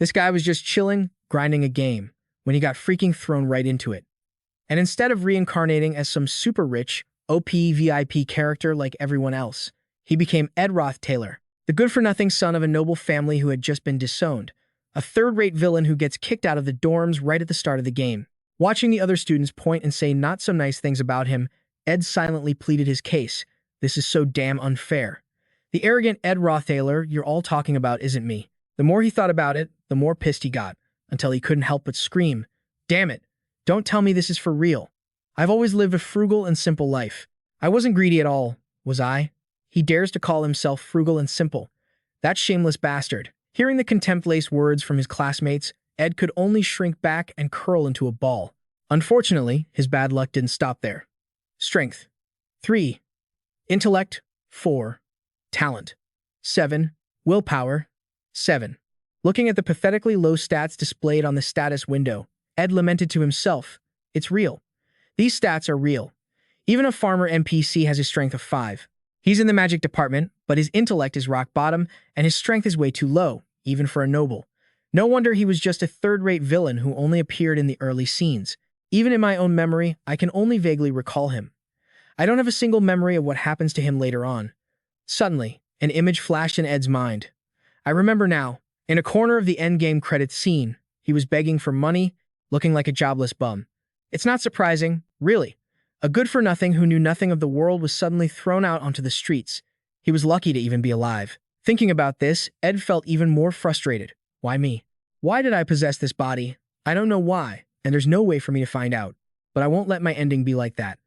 This guy was just chilling, grinding a game, when he got freaking thrown right into it. And instead of reincarnating as some super rich, OP VIP character like everyone else, he became Ed Rothtaylor, the good-for-nothing son of a noble family who had just been disowned, a third-rate villain who gets kicked out of the dorms right at the start of the game. Watching the other students point and say not so nice things about him, Ed silently pleaded his case. This is so damn unfair. The arrogant Ed Rothtaylor you're all talking about isn't me. The more he thought about it, the more pissed he got, until he couldn't help but scream, "Damn it, don't tell me this is for real. I've always lived a frugal and simple life. I wasn't greedy at all, was I?" He dares to call himself frugal and simple. That shameless bastard. Hearing the contempt-laced words from his classmates, Ed could only shrink back and curl into a ball. Unfortunately, his bad luck didn't stop there. Strength 3. Intellect 4. Talent 7. Willpower 7. Looking at the pathetically low stats displayed on the status window, Ed lamented to himself, "It's real. These stats are real. Even a farmer NPC has a strength of 5. He's in the magic department, but his intellect is rock bottom and his strength is way too low, even for a noble. No wonder he was just a third-rate villain who only appeared in the early scenes. Even in my own memory, I can only vaguely recall him. I don't have a single memory of what happens to him later on." Suddenly, an image flashed in Ed's mind. I remember now. In a corner of the endgame credits scene, he was begging for money, looking like a jobless bum. It's not surprising, really. A good-for-nothing who knew nothing of the world was suddenly thrown out onto the streets. He was lucky to even be alive. Thinking about this, Ed felt even more frustrated. Why me? Why did I possess this body? I don't know why, and there's no way for me to find out. But I won't let my ending be like that.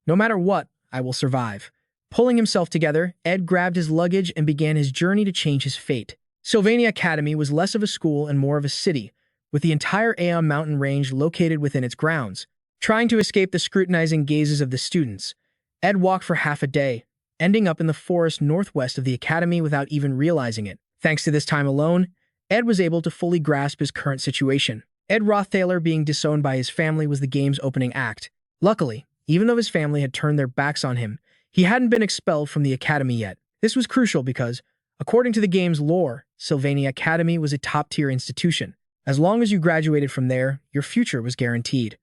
No matter what, I will survive. Pulling himself together, Ed grabbed his luggage and began his journey to change his fate. Sylvania Academy was less of a school and more of a city, with the entire Aeon mountain range located within its grounds. Trying to escape the scrutinizing gazes of the students, Ed walked for half a day, ending up in the forest northwest of the academy without even realizing it. Thanks to this time alone, Ed was able to fully grasp his current situation. Ed Rothtaylor being disowned by his family was the game's opening act. Luckily, even though his family had turned their backs on him, he hadn't been expelled from the academy yet. This was crucial because, according to the game's lore, Sylvania Academy was a top-tier institution. As long as you graduated from there, your future was guaranteed.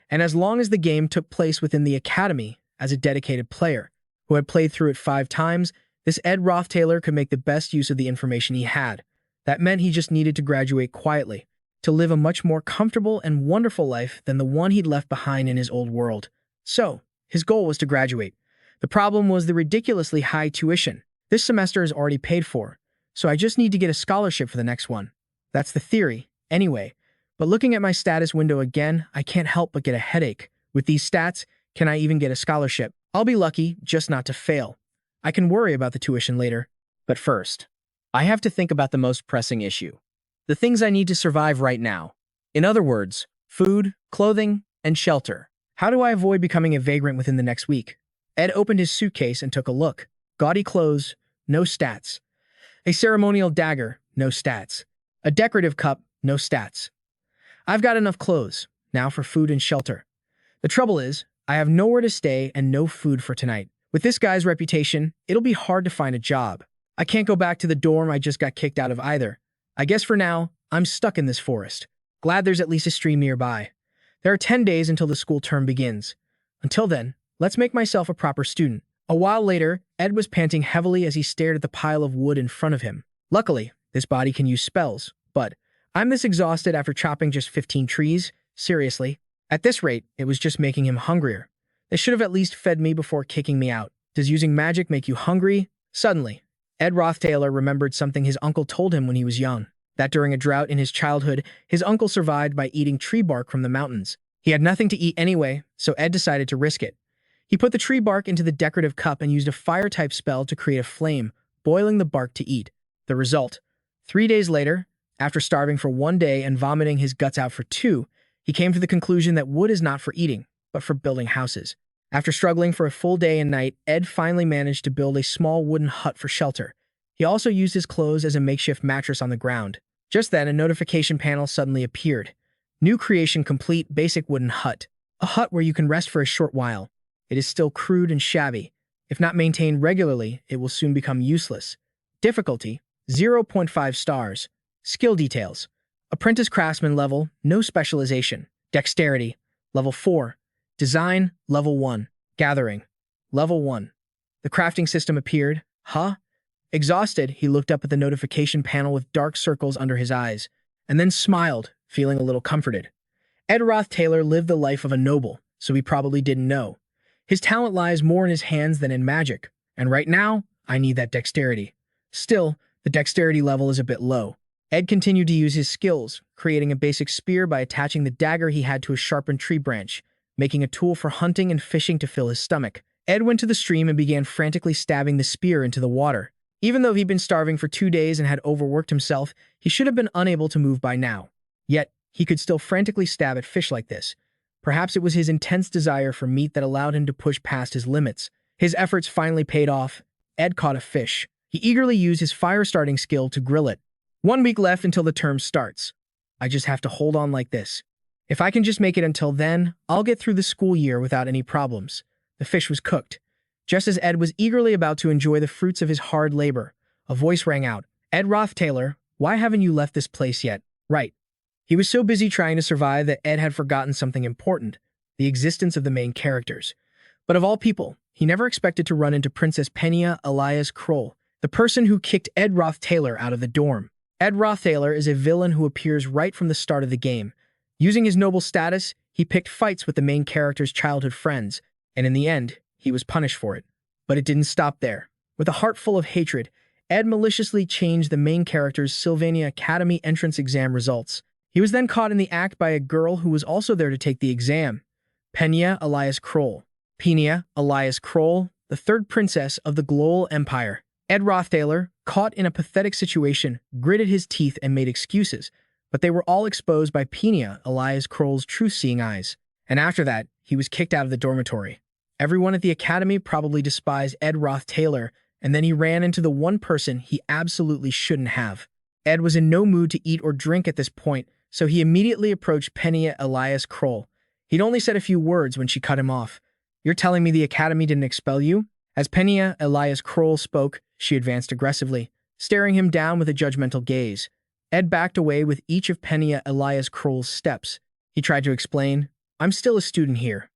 And as long as the game took place within the academy, as a dedicated player who had played through it 5 times, this Ed Rothtaylor could make the best use of the information he had. That meant he just needed to graduate quietly, to live a much more comfortable and wonderful life than the one he'd left behind in his old world. So, his goal was to graduate. The problem was the ridiculously high tuition. This semester is already paid for, so I just need to get a scholarship for the next one. That's the theory, anyway. But looking at my status window again, I can't help but get a headache. With these stats, can I even get a scholarship? I'll be lucky just not to fail. I can worry about the tuition later. But first, I have to think about the most pressing issue. The things I need to survive right now. In other words, food, clothing, and shelter. How do I avoid becoming a vagrant within the next week? Ed opened his suitcase and took a look. Gaudy clothes, no stats. A ceremonial dagger, no stats. A decorative cup, no stats. I've got enough clothes. Now for food and shelter. The trouble is, I have nowhere to stay and no food for tonight. With this guy's reputation, it'll be hard to find a job. I can't go back to the dorm I just got kicked out of either. I guess for now, I'm stuck in this forest. Glad there's at least a stream nearby. There are 10 days until the school term begins. Until then, let's make myself a proper student. A while later, Ed was panting heavily as he stared at the pile of wood in front of him. Luckily, this body can use spells, but I'm this exhausted after chopping just 15 trees. Seriously. At this rate, it was just making him hungrier. They should have at least fed me before kicking me out. Does using magic make you hungry? Suddenly, Ed Rothtaylor remembered something his uncle told him when he was young. That during a drought in his childhood, his uncle survived by eating tree bark from the mountains. He had nothing to eat anyway, so Ed decided to risk it. He put the tree bark into the decorative cup and used a fire-type spell to create a flame, boiling the bark to eat. The result: 3 days later, after starving for 1 day and vomiting his guts out for 2, he came to the conclusion that wood is not for eating, but for building houses. After struggling for a full day and night, Ed finally managed to build a small wooden hut for shelter. He also used his clothes as a makeshift mattress on the ground. Just then, a notification panel suddenly appeared. New creation complete, basic wooden hut. A hut where you can rest for a short while. It is still crude and shabby. If not maintained regularly, it will soon become useless. Difficulty: 0.5 stars. Skill details: Apprentice craftsman level, no specialization. Dexterity, level 4. Design, level 1. Gathering, level 1. The crafting system appeared. Huh? Exhausted, he looked up at the notification panel with dark circles under his eyes, and then smiled, feeling a little comforted. Ed Rothtaylor lived the life of a noble, so he probably didn't know. His talent lies more in his hands than in magic, and right now, I need that dexterity. Still, the dexterity level is a bit low. Ed continued to use his skills, creating a basic spear by attaching the dagger he had to a sharpened tree branch, making a tool for hunting and fishing to fill his stomach. Ed went to the stream and began frantically stabbing the spear into the water. Even though he'd been starving for 2 days and had overworked himself, he should have been unable to move by now. Yet, he could still frantically stab at fish like this. Perhaps it was his intense desire for meat that allowed him to push past his limits. His efforts finally paid off. Ed caught a fish. He eagerly used his fire-starting skill to grill it. 1 week left until the term starts. I just have to hold on like this. If I can just make it until then, I'll get through the school year without any problems. The fish was cooked. Just as Ed was eagerly about to enjoy the fruits of his hard labor, a voice rang out. Ed Rothtaylor, why haven't you left this place yet? Right. He was so busy trying to survive that Ed had forgotten something important, the existence of the main characters. But of all people, he never expected to run into Princess Penna alias Kroll, the person who kicked Ed Rothtaylor out of the dorm. Ed Rothtaylor is a villain who appears right from the start of the game. Using his noble status, he picked fights with the main character's childhood friends, and in the end, he was punished for it. But it didn't stop there. With a heart full of hatred, Ed maliciously changed the main character's Sylvania Academy entrance exam results. He was then caught in the act by a girl who was also there to take the exam. Penna alias Kroll. Penna alias Kroll, the third princess of the Global Empire. Ed Rothtaylor, caught in a pathetic situation, gritted his teeth and made excuses, but they were all exposed by Penna alias Kroll's truth-seeing eyes. And after that, he was kicked out of the dormitory. Everyone at the academy probably despised Ed Rothtaylor, and then he ran into the one person he absolutely shouldn't have. Ed was in no mood to eat or drink at this point, so he immediately approached Penna alias Kroll. He'd only said a few words when she cut him off. You're telling me the academy didn't expel you? As Penna alias Kroll spoke, she advanced aggressively, staring him down with a judgmental gaze. Ed backed away with each of Penna alias Kroll's steps. He tried to explain, I'm still a student here.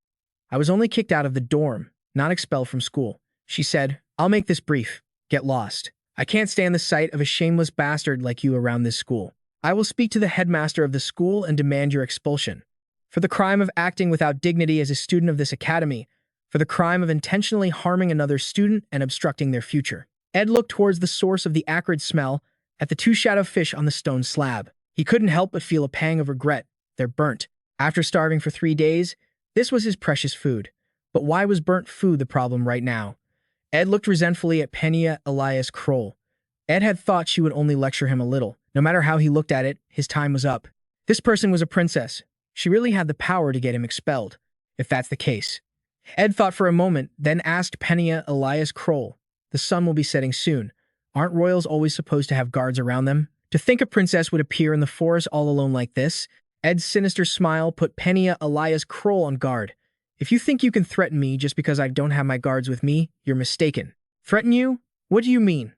I was only kicked out of the dorm, not expelled from school. She said, I'll make this brief. Get lost. I can't stand the sight of a shameless bastard like you around this school. I will speak to the headmaster of the school and demand your expulsion. For the crime of acting without dignity as a student of this academy, for the crime of intentionally harming another student and obstructing their future. Ed looked towards the source of the acrid smell, at the 2 shadow fish on the stone slab. He couldn't help but feel a pang of regret. They're burnt. After starving for 3 days, this was his precious food. But why was burnt food the problem right now? Ed looked resentfully at Penna alias Kroll. Ed had thought she would only lecture him a little. No matter how he looked at it, his time was up. This person was a princess. She really had the power to get him expelled, if that's the case. Ed thought for a moment, then asked Penna alias Kroll, the sun will be setting soon. Aren't royals always supposed to have guards around them? To think a princess would appear in the forest all alone like this? Ed's sinister smile put Penna alias Kroll on guard. If you think you can threaten me just because I don't have my guards with me, you're mistaken. Threaten you? What do you mean?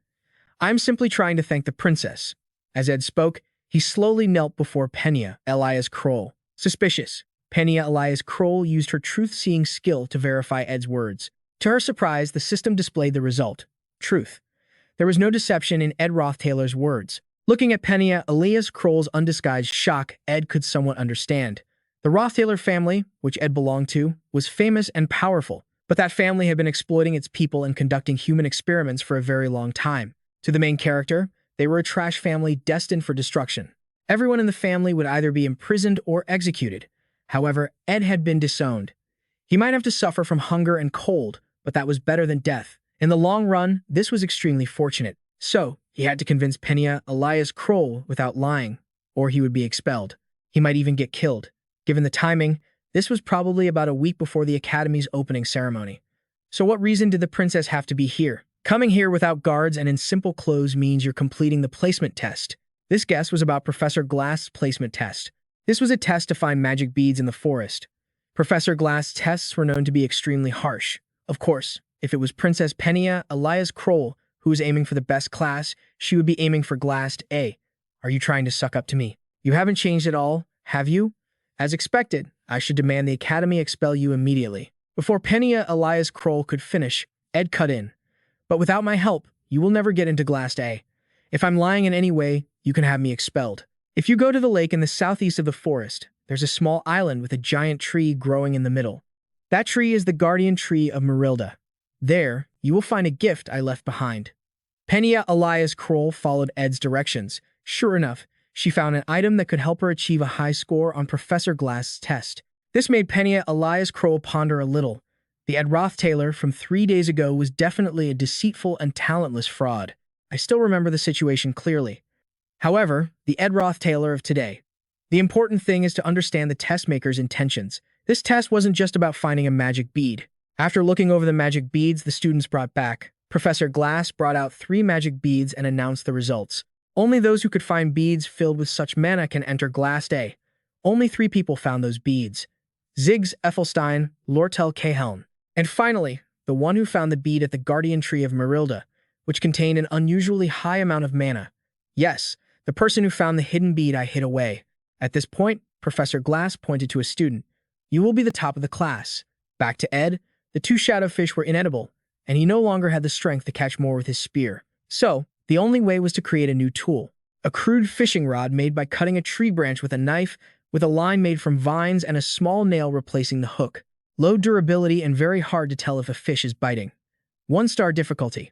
I'm simply trying to thank the princess. As Ed spoke, he slowly knelt before Penna alias Kroll. Suspicious. Penna alias Kroll used her truth-seeing skill to verify Ed's words. To her surprise, the system displayed the result. Truth. There was no deception in Ed Rothtaylor's words. Looking at Penna alias Kroll's undisguised shock, Ed could somewhat understand. The Rothtaylor family, which Ed belonged to, was famous and powerful, but that family had been exploiting its people and conducting human experiments for a very long time. To the main character, they were a trash family destined for destruction. Everyone in the family would either be imprisoned or executed. However, Ed had been disowned. He might have to suffer from hunger and cold, but that was better than death. In the long run, this was extremely fortunate. So, he had to convince Penna alias Kroll without lying, or he would be expelled. He might even get killed. Given the timing, this was probably about a week before the Academy's opening ceremony. So what reason did the princess have to be here? Coming here without guards and in simple clothes means you're completing the placement test. This guess was about Professor Glass's placement test. This was a test to find magic beads in the forest. Professor Glass's tests were known to be extremely harsh. Of course, if it was Princess Penna alias Kroll who was aiming for the best class, she would be aiming for Glass A. Are you trying to suck up to me? You haven't changed at all, have you? As expected, I should demand the Academy expel you immediately. Before Penna Elias Kroll could finish, Ed cut in. But without my help, you will never get into Glass A. If I'm lying in any way, you can have me expelled. If you go to the lake in the southeast of the forest, there's a small island with a giant tree growing in the middle. That tree is the guardian tree of Merilda. There, you will find a gift I left behind. Penna Elias Kroll followed Ed's directions. Sure enough, she found an item that could help her achieve a high score on Professor Glass's test. This made Penna Elias Kroll ponder a little. The Ed Rothtaylor from 3 days ago was definitely a deceitful and talentless fraud. I still remember the situation clearly. However, the Ed Rothtaylor of today. The important thing is to understand the test maker's intentions. This test wasn't just about finding a magic bead. After looking over the magic beads the students brought back, Professor Glass brought out 3 magic beads and announced the results. Only those who could find beads filled with such mana can enter Glass A. Only 3 people found those beads. Ziggs Ethelstein, Lortell Cahelm. And finally, the one who found the bead at the guardian tree of Merilda, which contained an unusually high amount of mana. Yes, the person who found the hidden bead I hid away. At this point, Professor Glass pointed to a student. You will be the top of the class. Back to Ed, the 2 shadowfish were inedible, and he no longer had the strength to catch more with his spear. So, the only way was to create a new tool. A crude fishing rod made by cutting a tree branch with a knife, with a line made from vines and a small nail replacing the hook. Low durability and very hard to tell if a fish is biting. 1-star difficulty.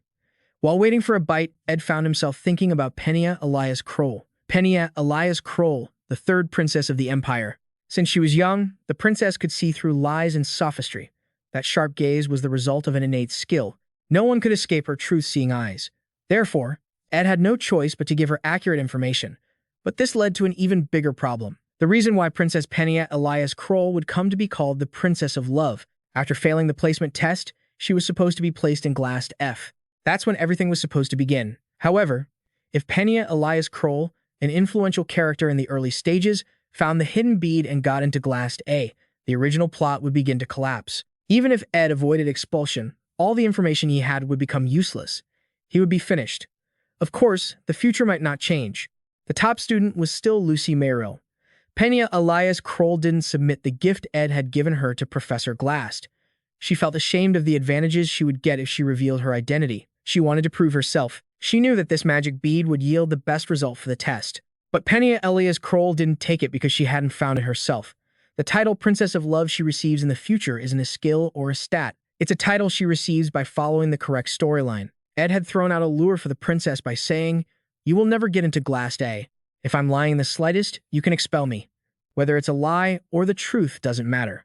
While waiting for a bite, Ed found himself thinking about Penna Elias Kroll. Penna Elias Kroll, the 3rd princess of the Empire. Since she was young, the princess could see through lies and sophistry. That sharp gaze was the result of an innate skill. No one could escape her truth-seeing eyes. Therefore, Ed had no choice but to give her accurate information. But this led to an even bigger problem. The reason why Princess Penna Elias Kroll would come to be called the Princess of Love. After failing the placement test, she was supposed to be placed in Glass F. That's when everything was supposed to begin. However, if Penna Elias Kroll, an influential character in the early stages, found the hidden bead and got into Glass A, the original plot would begin to collapse. Even if Ed avoided expulsion, all the information he had would become useless. He would be finished. Of course, the future might not change. The top student was still Lucy Merrill. Penna Elias Kroll didn't submit the gift Ed had given her to Professor Glass. She felt ashamed of the advantages she would get if she revealed her identity. She wanted to prove herself. She knew that this magic bead would yield the best result for the test. But Penna Elias Kroll didn't take it because she hadn't found it herself. The title Princess of Love she receives in the future isn't a skill or a stat. It's a title she receives by following the correct storyline. Ed had thrown out a lure for the princess by saying, "You will never get into Glass A. If I'm lying the slightest, you can expel me. Whether it's a lie or the truth doesn't matter.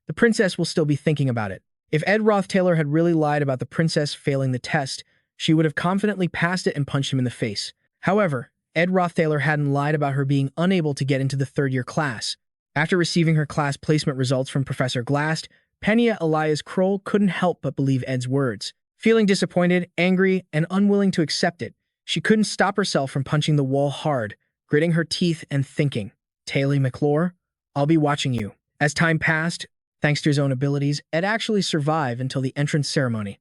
The princess will still be thinking about it." If Ed Rothtaylor had really lied about the princess failing the test, she would have confidently passed it and punched him in the face. However, Ed Rothtaylor hadn't lied about her being unable to get into the 3rd-year class. After receiving her class placement results from Professor Glass, Penna Elias Kroll couldn't help but believe Ed's words. Feeling disappointed, angry, and unwilling to accept it, she couldn't stop herself from punching the wall hard, gritting her teeth and thinking, "Taylor McClure, I'll be watching you." As time passed, thanks to his own abilities, Ed actually survived until the entrance ceremony.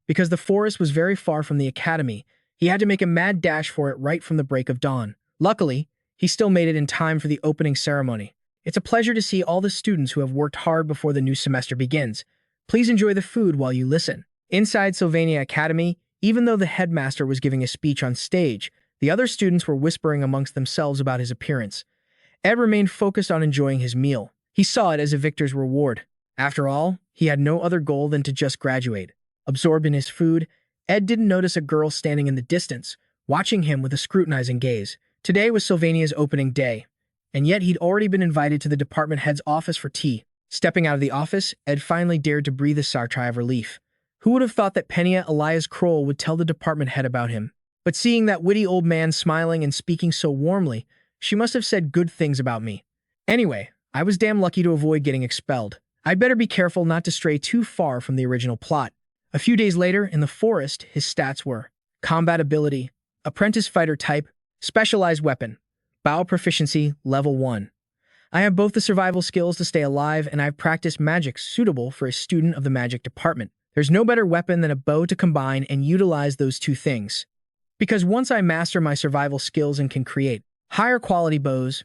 Because the forest was very far from the academy, he had to make a mad dash for it right from the break of dawn. Luckily, he still made it in time for the opening ceremony. It's a pleasure to see all the students who have worked hard before the new semester begins. Please enjoy the food while you listen. Inside Sylvania Academy, even though the headmaster was giving a speech on stage, the other students were whispering amongst themselves about his appearance. Ed remained focused on enjoying his meal. He saw it as a victor's reward. After all, he had no other goal than to just graduate. Absorbed in his food, Ed didn't notice a girl standing in the distance, watching him with a scrutinizing gaze. Today was Sylvania's opening day, and yet he'd already been invited to the department head's office for tea. Stepping out of the office, Ed finally dared to breathe a sigh of relief. Who would have thought that Penna Elias Kroll would tell the department head about him? But seeing that witty old man smiling and speaking so warmly, she must have said good things about me. Anyway, I was damn lucky to avoid getting expelled. I'd better be careful not to stray too far from the original plot. A few days later, in the forest, his stats were combat ability, apprentice fighter type, specialized weapon, bow proficiency, level 1. I have both the survival skills to stay alive and I've practiced magic suitable for a student of the magic department. There's no better weapon than a bow to combine and utilize those two things. Because once I master my survival skills and can create higher quality bows,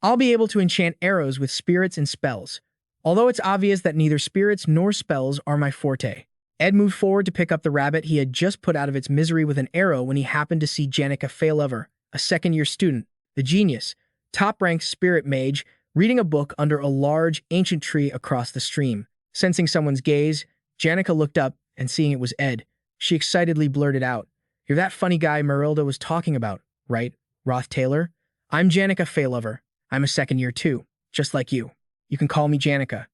I'll be able to enchant arrows with spirits and spells, although it's obvious that neither spirits nor spells are my forte. Ed moved forward to pick up the rabbit he had just put out of its misery with an arrow when he happened to see Janica Failover, a second-year student, the genius, top-ranked spirit mage, reading a book under a large, ancient tree across the stream. Sensing someone's gaze, Janica looked up, and seeing it was Ed, she excitedly blurted out, "You're that funny guy Marilda was talking about, right, Rothtaylor? I'm Janica Failover. I'm a second-year too, just like you. You can call me Janica."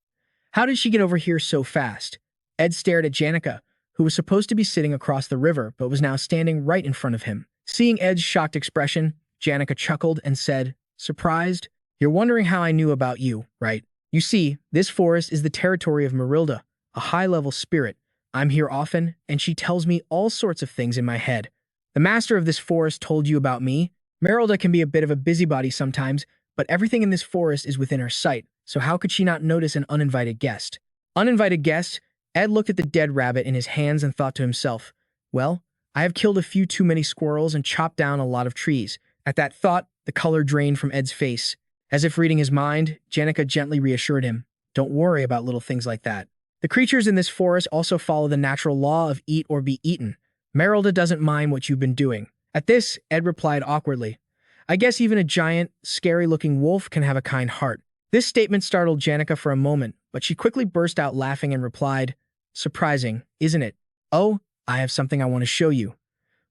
How did she get over here so fast? Ed stared at Janica, who was supposed to be sitting across the river but was now standing right in front of him. Seeing Ed's shocked expression, Janica chuckled and said, "Surprised? You're wondering how I knew about you, right? You see, this forest is the territory of Marilda, a high-level spirit. I'm here often, and she tells me all sorts of things in my head. The master of this forest told you about me. Marilda can be a bit of a busybody sometimes, but everything in this forest is within her sight, so how could she not notice an uninvited guest?" Uninvited guest? Ed looked at the dead rabbit in his hands and thought to himself, "Well, I have killed a few too many squirrels and chopped down a lot of trees." At that thought, the color drained from Ed's face. As if reading his mind, Janica gently reassured him, "Don't worry about little things like that. The creatures in this forest also follow the natural law of eat or be eaten. Marilda doesn't mind what you've been doing." At this, Ed replied awkwardly, "I guess even a giant, scary-looking wolf can have a kind heart." This statement startled Janica for a moment, but she quickly burst out laughing and replied, "Surprising, isn't it? Oh, I have something I want to show you."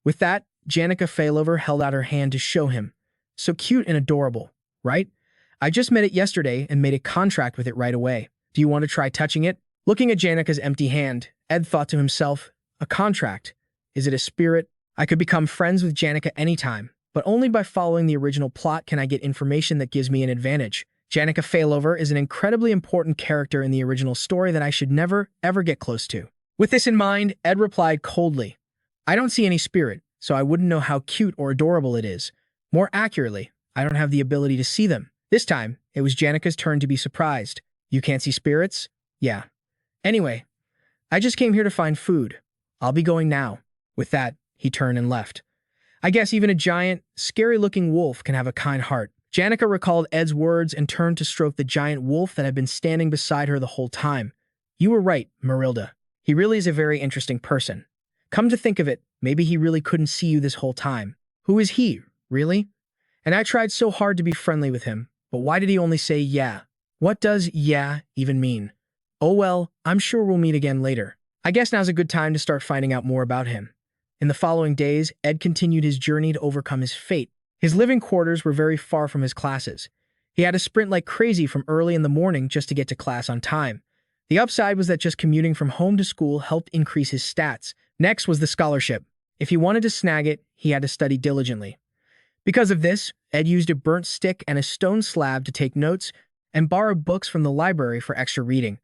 With that, Janica Failover held out her hand to show him. "So cute and adorable, right? I just met it yesterday and made a contract with it right away. Do you want to try touching it?" Looking at Janica's empty hand, Ed thought to himself, "A contract? Is it a spirit? I could become friends with Janica anytime, but only by following the original plot can I get information that gives me an advantage. Janica Failover is an incredibly important character in the original story that I should never, ever get close to." With this in mind, Ed replied coldly, "I don't see any spirit, so I wouldn't know how cute or adorable it is. More accurately, I don't have the ability to see them." This time, it was Janica's turn to be surprised. "You can't see spirits?" "Yeah. Anyway, I just came here to find food. I'll be going now." With that, he turned and left. I guess even a giant, scary-looking wolf can have a kind heart. Janica recalled Ed's words and turned to stroke the giant wolf that had been standing beside her the whole time. "You were right, Marilda. He really is a very interesting person. Come to think of it, maybe he really couldn't see you this whole time. Who is he, really? And I tried so hard to be friendly with him, but why did he only say yeah? What does yeah even mean? Oh well, I'm sure we'll meet again later. I guess now's a good time to start finding out more about him." In the following days, Ed continued his journey to overcome his fate. His living quarters were very far from his classes. He had to sprint like crazy from early in the morning just to get to class on time. The upside was that just commuting from home to school helped increase his stats. Next was the scholarship. If he wanted to snag it, he had to study diligently. Because of this, Ed used a burnt stick and a stone slab to take notes and borrowed books from the library for extra reading.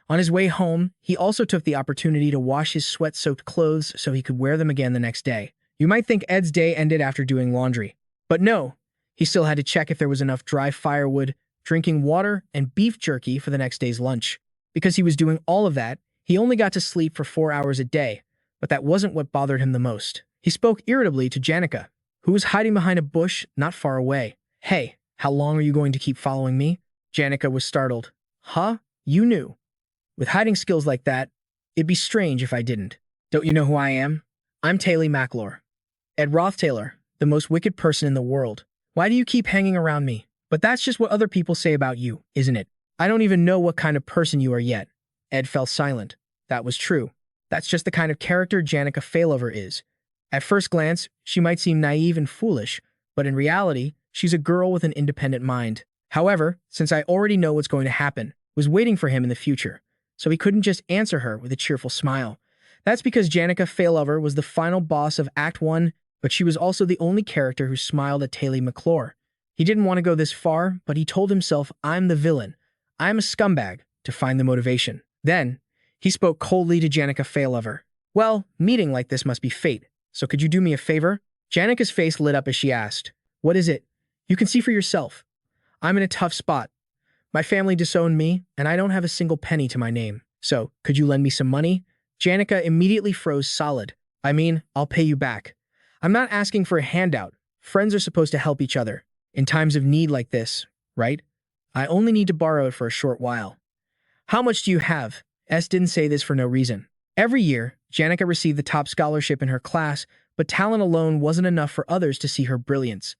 On his way home, he also took the opportunity to wash his sweat-soaked clothes so he could wear them again the next day. You might think Ed's day ended after doing laundry. But no, he still had to check if there was enough dry firewood, drinking water, and beef jerky for the next day's lunch. Because he was doing all of that, he only got to sleep for 4 hours a day, but that wasn't what bothered him the most. He spoke irritably to Janica, who was hiding behind a bush not far away. "Hey, how long are you going to keep following me?" Janica was startled. "Huh? You knew? With hiding skills like that, it'd be strange if I didn't. Don't you know who I am? I'm Taylor McLaur. Ed Rothtaylor, the most wicked person in the world. Why do you keep hanging around me? But that's just what other people say about you, isn't it? I don't even know what kind of person you are yet." Ed fell silent. That was true. That's just the kind of character Janica Failover is. At first glance, she might seem naive and foolish, but in reality, she's a girl with an independent mind. However, since I already know what's going to happen, was waiting for him in the future, so he couldn't just answer her with a cheerful smile. That's because Janica Failover was the final boss of Act 1, but she was also the only character who smiled at Taylor McClure. He didn't want to go this far, but he told himself, "I'm the villain. I'm a scumbag," to find the motivation. Then, he spoke coldly to Janica Failover. "Well, meeting like this must be fate, so could you do me a favor?" Janica's face lit up as she asked, "What is it?" "You can see for yourself. I'm in a tough spot. My family disowned me, and I don't have a single penny to my name. So, could you lend me some money?" Janica immediately froze solid. "I mean, I'll pay you back. I'm not asking for a handout. Friends are supposed to help each other. In times of need like this, right? I only need to borrow it for a short while. How much do you have? S didn't say this for no reason. Every year, Janica received the top scholarship in her class, but talent alone wasn't enough for others to see her brilliance.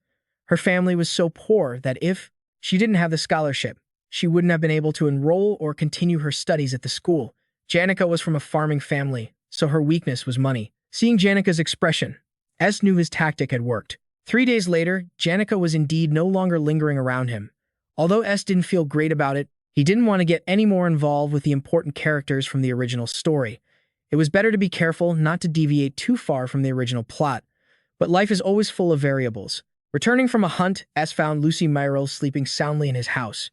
Her family was so poor that if she didn't have the scholarship, she wouldn't have been able to enroll or continue her studies at the school. Janica was from a farming family, so her weakness was money. Seeing Janica's expression, S knew his tactic had worked. 3 days later, Janica was indeed no longer lingering around him. Although S didn't feel great about it, he didn't want to get any more involved with the important characters from the original story. It was better to be careful not to deviate too far from the original plot. But life is always full of variables. Returning from a hunt, S found Lucy Myrrell sleeping soundly in his house.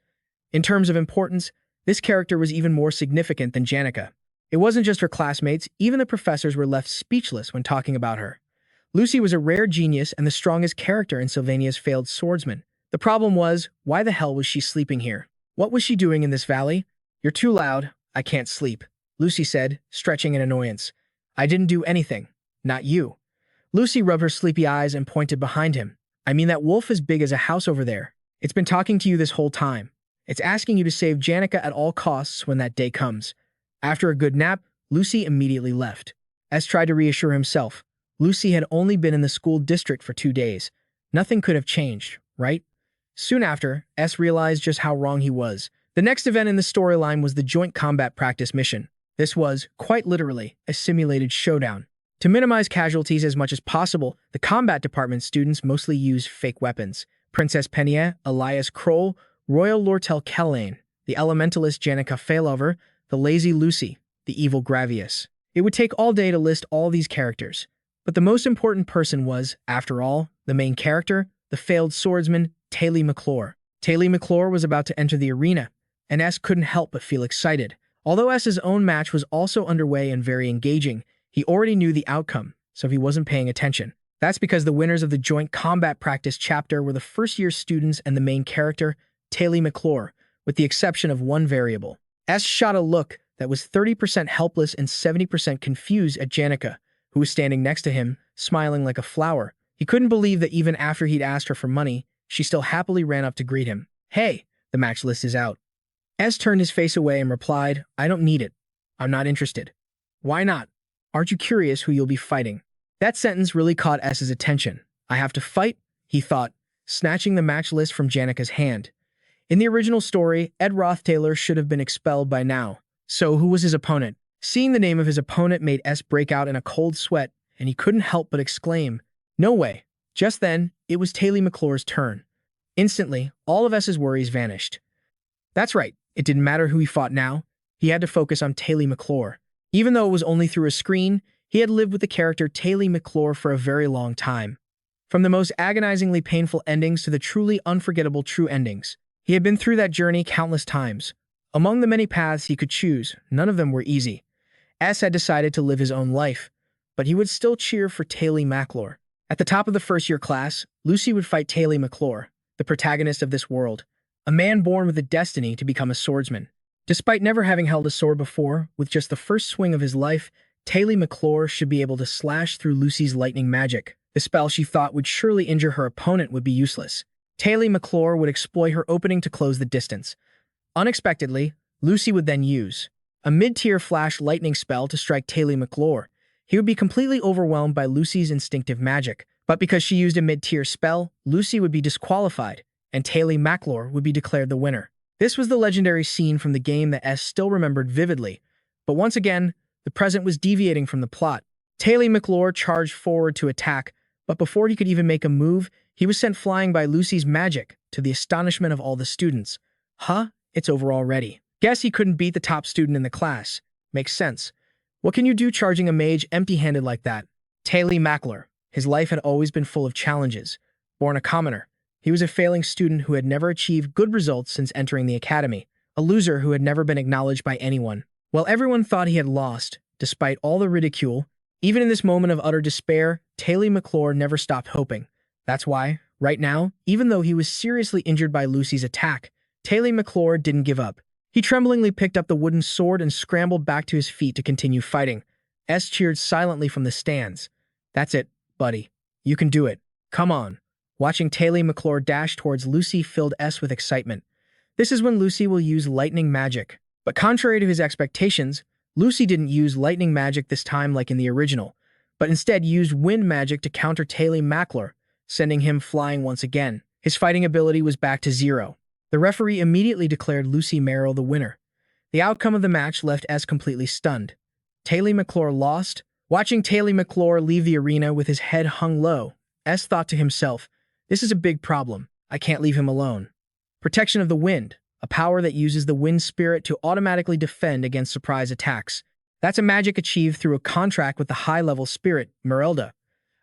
In terms of importance, this character was even more significant than Janica. It wasn't just her classmates, even the professors were left speechless when talking about her. Lucy was a rare genius and the strongest character in Sylvania's failed swordsman. The problem was, why the hell was she sleeping here? What was she doing in this valley? You're too loud. I can't sleep, Lucy said, stretching in annoyance. I didn't do anything. Not you. Lucy rubbed her sleepy eyes and pointed behind him. I mean, that wolf is big as a house over there. It's been talking to you this whole time. It's asking you to save Janica at all costs when that day comes. After a good nap, Lucy immediately left. S tried to reassure himself. Lucy had only been in the school district for 2 days. Nothing could have changed, right? Soon after, S realized just how wrong he was. The next event in the storyline was the joint combat practice mission. This was, quite literally, a simulated showdown. To minimize casualties as much as possible, the combat department students mostly used fake weapons. Princess Penna, Elias Kroll, Royal Lortell Kellane, the elementalist Janica Failover, the lazy Lucy, the evil Gravius. It would take all day to list all these characters. But the most important person was, after all, the main character, the failed swordsman, Taylor McClure. Taylor McClure was about to enter the arena, and S couldn't help but feel excited. Although S's own match was also underway and very engaging, he already knew the outcome, so he wasn't paying attention. That's because the winners of the joint combat practice chapter were the first-year students and the main character, Taylor McClure, with the exception of one variable. S shot a look that was 30% helpless and 70% confused at Janica, who was standing next to him, smiling like a flower. He couldn't believe that even after he'd asked her for money, she still happily ran up to greet him. Hey, the match list is out. S turned his face away and replied, I don't need it. I'm not interested. Why not? Aren't you curious who you'll be fighting? That sentence really caught S's attention. I have to fight, he thought, snatching the match list from Janica's hand. In the original story, Ed Rothtaylor should have been expelled by now. So who was his opponent? Seeing the name of his opponent made S break out in a cold sweat, and he couldn't help but exclaim, no way. Just then, it was Taylor McClure's turn. Instantly, all of S's worries vanished. That's right, it didn't matter who he fought now. He had to focus on Taylor McClure. Even though it was only through a screen, he had lived with the character Taylor McClure for a very long time. From the most agonizingly painful endings to the truly unforgettable true endings. He had been through that journey countless times. Among the many paths he could choose, none of them were easy. S had decided to live his own life, but he would still cheer for Taylor McClure. At the top of the first-year class, Lucy would fight Taylor McClure, the protagonist of this world, a man born with a destiny to become a swordsman. Despite never having held a sword before, with just the first swing of his life, Taylor McClure should be able to slash through Lucy's lightning magic. The spell she thought would surely injure her opponent would be useless. Taylor McClure would exploit her opening to close the distance. Unexpectedly, Lucy would then use a mid-tier flash lightning spell to strike Taylor McClure. He would be completely overwhelmed by Lucy's instinctive magic, but because she used a mid-tier spell, Lucy would be disqualified, and Taylor McClure would be declared the winner. This was the legendary scene from the game that S still remembered vividly, but once again, the present was deviating from the plot. Taylor McClure charged forward to attack, but before he could even make a move, he was sent flying by Lucy's magic, to the astonishment of all the students. Huh? It's over already. Guess he couldn't beat the top student in the class. Makes sense. What can you do charging a mage empty-handed like that? Taylor McClure. His life had always been full of challenges. Born a commoner, he was a failing student who had never achieved good results since entering the academy, a loser who had never been acknowledged by anyone. While everyone thought he had lost, despite all the ridicule, even in this moment of utter despair, Taylor McClure never stopped hoping. That's why, right now, even though he was seriously injured by Lucy's attack, Taylor McClure didn't give up. He tremblingly picked up the wooden sword and scrambled back to his feet to continue fighting. S cheered silently from the stands. That's it, buddy. You can do it. Come on. Watching Taylor McClure dash towards Lucy filled S with excitement. This is when Lucy will use lightning magic. But contrary to his expectations, Lucy didn't use lightning magic this time like in the original, but instead used wind magic to counter Taylor McClure, sending him flying once again. His fighting ability was back to 0. The referee immediately declared Lucy Merrill the winner. The outcome of the match left S completely stunned. Taylor McClure lost. Watching Taylor McClure leave the arena with his head hung low, S thought to himself, "This is a big problem. I can't leave him alone." Protection of the Wind, a power that uses the wind spirit to automatically defend against surprise attacks. That's a magic achieved through a contract with the high-level spirit, Merelda.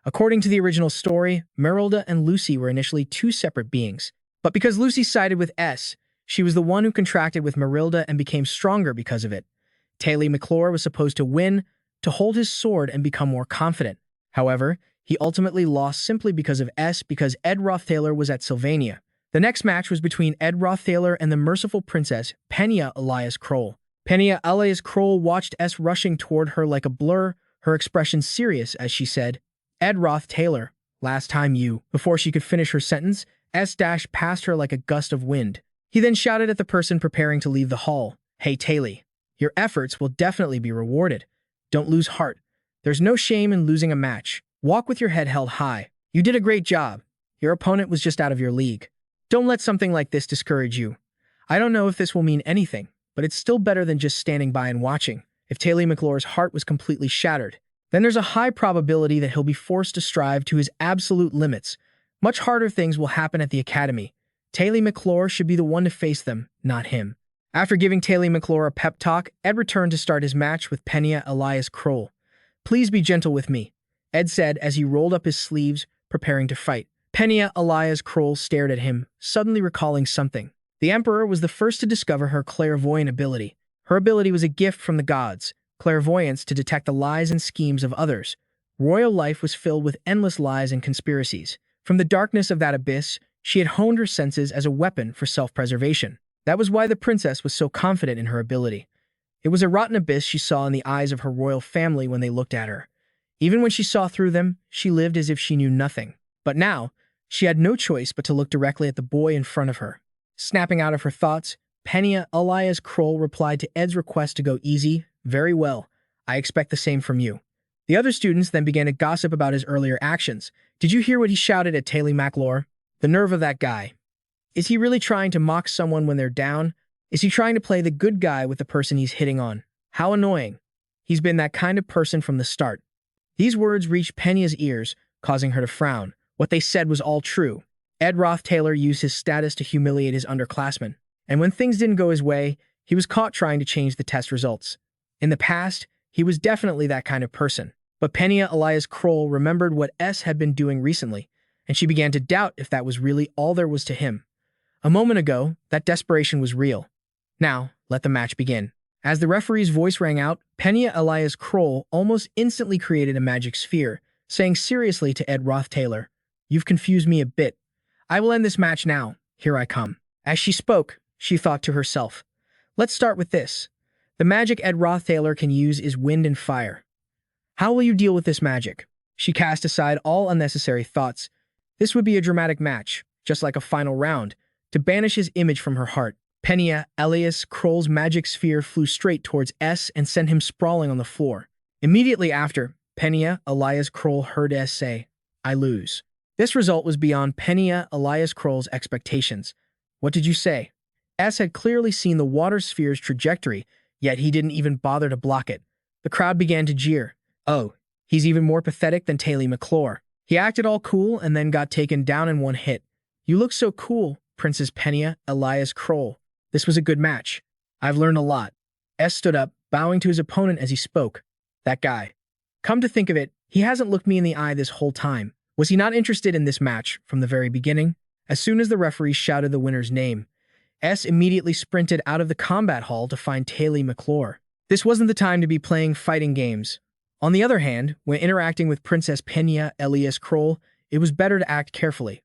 According to the original story, Merelda and Lucy were initially two separate beings. But because Lucy sided with S, she was the one who contracted with Merelda and became stronger because of it. Taylor McClure was supposed to win, to hold his sword and become more confident. However, he ultimately lost simply because of S because Ed Rothtaylor was at Sylvania. The next match was between Ed Rothtaylor and the merciful princess, Penna alias Kroll. Penna alias Kroll watched S rushing toward her like a blur, her expression serious as she said, "Ed Rothtaylor, last time you..." Before she could finish her sentence, S dashed past her like a gust of wind. He then shouted at the person preparing to leave the hall, "Hey Taylor, your efforts will definitely be rewarded. Don't lose heart. There's no shame in losing a match. Walk with your head held high. You did a great job. Your opponent was just out of your league. Don't let something like this discourage you. I don't know if this will mean anything, but it's still better than just standing by and watching." If Taylor McClure's heart was completely shattered, then there's a high probability that he'll be forced to strive to his absolute limits. Much harder things will happen at the academy. Taylor McClure should be the one to face them, not him. After giving Taylor McClure a pep talk, Ed returned to start his match with Penna alias Kroll. "Please be gentle with me," Ed said as he rolled up his sleeves, preparing to fight. Penna alias Kroll stared at him, suddenly recalling something. The Emperor was the first to discover her clairvoyant ability. Her ability was a gift from the gods, clairvoyance to detect the lies and schemes of others. Royal life was filled with endless lies and conspiracies. From the darkness of that abyss, she had honed her senses as a weapon for self-preservation. That was why the princess was so confident in her ability. It was a rotten abyss she saw in the eyes of her royal family when they looked at her. Even when she saw through them, she lived as if she knew nothing. But now, she had no choice but to look directly at the boy in front of her. Snapping out of her thoughts, Penna alias Kroll replied to Ed's request to go easy. "Very well. I expect the same from you." The other students then began to gossip about his earlier actions. "Did you hear what he shouted at Taylor McClure? The nerve of that guy. Is he really trying to mock someone when they're down? Is he trying to play the good guy with the person he's hitting on? How annoying. He's been that kind of person from the start." These words reached Penna's ears, causing her to frown. What they said was all true. Ed Rothtaylor used his status to humiliate his underclassmen. And when things didn't go his way, he was caught trying to change the test results. In the past, he was definitely that kind of person. But Penna alias Kroll remembered what S had been doing recently, and she began to doubt if that was really all there was to him. A moment ago, that desperation was real. Now, let the match begin. As the referee's voice rang out, Penna alias Kroll almost instantly created a magic sphere, saying seriously to Ed Rothtaylor, "You've confused me a bit. I will end this match now. Here I come." As she spoke, she thought to herself, "Let's start with this. The magic Ed Rothtaylor can use is wind and fire. How will you deal with this magic?" She cast aside all unnecessary thoughts. This would be a dramatic match, just like a final round, to banish his image from her heart. Penna alias Kroll's magic sphere flew straight towards S and sent him sprawling on the floor. Immediately after, Penna alias Kroll heard S say, "I lose." This result was beyond Penna alias Kroll's expectations. "What did you say?" S had clearly seen the water sphere's trajectory, yet he didn't even bother to block it. The crowd began to jeer. "Oh, he's even more pathetic than Taylor McClure. He acted all cool and then got taken down in one hit. You look so cool, Princess Penna alias Kroll. This was a good match. I've learned a lot." S stood up, bowing to his opponent as he spoke. "That guy. Come to think of it, he hasn't looked me in the eye this whole time. Was he not interested in this match from the very beginning?" As soon as the referee shouted the winner's name, S immediately sprinted out of the combat hall to find Taylor McClure. This wasn't the time to be playing fighting games. On the other hand, when interacting with Princess Penna alias Kroll, it was better to act carefully,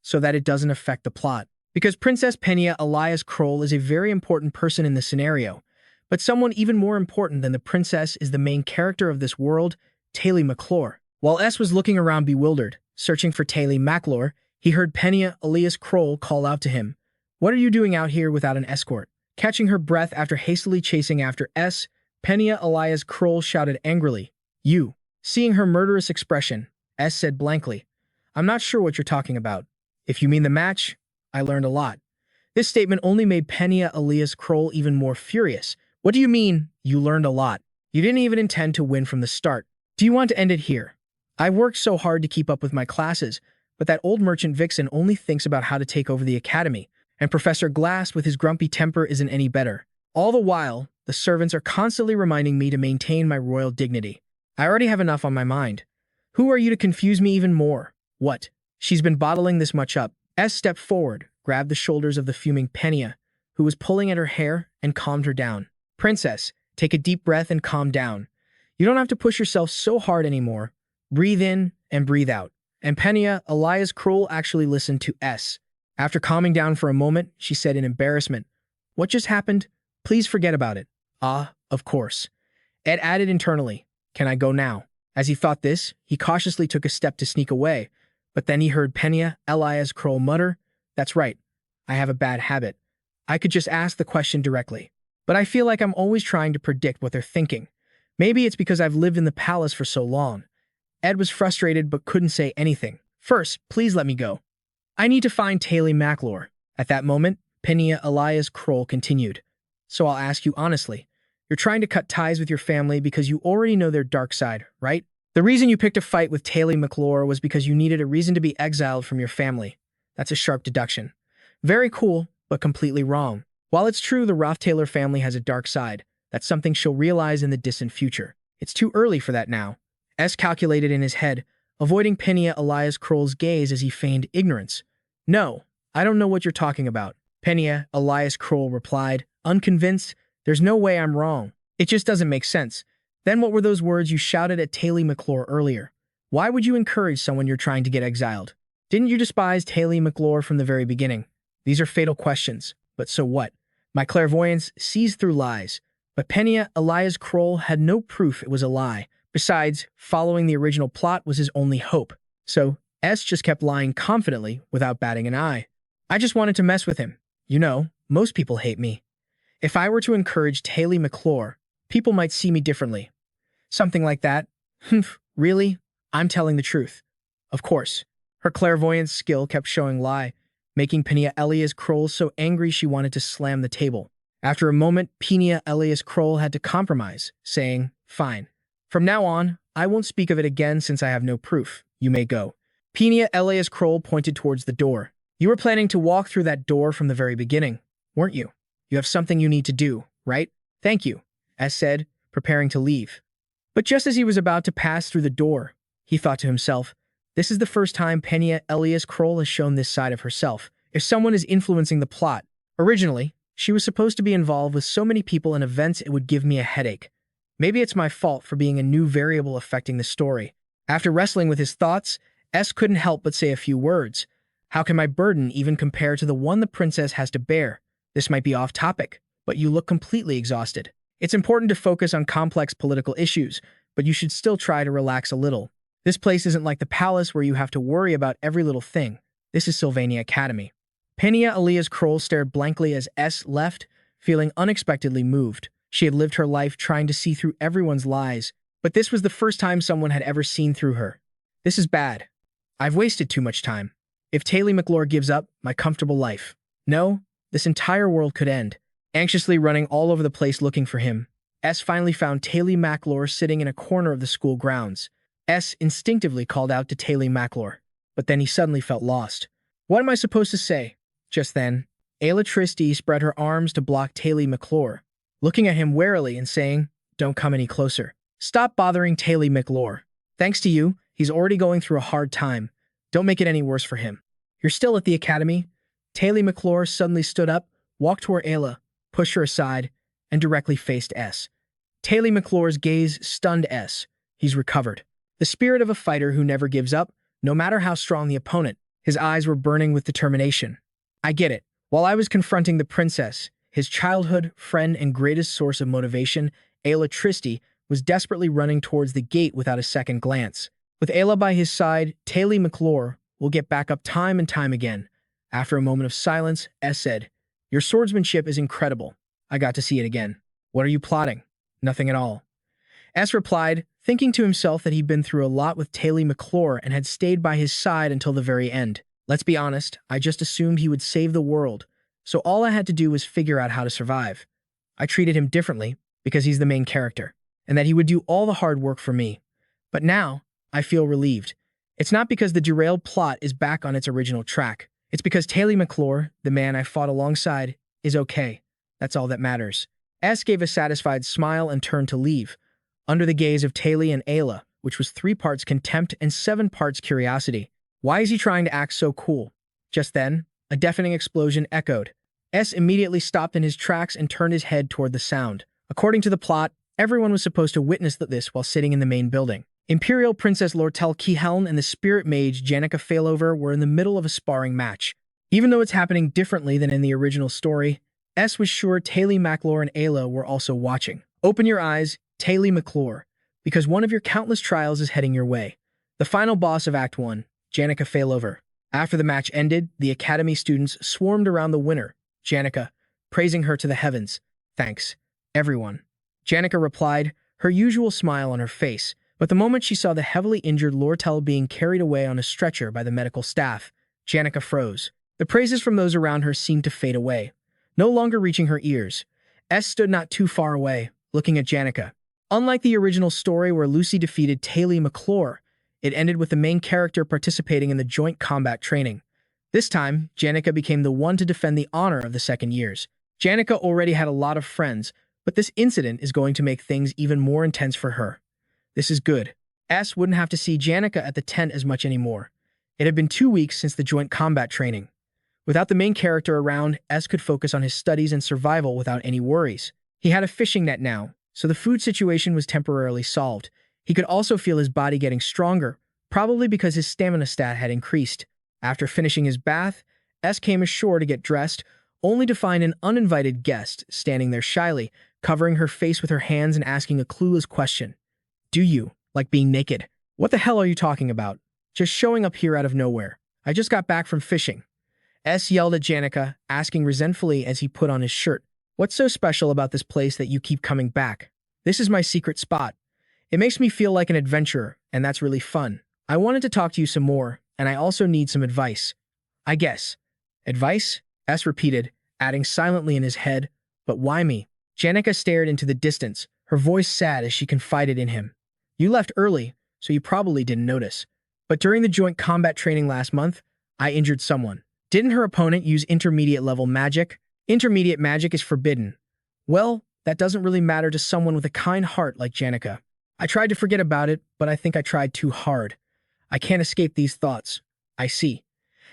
so that it doesn't affect the plot. Because Princess Penna alias Kroll is a very important person in the scenario, but someone even more important than the princess is the main character of this world, Taylor McClure. While S was looking around bewildered, searching for Taylor McClure, He heard Penna alias Kroll call out to him. "What are you doing out here without an escort?" Catching her breath after hastily chasing after S, Penna alias Kroll shouted angrily. "You." Seeing her murderous expression, S said blankly, "I'm not sure what you're talking about. If you mean the match, I learned a lot." This statement only made Penna alias Kroll even more furious. "What do you mean, you learned a lot? You didn't even intend to win from the start. Do you want to end it here? I've worked so hard to keep up with my classes, but that old merchant Vixen only thinks about how to take over the academy, and Professor Glass with his grumpy temper isn't any better. All the while, the servants are constantly reminding me to maintain my royal dignity. I already have enough on my mind. Who are you to confuse me even more? What? She's been bottling this much up." S stepped forward, grabbed the shoulders of the fuming Penna, who was pulling at her hair, and calmed her down. "Princess, take a deep breath and calm down. You don't have to push yourself so hard anymore. Breathe in and breathe out." And Penna alias Kroll actually listened to S. After calming down for a moment, she said in embarrassment, "What just happened? Please forget about it." "Ah, of course." Ed added internally, "Can I go now?" As he thought this, he cautiously took a step to sneak away, but then he heard Penna alias Kroll mutter, "That's right. I have a bad habit. I could just ask the question directly. But I feel like I'm always trying to predict what they're thinking. Maybe it's because I've lived in the palace for so long." Ed was frustrated but couldn't say anything. "First, please let me go. I need to find Taylor McLaur." At that moment, Penna alias Kroll continued. "So I'll ask you honestly. You're trying to cut ties with your family because you already know their dark side, right? The reason you picked a fight with Taylor McLaur was because you needed a reason to be exiled from your family. That's a sharp deduction. Very cool, but completely wrong. While it's true the Rothtaylor family has a dark side, that's something she'll realize in the distant future. It's too early for that now." S calculated in his head, avoiding Penna alias Kroll's gaze as he feigned ignorance. "No, I don't know what you're talking about," Penna alias Kroll replied, unconvinced. "There's no way I'm wrong. It just doesn't make sense. Then what were those words you shouted at Taylor McLaur earlier? Why would you encourage someone you're trying to get exiled? Didn't you despise Taylor McLaur from the very beginning? These are fatal questions, but so what? My clairvoyance sees through lies, but Penna alias Kroll had no proof it was a lie. Besides, following the original plot was his only hope. So, S just kept lying confidently without batting an eye. I just wanted to mess with him. You know, most people hate me. If I were to encourage Taylor McLaur, people might see me differently. Something like that. Humph, really? I'm telling the truth. Of course. Her clairvoyance skill kept showing lie, making Penna alias Kroll so angry she wanted to slam the table. After a moment, Penna alias Kroll had to compromise, saying, "Fine. From now on, I won't speak of it again since I have no proof. You may go." Penna alias Kroll pointed towards the door. "You were planning to walk through that door from the very beginning, weren't you? You have something you need to do, right?" "Thank you," S said, preparing to leave. But just as he was about to pass through the door, he thought to himself, this is the first time Penna alias Kroll has shown this side of herself. If someone is influencing the plot, originally, she was supposed to be involved with so many people and events it would give me a headache. Maybe it's my fault for being a new variable affecting the story. After wrestling with his thoughts, S couldn't help but say a few words. How can my burden even compare to the one the princess has to bear? This might be off topic, but you look completely exhausted. It's important to focus on complex political issues, but you should still try to relax a little. This place isn't like the palace where you have to worry about every little thing. This is Sylvania Academy. Penna alias Kroll stared blankly as S left, feeling unexpectedly moved. She had lived her life trying to see through everyone's lies, but this was the first time someone had ever seen through her. This is bad. I've wasted too much time. If Taylor McLaur gives up my comfortable life, no, this entire world could end. Anxiously running all over the place looking for him, S finally found Taylor McLaur sitting in a corner of the school grounds. S instinctively called out to Taylor McLaur, but then he suddenly felt lost. What am I supposed to say? Just then, Ayla Tristy spread her arms to block Taylor McLaur, looking at him warily and saying, "Don't come any closer. Stop bothering Taylor McLaur. Thanks to you, he's already going through a hard time. Don't make it any worse for him." "You're still at the academy?" Taylor McLaur suddenly stood up, walked toward Ayla, pushed her aside, and directly faced S. Taylor McLaur's gaze stunned S. He's recovered. The spirit of a fighter who never gives up, no matter how strong the opponent. His eyes were burning with determination. "I get it. While I was confronting the princess, his childhood friend and greatest source of motivation, Ayla Tristy, was desperately running towards the gate without a second glance. With Ayla by his side, Taylor McLaur will get back up time and time again. After a moment of silence, S said, "Your swordsmanship is incredible. I got to see it again. What are you plotting?" "Nothing at all." S replied, thinking to himself that he'd been through a lot with Taylor McClure and had stayed by his side until the very end. "Let's be honest, I just assumed he would save the world, so all I had to do was figure out how to survive. I treated him differently because he's the main character, and that he would do all the hard work for me. But now, I feel relieved. It's not because the derailed plot is back on its original track. It's because Taylor McClure, the man I fought alongside, is okay. That's all that matters." S gave a satisfied smile and turned to leave, under the gaze of Taylor and Ayla, which was 3 parts contempt and 7 parts curiosity. Why is he trying to act so cool? Just then, a deafening explosion echoed. S immediately stopped in his tracks and turned his head toward the sound. According to the plot, everyone was supposed to witness this while sitting in the main building. Imperial Princess Lortell Keyhelm and the spirit mage Janica Failover were in the middle of a sparring match. Even though it's happening differently than in the original story, S was sure Taylor McClure and Ayla were also watching. Open your eyes, Taylor McClure, because one of your countless trials is heading your way. The final boss of Act 1, Janica Failover. After the match ended, the Academy students swarmed around the winner, Janica, praising her to the heavens. "Thanks, everyone." Janica replied, her usual smile on her face, but the moment she saw the heavily injured Lortell being carried away on a stretcher by the medical staff, Janica froze. The praises from those around her seemed to fade away, no longer reaching her ears. S stood not too far away, looking at Janica. Unlike the original story where Lucy defeated Taylor McClure, it ended with the main character participating in the joint combat training. This time, Janica became the one to defend the honor of the second years. Janica already had a lot of friends, but this incident is going to make things even more intense for her. This is good. S wouldn't have to see Janica at the tent as much anymore. It had been 2 weeks since the joint combat training. Without the main character around, S could focus on his studies and survival without any worries. He had a fishing net now, so the food situation was temporarily solved. He could also feel his body getting stronger, probably because his stamina stat had increased. After finishing his bath, S came ashore to get dressed, only to find an uninvited guest standing there shyly, covering her face with her hands and asking a clueless question. "Do you like being naked?" "What the hell are you talking about? Just showing up here out of nowhere. I just got back from fishing." S yelled at Janica, asking resentfully as he put on his shirt. "What's so special about this place that you keep coming back?" "This is my secret spot. It makes me feel like an adventurer, and that's really fun. I wanted to talk to you some more, and I also need some advice." "I guess." "Advice?" S repeated, adding silently in his head, "But why me?" Janica stared into the distance, her voice sad as she confided in him. "You left early, so you probably didn't notice. But during the joint combat training last month, I injured someone. Didn't her opponent use intermediate-level magic? Intermediate magic is forbidden. Well, that doesn't really matter to someone with a kind heart like Janica. I tried to forget about it, but I think I tried too hard. I can't escape these thoughts." "I see."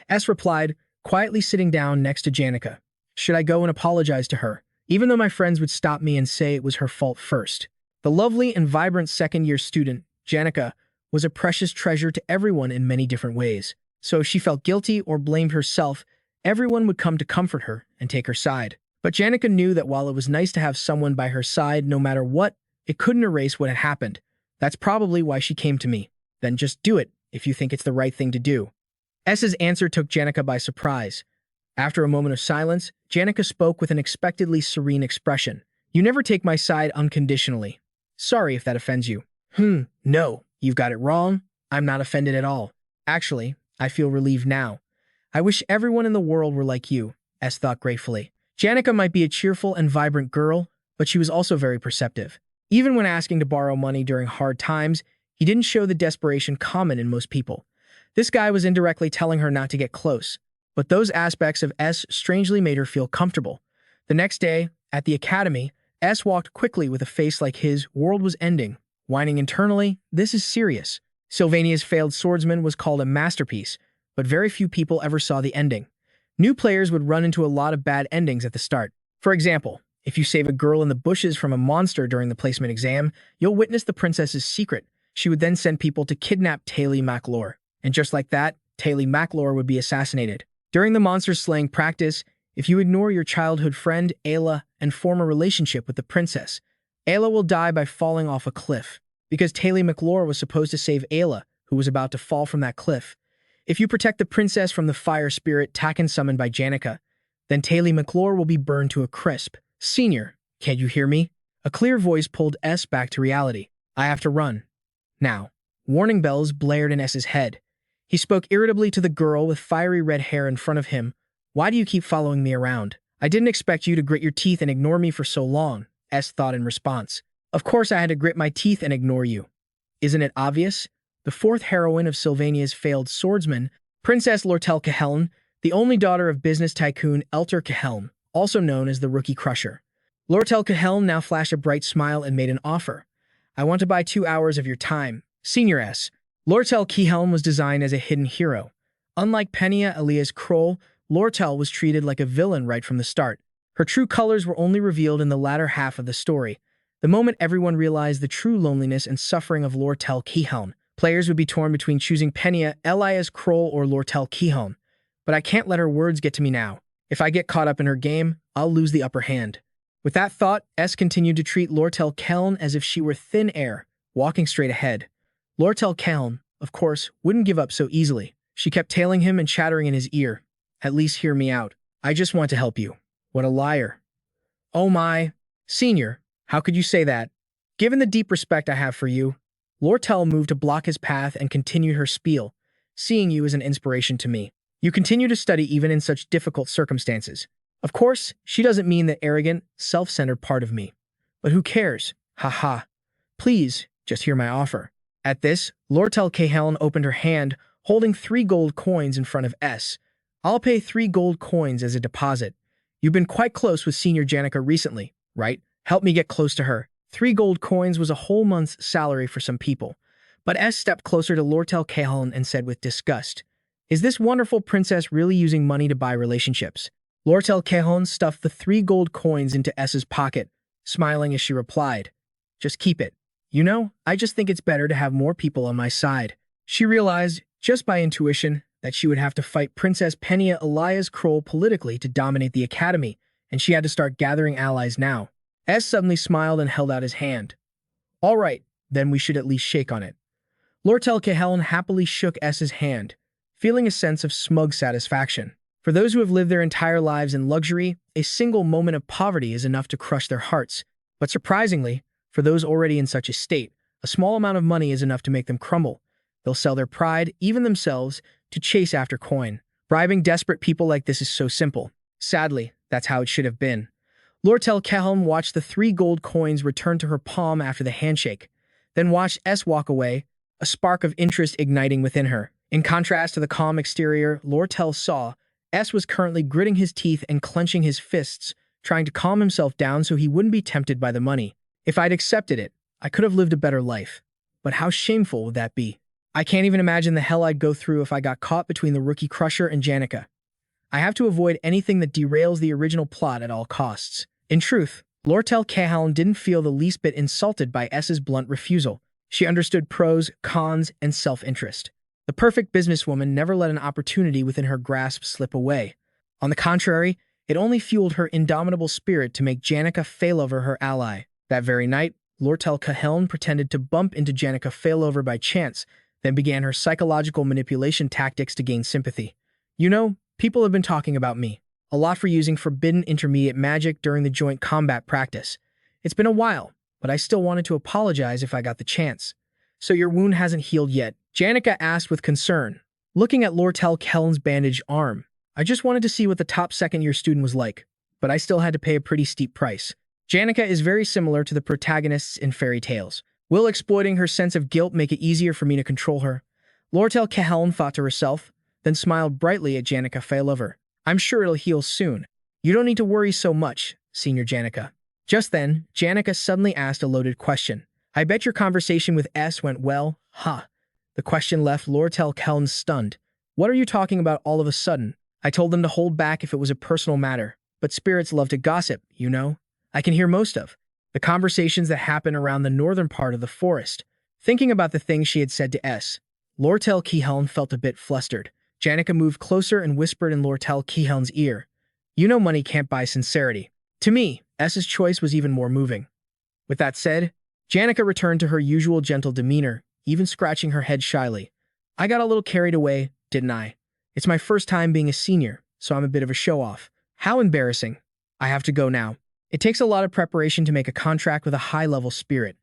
S replied, quietly sitting down next to Janica. "Should I go and apologize to her, even though my friends would stop me and say it was her fault first?" The lovely and vibrant second-year student, Janica, was a precious treasure to everyone in many different ways. So if she felt guilty or blamed herself, everyone would come to comfort her and take her side. But Janica knew that while it was nice to have someone by her side no matter what, it couldn't erase what had happened. That's probably why she came to me. Then just do it if you think it's the right thing to do. S's answer took Janica by surprise. After a moment of silence, Janica spoke with an expectedly serene expression. "You never take my side unconditionally. Sorry if that offends you." No, you've got it wrong. I'm not offended at all. Actually, I feel relieved now. I wish everyone in the world were like you," S thought gratefully. Janica might be a cheerful and vibrant girl, but she was also very perceptive. Even when asking to borrow money during hard times, he didn't show the desperation common in most people. This guy was indirectly telling her not to get close, but those aspects of S strangely made her feel comfortable. The next day, at the academy, S walked quickly with a face like his world was ending, whining internally, "This is serious." Sylvania's failed swordsman was called a masterpiece, but very few people ever saw the ending. New players would run into a lot of bad endings at the start. For example, if you save a girl in the bushes from a monster during the placement exam, you'll witness the princess's secret. She would then send people to kidnap Taylor McClure. And just like that, Taylor McClure would be assassinated. During the monster slaying practice, if you ignore your childhood friend, Ayla, and form a relationship with the princess, Ayla will die by falling off a cliff. Because Taylor McClure was supposed to save Ayla, who was about to fall from that cliff. If you protect the princess from the fire spirit Taken summoned by Janica, then Taylor McClure will be burned to a crisp. Senior, can't you hear me? A clear voice pulled S back to reality. I have to run. Now. Warning bells blared in S's head. He spoke irritably to the girl with fiery red hair in front of him. Why do you keep following me around? I didn't expect you to grit your teeth and ignore me for so long, S thought in response. Of course I had to grit my teeth and ignore you. Isn't it obvious? The fourth heroine of Sylvania's failed swordsman, Princess Lortell Cahelm, the only daughter of business tycoon Elter Cahelm, also known as the Rookie Crusher. Lortell Cahelm now flashed a bright smile and made an offer. I want to buy 2 hours of your time, Senior S. Lortell Cahelm was designed as a hidden hero. Unlike Penna alias Kroll, Lortell was treated like a villain right from the start. Her true colors were only revealed in the latter half of the story. The moment everyone realized the true loneliness and suffering of Lortell Cahelm, players would be torn between choosing Penna alias Kroll or Lortell Cahelm. But I can't let her words get to me now. If I get caught up in her game, I'll lose the upper hand. With that thought, S continued to treat Lortell Cahelm as if she were thin air, walking straight ahead. Lortell Cahelm, of course, wouldn't give up so easily. She kept tailing him and chattering in his ear. At least hear me out. I just want to help you. What a liar. Oh my. Senior, how could you say that? Given the deep respect I have for you, Lortell moved to block his path and continued her spiel. Seeing you is an inspiration to me. You continue to study even in such difficult circumstances. Of course, she doesn't mean the arrogant, self-centered part of me. But who cares? Haha. Please, just hear my offer. At this, Lortell Cahelm opened her hand, holding 3 gold coins in front of S. I'll pay 3 gold coins as a deposit. You've been quite close with Senior Janica recently, right? Help me get close to her. 3 gold coins was a whole month's salary for some people. But S stepped closer to Lortell Cahelm and said with disgust, Is this wonderful princess really using money to buy relationships? Lortell Cahelm stuffed the 3 gold coins into S's pocket, smiling as she replied, Just keep it. You know, I just think it's better to have more people on my side. She realized, just by intuition, that she would have to fight Princess Penna alias Kroll politically to dominate the academy, and she had to start gathering allies now. S suddenly smiled and held out his hand. All right, then we should at least shake on it. Lortell Cahelm happily shook S's hand, feeling a sense of smug satisfaction. For those who have lived their entire lives in luxury, a single moment of poverty is enough to crush their hearts. But surprisingly, for those already in such a state, a small amount of money is enough to make them crumble. They'll sell their pride, even themselves, to chase after coin. Bribing desperate people like this is so simple. Sadly, that's how it should have been. Lortell Cahelm watched the 3 gold coins return to her palm after the handshake, then watched S walk away, a spark of interest igniting within her. In contrast to the calm exterior Lortell saw, S was currently gritting his teeth and clenching his fists, trying to calm himself down so he wouldn't be tempted by the money. If I'd accepted it, I could have lived a better life. But how shameful would that be? I can't even imagine the hell I'd go through if I got caught between the Rookie Crusher and Janica. I have to avoid anything that derails the original plot at all costs. In truth, Lortell Cahelm didn't feel the least bit insulted by S's blunt refusal. She understood pros, cons, and self-interest. The perfect businesswoman never let an opportunity within her grasp slip away. On the contrary, it only fueled her indomitable spirit to make Janica Failover her ally. That very night, Lortell Cahelm pretended to bump into Janica Failover by chance, then began her psychological manipulation tactics to gain sympathy. You know, people have been talking about me a lot for using forbidden intermediate magic during the joint combat practice. It's been a while, but I still wanted to apologize if I got the chance. So your wound hasn't healed yet? Janica asked with concern, looking at Lortell Cahelm's bandaged arm. I just wanted to see what the top second-year student was like, but I still had to pay a pretty steep price. Janica is very similar to the protagonists in fairy tales. Will exploiting her sense of guilt make it easier for me to control her? Lortell Cahelm thought to herself, then smiled brightly at Janica Failover. I'm sure it'll heal soon. You don't need to worry so much, Senior Janica. Just then, Janica suddenly asked a loaded question. I bet your conversation with S went well, huh? The question left Lortell Cahelm stunned. What are you talking about all of a sudden? I told them to hold back if it was a personal matter, but spirits love to gossip, you know? I can hear most of the conversations that happen around the northern part of the forest. Thinking about the things she had said to S, Lortell Cahelm felt a bit flustered. Janica moved closer and whispered in Lortell Cahelm's ear. You know money can't buy sincerity. To me, S's choice was even more moving. With that said, Janica returned to her usual gentle demeanor, even scratching her head shyly. I got a little carried away, didn't I? It's my first time being a senior, so I'm a bit of a show-off. How embarrassing. I have to go now. It takes a lot of preparation to make a contract with a high-level spirit.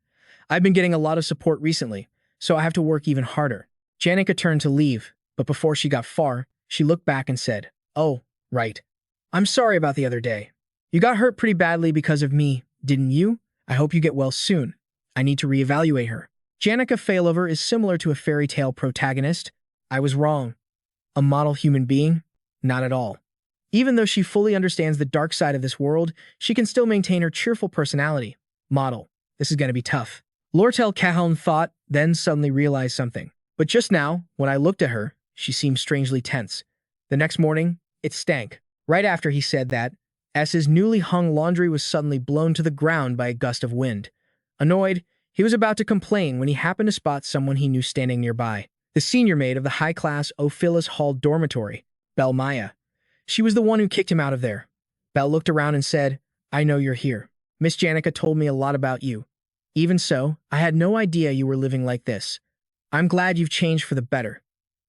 I've been getting a lot of support recently, so I have to work even harder. Janica turned to leave, but before she got far, she looked back and said, "Oh, right. I'm sorry about the other day. You got hurt pretty badly because of me, didn't you? I hope you get well soon. I need to reevaluate her." Janica Failover is similar to a fairy tale protagonist. I was wrong. A model human being? Not at all. Even though she fully understands the dark side of this world, she can still maintain her cheerful personality. Model. This is going to be tough. Lortell Cajon thought, then suddenly realized something. But just now, when I looked at her, she seemed strangely tense. The next morning, it stank. Right after he said that, S's newly hung laundry was suddenly blown to the ground by a gust of wind. Annoyed, he was about to complain when he happened to spot someone he knew standing nearby. The senior maid of the high-class Ophilus Hall dormitory, Belle Maya. She was the one who kicked him out of there. Belle looked around and said, "I know you're here. Miss Janica told me a lot about you. Even so, I had no idea you were living like this. I'm glad you've changed for the better."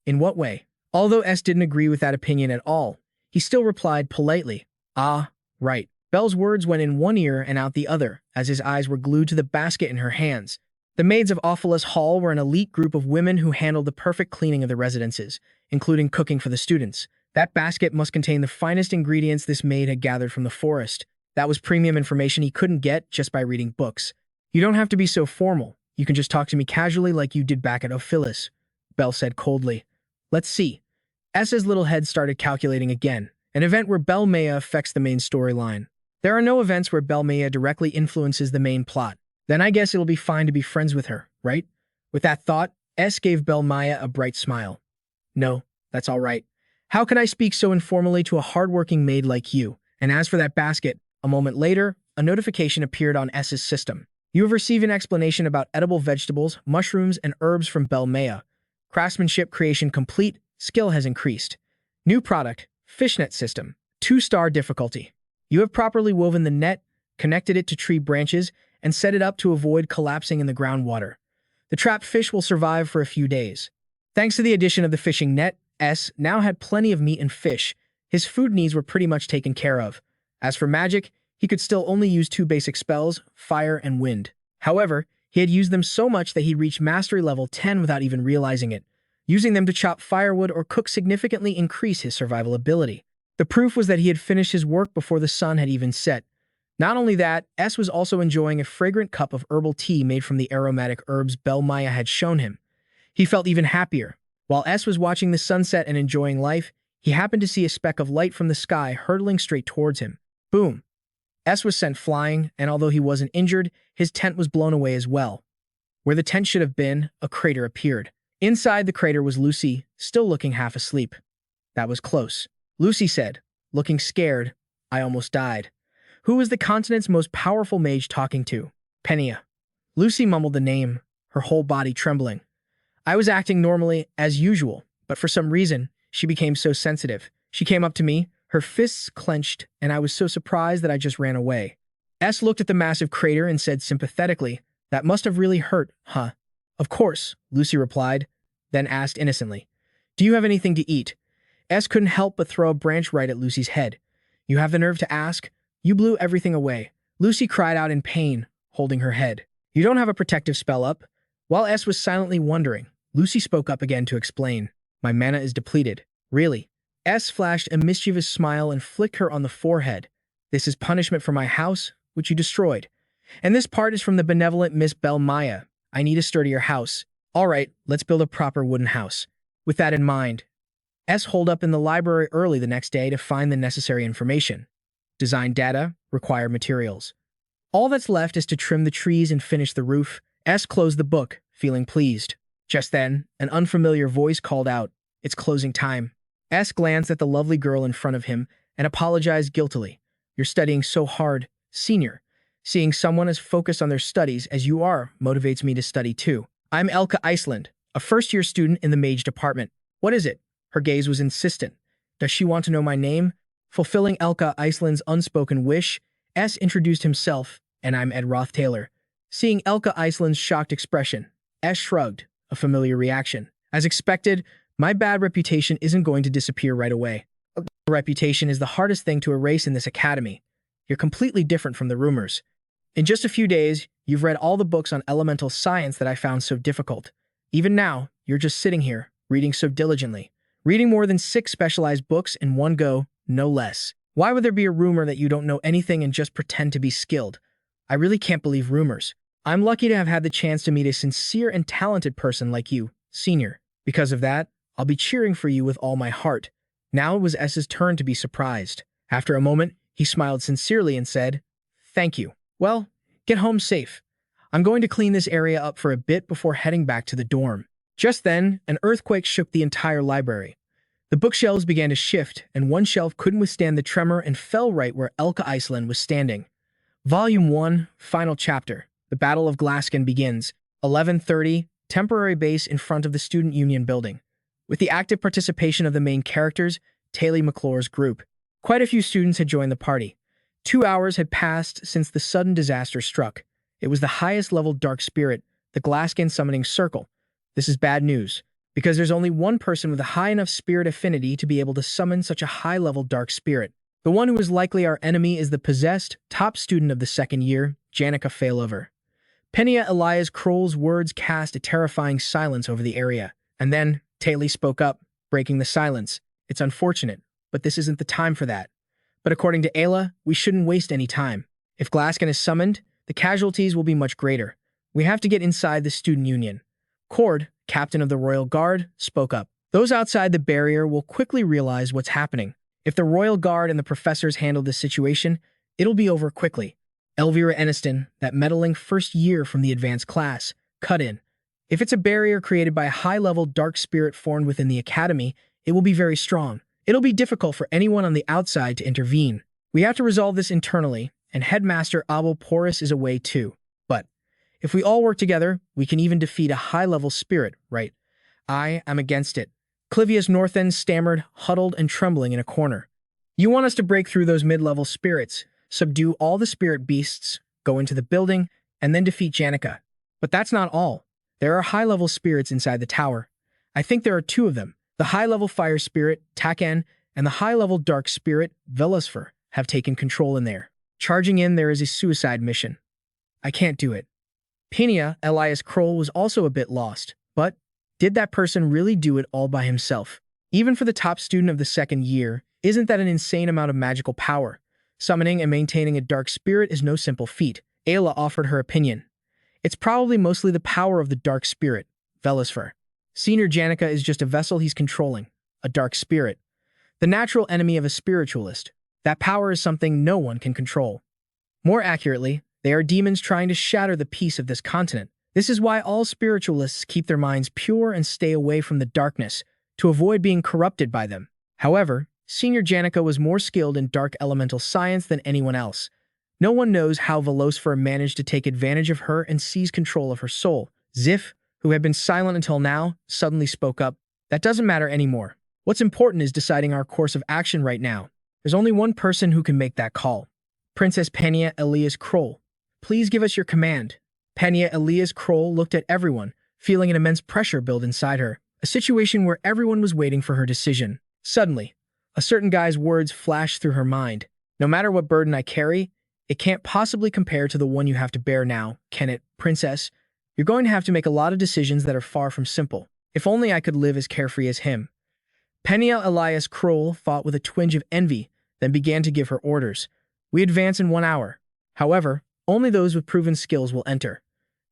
In what way? Although S didn't agree with that opinion at all, he still replied politely, "Ah, right." Belle's words went in one ear and out the other, as his eyes were glued to the basket in her hands. The maids of Ophilus Hall were an elite group of women who handled the perfect cleaning of the residences, including cooking for the students. That basket must contain the finest ingredients this maid had gathered from the forest. That was premium information he couldn't get just by reading books. "You don't have to be so formal. You can just talk to me casually like you did back at Ophilus," Belle said coldly. "Let's see." S's little head started calculating again. An event where Belle Maya affects the main storyline. There are no events where Belle Maya directly influences the main plot. Then I guess it'll be fine to be friends with her, right? With that thought, S gave Belle Maya a bright smile. "No, that's all right. How can I speak so informally to a hardworking maid like you? And as for that basket," a moment later, a notification appeared on S's system. "You have received an explanation about edible vegetables, mushrooms, and herbs from Belle Maya. Craftsmanship creation complete. Skill has increased. New product, fishnet system. 2-star difficulty. You have properly woven the net, connected it to tree branches, and set it up to avoid collapsing in the groundwater. The trapped fish will survive for a few days." Thanks to the addition of the fishing net, S now had plenty of meat and fish. His food needs were pretty much taken care of. As for magic, he could still only use 2 basic spells, fire and wind. However, he had used them so much that he reached mastery level 10 without even realizing it. Using them to chop firewood or cook significantly increased his survival ability. The proof was that he had finished his work before the sun had even set. Not only that, S was also enjoying a fragrant cup of herbal tea made from the aromatic herbs Belle Maya had shown him. He felt even happier. While S was watching the sunset and enjoying life, he happened to see a speck of light from the sky hurtling straight towards him. Boom! S was sent flying, and although he wasn't injured, his tent was blown away as well. Where the tent should have been, a crater appeared. Inside the crater was Lucy, still looking half asleep. "That was close," Lucy said, looking scared. "I almost died." "Who was the continent's most powerful mage talking to?" "Penna." Lucy mumbled the name, her whole body trembling. "I was acting normally, as usual, but for some reason, she became so sensitive. She came up to me, her fists clenched, and I was so surprised that I just ran away." S looked at the massive crater and said sympathetically, "That must have really hurt, huh?" "Of course," Lucy replied, then asked innocently, "Do you have anything to eat?" S couldn't help but throw a branch right at Lucy's head. "You have the nerve to ask? You blew everything away." Lucy cried out in pain, holding her head. "You don't have a protective spell up?" While S was silently wondering, Lucy spoke up again to explain. "My mana is depleted." "Really?" S flashed a mischievous smile and flicked her on the forehead. "This is punishment for my house, which you destroyed. And this part is from the benevolent Miss Belle Maya. I need a sturdier house. All right, let's build a proper wooden house." With that in mind, S holed up in the library early the next day to find the necessary information. Design data, required materials. All that's left is to trim the trees and finish the roof. S closed the book, feeling pleased. Just then, an unfamiliar voice called out, "It's closing time." S glanced at the lovely girl in front of him and apologized guiltily. "You're studying so hard, senior. Seeing someone as focused on their studies as you are motivates me to study too. I'm Elka Iceland, a first-year student in the mage department. What is it?" Her gaze was insistent. "Does she want to know my name?" Fulfilling Elka Iceland's unspoken wish, S introduced himself, "And I'm Ed Rothtaylor." Seeing Elka Iceland's shocked expression, S shrugged, a familiar reaction. As expected, My bad reputation isn't going to disappear right away. Reputation is the hardest thing to erase in this academy. You're completely different from the rumors. In just a few days, you've read all the books on elemental science that I found so difficult. Even now, you're just sitting here, reading so diligently. Reading more than 6 specialized books in one go, no less. Why would there be a rumor that you don't know anything and just pretend to be skilled? I really can't believe rumors. I'm lucky to have had the chance to meet a sincere and talented person like you, Senior. Because of that, I'll be cheering for you with all my heart. Now it was S's turn to be surprised. After a moment, he smiled sincerely and said, "Thank you. Well, get home safe. I'm going to clean this area up for a bit before heading back to the dorm." Just then, an earthquake shook the entire library. The bookshelves began to shift, and one shelf couldn't withstand the tremor and fell right where Elka Iceland was standing. Volume 1, Final Chapter. The Battle of Glaskan begins. 11:30, temporary base in front of the Student Union building. With the active participation of the main characters, Taylor McClure's group. Quite a few students had joined the party. 2 hours had passed since the sudden disaster struck. It was the highest level dark spirit, the Glaskan summoning circle. This is bad news, because there's only one person with a high enough spirit affinity to be able to summon such a high-level dark spirit. The one who is likely our enemy is the possessed, top student of the second year, Janica Failover. Penna Elias Kroll's words cast a terrifying silence over the area, and then Taylor spoke up, breaking the silence. "It's unfortunate, but this isn't the time for that. But according to Ayla, we shouldn't waste any time. If Glaskan is summoned, the casualties will be much greater. We have to get inside the Student Union." Cord, captain of the Royal Guard, spoke up. "Those outside the barrier will quickly realize what's happening. If the Royal Guard and the professors handle this situation, it'll be over quickly." Elvira Eniston, that meddling first year from the advanced class, cut in. "If it's a barrier created by a high-level dark spirit formed within the academy, it will be very strong. It'll be difficult for anyone on the outside to intervene. We have to resolve this internally, and Headmaster Abel Porus is away too. But if we all work together, we can even defeat a high-level spirit, right? I am against it." Cleus North stammered, huddled and trembling in a corner. "You want us to break through those mid-level spirits, subdue all the spirit beasts, go into the building, and then defeat Janica. But that's not all. There are high-level spirits inside the tower. I think there are 2 of them. The high-level fire spirit, Takan, and the high-level dark spirit, Velusfer, have taken control in there. Charging in there is a suicide mission. I can't do it." Penna Elias Kroll was also a bit lost, but did that person really do it all by himself? Even for the top student of the second year, isn't that an insane amount of magical power? Summoning and maintaining a dark spirit is no simple feat. Ayla offered her opinion. "It's probably mostly the power of the dark spirit, Velusfer. Senior Janica is just a vessel he's controlling, a dark spirit. The natural enemy of a spiritualist. That power is something no one can control. More accurately, they are demons trying to shatter the peace of this continent. This is why all spiritualists keep their minds pure and stay away from the darkness, to avoid being corrupted by them. However, Senior Janica was more skilled in dark elemental science than anyone else. No one knows how Velusfer managed to take advantage of her and seize control of her soul. Ziff, who had been silent until now, suddenly spoke up. "That doesn't matter anymore. What's important is deciding our course of action right now. There's only one person who can make that call. Princess Penna Elias Kroll. Please give us your command." Penna Elias Kroll looked at everyone, feeling an immense pressure build inside her, a situation where everyone was waiting for her decision. Suddenly, a certain guy's words flashed through her mind. "No matter what burden I carry, it can't possibly compare to the one you have to bear now, can it, Princess? You're going to have to make a lot of decisions that are far from simple. If only I could live as carefree as him." Penna Elias Kroll thought with a twinge of envy, then began to give her orders. "We advance in 1 hour. However, only those with proven skills will enter.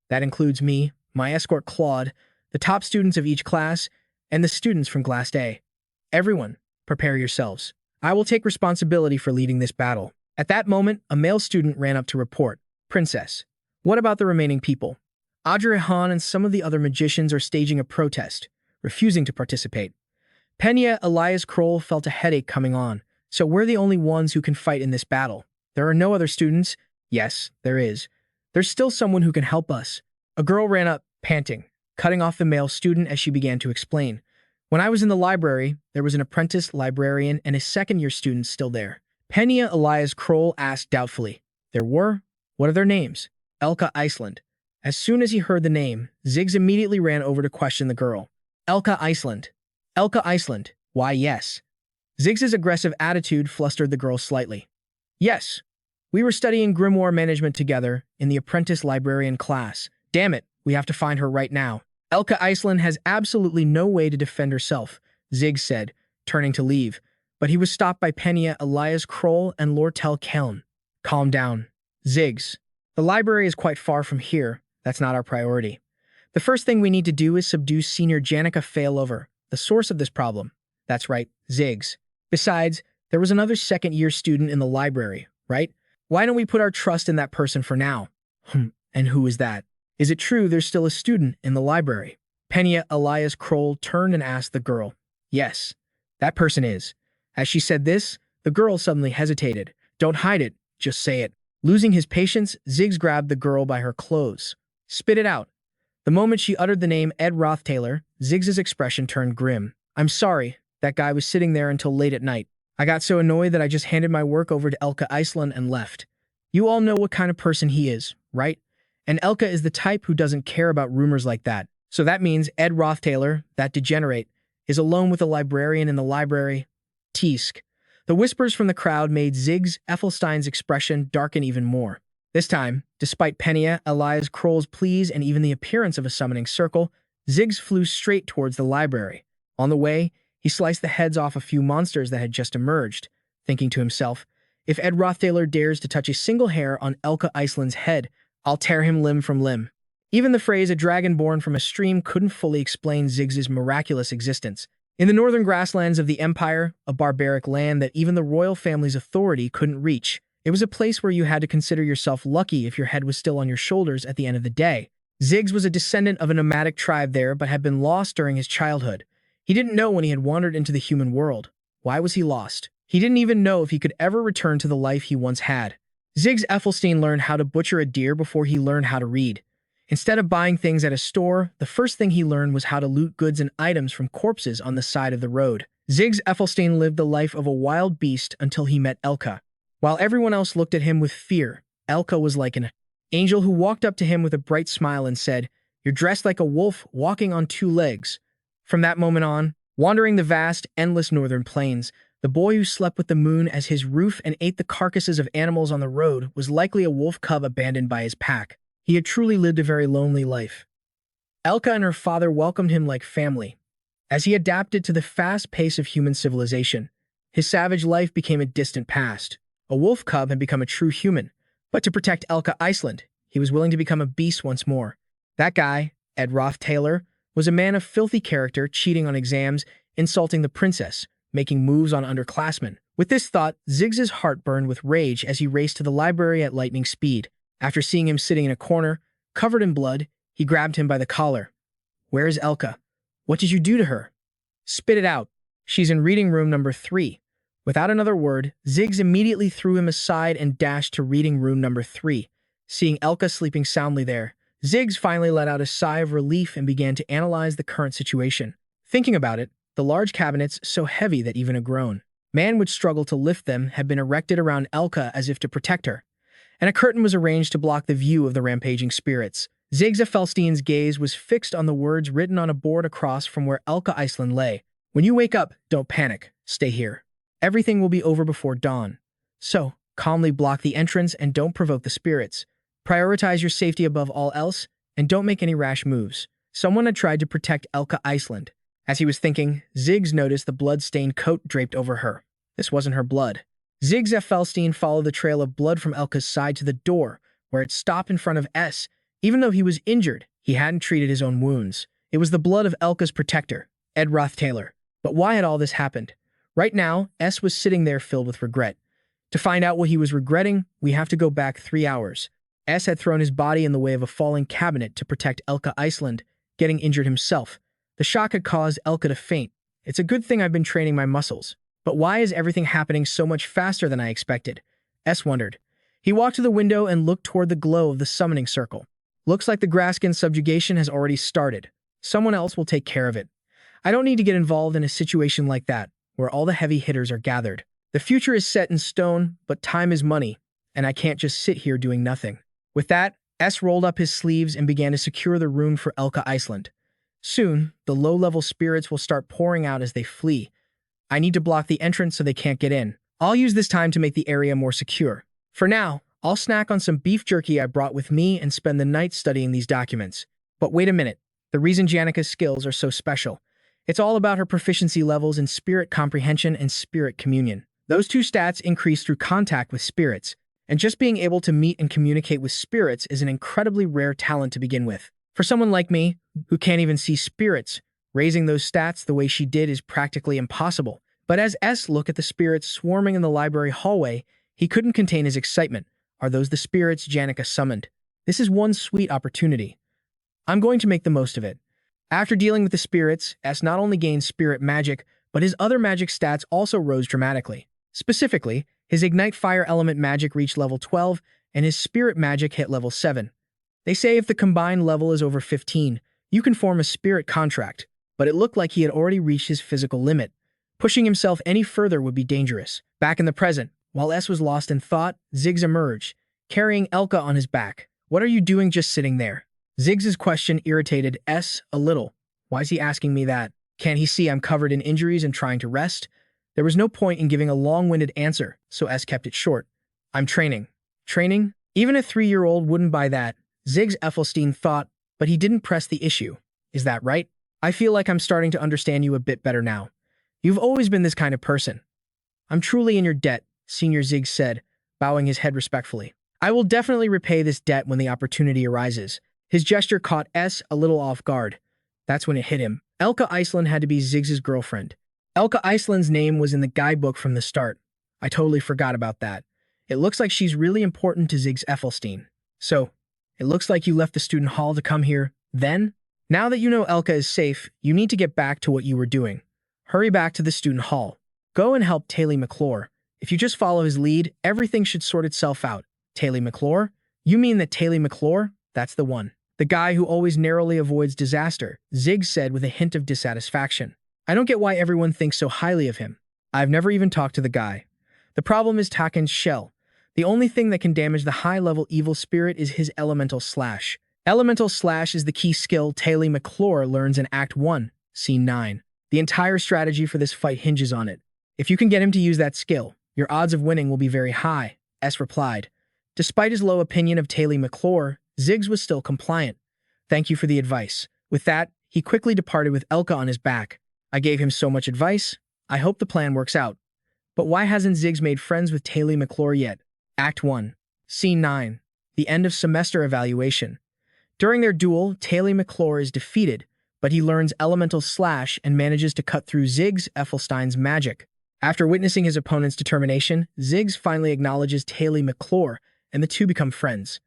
That includes me, my escort Claude, the top students of each class, and the students from Class A. Everyone, prepare yourselves. I will take responsibility for leading this battle." At that moment, a male student ran up to report. "Princess, what about the remaining people? Audrey Han and some of the other magicians are staging a protest, refusing to participate." Penna Elias Kroll felt a headache coming on. "So we're the only ones who can fight in this battle. There are no other students?" "Yes, there is. There's still someone who can help us." A girl ran up, panting, cutting off the male student as she began to explain. "When I was in the library, there was an apprentice librarian and a second-year student still there." Penna Elias Kroll asked doubtfully. "There were? What are their names?" "Elka Iceland." As soon as he heard the name, Ziggs immediately ran over to question the girl. "Elka Iceland. Elka Iceland. Why, yes. Ziggs's aggressive attitude flustered the girl slightly. Yes. We were studying grimoire management together in the apprentice librarian class. Damn it, we have to find her right now. Elka Iceland has absolutely no way to defend herself, Ziggs said, turning to leave, but he was stopped by Penna, Elias Kroll, and Lortell Keln. Calm down. Ziggs. The library is quite far from here. That's not our priority. The first thing we need to do is subdue Senior Janica Failover, the source of this problem. That's right, Ziggs. Besides, there was another second-year student in the library, right? Why don't we put our trust in that person for now? And who is that? Is it true there's still a student in the library? Penna, Elias Kroll turned and asked the girl. Yes, that person is. As she said this, the girl suddenly hesitated. Don't hide it, just say it. Losing his patience, Ziggs grabbed the girl by her clothes. Spit it out. The moment she uttered the name Ed Rothtaylor, Ziggs's expression turned grim. I'm sorry, that guy was sitting there until late at night. I got so annoyed that I just handed my work over to Elka Iceland and left. You all know what kind of person he is, right? And Elka is the type who doesn't care about rumors like that. So that means Ed Rothtaylor, that degenerate, is alone with a librarian in the library. Teask. The whispers from the crowd made Ziggs Ethelstein's expression darken even more. This time, despite Penna, Elias Kroll's pleas, and even the appearance of a summoning circle, Ziggs flew straight towards the library. On the way, he sliced the heads off a few monsters that had just emerged, thinking to himself, if Ed Rothtaylor dares to touch a single hair on Elka Iceland's head, I'll tear him limb from limb. Even the phrase a dragon born from a stream couldn't fully explain Ziggs's miraculous existence. In the northern grasslands of the Empire, a barbaric land that even the royal family's authority couldn't reach, it was a place where you had to consider yourself lucky if your head was still on your shoulders at the end of the day. Ziggs was a descendant of a nomadic tribe there but had been lost during his childhood. He didn't know when he had wandered into the human world. Why was he lost? He didn't even know if he could ever return to the life he once had. Ziggs Ethelstein learned how to butcher a deer before he learned how to read. Instead of buying things at a store, the first thing he learned was how to loot goods and items from corpses on the side of the road. Ziggs Ethelstein lived the life of a wild beast until he met Elka. While everyone else looked at him with fear, Elka was like an angel who walked up to him with a bright smile and said, "You're dressed like a wolf walking on two legs." From that moment on, wandering the vast, endless northern plains, the boy who slept with the moon as his roof and ate the carcasses of animals on the road was likely a wolf cub abandoned by his pack. He had truly lived a very lonely life. Elka and her father welcomed him like family. As he adapted to the fast pace of human civilization, his savage life became a distant past. A wolf cub had become a true human, but to protect Elka Iceland, he was willing to become a beast once more. That guy, Ed Rothtaylor, was a man of filthy character, cheating on exams, insulting the princess, making moves on underclassmen. With this thought, Ziggs's heart burned with rage as he raced to the library at lightning speed. After seeing him sitting in a corner, covered in blood, he grabbed him by the collar. "Where is Elka? What did you do to her?" "Spit it out. She's in reading room number 3. Without another word, Ziggs immediately threw him aside and dashed to reading room number 3. Seeing Elka sleeping soundly there, Ziggs finally let out a sigh of relief and began to analyze the current situation. Thinking about it, the large cabinets, so heavy that even a grown man would struggle to lift them, had been erected around Elka as if to protect her, and a curtain was arranged to block the view of the rampaging spirits. Ziggs Ethelstein's gaze was fixed on the words written on a board across from where Elka Iceland lay. "When you wake up, don't panic. Stay here. Everything will be over before dawn. So, calmly block the entrance and don't provoke the spirits. Prioritize your safety above all else, and don't make any rash moves." Someone had tried to protect Elka Iceland. As he was thinking, Ziggs noticed the blood-stained coat draped over her. This wasn't her blood. Ziggs Ethelstein followed the trail of blood from Elka's side to the door, where it stopped in front of S. Even though he was injured, he hadn't treated his own wounds. It was the blood of Elka's protector, Ed Rothtaylor. But why had all this happened? Right now, S was sitting there filled with regret. To find out what he was regretting, we have to go back 3 hours. S had thrown his body in the way of a falling cabinet to protect Elka Iceland, getting injured himself. The shock had caused Elka to faint. It's a good thing I've been training my muscles. But why is everything happening so much faster than I expected? S wondered. He walked to the window and looked toward the glow of the summoning circle. Looks like the Glaskan subjugation has already started. Someone else will take care of it. I don't need to get involved in a situation like that, where all the heavy hitters are gathered. The future is set in stone, but time is money, and I can't just sit here doing nothing. With that, S rolled up his sleeves and began to secure the room for Elka Iceland. Soon, the low-level spirits will start pouring out as they flee. I need to block the entrance so they can't get in. I'll use this time to make the area more secure. For now, I'll snack on some beef jerky I brought with me and spend the night studying these documents. But wait a minute. The reason Janica's skills are so special. It's all about her proficiency levels in spirit comprehension and spirit communion. Those two stats increase through contact with spirits, and just being able to meet and communicate with spirits is an incredibly rare talent to begin with. For someone like me, who can't even see spirits, raising those stats the way she did is practically impossible. But as S looked at the spirits swarming in the library hallway, he couldn't contain his excitement. Are those the spirits Janica summoned? This is one sweet opportunity. I'm going to make the most of it. After dealing with the spirits, S not only gained spirit magic, but his other magic stats also rose dramatically. Specifically, his Ignite Fire Element magic reached level 12, and his Spirit magic hit level 7. They say if the combined level is over 15, you can form a spirit contract, but it looked like he had already reached his physical limit. Pushing himself any further would be dangerous. Back in the present, while S was lost in thought, Ziggs emerged, carrying Elka on his back. What are you doing just sitting there? Ziggs's question irritated S a little. Why is he asking me that? Can't he see I'm covered in injuries and trying to rest? There was no point in giving a long-winded answer, so S kept it short. I'm training. Training? Even a 3-year-old wouldn't buy that, Ziggs Ethelstein thought, but he didn't press the issue. Is that right? I feel like I'm starting to understand you a bit better now. You've always been this kind of person. I'm truly in your debt, Senior Ziggs said, bowing his head respectfully. I will definitely repay this debt when the opportunity arises. His gesture caught S a little off guard. That's when it hit him. Elka Iceland had to be Ziggs's girlfriend. Elka Iceland's name was in the guidebook from the start. I totally forgot about that. It looks like she's really important to Ziggs Ethelstein. So, it looks like you left the student hall to come here, then? Now that you know Elka is safe, you need to get back to what you were doing. Hurry back to the student hall. Go and help Taylor McClure. If you just follow his lead, everything should sort itself out. Taylor McClure? You mean that Taylor McClure? That's the one. The guy who always narrowly avoids disaster, Ziggs said with a hint of dissatisfaction. I don't get why everyone thinks so highly of him. I've never even talked to the guy. The problem is Taken's shell. The only thing that can damage the high-level evil spirit is his Elemental Slash. Elemental Slash is the key skill Taylor McClure learns in Act 1, Scene 9. The entire strategy for this fight hinges on it. If you can get him to use that skill, your odds of winning will be very high, S replied. Despite his low opinion of Taylor McClure, Ziggs was still compliant. Thank you for the advice. With that, he quickly departed with Elka on his back. I gave him so much advice. I hope the plan works out. But why hasn't Ziggs made friends with Taylor McClure yet? Act 1. Scene 9. The end of semester evaluation. During their duel, Taylor McClure is defeated, but he learns Elemental Slash and manages to cut through Ziggs Ethelstein's magic. After witnessing his opponent's determination, Ziggs finally acknowledges Taylor McClure, and the two become friends.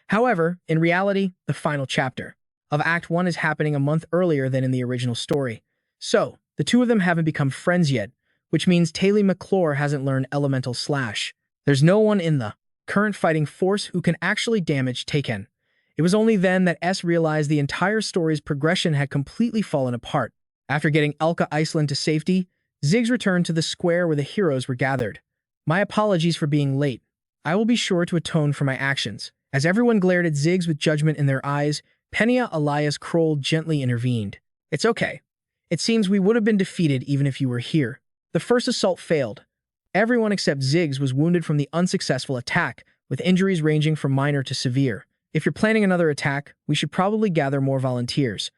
However, in reality, the final chapter of Act 1 is happening a month earlier than in the original story. So, the two of them haven't become friends yet, which means Taylor McClure hasn't learned Elemental Slash. There's no one in the current fighting force who can actually damage Taken. It was only then that S realized the entire story's progression had completely fallen apart. After getting Elka Iceland to safety, Ziggs returned to the square where the heroes were gathered. My apologies for being late. I will be sure to atone for my actions. As everyone glared at Ziggs with judgment in their eyes, Penna Elias Kroll gently intervened. It's okay. It seems we would have been defeated even if you were here. The first assault failed. Everyone except Ziggs was wounded from the unsuccessful attack, with injuries ranging from minor to severe. If you're planning another attack, we should probably gather more volunteers.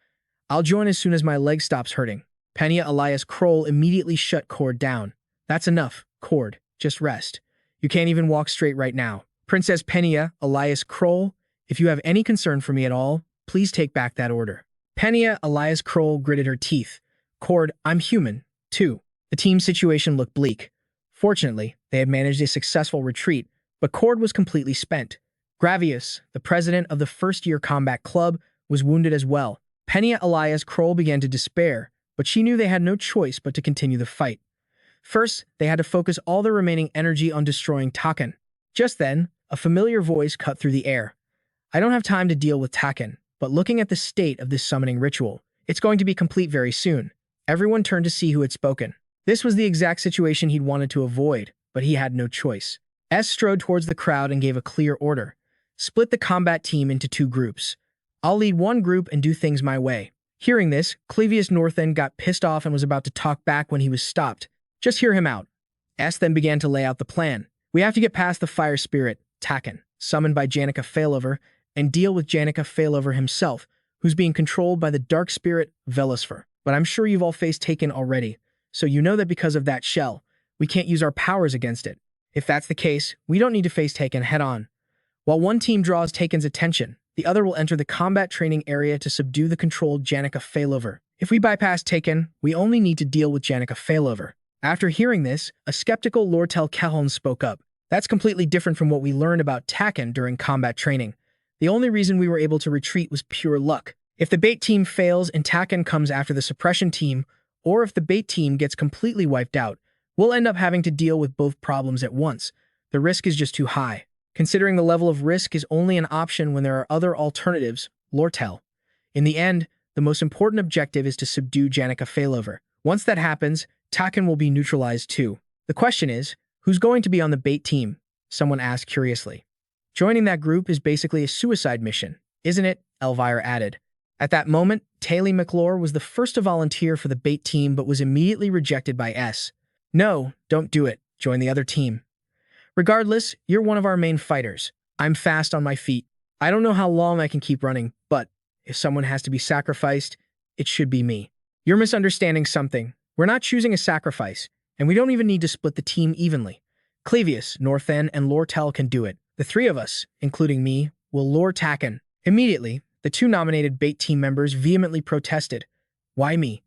I'll join as soon as my leg stops hurting. Penna Elias Kroll immediately shut Cord down. That's enough, Cord. Just rest. You can't even walk straight right now. Princess Penna Elias Kroll, if you have any concern for me at all, please take back that order. Penna Elias Kroll gritted her teeth. Cord, I'm human, too. The team's situation looked bleak. Fortunately, they had managed a successful retreat, but Cord was completely spent. Gravius, the president of the first-year combat club, was wounded as well. Penna Elias Kroll began to despair, but she knew they had no choice but to continue the fight. First, they had to focus all their remaining energy on destroying Taken. Just then, a familiar voice cut through the air. I don't have time to deal with Taken, but looking at the state of this summoning ritual, it's going to be complete very soon. Everyone turned to see who had spoken. This was the exact situation he'd wanted to avoid, but he had no choice. S strode towards the crowd and gave a clear order. Split the combat team into 2 groups. I'll lead one group and do things my way. Hearing this, Cleus North then got pissed off and was about to talk back when he was stopped. Just hear him out. S then began to lay out the plan. We have to get past the fire spirit, Taken, summoned by Janica Failover, and deal with Janica Failover himself, who's being controlled by the dark spirit, Velusfer. But I'm sure you've all faced Taken already, so you know that because of that shell, we can't use our powers against it. If that's the case, we don't need to face Taken head-on. While one team draws Taken's attention, the other will enter the combat training area to subdue the controlled Janica Failover. If we bypass Taken, we only need to deal with Janica Failover. After hearing this, a skeptical Lortell spoke up. That's completely different from what we learned about Taken during combat training. The only reason we were able to retreat was pure luck. If the bait team fails and Taken comes after the suppression team, or if the bait team gets completely wiped out, we'll end up having to deal with both problems at once. The risk is just too high. Considering the level of risk is only an option when there are other alternatives, Lortell. In the end, the most important objective is to subdue Janica Failover. Once that happens, Taken will be neutralized too. The question is, who's going to be on the bait team? Someone asked curiously. Joining that group is basically a suicide mission, isn't it? Elvira added. At that moment, Taylor McClure was the first to volunteer for the bait team but was immediately rejected by S. No, don't do it. Join the other team. Regardless, you're one of our main fighters. I'm fast on my feet. I don't know how long I can keep running, but if someone has to be sacrificed, it should be me. You're misunderstanding something. We're not choosing a sacrifice, and we don't even need to split the team evenly. Cleus North and Lortell can do it. The three of us, including me, will lure Taken. Immediately, the two nominated bait team members vehemently protested. Why me?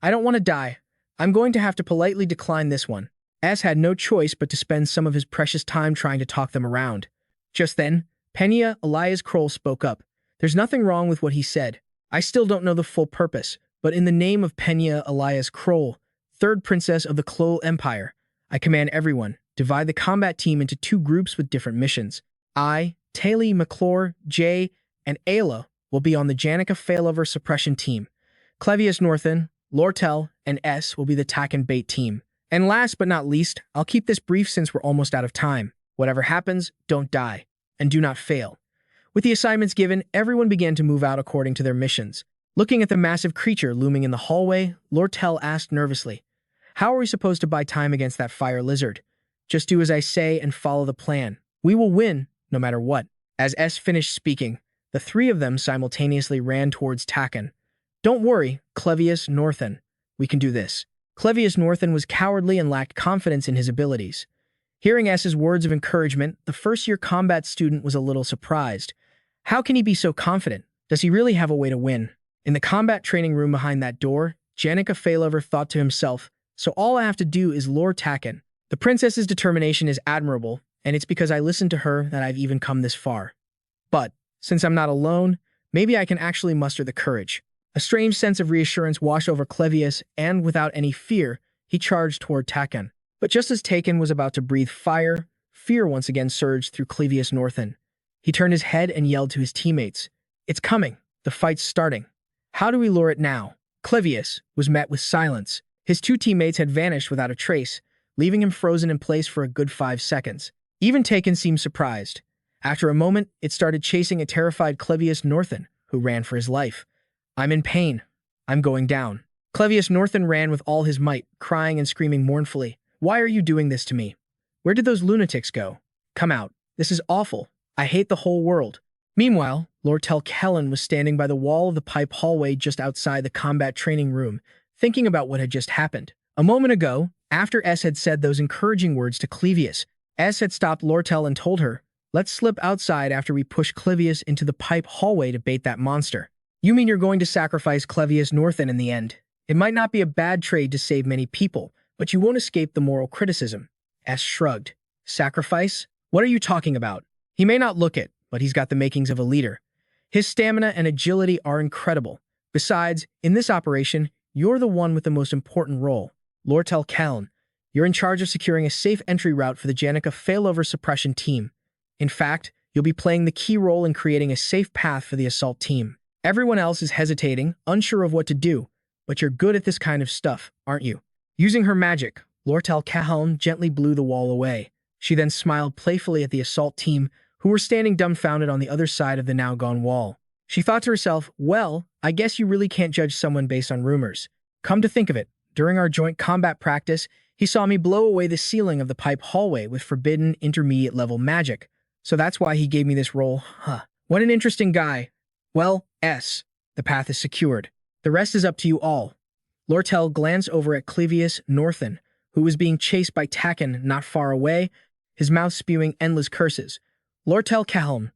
I don't want to die. I'm going to have to politely decline this one. S had no choice but to spend some of his precious time trying to talk them around. Just then, Penna Elias Kroll spoke up. There's nothing wrong with what he said. I still don't know the full purpose, but in the name of Penna Elias Kroll, third princess of the Kloll Empire, I command everyone, divide the combat team into two groups with different missions. I, Taylor McClure, J, and Ayla will be on the Janica Failover suppression team. Cleus North, Lortell, and S will be the Taken bait team. And last but not least, I'll keep this brief since we're almost out of time. Whatever happens, don't die, and do not fail. With the assignments given, everyone began to move out according to their missions. Looking at the massive creature looming in the hallway, Lortell asked nervously, How are we supposed to buy time against that fire lizard? Just do as I say and follow the plan. We will win, no matter what. As S finished speaking, the three of them simultaneously ran towards Taken. Don't worry, Cleus North, we can do this. Cleus North was cowardly and lacked confidence in his abilities. Hearing S's words of encouragement, the first-year combat student was a little surprised. How can he be so confident? Does he really have a way to win? In the combat training room behind that door, Janica Failover thought to himself, so all I have to do is lure Taken. The princess's determination is admirable, and it's because I listened to her that I've even come this far. But, since I'm not alone, maybe I can actually muster the courage. A strange sense of reassurance washed over Cleus, and without any fear, he charged toward Taken. But just as Taken was about to breathe fire, fear once again surged through Cleus North. He turned his head and yelled to his teammates, It's coming! The fight's starting! How do we lure it now? Cleus was met with silence. His two teammates had vanished without a trace, leaving him frozen in place for a good 5 seconds. Even Taken seemed surprised. After a moment, it started chasing a terrified Cleus North, who ran for his life. I'm in pain. I'm going down. Cleus North ran with all his might, crying and screaming mournfully. Why are you doing this to me? Where did those lunatics go? Come out. This is awful. I hate the whole world. Meanwhile, Lortell was standing by the wall of the pipe hallway just outside the combat training room, thinking about what had just happened. A moment ago, after S had said those encouraging words to Cleus, S had stopped Lortell and told her, Let's slip outside after we push Cleus into the pipe hallway to bait that monster. You mean you're going to sacrifice Cleus North in the end? It might not be a bad trade to save many people, but you won't escape the moral criticism. S shrugged. Sacrifice? What are you talking about? He may not look it, but he's got the makings of a leader. His stamina and agility are incredible. Besides, in this operation, you're the one with the most important role. Lortell, you're in charge of securing a safe entry route for the Janica Failover suppression team. In fact, you'll be playing the key role in creating a safe path for the assault team. Everyone else is hesitating, unsure of what to do, but you're good at this kind of stuff, aren't you? Using her magic, Lortell gently blew the wall away. She then smiled playfully at the assault team, who were standing dumbfounded on the other side of the now-gone wall. She thought to herself, well, I guess you really can't judge someone based on rumors. Come to think of it, during our joint combat practice, he saw me blow away the ceiling of the pipe hallway with forbidden intermediate-level magic. So that's why he gave me this role. Huh. What an interesting guy. Well, the path is secured. The rest is up to you all. Lortell glanced over at Cleus North, who was being chased by Taken not far away, his mouth spewing endless curses. Lortell Cahelm,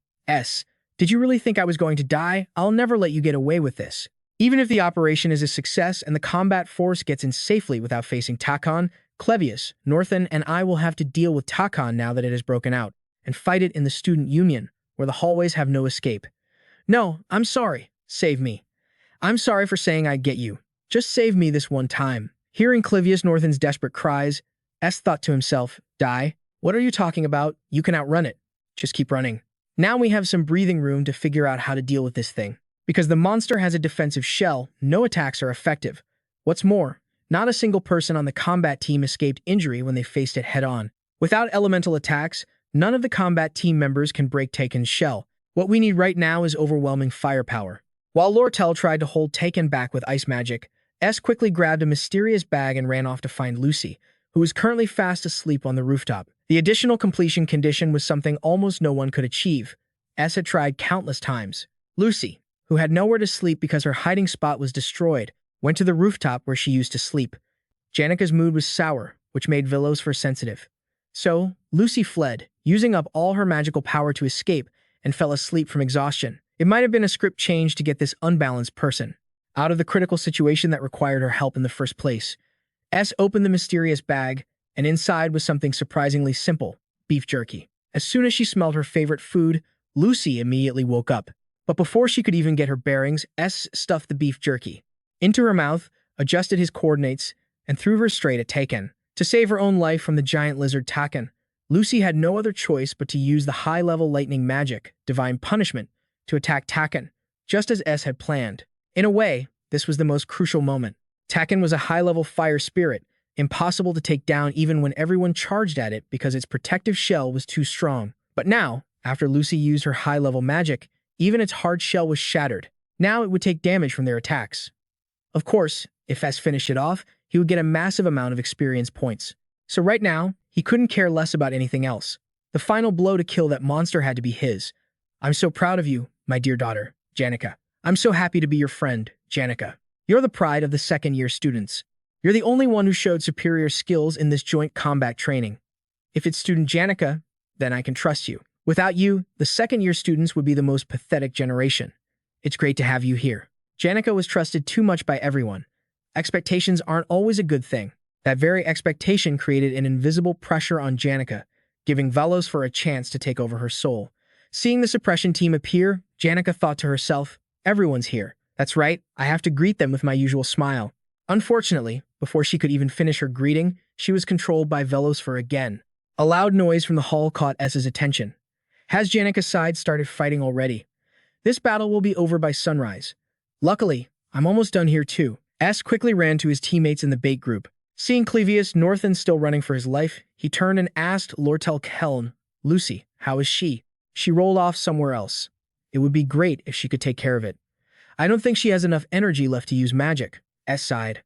did you really think I was going to die? I'll never let you get away with this. Even if the operation is a success and the combat force gets in safely without facing Takon, Cleus North and I will have to deal with Takon now that it has broken out, and fight it in the student union, where the hallways have no escape. No, I'm sorry. Save me. I'm sorry for saying I'd get you. Just save me this one time. Hearing Cleus North's desperate cries, thought to himself, die? What are you talking about? You can outrun it. Just keep running. Now we have some breathing room to figure out how to deal with this thing. Because the monster has a defensive shell, no attacks are effective. What's more, not a single person on the combat team escaped injury when they faced it head-on. Without elemental attacks, none of the combat team members can break Taken's shell. What we need right now is overwhelming firepower. While Lortell tried to hold Taken back with ice magic, quickly grabbed a mysterious bag and ran off to find Lucy, who was currently fast asleep on the rooftop. The additional completion condition was something almost no one could achieve. Had tried countless times. Lucy, who had nowhere to sleep because her hiding spot was destroyed, went to the rooftop where she used to sleep. Janica's mood was sour, which made Villosfer sensitive. So, Lucy fled, using up all her magical power to escape, and fell asleep from exhaustion. It might have been a script change to get this unbalanced person out of the critical situation that required her help in the first place. Opened the mysterious bag, and inside was something surprisingly simple, beef jerky. As soon as she smelled her favorite food, Lucy immediately woke up. But before she could even get her bearings, stuffed the beef jerky into her mouth, adjusted his coordinates, and threw her straight at Taken. To save her own life from the giant lizard Taken, Lucy had no other choice but to use the high-level lightning magic, Divine Punishment, to attack Taken, just as had planned. In a way, this was the most crucial moment. Taken was a high-level fire spirit, impossible to take down even when everyone charged at it because its protective shell was too strong. But now, after Lucy used her high-level magic, even its hard shell was shattered. Now it would take damage from their attacks. Of course, if finished it off, he would get a massive amount of experience points. So right now, he couldn't care less about anything else. The final blow to kill that monster had to be his. I'm so proud of you, my dear daughter, Janica. I'm so happy to be your friend, Janica. You're the pride of the second-year students. You're the only one who showed superior skills in this joint combat training. If it's student Janica, then I can trust you. Without you, the second-year students would be the most pathetic generation. It's great to have you here. Janica was trusted too much by everyone. Expectations aren't always a good thing. That very expectation created an invisible pressure on Janica, giving Villosfer a chance to take over her soul. Seeing the suppression team appear, Janica thought to herself, everyone's here. That's right, I have to greet them with my usual smile. Unfortunately, before she could even finish her greeting, she was controlled by Villosfer again. A loud noise from the hall caught S's attention. Has Janica's side started fighting already? This battle will be over by sunrise. Luckily, I'm almost done here too. Quickly ran to his teammates in the bait group. Seeing Cleus North still running for his life, he turned and asked Lortell Cahelm, Lucy, how is she? She rolled off somewhere else. It would be great if she could take care of it. I don't think she has enough energy left to use magic. Sighed.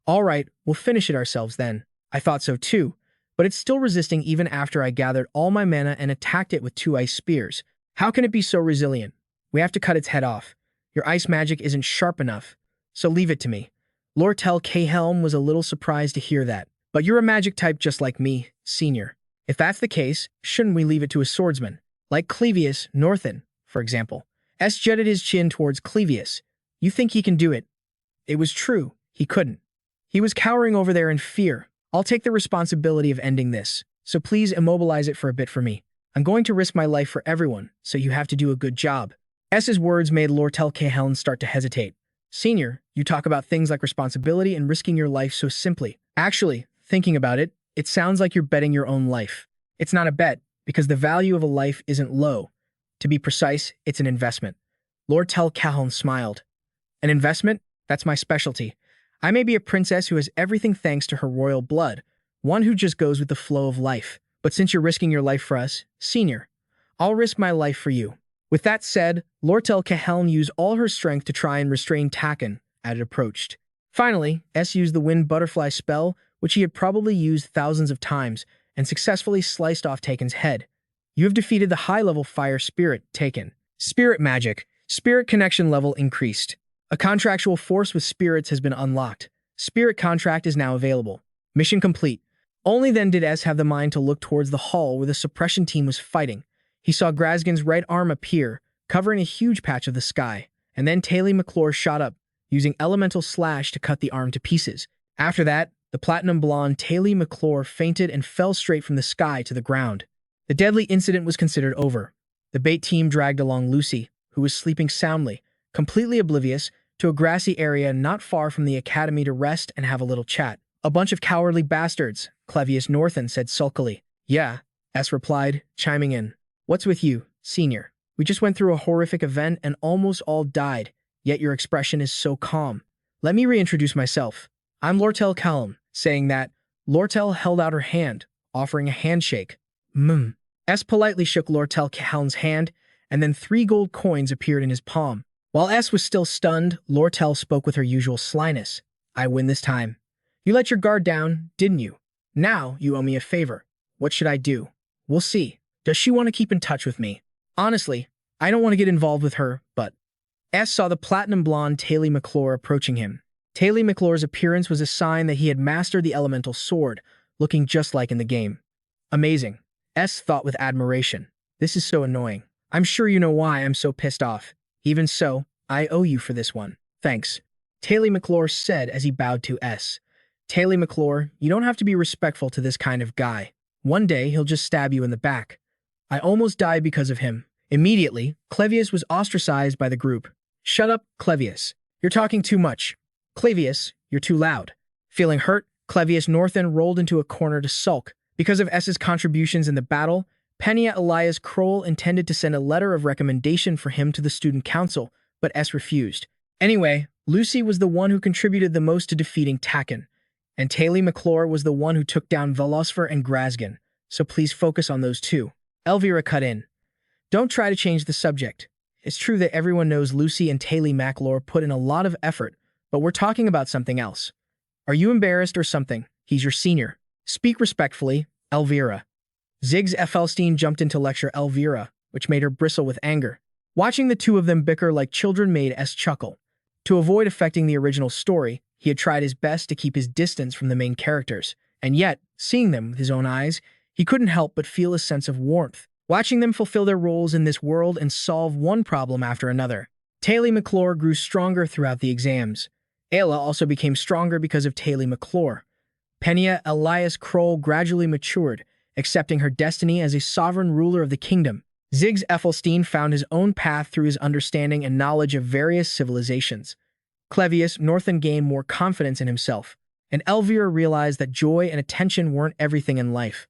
All right, we'll finish it ourselves then. I thought so too, but it's still resisting even after I gathered all my mana and attacked it with 2 ice spears. How can it be so resilient? We have to cut its head off. Your ice magic isn't sharp enough, so leave it to me. Lortell Cahelm was a little surprised to hear that. But you're a magic type just like me, senior. If that's the case, shouldn't we leave it to a swordsman? Like Cleus North, for example. Jutted his chin towards Cleus. You think he can do it? It was true, he couldn't. He was cowering over there in fear. I'll take the responsibility of ending this, so please immobilize it for a bit for me. I'm going to risk my life for everyone, so you have to do a good job. S's words made Lortell Cahelm start to hesitate. Senior, you talk about things like responsibility and risking your life so simply. Actually, thinking about it, it sounds like you're betting your own life. It's not a bet, because the value of a life isn't low. To be precise, it's an investment. Lortell Cahelm smiled. An investment? That's my specialty. I may be a princess who has everything thanks to her royal blood, one who just goes with the flow of life. But since you're risking your life for us, senior, I'll risk my life for you. With that said, Lortell Cahelm used all her strength to try and restrain Taken as it approached. Finally, S used the wind butterfly spell, which he had probably used thousands of times, and successfully sliced off Taken's head. You have defeated the high-level fire spirit, Taken. Spirit magic. Spirit connection level increased. A contractual force with spirits has been unlocked. Spirit contract is now available. Mission complete. Only then did S have the mind to look towards the hall where the suppression team was fighting. He saw Glaskan's right arm appear, covering a huge patch of the sky, and then Taylor McClure shot up, using elemental slash to cut the arm to pieces. After that, the platinum blonde Taylor McClure fainted and fell straight from the sky to the ground. The deadly incident was considered over. The bait team dragged along Lucy, who was sleeping soundly, completely oblivious, to a grassy area not far from the academy to rest and have a little chat. A bunch of cowardly bastards, Cleus North said sulkily. Yeah, S replied, chiming in. What's with you, senior? We just went through a horrific event and almost all died, yet your expression is so calm. Let me reintroduce myself. I'm Lortell Cahelm. Saying that, Lortell held out her hand, offering a handshake. S politely shook Lortell Cahelm's hand, and then 3 gold coins appeared in his palm. While S was still stunned, Lortell spoke with her usual slyness. I win this time. You let your guard down, didn't you? Now you owe me a favor. What should I do? We'll see. Does she want to keep in touch with me? Honestly, I don't want to get involved with her, but... S saw the platinum blonde Taylor McClure approaching him. Taylor McClure's appearance was a sign that he had mastered the elemental sword, looking just like in the game. Amazing. S thought with admiration. This is so annoying. I'm sure you know why I'm so pissed off. Even so, I owe you for this one. Thanks. Taylor McClure said as he bowed to S. Taylor McClure, you don't have to be respectful to this kind of guy. One day, he'll just stab you in the back. I almost died because of him. Immediately, Cleus was ostracized by the group. Shut up, Cleus. You're talking too much. Cleus, you're too loud. Feeling hurt, Cleus North rolled into a corner to sulk. Because of S's contributions in the battle, Penna Elias Kroll intended to send a letter of recommendation for him to the student council, but S refused. Anyway, Lucy was the one who contributed the most to defeating Taken, and Taylor McClure was the one who took down Velosfer and Glaskan, so please focus on those two. Elvira cut in. Don't try to change the subject. It's true that everyone knows Lucy and Taylor McClure put in a lot of effort, but we're talking about something else. Are you embarrassed or something? He's your senior. Speak respectfully, Elvira. Ziggs Felstein jumped in to lecture Elvira, which made her bristle with anger. Watching the two of them bicker like children made S chuckle. To avoid affecting the original story, he had tried his best to keep his distance from the main characters, and yet, seeing them with his own eyes, he couldn't help but feel a sense of warmth, watching them fulfill their roles in this world and solve one problem after another. Taylor McClure grew stronger throughout the exams. Ayla also became stronger because of Taylor McClure. Penna Elias Kroll gradually matured, accepting her destiny as a sovereign ruler of the kingdom. Ziggs Felstein found his own path through his understanding and knowledge of various civilizations. Cleus North gained more confidence in himself, and Elvira realized that joy and attention weren't everything in life.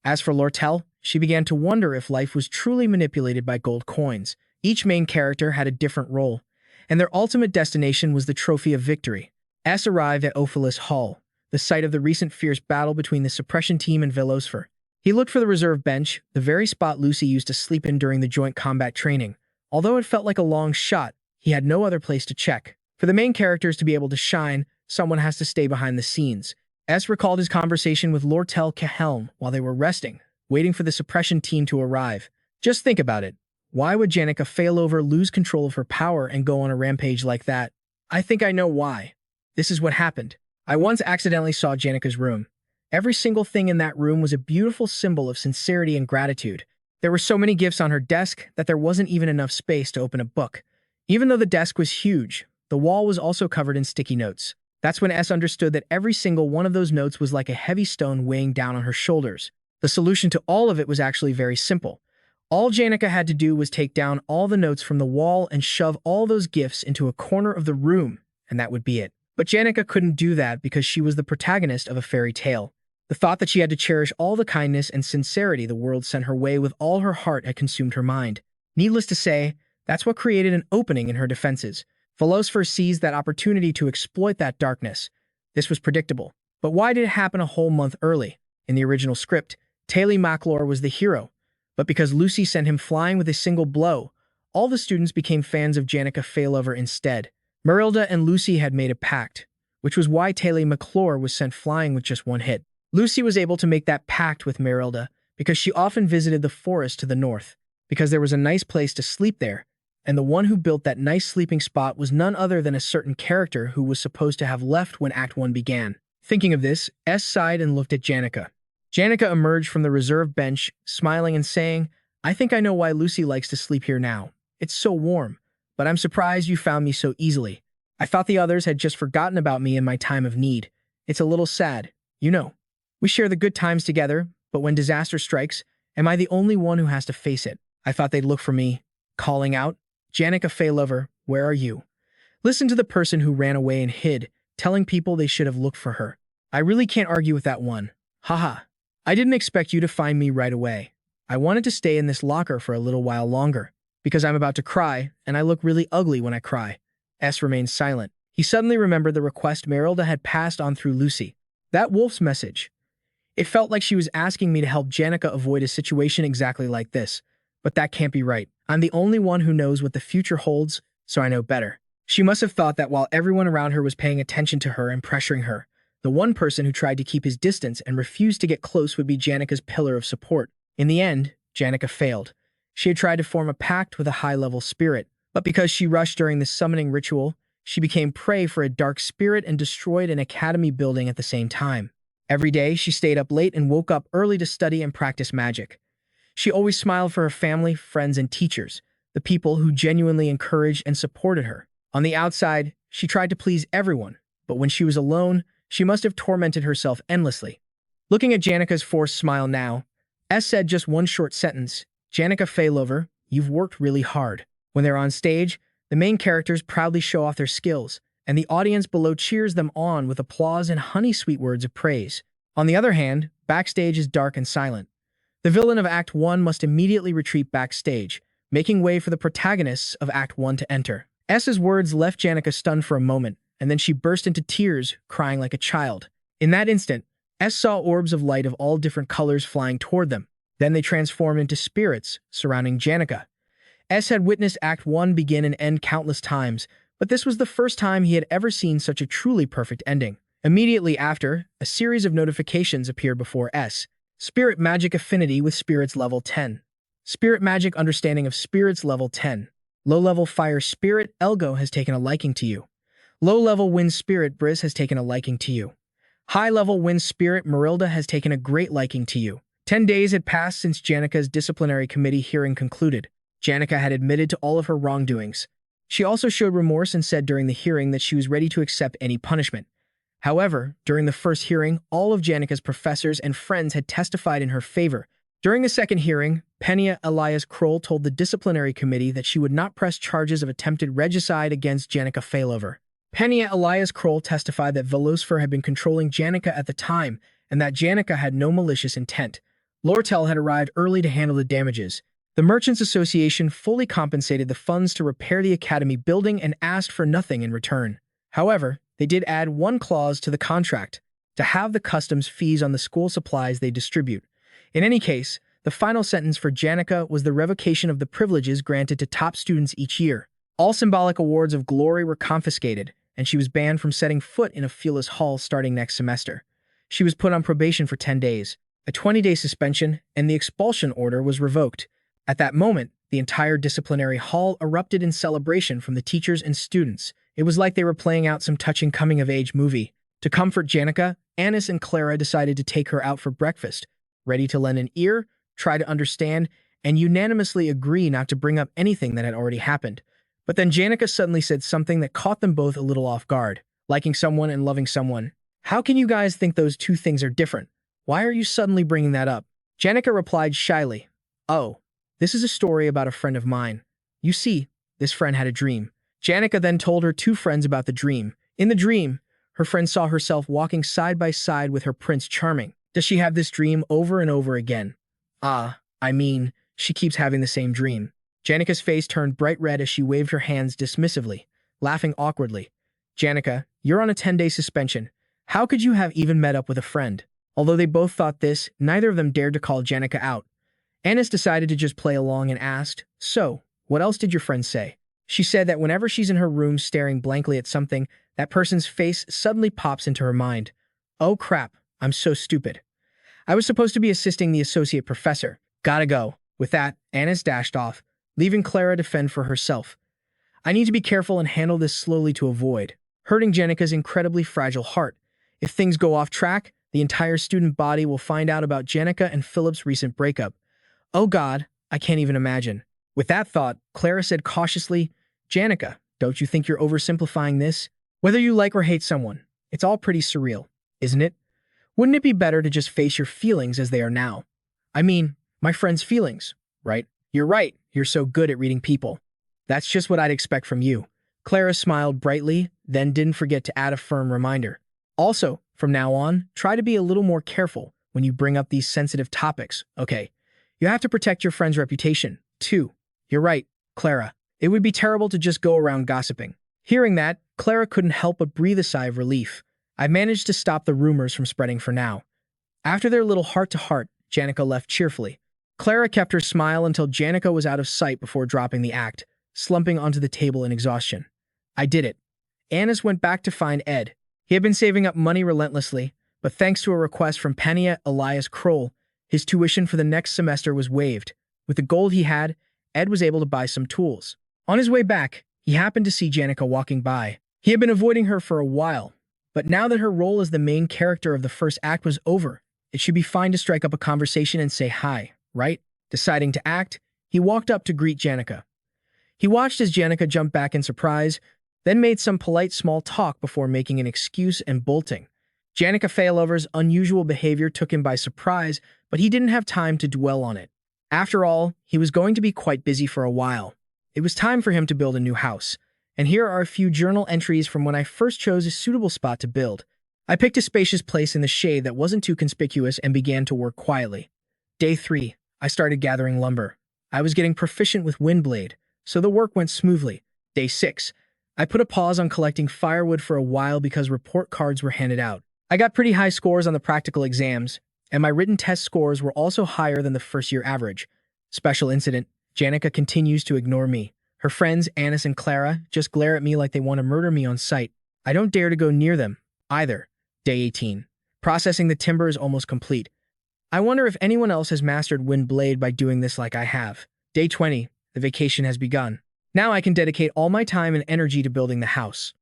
As for Lortell, she began to wonder if life was truly manipulated by gold coins. Each main character had a different role, and their ultimate destination was the trophy of victory. S arrived at Ophilus Hall, the site of the recent fierce battle between the suppression team and Velosfer. He looked for the reserve bench, the very spot Lucy used to sleep in during the joint combat training. Although it felt like a long shot, he had no other place to check. For the main characters to be able to shine, someone has to stay behind the scenes. S recalled his conversation with Lortell Cahelm while they were resting, waiting for the suppression team to arrive. Just think about it. Why would Janica Failover lose control of her power and go on a rampage like that? I think I know why. This is what happened. I once accidentally saw Janica's room. Every single thing in that room was a beautiful symbol of sincerity and gratitude. There were so many gifts on her desk that there wasn't even enough space to open a book. Even though the desk was huge, the wall was also covered in sticky notes. That's when S understood that every single one of those notes was like a heavy stone weighing down on her shoulders. The solution to all of it was actually very simple. All Janica had to do was take down all the notes from the wall and shove all those gifts into a corner of the room, and that would be it. But Janica couldn't do that because she was the protagonist of a fairy tale. The thought that she had to cherish all the kindness and sincerity the world sent her way with all her heart had consumed her mind. Needless to say, that's what created an opening in her defenses. Velosfer seized that opportunity to exploit that darkness. This was predictable. But why did it happen a whole month early? In the original script, Taylor McClure was the hero, but because Lucy sent him flying with a single blow, all the students became fans of Janica Failover instead. Marilda and Lucy had made a pact, which was why Taylor McClure was sent flying with just one hit. Lucy was able to make that pact with Marilda because she often visited the forest to the north, because there was a nice place to sleep there, and the one who built that nice sleeping spot was none other than a certain character who was supposed to have left when Act 1 began. Thinking of this, S sighed and looked at Janica. Janica emerged from the reserve bench, smiling and saying, "I think I know why Lucy likes to sleep here now. It's so warm, but I'm surprised you found me so easily. I thought the others had just forgotten about me in my time of need. It's a little sad, you know. We share the good times together, but when disaster strikes, am I the only one who has to face it? I thought they'd look for me." Calling out, "Janica Failover, where are you?" Listen to the person who ran away and hid, telling people they should have looked for her. I really can't argue with that one. Haha. I didn't expect you to find me right away. I wanted to stay in this locker for a little while longer, because I'm about to cry, and I look really ugly when I cry. S remained silent. He suddenly remembered the request Marilda had passed on through Lucy. That wolf's message. It felt like she was asking me to help Janica avoid a situation exactly like this. But that can't be right. I'm the only one who knows what the future holds, so I know better. She must have thought that while everyone around her was paying attention to her and pressuring her, the one person who tried to keep his distance and refused to get close would be Janica's pillar of support. In the end, Janica failed. She had tried to form a pact with a high-level spirit, but because she rushed during the summoning ritual, she became prey for a dark spirit and destroyed an academy building at the same time. Every day, she stayed up late and woke up early to study and practice magic. She always smiled for her family, friends, and teachers, the people who genuinely encouraged and supported her. On the outside, she tried to please everyone, but when she was alone, she must have tormented herself endlessly. Looking at Janica's forced smile now, S said just one short sentence, "Janica Failover, you've worked really hard." When they're on stage, the main characters proudly show off their skills, and the audience below cheers them on with applause and honey-sweet words of praise. On the other hand, backstage is dark and silent. The villain of Act 1 must immediately retreat backstage, making way for the protagonists of Act 1 to enter. S's words left Janica stunned for a moment, and then she burst into tears, crying like a child. In that instant, S saw orbs of light of all different colors flying toward them. Then they transformed into spirits, surrounding Janica. S had witnessed Act 1 begin and end countless times, but this was the first time he had ever seen such a truly perfect ending. Immediately after, a series of notifications appeared before S. Spirit Magic Affinity with Spirits Level 10. Spirit Magic Understanding of Spirits Level 10. Low-level Fire Spirit Elgo has taken a liking to you. Low-level Wind Spirit Briz has taken a liking to you. High-level Wind Spirit Marilda has taken a great liking to you. 10 days had passed since Janica's disciplinary committee hearing concluded. Janica had admitted to all of her wrongdoings. She also showed remorse and said during the hearing that she was ready to accept any punishment. However, during the first hearing, all of Janica's professors and friends had testified in her favor. During the second hearing, Penna Elias Kroll told the disciplinary committee that she would not press charges of attempted regicide against Janica Failover. Penna Elias Kroll testified that Velosfer had been controlling Janica at the time and that Janica had no malicious intent. Lortell had arrived early to handle the damages. The Merchants Association fully compensated the funds to repair the academy building and asked for nothing in return. However, they did add one clause to the contract, to have the customs fees on the school supplies they distribute. In any case, the final sentence for Janica was the revocation of the privileges granted to top students each year. All symbolic awards of glory were confiscated, and she was banned from setting foot in Ophilus Hall starting next semester. She was put on probation for 10 days, a 20-day suspension, and the expulsion order was revoked. At that moment, the entire disciplinary hall erupted in celebration from the teachers and students. It was like they were playing out some touching coming-of-age movie. To comfort Janica, Anis and Clara decided to take her out for breakfast, ready to lend an ear, try to understand, and unanimously agree not to bring up anything that had already happened. But then Janica suddenly said something that caught them both a little off guard. Liking someone and loving someone. How can you guys think those two things are different? Why are you suddenly bringing that up? Janica replied shyly, "Oh, this is a story about a friend of mine. You see, this friend had a dream." Janica then told her two friends about the dream. In the dream, her friend saw herself walking side by side with her Prince Charming. Does she have this dream over and over again? I mean, she keeps having the same dream. Janica's face turned bright red as she waved her hands dismissively, laughing awkwardly. Janica, you're on a 10-day suspension. How could you have even met up with a friend? Although they both thought this, neither of them dared to call Janica out. Anis decided to just play along and asked, "So, what else did your friend say? She said that whenever she's in her room staring blankly at something, that person's face suddenly pops into her mind. Oh crap, I'm so stupid. I was supposed to be assisting the associate professor. Gotta go. With that, Annis dashed off, leaving Clara to fend for herself. I need to be careful and handle this slowly to avoid hurting Janica's incredibly fragile heart. If things go off track, the entire student body will find out about Janica and Philip's recent breakup. Oh God, I can't even imagine. With that thought, Clara said cautiously, Janica, don't you think you're oversimplifying this? Whether you like or hate someone, it's all pretty surreal, isn't it? Wouldn't it be better to just face your feelings as they are now? I mean, my friend's feelings, right? You're right, you're so good at reading people. That's just what I'd expect from you. Clara smiled brightly, then didn't forget to add a firm reminder. Also, from now on, try to be a little more careful when you bring up these sensitive topics, okay? You have to protect your friend's reputation, too. You're right, Clara. It would be terrible to just go around gossiping. Hearing that, Clara couldn't help but breathe a sigh of relief. I managed to stop the rumors from spreading for now. After their little heart-to-heart, Janica left cheerfully. Clara kept her smile until Janica was out of sight before dropping the act, slumping onto the table in exhaustion. I did it. Annis went back to find Ed. He had been saving up money relentlessly, but thanks to a request from Penna Elias Kroll, his tuition for the next semester was waived. With the gold he had, Ed was able to buy some tools. On his way back, he happened to see Janica walking by. He had been avoiding her for a while, but now that her role as the main character of the first act was over, it should be fine to strike up a conversation and say hi, right? Deciding to act, he walked up to greet Janica. He watched as Janica jumped back in surprise, then made some polite small talk before making an excuse and bolting. Janica Failover's unusual behavior took him by surprise, but he didn't have time to dwell on it. After all, he was going to be quite busy for a while. It was time for him to build a new house, and here are a few journal entries from when I first chose a suitable spot to build. I picked a spacious place in the shade that wasn't too conspicuous and began to work quietly. Day 3, I started gathering lumber. I was getting proficient with Windblade, so the work went smoothly. Day 6, I put a pause on collecting firewood for a while because report cards were handed out. I got pretty high scores on the practical exams, and my written test scores were also higher than the first-year average. Special incident, Janica continues to ignore me. Her friends, Annis and Clara, just glare at me like they want to murder me on sight. I don't dare to go near them, either. Day 18. Processing the timber is almost complete. I wonder if anyone else has mastered Windblade by doing this like I have. Day 20. The vacation has begun. Now I can dedicate all my time and energy to building the house.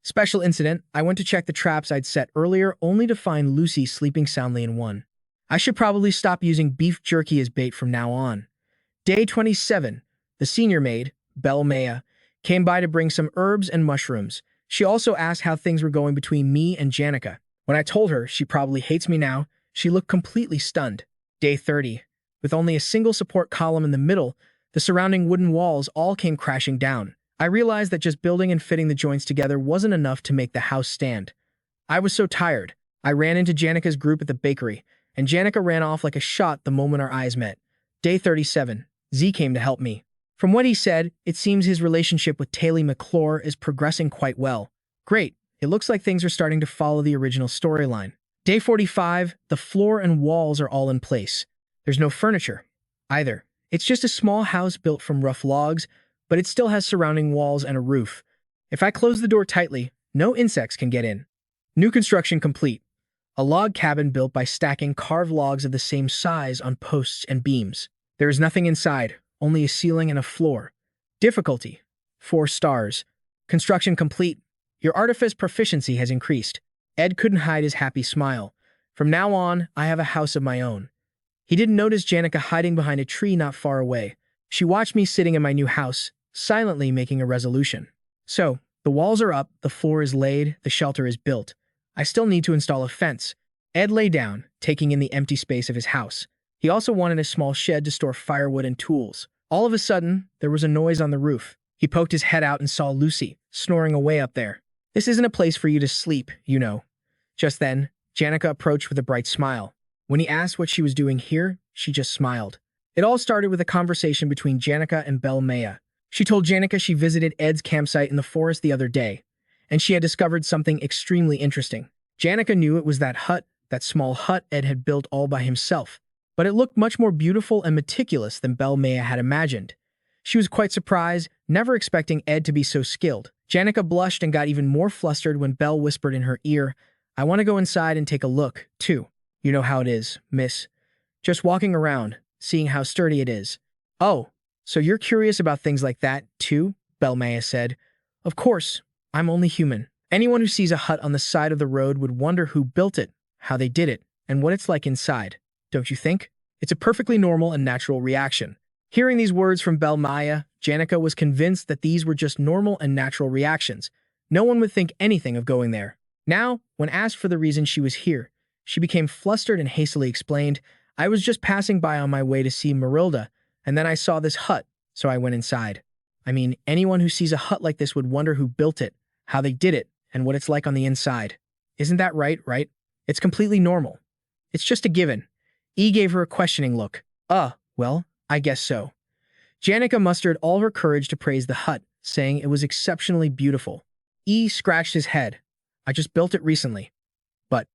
Special incident, I went to check the traps I'd set earlier only to find Lucy sleeping soundly in one. I should probably stop using beef jerky as bait from now on. Day 27. The senior maid, Belle Maya, came by to bring some herbs and mushrooms. She also asked how things were going between me and Janica. When I told her she probably hates me now, she looked completely stunned. Day 30. With only a single support column in the middle, the surrounding wooden walls all came crashing down. I realized that just building and fitting the joints together wasn't enough to make the house stand. I was so tired. I ran into Janica's group at the bakery, and Janica ran off like a shot the moment our eyes met. Day 37. Z came to help me. From what he said, it seems his relationship with Taylor McClure is progressing quite well. Great. It looks like things are starting to follow the original storyline. Day 45. The floor and walls are all in place. There's no furniture, either. It's just a small house built from rough logs, but it still has surrounding walls and a roof. If I close the door tightly, no insects can get in. New construction complete. A log cabin built by stacking carved logs of the same size on posts and beams. There is nothing inside, only a ceiling and a floor. Difficulty: 4 stars. Construction complete. Your artifice proficiency has increased. Ed couldn't hide his happy smile. From now on, I have a house of my own. He didn't notice Janica hiding behind a tree not far away. She watched me sitting in my new house, silently making a resolution. So, the walls are up, the floor is laid, the shelter is built. I still need to install a fence. Ed lay down, taking in the empty space of his house. He also wanted a small shed to store firewood and tools. All of a sudden, there was a noise on the roof. He poked his head out and saw Lucy, snoring away up there. This isn't a place for you to sleep, you know. Just then, Janica approached with a bright smile. When he asked what she was doing here, she just smiled. It all started with a conversation between Janica and Belle Maya. She told Janica she visited Ed's campsite in the forest the other day, and she had discovered something extremely interesting. Janica knew it was that small hut Ed had built all by himself, but it looked much more beautiful and meticulous than Belle Maya had imagined. She was quite surprised, never expecting Ed to be so skilled. Janica blushed and got even more flustered when Belle whispered in her ear, "I want to go inside and take a look, too. You know how it is, miss. Just walking around, seeing how sturdy it is." "Oh, so you're curious about things like that, too?" Belle Maya said. "Of course, I'm only human. Anyone who sees a hut on the side of the road would wonder who built it, how they did it, and what it's like inside. Don't you think? It's a perfectly normal and natural reaction." Hearing these words from Belle Maya, Janica was convinced that these were just normal and natural reactions. No one would think anything of going there. Now, when asked for the reason she was here, she became flustered and hastily explained, "I was just passing by on my way to see Marilda, and then I saw this hut, so I went inside. I mean, anyone who sees a hut like this would wonder who built it, how they did it, and what it's like on the inside. Isn't that right? It's completely normal. It's just a given." E gave her a questioning look. Well, I guess so." Janica mustered all her courage to praise the hut, saying it was exceptionally beautiful. E scratched his head. "I just built it recently." "But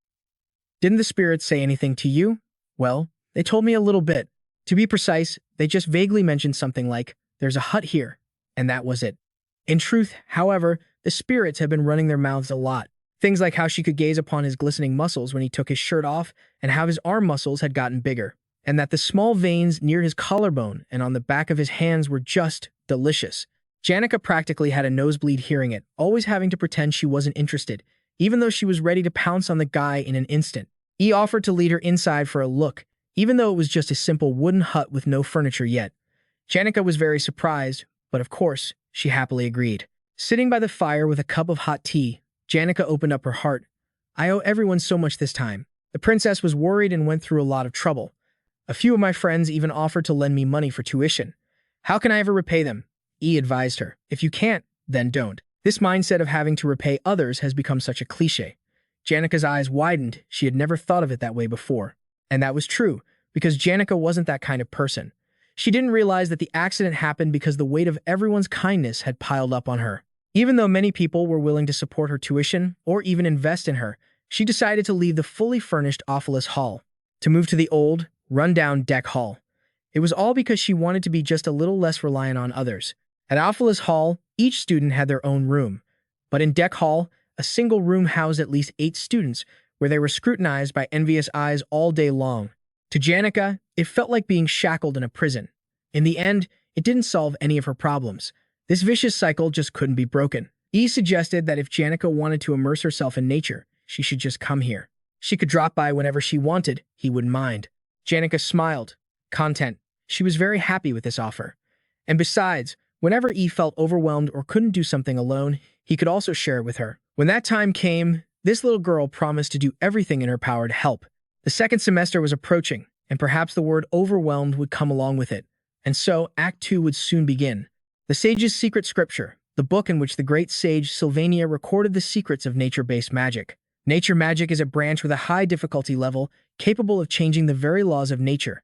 didn't the spirits say anything to you?" "Well, they told me a little bit. To be precise, they just vaguely mentioned something like, 'There's a hut here,' and that was it." In truth, however, the spirits had been running their mouths a lot. Things like how she could gaze upon his glistening muscles when he took his shirt off, and how his arm muscles had gotten bigger, and that the small veins near his collarbone and on the back of his hands were just delicious. Janica practically had a nosebleed hearing it, always having to pretend she wasn't interested, even though she was ready to pounce on the guy in an instant. He offered to lead her inside for a look, even though it was just a simple wooden hut with no furniture yet. Janica was very surprised, but of course, she happily agreed. Sitting by the fire with a cup of hot tea, Janica opened up her heart. "I owe everyone so much this time. The princess was worried and went through a lot of trouble. A few of my friends even offered to lend me money for tuition. How can I ever repay them?" E advised her. "If you can't, then don't." This mindset of having to repay others has become such a cliche. Janica's eyes widened. She had never thought of it that way before. And that was true, because Janica wasn't that kind of person. She didn't realize that the accident happened because the weight of everyone's kindness had piled up on her. Even though many people were willing to support her tuition or even invest in her, she decided to leave the fully furnished Ophilus Hall, to move to the old, run-down deck hall. It was all because she wanted to be just a little less reliant on others. At Ophilus Hall, each student had their own room, but in Deck Hall, a single room housed at least 8 students, where they were scrutinized by envious eyes all day long. To Janica, it felt like being shackled in a prison. In the end, it didn't solve any of her problems. This vicious cycle just couldn't be broken. E suggested that if Janica wanted to immerse herself in nature, she should just come here. She could drop by whenever she wanted, he wouldn't mind. Janica smiled. Content. She was very happy with this offer. And besides, whenever E felt overwhelmed or couldn't do something alone, he could also share it with her. When that time came, this little girl promised to do everything in her power to help. The second semester was approaching, and perhaps the word overwhelmed would come along with it. And so, Act 2 would soon begin. The Sage's Secret Scripture, the book in which the great sage Sylvania recorded the secrets of nature-based magic. Nature magic is a branch with a high difficulty level, capable of changing the very laws of nature.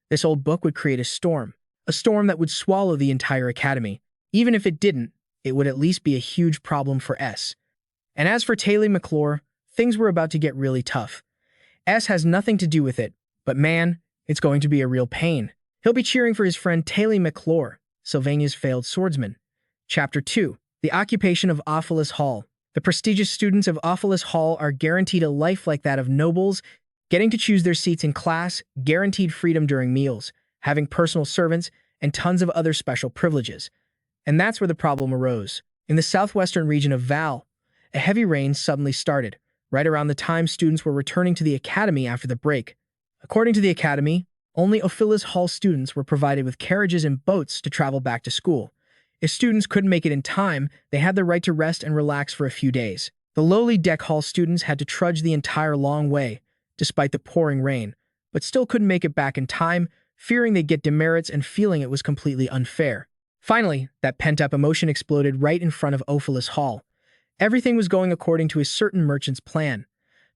This old book would create a storm that would swallow the entire academy. Even if it didn't, it would at least be a huge problem for S. And as for Taylor McClure, things were about to get really tough. S has nothing to do with it, but man, it's going to be a real pain. He'll be cheering for his friend Taylor McClure, Sylvania's failed swordsman. Chapter 2. The Occupation of Ophilus Hall. The prestigious students of Ophilus Hall are guaranteed a life like that of nobles, getting to choose their seats in class, guaranteed freedom during meals, having personal servants, and tons of other special privileges. And that's where the problem arose. In the southwestern region of Val, a heavy rain suddenly started, right around the time students were returning to the academy after the break. According to the academy, only Ophilus Hall students were provided with carriages and boats to travel back to school. If students couldn't make it in time, they had the right to rest and relax for a few days. The lowly Deck Hall students had to trudge the entire long way, despite the pouring rain, but still couldn't make it back in time, fearing they'd get demerits and feeling it was completely unfair. Finally, that pent-up emotion exploded right in front of Ophilus Hall. Everything was going according to a certain merchant's plan.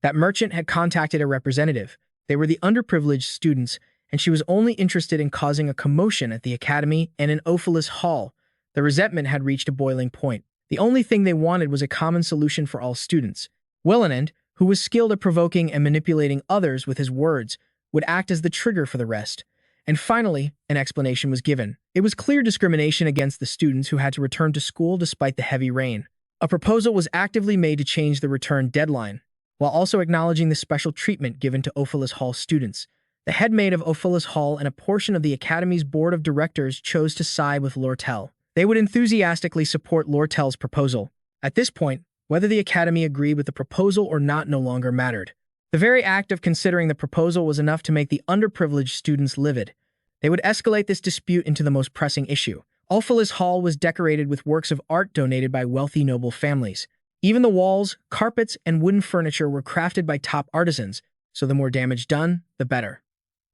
That merchant had contacted a representative. They were the underprivileged students, and she was only interested in causing a commotion at the academy and in Ophilus Hall. The resentment had reached a boiling point. The only thing they wanted was a common solution for all students. Willenand, who was skilled at provoking and manipulating others with his words, would act as the trigger for the rest. And finally, an explanation was given. It was clear discrimination against the students who had to return to school despite the heavy rain. A proposal was actively made to change the return deadline, while also acknowledging the special treatment given to Ophilus Hall students. The headmaid of Ophilus Hall and a portion of the Academy's board of directors chose to side with Lortell. They would enthusiastically support Lortell's proposal. At this point, whether the Academy agreed with the proposal or not no longer mattered. The very act of considering the proposal was enough to make the underprivileged students livid. They would escalate this dispute into the most pressing issue. Ophilus Hall was decorated with works of art donated by wealthy noble families. Even the walls, carpets, and wooden furniture were crafted by top artisans, so the more damage done, the better.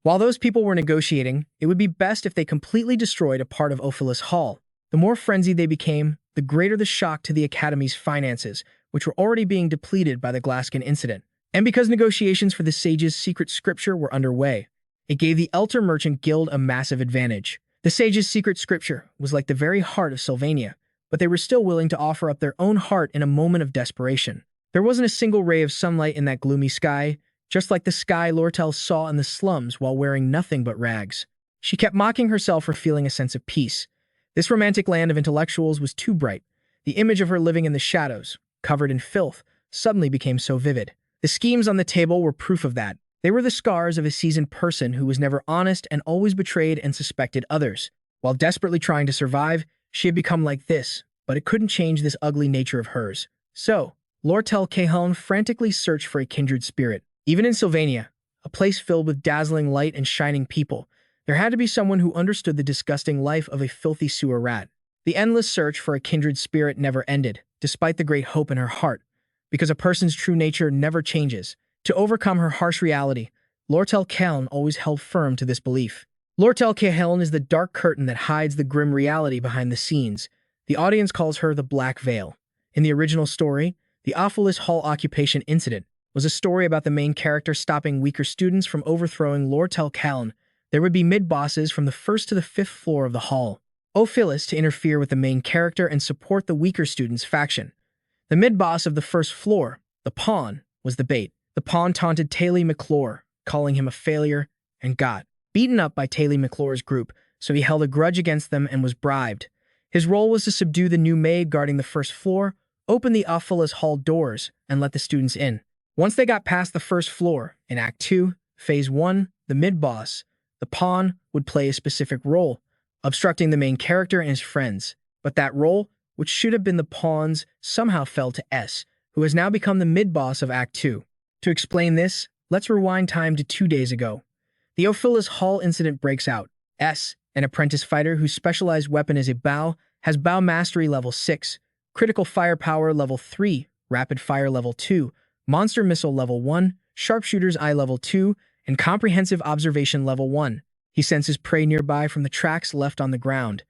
While those people were negotiating, it would be best if they completely destroyed a part of Ophilus Hall. The more frenzied they became, the greater the shock to the Academy's finances, which were already being depleted by the Glaskan incident. And because negotiations for the Sage's secret scripture were underway, it gave the Elter Merchant Guild a massive advantage. The Sage's secret scripture was like the very heart of Sylvania, but they were still willing to offer up their own heart in a moment of desperation. There wasn't a single ray of sunlight in that gloomy sky, just like the sky Lortell saw in the slums while wearing nothing but rags. She kept mocking herself for feeling a sense of peace. This romantic land of intellectuals was too bright. The image of her living in the shadows, covered in filth, suddenly became so vivid. The schemes on the table were proof of that. They were the scars of a seasoned person who was never honest and always betrayed and suspected others. While desperately trying to survive, she had become like this, but it couldn't change this ugly nature of hers. So, Lortell Caheln frantically searched for a kindred spirit. Even in Sylvania, a place filled with dazzling light and shining people, there had to be someone who understood the disgusting life of a filthy sewer rat. The endless search for a kindred spirit never ended, despite the great hope in her heart, because a person's true nature never changes. To overcome her harsh reality, Lortell Caheln always held firm to this belief. Lortell Caheln is the dark curtain that hides the grim reality behind the scenes. The audience calls her the Black Veil. In the original story, the Ophilus Hall occupation incident was a story about the main character stopping weaker students from overthrowing Lortell Caheln. There would be mid-bosses from the 1st to the 5th floor of the hall. Ophilus to interfere with the main character and support the weaker students' faction. The mid-boss of the 1st floor, the Pawn, was the bait. The Pawn taunted Taylor McClure, calling him a failure, and got beaten up by Taylor McClure's group, so he held a grudge against them and was bribed. His role was to subdue the new maid guarding the 1st floor, open the Ophilus Hall doors, and let the students in. Once they got past the 1st floor, in Act 2, Phase 1, the mid-boss, the Pawn would play a specific role, obstructing the main character and his friends. But that role, which should have been the Pawn's, somehow fell to S, who has now become the mid-boss of Act 2. To explain this, let's rewind time to 2 days ago. The Ophilus Hall incident breaks out. S, an apprentice fighter whose specialized weapon is a bow, has bow mastery level 6, critical firepower level 3, rapid fire level 2, monster missile level 1, sharpshooter's eye level 2, and comprehensive observation level 1. He senses prey nearby from the tracks left on the ground.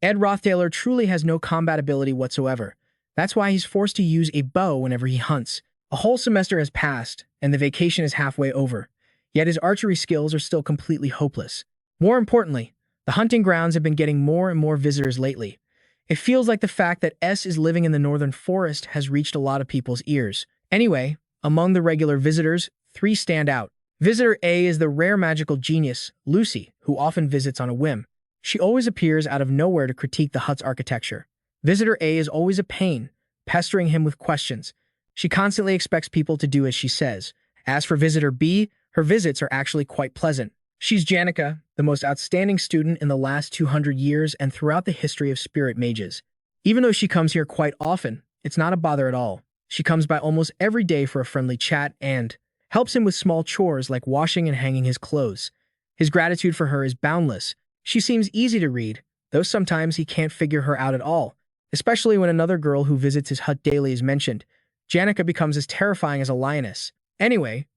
Ed Rothtaylor truly has no combat ability whatsoever. That's why he's forced to use a bow whenever he hunts. A whole semester has passed, and the vacation is halfway over. Yet his archery skills are still completely hopeless. More importantly, the hunting grounds have been getting more and more visitors lately. It feels like the fact that S is living in the northern forest has reached a lot of people's ears. Anyway, among the regular visitors, 3 stand out. Visitor A is the rare magical genius, Lucy, who often visits on a whim. She always appears out of nowhere to critique the hut's architecture. Visitor A is always a pain, pestering him with questions. She constantly expects people to do as she says. As for Visitor B, her visits are actually quite pleasant. She's Janica, the most outstanding student in the last 200 years and throughout the history of spirit mages. Even though she comes here quite often, it's not a bother at all. She comes by almost every day for a friendly chat and helps him with small chores like washing and hanging his clothes. His gratitude for her is boundless. She seems easy to read, though sometimes he can't figure her out at all, especially when another girl who visits his hut daily is mentioned. Janica becomes as terrifying as a lioness. Anyway,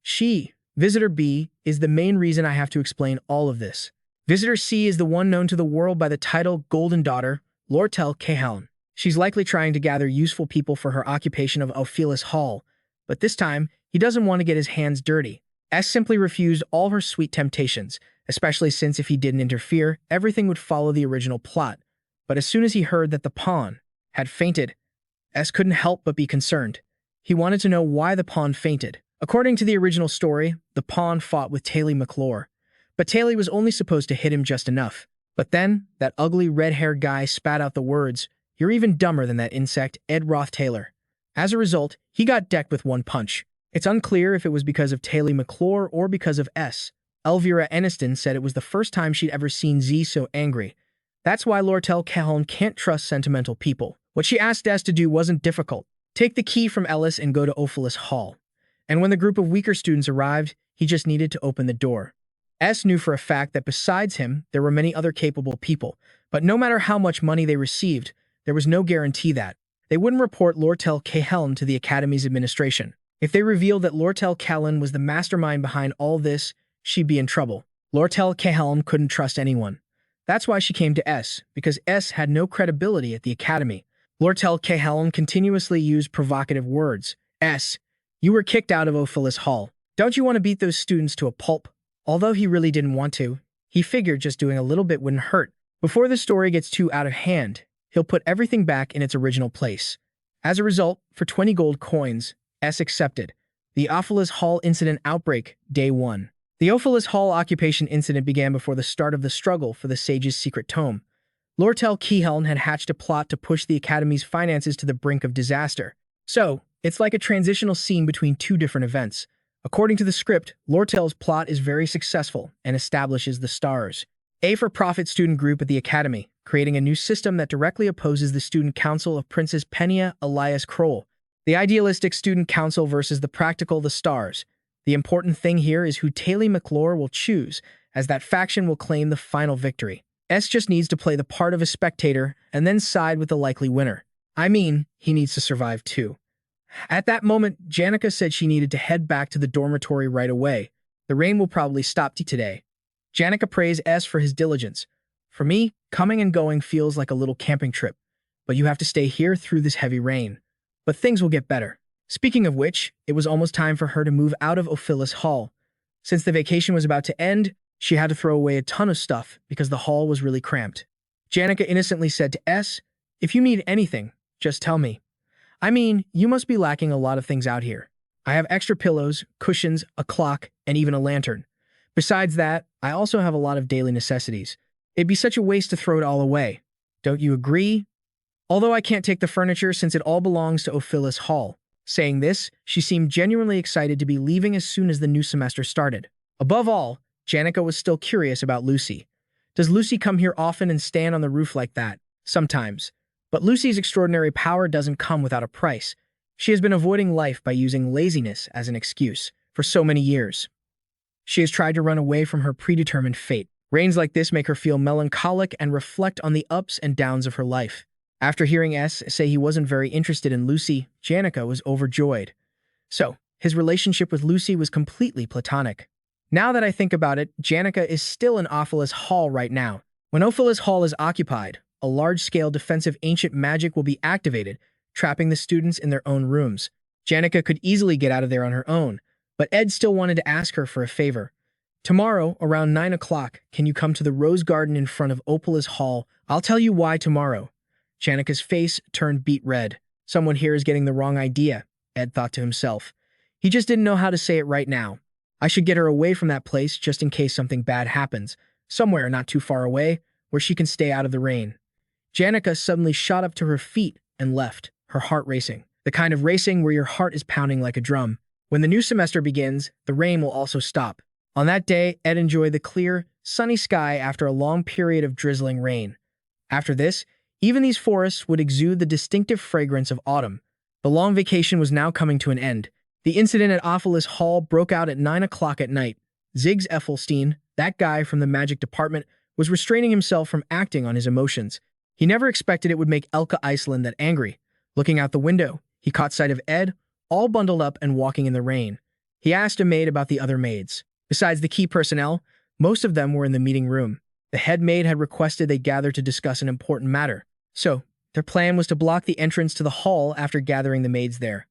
Visitor B, is the main reason I have to explain all of this. Visitor C is the one known to the world by the title Golden Daughter, Lortell Caheln. She's likely trying to gather useful people for her occupation of Ophilus Hall, but this time, he doesn't want to get his hands dirty. S simply refused all her sweet temptations, especially since if he didn't interfere, everything would follow the original plot. But as soon as he heard that the Pawn had fainted, S couldn't help but be concerned. He wanted to know why the Pawn fainted. According to the original story, the Pawn fought with Taylor McClure, but Taylor was only supposed to hit him just enough. But then, that ugly red-haired guy spat out the words, "You're even dumber than that insect, Ed Rothtaylor." As a result, he got decked with one punch. It's unclear if it was because of Taylor McClure or because of S. Elvira Eniston said it was the first time she'd ever seen Z so angry. That's why Lortell can't trust sentimental people. What she asked S to do wasn't difficult. Take the key from Ellis and go to Ophilus Hall. And when the group of weaker students arrived, he just needed to open the door. S knew for a fact that besides him, there were many other capable people, but no matter how much money they received, there was no guarantee that they wouldn't report Lortell to the Academy's administration. If they revealed that Lortell was the mastermind behind all this, she'd be in trouble. Lortell couldn't trust anyone. That's why she came to S, because S had no credibility at the Academy. Lortell continuously used provocative words. S, you were kicked out of Ophilus Hall. Don't you want to beat those students to a pulp? Although he really didn't want to, he figured just doing a little bit wouldn't hurt. Before the story gets too out of hand, he'll put everything back in its original place. As a result, for 20 gold coins, S accepted. The Ophilus Hall Incident Outbreak, Day 1. The Ophilus Hall occupation incident began before the start of the struggle for the Sage's secret tome. Lortell had hatched a plot to push the Academy's finances to the brink of disaster. So, it's like a transitional scene between two different events. According to the script, Lortell's plot is very successful and establishes the STARS, a for-profit student group at the Academy, creating a new system that directly opposes the Student Council of Princess Penna Elias Kroll. The idealistic Student Council versus the practical the STARS. The important thing here is who Taylor McClure will choose, as that faction will claim the final victory. S just needs to play the part of a spectator and then side with the likely winner. I mean, he needs to survive too. At that moment, Janica said she needed to head back to the dormitory right away. The rain will probably stop today. Janica praised S for his diligence. For me, coming and going feels like a little camping trip, but you have to stay here through this heavy rain. But things will get better. Speaking of which, it was almost time for her to move out of Ophilus Hall. Since the vacation was about to end, she had to throw away a ton of stuff because the hall was really cramped. Janica innocently said to S, "If you need anything, just tell me. I mean, you must be lacking a lot of things out here. I have extra pillows, cushions, a clock, and even a lantern. Besides that, I also have a lot of daily necessities. It'd be such a waste to throw it all away. Don't you agree? Although I can't take the furniture since it all belongs to Ophilus Hall." Saying this, she seemed genuinely excited to be leaving as soon as the new semester started. Above all, Janica was still curious about Lucy. Does Lucy come here often and stand on the roof like that? Sometimes. But Lucy's extraordinary power doesn't come without a price. She has been avoiding life by using laziness as an excuse for so many years. She has tried to run away from her predetermined fate. Rains like this make her feel melancholic and reflect on the ups and downs of her life. After hearing S say he wasn't very interested in Lucy, Janica was overjoyed. So, his relationship with Lucy was completely platonic. Now that I think about it, Janica is still in Ophilus Hall right now. When Ophilus Hall is occupied, a large-scale defensive ancient magic will be activated, trapping the students in their own rooms. Janica could easily get out of there on her own, but Ed still wanted to ask her for a favor. Tomorrow, around 9 o'clock, can you come to the Rose Garden in front of Ophilus Hall? I'll tell you why tomorrow. Janica's face turned beet red. Someone here is getting the wrong idea, Ed thought to himself. He just didn't know how to say it right now. I should get her away from that place just in case something bad happens, somewhere not too far away, where she can stay out of the rain. Janica suddenly shot up to her feet and left, her heart racing. The kind of racing where your heart is pounding like a drum. When the new semester begins, the rain will also stop. On that day, Ed enjoyed the clear, sunny sky after a long period of drizzling rain. After this, even these forests would exude the distinctive fragrance of autumn. The long vacation was now coming to an end. The incident at Ophilus Hall broke out at 9 o'clock at night. Ziggs Effelstein, that guy from the magic department, was restraining himself from acting on his emotions. He never expected it would make Elka Iceland that angry. Looking out the window, he caught sight of Ed, all bundled up and walking in the rain. He asked a maid about the other maids. Besides the key personnel, most of them were in the meeting room. The head maid had requested they gather to discuss an important matter. So, their plan was to block the entrance to the hall after gathering the maids there.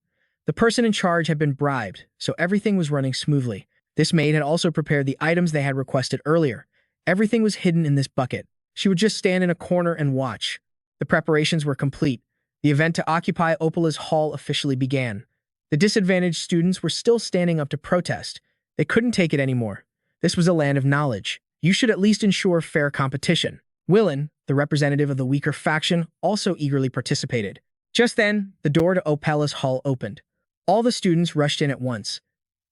The person in charge had been bribed, so everything was running smoothly. This maid had also prepared the items they had requested earlier. Everything was hidden in this bucket. She would just stand in a corner and watch. The preparations were complete. The event to occupy Ophilus Hall officially began. The disadvantaged students were still standing up to protest. They couldn't take it anymore. This was a land of knowledge. You should at least ensure fair competition. Willen, the representative of the weaker faction, also eagerly participated. Just then, the door to Ophilus Hall opened. All the students rushed in at once.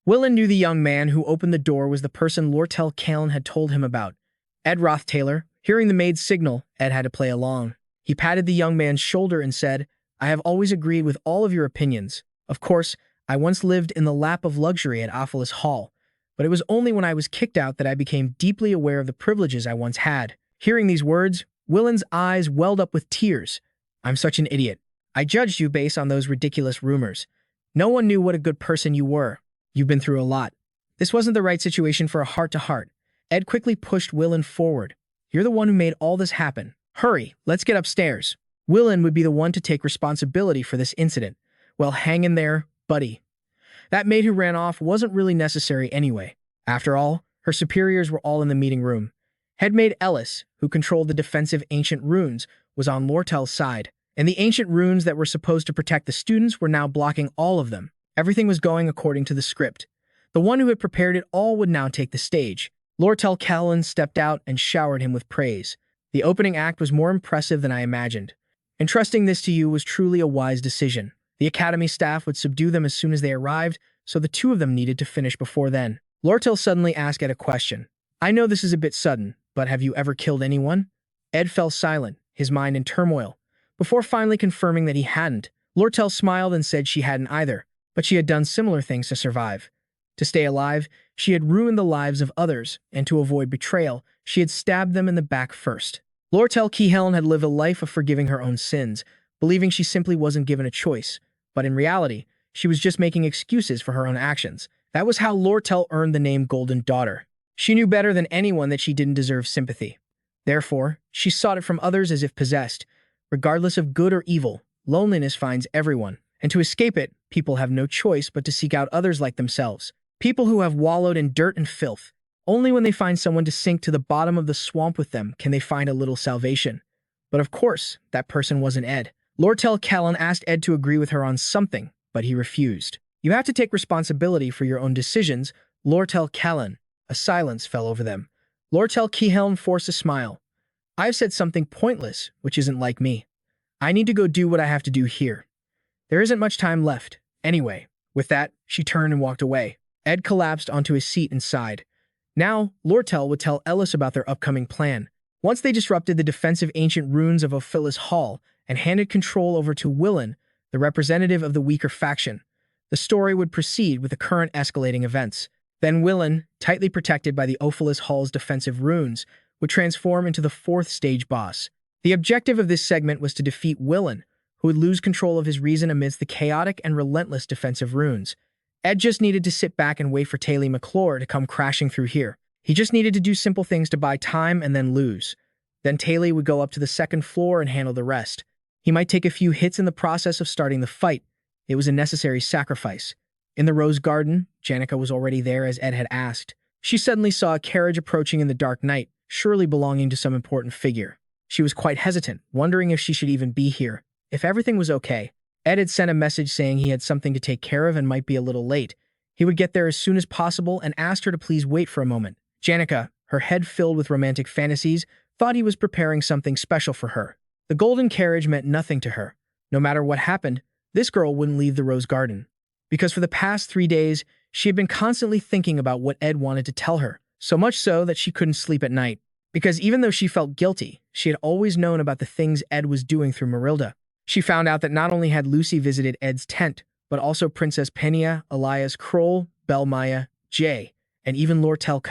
Willen knew the young man who opened the door was the person Lortell had told him about. Ed Rothtaylor. Hearing the maid's signal, Ed had to play along. He patted the young man's shoulder and said, "I have always agreed with all of your opinions. Of course, I once lived in the lap of luxury at Ophilus Hall, but it was only when I was kicked out that I became deeply aware of the privileges I once had." Hearing these words, Willen's eyes welled up with tears. "I'm such an idiot. I judged you based on those ridiculous rumors. No one knew what a good person you were. You've been through a lot. This wasn't the right situation for a heart-to-heart." Ed quickly pushed Willen forward. "You're the one who made all this happen. Hurry, let's get upstairs." Willen would be the one to take responsibility for this incident. "Well, hang in there, buddy." That maid who ran off wasn't really necessary anyway. After all, her superiors were all in the meeting room. Headmaid Ellis, who controlled the defensive ancient runes, was on Lortell's side, and the ancient runes that were supposed to protect the students were now blocking all of them. Everything was going according to the script. The one who had prepared it all would now take the stage. Lortell stepped out and showered him with praise. "The opening act was more impressive than I imagined. Entrusting this to you was truly a wise decision. The Academy staff would subdue them as soon as they arrived, so the two of them needed to finish before then." Lortell suddenly asked Ed a question. "I know this is a bit sudden, but have you ever killed anyone?" Ed fell silent, his mind in turmoil. Before finally confirming that he hadn't, Lortell smiled and said she hadn't either, but she had done similar things to survive. To stay alive, she had ruined the lives of others, and to avoid betrayal, she had stabbed them in the back first. Lortell had lived a life of forgiving her own sins, believing she simply wasn't given a choice. But in reality, she was just making excuses for her own actions. That was how Lortell earned the name Golden Daughter. She knew better than anyone that she didn't deserve sympathy. Therefore, she sought it from others as if possessed. Regardless of good or evil, loneliness finds everyone, and to escape it, people have no choice but to seek out others like themselves. People who have wallowed in dirt and filth. Only when they find someone to sink to the bottom of the swamp with them can they find a little salvation. But of course, that person wasn't Ed. Lortell asked Ed to agree with her on something, but he refused. "You have to take responsibility for your own decisions, Lortell." A silence fell over them. Lortell forced a smile. "I've said something pointless, which isn't like me. I need to go do what I have to do here. There isn't much time left, anyway." With that, she turned and walked away. Ed collapsed onto his seat and sighed. Now, Lortell would tell Ellis about their upcoming plan. Once they disrupted the defensive ancient runes of Ophilus Hall and handed control over to Willen, the representative of the weaker faction, the story would proceed with the current escalating events. Then Willen, tightly protected by the Ophilus Hall's defensive runes, would transform into the fourth stage boss. The objective of this segment was to defeat Willen, who would lose control of his reason amidst the chaotic and relentless defensive runes. Ed just needed to sit back and wait for Taylor McClure to come crashing through here. He just needed to do simple things to buy time and then lose. Then Taylor would go up to the second floor and handle the rest. He might take a few hits in the process of starting the fight. It was a necessary sacrifice. In the Rose Garden, Janica was already there as Ed had asked. She suddenly saw a carriage approaching in the dark night, surely belonging to some important figure. She was quite hesitant, wondering if she should even be here. If everything was okay. Ed had sent a message saying he had something to take care of and might be a little late. He would get there as soon as possible and asked her to please wait for a moment. Janica, her head filled with romantic fantasies, thought he was preparing something special for her. The golden carriage meant nothing to her. No matter what happened, this girl wouldn't leave the Rose Garden. Because for the past 3 days, she had been constantly thinking about what Ed wanted to tell her, so much so that she couldn't sleep at night. Because even though she felt guilty, she had always known about the things Ed was doing through Marilda. She found out that not only had Lucy visited Ed's tent, but also Princess Penna, Elias Kroll, Belmaya, Jay, and even Lortell.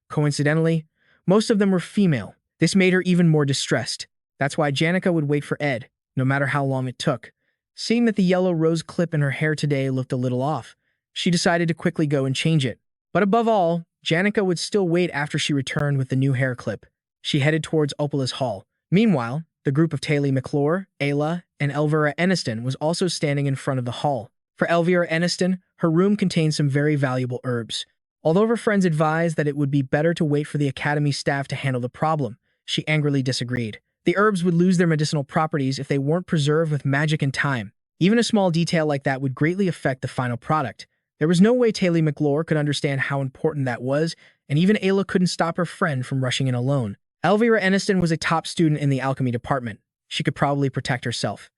Coincidentally, most of them were female. This made her even more distressed. That's why Janica would wait for Ed, no matter how long it took. Seeing that the yellow rose clip in her hair today looked a little off, she decided to quickly go and change it. But above all, Janica would still wait after she returned with the new hair clip. She headed towards Ophilus Hall. Meanwhile, the group of Taylor McClure, Ayla, and Elvira Eniston was also standing in front of the hall. For Elvira Eniston, her room contained some very valuable herbs. Although her friends advised that it would be better to wait for the Academy staff to handle the problem, she angrily disagreed. The herbs would lose their medicinal properties if they weren't preserved with magic and time. Even a small detail like that would greatly affect the final product. There was no way Taylor McClure could understand how important that was, and even Ayla couldn't stop her friend from rushing in alone. Elvira Eniston was a top student in the alchemy department. She could probably protect herself.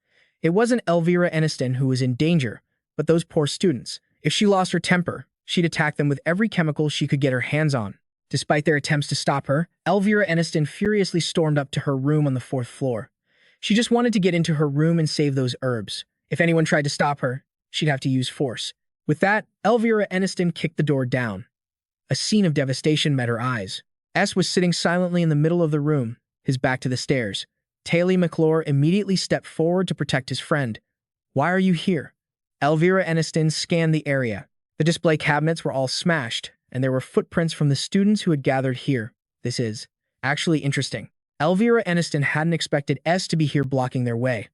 It wasn't Elvira Eniston who was in danger, but those poor students. If she lost her temper, she'd attack them with every chemical she could get her hands on. Despite their attempts to stop her, Elvira Eniston furiously stormed up to her room on the 4th floor. She just wanted to get into her room and save those herbs. If anyone tried to stop her, she'd have to use force. With that, Elvira Eniston kicked the door down. A scene of devastation met her eyes. S was sitting silently in the middle of the room, his back to the stairs. Taylor McClure immediately stepped forward to protect his friend. "Why are you here?" Elvira Eniston scanned the area. The display cabinets were all smashed, and there were footprints from the students who had gathered here. This is actually interesting. Elvira Eniston hadn't expected S to be here blocking their way.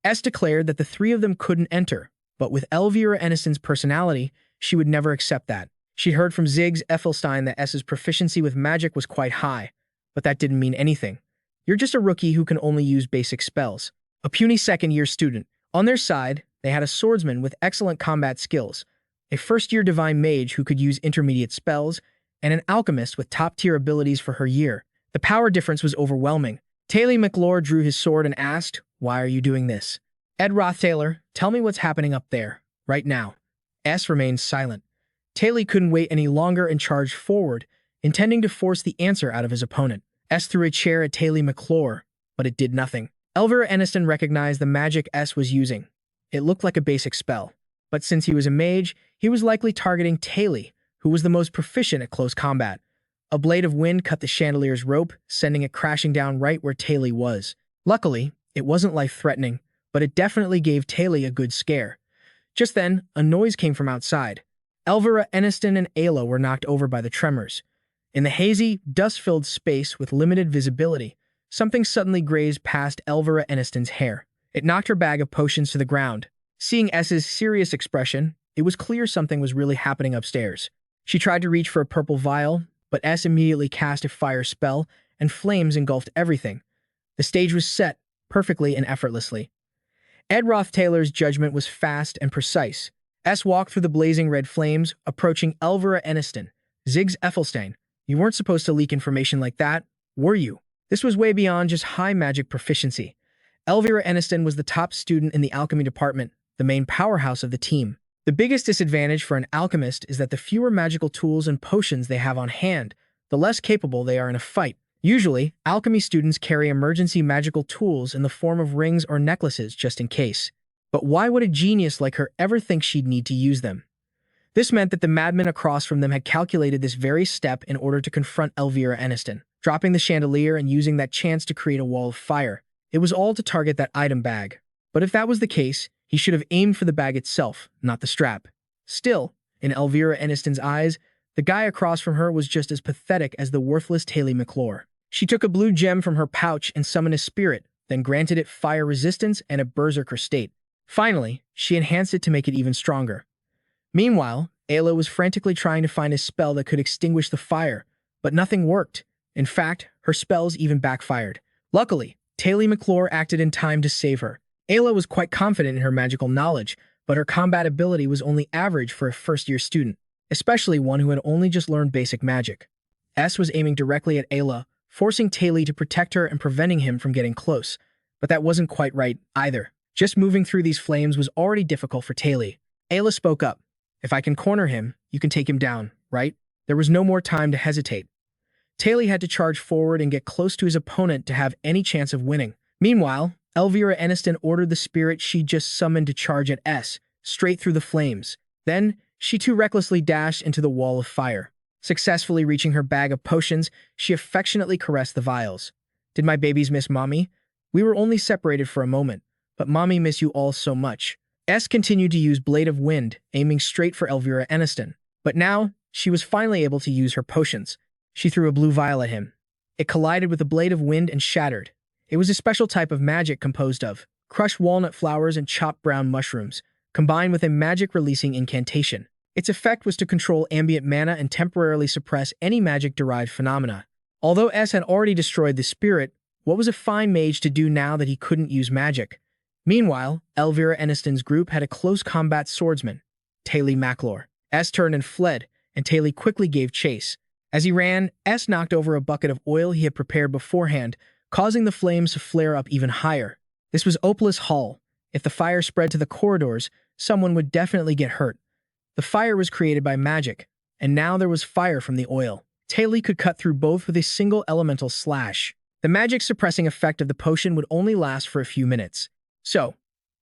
S declared that the three of them couldn't enter, but with Elvira Eniston's personality, she would never accept that. She'd heard from Ziggs Ethelstein that S's proficiency with magic was quite high, but that didn't mean anything. You're just a rookie who can only use basic spells. A puny second-year student. On their side, they had a swordsman with excellent combat skills, a first-year divine mage who could use intermediate spells, and an alchemist with top-tier abilities for her year. The power difference was overwhelming. Taylor McClure drew his sword and asked, "Why are you doing this?" "Ed Rothtaylor, tell me what's happening up there, right now." S remained silent. Taylor couldn't wait any longer and charged forward, intending to force the answer out of his opponent. S threw a chair at Taylor McClure, but it did nothing. Elvira Eniston recognized the magic S was using. It looked like a basic spell, but since he was a mage, he was likely targeting Taylor, who was the most proficient at close combat. A blade of wind cut the chandelier's rope, sending it crashing down right where Taylor was. Luckily, it wasn't life-threatening, but it definitely gave Taylor a good scare. Just then, a noise came from outside. Elvira Eniston and Ayla were knocked over by the tremors. In the hazy, dust-filled space with limited visibility, something suddenly grazed past Elvira Eniston's hair. It knocked her bag of potions to the ground. Seeing S's serious expression, it was clear something was really happening upstairs. She tried to reach for a purple vial, but S immediately cast a fire spell, and flames engulfed everything. The stage was set, perfectly and effortlessly. Ed Rothtaylor's judgment was fast and precise. S walked through the blazing red flames, approaching Elvira Eniston. "Ziggs Ethelstein, you weren't supposed to leak information like that, were you?" This was way beyond just high magic proficiency. Elvira Eniston was the top student in the alchemy department, the main powerhouse of the team. The biggest disadvantage for an alchemist is that the fewer magical tools and potions they have on hand, the less capable they are in a fight. Usually, alchemy students carry emergency magical tools in the form of rings or necklaces just in case. But why would a genius like her ever think she'd need to use them? This meant that the madman across from them had calculated this very step in order to confront Elvira Eniston, dropping the chandelier and using that chance to create a wall of fire. It was all to target that item bag. But if that was the case, he should have aimed for the bag itself, not the strap. Still, in Elvira Eniston's eyes, the guy across from her was just as pathetic as the worthless Taylor McClure. She took a blue gem from her pouch and summoned a spirit, then granted it fire resistance and a berserker state. Finally, she enhanced it to make it even stronger. Meanwhile, Ayla was frantically trying to find a spell that could extinguish the fire, but nothing worked. In fact, her spells even backfired. Luckily, Taylor McClure acted in time to save her. Ayla was quite confident in her magical knowledge, but her combat ability was only average for a first-year student, especially one who had only just learned basic magic. S was aiming directly at Ayla, forcing Taylor to protect her and preventing him from getting close. But that wasn't quite right, either. Just moving through these flames was already difficult for Taylor. Ayla spoke up. "If I can corner him, you can take him down, right?" There was no more time to hesitate. Taylor had to charge forward and get close to his opponent to have any chance of winning. Meanwhile, Elvira Eniston ordered the spirit she just summoned to charge at S, straight through the flames. Then, she too recklessly dashed into the wall of fire. Successfully reaching her bag of potions, she affectionately caressed the vials. "Did my babies miss Mommy? We were only separated for a moment, but Mommy miss you all so much." S continued to use Blade of Wind, aiming straight for Elvira Eniston. But now, she was finally able to use her potions. She threw a blue vial at him. It collided with the Blade of Wind and shattered. It was a special type of magic composed of crushed walnut flowers and chopped brown mushrooms, combined with a magic-releasing incantation. Its effect was to control ambient mana and temporarily suppress any magic-derived phenomena. Although S had already destroyed the spirit, what was a fine mage to do now that he couldn't use magic? Meanwhile, Elvira Eniston's group had a close combat swordsman, Taylor McClure. S turned and fled, and Taylor quickly gave chase. As he ran, S knocked over a bucket of oil he had prepared beforehand, causing the flames to flare up even higher. This was Ophilus Hall. If the fire spread to the corridors, someone would definitely get hurt. The fire was created by magic, and now there was fire from the oil. Taylor could cut through both with a single elemental slash. The magic-suppressing effect of the potion would only last for a few minutes. So,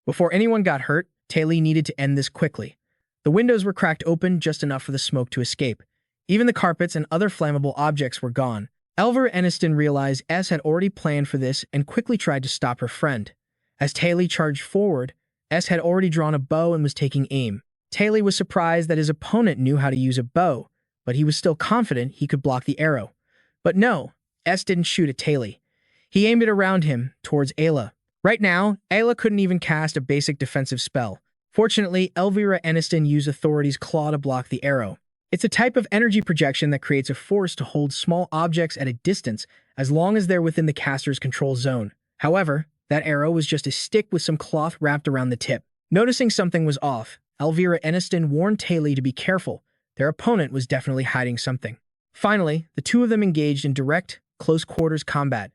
before anyone got hurt, Taylor needed to end this quickly. The windows were cracked open just enough for the smoke to escape. Even the carpets and other flammable objects were gone. Elvira Aniston realized S had already planned for this and quickly tried to stop her friend. As Taylor charged forward, S had already drawn a bow and was taking aim. Taylor was surprised that his opponent knew how to use a bow, but he was still confident he could block the arrow. But no, S didn't shoot at Taylor. He aimed it around him, towards Ayla. Right now, Ayla couldn't even cast a basic defensive spell. Fortunately, Elvira Aniston used Authority's Claw to block the arrow. It's a type of energy projection that creates a force to hold small objects at a distance as long as they're within the caster's control zone. However, that arrow was just a stick with some cloth wrapped around the tip. Noticing something was off, Elvira Aniston warned Taylor to be careful. Their opponent was definitely hiding something. Finally, the two of them engaged in direct, close-quarters combat.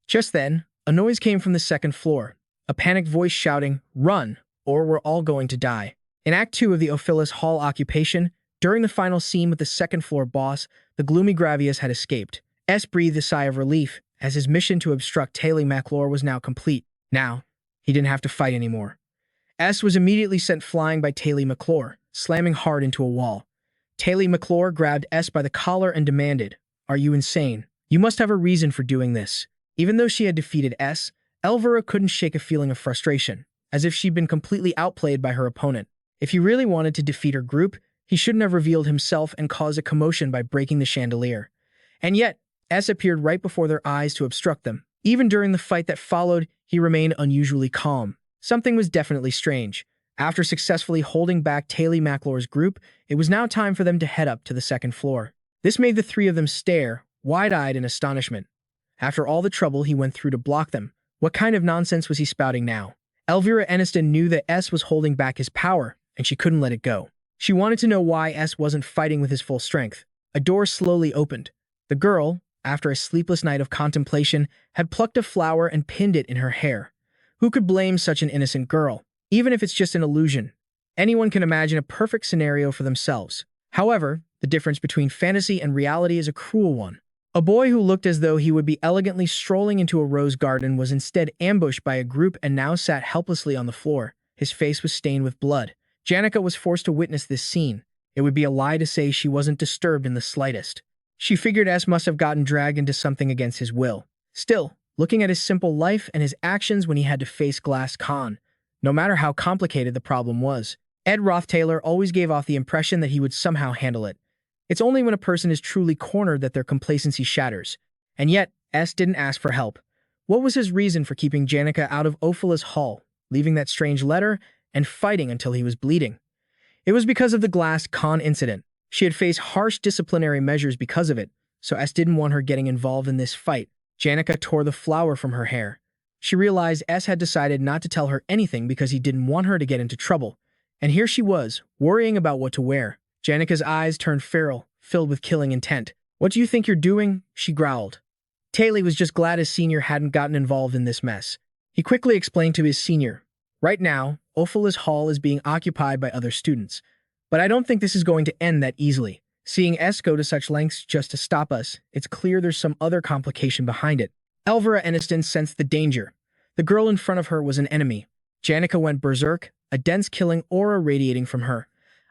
Just then, a noise came from the second floor, a panicked voice shouting, "Run, or we're all going to die." In Act 2 of the Ophilus Hall occupation, during the final scene with the second-floor boss, the gloomy Gravius had escaped. S breathed a sigh of relief, as his mission to obstruct Taylor McClure was now complete. Now, he didn't have to fight anymore. S was immediately sent flying by Taylor McClure, slamming hard into a wall. Taylor McClure grabbed S by the collar and demanded, "Are you insane? You must have a reason for doing this." Even though she had defeated S, Elvira couldn't shake a feeling of frustration, as if she'd been completely outplayed by her opponent. If he really wanted to defeat her group, he shouldn't have revealed himself and caused a commotion by breaking the chandelier. And yet, S appeared right before their eyes to obstruct them. Even during the fight that followed, he remained unusually calm. Something was definitely strange. After successfully holding back Taylor McClure's group, it was now time for them to head up to the second floor. This made the three of them stare, wide-eyed in astonishment. After all the trouble he went through to block them, what kind of nonsense was he spouting now? Elvira Aniston knew that S was holding back his power, and she couldn't let it go. She wanted to know why S wasn't fighting with his full strength. A door slowly opened. The girl, after a sleepless night of contemplation, had plucked a flower and pinned it in her hair. Who could blame such an innocent girl? Even if it's just an illusion. Anyone can imagine a perfect scenario for themselves. However, the difference between fantasy and reality is a cruel one. A boy who looked as though he would be elegantly strolling into a rose garden was instead ambushed by a group and now sat helplessly on the floor. His face was stained with blood. Janica was forced to witness this scene. It would be a lie to say she wasn't disturbed in the slightest. She figured S must have gotten dragged into something against his will. Still, looking at his simple life and his actions when he had to face Glaskan, no matter how complicated the problem was, Ed Rothtaylor always gave off the impression that he would somehow handle it. It's only when a person is truly cornered that their complacency shatters. And yet, S didn't ask for help. What was his reason for keeping Janica out of Ophilus Hall, leaving that strange letter, and fighting until he was bleeding? It was because of the Glaskan incident. She had faced harsh disciplinary measures because of it, so S didn't want her getting involved in this fight. Janica tore the flower from her hair. She realized S had decided not to tell her anything because he didn't want her to get into trouble. And here she was, worrying about what to wear. Janica's eyes turned feral, filled with killing intent. "What do you think you're doing?" she growled. Taylor was just glad his senior hadn't gotten involved in this mess. He quickly explained to his senior, "Right now, Ophilus Hall is being occupied by other students. But I don't think this is going to end that easily. Seeing S go to such lengths just to stop us, it's clear there's some other complication behind it." Elvira Aniston sensed the danger. The girl in front of her was an enemy. Janica went berserk, a dense killing aura radiating from her.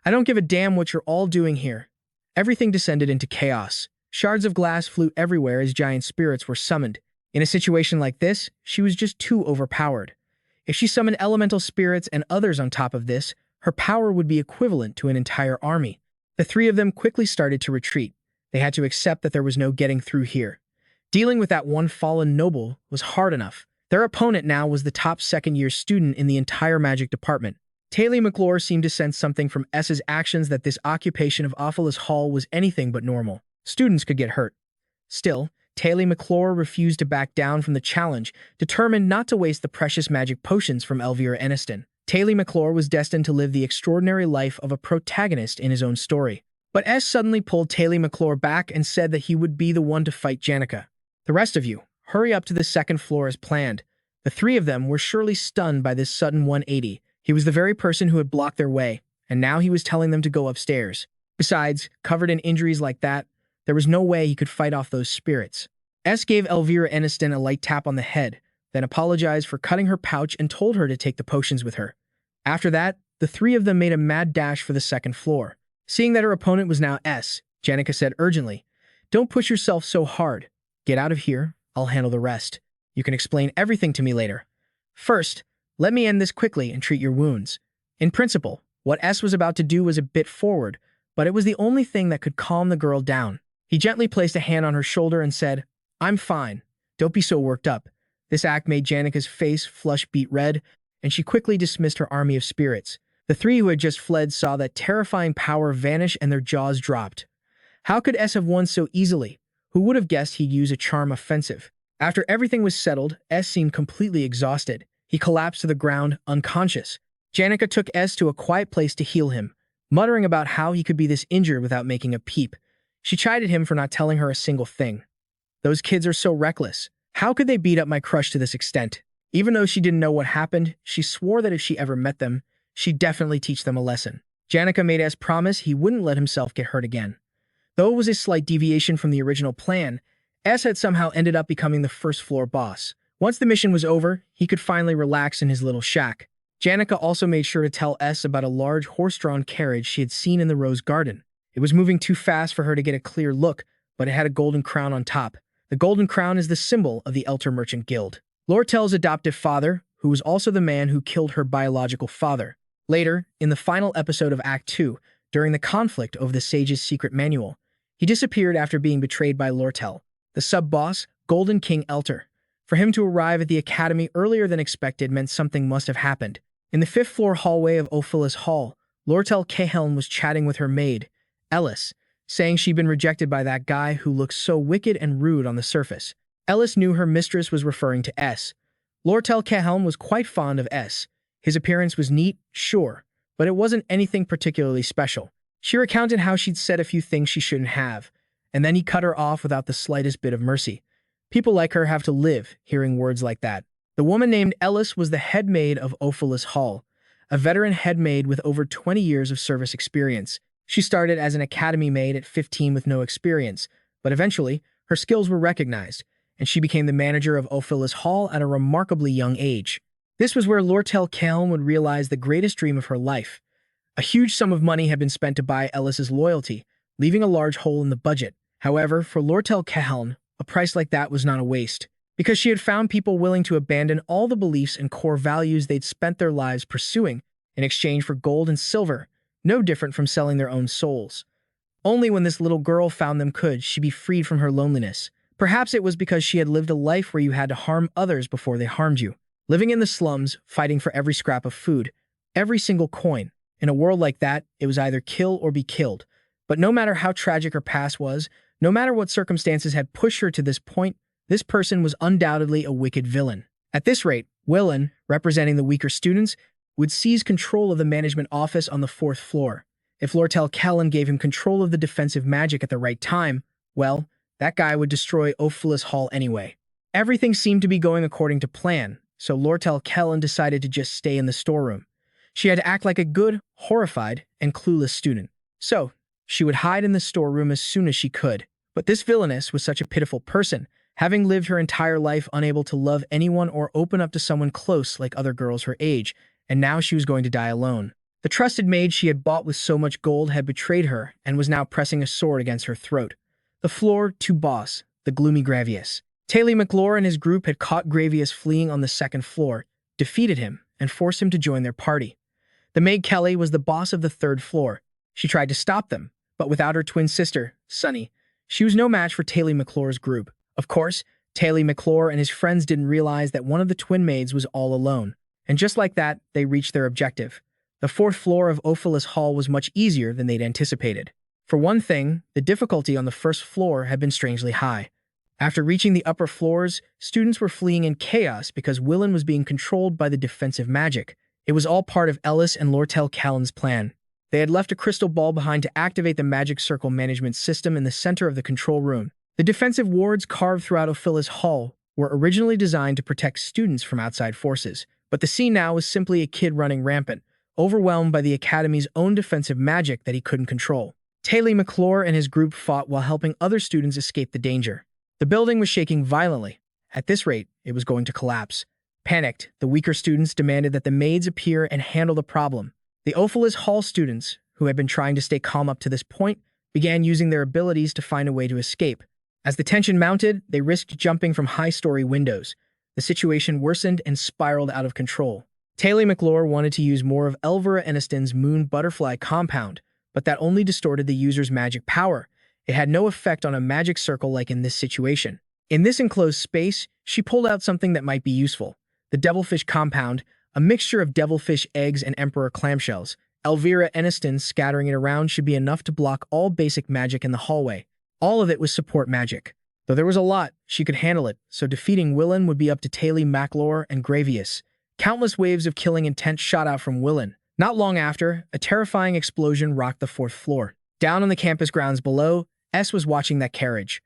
"I don't give a damn what you're all doing here." Everything descended into chaos. Shards of glass flew everywhere as giant spirits were summoned. In a situation like this, she was just too overpowered. If she summoned elemental spirits and others on top of this, her power would be equivalent to an entire army. The three of them quickly started to retreat. They had to accept that there was no getting through here. Dealing with that one fallen noble was hard enough. Their opponent now was the top second-year student in the entire magic department. Taylor McClure seemed to sense something from S's actions that this occupation of Ophilus Hall was anything but normal. Students could get hurt. Still, Taylor McClure refused to back down from the challenge, determined not to waste the precious magic potions from Elvira Aniston. Taylor McClure was destined to live the extraordinary life of a protagonist in his own story. But S suddenly pulled Taylor McClure back and said that he would be the one to fight Janica. The rest of you, hurry up to the second floor as planned. The three of them were surely stunned by this sudden 180. He was the very person who had blocked their way, and now he was telling them to go upstairs. Besides, covered in injuries like that, there was no way he could fight off those spirits. S gave Elvira Eniston a light tap on the head, then apologized for cutting her pouch and told her to take the potions with her. After that, the three of them made a mad dash for the second floor. Seeing that her opponent was now S, Janica said urgently, "Don't push yourself so hard. Get out of here. I'll handle the rest. You can explain everything to me later. First, let me end this quickly and treat your wounds." In principle, what S was about to do was a bit forward, but it was the only thing that could calm the girl down. He gently placed a hand on her shoulder and said, "I'm fine. Don't be so worked up." This act made Janica's face flush beet red, and she quickly dismissed her army of spirits. The three who had just fled saw that terrifying power vanish and their jaws dropped. How could S have won so easily? Who would have guessed he'd use a charm offensive? After everything was settled, S seemed completely exhausted. He collapsed to the ground, unconscious. Janica took S to a quiet place to heal him, muttering about how he could be this injured without making a peep. She chided him for not telling her a single thing. Those kids are so reckless. How could they beat up my crush to this extent? Even though she didn't know what happened, she swore that if she ever met them, she'd definitely teach them a lesson. Janica made S promise he wouldn't let himself get hurt again. Though it was a slight deviation from the original plan, S had somehow ended up becoming the first floor boss. Once the mission was over, he could finally relax in his little shack. Janica also made sure to tell S about a large horse-drawn carriage she had seen in the rose garden. It was moving too fast for her to get a clear look, but it had a golden crown on top. The golden crown is the symbol of the Elter Merchant Guild. Lortell's adoptive father, who was also the man who killed her biological father. Later, in the final episode of Act 2, during the conflict over the Sage's secret manual, he disappeared after being betrayed by Lortell, the sub-boss, Golden King Elter. For him to arrive at the academy earlier than expected meant something must have happened. In the fifth-floor hallway of Ophilus Hall, Lortell Cahelm was chatting with her maid, Ellis, saying she'd been rejected by that guy who looked so wicked and rude on the surface. Ellis knew her mistress was referring to S. Lortell Cahelm was quite fond of S. His appearance was neat, sure, but it wasn't anything particularly special. She recounted how she'd said a few things she shouldn't have, and then he cut her off without the slightest bit of mercy. People like her have to live hearing words like that. The woman named Ellis was the head maid of Ophilus Hall, a veteran head maid with over 20 years of service experience. She started as an academy maid at 15 with no experience, but eventually, her skills were recognized, and she became the manager of Ophilus Hall at a remarkably young age. This was where Lortell Cahelm would realize the greatest dream of her life. A huge sum of money had been spent to buy Ellis's loyalty, leaving a large hole in the budget. However, for Lortell Cahelm, a price like that was not a waste, because she had found people willing to abandon all the beliefs and core values they'd spent their lives pursuing in exchange for gold and silver, no different from selling their own souls. Only when this little girl found them could she be freed from her loneliness. Perhaps it was because she had lived a life where you had to harm others before they harmed you. Living in the slums, fighting for every scrap of food, every single coin. In a world like that, it was either kill or be killed. But no matter how tragic her past was, no matter what circumstances had pushed her to this point, this person was undoubtedly a wicked villain. At this rate, Willen, representing the weaker students, would seize control of the management office on the 4th floor. If Lortell Cahelm gave him control of the defensive magic at the right time, well, that guy would destroy Ophilus Hall anyway. Everything seemed to be going according to plan, so Lortell Cahelm decided to just stay in the storeroom. She had to act like a good, horrified, and clueless student. So, she would hide in the storeroom as soon as she could. But this villainess was such a pitiful person, having lived her entire life unable to love anyone or open up to someone close like other girls her age, and now she was going to die alone. The trusted maid she had bought with so much gold had betrayed her and was now pressing a sword against her throat. The floor to boss, the gloomy Gravius. Taylor McClure and his group had caught Gravius fleeing on the 2nd floor, defeated him, and forced him to join their party. The maid Kelly was the boss of the 3rd floor. She tried to stop them, but without her twin sister, Sunny, she was no match for Taylor McClure's group. Of course, Taylor McClure and his friends didn't realize that one of the twin maids was all alone. And just like that, they reached their objective. The 4th floor of Ophilus Hall was much easier than they'd anticipated. For one thing, the difficulty on the 1st floor had been strangely high. After reaching the upper floors, students were fleeing in chaos because Willen was being controlled by the defensive magic. It was all part of Ellis and Lortell Cahelm's plan. They had left a crystal ball behind to activate the magic circle management system in the center of the control room. The defensive wards carved throughout Ophilus Hall were originally designed to protect students from outside forces, but the scene now was simply a kid running rampant, overwhelmed by the Academy's own defensive magic that he couldn't control. Taylor McClure and his group fought while helping other students escape the danger. The building was shaking violently. At this rate, it was going to collapse. Panicked, the weaker students demanded that the maids appear and handle the problem. The Ophilus Hall students, who had been trying to stay calm up to this point, began using their abilities to find a way to escape. As the tension mounted, they risked jumping from high-story windows. The situation worsened and spiraled out of control. Taylor McClure wanted to use more of Elvira Eniston's moon butterfly compound, but that only distorted the user's magic power. It had no effect on a magic circle like in this situation. In this enclosed space, she pulled out something that might be useful. The devilfish compound, a mixture of devilfish eggs and emperor clamshells. Elvira Eniston scattering it around should be enough to block all basic magic in the hallway. All of it was support magic. Though there was a lot, she could handle it, so defeating Willen would be up to Taylor McClure and Gravius. Countless waves of killing intent shot out from Willen. Not long after, a terrifying explosion rocked the 4th floor. Down on the campus grounds below, S was watching that carriage.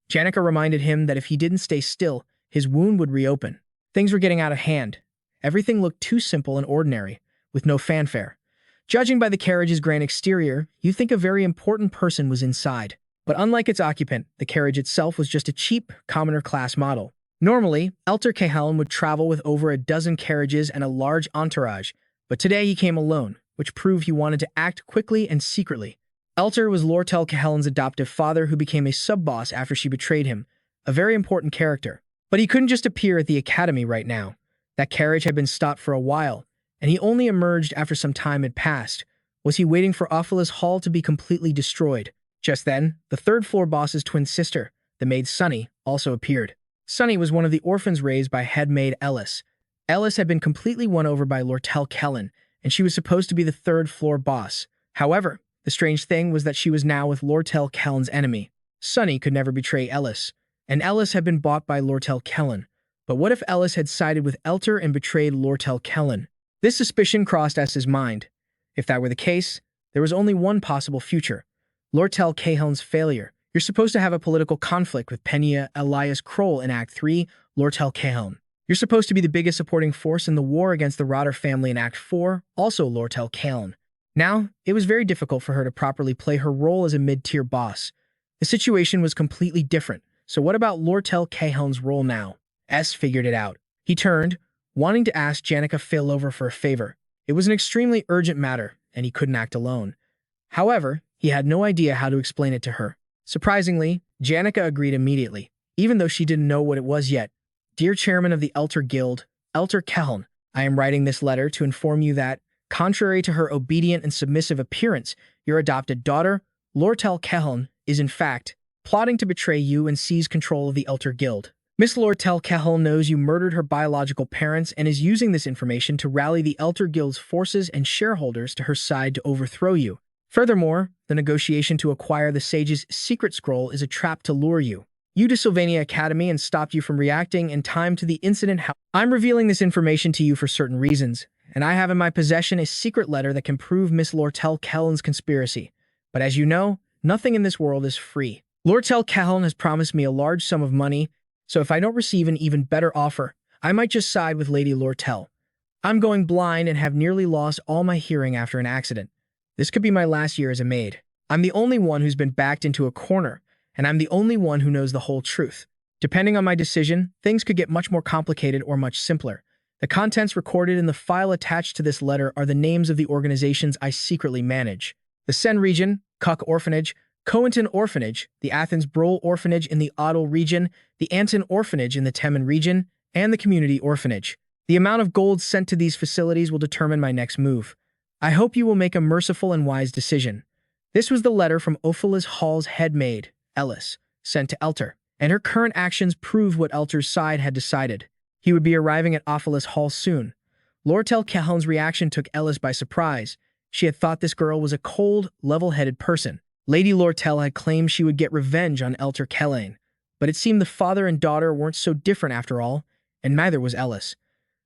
Janica reminded him that if he didn't stay still, his wound would reopen. Things were getting out of hand. Everything looked too simple and ordinary, with no fanfare. Judging by the carriage's grand exterior, you'd think a very important person was inside. But unlike its occupant, the carriage itself was just a cheap, commoner-class model. Normally, Elter Cahelm would travel with over a dozen carriages and a large entourage, but today he came alone, which proved he wanted to act quickly and secretly. Elter was Lortell Cahelm's adoptive father who became a sub-boss after she betrayed him, a very important character. But he couldn't just appear at the academy right now. That carriage had been stopped for a while, and he only emerged after some time had passed. Was he waiting for Ophilus Hall to be completely destroyed? Just then, the 3rd floor boss's twin sister, the maid Sunny, also appeared. Sunny was one of the orphans raised by head maid Ellis. Ellis had been completely won over by Lortell Kellen, and she was supposed to be the 3rd floor boss. However, the strange thing was that she was now with Lortell Kellen's enemy. Sunny could never betray Ellis, and Ellis had been bought by Lortell Kellen. But what if Ellis had sided with Elter and betrayed Lortell Kellen? This suspicion crossed S's mind. If that were the case, there was only one possible future. Lortell Cahelm's failure. You're supposed to have a political conflict with Penna Elias Kroll in Act 3, Lortell Cahelm. You're supposed to be the biggest supporting force in the war against the Rotter family in Act 4, also Lortell Cahelm. Now, it was very difficult for her to properly play her role as a mid-tier boss. The situation was completely different, so what about Lortell Cahelm's role now? S figured it out. He turned, wanting to ask Janica Failover for a favor. It was an extremely urgent matter, and he couldn't act alone. However, he had no idea how to explain it to her. Surprisingly, Janica agreed immediately, even though she didn't know what it was yet. Dear Chairman of the Elter Guild, Elter Cahelm, I am writing this letter to inform you that, contrary to her obedient and submissive appearance, your adopted daughter, Lortell Cahelm, is in fact plotting to betray you and seize control of the Elter Guild. Miss Lortell Cahelm knows you murdered her biological parents and is using this information to rally the Elter Guild's forces and shareholders to her side to overthrow you. Furthermore, the negotiation to acquire the Sage's secret scroll is a trap to lure you to Sylvania Academy and stop you from reacting in time to the incident. I'm revealing this information to you for certain reasons, and I have in my possession a secret letter that can prove Miss Lortell Cahelm's conspiracy. But as you know, nothing in this world is free. Lortell Cahelm has promised me a large sum of money, so if I don't receive an even better offer, I might just side with Lady Lortell. I'm going blind and have nearly lost all my hearing after an accident. This could be my last year as a maid. I'm the only one who's been backed into a corner, and I'm the only one who knows the whole truth. Depending on my decision, things could get much more complicated or much simpler. The contents recorded in the file attached to this letter are the names of the organizations I secretly manage. The Sen region, Kuk Orphanage, Coenton Orphanage, the Athens Brol Orphanage in the Odal region, the Anton Orphanage in the Temen region, and the Community Orphanage. The amount of gold sent to these facilities will determine my next move. I hope you will make a merciful and wise decision. This was the letter from Ophilus Hall's head maid, Ellis, sent to Elter, and her current actions proved what Elter's side had decided. He would be arriving at Ophilus Hall soon. Lortell Cahelm's reaction took Ellis by surprise. She had thought this girl was a cold, level-headed person. Lady Lortell had claimed she would get revenge on Elter Kellen, but it seemed the father and daughter weren't so different after all, and neither was Ellis.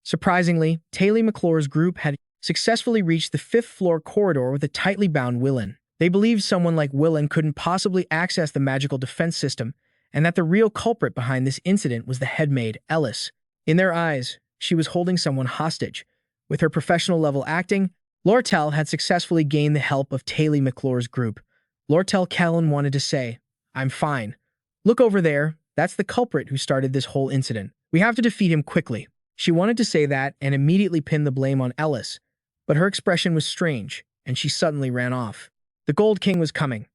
Surprisingly, Taylor McClure's group had successfully reached the 5th floor corridor with a tightly bound Willen. They believed someone like Willen couldn't possibly access the magical defense system, and that the real culprit behind this incident was the headmaid, Ellis. In their eyes, she was holding someone hostage. With her professional-level acting, Lortell had successfully gained the help of Taylor McClure's group. Lortell Callan wanted to say, "I'm fine. Look over there, that's the culprit who started this whole incident. We have to defeat him quickly." She wanted to say that and immediately pin the blame on Ellis, but her expression was strange, and she suddenly ran off. The Gold King was coming.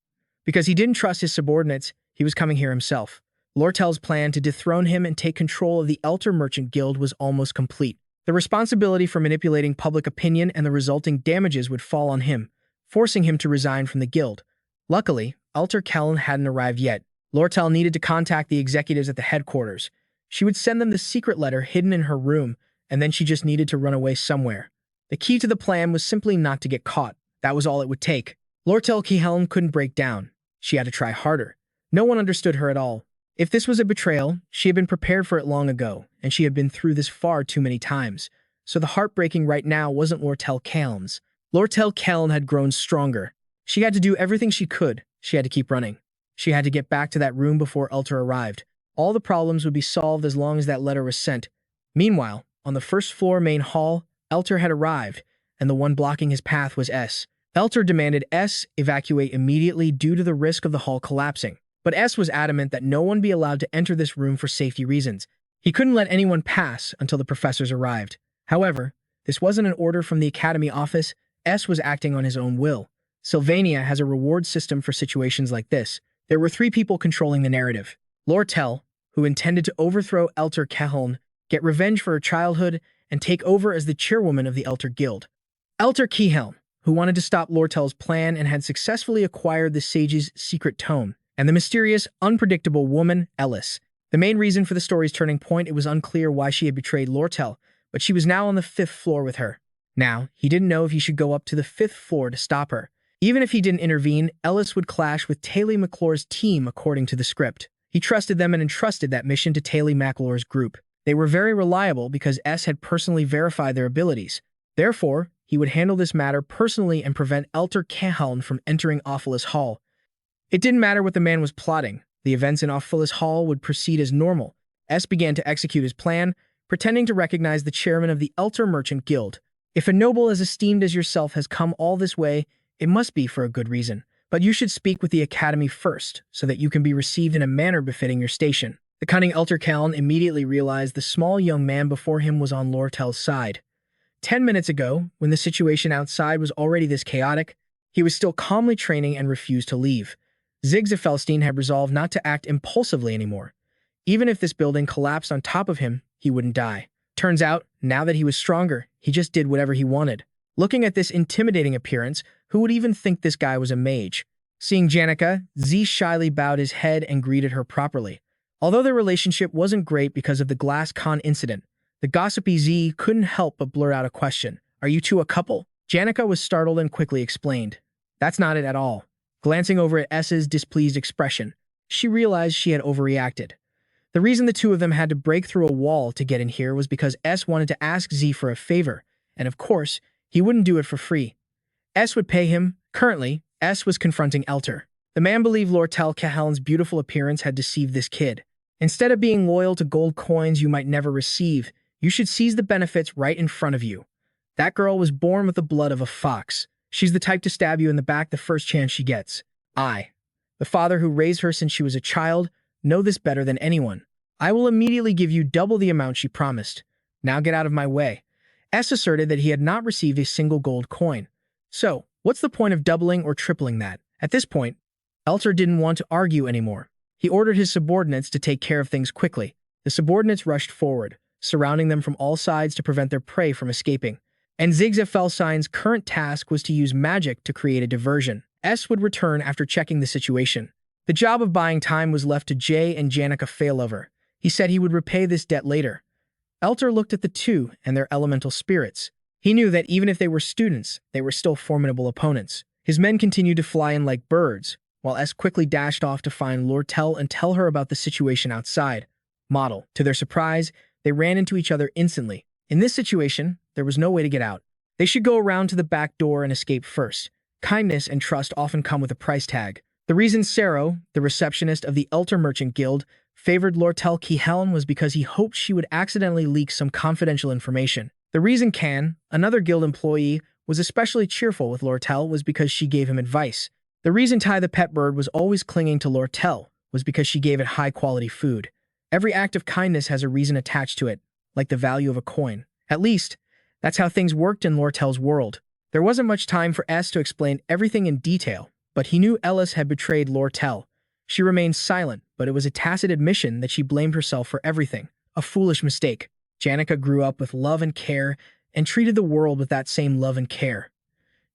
Because he didn't trust his subordinates, he was coming here himself. Lortell's plan to dethrone him and take control of the Elter Merchant Guild was almost complete. The responsibility for manipulating public opinion and the resulting damages would fall on him, forcing him to resign from the guild. Luckily, Elter Callan hadn't arrived yet. Lortell needed to contact the executives at the headquarters. She would send them the secret letter hidden in her room, and then she just needed to run away somewhere. The key to the plan was simply not to get caught. That was all it would take. Lortell Callan couldn't break down. She had to try harder. No one understood her at all. If this was a betrayal, she had been prepared for it long ago, and she had been through this far too many times. So the heartbreaking right now wasn't Lortell Callan's. Lortell Callan had grown stronger. She had to do everything she could. She had to keep running. She had to get back to that room before Elter arrived. All the problems would be solved as long as that letter was sent. Meanwhile, on the 1st floor main hall, Elter had arrived, and the one blocking his path was S. Elter demanded S evacuate immediately due to the risk of the hall collapsing. But S was adamant that no one be allowed to enter this room for safety reasons. He couldn't let anyone pass until the professors arrived. However, this wasn't an order from the Academy office. S was acting on his own will. Sylvania has a reward system for situations like this. There were 3 people controlling the narrative. Lortell, who intended to overthrow Elter Callan, get revenge for her childhood, and take over as the chairwoman of the Elter Guild. Elter Callan, who wanted to stop Lortell's plan and had successfully acquired the sage's secret tome, and the mysterious, unpredictable woman, Ellis. The main reason for the story's turning point, it was unclear why she had betrayed Lortell, but she was now on the 5th floor with her. Now, he didn't know if he should go up to the 5th floor to stop her. Even if he didn't intervene, Ellis would clash with Taylor McClure's team according to the script. He trusted them and entrusted that mission to Taylor McClure's group. They were very reliable because S had personally verified their abilities. Therefore, he would handle this matter personally and prevent Elter Callan from entering Ophilus Hall. It didn't matter what the man was plotting. The events in Ophilus Hall would proceed as normal. S began to execute his plan, pretending to recognize the chairman of the Elter Merchant Guild. If a noble as esteemed as yourself has come all this way, it must be for a good reason. But you should speak with the Academy first, so that you can be received in a manner befitting your station. The cunning Elter Callan immediately realized the small young man before him was on Lortell's side. 10 minutes ago, when the situation outside was already this chaotic, he was still calmly training and refused to leave. Zigzafelstein had resolved not to act impulsively anymore. Even if this building collapsed on top of him, he wouldn't die. Turns out, now that he was stronger, he just did whatever he wanted. Looking at this intimidating appearance, who would even think this guy was a mage? Seeing Janica, Z shyly bowed his head and greeted her properly. Although their relationship wasn't great because of the Glaskan incident, the gossipy Z couldn't help but blur out a question. "Are you two a couple?" Janica was startled and quickly explained. "That's not it at all." Glancing over at S's displeased expression, she realized she had overreacted. The reason the two of them had to break through a wall to get in here was because S wanted to ask Z for a favor, and of course, he wouldn't do it for free. S would pay him. Currently, S was confronting Elter. The man believed Lortell Callan's beautiful appearance had deceived this kid. Instead of being loyal to gold coins you might never receive, you should seize the benefits right in front of you. That girl was born with the blood of a fox. She's the type to stab you in the back the first chance she gets. I, the father who raised her since she was a child, know this better than anyone. I will immediately give you double the amount she promised. Now get out of my way." S asserted that he had not received a single gold coin. So, what's the point of doubling or tripling that? At this point, Elter didn't want to argue anymore. He ordered his subordinates to take care of things quickly. The subordinates rushed forward, surrounding them from all sides to prevent their prey from escaping. And Zigzafelsein's current task was to use magic to create a diversion. S would return after checking the situation. The job of buying time was left to Jay and Janica Failover. He said he would repay this debt later. Elter looked at the two and their elemental spirits. He knew that even if they were students, they were still formidable opponents. His men continued to fly in like birds, while S quickly dashed off to find Lortell and tell her about the situation outside. Model. To their surprise, they ran into each other instantly. In this situation, there was no way to get out. They should go around to the back door and escape first. Kindness and trust often come with a price tag. The reason Sero, the receptionist of the Elter Merchant Guild, favored Lortell Helm was because he hoped she would accidentally leak some confidential information. The reason Can, another guild employee, was especially cheerful with Lortell was because she gave him advice. The reason Tai the pet bird was always clinging to Lortell was because she gave it high-quality food. Every act of kindness has a reason attached to it, like the value of a coin. At least, that's how things worked in Lortell's world. There wasn't much time for S to explain everything in detail, but he knew Ellis had betrayed Lortell. She remained silent, but it was a tacit admission that she blamed herself for everything. A foolish mistake. Janica grew up with love and care and treated the world with that same love and care.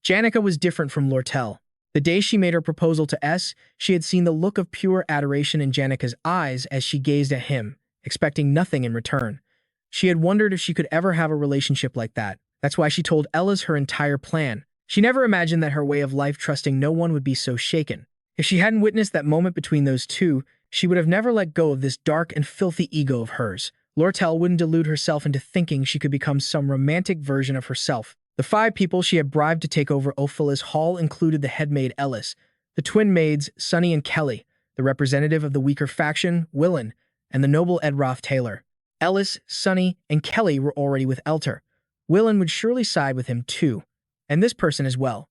Janica was different from Lortell. The day she made her proposal to S, she had seen the look of pure adoration in Janica's eyes as she gazed at him, expecting nothing in return. She had wondered if she could ever have a relationship like that. That's why she told Ellis her entire plan. She never imagined that her way of life trusting no one would be so shaken. If she hadn't witnessed that moment between those two, she would have never let go of this dark and filthy ego of hers. Lortell wouldn't delude herself into thinking she could become some romantic version of herself. The 5 people she had bribed to take over Ophilus Hall included the headmaid Ellis, the twin maids Sunny and Kelly, the representative of the weaker faction, Willen, and the noble Ed Rothtaylor. Ellis, Sunny, and Kelly were already with Elter. Willen would surely side with him too, and this person as well.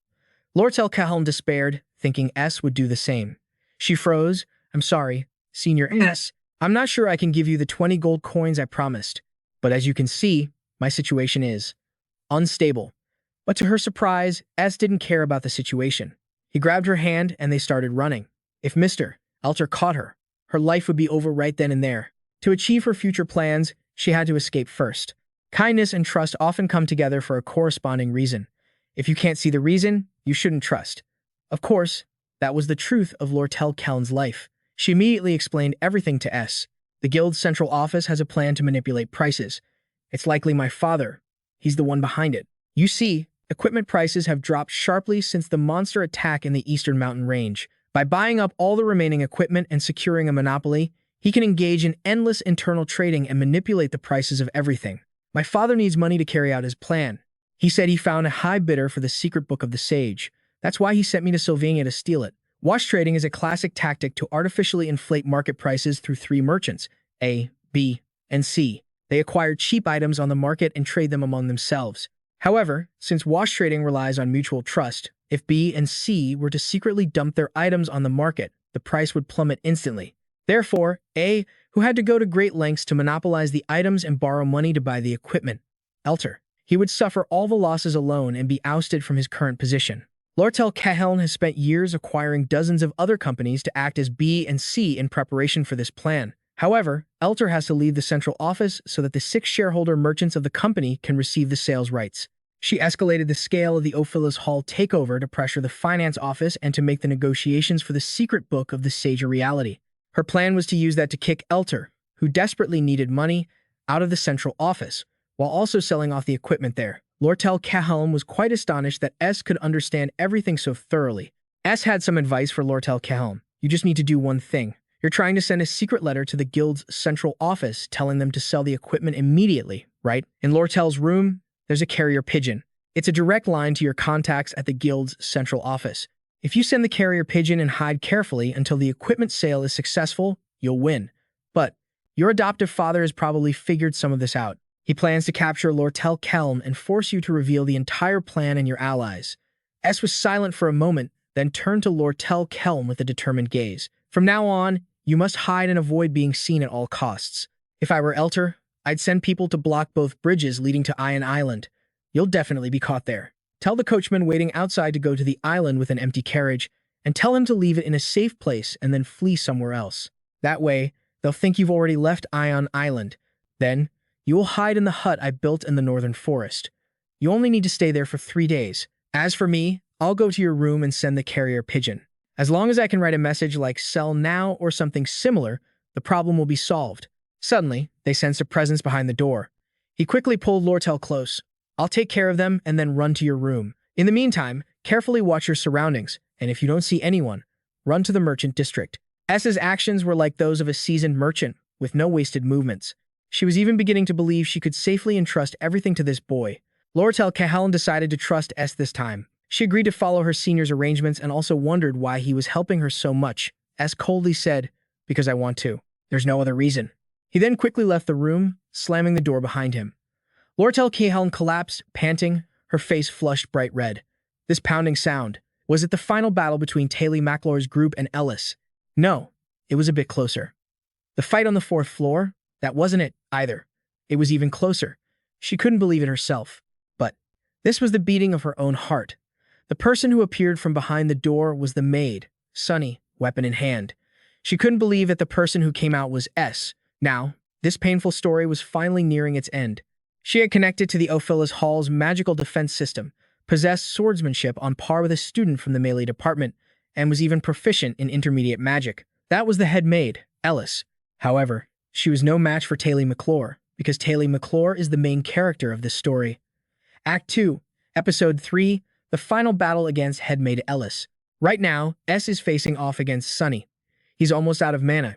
Lortell Cahelm despaired, thinking S would do the same. She froze. I'm sorry, Senior S. I'm not sure I can give you the 20 gold coins I promised, but as you can see, my situation is unstable. But to her surprise, S didn't care about the situation. He grabbed her hand and they started running. If Mr. Elter caught her, her life would be over right then and there. To achieve her future plans, she had to escape first. Kindness and trust often come together for a corresponding reason. If you can't see the reason, you shouldn't trust. Of course, that was the truth of Lortell Kellen's life. She immediately explained everything to S. The guild's central office has a plan to manipulate prices. It's likely my father. He's the one behind it. You see, equipment prices have dropped sharply since the monster attack in the Eastern Mountain Range. By buying up all the remaining equipment and securing a monopoly, he can engage in endless internal trading and manipulate the prices of everything. My father needs money to carry out his plan. He said he found a high bidder for the secret book of the sage. That's why he sent me to Sylvania to steal it. Wash trading is a classic tactic to artificially inflate market prices through 3 merchants, A, B, and C. They acquire cheap items on the market and trade them among themselves. However, since wash trading relies on mutual trust, if B and C were to secretly dump their items on the market, the price would plummet instantly. Therefore, A, who had to go to great lengths to monopolize the items and borrow money to buy the equipment, Elter, he would suffer all the losses alone and be ousted from his current position. Lortell Cahelm has spent years acquiring dozens of other companies to act as B and C in preparation for this plan. However, Elter has to leave the central office so that the 6 shareholder merchants of the company can receive the sales rights. She escalated the scale of the Ophilus Hall takeover to pressure the finance office and to make the negotiations for the secret book of the Sage a reality. Her plan was to use that to kick Elter, who desperately needed money, out of the central office, while also selling off the equipment there. Lortell Cahelm was quite astonished that S could understand everything so thoroughly. S had some advice for Lortell Cahelm. You just need to do one thing. You're trying to send a secret letter to the guild's central office telling them to sell the equipment immediately, right? In Lortell's room, there's a carrier pigeon. It's a direct line to your contacts at the guild's central office. If you send the carrier pigeon and hide carefully until the equipment sale is successful, you'll win. But your adoptive father has probably figured some of this out. He plans to capture Lortell Cahelm and force you to reveal the entire plan and your allies. S was silent for a moment, then turned to Lortell Cahelm with a determined gaze. From now on, you must hide and avoid being seen at all costs. If I were Elter, I'd send people to block both bridges leading to Iron Island. You'll definitely be caught there. Tell the coachman waiting outside to go to the island with an empty carriage, and tell him to leave it in a safe place and then flee somewhere else. That way, they'll think you've already left Ion Island. Then, you will hide in the hut I built in the northern forest. You only need to stay there for 3 days. As for me, I'll go to your room and send the carrier pigeon. As long as I can write a message like "sell now" or something similar, the problem will be solved. Suddenly, they sensed a presence behind the door. He quickly pulled Lortell close. I'll take care of them and then run to your room. In the meantime, carefully watch your surroundings, and if you don't see anyone, run to the merchant district. S's actions were like those of a seasoned merchant, with no wasted movements. She was even beginning to believe she could safely entrust everything to this boy. Lortell Cahalan decided to trust S this time. She agreed to follow her senior's arrangements and also wondered why he was helping her so much. S coldly said, "Because I want to. There's no other reason." He then quickly left the room, slamming the door behind him. Lortell Cahalan collapsed, panting, her face flushed bright red. This pounding sound. Was it the final battle between Taylor McClure's group and Ellis? No, it was a bit closer. The fight on the 4th floor? That wasn't it, either. It was even closer. She couldn't believe it herself. But this was the beating of her own heart. The person who appeared from behind the door was the maid, Sunny, weapon in hand. She couldn't believe that the person who came out was S. Now, this painful story was finally nearing its end. She had connected to the Ophilus Hall's magical defense system, possessed swordsmanship on par with a student from the melee department, and was even proficient in intermediate magic. That was the head maid, Ellis. However, she was no match for Taylor McClure, because Taylor McClure is the main character of this story. Act 2, Episode 3, the final battle against headmaid Ellis. Right now, S is facing off against Sunny. He's almost out of mana.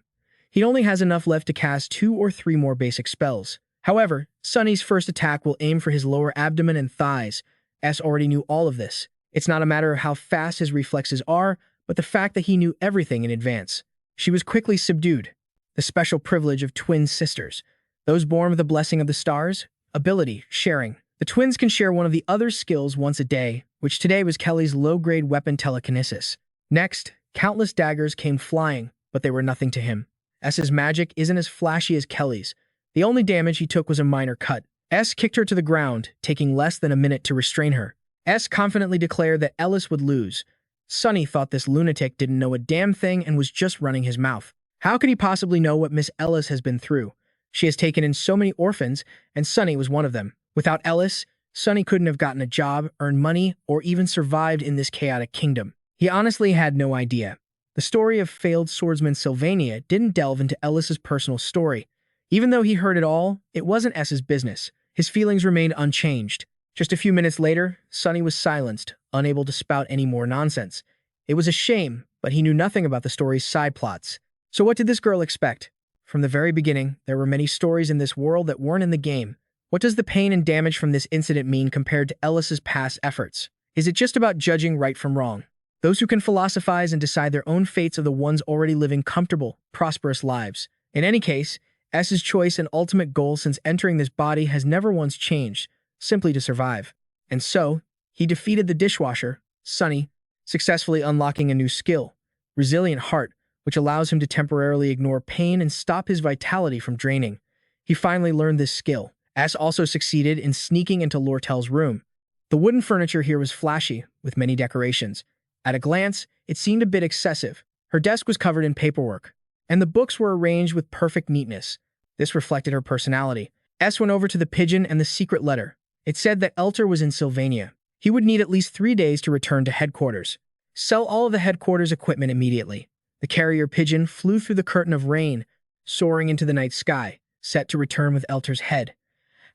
He only has enough left to cast 2 or 3 more basic spells. However, Sunny's first attack will aim for his lower abdomen and thighs. S already knew all of this. It's not a matter of how fast his reflexes are, but the fact that he knew everything in advance. She was quickly subdued. The special privilege of twin sisters. Those born with the blessing of the stars. Ability, sharing. The twins can share one of the other skills once a day, which today was Kelly's low-grade weapon telekinesis. Next, countless daggers came flying, but they were nothing to him. S's magic isn't as flashy as Kelly's. The only damage he took was a minor cut. S kicked her to the ground, taking less than a minute to restrain her. S confidently declared that Ellis would lose. Sunny thought this lunatic didn't know a damn thing and was just running his mouth. How could he possibly know what Miss Ellis has been through? She has taken in so many orphans, and Sunny was one of them. Without Ellis, Sunny couldn't have gotten a job, earned money, or even survived in this chaotic kingdom. He honestly had no idea. The story of failed swordsman Sylvania didn't delve into Ellis's personal story. Even though he heard it all, it wasn't S's business. His feelings remained unchanged. Just a few minutes later, Sunny was silenced, unable to spout any more nonsense. It was a shame, but he knew nothing about the story's side plots. So what did this girl expect? From the very beginning, there were many stories in this world that weren't in the game. What does the pain and damage from this incident mean compared to Ellis's past efforts? Is it just about judging right from wrong? Those who can philosophize and decide their own fates are the ones already living comfortable, prosperous lives. In any case, S's choice and ultimate goal since entering this body has never once changed, simply to survive. And so, he defeated the dishwasher, Sunny, successfully unlocking a new skill, Resilient Heart, which allows him to temporarily ignore pain and stop his vitality from draining. He finally learned this skill. S also succeeded in sneaking into Lortell's room. The wooden furniture here was flashy, with many decorations. At a glance, it seemed a bit excessive. Her desk was covered in paperwork, and the books were arranged with perfect neatness. This reflected her personality. S went over to the pigeon and the secret letter. It said that Elter was in Sylvania. He would need at least 3 days to return to headquarters. Sell all of the headquarters equipment immediately. The carrier pigeon flew through the curtain of rain, soaring into the night sky, set to return with Elter's head.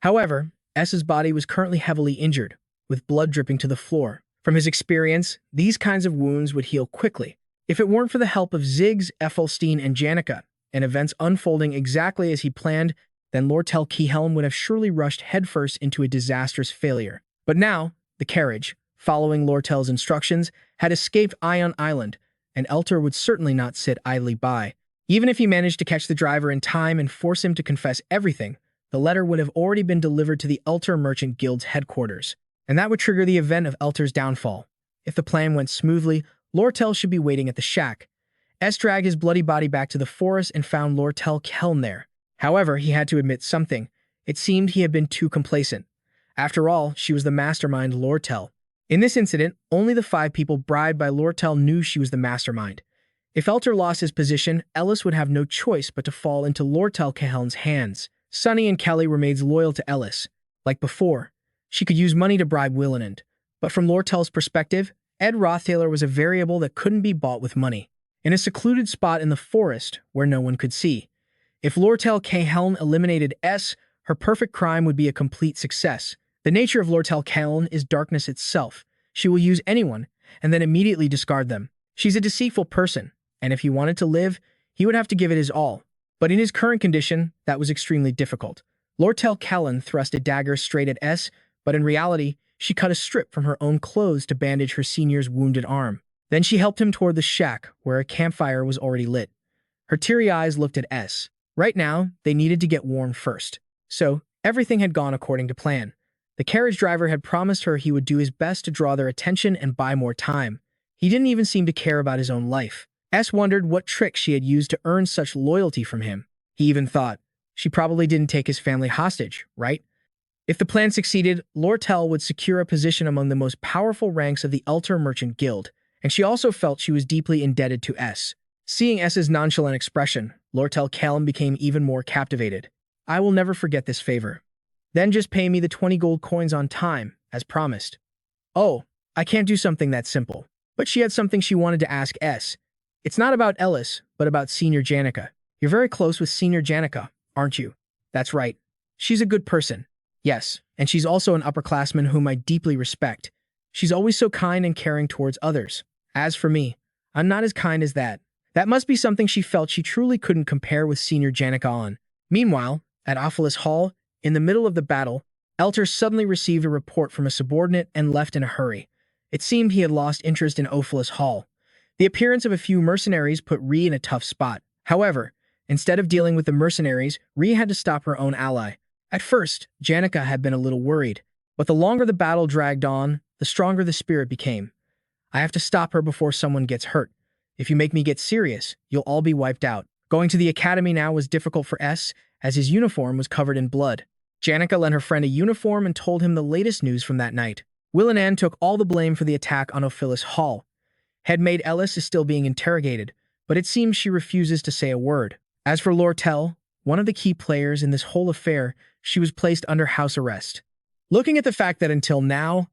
However, S's body was currently heavily injured, with blood dripping to the floor. From his experience, these kinds of wounds would heal quickly. If it weren't for the help of Ziggs, Ethelstein, and Janica, and events unfolding exactly as he planned, then Lortell Cahalan would have surely rushed headfirst into a disastrous failure. But now, the carriage, following Lortell's instructions, had escaped Ion Island, and Elter would certainly not sit idly by. Even if he managed to catch the driver in time and force him to confess everything, the letter would have already been delivered to the Elter Merchant Guild's headquarters, and that would trigger the event of Elter's downfall. If the plan went smoothly, Lortell should be waiting at the shack. S dragged his bloody body back to the forest and found Lortell Cahalan there. However, he had to admit something. It seemed he had been too complacent. After all, she was the mastermind Lortell. In this incident, only the 5 people bribed by Lortell knew she was the mastermind. If Elter lost his position, Ellis would have no choice but to fall into Lortell Cahalan's hands. Sunny and Kelly were maids loyal to Ellis. Like before, she could use money to bribe Willenand. But from Lortell's perspective, Ed Rothtaylor was a variable that couldn't be bought with money. In a secluded spot in the forest where no one could see. If Lortell Cahalan eliminated S, her perfect crime would be a complete success. The nature of Lortell Cahalan is darkness itself. She will use anyone, and then immediately discard them. She's a deceitful person, and if he wanted to live, he would have to give it his all. But in his current condition, that was extremely difficult. Lortell Cahalan thrust a dagger straight at S, But in reality, she cut a strip from her own clothes to bandage her senior's wounded arm. Then she helped him toward the shack, where a campfire was already lit. Her teary eyes looked at S. Right now, they needed to get warm first. So, everything had gone according to plan. The carriage driver had promised her he would do his best to draw their attention and buy more time. He didn't even seem to care about his own life. S wondered what trick she had used to earn such loyalty from him. He even thought, she probably didn't take his family hostage, right? If the plan succeeded, Lortell would secure a position among the most powerful ranks of the Elter Merchant Guild, and she also felt she was deeply indebted to S. Seeing S's nonchalant expression, Lortell Callum became even more captivated. I will never forget this favor. Then just pay me the 20 gold coins on time, as promised. Oh, I can't do something that simple. But she had something she wanted to ask S. It's not about Ellis, but about Senior Janica. You're very close with Senior Janica, aren't you? That's right. She's a good person. Yes, and she's also an upperclassman whom I deeply respect. She's always so kind and caring towards others. As for me, I'm not as kind as that. That must be something she felt she truly couldn't compare with Senior Janica on. Meanwhile, at Ophilus Hall, in the middle of the battle, Elter suddenly received a report from a subordinate and left in a hurry. It seemed he had lost interest in Ophilus Hall. The appearance of a few mercenaries put Ree in a tough spot. However, instead of dealing with the mercenaries, Ree had to stop her own ally. At first, Janica had been a little worried, but the longer the battle dragged on, the stronger the spirit became. I have to stop her before someone gets hurt. If you make me get serious, you'll all be wiped out. Going to the academy now was difficult for S, as his uniform was covered in blood. Janica lent her friend a uniform and told him the latest news from that night. Will and Ann took all the blame for the attack on Ophilus Hall. Headmaid Ellis is still being interrogated, but it seems she refuses to say a word. As for Lortell, one of the key players in this whole affair, she was placed under house arrest. Looking at the fact that until now,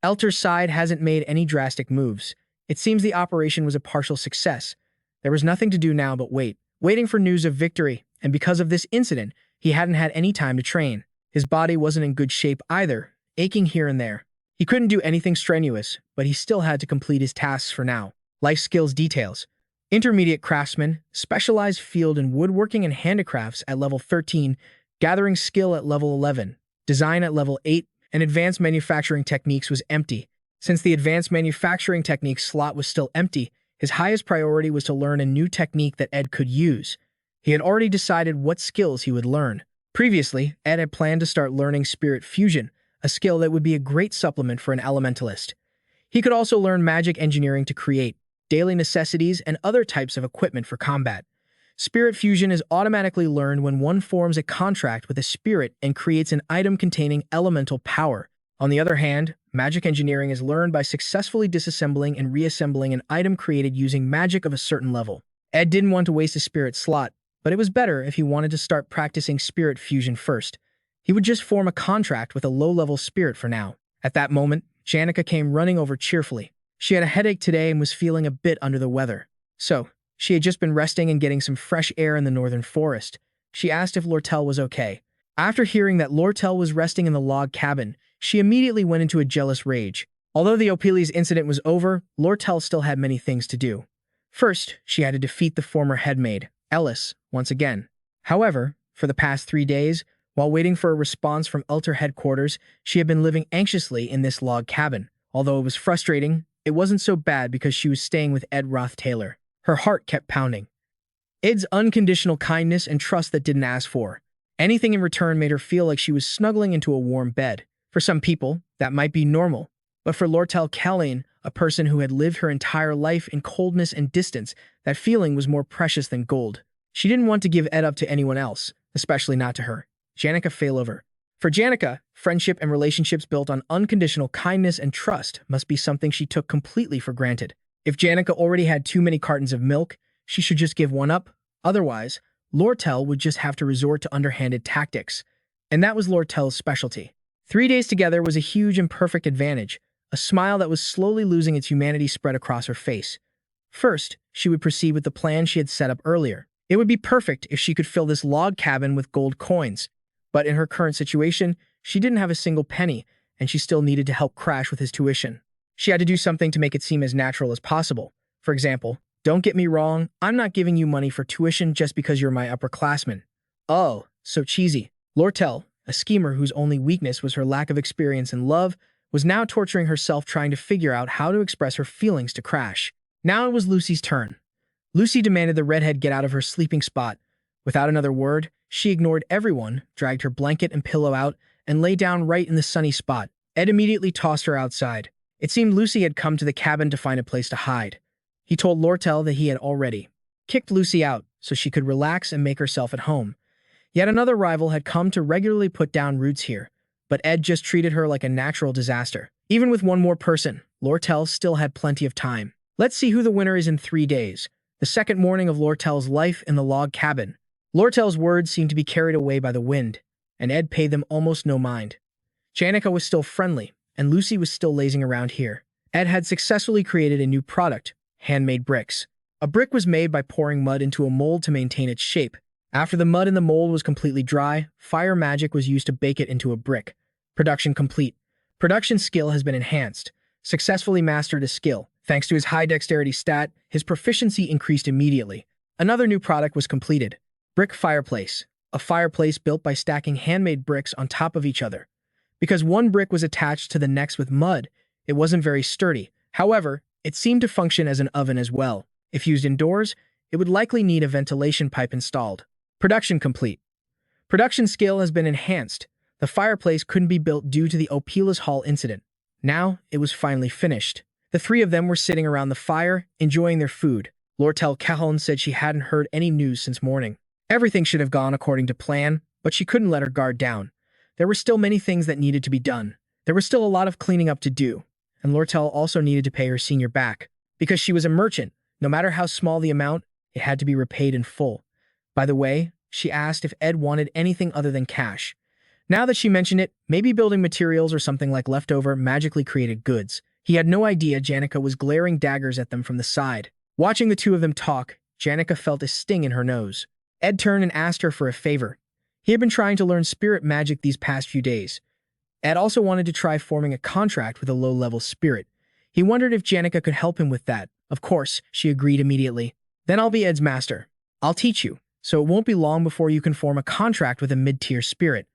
Elter's side hasn't made any drastic moves, it seems the operation was a partial success. There was nothing to do now but waiting for news of victory, and because of this incident, he hadn't had any time to train. His body wasn't in good shape either, aching here and there. He couldn't do anything strenuous, but he still had to complete his tasks for now. Life skills details. Intermediate craftsman, specialized field in woodworking and handicrafts at level 13, gathering skill at level 11, design at level 8, and advanced manufacturing techniques was empty. Since the advanced manufacturing techniques slot was still empty, his highest priority was to learn a new technique that Ed could use. He had already decided what skills he would learn. Previously, Ed had planned to start learning spirit fusion, a skill that would be a great supplement for an elementalist. He could also learn magic engineering to create daily necessities and other types of equipment for combat. Spirit fusion is automatically learned when one forms a contract with a spirit and creates an item containing elemental power. On the other hand, magic engineering is learned by successfully disassembling and reassembling an item created using magic of a certain level. Ed didn't want to waste a spirit slot, but it was better if he wanted to start practicing spirit fusion first. He would just form a contract with a low-level spirit for now. At that moment, Janica came running over cheerfully. She had a headache today and was feeling a bit under the weather. So, she had just been resting and getting some fresh air in the northern forest. She asked if Lortell was okay. After hearing that Lortell was resting in the log cabin, she immediately went into a jealous rage. Although the Ophilus incident was over, Lortell still had many things to do. First, she had to defeat the former headmaid, Ellis, once again. However, for the past 3 days, while waiting for a response from Elter headquarters, she had been living anxiously in this log cabin. Although it was frustrating, it wasn't so bad because she was staying with Ed Rothtaylor. Her heart kept pounding. Ed's unconditional kindness and trust that didn't ask for. Anything in return made her feel like she was snuggling into a warm bed. For some people, that might be normal. But for Lortell Callian, a person who had lived her entire life in coldness and distance, that feeling was more precious than gold. She didn't want to give Ed up to anyone else, especially not to her. Janica Failover. For Janica, friendship and relationships built on unconditional kindness and trust must be something she took completely for granted. If Janica already had too many cartons of milk, she should just give one up. Otherwise, Lortell would just have to resort to underhanded tactics. And that was Lortell's specialty. 3 days together was a huge and perfect advantage. A smile that was slowly losing its humanity spread across her face. First, she would proceed with the plan she had set up earlier. It would be perfect if she could fill this log cabin with gold coins. But in her current situation, she didn't have a single penny, and she still needed to help Crash with his tuition. She had to do something to make it seem as natural as possible. For example, don't get me wrong, I'm not giving you money for tuition just because you're my upperclassman. Oh, so cheesy. Lortell, a schemer whose only weakness was her lack of experience in love, was now torturing herself trying to figure out how to express her feelings to Crash. Now it was Lucy's turn. Lucy demanded the redhead get out of her sleeping spot. Without another word, she ignored everyone, dragged her blanket and pillow out, and lay down right in the sunny spot. Ed immediately tossed her outside. It seemed Lucy had come to the cabin to find a place to hide. He told Lortell that he had already kicked Lucy out so she could relax and make herself at home. Yet another rival had come to regularly put down roots here, but Ed just treated her like a natural disaster. Even with one more person, Lortell still had plenty of time. Let's see who the winner is in 3 days. The second morning of Lortell's life in the log cabin. Lortell's words seemed to be carried away by the wind, and Ed paid them almost no mind. Janica was still friendly, and Lucy was still lazing around here. Ed had successfully created a new product, handmade bricks. A brick was made by pouring mud into a mold to maintain its shape. After the mud in the mold was completely dry, fire magic was used to bake it into a brick. Production complete. Production skill has been enhanced. Successfully mastered a skill. Thanks to his high dexterity stat, his proficiency increased immediately. Another new product was completed. Brick fireplace. A fireplace built by stacking handmade bricks on top of each other. Because one brick was attached to the next with mud, it wasn't very sturdy. However, it seemed to function as an oven as well. If used indoors, it would likely need a ventilation pipe installed. Production complete. Production skill has been enhanced. The fireplace couldn't be built due to the Ophilus Hall incident. Now, it was finally finished. The three of them were sitting around the fire, enjoying their food. Lortell Calhoun said she hadn't heard any news since morning. Everything should have gone according to plan, but she couldn't let her guard down. There were still many things that needed to be done. There was still a lot of cleaning up to do, and Lortell also needed to pay her senior back. Because she was a merchant, no matter how small the amount, it had to be repaid in full. By the way, she asked if Ed wanted anything other than cash. Now that she mentioned it, maybe building materials or something like leftover, magically created goods. He had no idea Janica was glaring daggers at them from the side. Watching the two of them talk, Janica felt a sting in her nose. Ed turned and asked her for a favor. He had been trying to learn spirit magic these past few days. Ed also wanted to try forming a contract with a low-level spirit. He wondered if Janica could help him with that. Of course, she agreed immediately. Then I'll be Ed's master. I'll teach you, so it won't be long before you can form a contract with a mid-tier spirit.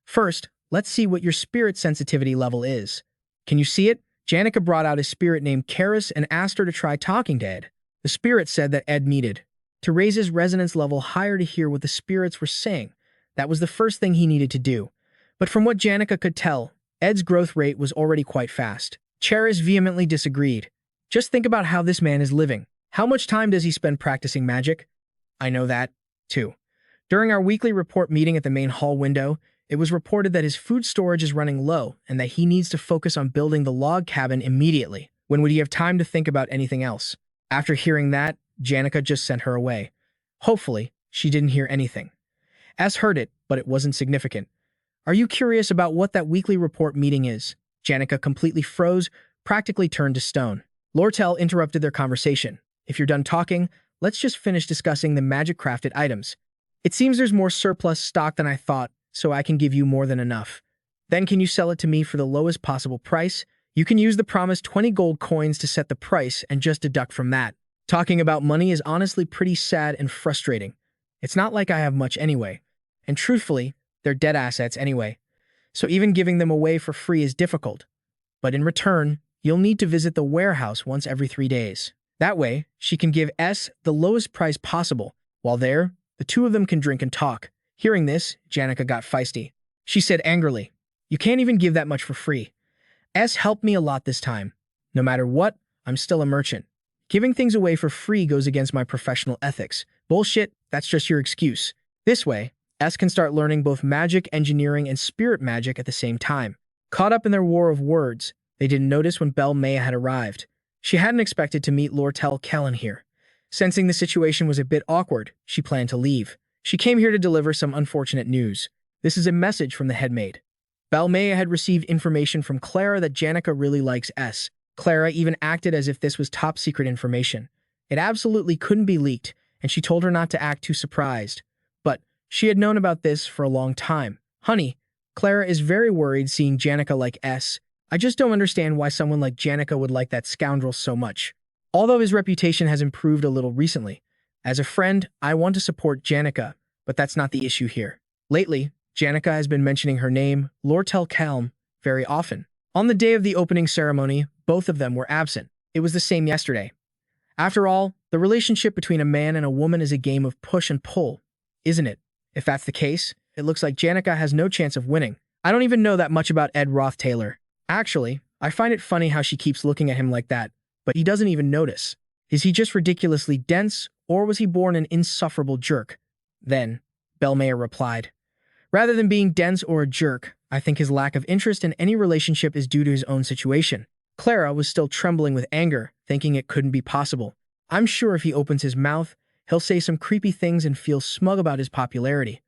First, let's see what your spirit sensitivity level is. Can you see it? Janica brought out a spirit named Karis and asked her to try talking to Ed. The spirit said that Ed needed to raise his resonance level higher to hear what the spirits were saying. That was the first thing he needed to do. But from what Janica could tell, Ed's growth rate was already quite fast. Charis vehemently disagreed. Just think about how this man is living. How much time does he spend practicing magic? I know that, too. During our weekly report meeting at the main hall window, it was reported that his food storage is running low and that he needs to focus on building the log cabin immediately. When would he have time to think about anything else? After hearing that, Janica just sent her away. Hopefully, she didn't hear anything. S heard it, but it wasn't significant. Are you curious about what that weekly report meeting is? Janica completely froze, practically turned to stone. Lortell interrupted their conversation. If you're done talking, let's just finish discussing the magic-crafted items. It seems there's more surplus stock than I thought, so I can give you more than enough. Then can you sell it to me for the lowest possible price? You can use the promised 20 gold coins to set the price and just deduct from that. Talking about money is honestly pretty sad and frustrating. It's not like I have much anyway. And truthfully, they're dead assets anyway. So even giving them away for free is difficult. But in return, you'll need to visit the warehouse once every 3 days. That way, she can give S the lowest price possible. While there, the two of them can drink and talk. Hearing this, Janica got feisty. She said angrily, "You can't even give that much for free. S helped me a lot this time. No matter what, I'm still a merchant. Giving things away for free goes against my professional ethics. Bullshit, that's just your excuse." This way, S can start learning both magic, engineering, and spirit magic at the same time. Caught up in their war of words, they didn't notice when Belle Maya had arrived. She hadn't expected to meet Lortell Calhoun here. Sensing the situation was a bit awkward, she planned to leave. She came here to deliver some unfortunate news. This is a message from the headmaid. Belle Maya had received information from Clara that Janica really likes S. Clara even acted as if this was top-secret information. It absolutely couldn't be leaked, and she told her not to act too surprised. But she had known about this for a long time. "Honey, Clara is very worried seeing Janica like S. I just don't understand why someone like Janica would like that scoundrel so much. Although his reputation has improved a little recently. As a friend, I want to support Janica, but that's not the issue here. Lately, Janica has been mentioning her name, Lortell, very often. On the day of the opening ceremony, both of them were absent. It was the same yesterday. After all, the relationship between a man and a woman is a game of push and pull, isn't it? If that's the case, it looks like Janica has no chance of winning. I don't even know that much about Ed Rothtaylor. Actually, I find it funny how she keeps looking at him like that, but he doesn't even notice. Is he just ridiculously dense, or was he born an insufferable jerk? Then, Belmaya replied, rather than being dense or a jerk, I think his lack of interest in any relationship is due to his own situation. Clara was still trembling with anger, thinking it couldn't be possible. I'm sure if he opens his mouth, he'll say some creepy things and feel smug about his popularity,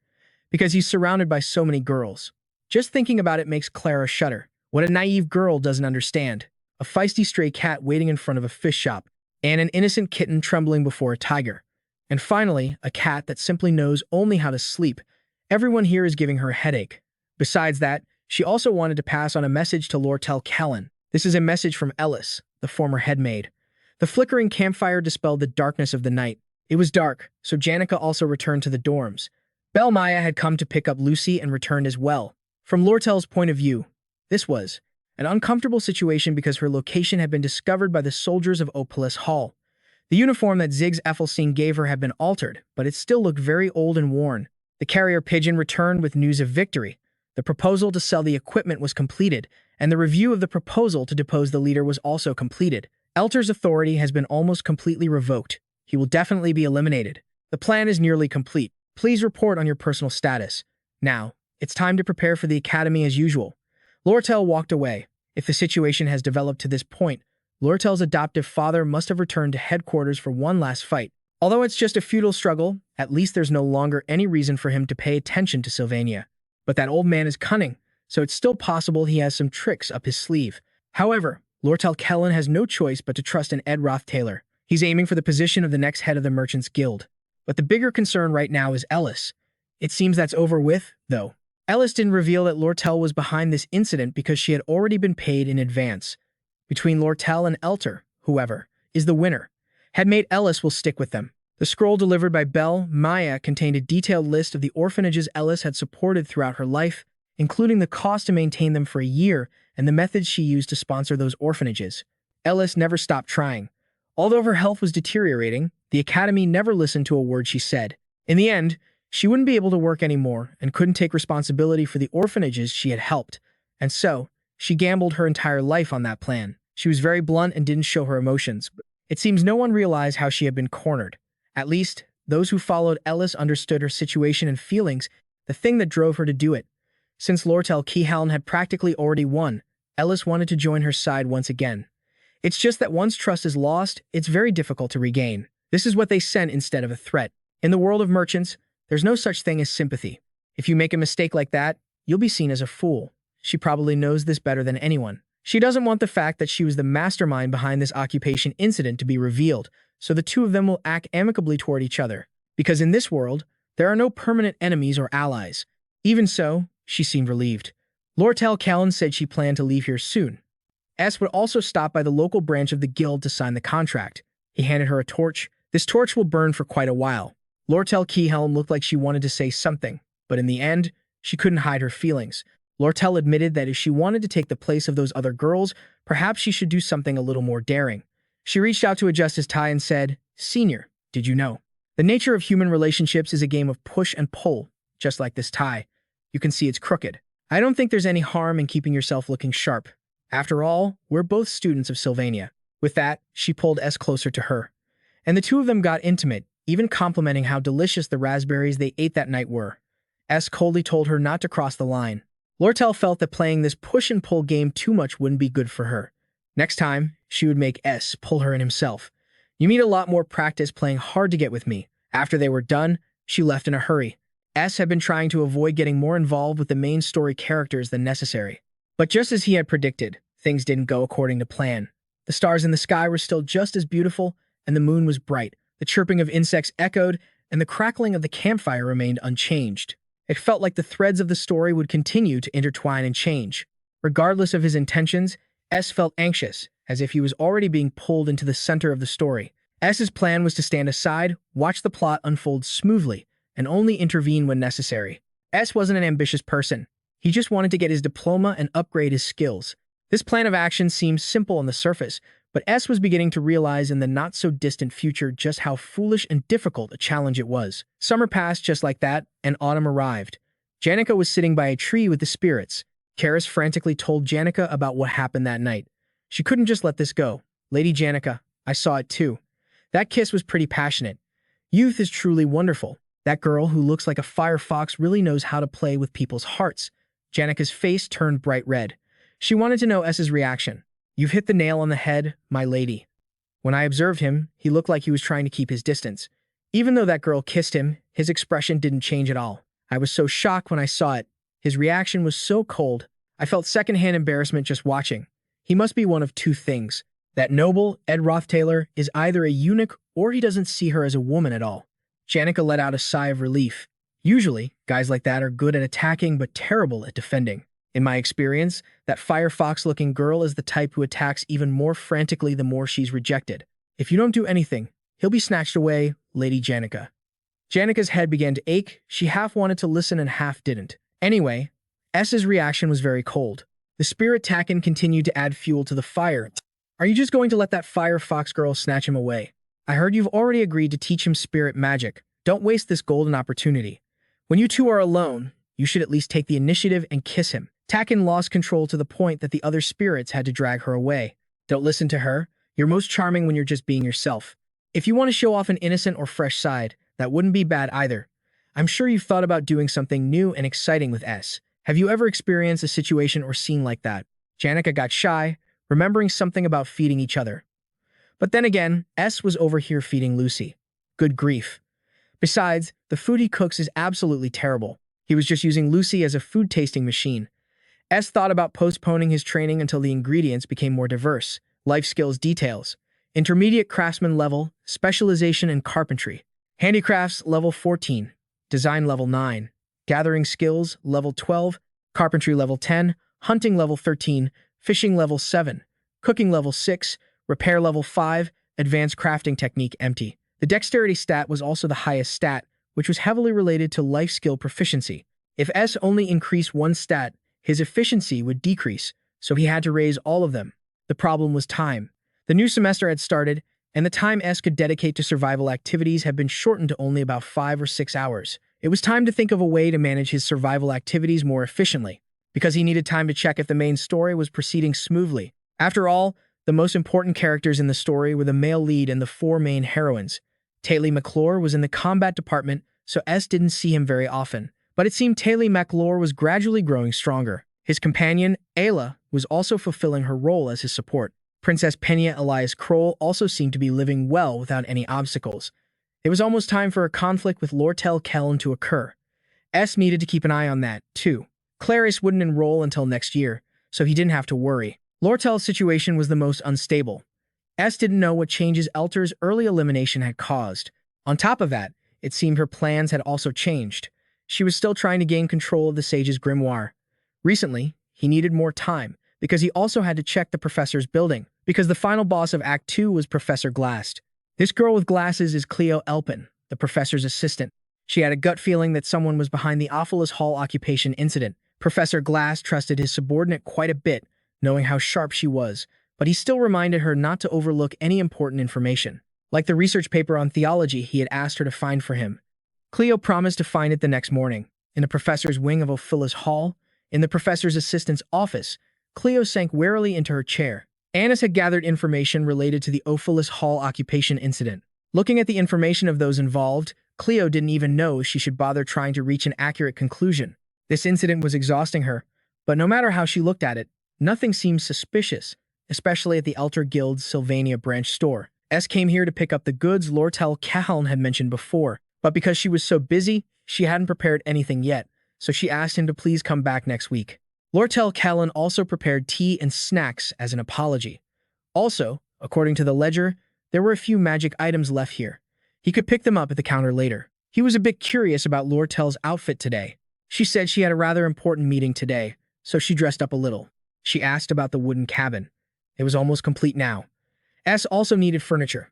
because he's surrounded by so many girls. Just thinking about it makes Clara shudder. What a naive girl doesn't understand. A feisty stray cat waiting in front of a fish shop, and an innocent kitten trembling before a tiger. And finally, a cat that simply knows only how to sleep. Everyone here is giving her a headache. Besides that, she also wanted to pass on a message to Lortell. This is a message from Ellis, the former headmaid. The flickering campfire dispelled the darkness of the night. It was dark, so Janica also returned to the dorms. Belmaya had come to pick up Lucy and returned as well. From Lortell's point of view, this was an uncomfortable situation because her location had been discovered by the soldiers of Ophilus Hall. The uniform that Ziggs Effelstein gave her had been altered, but it still looked very old and worn. The carrier pigeon returned with news of victory. The proposal to sell the equipment was completed, and the review of the proposal to depose the leader was also completed. Elter's authority has been almost completely revoked. He will definitely be eliminated. The plan is nearly complete. Please report on your personal status. Now, it's time to prepare for the academy as usual. Lortell walked away. If the situation has developed to this point, Lortell's adoptive father must have returned to headquarters for one last fight. Although it's just a futile struggle, at least there's no longer any reason for him to pay attention to Sylvania. But that old man is cunning, so it's still possible he has some tricks up his sleeve. However, Lortell has no choice but to trust in Ed Rothtaylor. He's aiming for the position of the next head of the Merchants Guild. But the bigger concern right now is Ellis. It seems that's over with, though. Ellis didn't reveal that Lortell was behind this incident because she had already been paid in advance. Between Lortell and Elter, whoever is the winner, Headmate Ellis will stick with them. The scroll delivered by Belmaya contained a detailed list of the orphanages Ellis had supported throughout her life, including the cost to maintain them for a year and the methods she used to sponsor those orphanages. Ellis never stopped trying. Although her health was deteriorating, the academy never listened to a word she said. In the end, she wouldn't be able to work anymore and couldn't take responsibility for the orphanages she had helped. And so, she gambled her entire life on that plan. She was very blunt and didn't show her emotions. It seems no one realized how she had been cornered. At least, those who followed Ellis understood her situation and feelings, the thing that drove her to do it. Since Lortell had practically already won, Ellis wanted to join her side once again. It's just that once trust is lost, it's very difficult to regain. This is what they sent instead of a threat. In the world of merchants, there's no such thing as sympathy. If you make a mistake like that, you'll be seen as a fool. She probably knows this better than anyone. She doesn't want the fact that she was the mastermind behind this occupation incident to be revealed, so the two of them will act amicably toward each other. Because in this world, there are no permanent enemies or allies. Even so, she seemed relieved. Lortell said she planned to leave here soon. S would also stop by the local branch of the guild to sign the contract. He handed her a torch. This torch will burn for quite a while. Lortell looked like she wanted to say something, but in the end, she couldn't hide her feelings. Lortell admitted that if she wanted to take the place of those other girls, perhaps she should do something a little more daring. She reached out to adjust his tie and said, "Senior, did you know? The nature of human relationships is a game of push and pull, just like this tie. You can see it's crooked. I don't think there's any harm in keeping yourself looking sharp. After all, we're both students of Sylvania." With that, she pulled S closer to her. And the two of them got intimate, even complimenting how delicious the raspberries they ate that night were. S coldly told her not to cross the line. Lortell felt that playing this push and pull game too much wouldn't be good for her. Next time, she would make S pull her in himself. "You need a lot more practice playing hard to get with me." After they were done, she left in a hurry. S had been trying to avoid getting more involved with the main story characters than necessary. But just as he had predicted, things didn't go according to plan. The stars in the sky were still just as beautiful, and the moon was bright. The chirping of insects echoed, and the crackling of the campfire remained unchanged. It felt like the threads of the story would continue to intertwine and change. Regardless of his intentions, S felt anxious, as if he was already being pulled into the center of the story. S's plan was to stand aside, watch the plot unfold smoothly, and only intervene when necessary. S wasn't an ambitious person. He just wanted to get his diploma and upgrade his skills. This plan of action seemed simple on the surface, but S was beginning to realize in the not-so-distant future just how foolish and difficult a challenge it was. Summer passed just like that, and autumn arrived. Janica was sitting by a tree with the spirits. Karis frantically told Janica about what happened that night. She couldn't just let this go. Lady Janica, I saw it too. That kiss was pretty passionate. Youth is truly wonderful. That girl who looks like a firefox really knows how to play with people's hearts. Janica's face turned bright red. She wanted to know S's reaction. You've hit the nail on the head, my lady. When I observed him, he looked like he was trying to keep his distance. Even though that girl kissed him, his expression didn't change at all. I was so shocked when I saw it. His reaction was so cold. I felt secondhand embarrassment just watching. He must be one of two things. That noble, Ed Rothtaylor, is either a eunuch or he doesn't see her as a woman at all. Janica let out a sigh of relief. Usually, guys like that are good at attacking but terrible at defending. In my experience, that firefox-looking girl is the type who attacks even more frantically the more she's rejected. If you don't do anything, he'll be snatched away, Lady Janica. Janica's head began to ache. She half wanted to listen and half didn't. Anyway, S's reaction was very cold. The spirit Takken continued to add fuel to the fire. Are you just going to let that firefox girl snatch him away? I heard you've already agreed to teach him spirit magic. Don't waste this golden opportunity. When you two are alone, you should at least take the initiative and kiss him. Takken lost control to the point that the other spirits had to drag her away. Don't listen to her. You're most charming when you're just being yourself. If you want to show off an innocent or fresh side, that wouldn't be bad either. I'm sure you've thought about doing something new and exciting with S. Have you ever experienced a situation or scene like that? Janica got shy, remembering something about feeding each other. But then again, S was over here feeding Lucy. Good grief. Besides, the food he cooks is absolutely terrible. He was just using Lucy as a food tasting machine. S thought about postponing his training until the ingredients became more diverse. Life skills details. Intermediate craftsman level, specialization in carpentry. Handicrafts level 14. Design level 9. Gathering skills level 12. Carpentry level 10. Hunting level 13. Fishing level 7. Cooking level 6. Repair level 5. Advanced crafting technique empty. The dexterity stat was also the highest stat, which was heavily related to life skill proficiency. If S only increased one stat, his efficiency would decrease, so he had to raise all of them. The problem was time. The new semester had started, and the time S could dedicate to survival activities had been shortened to only about 5 or 6 hours. It was time to think of a way to manage his survival activities more efficiently, because he needed time to check if the main story was proceeding smoothly. After all, the most important characters in the story were the male lead and the 4 main heroines. Taylor McClure was in the combat department, so S didn't see him very often. But it seemed Taylor McClure was gradually growing stronger. His companion, Ayla, was also fulfilling her role as his support. Princess Penna Elias Kroll also seemed to be living well without any obstacles. It was almost time for a conflict with Lortell Kellen to occur. S needed to keep an eye on that, too. Clarice wouldn't enroll until next year, so he didn't have to worry. Lortell's situation was the most unstable. S didn't know what changes Elter's early elimination had caused. On top of that, it seemed her plans had also changed. She was still trying to gain control of the Sage's grimoire. Recently, he needed more time, because he also had to check the professor's building, because the final boss of Act 2 was Professor Glast. This girl with glasses is Cleo Elpin, the professor's assistant. She had a gut feeling that someone was behind the Ophilus Hall occupation incident. Professor Glass trusted his subordinate quite a bit, knowing how sharp she was, but he still reminded her not to overlook any important information, like the research paper on theology he had asked her to find for him. Cleo promised to find it the next morning. In the professor's wing of Ophilus Hall, in the professor's assistant's office, Cleo sank wearily into her chair. Annis had gathered information related to the Ophilus Hall occupation incident. Looking at the information of those involved, Cleo didn't even know she should bother trying to reach an accurate conclusion. This incident was exhausting her, but no matter how she looked at it, nothing seemed suspicious, especially at the Elter Guild's Sylvania branch store. S came here to pick up the goods Lortell Cahaln had mentioned before, but because she was so busy, she hadn't prepared anything yet, so she asked him to please come back next week. Lortell Cahaln also prepared tea and snacks as an apology. Also, according to the ledger, there were a few magic items left here. He could pick them up at the counter later. He was a bit curious about Lortell's outfit today. She said she had a rather important meeting today, so she dressed up a little. She asked about the wooden cabin. It was almost complete now. S also needed furniture.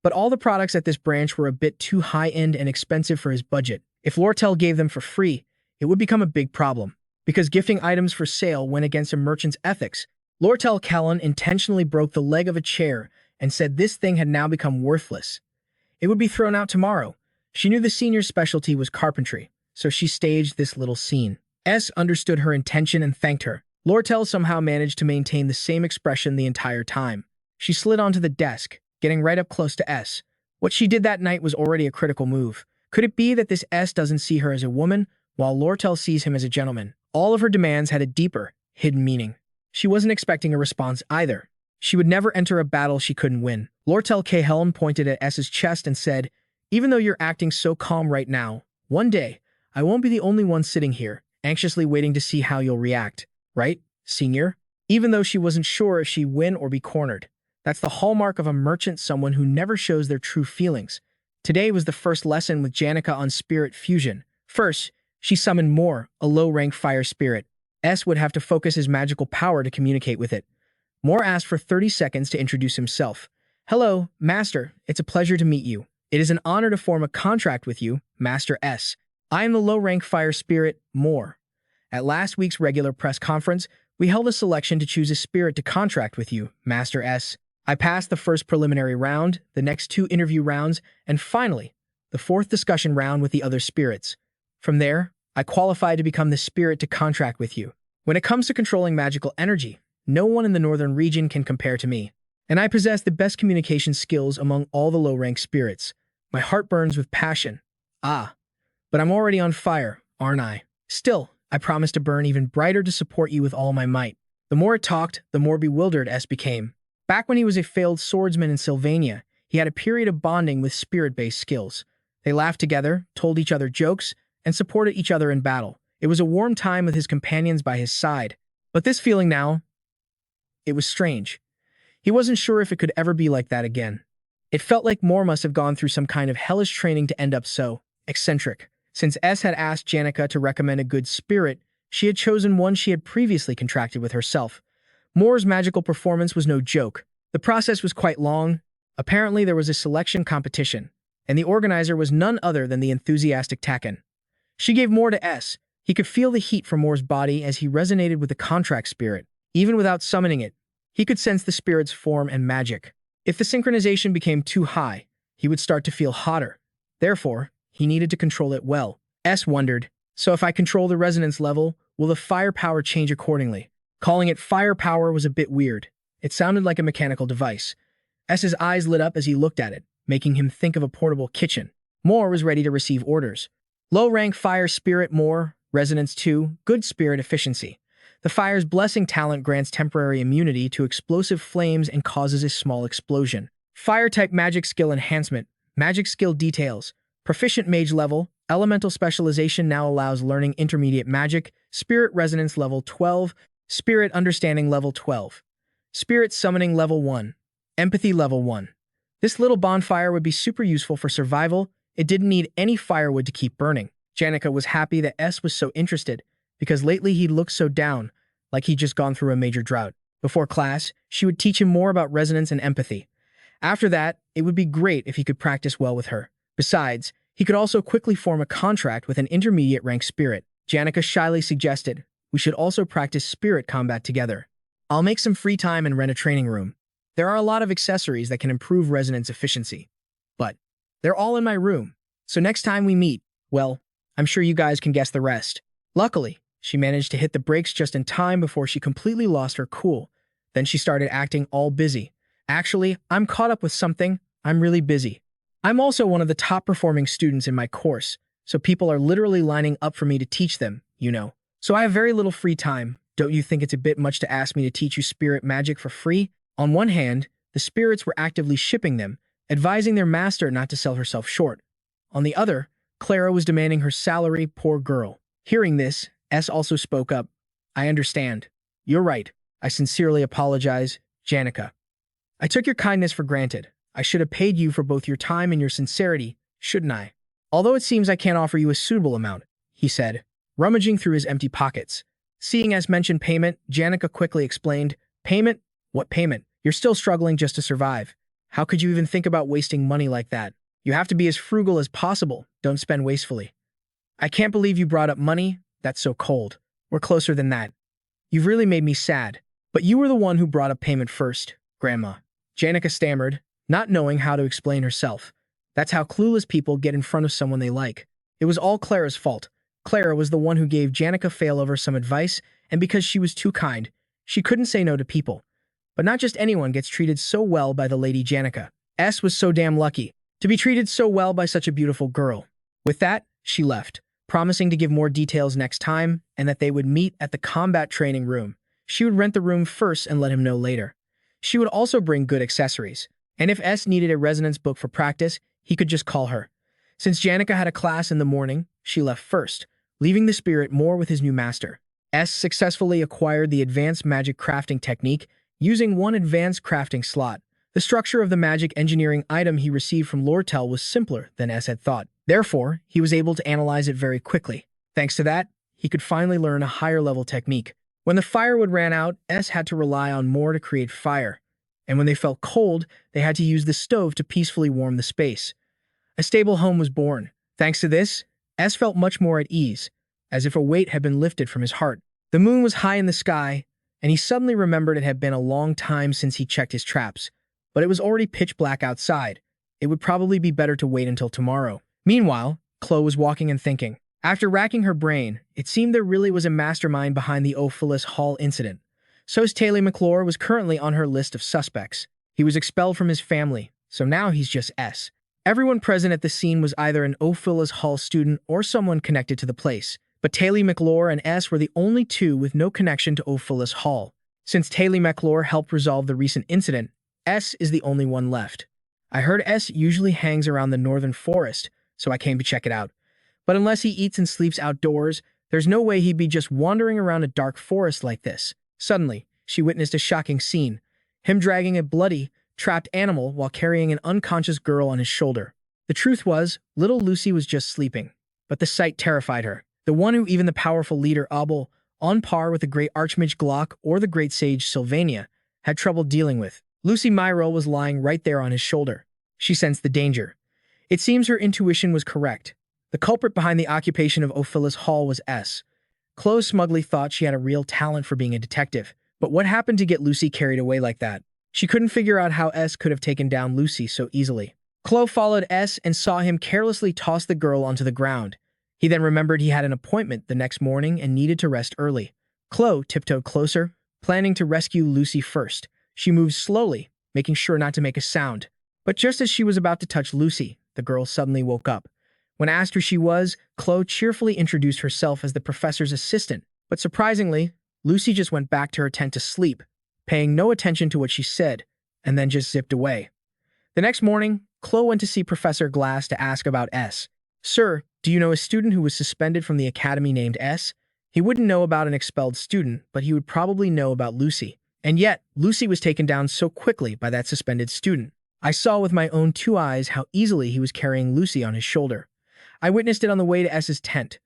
But all the products at this branch were a bit too high-end and expensive for his budget. If Lortell gave them for free, it would become a big problem, because gifting items for sale went against a merchant's ethics. Lortell Callan intentionally broke the leg of a chair and said this thing had now become worthless. It would be thrown out tomorrow. She knew the senior's specialty was carpentry, so she staged this little scene. S understood her intention and thanked her. Lortell somehow managed to maintain the same expression the entire time. She slid onto the desk, getting right up close to S. What she did that night was already a critical move. Could it be that this S doesn't see her as a woman, while Lortell sees him as a gentleman? All of her demands had a deeper, hidden meaning. She wasn't expecting a response either. She would never enter a battle she couldn't win. Lortell Cahelm pointed at S's chest and said, "Even though you're acting so calm right now, one day, I won't be the only one sitting here, anxiously waiting to see how you'll react. Right, senior?" Even though she wasn't sure if she'd win or be cornered. That's the hallmark of a merchant, someone who never shows their true feelings. Today was the first lesson with Janica on spirit fusion. First, she summoned Moore, a low-rank fire spirit. S would have to focus his magical power to communicate with it. Moore asked for 30 seconds to introduce himself. "Hello, Master. It's a pleasure to meet you. It is an honor to form a contract with you, Master S. I am the low-rank fire spirit, Moore. At last week's regular press conference, we held a selection to choose a spirit to contract with you, Master S. I passed the first preliminary round, the next 2 interview rounds, and finally, the 4th discussion round with the other spirits. From there, I qualified to become the spirit to contract with you. When it comes to controlling magical energy, no one in the northern region can compare to me. And I possess the best communication skills among all the low-rank spirits. My heart burns with passion. Ah, but I'm already on fire, aren't I? Still, I promise to burn even brighter to support you with all my might." The more it talked, the more bewildered S became. Back when he was a failed swordsman in Sylvania, he had a period of bonding with spirit-based skills. They laughed together, told each other jokes, and supported each other in battle. It was a warm time with his companions by his side. But this feeling now, it was strange. He wasn't sure if it could ever be like that again. It felt like Moore must have gone through some kind of hellish training to end up so eccentric. Since S had asked Janica to recommend a good spirit, she had chosen one she had previously contracted with herself. Moore's magical performance was no joke. The process was quite long. Apparently there was a selection competition, and the organizer was none other than the enthusiastic Taken. She gave Moore to S. He could feel the heat from Moore's body as he resonated with the contract spirit. Even without summoning it, he could sense the spirit's form and magic. If the synchronization became too high, he would start to feel hotter. Therefore, he needed to control it well. S wondered, so if I control the resonance level, will the firepower change accordingly? Calling it firepower was a bit weird. It sounded like a mechanical device. S's eyes lit up as he looked at it, making him think of a portable kitchen. Moore was ready to receive orders. Low-rank fire spirit Moore, resonance 2, good spirit efficiency. The fire's blessing talent grants temporary immunity to explosive flames and causes a small explosion. Fire-type magic skill enhancement, magic skill details, proficient mage level, elemental specialization now allows learning intermediate magic, spirit resonance level 12, spirit understanding level 12, spirit summoning level 1, empathy level 1. This little bonfire would be super useful for survival. It didn't need any firewood to keep burning. Janica was happy that S was so interested, because lately he looked so down, like he'd just gone through a major drought. Before class, she would teach him more about resonance and empathy. After that, it would be great if he could practice well with her. Besides, he could also quickly form a contract with an intermediate rank spirit. Janica shyly suggested, "We should also practice spirit combat together. I'll make some free time and rent a training room. There are a lot of accessories that can improve resonance efficiency. But they're all in my room. So next time we meet, well, I'm sure you guys can guess the rest." Luckily, she managed to hit the brakes just in time before she completely lost her cool. Then she started acting all busy. "Actually, I'm caught up with something. I'm really busy. I'm also one of the top performing students in my course, so people are literally lining up for me to teach them, you know. So I have very little free time. Don't you think it's a bit much to ask me to teach you spirit magic for free?" On one hand, the spirits were actively shipping them, advising their master not to sell herself short. On the other, Clara was demanding her salary, poor girl. Hearing this, S also spoke up. "I understand. You're right. I sincerely apologize, Janica. I took your kindness for granted. I should have paid you for both your time and your sincerity, shouldn't I? Although it seems I can't offer you a suitable amount," he said, rummaging through his empty pockets. Seeing S mention payment, Janica quickly explained, "Payment? What payment? You're still struggling just to survive. How could you even think about wasting money like that? You have to be as frugal as possible. Don't spend wastefully. I can't believe you brought up money. That's so cold. We're closer than that. You've really made me sad. But you were the one who brought up payment first, Grandma. Janica stammered, not knowing how to explain herself. That's how clueless people get in front of someone they like. It was all Clara's fault. Clara was the one who gave Janica Failover some advice, and because she was too kind, she couldn't say no to people. But not just anyone gets treated so well by the Lady Janica. S was so damn lucky to be treated so well by such a beautiful girl. With that, she left, promising to give more details next time and that they would meet at the combat training room. She would rent the room first and let him know later. She would also bring good accessories, and if S needed a resonance book for practice, he could just call her. Since Janica had a class in the morning, she left first, leaving the spirit more with his new master. S successfully acquired the advanced magic crafting technique using one advanced crafting slot. The structure of the magic engineering item he received from Lortell was simpler than S had thought. Therefore, he was able to analyze it very quickly. Thanks to that, he could finally learn a higher-level technique. When the firewood ran out, S had to rely on more to create fire. And when they felt cold, they had to use the stove to peacefully warm the space. A stable home was born. Thanks to this, S felt much more at ease, as if a weight had been lifted from his heart. The moon was high in the sky, and he suddenly remembered it had been a long time since he checked his traps. But it was already pitch black outside. It would probably be better to wait until tomorrow. Meanwhile, Chloe was walking and thinking. After racking her brain, it seemed there really was a mastermind behind the Ophilus Hall incident. So's Taylor McClure was currently on her list of suspects. He was expelled from his family, so now he's just S. Everyone present at the scene was either an Ophilus Hall student or someone connected to the place. But Taylor McClure and S were the only two with no connection to Ophilus Hall. Since Taylor McClure helped resolve the recent incident, S is the only one left. I heard S usually hangs around the northern forest, so I came to check it out. But unless he eats and sleeps outdoors, there's no way he'd be just wandering around a dark forest like this. Suddenly, she witnessed a shocking scene. Him dragging a bloody, trapped animal while carrying an unconscious girl on his shoulder. The truth was, little Lucy was just sleeping. But the sight terrified her. The one who even the powerful leader Abel, on par with the great Archmage Glock or the great sage Sylvania, had trouble dealing with. Lucy Myro was lying right there on his shoulder. She sensed the danger. It seems her intuition was correct. The culprit behind the occupation of Ophilus Hall was S. Chloe smugly thought she had a real talent for being a detective. But what happened to get Lucy carried away like that? She couldn't figure out how S could have taken down Lucy so easily. Chloe followed S and saw him carelessly toss the girl onto the ground. He then remembered he had an appointment the next morning and needed to rest early. Chloe tiptoed closer, planning to rescue Lucy first. She moved slowly, making sure not to make a sound. But just as she was about to touch Lucy, the girl suddenly woke up. When asked who she was, Chloe cheerfully introduced herself as the professor's assistant. But surprisingly, Lucy just went back to her tent to sleep, paying no attention to what she said, and then just zipped away. The next morning, Chloe went to see Professor Glass to ask about S. Sir, do you know a student who was suspended from the academy named S? He wouldn't know about an expelled student, but he would probably know about Lucy. And yet, Lucy was taken down so quickly by that suspended student. I saw with my own two eyes how easily he was carrying Lucy on his shoulder. I witnessed it on the way to S's tent.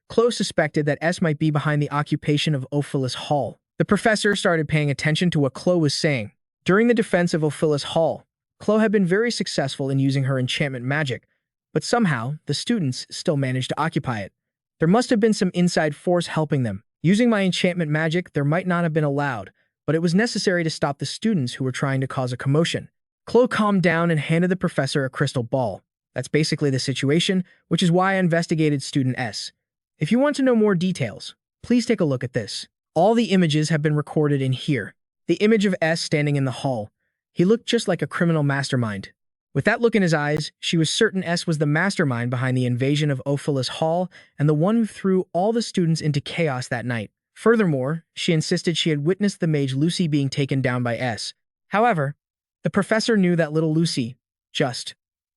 Chloe suspected that S might be behind the occupation of Ophilus Hall. The professor started paying attention to what Chloe was saying. During the defense of Ophilus Hall, Chloe had been very successful in using her enchantment magic, but somehow, the students still managed to occupy it. There must have been some inside force helping them. Using my enchantment magic, there might not have been allowed, but it was necessary to stop the students who were trying to cause a commotion. Chloe calmed down and handed the professor a crystal ball. That's basically the situation, which is why I investigated student S. If you want to know more details, please take a look at this. All the images have been recorded in here. The image of S standing in the hall. He looked just like a criminal mastermind. With that look in his eyes, she was certain S was the mastermind behind the invasion of Ophilus Hall and the one who threw all the students into chaos that night. Furthermore, she insisted she had witnessed the mage Lucy being taken down by S. However, the professor knew that little Lucy just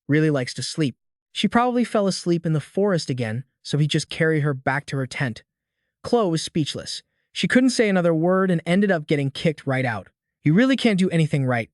really likes to sleep. She probably fell asleep in the forest again, so he just carried her back to her tent. Chloe was speechless. She couldn't say another word and ended up getting kicked right out. You really can't do anything right.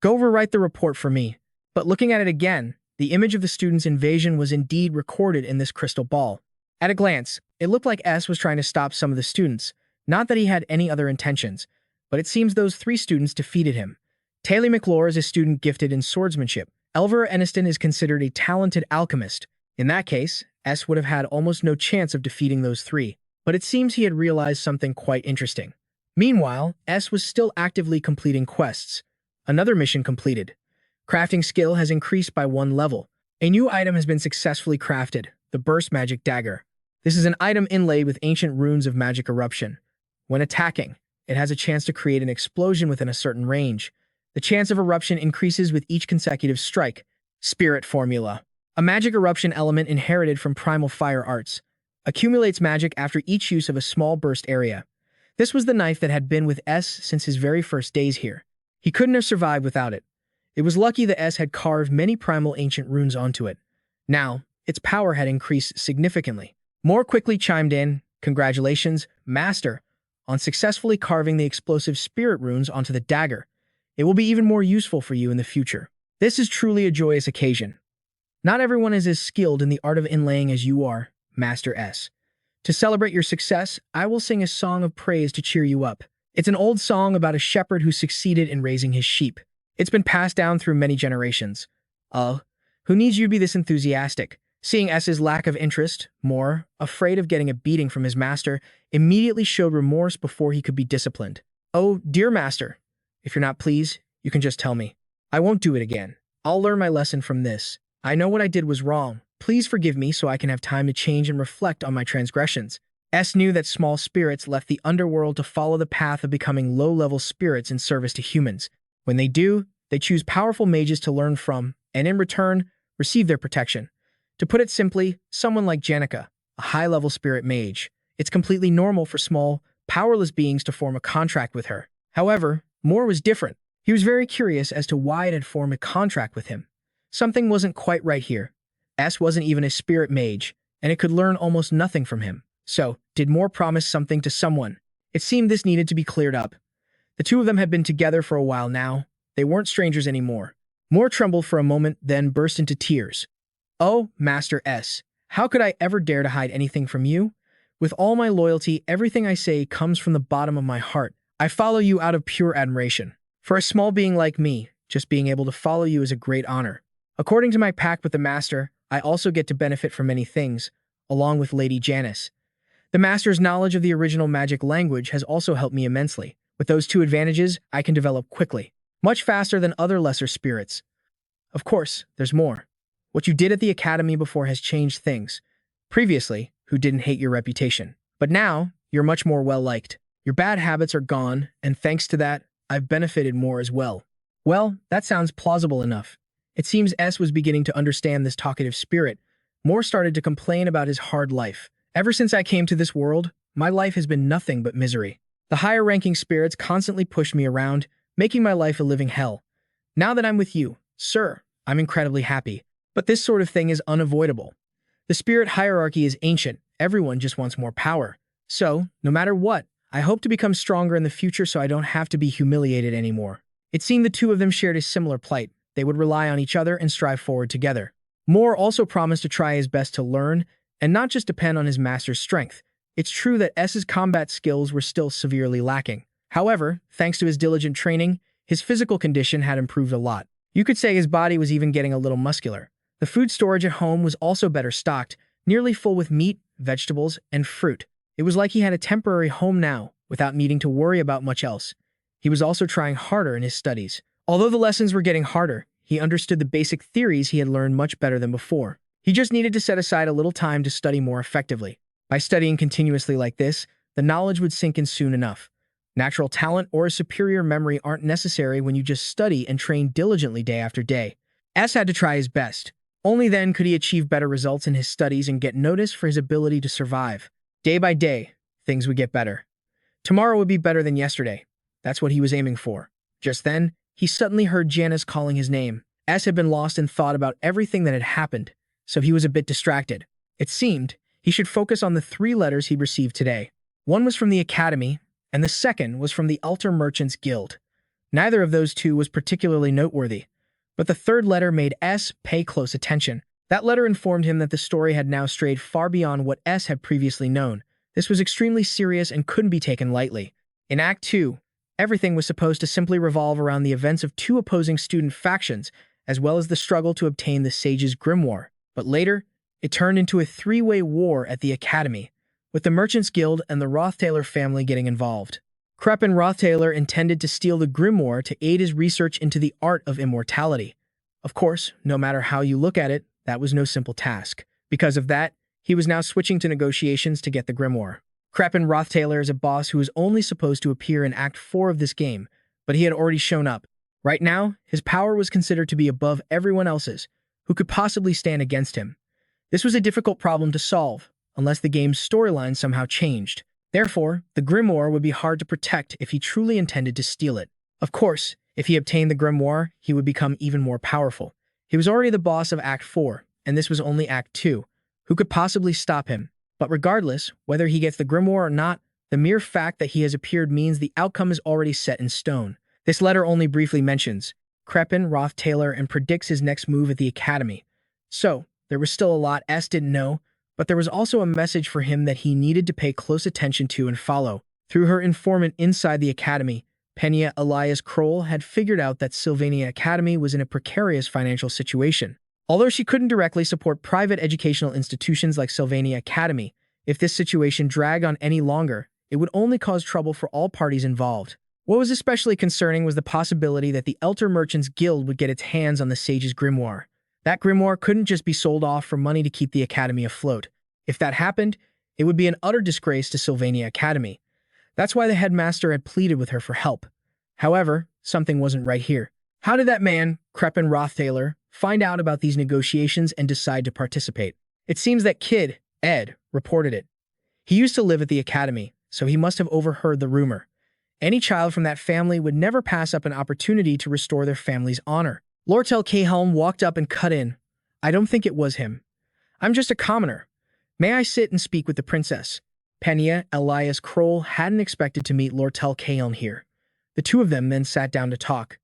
Go overwrite the report for me. But looking at it again, the image of the student's invasion was indeed recorded in this crystal ball. At a glance, it looked like S was trying to stop some of the students. Not that he had any other intentions, but it seems those 3 students defeated him. Taylor McClure is a student gifted in swordsmanship. Elvira Eniston is considered a talented alchemist. In that case, S would have had almost no chance of defeating those 3. but it seems he had realized something quite interesting. Meanwhile, S was still actively completing quests. Another mission completed. Crafting skill has increased by 1 level. A new item has been successfully crafted, the Burst Magic Dagger. This is an item inlaid with ancient runes of magic eruption. When attacking, it has a chance to create an explosion within a certain range. The chance of eruption increases with each consecutive strike. Spirit Formula. A magic eruption element inherited from primal fire arts. Accumulates magic after each use of a small burst area. This was the knife that had been with S since his very first days here. He couldn't have survived without it. It was lucky that S had carved many primal ancient runes onto it. Now, its power had increased significantly. More quickly chimed in, "Congratulations, Master, on successfully carving the explosive spirit runes onto the dagger. It will be even more useful for you in the future. This is truly a joyous occasion. Not everyone is as skilled in the art of inlaying as you are, Master S. To celebrate your success, I will sing a song of praise to cheer you up. It's an old song about a shepherd who succeeded in raising his sheep. It's been passed down through many generations. Who needs you to be this enthusiastic?" Seeing S's lack of interest, more, afraid of getting a beating from his master, immediately showed remorse before he could be disciplined. "Oh, dear master, if you're not pleased, you can just tell me. I won't do it again. I'll learn my lesson from this. I know what I did was wrong. Please forgive me so I can have time to change and reflect on my transgressions." S knew that small spirits left the underworld to follow the path of becoming low-level spirits in service to humans. When they do, they choose powerful mages to learn from, and in return, receive their protection. To put it simply, someone like Janica, a high-level spirit mage, it's completely normal for small, powerless beings to form a contract with her. However, Moore was different. He was very curious as to why it had formed a contract with him. Something wasn't quite right here. S wasn't even a spirit mage, and it could learn almost nothing from him. So, did Moore promise something to someone? It seemed this needed to be cleared up. The two of them had been together for a while now. They weren't strangers anymore. Moore trembled for a moment, then burst into tears. "Oh, Master S, how could I ever dare to hide anything from you? With all my loyalty, everything I say comes from the bottom of my heart. I follow you out of pure admiration. For a small being like me, just being able to follow you is a great honor. According to my pact with the Master, I also get to benefit from many things, along with Lady Janice. The Master's knowledge of the original magic language has also helped me immensely. With those two advantages, I can develop quickly, much faster than other lesser spirits. Of course, there's more. What you did at the Academy before has changed things. Previously, who didn't hate your reputation. But now, you're much more well-liked. Your bad habits are gone, and thanks to that, I've benefited more as well." Well, that sounds plausible enough. It seems S was beginning to understand this talkative spirit. Moore started to complain about his hard life. "Ever since I came to this world, my life has been nothing but misery. The higher-ranking spirits constantly push me around, making my life a living hell. Now that I'm with you, sir, I'm incredibly happy. But this sort of thing is unavoidable. The spirit hierarchy is ancient. Everyone just wants more power. So, no matter what, I hope to become stronger in the future so I don't have to be humiliated anymore." It seemed the two of them shared a similar plight. They would rely on each other and strive forward together. Moore also promised to try his best to learn, and not just depend on his master's strength. It's true that S's combat skills were still severely lacking. However, thanks to his diligent training, his physical condition had improved a lot. You could say his body was even getting a little muscular. The food storage at home was also better stocked, nearly full with meat, vegetables, and fruit. It was like he had a temporary home now, without needing to worry about much else. He was also trying harder in his studies. Although the lessons were getting harder, he understood the basic theories he had learned much better than before. He just needed to set aside a little time to study more effectively. By studying continuously like this, the knowledge would sink in soon enough. Natural talent or a superior memory aren't necessary when you just study and train diligently day after day. S had to try his best. Only then could he achieve better results in his studies and get noticed for his ability to survive. Day by day, things would get better. Tomorrow would be better than yesterday. That's what he was aiming for. Just then, he suddenly heard Janice calling his name. S had been lost in thought about everything that had happened, so he was a bit distracted. It seemed he should focus on the 3 letters he'd received today. One was from the Academy, and the second was from the Altar Merchants Guild. Neither of those two was particularly noteworthy, but the third letter made S pay close attention. That letter informed him that the story had now strayed far beyond what S had previously known. This was extremely serious and couldn't be taken lightly. In Act 2, everything was supposed to simply revolve around the events of 2 opposing student factions, as well as the struggle to obtain the Sage's Grimoire. But later, it turned into a 3-way war at the Academy. with the Merchants Guild and the Rothtaylor family getting involved. Crepin Rothtaylor intended to steal the grimoire to aid his research into the art of immortality. Of course, no matter how you look at it, that was no simple task. Because of that, he was now switching to negotiations to get the grimoire. Crepin Rothtaylor is a boss who was only supposed to appear in Act 4 of this game, but he had already shown up. Right now, his power was considered to be above everyone else's, who could possibly stand against him. This was a difficult problem to solve, unless the game's storyline somehow changed. Therefore, the grimoire would be hard to protect if he truly intended to steal it. Of course, if he obtained the grimoire, he would become even more powerful. He was already the boss of Act 4, and this was only Act 2. Who could possibly stop him? But regardless, whether he gets the grimoire or not, the mere fact that he has appeared means the outcome is already set in stone. This letter only briefly mentions Crepin Rothtaylor and predicts his next move at the Academy. So, there was still a lot S didn't know, but there was also a message for him that he needed to pay close attention to and follow. Through her informant inside the Academy, Penna alias Kroll had figured out that Sylvania Academy was in a precarious financial situation. Although she couldn't directly support private educational institutions like Sylvania Academy, if this situation dragged on any longer, it would only cause trouble for all parties involved. What was especially concerning was the possibility that the Elder Merchants Guild would get its hands on the Sage's grimoire. That grimoire couldn't just be sold off for money to keep the Academy afloat. If that happened, it would be an utter disgrace to Sylvania Academy. That's why the headmaster had pleaded with her for help. However, something wasn't right here. How did that man, Crepin Rothtaylor, find out about these negotiations and decide to participate? It seems that kid, Ed, reported it. He used to live at the Academy, so he must have overheard the rumor. Any child from that family would never pass up an opportunity to restore their family's honor. Lortell Cahelm walked up and cut in. I don't think it was him. I'm just a commoner. May I sit and speak with the princess? Penna alias Kroll hadn't expected to meet Lortell Cahelm here. The two of them then sat down to talk.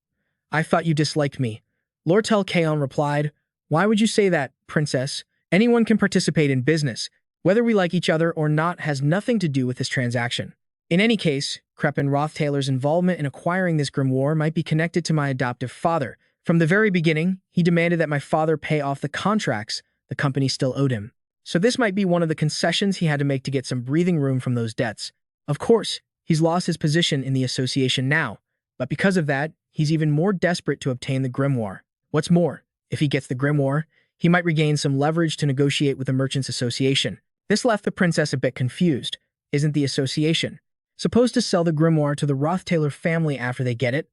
I thought you disliked me. Lortell Cahelm replied, Why would you say that, princess? Anyone can participate in business. Whether we like each other or not has nothing to do with this transaction. In any case, Crepin Rothtaylor's involvement in acquiring this grimoire might be connected to my adoptive father. From the very beginning, he demanded that my father pay off the contracts the company still owed him. So this might be one of the concessions he had to make to get some breathing room from those debts. Of course, he's lost his position in the association now, but because of that, he's even more desperate to obtain the grimoire. What's more, if he gets the grimoire, he might regain some leverage to negotiate with the Merchants Association. This left the princess a bit confused. Isn't the association supposed to sell the grimoire to the Rothtaylor family after they get it?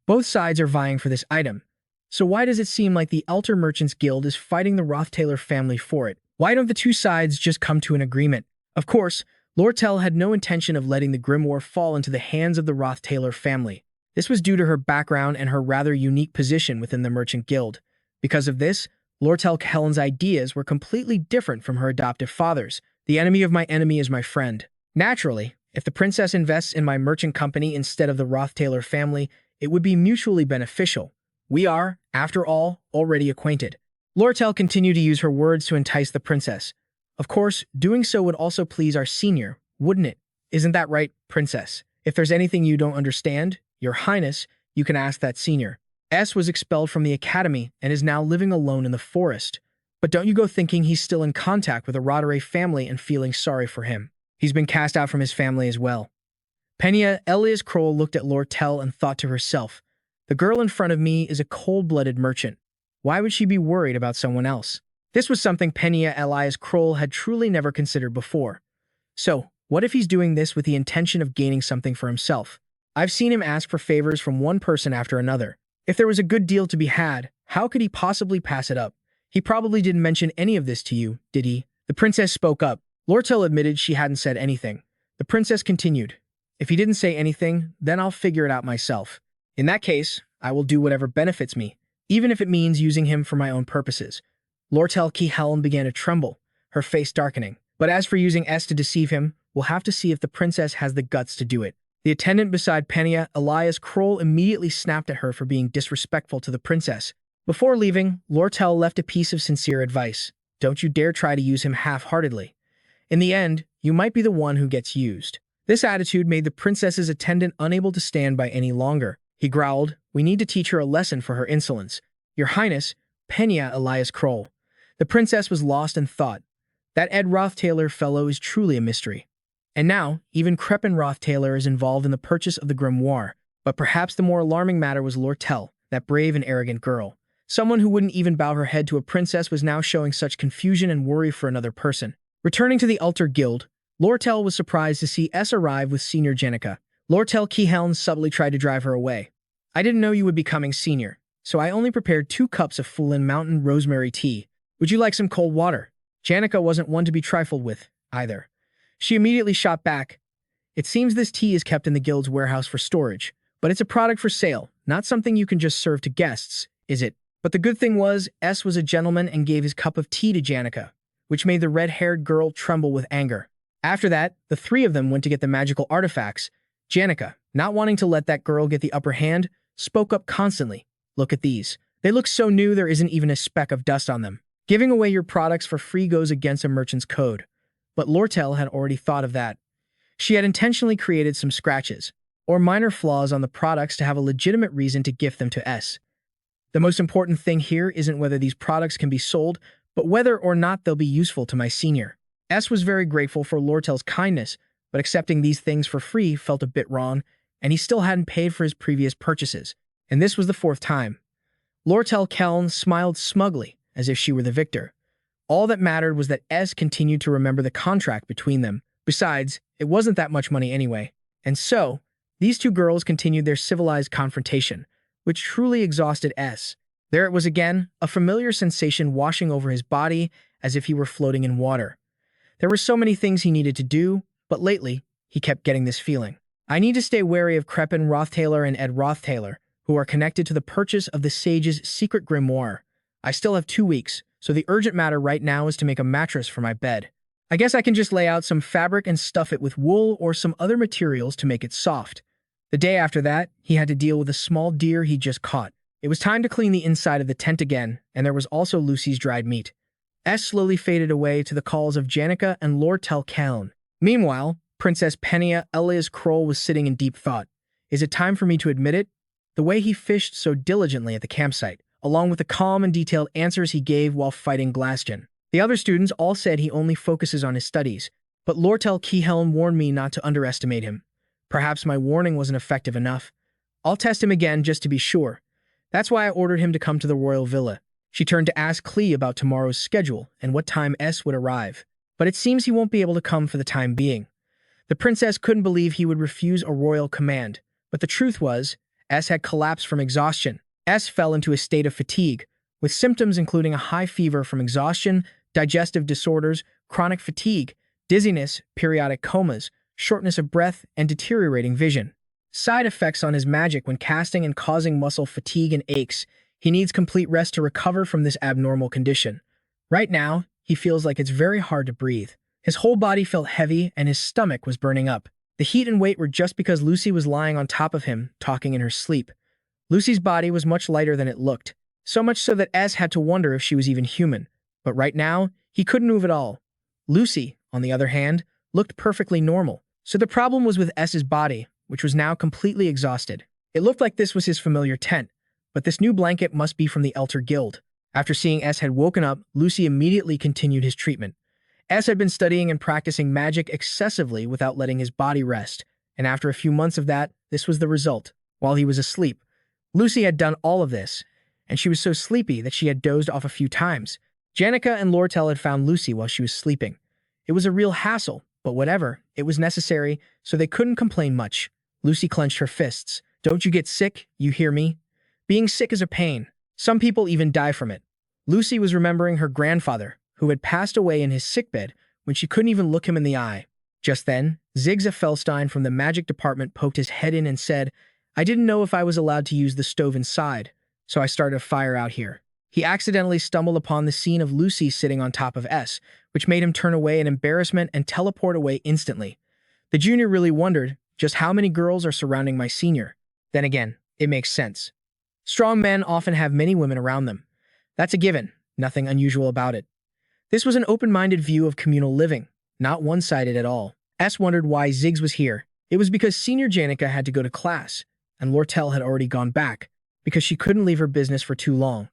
Both sides are vying for this item. So why does it seem like the Elder Merchants Guild is fighting the Rothtaylor family for it? Why don't the two sides just come to an agreement? Of course, Lortell had no intention of letting the grimoire fall into the hands of the Rothtaylor family. This was due to her background and her rather unique position within the Merchant Guild. Because of this, Lortell Cahelm's ideas were completely different from her adoptive father's. The enemy of my enemy is my friend. Naturally, if the princess invests in my merchant company instead of the Rothtaylor family, it would be mutually beneficial. We are, after all, already acquainted. Lortell continued to use her words to entice the princess. Of course, doing so would also please our senior, wouldn't it? Isn't that right, princess? If there's anything you don't understand, your highness, you can ask that senior. S was expelled from the academy and is now living alone in the forest. But don't you go thinking he's still in contact with the Rothtaylor family and feeling sorry for him. He's been cast out from his family as well. Penna alias Kroll looked at Lortell and thought to herself, the girl in front of me is a cold-blooded merchant. Why would she be worried about someone else? This was something Penna alias Kroll had truly never considered before. So, what if he's doing this with the intention of gaining something for himself? I've seen him ask for favors from one person after another. If there was a good deal to be had, how could he possibly pass it up? He probably didn't mention any of this to you, did he? The princess spoke up. Lortell admitted she hadn't said anything. The princess continued. If he didn't say anything, then I'll figure it out myself. In that case, I will do whatever benefits me, even if it means using him for my own purposes. Lortell Cahelm began to tremble, her face darkening. But as for using S to deceive him, we'll have to see if the princess has the guts to do it. The attendant beside Penna alias Kroll immediately snapped at her for being disrespectful to the princess. Before leaving, Lortell left a piece of sincere advice. Don't you dare try to use him half-heartedly. In the end, you might be the one who gets used. This attitude made the princess's attendant unable to stand by any longer. He growled, we need to teach her a lesson for her insolence. Your Highness, Penna alias Kroll. The princess was lost in thought. That Ed Rothtaylor fellow is truly a mystery. And now, even Crepin Rothtaylor is involved in the purchase of the grimoire. But perhaps the more alarming matter was Lortell, that brave and arrogant girl. Someone who wouldn't even bow her head to a princess was now showing such confusion and worry for another person. Returning to the Altar Guild, Lortell was surprised to see S arrive with Senior Janica. Lortell Keyhelm subtly tried to drive her away. I didn't know you would be coming senior, so I only prepared 2 cups of Fulin Mountain rosemary tea. Would you like some cold water? Janica wasn't one to be trifled with, either. She immediately shot back. It seems this tea is kept in the guild's warehouse for storage, but it's a product for sale, not something you can just serve to guests, is it? But the good thing was, S was a gentleman and gave his cup of tea to Janica, which made the red-haired girl tremble with anger. After that, the 3 of them went to get the magical artifacts. Janica, not wanting to let that girl get the upper hand, spoke up constantly. Look at these. They look so new there isn't even a speck of dust on them. Giving away your products for free goes against a merchant's code. But Lortell had already thought of that. She had intentionally created some scratches, or minor flaws on the products to have a legitimate reason to gift them to S. The most important thing here isn't whether these products can be sold, but whether or not they'll be useful to my senior. S was very grateful for Lortell's kindness, but accepting these things for free felt a bit wrong, and he still hadn't paid for his previous purchases, and this was the 4th time. Lortell Keln smiled smugly, as if she were the victor. All that mattered was that S continued to remember the contract between them. Besides, it wasn't that much money anyway. And so, these 2 girls continued their civilized confrontation, which truly exhausted S. There it was again, a familiar sensation washing over his body as if he were floating in water. There were so many things he needed to do, but lately, he kept getting this feeling. I need to stay wary of Crepin Rothtaylor and Ed Rothtaylor, who are connected to the purchase of the sage's secret grimoire. I still have 2 weeks, so the urgent matter right now is to make a mattress for my bed. I guess I can just lay out some fabric and stuff it with wool or some other materials to make it soft. The day after that, he had to deal with a small deer he'd just caught. It was time to clean the inside of the tent again, and there was also Lucy's dried meat. S slowly faded away to the calls of Janica and Lortell Keln. Meanwhile, Princess Penna Elias Kroll was sitting in deep thought. Is it time for me to admit it? The way he fished so diligently at the campsite, along with the calm and detailed answers he gave while fighting Glaskan. The other students all said he only focuses on his studies, but Lortell Keyhelm warned me not to underestimate him. Perhaps my warning wasn't effective enough. I'll test him again just to be sure. That's why I ordered him to come to the royal villa. She turned to ask Clee about tomorrow's schedule and what time S would arrive. But it seems he won't be able to come for the time being. The princess couldn't believe he would refuse a royal command, but the truth was, S had collapsed from exhaustion. S fell into a state of fatigue, with symptoms including a high fever from exhaustion, digestive disorders, chronic fatigue, dizziness, periodic comas, shortness of breath, and deteriorating vision. Side effects on his magic when casting and causing muscle fatigue and aches. He needs complete rest to recover from this abnormal condition. Right now, he feels like it's very hard to breathe. His whole body felt heavy and his stomach was burning up. The heat and weight were just because Lucy was lying on top of him, talking in her sleep. Lucy's body was much lighter than it looked, so much so that S had to wonder if she was even human. But right now, he couldn't move at all. Lucy, on the other hand, looked perfectly normal. So the problem was with S's body, which was now completely exhausted. It looked like this was his familiar tent, but this new blanket must be from the Elder Guild. After seeing S had woken up, Lucy immediately continued his treatment. S had been studying and practicing magic excessively without letting his body rest, and after a few months of that, this was the result. While he was asleep, Lucy had done all of this, and she was so sleepy that she had dozed off a few times. Janica and Lortell had found Lucy while she was sleeping. It was a real hassle, but whatever, it was necessary, so they couldn't complain much. Lucy clenched her fists. Don't you get sick, you hear me? Being sick is a pain. Some people even die from it. Lucy was remembering her grandfather, who had passed away in his sickbed when she couldn't even look him in the eye. Just then, Zigza Felstein from the magic department poked his head in and said, I didn't know if I was allowed to use the stove inside, so I started a fire out here. He accidentally stumbled upon the scene of Lucy sitting on top of S, which made him turn away in embarrassment and teleport away instantly. The junior really wondered just how many girls are surrounding my senior. Then again, it makes sense. Strong men often have many women around them. That's a given, nothing unusual about it. This was an open-minded view of communal living, not one-sided at all. S wondered why Ziggs was here. It was because Senior Janica had to go to class, and Lortell had already gone back, because she couldn't leave her business for too long.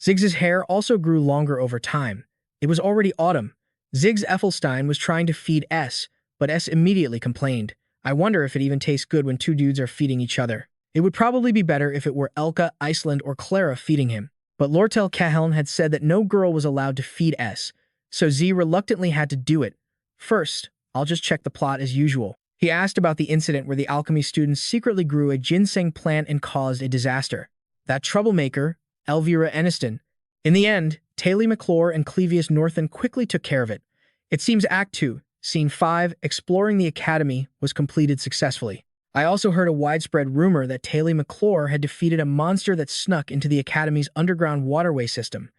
Ziggs's hair also grew longer over time. It was already autumn. Ziggs Effelstein was trying to feed S, but S immediately complained. I wonder if it even tastes good when two dudes are feeding each other. It would probably be better if it were Elka, Iceland, or Clara feeding him. But Lortell Caheln had said that no girl was allowed to feed S, so Z reluctantly had to do it. First, I'll just check the plot as usual. He asked about the incident where the alchemy students secretly grew a ginseng plant and caused a disaster. That troublemaker, Elvira Eniston. In the end, Taylor McClure and Cleus North quickly took care of it. It seems Act 2, Scene 5, Exploring the Academy, was completed successfully. I also heard a widespread rumor that Taylor McClure had defeated a monster that snuck into the Academy's underground waterway system.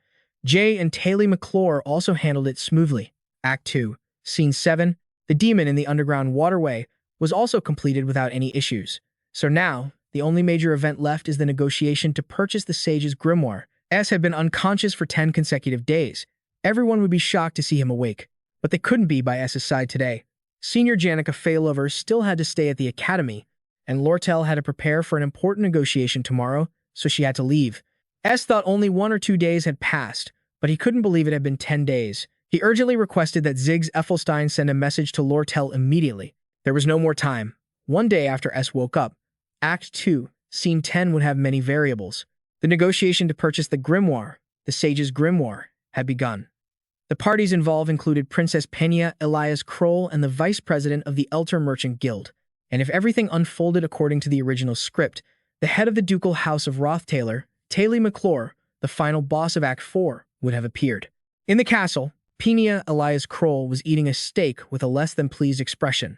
Jay and Taylor McClure also handled it smoothly. Act 2, Scene 7, The Demon in the Underground Waterway, was also completed without any issues. So now, the only major event left is the negotiation to purchase the Sage's grimoire. S had been unconscious for 10 consecutive days. Everyone would be shocked to see him awake, but they couldn't be by S's side today. Senior Janica Failover still had to stay at the academy, and Lortell had to prepare for an important negotiation tomorrow, so she had to leave. S thought only 1 or 2 days had passed, but he couldn't believe it had been 10 days. He urgently requested that Ziggs Effelstein send a message to Lortell immediately. There was no more time. One day after S woke up, Act 2, Scene 10 would have many variables. The negotiation to purchase the grimoire, the Sage's grimoire, had begun. The parties involved included Princess Penna, Elias Kroll, and the vice president of the Elter Merchant Guild. And if everything unfolded according to the original script, the head of the ducal house of Rothtaylor, Taylor McClure, the final boss of Act 4, would have appeared. In the castle, Penna Elias Kroll was eating a steak with a less than pleased expression.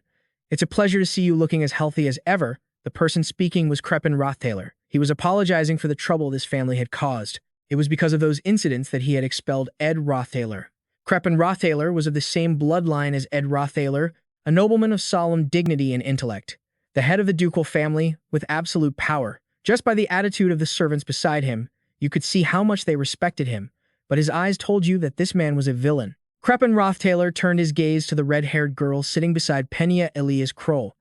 It's a pleasure to see you looking as healthy as ever. The person speaking was Ed Rothtaylor. He was apologizing for the trouble this family had caused. It was because of those incidents that he had expelled Ed Rothtaylor. Ed Rothtaylor was of the same bloodline as Ed Rothtaylor, a nobleman of solemn dignity and intellect, the head of the ducal family with absolute power. Just by the attitude of the servants beside him, you could see how much they respected him, but his eyes told you that this man was a villain. Ed Rothtaylor turned his gaze to the red-haired girl sitting beside Penna Elias Kroll.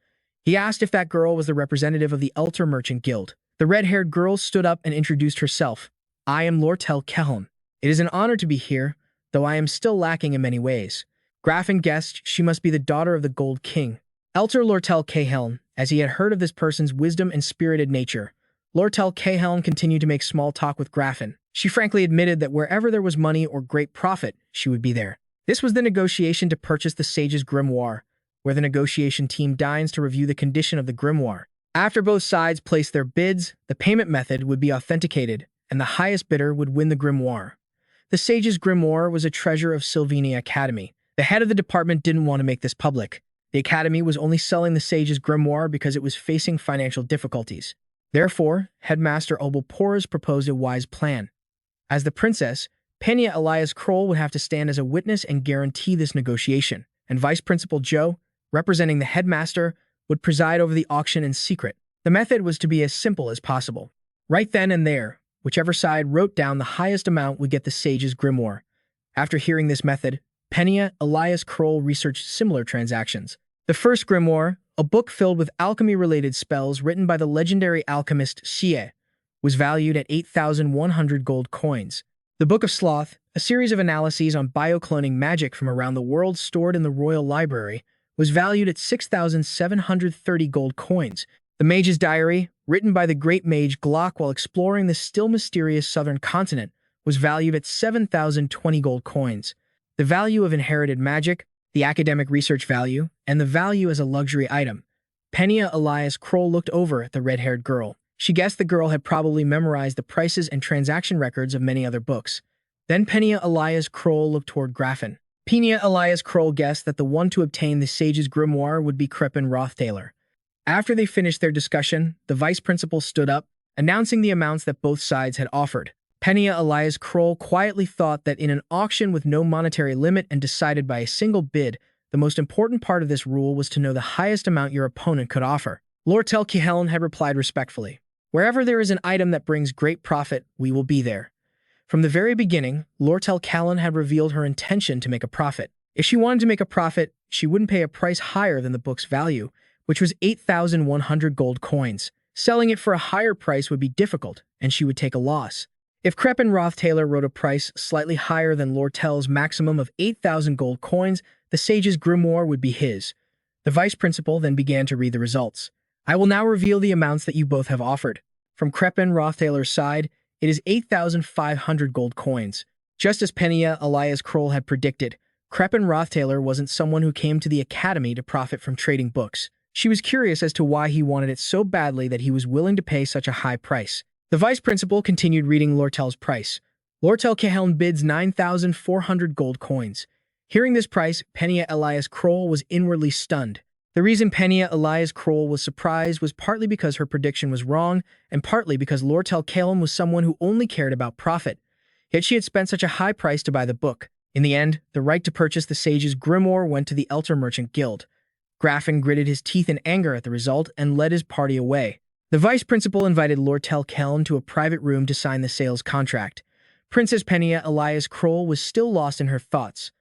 He asked if that girl was the representative of the Elter Merchant Guild. The red-haired girl stood up and introduced herself. I am Lortell Caheln. It is an honor to be here, though I am still lacking in many ways. Graffin guessed she must be the daughter of the Gold King. Elter Lortell Caheln, as he had heard of this person's wisdom and spirited nature. Lortell Caheln continued to make small talk with Graffin. She frankly admitted that wherever there was money or great profit, she would be there. This was the negotiation to purchase the Sage's grimoire, where the negotiation team dines to review the condition of the grimoire. After both sides placed their bids, the payment method would be authenticated, and the highest bidder would win the grimoire. The Sage's grimoire was a treasure of Sylvania Academy. The head of the department didn't want to make this public. The Academy was only selling the Sage's grimoire because it was facing financial difficulties. Therefore, Headmaster Obel Porras proposed a wise plan. As the princess, Penna Elias Kroll would have to stand as a witness and guarantee this negotiation, and Vice Principal Joe, representing the headmaster, would preside over the auction in secret. The method was to be as simple as possible. Right then and there, whichever side wrote down the highest amount would get the Sage's grimoire. After hearing this method, Penna Elias Kroll researched similar transactions. The first grimoire, a book filled with alchemy-related spells written by the legendary alchemist Xie, was valued at 8,100 gold coins. The Book of Sloth, a series of analyses on biocloning magic from around the world stored in the Royal Library, was valued at 6,730 gold coins. The Mage's Diary, written by the great mage Glock while exploring the still mysterious southern continent, was valued at 7,020 gold coins. The value of inherited magic, the academic research value, and the value as a luxury item. Penna Elias Kroll looked over at the red-haired girl. She guessed the girl had probably memorized the prices and transaction records of many other books. Then Penna Elias Kroll looked toward Graffin. Penna Elias Kroll guessed that the one to obtain the Sage's grimoire would be Ed Rothtaylor. After they finished their discussion, the vice principal stood up, announcing the amounts that both sides had offered. Penna Elias Kroll quietly thought that in an auction with no monetary limit and decided by a single bid, the most important part of this rule was to know the highest amount your opponent could offer. Lortell Caheln had replied respectfully, "Wherever there is an item that brings great profit, we will be there." From the very beginning, Lortell Caheln had revealed her intention to make a profit. If she wanted to make a profit, she wouldn't pay a price higher than the book's value, which was 8,100 gold coins. Selling it for a higher price would be difficult, and she would take a loss. If Rothtaylor wrote a price slightly higher than Lortell's maximum of 8,000 gold coins, the sage's grimoire would be his. The vice principal then began to read the results. I will now reveal the amounts that you both have offered. From Rothtaylor's side, it is 8,500 gold coins. Just as Penna Elias Kroll had predicted, Rothtaylor wasn't someone who came to the academy to profit from trading books. She was curious as to why he wanted it so badly that he was willing to pay such a high price. The vice principal continued reading Lortell's price. Lortell Cahelm bids 9,400 gold coins. Hearing this price, Penna Elias Kroll was inwardly stunned. The reason Penna Elias Kroll was surprised was partly because her prediction was wrong, and partly because Lortell Cahelm was someone who only cared about profit. Yet she had spent such a high price to buy the book. In the end, the right to purchase the sage's grimoire went to the Elter Merchant Guild. Grafin gritted his teeth in anger at the result and led his party away. The vice principal invited Lortell Cahelm to a private room to sign the sales contract. Princess Penna Elias Kroll was still lost in her thoughts.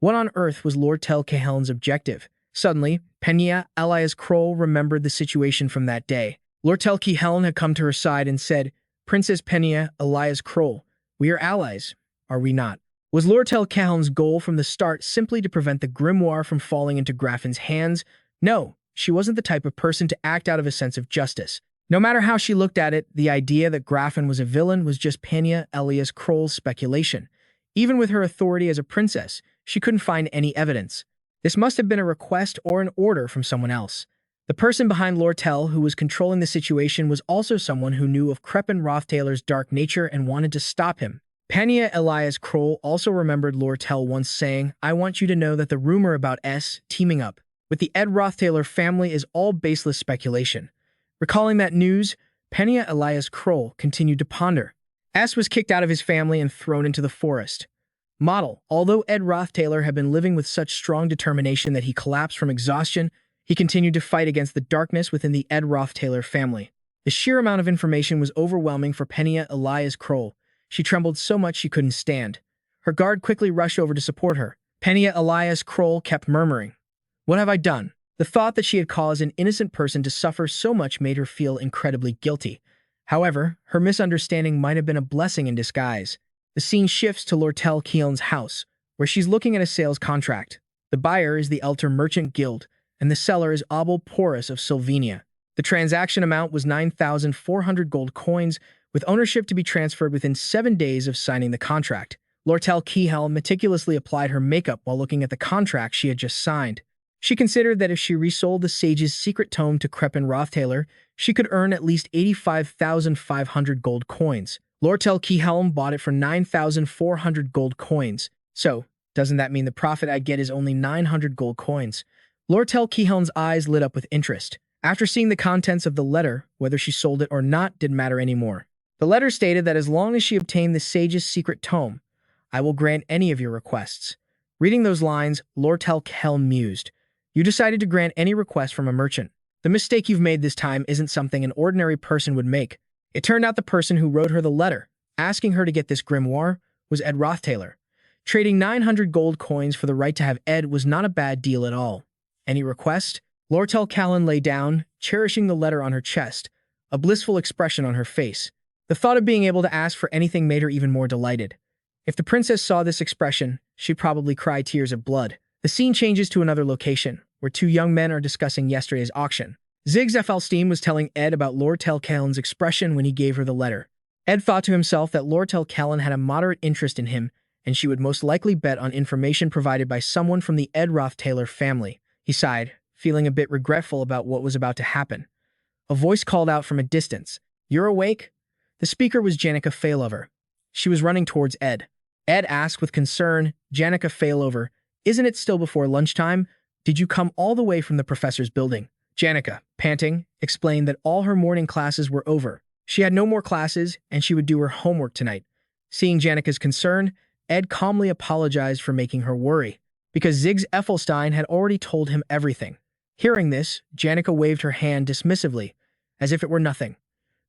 What on earth was Lortell Cahelm's objective? Suddenly, Penna Elias Kroll remembered the situation from that day. Lortell Cahelm had come to her side and said, Princess Penna Elias Kroll, we are allies, are we not? Was Lortell Cahelm's goal from the start simply to prevent the grimoire from falling into Graffin's hands? No, she wasn't the type of person to act out of a sense of justice. No matter how she looked at it, the idea that Graffin was a villain was just Penna Elias Kroll's speculation. Even with her authority as a princess, she couldn't find any evidence. This must have been a request or an order from someone else. The person behind Lortell who was controlling the situation was also someone who knew of Rothtaylor's dark nature and wanted to stop him. Penna Elias Kroll also remembered Lortell once saying, I want you to know that the rumor about S teaming up with the Ed Rothtaylor family is all baseless speculation. Recalling that news, Penna Elias Kroll continued to ponder. S was kicked out of his family and thrown into the forest. Model, although Ed Rothtaylor had been living with such strong determination that he collapsed from exhaustion, he continued to fight against the darkness within the Ed Rothtaylor family. The sheer amount of information was overwhelming for Penna Elias Kroll. She trembled so much she couldn't stand. Her guard quickly rushed over to support her. Penna Elias Kroll kept murmuring, What have I done? The thought that she had caused an innocent person to suffer so much made her feel incredibly guilty. However, her misunderstanding might have been a blessing in disguise. The scene shifts to Lortell Cahelm's house, where she's looking at a sales contract. The buyer is the Elter Merchant Guild, and the seller is Abel Porus of Sylvania. The transaction amount was 9,400 gold coins, with ownership to be transferred within 7 days of signing the contract. Lortell Cahelm meticulously applied her makeup while looking at the contract she had just signed. She considered that if she resold the sage's secret tome to Rothtaylor, she could earn at least 85,500 gold coins. Lortell Cahelm bought it for 9,400 gold coins. So, doesn't that mean the profit I get is only 900 gold coins? Lortell Cahelm's eyes lit up with interest. After seeing the contents of the letter, whether she sold it or not didn't matter anymore. The letter stated that as long as she obtained the sage's secret tome, I will grant any of your requests. Reading those lines, Lortell Cahelm mused. You decided to grant any request from a merchant. The mistake you've made this time isn't something an ordinary person would make. It turned out the person who wrote her the letter, asking her to get this grimoire, was Ed Rothtaylor. Trading 900 gold coins for the right to have Ed was not a bad deal at all. Any request? Lortell Cahelm lay down, cherishing the letter on her chest, a blissful expression on her face. The thought of being able to ask for anything made her even more delighted. If the princess saw this expression, she'd probably cry tears of blood. The scene changes to another location, where two young men are discussing yesterday's auction. Zig Zeffelstein was telling Ed about Lortell Cahelm's expression when he gave her the letter. Ed thought to himself that Lortell Cahelm had a moderate interest in him, and she would most likely bet on information provided by someone from the Ed Rothtaylor family. He sighed, feeling a bit regretful about what was about to happen. A voice called out from a distance, You're awake? The speaker was Janica Failover. She was running towards Ed. Ed asked with concern, Janica Failover, isn't it still before lunchtime? Did you come all the way from the professor's building? Janica, panting, explained that all her morning classes were over. She had no more classes, and she would do her homework tonight. Seeing Janica's concern, Ed calmly apologized for making her worry, because Ziggs Effelstein had already told him everything. Hearing this, Janica waved her hand dismissively, as if it were nothing.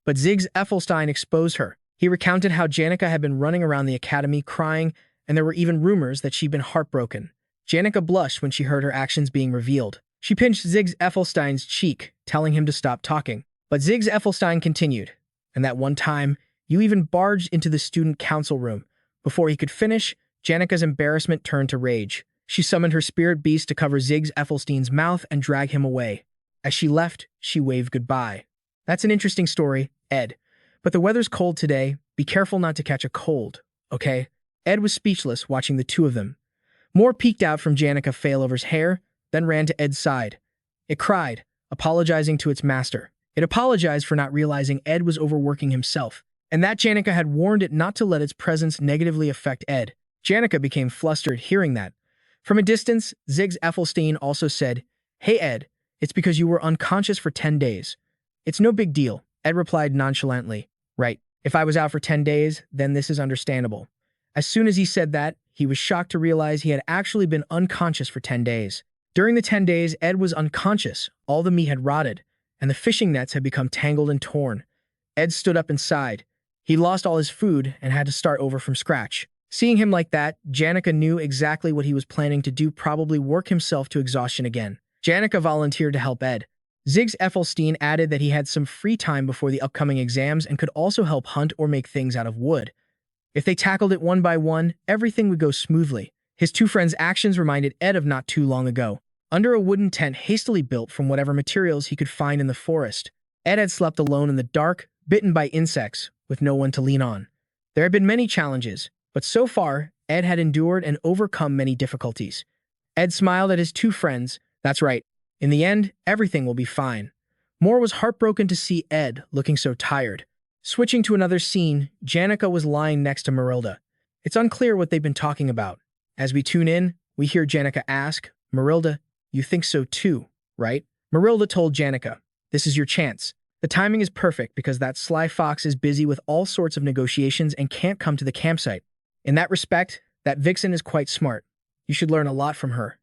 But Ziggs Effelstein exposed her. He recounted how Janica had been running around the academy crying, and there were even rumors that she'd been heartbroken. Janica blushed when she heard her actions being revealed. She pinched Ziggs Effelstein's cheek, telling him to stop talking. But Ziggs Effelstein continued, and that one time, You even barged into the student council room. Before he could finish, Janica's embarrassment turned to rage. She summoned her spirit beast to cover Ziggs Ethelstein's mouth and drag him away. As she left, she waved goodbye. That's an interesting story, Ed. But the weather's cold today. Be careful not to catch a cold, okay? Ed was speechless watching the two of them. More peeked out from Janica Failover's hair, then ran to Ed's side. It cried, apologizing to its master. It apologized for not realizing Ed was overworking himself, and that Janica had warned it not to let its presence negatively affect Ed. Janica became flustered hearing that. From a distance, Ziggs Ethelstein also said, "Hey Ed, it's because you were unconscious for 10 days. It's no big deal," Ed replied nonchalantly. Right, if I was out for 10 days, then this is understandable. As soon as he said that, he was shocked to realize he had actually been unconscious for 10 days. During the 10 days, Ed was unconscious. All the meat had rotted, and the fishing nets had become tangled and torn. Ed stood up and sighed. He lost all his food and had to start over from scratch. Seeing him like that, Janica knew exactly what he was planning to do, probably work himself to exhaustion again. Janica volunteered to help Ed. Ziggs Ethelstein added that he had some free time before the upcoming exams and could also help hunt or make things out of wood. If they tackled it one by one, everything would go smoothly. His two friends' actions reminded Ed of not too long ago. Under a wooden tent hastily built from whatever materials he could find in the forest, Ed had slept alone in the dark, bitten by insects, with no one to lean on. There had been many challenges, but so far, Ed had endured and overcome many difficulties. Ed smiled at his two friends. That's right. In the end, everything will be fine. Moore was heartbroken to see Ed looking so tired. Switching to another scene, Janica was lying next to Marilda. It's unclear what they've been talking about. As we tune in, we hear Janica ask, "Marilda, you think so too, right?" Marilda told Janica, "This is your chance. The timing is perfect because that sly fox is busy with all sorts of negotiations and can't come to the campsite. In that respect, that vixen is quite smart. You should learn a lot from her.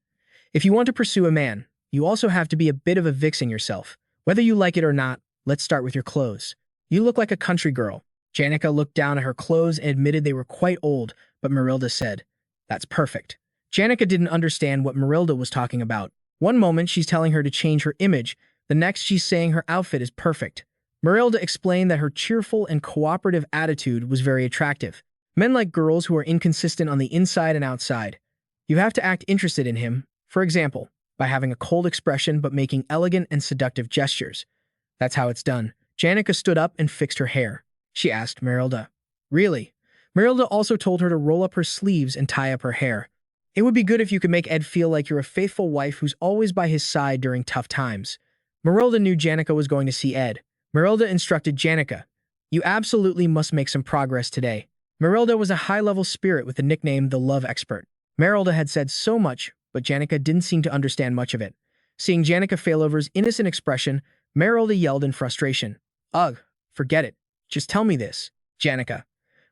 If you want to pursue a man, you also have to be a bit of a vixen yourself. Whether you like it or not, let's start with your clothes. You look like a country girl." Janica looked down at her clothes and admitted they were quite old, but Marilda said, "That's perfect." Janica didn't understand what Marilda was talking about. One moment she's telling her to change her image, the next she's saying her outfit is perfect. Marilda explained that her cheerful and cooperative attitude was very attractive. Men like girls who are inconsistent on the inside and outside. You have to act interested in him, for example, by having a cold expression but making elegant and seductive gestures. That's how it's done. Janica stood up and fixed her hair. She asked Marilda, "Really?" Marilda also told her to roll up her sleeves and tie up her hair. "It would be good if you could make Ed feel like you're a faithful wife who's always by his side during tough times." Marilda knew Janica was going to see Ed. Marilda instructed Janica, "You absolutely must make some progress today." Marilda was a high-level spirit with the nickname the Love Expert. Marilda had said so much, but Janica didn't seem to understand much of it. Seeing Janica Failover's innocent expression, Marilda yelled in frustration, "Ugh, forget it. Just tell me this, Janica.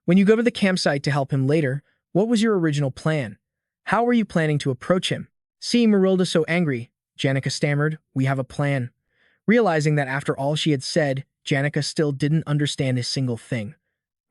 When you go to the campsite to help him later, what was your original plan? How were you planning to approach him?" Seeing Marilda so angry, Janica stammered, "We have a plan." Realizing that after all she had said, Janica still didn't understand a single thing.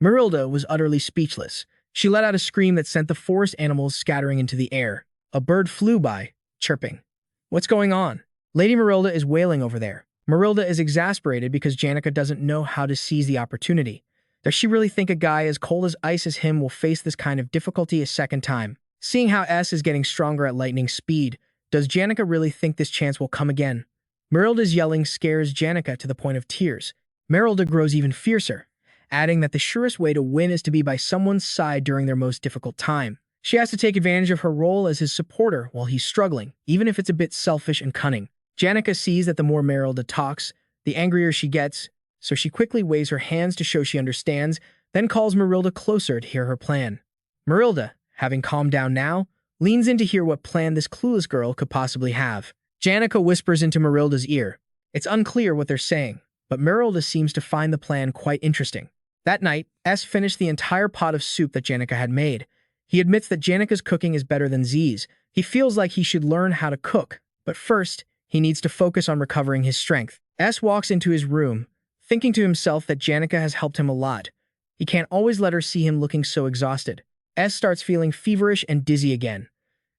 Marilda was utterly speechless. She let out a scream that sent the forest animals scattering into the air. A bird flew by, chirping. "What's going on? Lady Marilda is wailing over there." Marilda is exasperated because Janica doesn't know how to seize the opportunity. Does she really think a guy as cold as ice as him will face this kind of difficulty a second time? Seeing how S is getting stronger at lightning speed, does Janica really think this chance will come again? Marilda's yelling scares Janica to the point of tears. Marilda grows even fiercer, adding that the surest way to win is to be by someone's side during their most difficult time. She has to take advantage of her role as his supporter while he's struggling, even if it's a bit selfish and cunning. Janica sees that the more Marilda talks, the angrier she gets, so she quickly waves her hands to show she understands, then calls Marilda closer to hear her plan. Marilda, having calmed down now, leans in to hear what plan this clueless girl could possibly have. Janica whispers into Marilda's ear. It's unclear what they're saying, but Marilda seems to find the plan quite interesting. That night, S finished the entire pot of soup that Janica had made. He admits that Janica's cooking is better than Z's. He feels like he should learn how to cook, but first, he needs to focus on recovering his strength. S walks into his room, thinking to himself that Janica has helped him a lot. He can't always let her see him looking so exhausted. S starts feeling feverish and dizzy again.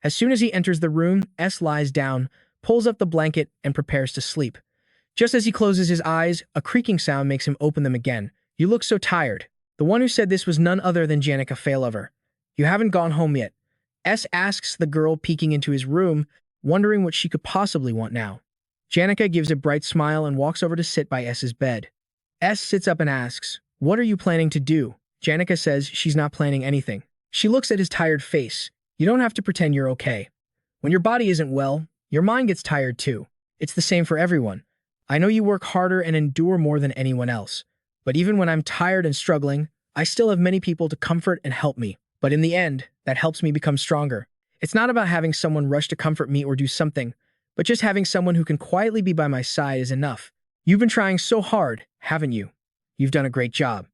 As soon as he enters the room, S lies down, pulls up the blanket, and prepares to sleep. Just as he closes his eyes, a creaking sound makes him open them again. "You look so tired." The one who said this was none other than Janica Failover. You haven't gone home yet. S asks the girl peeking into his room, wondering what she could possibly want now. Janica gives a bright smile and walks over to sit by S's bed. S sits up and asks, "What are you planning to do?" Janica says she's not planning anything. She looks at his tired face. You don't have to pretend you're okay. When your body isn't well, your mind gets tired too. It's the same for everyone. I know you work harder and endure more than anyone else. But even when I'm tired and struggling, I still have many people to comfort and help me. But in the end, that helps me become stronger. It's not about having someone rush to comfort me or do something, but just having someone who can quietly be by my side is enough. You've been trying so hard, haven't you? You've done a great job.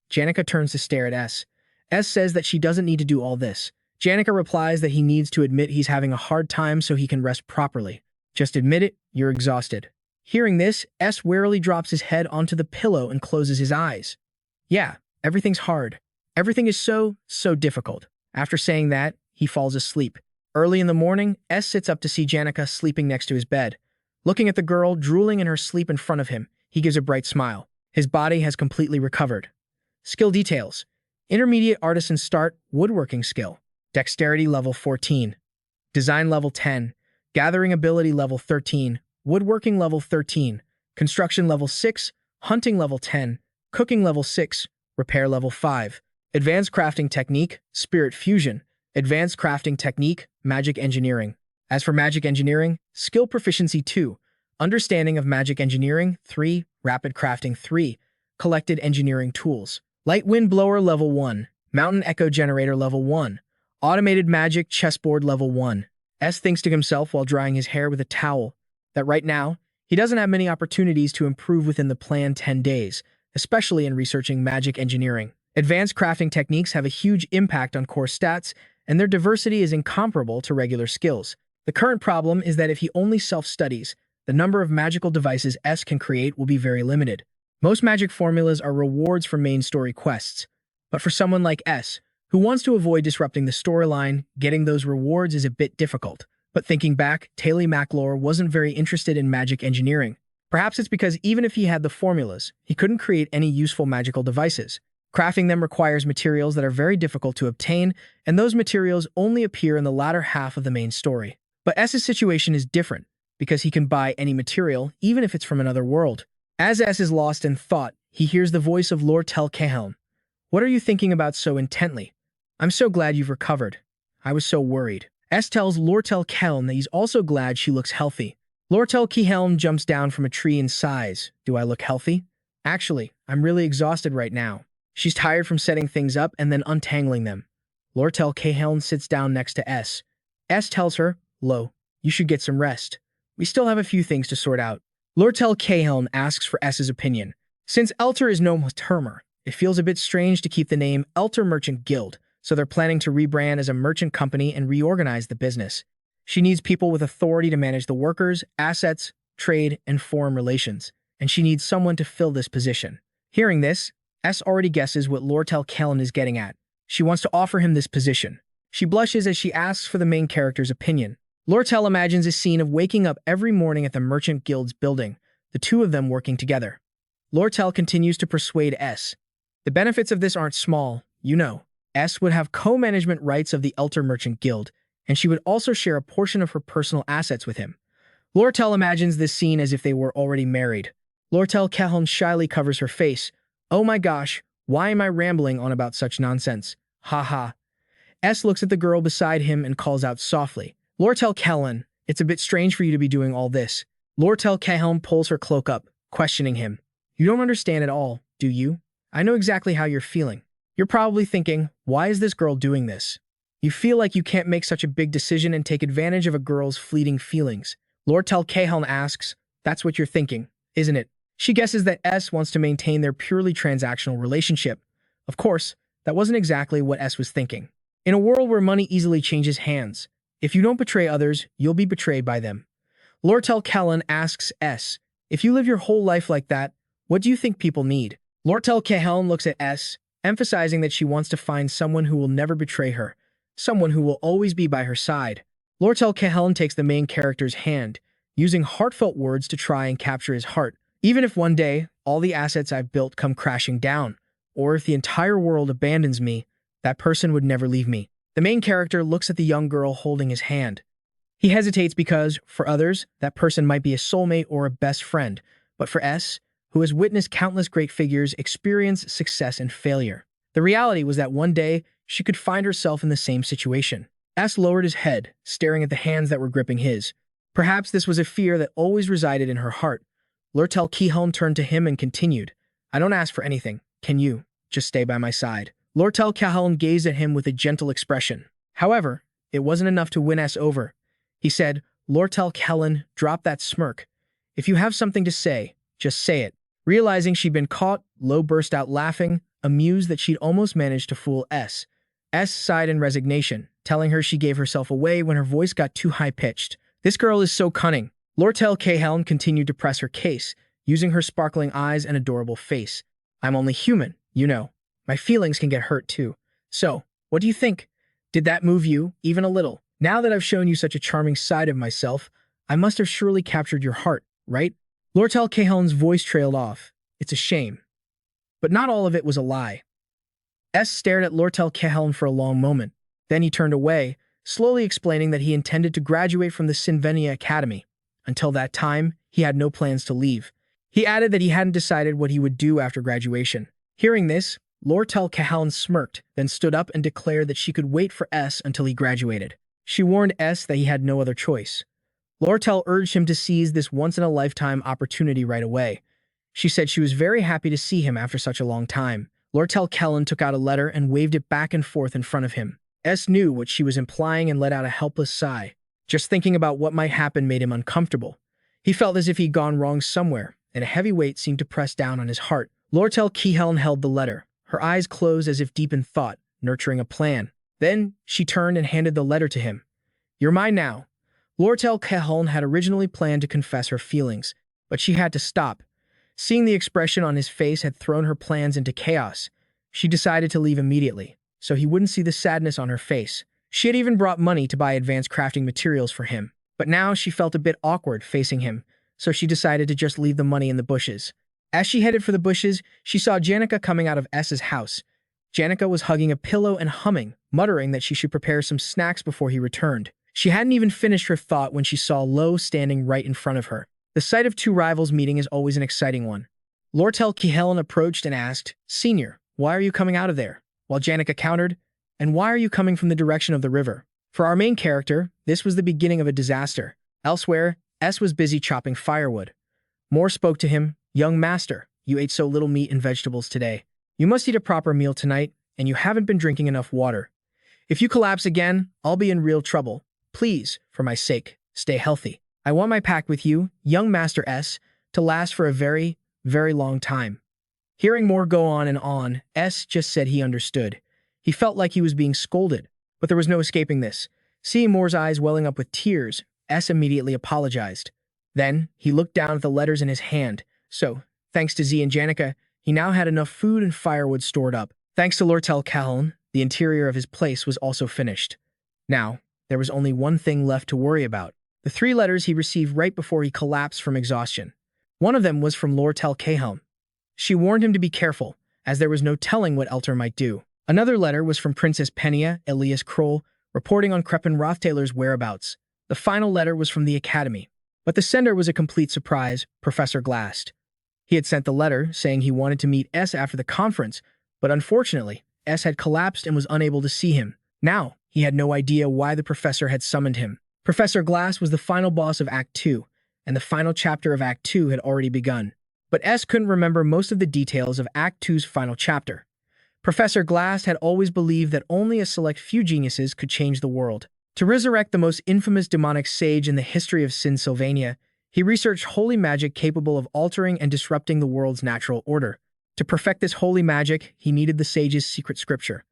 Janica turns to stare at S. S says that she doesn't need to do all this. Janica replies that he needs to admit he's having a hard time so he can rest properly. Just admit it, you're exhausted. Hearing this, S warily drops his head onto the pillow and closes his eyes. Yeah, everything's hard. Everything is so difficult. After saying that, he falls asleep. Early in the morning, S sits up to see Janica sleeping next to his bed. Looking at the girl drooling in her sleep in front of him, he gives a bright smile. His body has completely recovered. Skill details. Intermediate artisan start, woodworking skill. Dexterity level 14. Design level 10. Gathering ability level 13. Woodworking level 13. Construction level 6. Hunting level 10. Cooking level 6. Repair level 5. Advanced crafting technique, spirit fusion. Advanced crafting technique, magic engineering. As for magic engineering, skill proficiency 2. Understanding of magic engineering 3. Rapid crafting 3. Collected engineering tools. Light wind blower level 1. Mountain echo generator level 1. Automated magic chessboard level 1. S thinks to himself while drying his hair with a towel that right now, he doesn't have many opportunities to improve within the planned 10 days, especially in researching magic engineering. Advanced crafting techniques have a huge impact on core stats, and their diversity is incomparable to regular skills. The current problem is that if he only self-studies, the number of magical devices S can create will be very limited. Most magic formulas are rewards for main story quests, but for someone like S, who wants to avoid disrupting the storyline, getting those rewards is a bit difficult. But thinking back, Taylor McLaur wasn't very interested in magic engineering. Perhaps it's because even if he had the formulas, he couldn't create any useful magical devices. Crafting them requires materials that are very difficult to obtain, and those materials only appear in the latter half of the main story. But S's situation is different, because he can buy any material, even if it's from another world. As S is lost in thought, he hears the voice of Lortell. What are you thinking about so intently? I'm so glad you've recovered. I was so worried. S tells Lortell that he's also glad she looks healthy. Lortell jumps down from a tree and sighs. Do I look healthy? Actually, I'm really exhausted right now. She's tired from setting things up and then untangling them. Lortell sits down next to S. S tells her, Lo, you should get some rest. We still have a few things to sort out. Lortell asks for S's opinion. Since Elter is no termer, it feels a bit strange to keep the name Elter Merchant Guild, so they're planning to rebrand as a merchant company and reorganize the business. She needs people with authority to manage the workers, assets, trade, and foreign relations, and she needs someone to fill this position. Hearing this, S already guesses what Lortell is getting at. She wants to offer him this position. She blushes as she asks for the main character's opinion. Lortell imagines a scene of waking up every morning at the Merchant Guild's building, the two of them working together. Lortell continues to persuade S. The benefits of this aren't small, you know. S would have co-management rights of the Elter Merchant Guild, and she would also share a portion of her personal assets with him. Lortell imagines this scene as if they were already married. Lortell shyly covers her face. Oh my gosh, why am I rambling on about such nonsense? Ha ha. S looks at the girl beside him and calls out softly. Lortell, it's a bit strange for you to be doing all this. Lortell pulls her cloak up, questioning him. You don't understand at all, do you? I know exactly how you're feeling. You're probably thinking, why is this girl doing this? You feel like you can't make such a big decision and take advantage of a girl's fleeting feelings. Lortell asks, that's what you're thinking, isn't it? She guesses that S wants to maintain their purely transactional relationship. Of course, that wasn't exactly what S was thinking. In a world where money easily changes hands, if you don't betray others, you'll be betrayed by them. Lortell asks S, if you live your whole life like that, what do you think people need? Lortell looks at S, emphasizing that she wants to find someone who will never betray her, someone who will always be by her side. Lortell takes the main character's hand, using heartfelt words to try and capture his heart. Even if one day, all the assets I've built come crashing down, or if the entire world abandons me, that person would never leave me. The main character looks at the young girl holding his hand. He hesitates because, for others, that person might be a soulmate or a best friend, but for S, who has witnessed countless great figures experience success and failure, the reality was that one day she could find herself in the same situation. S lowered his head, staring at the hands that were gripping his. Perhaps this was a fear that always resided in her heart. Lortell turned to him and continued, I don't ask for anything. Can you just stay by my side? Lortell gazed at him with a gentle expression. However, it wasn't enough to win S over. He said, Lortell, drop that smirk. If you have something to say, just say it. Realizing she'd been caught, Lo burst out laughing, amused that she'd almost managed to fool S. S sighed in resignation, telling her she gave herself away when her voice got too high-pitched. This girl is so cunning. Lortell continued to press her case, using her sparkling eyes and adorable face. I'm only human, you know. My feelings can get hurt too. So, what do you think? Did that move you, even a little? Now that I've shown you such a charming side of myself, I must have surely captured your heart, right? Lortell's voice trailed off. It's a shame. But not all of it was a lie. S stared at Lortell for a long moment. Then he turned away, slowly explaining that he intended to graduate from the Sylvania Academy. Until that time, he had no plans to leave. He added that he hadn't decided what he would do after graduation. Hearing this, Lortell smirked, then stood up and declared that she could wait for S until he graduated. She warned S that he had no other choice. Lortell urged him to seize this once-in-a-lifetime opportunity right away. She said she was very happy to see him after such a long time. Lortell took out a letter and waved it back and forth in front of him. S knew what she was implying and let out a helpless sigh. Just thinking about what might happen made him uncomfortable. He felt as if he'd gone wrong somewhere, and a heavy weight seemed to press down on his heart. Lortell held the letter, her eyes closed as if deep in thought, nurturing a plan. Then, she turned and handed the letter to him. You're mine now. Lortell had originally planned to confess her feelings, but she had to stop. Seeing the expression on his face had thrown her plans into chaos. She decided to leave immediately, so he wouldn't see the sadness on her face. She had even brought money to buy advanced crafting materials for him, but now she felt a bit awkward facing him, so she decided to just leave the money in the bushes. As she headed for the bushes, she saw Janica coming out of S's house. Janica was hugging a pillow and humming, muttering that she should prepare some snacks before he returned. She hadn't even finished her thought when she saw Lo standing right in front of her. The sight of two rivals meeting is always an exciting one. Lortell approached and asked, Senior, why are you coming out of there? While Janica countered, and why are you coming from the direction of the river? For our main character, this was the beginning of a disaster. Elsewhere, S was busy chopping firewood. Moore spoke to him, Young master, you ate so little meat and vegetables today. You must eat a proper meal tonight, and you haven't been drinking enough water. If you collapse again, I'll be in real trouble. Please, for my sake, stay healthy. I want my pact with you, young Master S, to last for a very, very long time. Hearing Moore go on and on, S just said he understood. He felt like he was being scolded, but there was no escaping this. Seeing Moore's eyes welling up with tears, S immediately apologized. Then, he looked down at the letters in his hand. So, thanks to Z and Janica, he now had enough food and firewood stored up. Thanks to Lortell, the interior of his place was also finished. Now, there was only one thing left to worry about. The 3 letters he received right before he collapsed from exhaustion. One of them was from Lortell. She warned him to be careful, as there was no telling what Elter might do. Another letter was from Princess Penna, Elias Kroll, reporting on Ed Rothtaylor's whereabouts. The final letter was from the Academy. But the sender was a complete surprise, Professor Glast. He had sent the letter saying he wanted to meet S after the conference, but unfortunately, S had collapsed and was unable to see him. Now, he had no idea why the professor had summoned him. Professor Glass was the final boss of Act 2, and the final chapter of Act 2 had already begun. But S couldn't remember most of the details of Act 2's final chapter. Professor Glass had always believed that only a select few geniuses could change the world. To resurrect the most infamous demonic sage in the history of Sylvania, he researched holy magic capable of altering and disrupting the world's natural order. To perfect this holy magic, he needed the sage's secret scripture.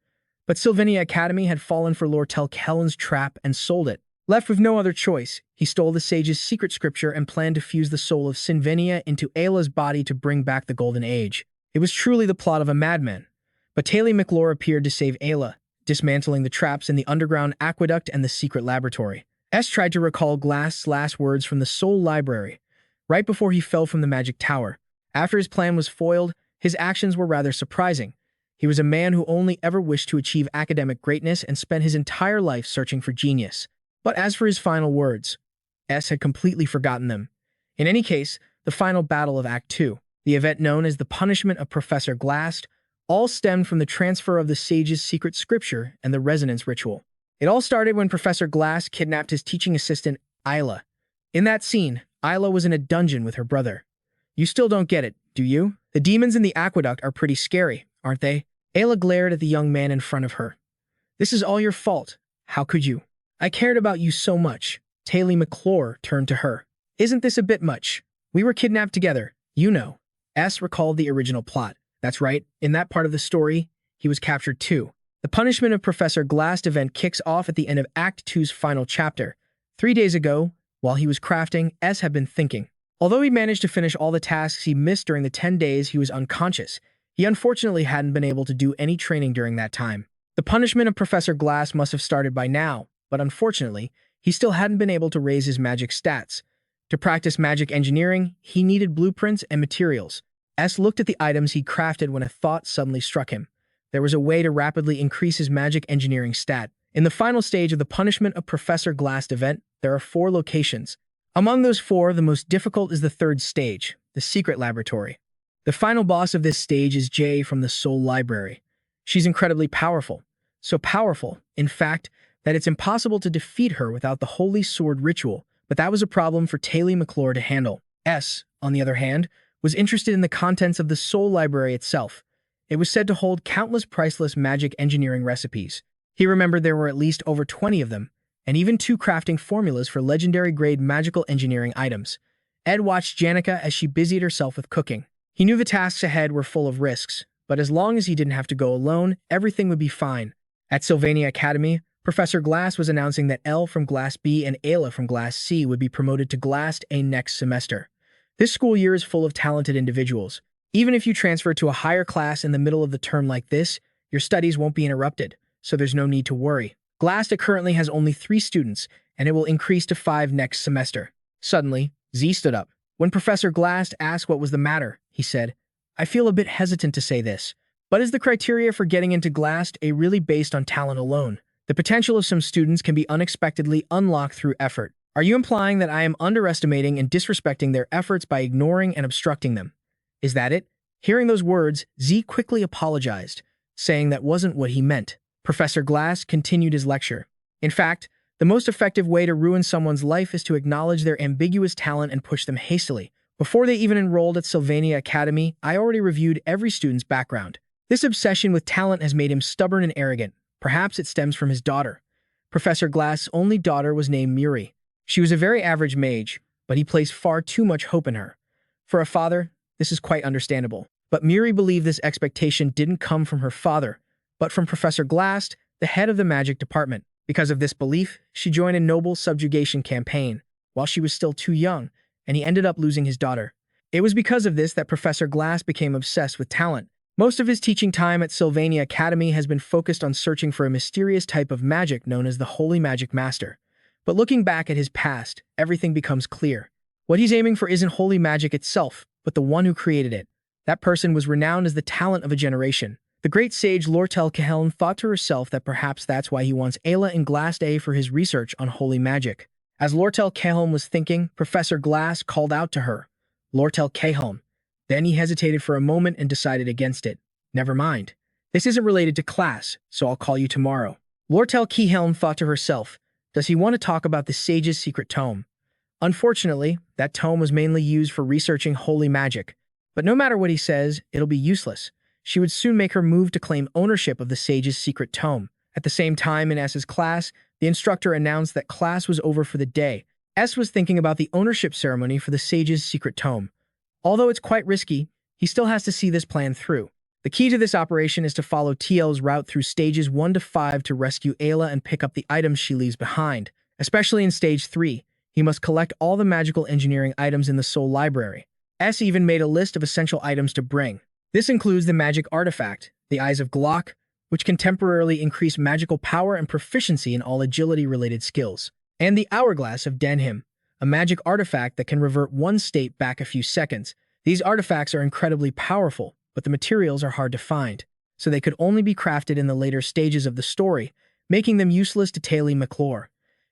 But Sylvania Academy had fallen for Lortell's trap and sold it. Left with no other choice, he stole the sage's secret scripture and planned to fuse the soul of Sylvania into Ayla's body to bring back the Golden Age. It was truly the plot of a madman. But Taylor McClure appeared to save Ayla, dismantling the traps in the underground aqueduct and the secret laboratory. S tried to recall Glass's last words from the Soul Library, right before he fell from the magic tower. After his plan was foiled, his actions were rather surprising. He was a man who only ever wished to achieve academic greatness and spent his entire life searching for genius. But as for his final words, S had completely forgotten them. In any case, the final battle of Act 2, the event known as the punishment of Professor Glast, all stemmed from the transfer of the sage's secret scripture and the resonance ritual. It all started when Professor Glast kidnapped his teaching assistant, Isla. In that scene, Isla was in a dungeon with her brother. You still don't get it, do you? The demons in the aqueduct are pretty scary, aren't they? Ayla glared at the young man in front of her. This is all your fault. How could you? I cared about you so much. Taylor McClure turned to her. Isn't this a bit much? We were kidnapped together, you know. S recalled the original plot. That's right, in that part of the story, he was captured too. The punishment of Professor Glast event kicks off at the end of Act 2's final chapter. 3 days ago, while he was crafting, S had been thinking. Although he managed to finish all the tasks he missed during the 10 days he was unconscious, he unfortunately hadn't been able to do any training during that time. The punishment of Professor Glast must have started by now, but unfortunately, he still hadn't been able to raise his magic stats. To practice magic engineering, he needed blueprints and materials. S looked at the items he crafted when a thought suddenly struck him. There was a way to rapidly increase his magic engineering stat. In the final stage of the punishment of Professor Glast event, there are 4 locations. Among those 4, the most difficult is the 3rd stage, the secret laboratory. The final boss of this stage is Jay from the Soul Library. She's incredibly powerful. So powerful, in fact, that it's impossible to defeat her without the Holy Sword ritual, but that was a problem for Taylor McClure to handle. S, on the other hand, was interested in the contents of the Soul Library itself. It was said to hold countless priceless magic engineering recipes. He remembered there were at least over 20 of them, and even 2 crafting formulas for legendary-grade magical engineering items. Ed watched Janica as she busied herself with cooking. He knew the tasks ahead were full of risks, but as long as he didn't have to go alone, everything would be fine. At Sylvania Academy, Professor Glass was announcing that L from Glass B and Ayla from Glass C would be promoted to Glass A next semester. This school year is full of talented individuals. Even if you transfer to a higher class in the middle of the term like this, your studies won't be interrupted, so there's no need to worry. Glass A currently has only 3 students, and it will increase to 5 next semester. Suddenly, Z stood up. When Professor Glass asked what was the matter, he said, I feel a bit hesitant to say this, but is the criteria for getting into Glass A really based on talent alone? The potential of some students can be unexpectedly unlocked through effort. Are you implying that I am underestimating and disrespecting their efforts by ignoring and obstructing them? Is that it? Hearing those words, Z quickly apologized, saying that wasn't what he meant. Professor Glass continued his lecture. In fact, the most effective way to ruin someone's life is to acknowledge their ambiguous talent and push them hastily. Before they even enrolled at Sylvania Academy, I already reviewed every student's background. This obsession with talent has made him stubborn and arrogant. Perhaps it stems from his daughter. Professor Glass's only daughter was named Muri. She was a very average mage, but he placed far too much hope in her. For a father, this is quite understandable. But Muri believed this expectation didn't come from her father, but from Professor Glass, the head of the magic department. Because of this belief, she joined a noble subjugation campaign while she was still too young, and he ended up losing his daughter. It was because of this that Professor Glass became obsessed with talent. Most of his teaching time at Sylvania Academy has been focused on searching for a mysterious type of magic known as the Holy Magic Master. But looking back at his past, everything becomes clear. What he's aiming for isn't holy magic itself, but the one who created it. That person was renowned as the talent of a generation. The great sage Lortell Cahelm thought to herself that perhaps that's why he wants Ayla in Glass A for his research on holy magic. As Lortell Cahelm was thinking, Professor Glass called out to her, Lortell Cahelm. Then he hesitated for a moment and decided against it. Never mind. This isn't related to class, so I'll call you tomorrow. Lortell Cahelm thought to herself, does he want to talk about the sage's secret tome? Unfortunately, that tome was mainly used for researching holy magic. But no matter what he says, it'll be useless. She would soon make her move to claim ownership of the sage's secret tome. At the same time in S's class, the instructor announced that class was over for the day. S was thinking about the ownership ceremony for the sage's secret tome. Although it's quite risky, he still has to see this plan through. The key to this operation is to follow TL's route through stages 1 to 5 to rescue Ayla and pick up the items she leaves behind. Especially in stage 3, he must collect all the magical engineering items in the Soul Library. S even made a list of essential items to bring. This includes the magic artifact, the Eyes of Glock, which can temporarily increase magical power and proficiency in all agility-related skills, and the Hourglass of Denham, a magic artifact that can revert one state back a few seconds. These artifacts are incredibly powerful, but the materials are hard to find. so they could only be crafted in the later stages of the story, making them useless to Taylor McClure.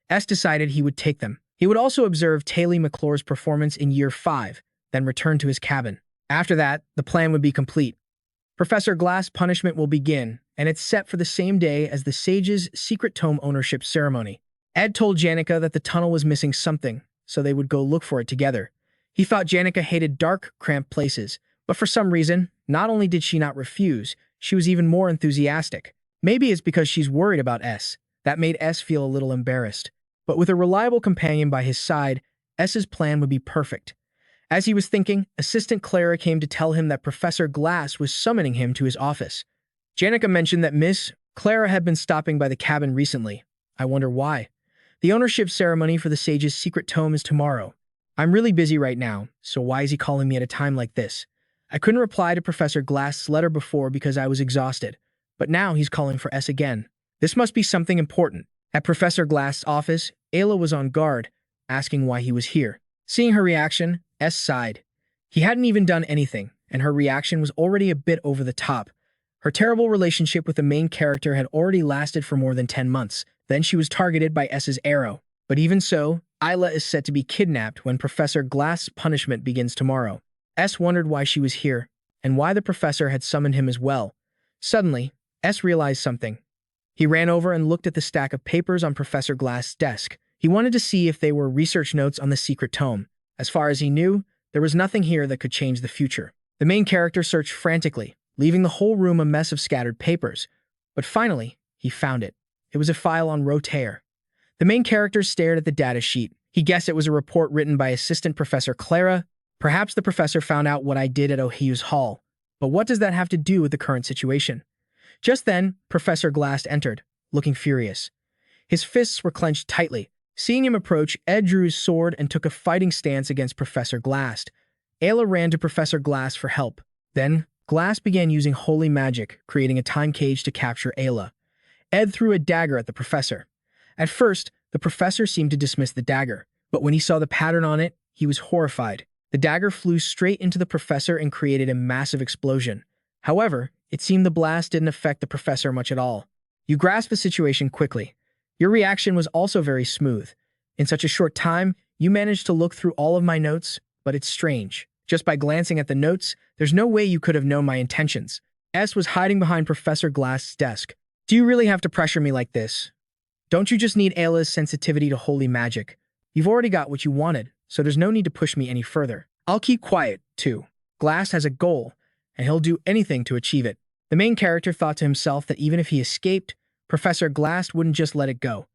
S decided he would take them. He would also observe Taylor McClure's performance in Year 5, then return to his cabin. After that, the plan would be complete. Professor Glass' punishment will begin, and it's set for the same day as the Sage's secret tome ownership ceremony. Ed told Janica that the tunnel was missing something, so they would go look for it together. He thought Janica hated dark, cramped places, but for some reason, not only did she not refuse, she was even more enthusiastic. Maybe it's because she's worried about S. That made S feel a little embarrassed. But with a reliable companion by his side, S's plan would be perfect. As he was thinking, Assistant Clara came to tell him that Professor Glass was summoning him to his office. Janica mentioned that Miss Clara had been stopping by the cabin recently. I wonder why. The ownership ceremony for the Sage's secret tome is tomorrow. I'm really busy right now, so why is he calling me at a time like this? I couldn't reply to Professor Glass' letter before because I was exhausted, but now he's calling for S again. This must be something important. At Professor Glass' office, Ayla was on guard, asking why he was here. Seeing her reaction, S sighed. He hadn't even done anything, and her reaction was already a bit over the top. Her terrible relationship with the main character had already lasted for more than 10 months. Then she was targeted by S's arrow. But even so, Ayla is set to be kidnapped when Professor Glass' punishment begins tomorrow. S wondered why she was here, and why the professor had summoned him as well. Suddenly, S realized something. He ran over and looked at the stack of papers on Professor Glass' desk. He wanted to see if they were research notes on the secret tome. As far as he knew, there was nothing here that could change the future. The main character searched frantically, leaving the whole room a mess of scattered papers. But finally, he found it. It was a file on Lortell. The main character stared at the data sheet. He guessed it was a report written by Assistant Professor Clara. Perhaps the professor found out what I did at Ophilus Hall. But what does that have to do with the current situation? Just then, Professor Glass entered, looking furious. His fists were clenched tightly. Seeing him approach, Ed drew his sword and took a fighting stance against Professor Glass. Ayla ran to Professor Glass for help. Then, Glass began using holy magic, creating a time cage to capture Ayla. Ed threw a dagger at the professor. At first, the professor seemed to dismiss the dagger, but when he saw the pattern on it, he was horrified. The dagger flew straight into the professor and created a massive explosion. However, it seemed the blast didn't affect the professor much at all. You grasped the situation quickly. Your reaction was also very smooth. In such a short time, you managed to look through all of my notes, but it's strange. Just by glancing at the notes, there's no way you could have known my intentions. S was hiding behind Professor Glass' desk. Do you really have to pressure me like this? Don't you just need Ayla's sensitivity to holy magic? You've already got what you wanted, so there's no need to push me any further. I'll keep quiet, too. Glass has a goal, and he'll do anything to achieve it. The main character thought to himself that even if he escaped, Professor Glass wouldn't just let it go.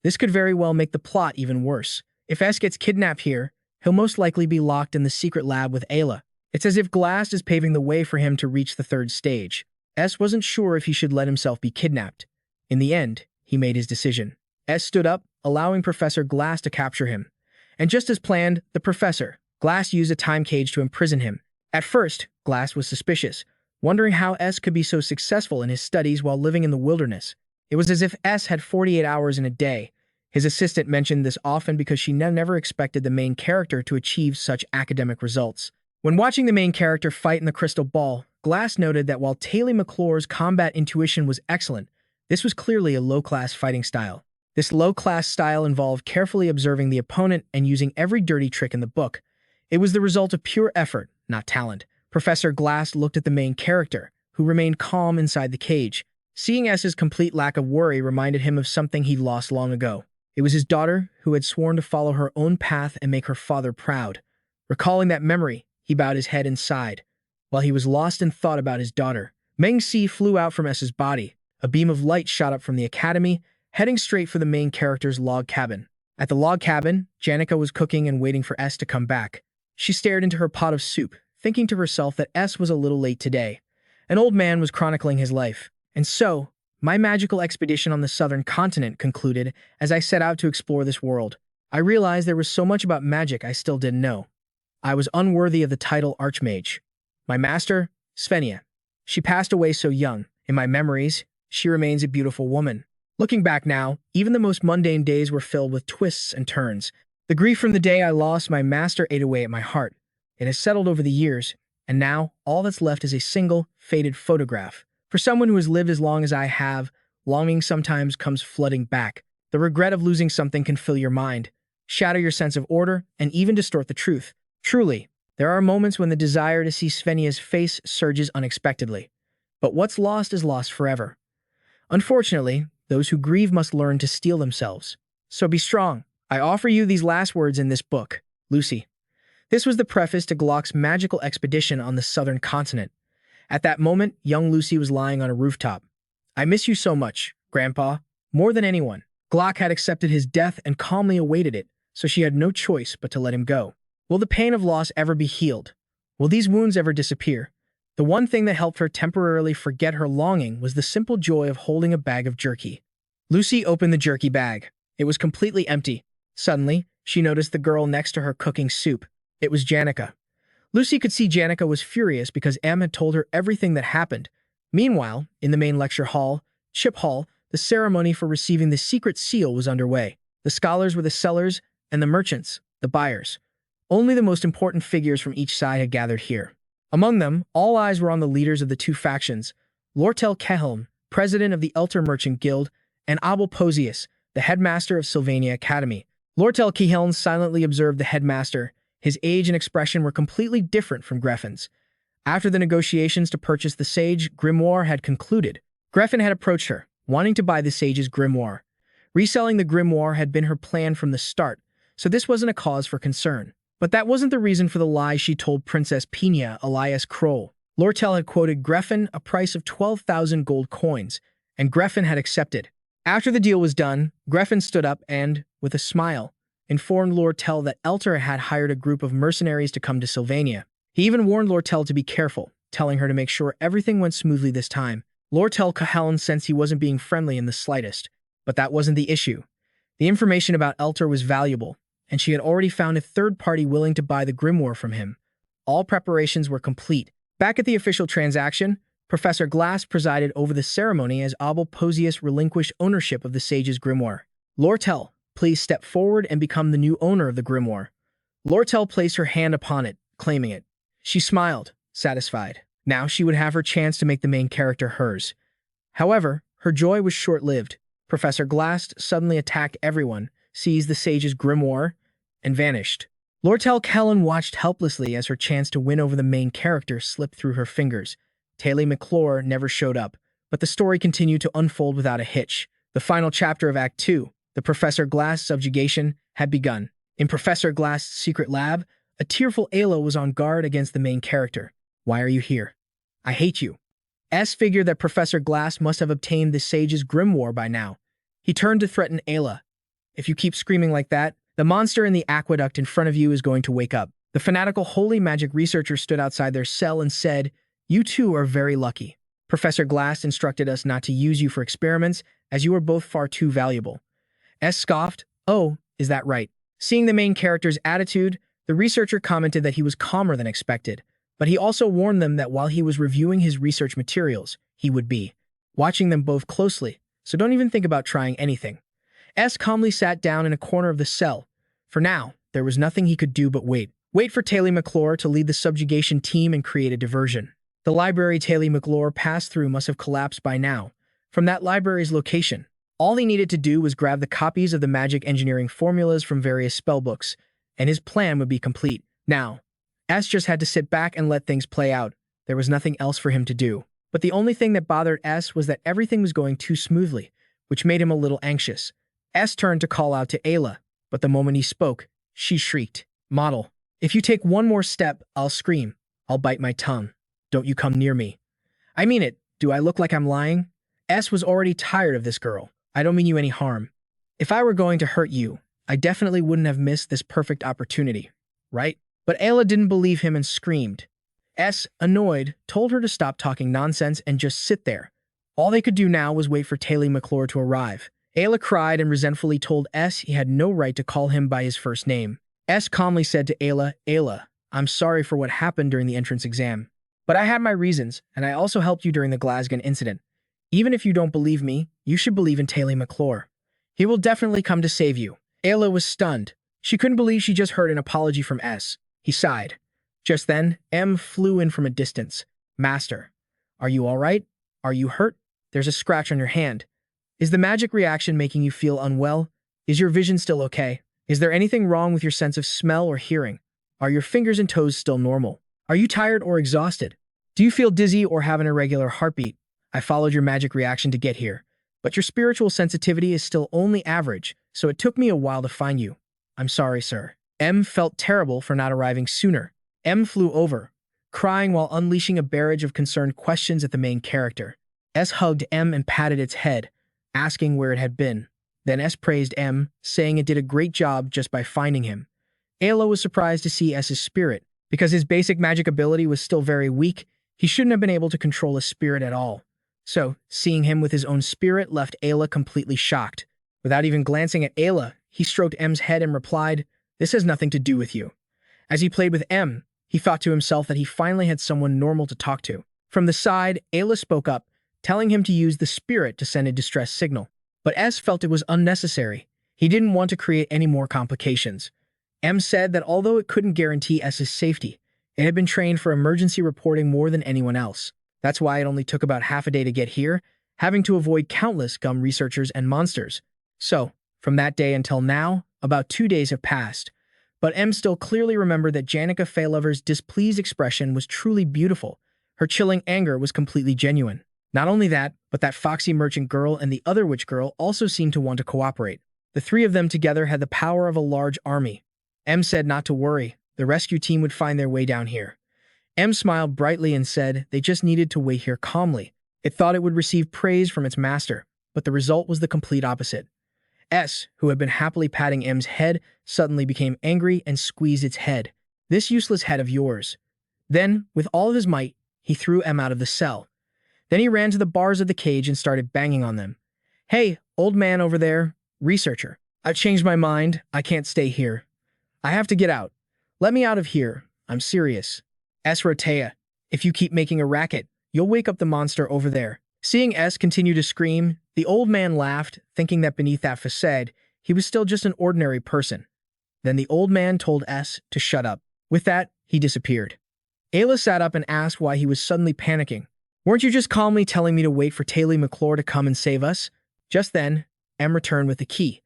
This could very well make the plot even worse. If S gets kidnapped here, he'll most likely be locked in the secret lab with Ayla. It's as if Glass is paving the way for him to reach the third stage. S wasn't sure if he should let himself be kidnapped. In the end, he made his decision. S stood up, allowing Professor Glass to capture him. And just as planned, the Professor, Glass used a time cage to imprison him. At first, Glass was suspicious, wondering how S could be so successful in his studies while living in the wilderness. It was as if S had 48 hours in a day. His assistant mentioned this often because she never expected the main character to achieve such academic results. When watching the main character fight in the crystal ball, Glass noted that while Taylor McClure's combat intuition was excellent, this was clearly a low-class fighting style. This low-class style involved carefully observing the opponent and using every dirty trick in the book. It was the result of pure effort, not talent. Professor Glass looked at the main character, who remained calm inside the cage. Seeing S's complete lack of worry reminded him of something he'd lost long ago. It was his daughter, who had sworn to follow her own path and make her father proud. Recalling that memory, he bowed his head and sighed. While he was lost in thought about his daughter, Meng-Si flew out from S's body. A beam of light shot up from the academy, heading straight for the main character's log cabin. At the log cabin, Janica was cooking and waiting for S to come back. She stared into her pot of soup, thinking to herself that S was a little late today. An old man was chronicling his life. And so, my magical expedition on the southern continent concluded as I set out to explore this world. I realized there was so much about magic I still didn't know. I was unworthy of the title Archmage. My master, Sylvania. She passed away so young. In my memories, she remains a beautiful woman. Looking back now, even the most mundane days were filled with twists and turns. The grief from the day I lost my master ate away at my heart. It has settled over the years, and now all that's left is a single, faded photograph. For someone who has lived as long as I have, longing sometimes comes flooding back. The regret of losing something can fill your mind, shatter your sense of order, and even distort the truth. Truly, there are moments when the desire to see Sylvania's face surges unexpectedly. But what's lost is lost forever. Unfortunately, those who grieve must learn to steel themselves. So be strong. I offer you these last words in this book, Lucy. This was the preface to Glock's magical expedition on the southern continent. At that moment, young Lucy was lying on a rooftop. I miss you so much, Grandpa, more than anyone. Glock had accepted his death and calmly awaited it, so she had no choice but to let him go. Will the pain of loss ever be healed? Will these wounds ever disappear? The one thing that helped her temporarily forget her longing was the simple joy of holding a bag of jerky. Lucy opened the jerky bag. It was completely empty. Suddenly, she noticed the girl next to her cooking soup. It was Janica. Lucy could see Janica was furious because Em had told her everything that happened. Meanwhile, in the main lecture hall, Chip Hall, the ceremony for receiving the secret seal was underway. The scholars were the sellers, and the merchants, the buyers. Only the most important figures from each side had gathered here. Among them, all eyes were on the leaders of the two factions, Lortell Kehelm, president of the Elter Merchant Guild, and Abel Posius, the headmaster of Sylvania Academy. Lortell Kehelm silently observed the headmaster. His age and expression were completely different from Greffen's. After the negotiations to purchase the sage grimoire had concluded, Greffen had approached her, wanting to buy the sage's grimoire. Reselling the grimoire had been her plan from the start, so this wasn't a cause for concern. But that wasn't the reason for the lie she told Princess Pina alias Kroll. Lortell had quoted Greffen a price of 12,000 gold coins, and Greffen had accepted. After the deal was done, Greffen stood up and, with a smile, informed Lortell that Elter had hired a group of mercenaries to come to Sylvania. He even warned Lortell to be careful, telling her to make sure everything went smoothly this time. Lortell Cahalan sensed he wasn't being friendly in the slightest, but that wasn't the issue. The information about Elter was valuable, and she had already found a third party willing to buy the grimoire from him. All preparations were complete. Back at the official transaction, Professor Glass presided over the ceremony as Abel Posius relinquished ownership of the sage's grimoire. Lortell, please step forward and become the new owner of the grimoire. Lortell placed her hand upon it, claiming it. She smiled, satisfied. Now she would have her chance to make the main character hers. However, her joy was short-lived. Professor Glass suddenly attacked everyone, seized the sage's grimoire, and vanished. Lortell Kellen watched helplessly as her chance to win over the main character slipped through her fingers. Taylor McClure never showed up, but the story continued to unfold without a hitch. The final chapter of Act 2, the Professor Glass subjugation, had begun. In Professor Glass' secret lab, a tearful Ayla was on guard against the main character. Why are you here? I hate you. S figured that Professor Glass must have obtained the sage's grimoire by now. He turned to threaten Ayla. If you keep screaming like that, the monster in the aqueduct in front of you is going to wake up. The fanatical holy magic researcher stood outside their cell and said, You two are very lucky. Professor Glass instructed us not to use you for experiments, as you are both far too valuable. S scoffed, Oh, is that right? Seeing the main character's attitude, the researcher commented that he was calmer than expected, but he also warned them that while he was reviewing his research materials, he would be watching them both closely, so don't even think about trying anything. S calmly sat down in a corner of the cell. For now, there was nothing he could do but wait. Wait for Taylor McClure to lead the subjugation team and create a diversion. The library Taylor McClure passed through must have collapsed by now. From that library's location, all he needed to do was grab the copies of the magic engineering formulas from various spellbooks, and his plan would be complete. Now, S just had to sit back and let things play out. There was nothing else for him to do. But the only thing that bothered S was that everything was going too smoothly, which made him a little anxious. S turned to call out to Ayla, but the moment he spoke, she shrieked, Model, if you take one more step, I'll scream. I'll bite my tongue. Don't you come near me. I mean it. Do I look like I'm lying? S was already tired of this girl. I don't mean you any harm. If I were going to hurt you, I definitely wouldn't have missed this perfect opportunity, right? But Ayla didn't believe him and screamed. S, annoyed, told her to stop talking nonsense and just sit there. All they could do now was wait for Taylor McClure to arrive. Ayla cried and resentfully told S he had no right to call him by his first name. S calmly said to Ayla, Ayla, I'm sorry for what happened during the entrance exam. But I had my reasons, and I also helped you during the Glaskan incident. Even if you don't believe me, you should believe in Taylor McClure. He will definitely come to save you. Ayla was stunned. She couldn't believe she just heard an apology from S. He sighed. Just then, M flew in from a distance. Master, are you all right? Are you hurt? There's a scratch on your hand. Is the magic reaction making you feel unwell? Is your vision still okay? Is there anything wrong with your sense of smell or hearing? Are your fingers and toes still normal? Are you tired or exhausted? Do you feel dizzy or have an irregular heartbeat? I followed your magic reaction to get here, but your spiritual sensitivity is still only average, so it took me a while to find you. I'm sorry, sir. M felt terrible for not arriving sooner. M flew over, crying while unleashing a barrage of concerned questions at the main character. S hugged M and patted its head, asking where it had been. Then S praised M, saying it did a great job just by finding him. Ayla was surprised to see S's spirit. Because his basic magic ability was still very weak, he shouldn't have been able to control a spirit at all. So, seeing him with his own spirit left Ayla completely shocked. Without even glancing at Ayla, he stroked M's head and replied, "This has nothing to do with you." As he played with M, he thought to himself that he finally had someone normal to talk to. From the side, Ayla spoke up, telling him to use the spirit to send a distress signal. But S felt it was unnecessary. He didn't want to create any more complications. M said that although it couldn't guarantee S's safety, it had been trained for emergency reporting more than anyone else. That's why it only took about half a day to get here, having to avoid countless gum researchers and monsters. So, from that day until now, about 2 days have passed. But M still clearly remembered that Janica Failover's displeased expression was truly beautiful. Her chilling anger was completely genuine. Not only that, but that foxy merchant girl and the other witch girl also seemed to want to cooperate. The three of them together had the power of a large army. M said not to worry, the rescue team would find their way down here. M smiled brightly and said they just needed to wait here calmly. It thought it would receive praise from its master, but the result was the complete opposite. S, who had been happily patting M's head, suddenly became angry and squeezed its head. "This useless head of yours." Then, with all of his might, he threw M out of the cell. Then he ran to the bars of the cage and started banging on them. "Hey, old man over there, researcher. I've changed my mind. I can't stay here. I have to get out. Let me out of here. I'm serious. S. Rotea, if you keep making a racket, you'll wake up the monster over there." Seeing S continue to scream, the old man laughed, thinking that beneath that facade, he was still just an ordinary person. Then the old man told S to shut up. With that, he disappeared. Ayla sat up and asked why he was suddenly panicking. "Weren't you just calmly telling me to wait for Taylor McClure to come and save us?" Just then, M returned with the key.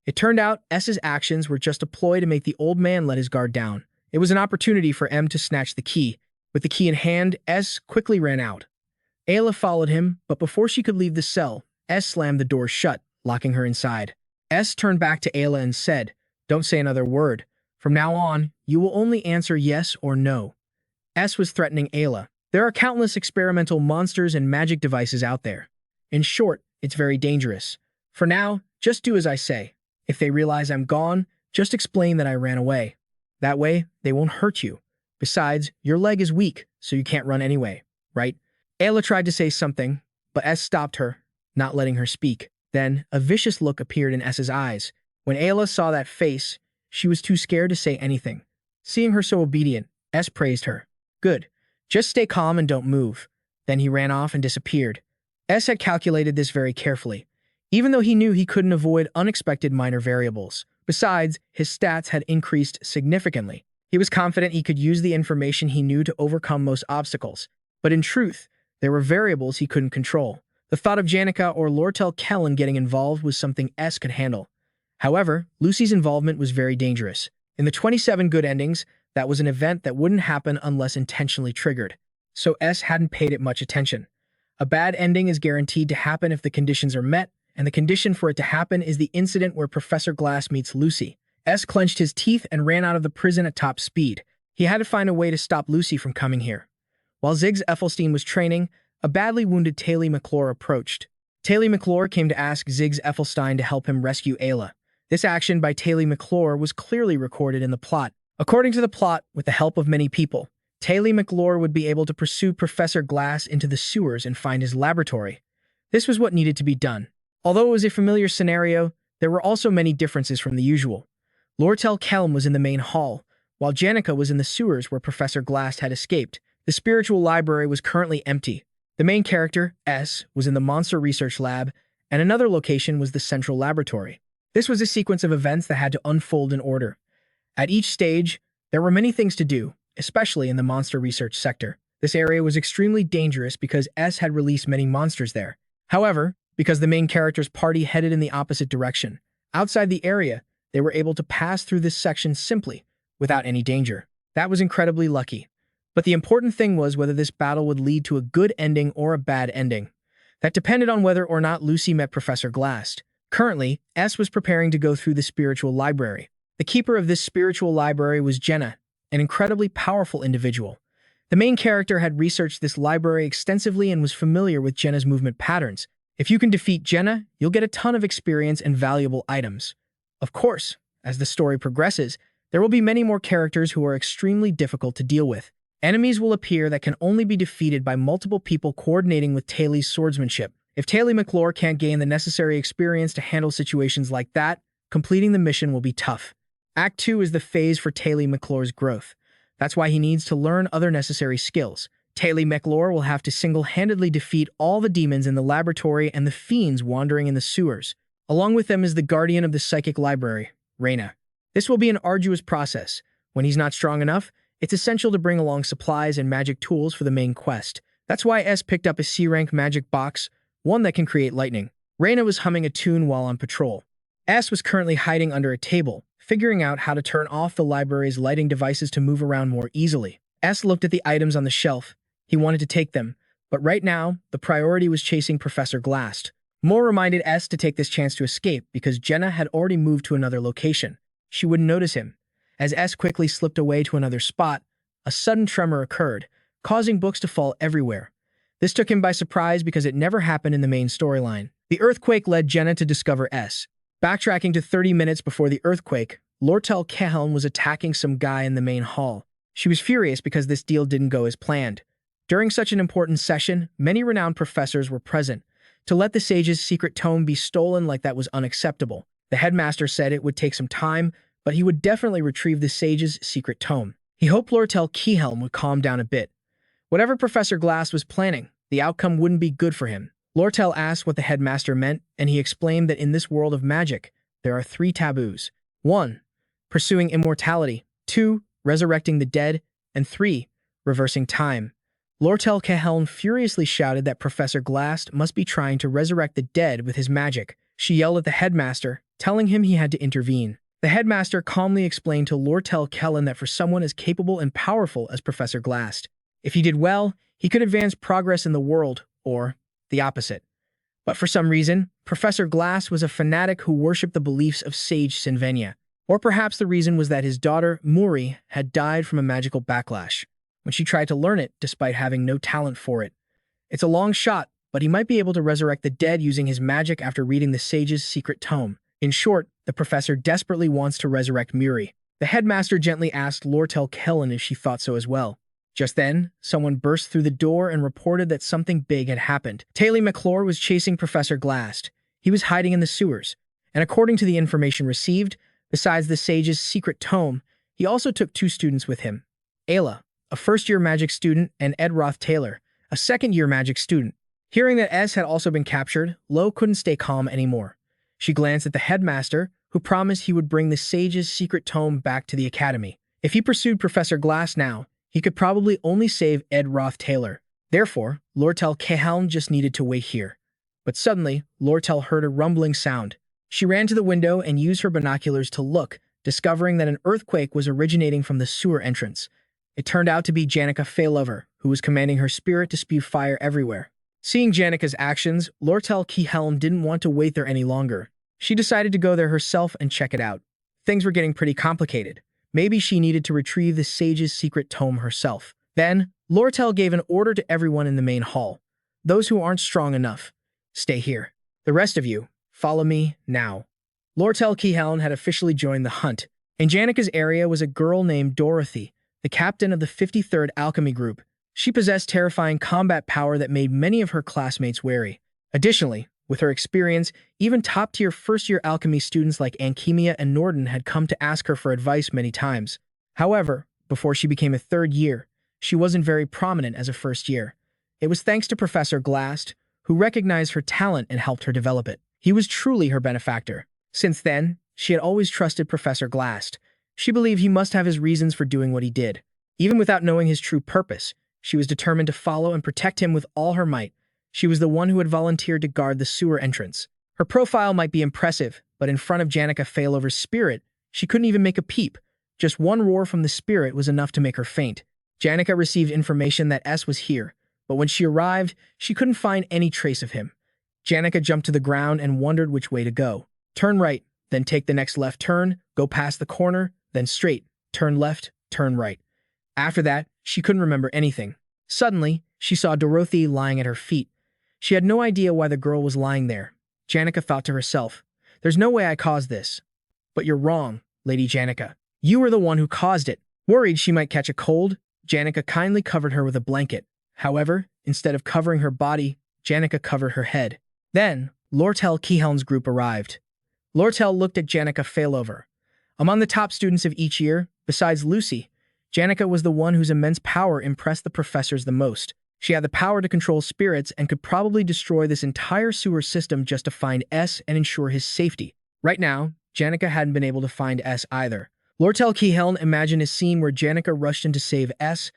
It turned out S's actions were just a ploy to make the old man let his guard down. It was an opportunity for M to snatch the key. With the key in hand, S quickly ran out. Ayla followed him, but before she could leave the cell, S slammed the door shut, locking her inside. S turned back to Ayla and said, "Don't say another word. From now on, you will only answer yes or no." S was threatening Ayla. There are countless experimental monsters and magic devices out there. In short, it's very dangerous. For now, just do as I say. If they realize I'm gone, just explain that I ran away. That way, they won't hurt you. Besides, your leg is weak, so you can't run anyway, right? Ayla tried to say something, but S stopped her, not letting her speak. Then, a vicious look appeared in S's eyes. When Ayla saw that face, she was too scared to say anything. Seeing her so obedient, S praised her. "Good. Just stay calm and don't move." Then he ran off and disappeared. S had calculated this very carefully, even though he knew he couldn't avoid unexpected minor variables. Besides, his stats had increased significantly. He was confident he could use the information he knew to overcome most obstacles. But in truth, there were variables he couldn't control. The thought of Janica or Lortell Kellen getting involved was something S could handle. However, Lucy's involvement was very dangerous. In the 27 good endings, that was an event that wouldn't happen unless intentionally triggered. So S hadn't paid it much attention. A bad ending is guaranteed to happen if the conditions are met, and the condition for it to happen is the incident where Professor Glass meets Lucy. S clenched his teeth and ran out of the prison at top speed. He had to find a way to stop Lucy from coming here. While Ziggs Ethelstein was training, a badly wounded Taylor McClure approached. Taylor McClure came to ask Ziggs Ethelstein to help him rescue Ayla. This action by Taylor McClure was clearly recorded in the plot. According to the plot, with the help of many people, Taylor McClure would be able to pursue Professor Glass into the sewers and find his laboratory. This was what needed to be done. Although it was a familiar scenario, there were also many differences from the usual. Lortell Kelm was in the main hall, while Janica was in the sewers where Professor Glass had escaped. The spiritual library was currently empty. The main character, S, was in the monster research lab, and another location was the central laboratory. This was a sequence of events that had to unfold in order. At each stage, there were many things to do, especially in the monster research sector. This area was extremely dangerous because S had released many monsters there. However, because the main character's party headed in the opposite direction, outside the area, they were able to pass through this section simply, without any danger. That was incredibly lucky. But the important thing was whether this battle would lead to a good ending or a bad ending. That depended on whether or not Lucy met Professor Glass. Currently, S was preparing to go through the spiritual library. The keeper of this spiritual library was Jenna, an incredibly powerful individual. The main character had researched this library extensively and was familiar with Jenna's movement patterns. If you can defeat Jenna, you'll get a ton of experience and valuable items. Of course, as the story progresses, there will be many more characters who are extremely difficult to deal with. Enemies will appear that can only be defeated by multiple people coordinating with Taylor's swordsmanship. If Taylor McClure can't gain the necessary experience to handle situations like that, completing the mission will be tough. Act 2 is the phase for Taylor McClure's growth. That's why he needs to learn other necessary skills. Taylor McClure will have to single-handedly defeat all the demons in the laboratory and the fiends wandering in the sewers. Along with them is the guardian of the psychic library, Reina. This will be an arduous process. When he's not strong enough, it's essential to bring along supplies and magic tools for the main quest. That's why S picked up a C-rank magic box, one that can create lightning. Reina was humming a tune while on patrol. S was currently hiding under a table, figuring out how to turn off the library's lighting devices to move around more easily. S looked at the items on the shelf. He wanted to take them, but right now, the priority was chasing Professor Glass. Moore reminded S to take this chance to escape because Jenna had already moved to another location. She wouldn't notice him. As S quickly slipped away to another spot, a sudden tremor occurred, causing books to fall everywhere. This took him by surprise because it never happened in the main storyline. The earthquake led Jenna to discover S. Backtracking to 30 minutes before the earthquake, Lortell Cahelm was attacking some guy in the main hall. She was furious because this deal didn't go as planned. During such an important session, many renowned professors were present. To let the sage's secret tome be stolen like that was unacceptable. The headmaster said it would take some time, but he would definitely retrieve the sage's secret tome. He hoped Lortell Cahelm would calm down a bit. Whatever Professor Glass was planning, the outcome wouldn't be good for him. Lortell asked what the headmaster meant, and he explained that in this world of magic, there are 3 taboos. 1. Pursuing immortality. 2. Resurrecting the dead. And 3. Reversing time. Lortell Cahelm furiously shouted that Professor Glass must be trying to resurrect the dead with his magic. She yelled at the headmaster, telling him he had to intervene. The headmaster calmly explained to Lortell Cahelm that for someone as capable and powerful as Professor Glass, if he did well, he could advance progress in the world, or the opposite. But for some reason, Professor Glass was a fanatic who worshipped the beliefs of Sage Sylvania. Or perhaps the reason was that his daughter, Muri, had died from a magical backlash when she tried to learn it despite having no talent for it. It's a long shot, but he might be able to resurrect the dead using his magic after reading the sage's secret tome. In short, the professor desperately wants to resurrect Muri. The headmaster gently asked Lortell Cahelm if she thought so as well. Just then, someone burst through the door and reported that something big had happened. Taylor McClure was chasing Professor Glass. He was hiding in the sewers, and according to the information received, besides the sage's secret tome, he also took 2 students with him. Ayla, a first-year magic student, and Ed Rothtaylor, a second-year magic student. Hearing that S had also been captured, Lo couldn't stay calm anymore. She glanced at the headmaster, who promised he would bring the sage's secret tome back to the academy. If he pursued Professor Glass now, he could probably only save Ed Rothtaylor. Therefore, Lortell Cahelm just needed to wait here. But suddenly, Lortell heard a rumbling sound. She ran to the window and used her binoculars to look, discovering that an earthquake was originating from the sewer entrance. It turned out to be Janica Failover, who was commanding her spirit to spew fire everywhere. Seeing Janica's actions, Lortell Cahelm didn't want to wait there any longer. She decided to go there herself and check it out. Things were getting pretty complicated. Maybe she needed to retrieve the sage's secret tome herself. Then, Lortell gave an order to everyone in the main hall. Those who aren't strong enough, stay here. The rest of you, follow me now. Lortell Cahelm had officially joined the hunt. In Janica's area was a girl named Dorothy, the captain of the 53rd Alchemy Group. She possessed terrifying combat power that made many of her classmates wary. Additionally, with her experience, even top-tier first-year alchemy students like Ankemia and Norden had come to ask her for advice many times. However, before she became a 3rd year, she wasn't very prominent as a first year. It was thanks to Professor Glass, who recognized her talent and helped her develop it. He was truly her benefactor. Since then, she had always trusted Professor Glass. She believed he must have his reasons for doing what he did. Even without knowing his true purpose, She was determined to follow and protect him with all her might. She was the one who had volunteered to guard the sewer entrance. Her profile might be impressive, but in front of Janica Failover's spirit, she couldn't even make a peep. Just one roar from the spirit was enough to make her faint. Janica received information that S was here, but when she arrived, she couldn't find any trace of him. Janica jumped to the ground and wondered which way to go. Turn right, then take the next left turn, go past the corner, then straight, turn left, turn right. After that, she couldn't remember anything. Suddenly, she saw Dorothy lying at her feet. She had no idea why the girl was lying there. Janica thought to herself, "There's no way I caused this." "But you're wrong, Lady Janica. You were the one who caused it." Worried she might catch a cold, Janica kindly covered her with a blanket. However, instead of covering her body, Janica covered her head. Then, Lortell Kehelm's group arrived. Lortell looked at Janica Failover. Among the top students of each year, besides Lucy, Janica was the one whose immense power impressed the professors the most. She had the power to control spirits and could probably destroy this entire sewer system just to find S and ensure his safety. Right now, Janica hadn't been able to find S either. Lortell Kehelm imagined a scene where Janica rushed in to save S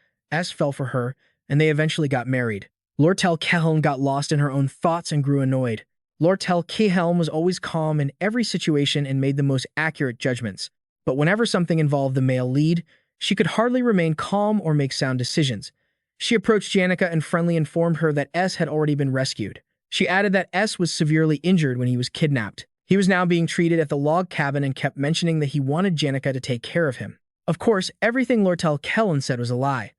fell for her, and they eventually got married. Lortell Kehelm got lost in her own thoughts and grew annoyed. Lortell Kehelm was always calm in every situation and made the most accurate judgments. But whenever something involved the male lead, she could hardly remain calm or make sound decisions. She approached Janica and friendly informed her that S had already been rescued. She added that S was severely injured when he was kidnapped. He was now being treated at the log cabin and kept mentioning that he wanted Janica to take care of him. Of course, everything Lortell Kehelm said was a lie.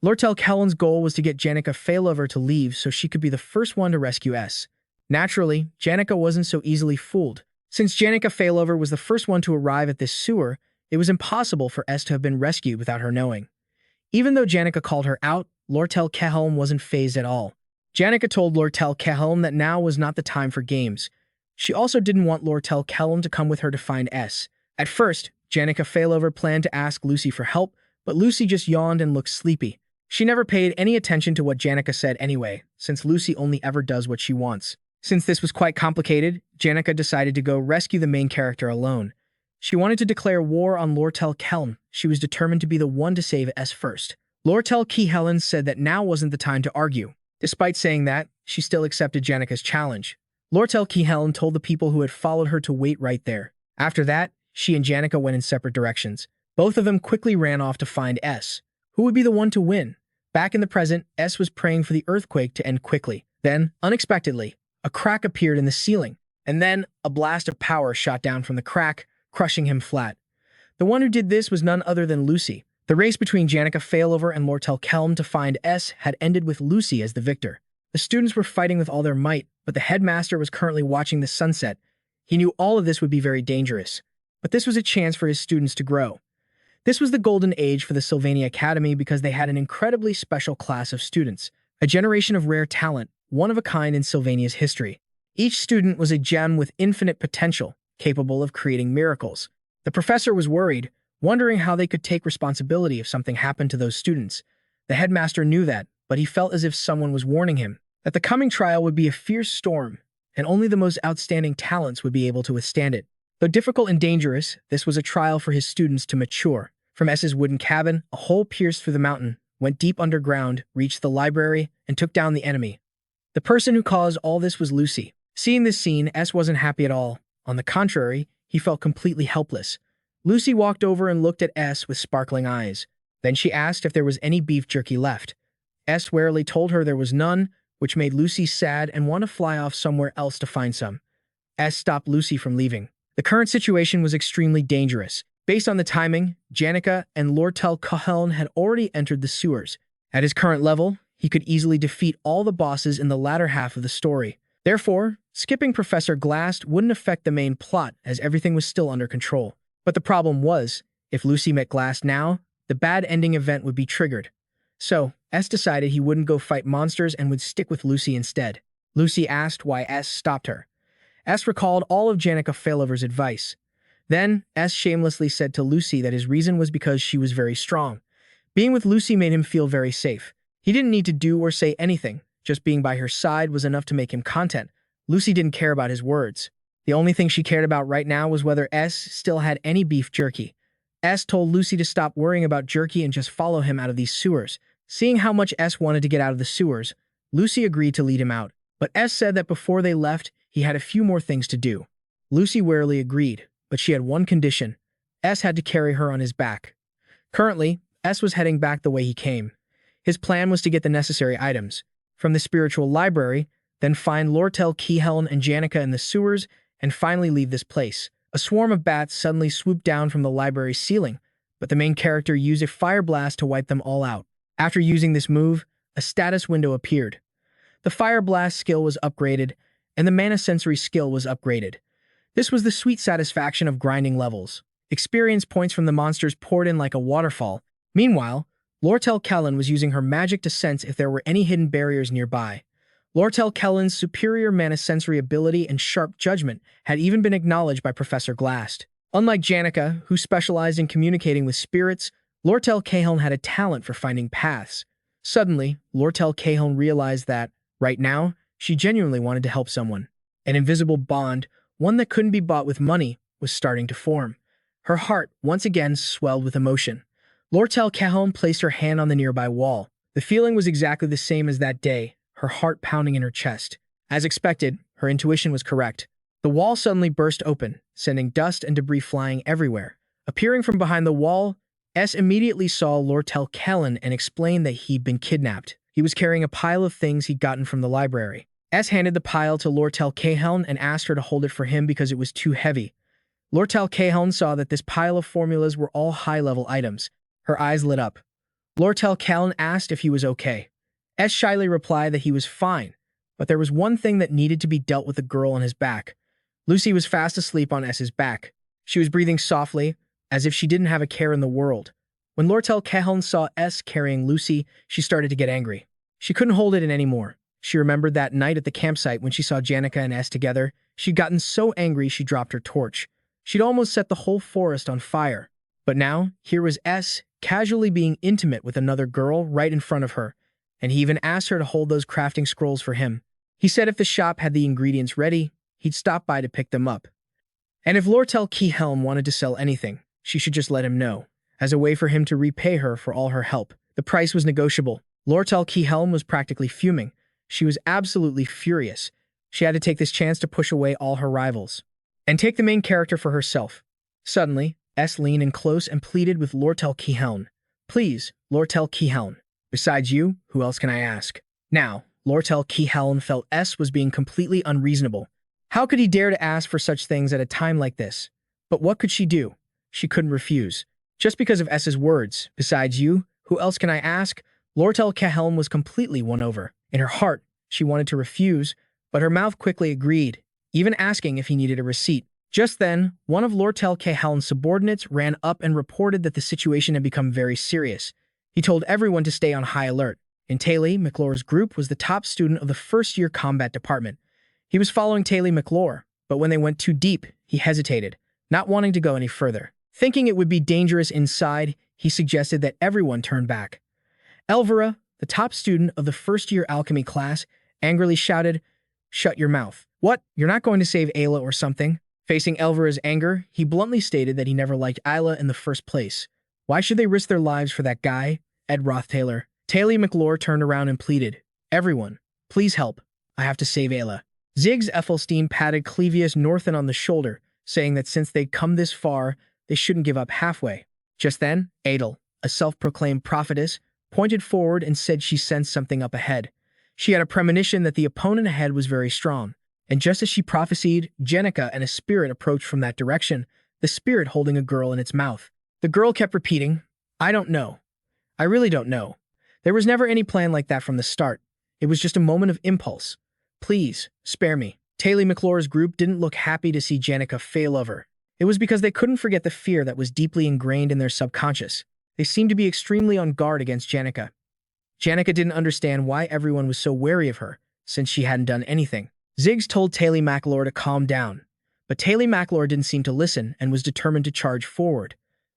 Lortell Kehelm's goal was to get Janica Failover to leave so she could be the first one to rescue S. Naturally, Janica wasn't so easily fooled. Since Janica Failover was the first one to arrive at this sewer, it was impossible for S to have been rescued without her knowing. Even though Janica called her out, Lortell Kehelm wasn't fazed at all. Janica told Lortell Kehelm that now was not the time for games. She also didn't want Lortell Kehelm to come with her to find S. At first, Janica Failover planned to ask Lucy for help, but Lucy just yawned and looked sleepy. She never paid any attention to what Janica said anyway, since Lucy only ever does what she wants. Since this was quite complicated, Janica decided to go rescue the main character alone. She wanted to declare war on Lortell Kehelm. She was determined to be the one to save S first. Lortell Kehelm said that now wasn't the time to argue. Despite saying that, she still accepted Janica's challenge. Lortell Kehelm told the people who had followed her to wait right there. After that, she and Janica went in separate directions. Both of them quickly ran off to find S. Who would be the one to win? Back in the present, S was praying for the earthquake to end quickly. Then, unexpectedly, a crack appeared in the ceiling, and then a blast of power shot down from the crack, crushing him flat. The one who did this was none other than Lucy. The race between Janica Failover and Lortell Kehelm to find S had ended with Lucy as the victor. The students were fighting with all their might, but the headmaster was currently watching the sunset. He knew all of this would be very dangerous, but this was a chance for his students to grow. This was the golden age for the Sylvania Academy because they had an incredibly special class of students, a generation of rare talent, one of a kind in Sylvania's history. Each student was a gem with infinite potential, capable of creating miracles. The professor was worried, wondering how they could take responsibility if something happened to those students. The headmaster knew that, but he felt as if someone was warning him that the coming trial would be a fierce storm, and only the most outstanding talents would be able to withstand it. Though difficult and dangerous, this was a trial for his students to mature. From S's wooden cabin, a hole pierced through the mountain, went deep underground, reached the library, and took down the enemy. The person who caused all this was Lucy. Seeing this scene, S wasn't happy at all. On the contrary, he felt completely helpless. Lucy walked over and looked at S with sparkling eyes. Then she asked if there was any beef jerky left. S warily told her there was none, which made Lucy sad and want to fly off somewhere else to find some. S stopped Lucy from leaving. The current situation was extremely dangerous. Based on the timing, Janica and Lortell Kehelm had already entered the sewers. At his current level, he could easily defeat all the bosses in the latter half of the story. Therefore, skipping Professor Glass wouldn't affect the main plot as everything was still under control. But the problem was, if Lucy met Glass now, the bad ending event would be triggered. So, S decided he wouldn't go fight monsters and would stick with Lucy instead. Lucy asked why S stopped her. S recalled all of Janica Failover's advice. Then, S shamelessly said to Lucy that his reason was because she was very strong. Being with Lucy made him feel very safe. He didn't need to do or say anything. Just being by her side was enough to make him content. Lucy didn't care about his words. The only thing she cared about right now was whether S still had any beef jerky. S told Lucy to stop worrying about jerky and just follow him out of these sewers. Seeing how much S wanted to get out of the sewers, Lucy agreed to lead him out, but S said that before they left, he had a few more things to do. Lucy warily agreed, but she had one condition. S had to carry her on his back. Currently, S was heading back the way he came. His plan was to get the necessary items from the spiritual library, then find Lortell, Keyhelm, and Janica in the sewers, and finally leave this place. A swarm of bats suddenly swooped down from the library's ceiling, but the main character used a fire blast to wipe them all out. After using this move, a status window appeared. The fire blast skill was upgraded, and the mana sensory skill was upgraded. This was the sweet satisfaction of grinding levels. Experience points from the monsters poured in like a waterfall. Meanwhile, Lortell Kellen was using her magic to sense if there were any hidden barriers nearby. Lortell Kellen's superior mana sensory ability and sharp judgment had even been acknowledged by Professor Glast. Unlike Janica, who specialized in communicating with spirits, Lortell Keyhelm had a talent for finding paths. Suddenly, Lortell Keyhelm realized that, right now, she genuinely wanted to help someone. An invisible bond, one that couldn't be bought with money, was starting to form. Her heart once again swelled with emotion. Lortell Keyhelm placed her hand on the nearby wall. The feeling was exactly the same as that day, her heart pounding in her chest. As expected, her intuition was correct. The wall suddenly burst open, sending dust and debris flying everywhere. Appearing from behind the wall, S immediately saw Lortell Kellen and explained that he'd been kidnapped. He was carrying a pile of things he'd gotten from the library. S handed the pile to Lortell Keyhelm and asked her to hold it for him because it was too heavy. Lortell Keyhelm saw that this pile of formulas were all high-level items. Her eyes lit up. Lortell Kellen asked if he was okay. S shyly replied that he was fine, but there was one thing that needed to be dealt with the girl on his back. Lucy was fast asleep on S's back. She was breathing softly, as if she didn't have a care in the world. When Lortell Keyhelm saw S carrying Lucy, she started to get angry. She couldn't hold it in anymore. She remembered that night at the campsite when she saw Janica and S together. She'd gotten so angry she dropped her torch. She'd almost set the whole forest on fire. But now, here was S, casually being intimate with another girl right in front of her, and he even asked her to hold those crafting scrolls for him. He said if the shop had the ingredients ready, he'd stop by to pick them up. And if Lortell Keyhelm wanted to sell anything, she should just let him know, as a way for him to repay her for all her help. The price was negotiable. Lortell Keyhelm was practically fuming. She was absolutely furious. She had to take this chance to push away all her rivals and take the main character for herself. Suddenly, S leaned in close and pleaded with Lortell Keyhelm. Please, Lortell Keyhelm. Besides you, who else can I ask? Now, Lortell Keyhelm felt S was being completely unreasonable. How could he dare to ask for such things at a time like this? But what could she do? She couldn't refuse. Just because of S's words, besides you, who else can I ask? Lortell Keyhelm was completely won over. In her heart, she wanted to refuse, but her mouth quickly agreed, even asking if he needed a receipt. Just then, one of Lortell Keyhelm's subordinates ran up and reported that the situation had become very serious. He told everyone to stay on high alert. Taylor McClure's group was the top student of the first-year combat department. He was following Taylor McClure, but when they went too deep, he hesitated, not wanting to go any further. Thinking it would be dangerous inside, he suggested that everyone turn back. Elvira, the top student of the first-year alchemy class, angrily shouted, "Shut your mouth. What? You're not going to save Ayla or something?" Facing Elvira's anger, he bluntly stated that he never liked Ayla in the first place. Why should they risk their lives for that guy? Ed Rothtaylor. Taylor McClure turned around and pleaded, "Everyone, please help. I have to save Ayla." Ziggs Ethelstein patted Cleus North on the shoulder, saying that since they'd come this far, they shouldn't give up halfway. Just then, Adel, a self-proclaimed prophetess, pointed forward and said she sensed something up ahead. She had a premonition that the opponent ahead was very strong, and just as she prophesied, Janica and a spirit approached from that direction, the spirit holding a girl in its mouth. The girl kept repeating, "I don't know. I really don't know. There was never any plan like that from the start. It was just a moment of impulse. Please, spare me." Taylor McClure's group didn't look happy to see Janica Failover. It was because they couldn't forget the fear that was deeply ingrained in their subconscious. They seemed to be extremely on guard against Janica. Janica didn't understand why everyone was so wary of her, since she hadn't done anything. Ziggs told Taylor McClure to calm down, but Taylor McClure didn't seem to listen and was determined to charge forward.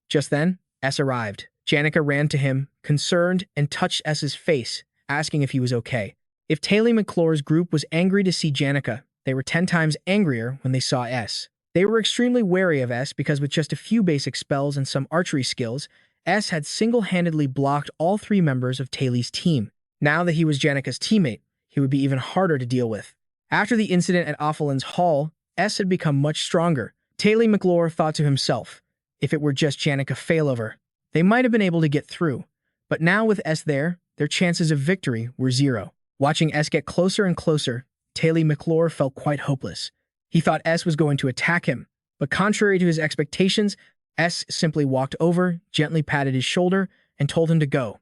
Just then, S arrived. Janica ran to him, concerned, and touched S's face, asking if he was okay. If Taylor McClure's group was angry to see Janica, they were 10 times angrier when they saw S. They were extremely wary of S because with just a few basic spells and some archery skills, S had single-handedly blocked all 3 members of Taylor's team. Now that he was Janica's teammate, he would be even harder to deal with. After the incident at Ophilus Hall, S had become much stronger. Taylor McClure thought to himself, if it were just Janica Failover, they might have been able to get through. But now with S there, their chances of victory were 0. Watching S get closer and closer, Taylor McClure felt quite hopeless. He thought S was going to attack him, but contrary to his expectations, S simply walked over, gently patted his shoulder, and told him to go.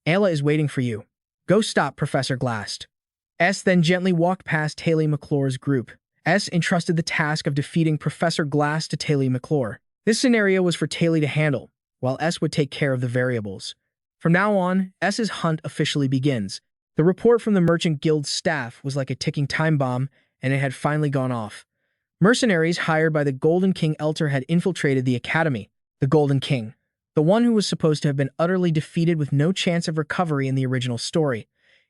Ayla is waiting for you. Go stop Professor Glass. S then gently walked past Taylor McClure's group. S entrusted the task of defeating Professor Glass to Taylor McClure. This scenario was for Taylor to handle, while S would take care of the variables. From now on, S's hunt officially begins. The report from the Merchant Guild's staff was like a ticking time bomb, and it had finally gone off. Mercenaries hired by the Golden King Elter had infiltrated the academy. The Golden King, the one who was supposed to have been utterly defeated with no chance of recovery in the original story.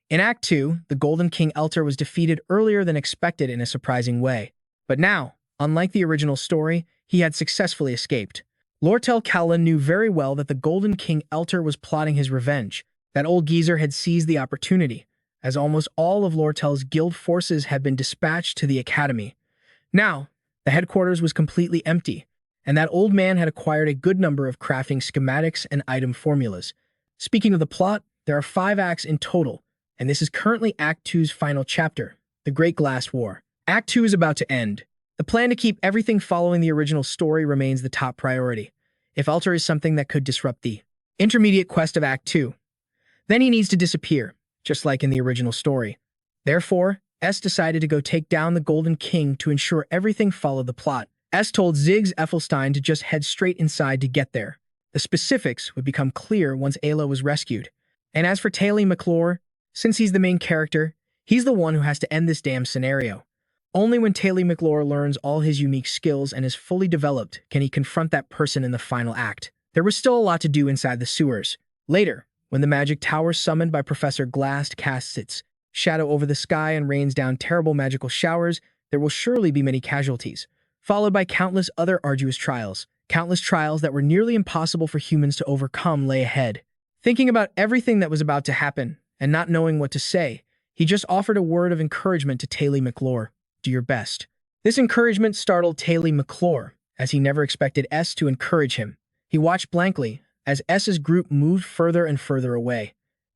In Act 2, the Golden King Elter was defeated earlier than expected in a surprising way. But now, unlike the original story, he had successfully escaped. Lortell Callan knew very well that the Golden King Elter was plotting his revenge. That old geezer had seized the opportunity, as almost all of Lortell's guild forces had been dispatched to the academy. Now, the headquarters was completely empty, and that old man had acquired a good number of crafting schematics and item formulas. Speaking of the plot, there are 5 acts in total, and this is currently Act 2's final chapter, The Great Glass War. Act 2 is about to end. The plan to keep everything following the original story remains the top priority. If Elter is something that could disrupt the intermediate quest of Act 2, then he needs to disappear, just like in the original story. Therefore, S decided to go take down the Golden King to ensure everything followed the plot. S told Ziggs Ethelstein to just head straight inside to get there. The specifics would become clear once Ayla was rescued. And as for Taylor McClure, since he's the main character, he's the one who has to end this damn scenario. Only when Taylor McClure learns all his unique skills and is fully developed can he confront that person in the final act. There was still a lot to do inside the sewers. Later, when the magic tower summoned by Professor Glass casts its shadow over the sky and rains down terrible magical showers, there will surely be many casualties, followed by countless other arduous trials. Countless trials that were nearly impossible for humans to overcome lay ahead. Thinking about everything that was about to happen, and not knowing what to say, he just offered a word of encouragement to Taylor McClure. Do your best. This encouragement startled Taylor McClure, as he never expected S to encourage him. He watched blankly as S's group moved further and further away.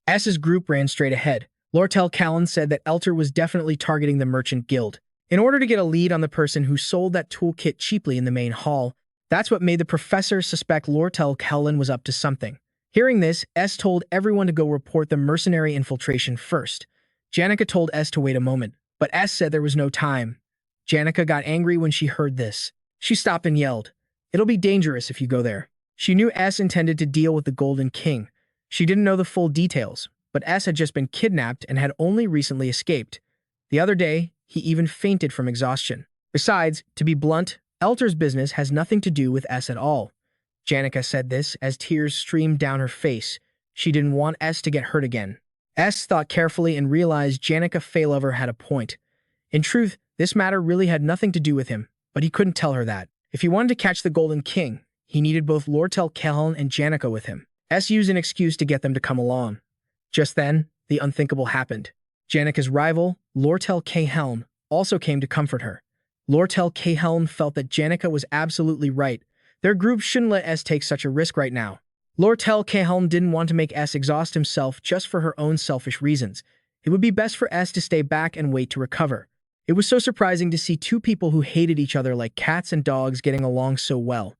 S's group ran straight ahead. Lortell Callan said that Elter was definitely targeting the Merchant Guild. In order to get a lead on the person who sold that toolkit cheaply in the main hall, that's what made the professor suspect Lortell Callan was up to something. Hearing this, S told everyone to go report the mercenary infiltration first. Janica told S to wait a moment, but S said there was no time. Janica got angry when she heard this. She stopped and yelled, "It'll be dangerous if you go there." She knew S intended to deal with the Golden King. She didn't know the full details, but S had just been kidnapped and had only recently escaped. The other day, he even fainted from exhaustion. Besides, to be blunt, Elter's business has nothing to do with S at all. Janica said this as tears streamed down her face. She didn't want S to get hurt again. S thought carefully and realized Janica Failover had a point. In truth, this matter really had nothing to do with him, but he couldn't tell her that. If he wanted to catch the Golden King, he needed both Lortell Callan and Janica with him. S used an excuse to get them to come along. Just then, the unthinkable happened. Janica's rival, Lortell Callan, also came to comfort her. Lortell Callan felt that Janica was absolutely right. Their group shouldn't let S take such a risk right now. Lortell Callan didn't want to make S exhaust himself just for her own selfish reasons. It would be best for S to stay back and wait to recover. It was so surprising to see 2 people who hated each other like cats and dogs getting along so well.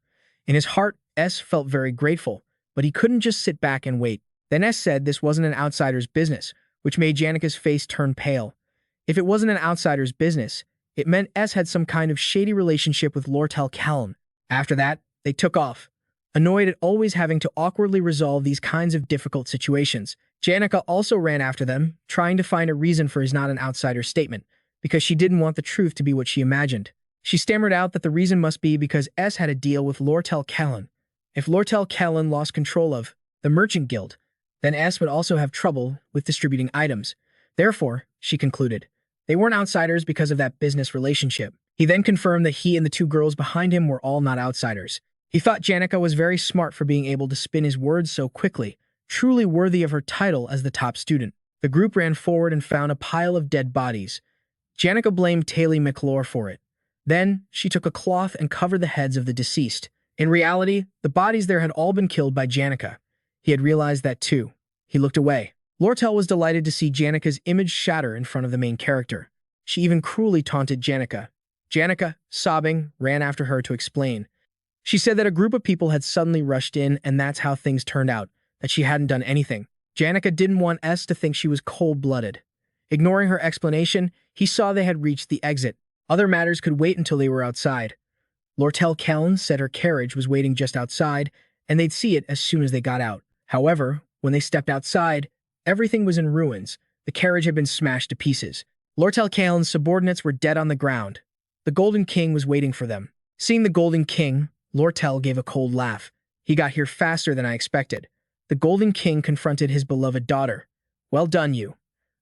In his heart, S felt very grateful, but he couldn't just sit back and wait. Then S said this wasn't an outsider's business, which made Janica's face turn pale. If it wasn't an outsider's business, it meant S had some kind of shady relationship with Lortell Callan. After that, they took off. Annoyed at always having to awkwardly resolve these kinds of difficult situations, Janica also ran after them, trying to find a reason for his not an outsider statement, because she didn't want the truth to be what she imagined. She stammered out that the reason must be because S had a deal with Lortell Callan. If Lortell Callan lost control of the Merchant Guild, then S would also have trouble with distributing items. Therefore, she concluded, they weren't outsiders because of that business relationship. He then confirmed that he and the 2 girls behind him were all not outsiders. He thought Janica was very smart for being able to spin his words so quickly, truly worthy of her title as the top student. The group ran forward and found a pile of dead bodies. Janica blamed Taylor McClure for it. Then, she took a cloth and covered the heads of the deceased. In reality, the bodies there had all been killed by Janica. He had realized that too. He looked away. Lortell was delighted to see Janica's image shatter in front of the main character. She even cruelly taunted Janica. Janica, sobbing, ran after her to explain. She said that a group of people had suddenly rushed in and that's how things turned out, that she hadn't done anything. Janica didn't want S to think she was cold-blooded. Ignoring her explanation, he saw they had reached the exit. Other matters could wait until they were outside. Lortell Kellen said her carriage was waiting just outside, and they'd see it as soon as they got out. However, when they stepped outside, everything was in ruins. The carriage had been smashed to pieces. Lortell Kellen's subordinates were dead on the ground. The Golden King was waiting for them. Seeing the Golden King, Lortell gave a cold laugh. He got here faster than I expected. The Golden King confronted his beloved daughter. Well done, you.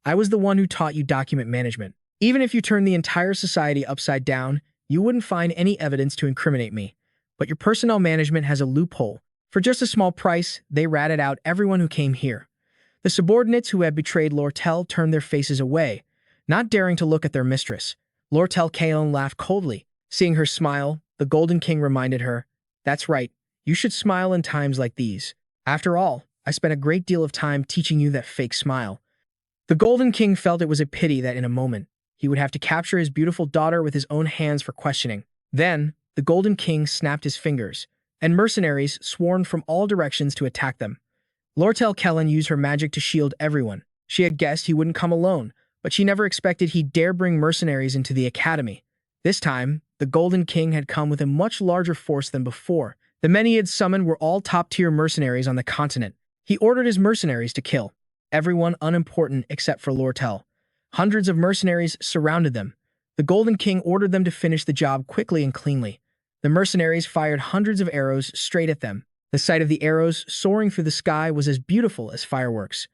I was the one who taught you document management. Even if you turned the entire society upside down, you wouldn't find any evidence to incriminate me. But your personnel management has a loophole. For just a small price, they ratted out everyone who came here. The subordinates who had betrayed Lortell turned their faces away, not daring to look at their mistress. Lortell Kellen laughed coldly. Seeing her smile, the Golden King reminded her, "That's right, you should smile in times like these. After all, I spent a great deal of time teaching you that fake smile." The Golden King felt it was a pity that in a moment, he would have to capture his beautiful daughter with his own hands for questioning. Then, the Golden King snapped his fingers, and mercenaries swarmed from all directions to attack them. Lortell Kellen used her magic to shield everyone. She had guessed he wouldn't come alone, but she never expected he'd dare bring mercenaries into the academy. This time, the Golden King had come with a much larger force than before. The men he had summoned were all top-tier mercenaries on the continent. He ordered his mercenaries to kill everyone unimportant except for Lortell. Hundreds of mercenaries surrounded them. The Golden King ordered them to finish the job quickly and cleanly. The mercenaries fired hundreds of arrows straight at them. The sight of the arrows soaring through the sky was as beautiful as fireworks.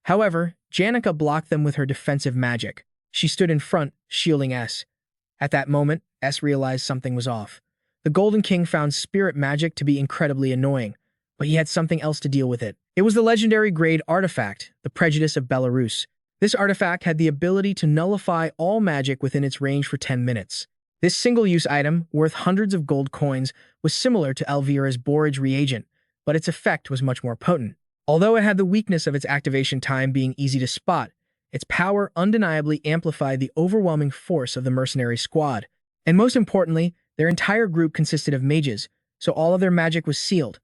However, Janica blocked them with her defensive magic. She stood in front, shielding S. At that moment, S realized something was off. The Golden King found spirit magic to be incredibly annoying, but he had something else to deal with it. It was the legendary grade artifact, the Prejudice of Belarus. This artifact had the ability to nullify all magic within its range for 10 minutes. This single-use item, worth hundreds of gold coins, was similar to Elvira's borage reagent, but its effect was much more potent. Although it had the weakness of its activation time being easy to spot, its power undeniably amplified the overwhelming force of the mercenary squad. And most importantly, their entire group consisted of mages, so all of their magic was sealed.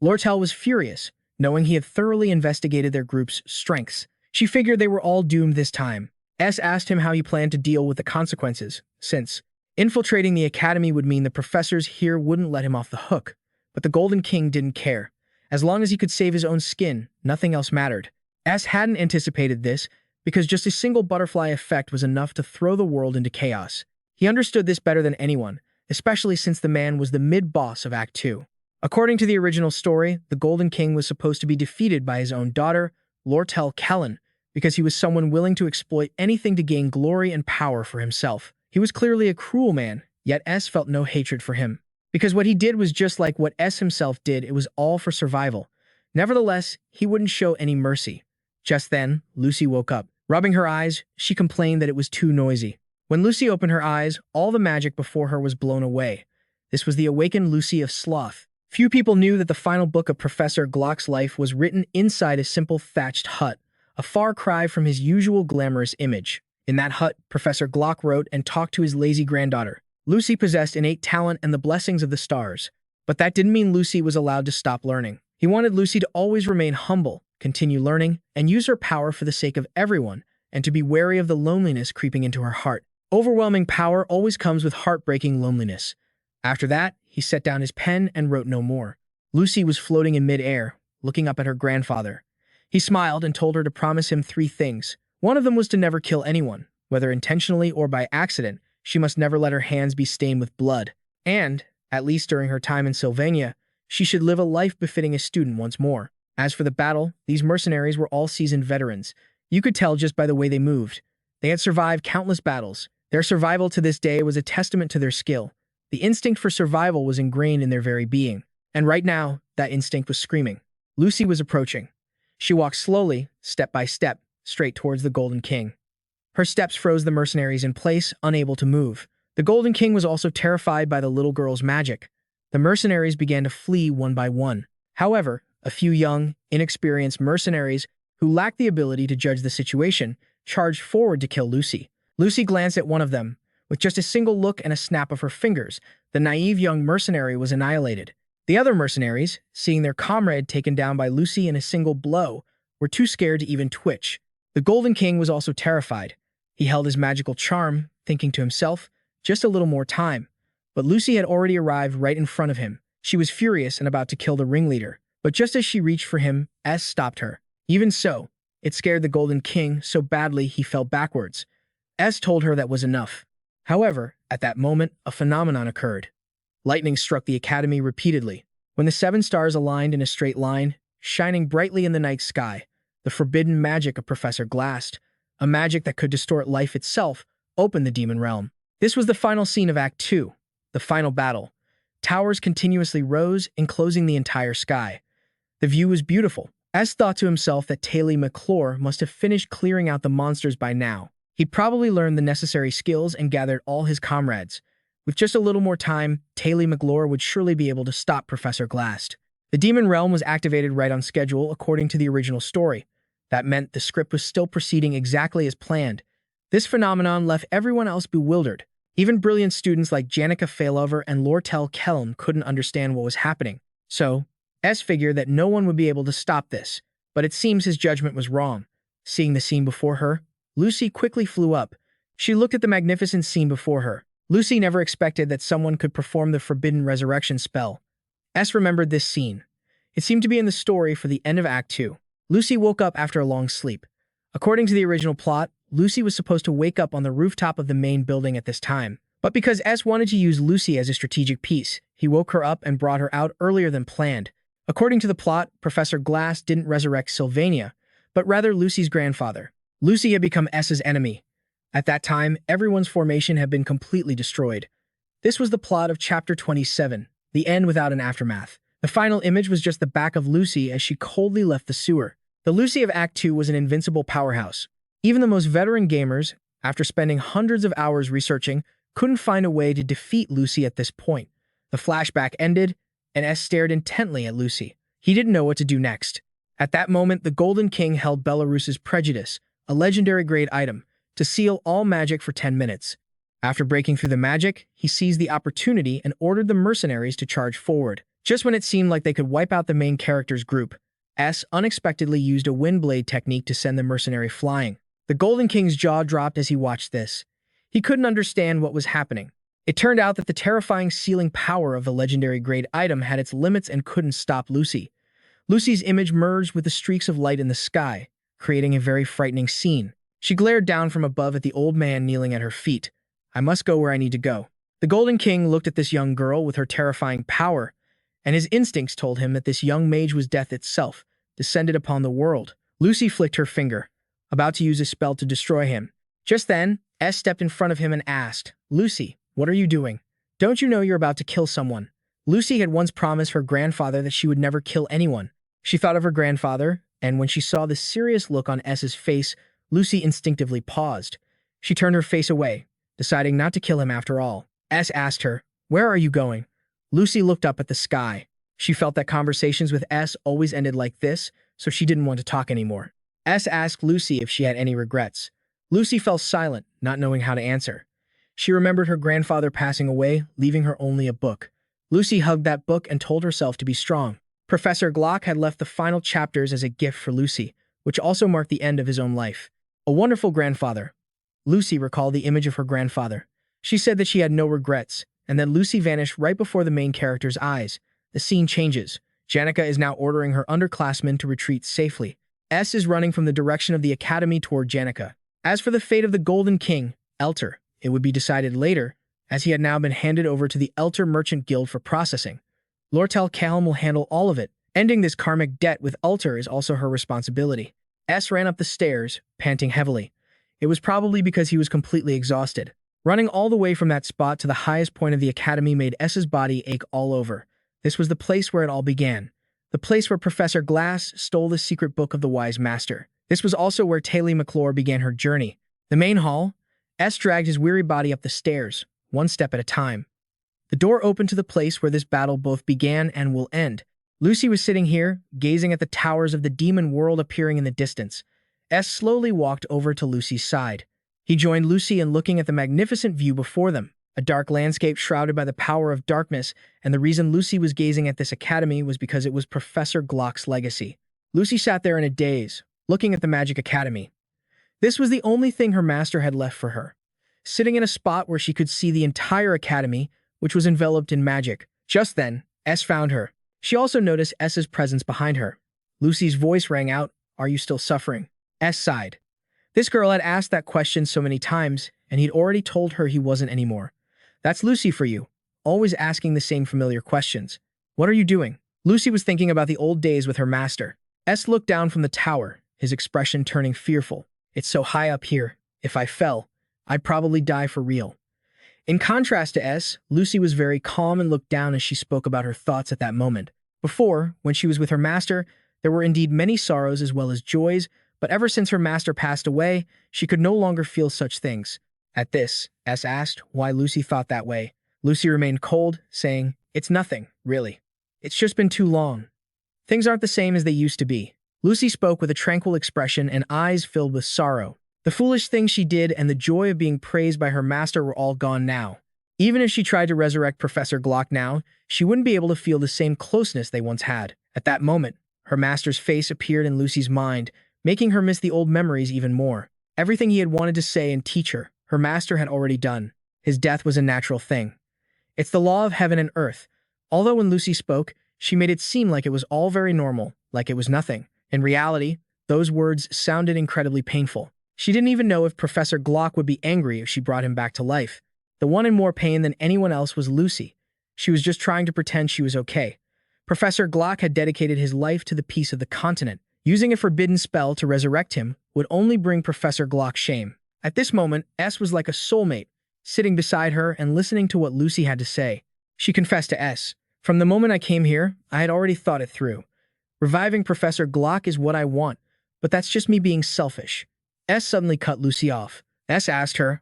Lortell was furious, knowing he had thoroughly investigated their group's strengths. She figured they were all doomed this time. S asked him how he planned to deal with the consequences, since infiltrating the academy would mean the professors here wouldn't let him off the hook. But the Golden King didn't care. As long as he could save his own skin, nothing else mattered. S hadn't anticipated this, because just a single butterfly effect was enough to throw the world into chaos. He understood this better than anyone, especially since the man was the mid-boss of Act 2. According to the original story, the Golden King was supposed to be defeated by his own daughter, Lortell Kellen, because he was someone willing to exploit anything to gain glory and power for himself. He was clearly a cruel man, yet S felt no hatred for him. Because what he did was just like what S himself did, it was all for survival. Nevertheless, he wouldn't show any mercy. Just then, Lucy woke up. Rubbing her eyes, she complained that it was too noisy. When Lucy opened her eyes, all the magic before her was blown away. This was the awakened Lucy of Sloth. Few people knew that the final book of Professor Glock's life was written inside a simple thatched hut, a far cry from his usual glamorous image. In that hut, Professor Glock wrote and talked to his lazy granddaughter. Lucy possessed innate talent and the blessings of the stars. But that didn't mean Lucy was allowed to stop learning. He wanted Lucy to always remain humble, continue learning, and use her power for the sake of everyone, and to be wary of the loneliness creeping into her heart. Overwhelming power always comes with heartbreaking loneliness. After that, he set down his pen and wrote no more. Lucy was floating in mid-air, looking up at her grandfather. He smiled and told her to promise him 3 things. One of them was to never kill anyone, whether intentionally or by accident. She must never let her hands be stained with blood. And, at least during her time in Sylvania, she should live a life befitting a student once more. As for the battle, these mercenaries were all seasoned veterans. You could tell just by the way they moved. They had survived countless battles. Their survival to this day was a testament to their skill. The instinct for survival was ingrained in their very being. And right now, that instinct was screaming. Lucy was approaching. She walked slowly, step by step, straight towards the Golden King. Her steps froze the mercenaries in place, unable to move. The Golden King was also terrified by the little girl's magic. The mercenaries began to flee one by one. However, a few young, inexperienced mercenaries who lacked the ability to judge the situation charged forward to kill Lucy. Lucy glanced at one of them. With just a single look and a snap of her fingers, the naive young mercenary was annihilated. The other mercenaries, seeing their comrade taken down by Lucy in a single blow, were too scared to even twitch. The Golden King was also terrified. He held his magical charm, thinking to himself, just a little more time. But Lucy had already arrived right in front of him. She was furious and about to kill the ringleader. But just as she reached for him, S stopped her. Even so, it scared the Golden King so badly he fell backwards. S told her that was enough. However, at that moment, a phenomenon occurred. Lightning struck the academy repeatedly. When the 7 stars aligned in a straight line, shining brightly in the night sky, the forbidden magic of Professor Glass, a magic that could distort life itself, opened the demon realm. This was the final scene of Act 2, the final battle. Towers continuously rose, enclosing the entire sky. The view was beautiful. S thought to himself that Taylor McClure must have finished clearing out the monsters by now. He'd probably learned the necessary skills and gathered all his comrades. With just a little more time, Taylor McClure would surely be able to stop Professor Glass. The demon realm was activated right on schedule according to the original story. That meant the script was still proceeding exactly as planned. This phenomenon left everyone else bewildered. Even brilliant students like Janica Failover and Lortell couldn't understand what was happening. So, S figured that no one would be able to stop this, but it seems his judgment was wrong. Seeing the scene before her, Lucy quickly flew up. She looked at the magnificent scene before her. Lucy never expected that someone could perform the forbidden resurrection spell. S remembered this scene. It seemed to be in the story for the end of Act 2. Lucy woke up after a long sleep. According to the original plot, Lucy was supposed to wake up on the rooftop of the main building at this time. But because S wanted to use Lucy as a strategic piece, he woke her up and brought her out earlier than planned. According to the plot, Professor Glass didn't resurrect Sylvania, but rather Lucy's grandfather. Lucy had become S's enemy. At that time, everyone's formation had been completely destroyed. This was the plot of Chapter 27, The End Without an Aftermath. The final image was just the back of Lucy as she coldly left the sewer. The Lucy of Act 2 was an invincible powerhouse. Even the most veteran gamers, after spending hundreds of hours researching, couldn't find a way to defeat Lucy at this point. The flashback ended, and S stared intently at Lucy. He didn't know what to do next. At that moment, the Golden King held Belarus's Prejudice, a legendary grade item, to seal all magic for 10 minutes. After breaking through the magic, he seized the opportunity and ordered the mercenaries to charge forward. Just when it seemed like they could wipe out the main character's group, S unexpectedly used a windblade technique to send the mercenary flying. The Golden King's jaw dropped as he watched this. He couldn't understand what was happening. It turned out that the terrifying sealing power of the legendary grade item had its limits and couldn't stop Lucy. Lucy's image merged with the streaks of light in the sky, creating a very frightening scene. She glared down from above at the old man kneeling at her feet. I must go where I need to go. The Golden King looked at this young girl with her terrifying power, and his instincts told him that this young mage was death itself, descended upon the world. Lucy flicked her finger, about to use a spell to destroy him. Just then, S stepped in front of him and asked, Lucy, what are you doing? Don't you know you're about to kill someone? Lucy had once promised her grandfather that she would never kill anyone. She thought of her grandfather, and when she saw the serious look on S's face, Lucy instinctively paused. She turned her face away, deciding not to kill him after all. S asked her, where are you going? Lucy looked up at the sky. She felt that conversations with S always ended like this, so she didn't want to talk anymore. S asked Lucy if she had any regrets. Lucy fell silent, not knowing how to answer. She remembered her grandfather passing away, leaving her only a book. Lucy hugged that book and told herself to be strong. Professor Glock had left the final chapters as a gift for Lucy, which also marked the end of his own life. A wonderful grandfather. Lucy recalled the image of her grandfather. She said that she had no regrets, and then Lucy vanished right before the main character's eyes. The scene changes. Janica is now ordering her underclassmen to retreat safely. S is running from the direction of the academy toward Janica. As for the fate of the Golden King, Elter, it would be decided later, as he had now been handed over to the Elter Merchant Guild for processing. Lortell will handle all of it. Ending this karmic debt with Elter is also her responsibility. S ran up the stairs, panting heavily. It was probably because he was completely exhausted. Running all the way from that spot to the highest point of the academy made S's body ache all over. This was the place where it all began. The place where Professor Glass stole the secret book of the Wise Master. This was also where Taylor McClure began her journey. The main hall, S dragged his weary body up the stairs, one step at a time. The door opened to the place where this battle both began and will end. Lucy was sitting here, gazing at the towers of the demon world appearing in the distance. S slowly walked over to Lucy's side. He joined Lucy in looking at the magnificent view before them, a dark landscape shrouded by the power of darkness, and the reason Lucy was gazing at this academy was because it was Professor Glock's legacy. Lucy sat there in a daze, looking at the Magic Academy. This was the only thing her master had left for her, sitting in a spot where she could see the entire academy, which was enveloped in magic. Just then, S found her. She also noticed S's presence behind her. Lucy's voice rang out, "Are you still suffering?" S sighed. This girl had asked that question so many times, and he'd already told her he wasn't anymore. That's Lucy for you, always asking the same familiar questions. What are you doing? Lucy was thinking about the old days with her master. S looked down from the tower, his expression turning fearful. It's so high up here. If I fell, I'd probably die for real. In contrast to S, Lucy was very calm and looked down as she spoke about her thoughts at that moment. Before, when she was with her master, there were indeed many sorrows as well as joys, but ever since her master passed away, she could no longer feel such things. At this, S asked why Lucy thought that way. Lucy remained cold, saying, "It's nothing, really. It's just been too long. Things aren't the same as they used to be." Lucy spoke with a tranquil expression and eyes filled with sorrow. The foolish things she did and the joy of being praised by her master were all gone now. Even if she tried to resurrect Professor Glock now, she wouldn't be able to feel the same closeness they once had. At that moment, her master's face appeared in Lucy's mind, making her miss the old memories even more. Everything he had wanted to say and teach her, her master had already done. His death was a natural thing. It's the law of heaven and earth. Although when Lucy spoke, she made it seem like it was all very normal, like it was nothing. In reality, those words sounded incredibly painful. She didn't even know if Professor Glock would be angry if she brought him back to life. The one in more pain than anyone else was Lucy. She was just trying to pretend she was okay. Professor Glock had dedicated his life to the peace of the continent. Using a forbidden spell to resurrect him would only bring Professor Glock shame. At this moment, S was like a soulmate, sitting beside her and listening to what Lucy had to say. She confessed to S, "From the moment I came here, I had already thought it through. Reviving Professor Glock is what I want, but that's just me being selfish." S suddenly cut Lucy off. S asked her,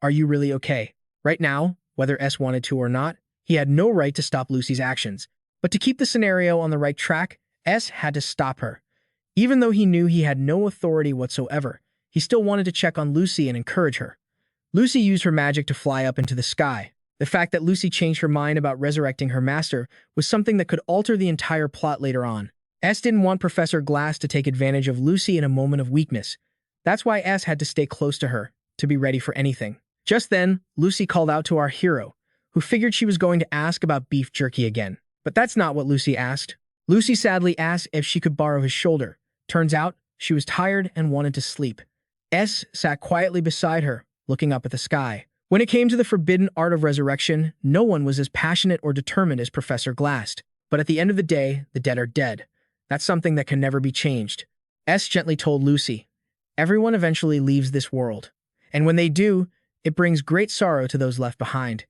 "Are you really okay?" Right now, whether S wanted to or not, he had no right to stop Lucy's actions. But to keep the scenario on the right track, S had to stop her. Even though he knew he had no authority whatsoever, he still wanted to check on Lucy and encourage her. Lucy used her magic to fly up into the sky. The fact that Lucy changed her mind about resurrecting her master was something that could alter the entire plot later on. S didn't want Professor Glass to take advantage of Lucy in a moment of weakness. That's why S had to stay close to her, to be ready for anything. Just then, Lucy called out to our hero, who figured she was going to ask about beef jerky again. But that's not what Lucy asked. Lucy sadly asked if she could borrow his shoulder. Turns out, she was tired and wanted to sleep. S sat quietly beside her, looking up at the sky. When it came to the forbidden art of resurrection, no one was as passionate or determined as Professor Glass. But at the end of the day, the dead are dead. That's something that can never be changed. S gently told Lucy, "Everyone eventually leaves this world. And when they do, it brings great sorrow to those left behind.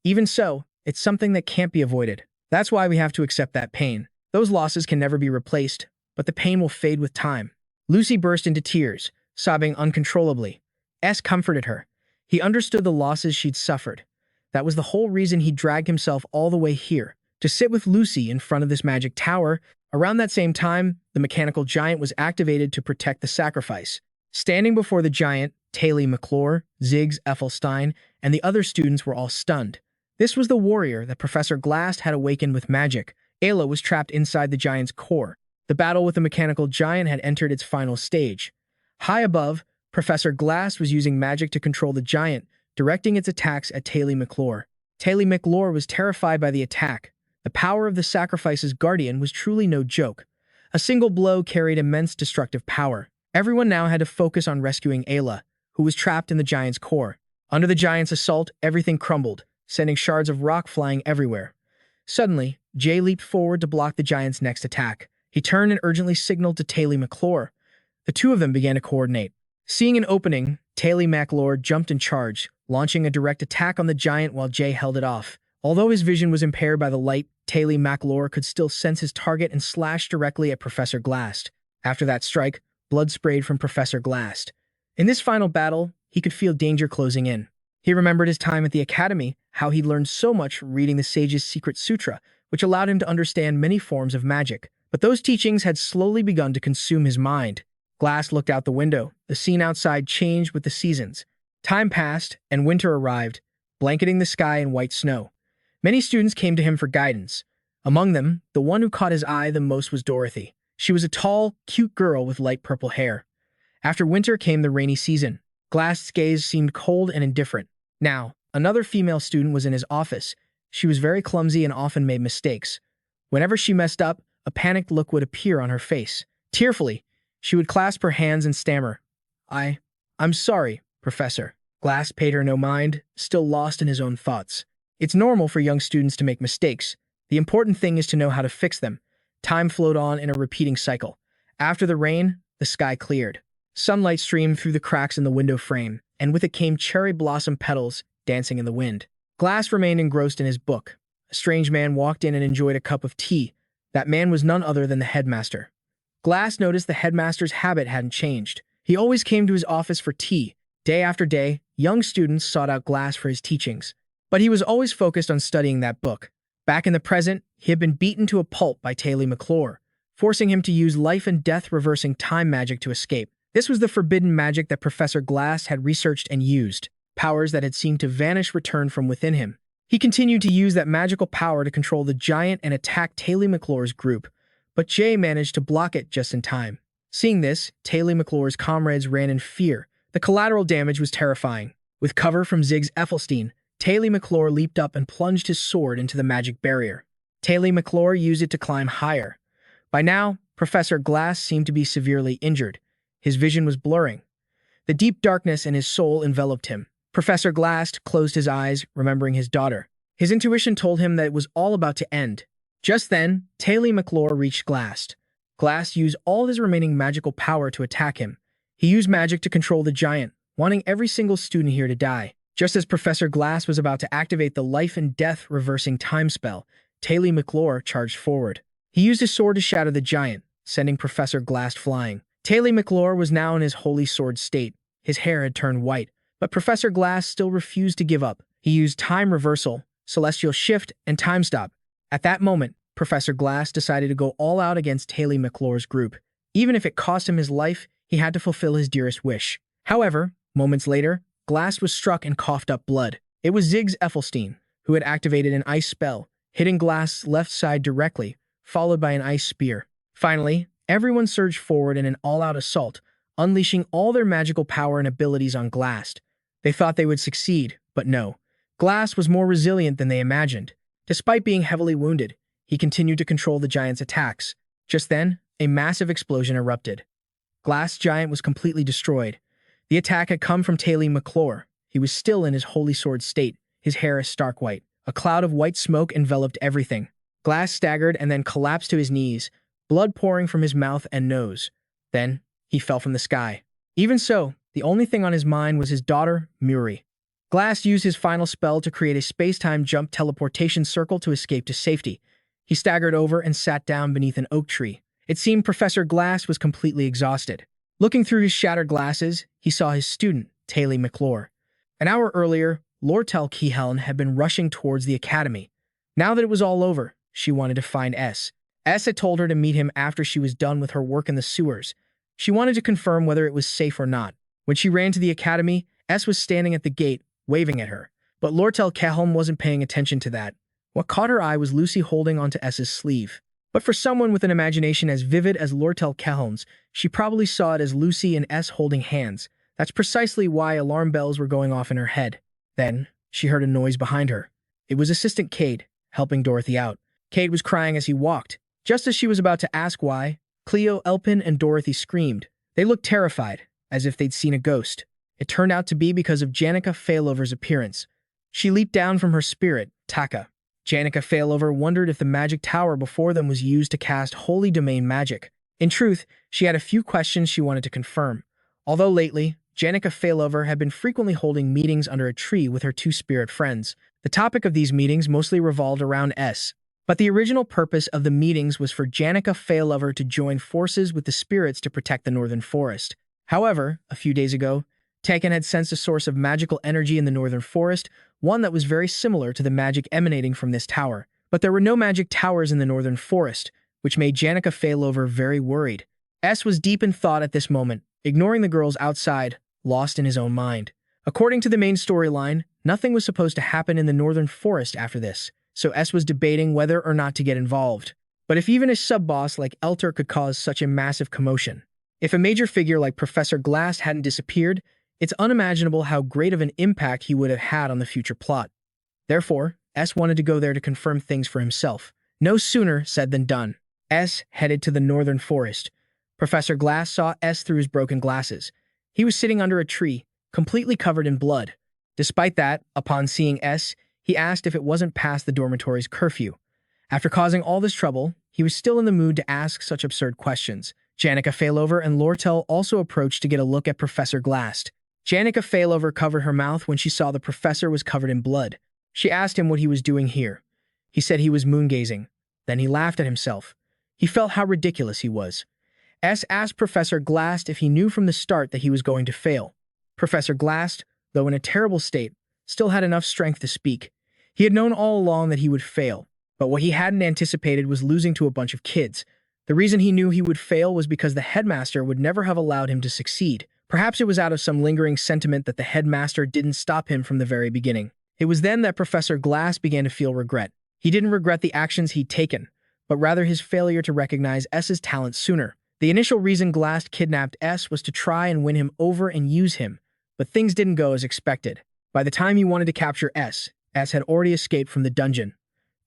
Even so, it's something that can't be avoided. That's why we have to accept that pain. Those losses can never be replaced, but the pain will fade with time." Lucy burst into tears, sobbing uncontrollably. S comforted her. He understood the losses she'd suffered. That was the whole reason he dragged himself all the way here, to sit with Lucy in front of this magic tower. Around that same time, the mechanical giant was activated to protect the sacrifice. Standing before the giant, Taylor McClure, Ziggs Ethelstein, and the other students were all stunned. This was the warrior that Professor Glass had awakened with magic. Ayla was trapped inside the giant's core. The battle with the mechanical giant had entered its final stage. High above, Professor Glass was using magic to control the giant, directing its attacks at Taylor McClure. Taylor McClure was terrified by the attack. The power of the sacrifice's guardian was truly no joke. A single blow carried immense destructive power. Everyone now had to focus on rescuing Ayla, who was trapped in the giant's core. Under the giant's assault, everything crumbled, sending shards of rock flying everywhere. Suddenly, Jay leaped forward to block the giant's next attack. He turned and urgently signaled to Taylor McClure. The two of them began to coordinate. Seeing an opening, Taylor McClure jumped and charged, launching a direct attack on the giant while Jay held it off. Although his vision was impaired by the light, Taylor McClure could still sense his target and slashed directly at Professor Glast. After that strike, blood sprayed from Professor Glast. In this final battle, he could feel danger closing in. He remembered his time at the academy, how he learned so much reading the sage's secret sutra, which allowed him to understand many forms of magic. But those teachings had slowly begun to consume his mind. Glass looked out the window. The scene outside changed with the seasons. Time passed, and winter arrived, blanketing the sky in white snow. Many students came to him for guidance. Among them, the one who caught his eye the most was Dorothy. She was a tall, cute girl with light purple hair. After winter came the rainy season. Glass's gaze seemed cold and indifferent. Now, another female student was in his office. She was very clumsy and often made mistakes. Whenever she messed up, a panicked look would appear on her face. Tearfully, she would clasp her hands and stammer. I'm sorry, Professor. Glass paid her no mind, still lost in his own thoughts. It's normal for young students to make mistakes. The important thing is to know how to fix them. Time flowed on in a repeating cycle. After the rain, the sky cleared. Sunlight streamed through the cracks in the window frame, and with it came cherry blossom petals dancing in the wind. Glass remained engrossed in his book. A strange man walked in and enjoyed a cup of tea. That man was none other than the headmaster. Glass noticed the headmaster's habit hadn't changed. He always came to his office for tea. Day after day, young students sought out Glass for his teachings. But he was always focused on studying that book. Back in the present, he had been beaten to a pulp by Taylor McClure, forcing him to use life and death reversing time magic to escape. This was the forbidden magic that Professor Glass had researched and used. Powers that had seemed to vanish returned from within him. He continued to use that magical power to control the giant and attack Taylor McClure's group, but Jay managed to block it just in time. Seeing this, Taylor McClure's comrades ran in fear. The collateral damage was terrifying. With cover from Ziggs Effelstein, Taylor McClure leaped up and plunged his sword into the magic barrier. Taylor McClure used it to climb higher. By now, Professor Glass seemed to be severely injured. His vision was blurring. The deep darkness in his soul enveloped him. Professor Glass closed his eyes, remembering his daughter. His intuition told him that it was all about to end. Just then, Taylor McClure reached Glass. Glass used all his remaining magical power to attack him. He used magic to control the giant, wanting every single student here to die. Just as Professor Glass was about to activate the life and death reversing time spell, Taylor McClure charged forward. He used his sword to shatter the giant, sending Professor Glass flying. Taylor McClure was now in his holy sword state. His hair had turned white, but Professor Glass still refused to give up. He used time reversal, celestial shift, and time stop. At that moment, Professor Glass decided to go all out against Taylor McClure's group. Even if it cost him his life, he had to fulfill his dearest wish. However, moments later, Glass was struck and coughed up blood. It was Ziggs Effelstein, who had activated an ice spell, hitting Glass' left side directly, followed by an ice spear. Finally, everyone surged forward in an all-out assault, unleashing all their magical power and abilities on Glass. They thought they would succeed, but no. Glass was more resilient than they imagined. Despite being heavily wounded, he continued to control the giant's attacks. Just then, a massive explosion erupted. Glass Giant was completely destroyed. The attack had come from Taylor McClure. He was still in his holy sword state, his hair a stark white. A cloud of white smoke enveloped everything. Glass staggered and then collapsed to his knees, blood pouring from his mouth and nose. Then, he fell from the sky. Even so, the only thing on his mind was his daughter, Muri. Glass used his final spell to create a space-time jump teleportation circle to escape to safety. He staggered over and sat down beneath an oak tree. It seemed Professor Glass was completely exhausted. Looking through his shattered glasses, he saw his student, Taylor McClure. An hour earlier, Lortell Keyhelm had been rushing towards the academy. Now that it was all over, she wanted to find S. S had told her to meet him after she was done with her work in the sewers. She wanted to confirm whether it was safe or not. When she ran to the academy, S was standing at the gate, waving at her. But Lortell Keyhelm wasn't paying attention to that. What caught her eye was Lucy holding onto S's sleeve. But for someone with an imagination as vivid as Lortell Keyhelm's, she probably saw it as Lucy and S holding hands. That's precisely why alarm bells were going off in her head. Then, she heard a noise behind her. It was Assistant Cade, helping Dorothy out. Cade was crying as he walked. Just as she was about to ask why, Cleo, Elpin, and Dorothy screamed. They looked terrified, as if they'd seen a ghost. It turned out to be because of Janica Failover's appearance. She leaped down from her spirit, Taka. Janica Failover wondered if the magic tower before them was used to cast Holy Domain magic. In truth, she had a few questions she wanted to confirm. Although lately, Janica Failover had been frequently holding meetings under a tree with her two spirit friends. The topic of these meetings mostly revolved around S. But the original purpose of the meetings was for Janica Failover to join forces with the spirits to protect the northern forest. However, a few days ago, Tekken had sensed a source of magical energy in the northern forest, one that was very similar to the magic emanating from this tower. But there were no magic towers in the northern forest, which made Janica Failover very worried. S was deep in thought at this moment, ignoring the girls outside, lost in his own mind. According to the main storyline, nothing was supposed to happen in the northern forest after this, so S was debating whether or not to get involved. But if even a sub-boss like Elter could cause such a massive commotion, if a major figure like Professor Glass hadn't disappeared, it's unimaginable how great of an impact he would have had on the future plot. Therefore, S wanted to go there to confirm things for himself. No sooner said than done. S headed to the northern forest. Professor Glass saw S through his broken glasses. He was sitting under a tree, completely covered in blood. Despite that, upon seeing S, he asked if it wasn't past the dormitory's curfew. After causing all this trouble, he was still in the mood to ask such absurd questions. Janica Failover and Lortell also approached to get a look at Professor Glass. Janica Failover covered her mouth when she saw the professor was covered in blood. She asked him what he was doing here. He said he was moon-gazing. Then he laughed at himself. He felt how ridiculous he was. S asked Professor Glass if he knew from the start that he was going to fail. Professor Glass, though in a terrible state, still had enough strength to speak. He had known all along that he would fail, but what he hadn't anticipated was losing to a bunch of kids. The reason he knew he would fail was because the headmaster would never have allowed him to succeed. Perhaps it was out of some lingering sentiment that the headmaster didn't stop him from the very beginning. It was then that Professor Glass began to feel regret. He didn't regret the actions he'd taken, but rather his failure to recognize S's talent sooner. The initial reason Glass kidnapped S was to try and win him over and use him, but things didn't go as expected. By the time he wanted to capture S had already escaped from the dungeon.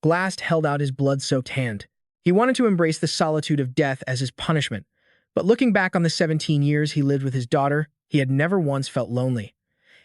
Glass held out his blood-soaked hand. He wanted to embrace the solitude of death as his punishment, but looking back on the 17 years he lived with his daughter, he had never once felt lonely.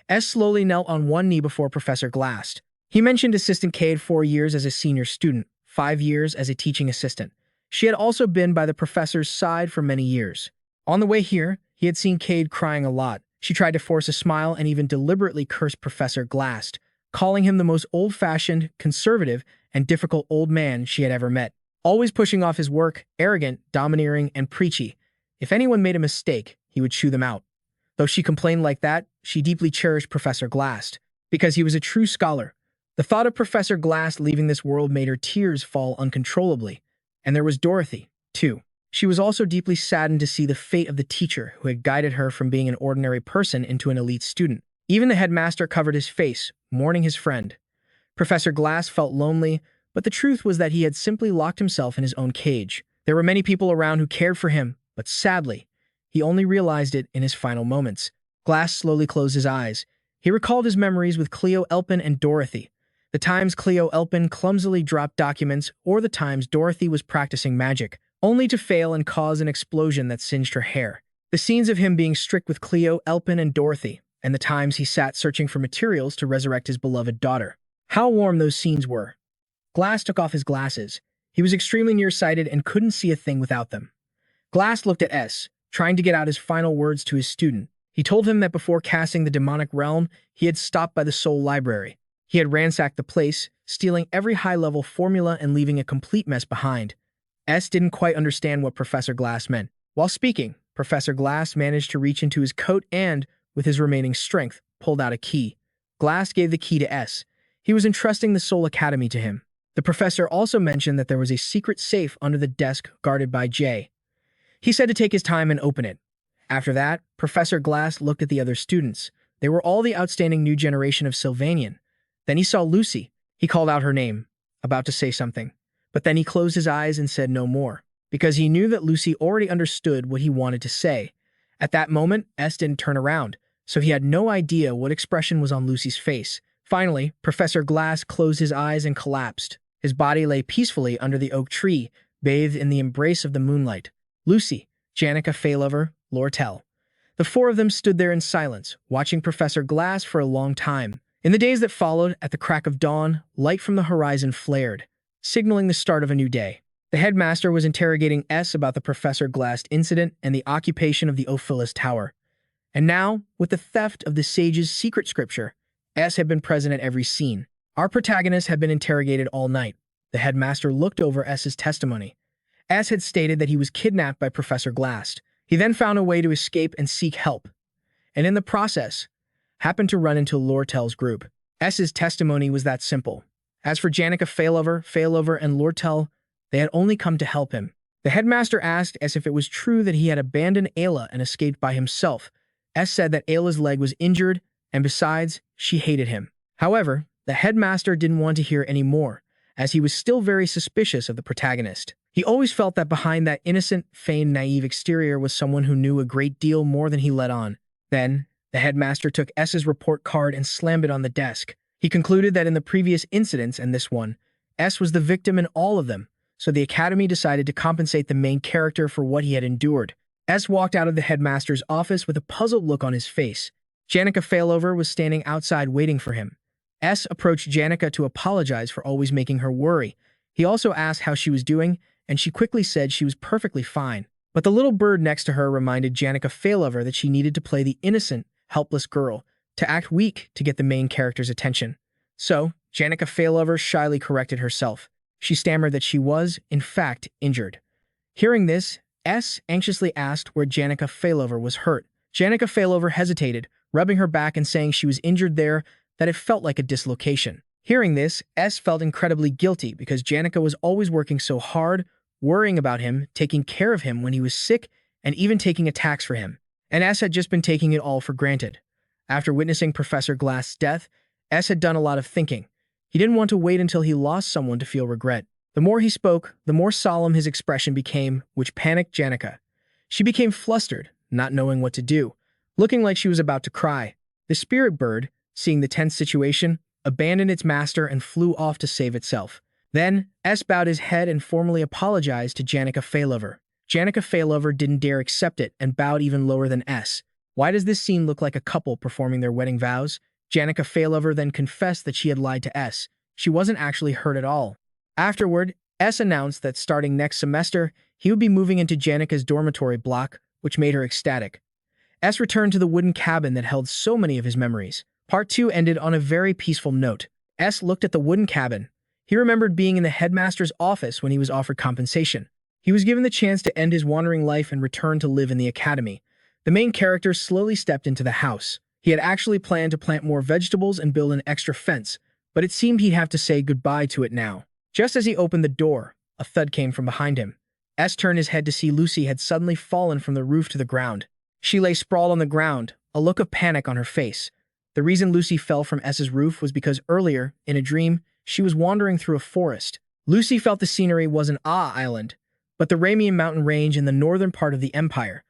S slowly knelt on one knee before Professor Glass. He mentioned Assistant K had 4 years as a senior student, 5 years as a teaching assistant. She had also been by the professor's side for many years. On the way here, he had seen Cade crying a lot. She tried to force a smile and even deliberately cursed Professor Glass, calling him the most old-fashioned, conservative, and difficult old man she had ever met. Always pushing off his work, arrogant, domineering, and preachy. If anyone made a mistake, he would chew them out. Though she complained like that, she deeply cherished Professor Glass, because he was a true scholar. The thought of Professor Glass leaving this world made her tears fall uncontrollably. And there was Dorothy, too. She was also deeply saddened to see the fate of the teacher who had guided her from being an ordinary person into an elite student. Even the headmaster covered his face, mourning his friend. Professor Glass felt lonely, but the truth was that he had simply locked himself in his own cage. There were many people around who cared for him, but sadly, he only realized it in his final moments. Glass slowly closed his eyes. He recalled his memories with Cleo Elpin and Dorothy. The times Cleo Elpin clumsily dropped documents, or the times Dorothy was practicing magic, only to fail and cause an explosion that singed her hair. The scenes of him being strict with Cleo Elpin and Dorothy, and the times he sat searching for materials to resurrect his beloved daughter. How warm those scenes were. Glass took off his glasses. He was extremely nearsighted and couldn't see a thing without them. Glass looked at S, trying to get out his final words to his student. He told him that before casting the demonic realm, he had stopped by the Soul Library. He had ransacked the place, stealing every high-level formula and leaving a complete mess behind. S didn't quite understand what Professor Glass meant. While speaking, Professor Glass managed to reach into his coat and, with his remaining strength, pulled out a key. Glass gave the key to S. He was entrusting the Soul Academy to him. The professor also mentioned that there was a secret safe under the desk guarded by J. He said to take his time and open it. After that, Professor Glass looked at the other students. They were all the outstanding new generation of Sylvanian. Then he saw Lucy. He called out her name, about to say something. But then he closed his eyes and said no more, because he knew that Lucy already understood what he wanted to say. At that moment, S didn't turn around, so he had no idea what expression was on Lucy's face. Finally, Professor Glass closed his eyes and collapsed. His body lay peacefully under the oak tree, bathed in the embrace of the moonlight. Lucy, Janica Failover, Lortell. The four of them stood there in silence, watching Professor Glass for a long time. In the days that followed, at the crack of dawn, light from the horizon flared, signaling the start of a new day. The headmaster was interrogating S about the Professor Glass incident and the occupation of the Ophilus Tower. And now, with the theft of the sage's secret scripture, S had been present at every scene. Our protagonist had been interrogated all night. the headmaster looked over S's testimony. S had stated that he was kidnapped by Professor Glass. He then found a way to escape and seek help, and in the process, happened to run into Lortell's group. S's testimony was that simple. As for Janica, Failover, and Lortell, they had only come to help him. The headmaster asked S if it was true that he had abandoned Ayla and escaped by himself. S said that Ayla's leg was injured, and besides, she hated him. However, the headmaster didn't want to hear any more, as he was still very suspicious of the protagonist. He always felt that behind that innocent, feigned, naive exterior was someone who knew a great deal more than he let on. Then, the headmaster took S's report card and slammed it on the desk. He concluded that in the previous incidents and this one, S was the victim in all of them, so the academy decided to compensate the main character for what he had endured. S walked out of the headmaster's office with a puzzled look on his face. Janica Failover was standing outside waiting for him. S approached Janica to apologize for always making her worry. He also asked how she was doing, and she quickly said she was perfectly fine. But the little bird next to her reminded Janica Failover that she needed to play the innocent, helpless girl, to act weak to get the main character's attention. So, Janica Failover shyly corrected herself. She stammered that she was, in fact, injured. Hearing this, S anxiously asked where Janica Failover was hurt. Janica Failover hesitated, rubbing her back and saying she was injured there, that it felt like a dislocation. Hearing this, S felt incredibly guilty because Janica was always working so hard, worrying about him, taking care of him when he was sick, and even taking attacks for him. And S had just been taking it all for granted. After witnessing Professor Glass's death, S had done a lot of thinking. He didn't want to wait until he lost someone to feel regret. The more he spoke, the more solemn his expression became, which panicked Janica. She became flustered, not knowing what to do, looking like she was about to cry. The spirit bird, seeing the tense situation, abandoned its master and flew off to save itself. Then, S bowed his head and formally apologized to Janica Failover. Janica Failover didn't dare accept it and bowed even lower than S. Why does this scene look like a couple performing their wedding vows? Janica Failover then confessed that she had lied to S. She wasn't actually hurt at all. Afterward, S announced that starting next semester, he would be moving into Janica's dormitory block, which made her ecstatic. S returned to the wooden cabin that held so many of his memories. Part 2 ended on a very peaceful note. S looked at the wooden cabin. He remembered being in the headmaster's office when he was offered compensation. He was given the chance to end his wandering life and return to live in the academy. The main character slowly stepped into the house. He had actually planned to plant more vegetables and build an extra fence, but it seemed he'd have to say goodbye to it now. Just as he opened the door, a thud came from behind him. S turned his head to see Lucy had suddenly fallen from the roof to the ground. She lay sprawled on the ground, a look of panic on her face. The reason Lucy fell from S's roof was because earlier, in a dream, she was wandering through a forest. Lucy felt the scenery was an island, but the Ramian mountain range in the northern part of the empire.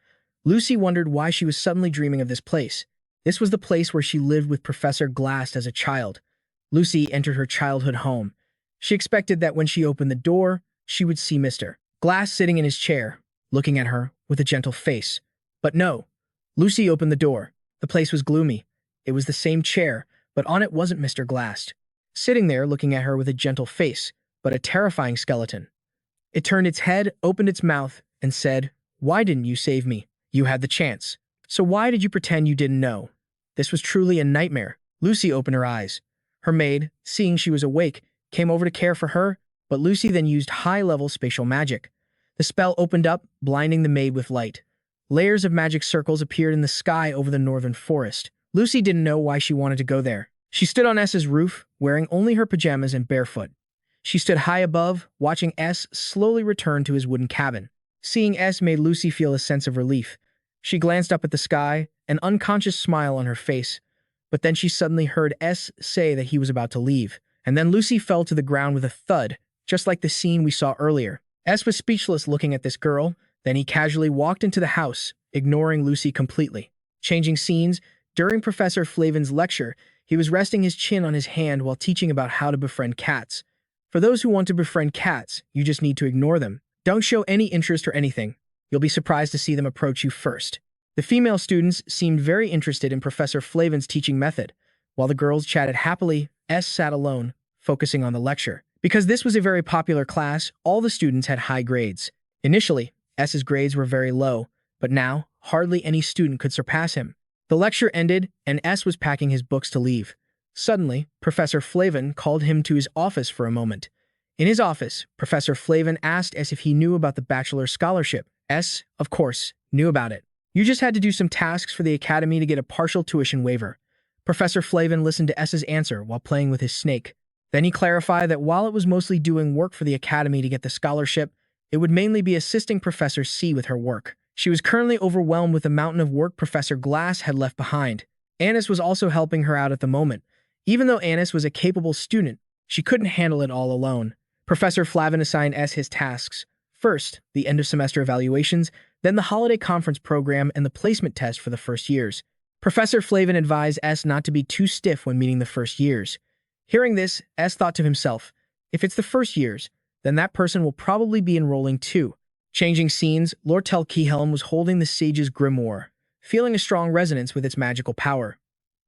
Lucy wondered why she was suddenly dreaming of this place. This was the place where she lived with Professor Glass as a child. Lucy entered her childhood home. She expected that when she opened the door, she would see Mr. Glass sitting in his chair, looking at her with a gentle face. But no. Lucy opened the door. The place was gloomy. It was the same chair, but on it wasn't Mr. Glass, sitting there looking at her with a gentle face, but a terrifying skeleton. It turned its head, opened its mouth, and said, "Why didn't you save me? You had the chance. So why did you pretend you didn't know?" This was truly a nightmare. Lucy opened her eyes. Her maid, seeing she was awake, came over to care for her, but Lucy then used high-level spatial magic. The spell opened up, blinding the maid with light. Layers of magic circles appeared in the sky over the northern forest. Lucy didn't know why she wanted to go there. She stood on S's roof, wearing only her pajamas and barefoot. She stood high above, watching S slowly return to his wooden cabin. Seeing S made Lucy feel a sense of relief. She glanced up at the sky, an unconscious smile on her face, but then she suddenly heard S say that he was about to leave. And then Lucy fell to the ground with a thud, just like the scene we saw earlier. S was speechless looking at this girl, then he casually walked into the house, ignoring Lucy completely. Changing scenes, during Professor Flavin's lecture, he was resting his chin on his hand while teaching about how to befriend cats. For those who want to befriend cats, you just need to ignore them. Don't show any interest or anything. You'll be surprised to see them approach you first. The female students seemed very interested in Professor Flavin's teaching method. While the girls chatted happily, S sat alone, focusing on the lecture. Because this was a very popular class, all the students had high grades. Initially, S's grades were very low, but now, hardly any student could surpass him. The lecture ended, and S was packing his books to leave. Suddenly, Professor Flavin called him to his office for a moment. In his office, Professor Flavin asked S if he knew about the bachelor scholarship. S, of course, knew about it. You just had to do some tasks for the academy to get a partial tuition waiver. Professor Flavin listened to S's answer while playing with his snake. Then he clarified that while it was mostly doing work for the academy to get the scholarship, it would mainly be assisting Professor C with her work. She was currently overwhelmed with the mountain of work Professor Glass had left behind. Annis was also helping her out at the moment. Even though Annis was a capable student, she couldn't handle it all alone. Professor Flavin assigned S his tasks. First, the end-of-semester evaluations, then the holiday conference program and the placement test for the first years. Professor Flavin advised S not to be too stiff when meeting the first years. Hearing this, S thought to himself, if it's the first years, then that person will probably be enrolling too. Changing scenes, Lortell Keyhelm was holding the sage's grimoire, feeling a strong resonance with its magical power.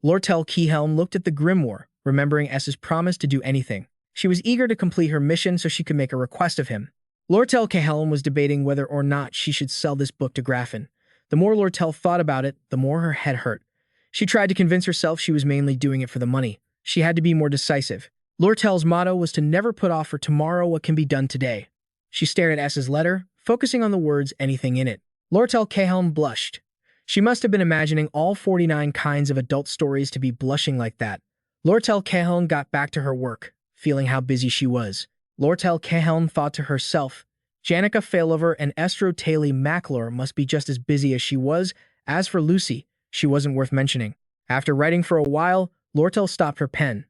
Lortell Keyhelm looked at the grimoire, remembering S's promise to do anything. She was eager to complete her mission so she could make a request of him. Lortell Keyhelm was debating whether or not she should sell this book to Graffin. The more Lortell thought about it, the more her head hurt. She tried to convince herself she was mainly doing it for the money. She had to be more decisive. Lortell's motto was to never put off for tomorrow what can be done today. She stared at S's letter, focusing on the words anything in it. Lortell Keyhelm blushed. She must have been imagining all 49 kinds of adult stories to be blushing like that. Lortell Keyhelm got back to her work, feeling how busy she was. Lortell Keyhelm thought to herself, Janica Failover and Ed Rothtaylor Maclor must be just as busy as she was. As for Lucy, she wasn't worth mentioning. After writing for a while, Lortell stopped her pen.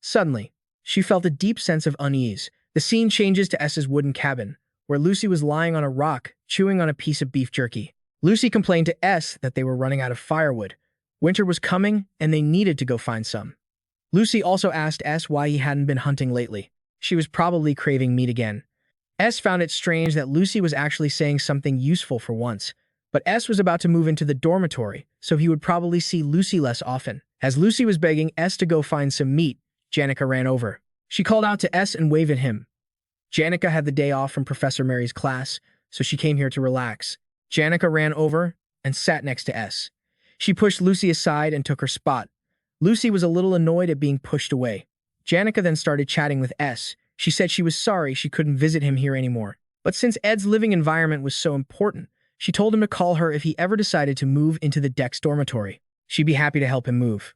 Suddenly, she felt a deep sense of unease. The scene changes to S's wooden cabin, where Lucy was lying on a rock, chewing on a piece of beef jerky. Lucy complained to S that they were running out of firewood. Winter was coming, and they needed to go find some. Lucy also asked S why he hadn't been hunting lately. She was probably craving meat again. S found it strange that Lucy was actually saying something useful for once, but S was about to move into the dormitory, so he would probably see Lucy less often. As Lucy was begging S to go find some meat, Janica ran over. She called out to S and waved at him. Janica had the day off from Professor Mary's class, so she came here to relax. Janica ran over and sat next to S. She pushed Lucy aside and took her spot. Lucy was a little annoyed at being pushed away. Janica then started chatting with S. She said she was sorry she couldn't visit him here anymore. But since Ed's living environment was so important, she told him to call her if he ever decided to move into the Dex dormitory. She'd be happy to help him move.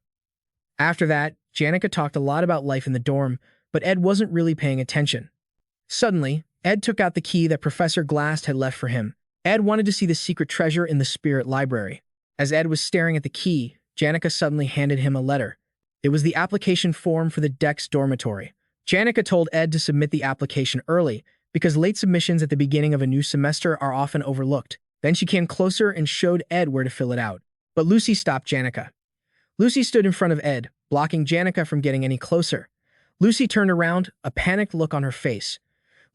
After that, Janica talked a lot about life in the dorm, but Ed wasn't really paying attention. Suddenly, Ed took out the key that Professor Glass had left for him. Ed wanted to see the secret treasure in the spirit library. As Ed was staring at the key, Janica suddenly handed him a letter. It was the application form for the Dex dormitory. Janica told Ed to submit the application early, because late submissions at the beginning of a new semester are often overlooked. Then she came closer and showed Ed where to fill it out. But Lucy stopped Janica. Lucy stood in front of Ed, blocking Janica from getting any closer. Lucy turned around, a panicked look on her face.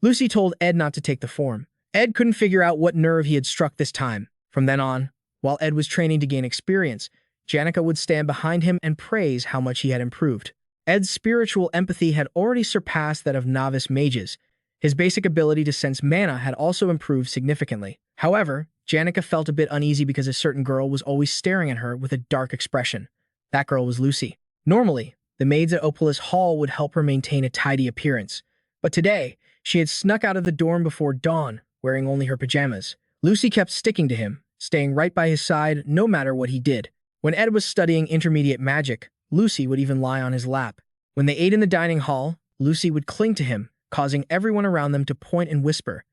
Lucy told Ed not to take the form. Ed couldn't figure out what nerve he had struck this time. From then on, while Ed was training to gain experience, Janica would stand behind him and praise how much he had improved. Ed's spiritual empathy had already surpassed that of novice mages. His basic ability to sense mana had also improved significantly. However, Janica felt a bit uneasy because a certain girl was always staring at her with a dark expression. That girl was Lucy. Normally, the maids at Ophilus Hall would help her maintain a tidy appearance. But today, she had snuck out of the dorm before dawn, wearing only her pajamas. Lucy kept sticking to him, staying right by his side no matter what he did. When Ed was studying intermediate magic, Lucy would even lie on his lap. When they ate in the dining hall, Lucy would cling to him, causing everyone around them to point and whisper.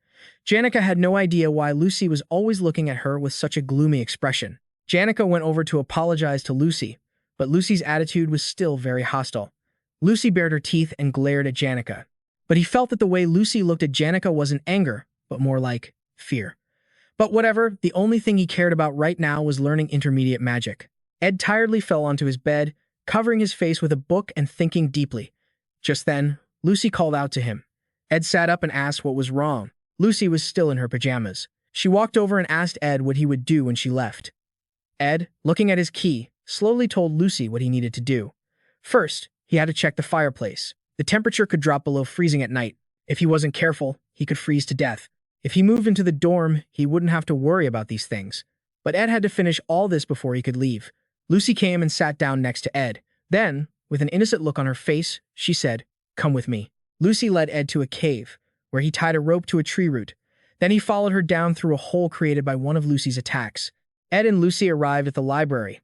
Janica had no idea why Lucy was always looking at her with such a gloomy expression. Janica went over to apologize to Lucy, but Lucy's attitude was still very hostile. Lucy bared her teeth and glared at Janica. But he felt that the way Lucy looked at Janica wasn't anger, but more like fear. But whatever, the only thing he cared about right now was learning intermediate magic. Ed tiredly fell onto his bed, covering his face with a book and thinking deeply. Just then, Lucy called out to him. Ed sat up and asked what was wrong. Lucy was still in her pajamas. She walked over and asked Ed what he would do when she left. Ed, looking at his key, slowly told Lucy what he needed to do. First, he had to check the fireplace. The temperature could drop below freezing at night. If he wasn't careful, he could freeze to death. If he moved into the dorm, he wouldn't have to worry about these things. But Ed had to finish all this before he could leave. Lucy came and sat down next to Ed. Then, with an innocent look on her face, she said, "Come with me." Lucy led Ed to a cave, where he tied a rope to a tree root. Then he followed her down through a hole created by one of Lucy's attacks. Ed and Lucy arrived at the library.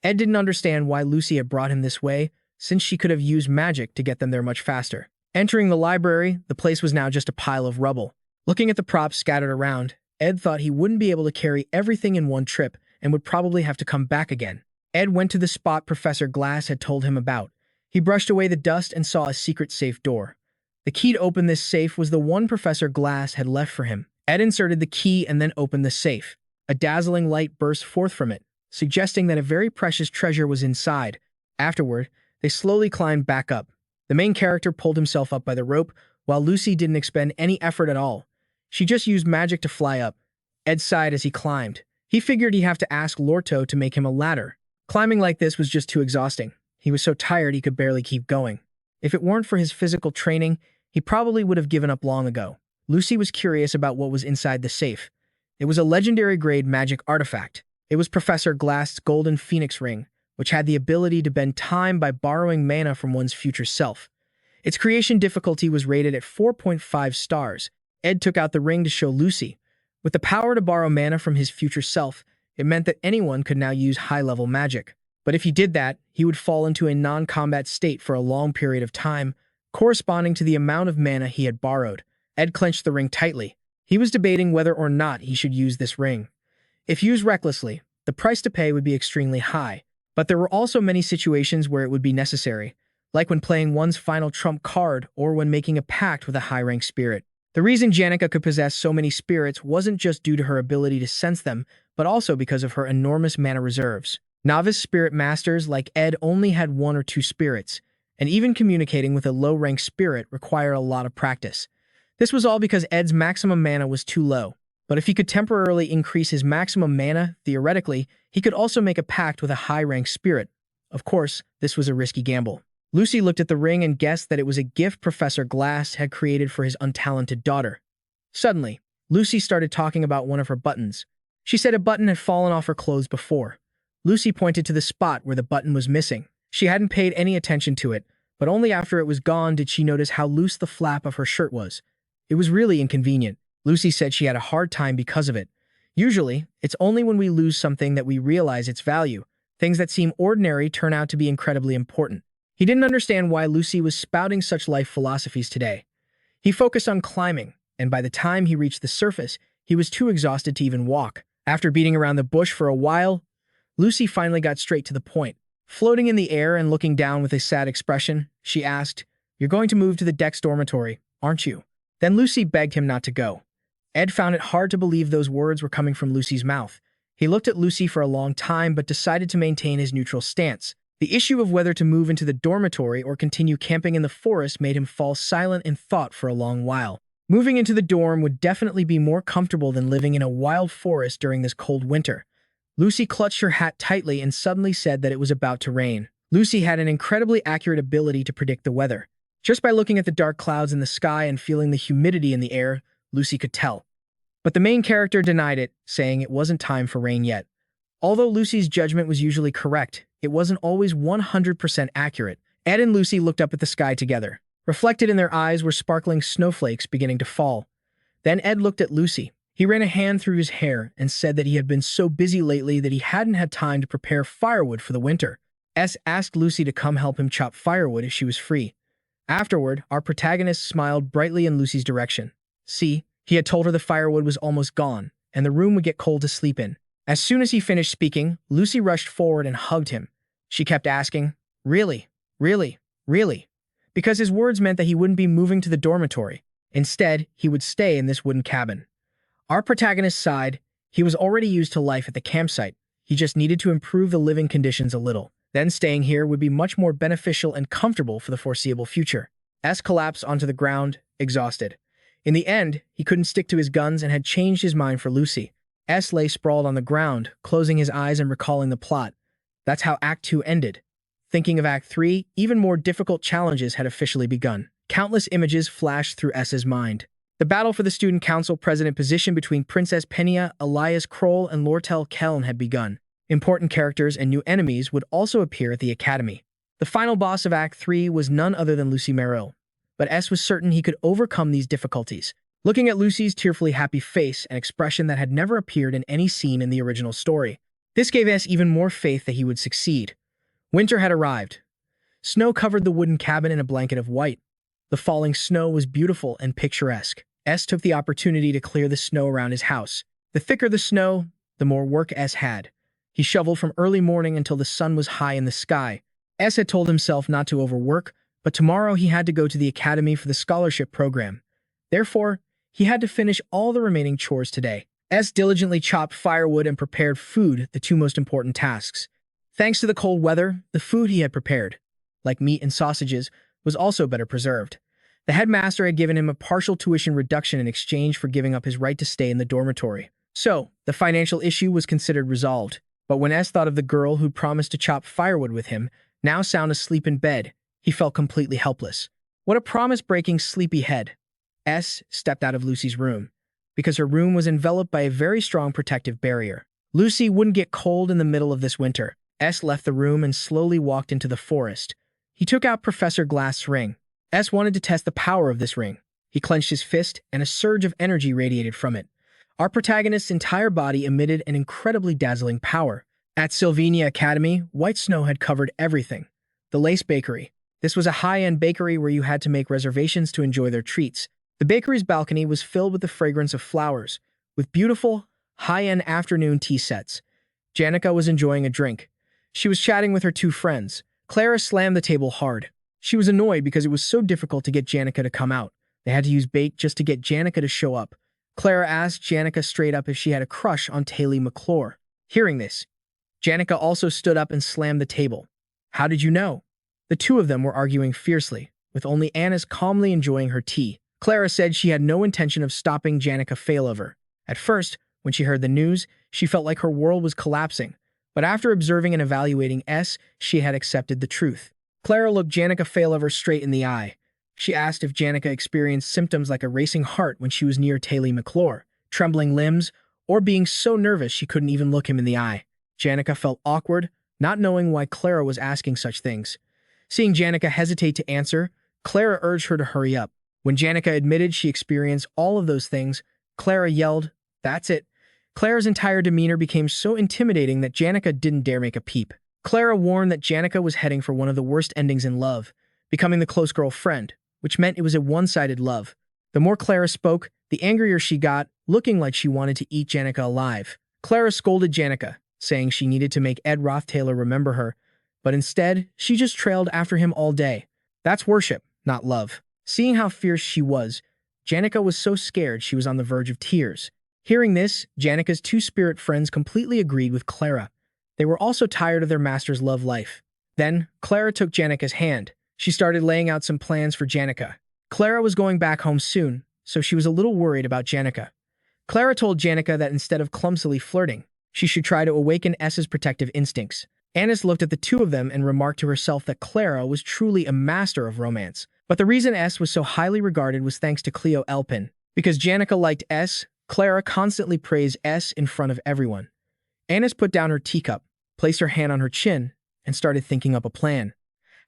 Ed didn't understand why Lucy had brought him this way, since she could have used magic to get them there much faster. Entering the library, the place was now just a pile of rubble. Looking at the props scattered around, Ed thought he wouldn't be able to carry everything in one trip and would probably have to come back again. Ed went to the spot Professor Glass had told him about. He brushed away the dust and saw a secret safe door. The key to open this safe was the one Professor Glass had left for him. Ed inserted the key and then opened the safe. A dazzling light burst forth from it, suggesting that a very precious treasure was inside. Afterward, they slowly climbed back up. The main character pulled himself up by the rope, while Lucy didn't expend any effort at all. She just used magic to fly up. Ed sighed as he climbed. He figured he'd have to ask Lortell to make him a ladder. Climbing like this was just too exhausting. He was so tired he could barely keep going. If it weren't for his physical training, he probably would have given up long ago. Lucy was curious about what was inside the safe. It was a legendary-grade magic artifact. It was Professor Glass's golden phoenix ring, which had the ability to bend time by borrowing mana from one's future self. Its creation difficulty was rated at 4.5 stars. Ed took out the ring to show Lucy. With the power to borrow mana from his future self, it meant that anyone could now use high-level magic. But if he did that, he would fall into a non-combat state for a long period of time, corresponding to the amount of mana he had borrowed. Ed clenched the ring tightly. He was debating whether or not he should use this ring. If used recklessly, the price to pay would be extremely high. But there were also many situations where it would be necessary, like when playing one's final trump card or when making a pact with a high-rank spirit. The reason Janica could possess so many spirits wasn't just due to her ability to sense them, but also because of her enormous mana reserves. Novice spirit masters like Ed only had 1 or 2 spirits, and even communicating with a low-rank spirit required a lot of practice. This was all because Ed's maximum mana was too low. But if he could temporarily increase his maximum mana, theoretically, he could also make a pact with a high-rank spirit. Of course, this was a risky gamble. Lucy looked at the ring and guessed that it was a gift Professor Glass had created for his untalented daughter. Suddenly, Lucy started talking about one of her buttons. She said a button had fallen off her clothes before. Lucy pointed to the spot where the button was missing. She hadn't paid any attention to it, but only after it was gone did she notice how loose the flap of her shirt was. It was really inconvenient. Lucy said she had a hard time because of it. Usually, it's only when we lose something that we realize its value. Things that seem ordinary turn out to be incredibly important. He didn't understand why Lucy was spouting such life philosophies today. He focused on climbing, and by the time he reached the surface, he was too exhausted to even walk. After beating around the bush for a while, Lucy finally got straight to the point. Floating in the air and looking down with a sad expression, she asked, "You're going to move to the Dex dormitory, aren't you?" Then Lucy begged him not to go. Ed found it hard to believe those words were coming from Lucy's mouth. He looked at Lucy for a long time but decided to maintain his neutral stance. The issue of whether to move into the dormitory or continue camping in the forest made him fall silent in thought for a long while. Moving into the dorm would definitely be more comfortable than living in a wild forest during this cold winter. Lucy clutched her hat tightly and suddenly said that it was about to rain. Lucy had an incredibly accurate ability to predict the weather. Just by looking at the dark clouds in the sky and feeling the humidity in the air, Lucy could tell. But the main character denied it, saying it wasn't time for rain yet. Although Lucy's judgment was usually correct, it wasn't always 100% accurate. Ed and Lucy looked up at the sky together. Reflected in their eyes were sparkling snowflakes beginning to fall. Then Ed looked at Lucy. He ran a hand through his hair and said that he had been so busy lately that he hadn't had time to prepare firewood for the winter. S asked Lucy to come help him chop firewood if she was free. Afterward, our protagonist smiled brightly in Lucy's direction. See, he had told her the firewood was almost gone, and the room would get cold to sleep in. As soon as he finished speaking, Lucy rushed forward and hugged him. She kept asking, "Really? Really? Really?" Because his words meant that he wouldn't be moving to the dormitory. Instead, he would stay in this wooden cabin. Our protagonist sighed. He was already used to life at the campsite. He just needed to improve the living conditions a little. Then staying here would be much more beneficial and comfortable for the foreseeable future. S collapsed onto the ground, exhausted. In the end, he couldn't stick to his guns and had changed his mind for Lucy. S lay sprawled on the ground, closing his eyes and recalling the plot. That's how Act 2 ended. Thinking of Act 3, even more difficult challenges had officially begun. Countless images flashed through S's mind. The battle for the student council president position between Princess Penna, Elias Kroll, and Lortell Keln had begun. Important characters and new enemies would also appear at the academy. The final boss of Act 3 was none other than Lucy Merrill. but S was certain he could overcome these difficulties. Looking at Lucy's tearfully happy face, an expression that had never appeared in any scene in the original story, this gave S even more faith that he would succeed. Winter had arrived. Snow covered the wooden cabin in a blanket of white. The falling snow was beautiful and picturesque. S took the opportunity to clear the snow around his house. The thicker the snow, the more work S had. He shoveled from early morning until the sun was high in the sky. S had told himself not to overwork, but tomorrow he had to go to the academy for the scholarship program. Therefore, he had to finish all the remaining chores today. S diligently chopped firewood and prepared food, the two most important tasks. Thanks to the cold weather, the food he had prepared, like meat and sausages, was also better preserved. The headmaster had given him a partial tuition reduction in exchange for giving up his right to stay in the dormitory. So, the financial issue was considered resolved. But when S thought of the girl who'd promised to chop firewood with him, now sound asleep in bed, he felt completely helpless. What a promise-breaking sleepyhead. S stepped out of Lucy's room, because her room was enveloped by a very strong protective barrier. Lucy wouldn't get cold in the middle of this winter. S left the room and slowly walked into the forest. He took out Professor Glass's ring. S wanted to test the power of this ring. He clenched his fist, and a surge of energy radiated from it. Our protagonist's entire body emitted an incredibly dazzling power. At Sylvania Academy, white snow had covered everything. The Lace Bakery. This was a high-end bakery where you had to make reservations to enjoy their treats. The bakery's balcony was filled with the fragrance of flowers, with beautiful, high-end afternoon tea sets. Janica was enjoying a drink. She was chatting with her two friends. Clara slammed the table hard. She was annoyed because it was so difficult to get Janica to come out. They had to use bait just to get Janica to show up. Clara asked Janica straight up if she had a crush on Taylor McClure. Hearing this, Janica also stood up and slammed the table. How did you know? The two of them were arguing fiercely, with only Annis calmly enjoying her tea. Clara said she had no intention of stopping Janica Failover. At first, when she heard the news, she felt like her world was collapsing. But after observing and evaluating S, she had accepted the truth. Clara looked Janica Failover straight in the eye. She asked if Janica experienced symptoms like a racing heart when she was near Taylor McClure, trembling limbs, or being so nervous she couldn't even look him in the eye. Janica felt awkward, not knowing why Clara was asking such things. Seeing Janica hesitate to answer, Clara urged her to hurry up. When Janica admitted she experienced all of those things, Clara yelled, "That's it." Clara's entire demeanor became so intimidating that Janica didn't dare make a peep. Clara warned that Janica was heading for one of the worst endings in love, becoming the close girlfriend, which meant it was a one-sided love. The more Clara spoke, the angrier she got, looking like she wanted to eat Janica alive. Clara scolded Janica, saying she needed to make Ed Rothtaylor remember her, but instead, she just trailed after him all day. That's worship, not love. Seeing how fierce she was, Janica was so scared she was on the verge of tears. Hearing this, Janica's two spirit friends completely agreed with Clara. They were also tired of their master's love life. Then, Clara took Janica's hand. She started laying out some plans for Janica. Clara was going back home soon, so she was a little worried about Janica. Clara told Janica that instead of clumsily flirting, she should try to awaken S's protective instincts. Annis looked at the two of them and remarked to herself that Clara was truly a master of romance. But the reason S was so highly regarded was thanks to Cleo Elpin. Because Janica liked S, Clara constantly praised S in front of everyone. Annis put down her teacup, placed her hand on her chin, and started thinking up a plan.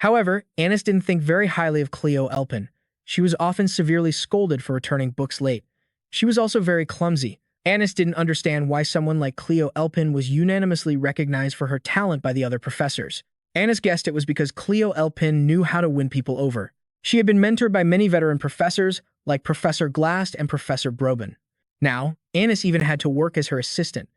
However, Annis didn't think very highly of Cleo Elpin. She was often severely scolded for returning books late. She was also very clumsy. Annis didn't understand why someone like Cleo Elpin was unanimously recognized for her talent by the other professors. Annis guessed it was because Cleo Elpin knew how to win people over. She had been mentored by many veteran professors, like Professor Glass and Professor Broben. Now, Annis even had to work as her assistant.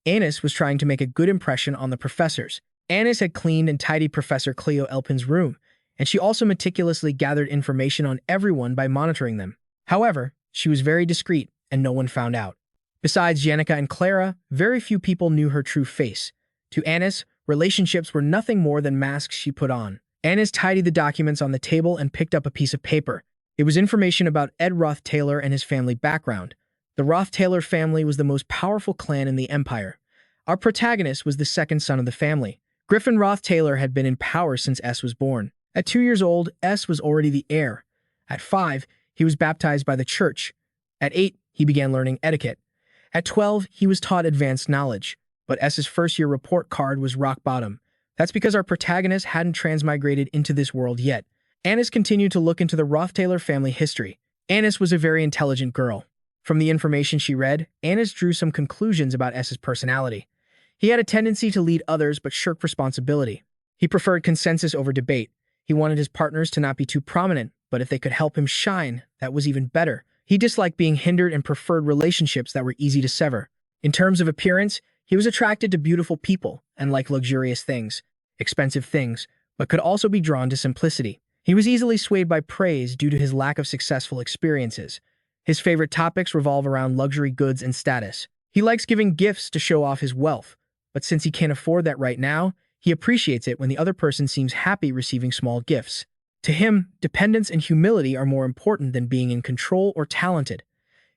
Annis was trying to make a good impression on the professors. Annis had cleaned and tidied Professor Cleo Elpin's room, and she also meticulously gathered information on everyone by monitoring them. However, she was very discreet, and no one found out. Besides Janica and Clara, very few people knew her true face. To Annis, relationships were nothing more than masks she put on. Annis tidied the documents on the table and picked up a piece of paper. It was information about Ed Rothtaylor and his family background. The Rothtaylor family was the most powerful clan in the Empire. Our protagonist was the second son of the family. Griffin Rothtaylor had been in power since S was born. At 2 years old, S was already the heir. At 5, he was baptized by the church. At 8, he began learning etiquette. At 12, he was taught advanced knowledge. But S's first-year report card was rock bottom. That's because our protagonist hadn't transmigrated into this world yet. Annis continued to look into the Rothtaylor family history. Annis was a very intelligent girl. From the information she read, Annis drew some conclusions about S's personality. He had a tendency to lead others but shirk responsibility. He preferred consensus over debate. He wanted his partners to not be too prominent, but if they could help him shine, that was even better. He disliked being hindered and preferred relationships that were easy to sever. In terms of appearance, he was attracted to beautiful people and liked luxurious things, expensive things, but could also be drawn to simplicity. He was easily swayed by praise due to his lack of successful experiences. His favorite topics revolve around luxury goods and status. He likes giving gifts to show off his wealth, but since he can't afford that right now, he appreciates it when the other person seems happy receiving small gifts. To him, dependence and humility are more important than being in control or talented.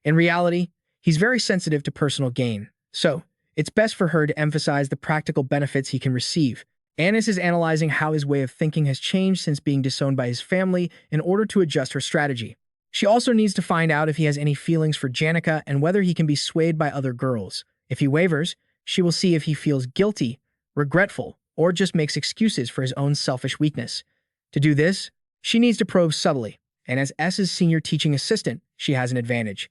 In reality, he's very sensitive to personal gain, so it's best for her to emphasize the practical benefits he can receive. Annis is analyzing how his way of thinking has changed since being disowned by his family in order to adjust her strategy. She also needs to find out if he has any feelings for Janica and whether he can be swayed by other girls. If he wavers, she will see if he feels guilty, regretful, or just makes excuses for his own selfish weakness. To do this, she needs to probe subtly, and as S's senior teaching assistant, she has an advantage.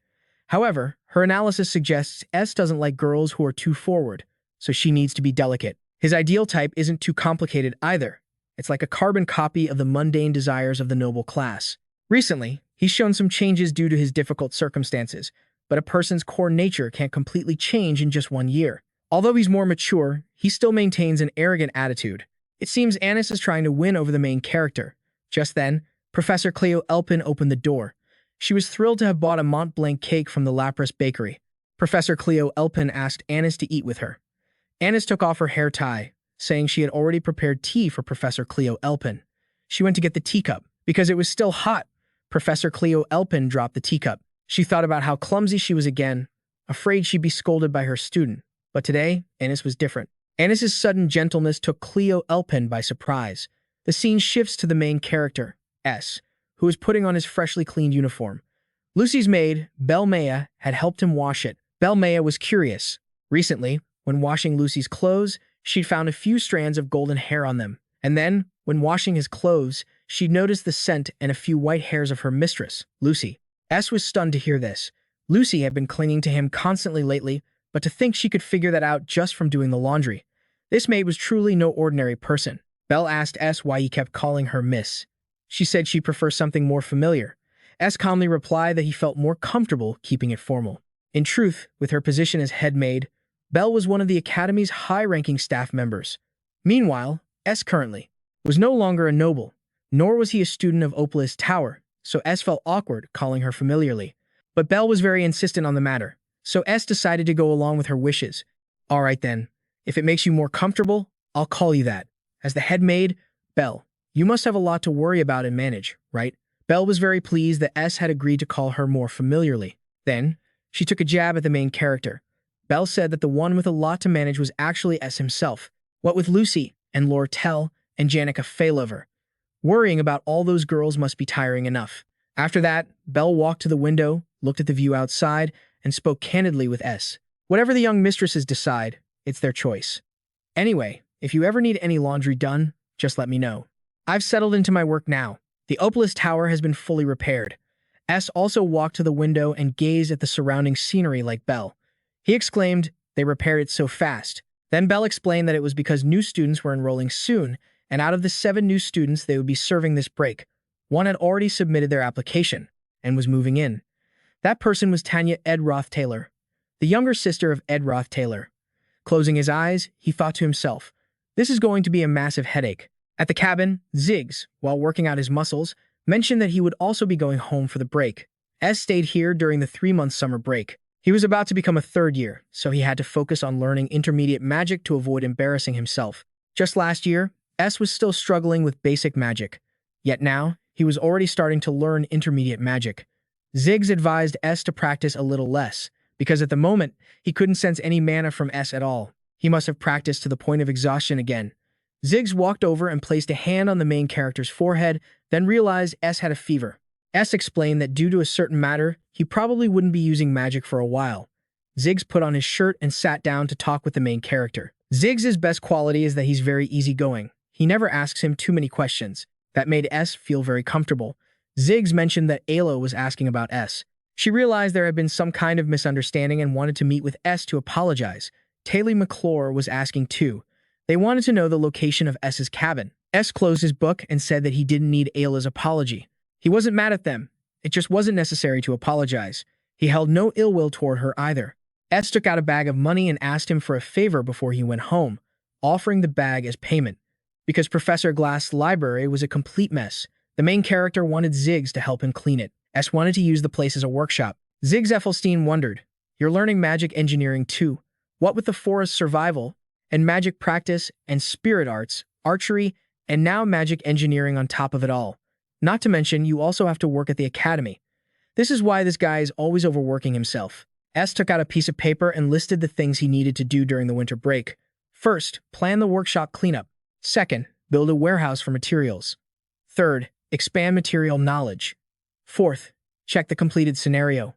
However, her analysis suggests S doesn't like girls who are too forward, so she needs to be delicate. His ideal type isn't too complicated either. It's like a carbon copy of the mundane desires of the noble class. Recently, he's shown some changes due to his difficult circumstances, but a person's core nature can't completely change in just 1 year. Although he's more mature, he still maintains an arrogant attitude. It seems Annis is trying to win over the main character. Just then, Professor Cleo Elpin opened the door. She was thrilled to have bought a Mont Blanc cake from the Lapras bakery. Professor Cleo Elpin asked Annis to eat with her. Annis took off her hair tie, saying she had already prepared tea for Professor Cleo Elpin. She went to get the teacup. Because it was still hot, Professor Cleo Elpin dropped the teacup. She thought about how clumsy she was again, afraid she'd be scolded by her student. But today, Annis was different. Annis's sudden gentleness took Cleo Elpin by surprise. The scene shifts to the main character, S, who is putting on his freshly cleaned uniform. Lucy's maid, Belle Maya, had helped him wash it. Belle Maya was curious. Recently, when washing Lucy's clothes, she'd found a few strands of golden hair on them. And then, when washing his clothes, she'd noticed the scent and a few white hairs of her mistress, Lucy. S was stunned to hear this. Lucy had been clinging to him constantly lately, but to think she could figure that out just from doing the laundry. This maid was truly no ordinary person. Belle asked S why he kept calling her Miss. She said she prefers something more familiar. S calmly replied that he felt more comfortable keeping it formal. In truth, with her position as head maid, Belle was one of the Academy's high-ranking staff members. Meanwhile, S currently was no longer a noble, nor was he a student of Ophilus Tower, so S felt awkward calling her familiarly. But Belle was very insistent on the matter, so S decided to go along with her wishes. All right then, if it makes you more comfortable, I'll call you that. As the head maid, Belle, you must have a lot to worry about and manage, right? Belle was very pleased that S had agreed to call her more familiarly. Then, she took a jab at the main character. Belle said that the one with a lot to manage was actually S himself. What with Lucy and Lortell and Janica Failover. Worrying about all those girls must be tiring enough. After that, Belle walked to the window, looked at the view outside, and spoke candidly with S. Whatever the young mistresses decide, it's their choice. Anyway, if you ever need any laundry done, just let me know. I've settled into my work now. The Ophilus Tower has been fully repaired. S also walked to the window and gazed at the surrounding scenery like Belle. He exclaimed, "They repaired it so fast." Then Belle explained that it was because new students were enrolling soon, and out of the 7 new students they would be serving this break, one had already submitted their application and was moving in. That person was Tanya Ed Rothtaylor, the younger sister of Ed Rothtaylor. Closing his eyes, he thought to himself, this is going to be a massive headache. At the cabin, Ziggs, while working out his muscles, mentioned that he would also be going home for the break. S stayed here during the 3-month summer break. He was about to become a 3rd year, so he had to focus on learning intermediate magic to avoid embarrassing himself. Just last year, S was still struggling with basic magic. Yet now, he was already starting to learn intermediate magic. Ziggs advised S to practice a little less, because at the moment, he couldn't sense any mana from S at all. He must have practiced to the point of exhaustion again. Ziggs walked over and placed a hand on the main character's forehead, then realized S had a fever. S explained that due to a certain matter, he probably wouldn't be using magic for a while. Ziggs put on his shirt and sat down to talk with the main character. Ziggs' best quality is that he's very easygoing. He never asks him too many questions. That made S feel very comfortable. Ziggs mentioned that Ayla was asking about S. She realized there had been some kind of misunderstanding and wanted to meet with S to apologize. Taylor McClure was asking too. They wanted to know the location of S's cabin. S closed his book and said that he didn't need Ayla's apology. He wasn't mad at them. It just wasn't necessary to apologize. He held no ill will toward her either. S took out a bag of money and asked him for a favor before he went home, offering the bag as payment. Because Professor Glass' library was a complete mess, the main character wanted Ziggs to help him clean it. S wanted to use the place as a workshop. Ziggs Effelstein wondered, "You're learning magic engineering too? What with the forest survival, and magic practice, and spirit arts, archery, and now magic engineering on top of it all. Not to mention, you also have to work at the academy. This is why this guy is always overworking himself." S took out a piece of paper and listed the things he needed to do during the winter break. First, plan the workshop cleanup. Second, build a warehouse for materials. Third, expand material knowledge. Fourth, check the completed scenario.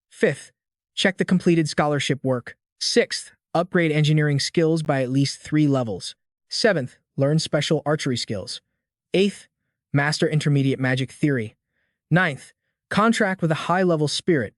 Fifth, check the completed scholarship work. Sixth, upgrade engineering skills by at least 3 levels. Seventh, learn special archery skills. Eighth, master intermediate magic theory. Ninth, contract with a high-level spirit.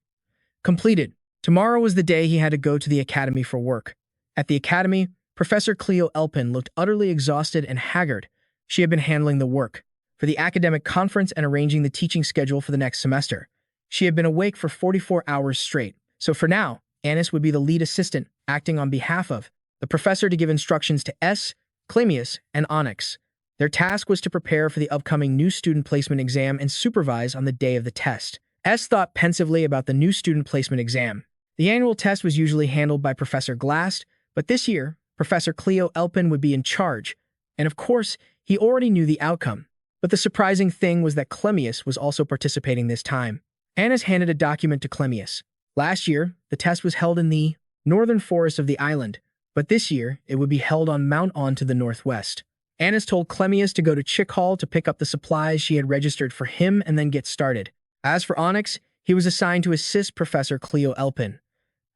Completed. Tomorrow was the day he had to go to the academy for work. At the academy, Professor Cleo Elpin looked utterly exhausted and haggard. She had been handling the work for the academic conference and arranging the teaching schedule for the next semester. She had been awake for 44 hours straight, so for now, Anis would be the lead assistant, acting on behalf of the professor to give instructions to S, Cleus, and Onyx. Their task was to prepare for the upcoming new student placement exam and supervise on the day of the test. S thought pensively about the new student placement exam. The annual test was usually handled by Professor Glass, but this year, Professor Cleo Elpin would be in charge, and of course, he already knew the outcome. But the surprising thing was that Cleus was also participating this time. Anis handed a document to Cleus. Last year, the test was held in the northern forest of the island, but this year, it would be held on Mount On to the northwest. Anis told Cleus to go to Chick Hall to pick up the supplies she had registered for him and then get started. As for Onyx, he was assigned to assist Professor Cleo Elpin.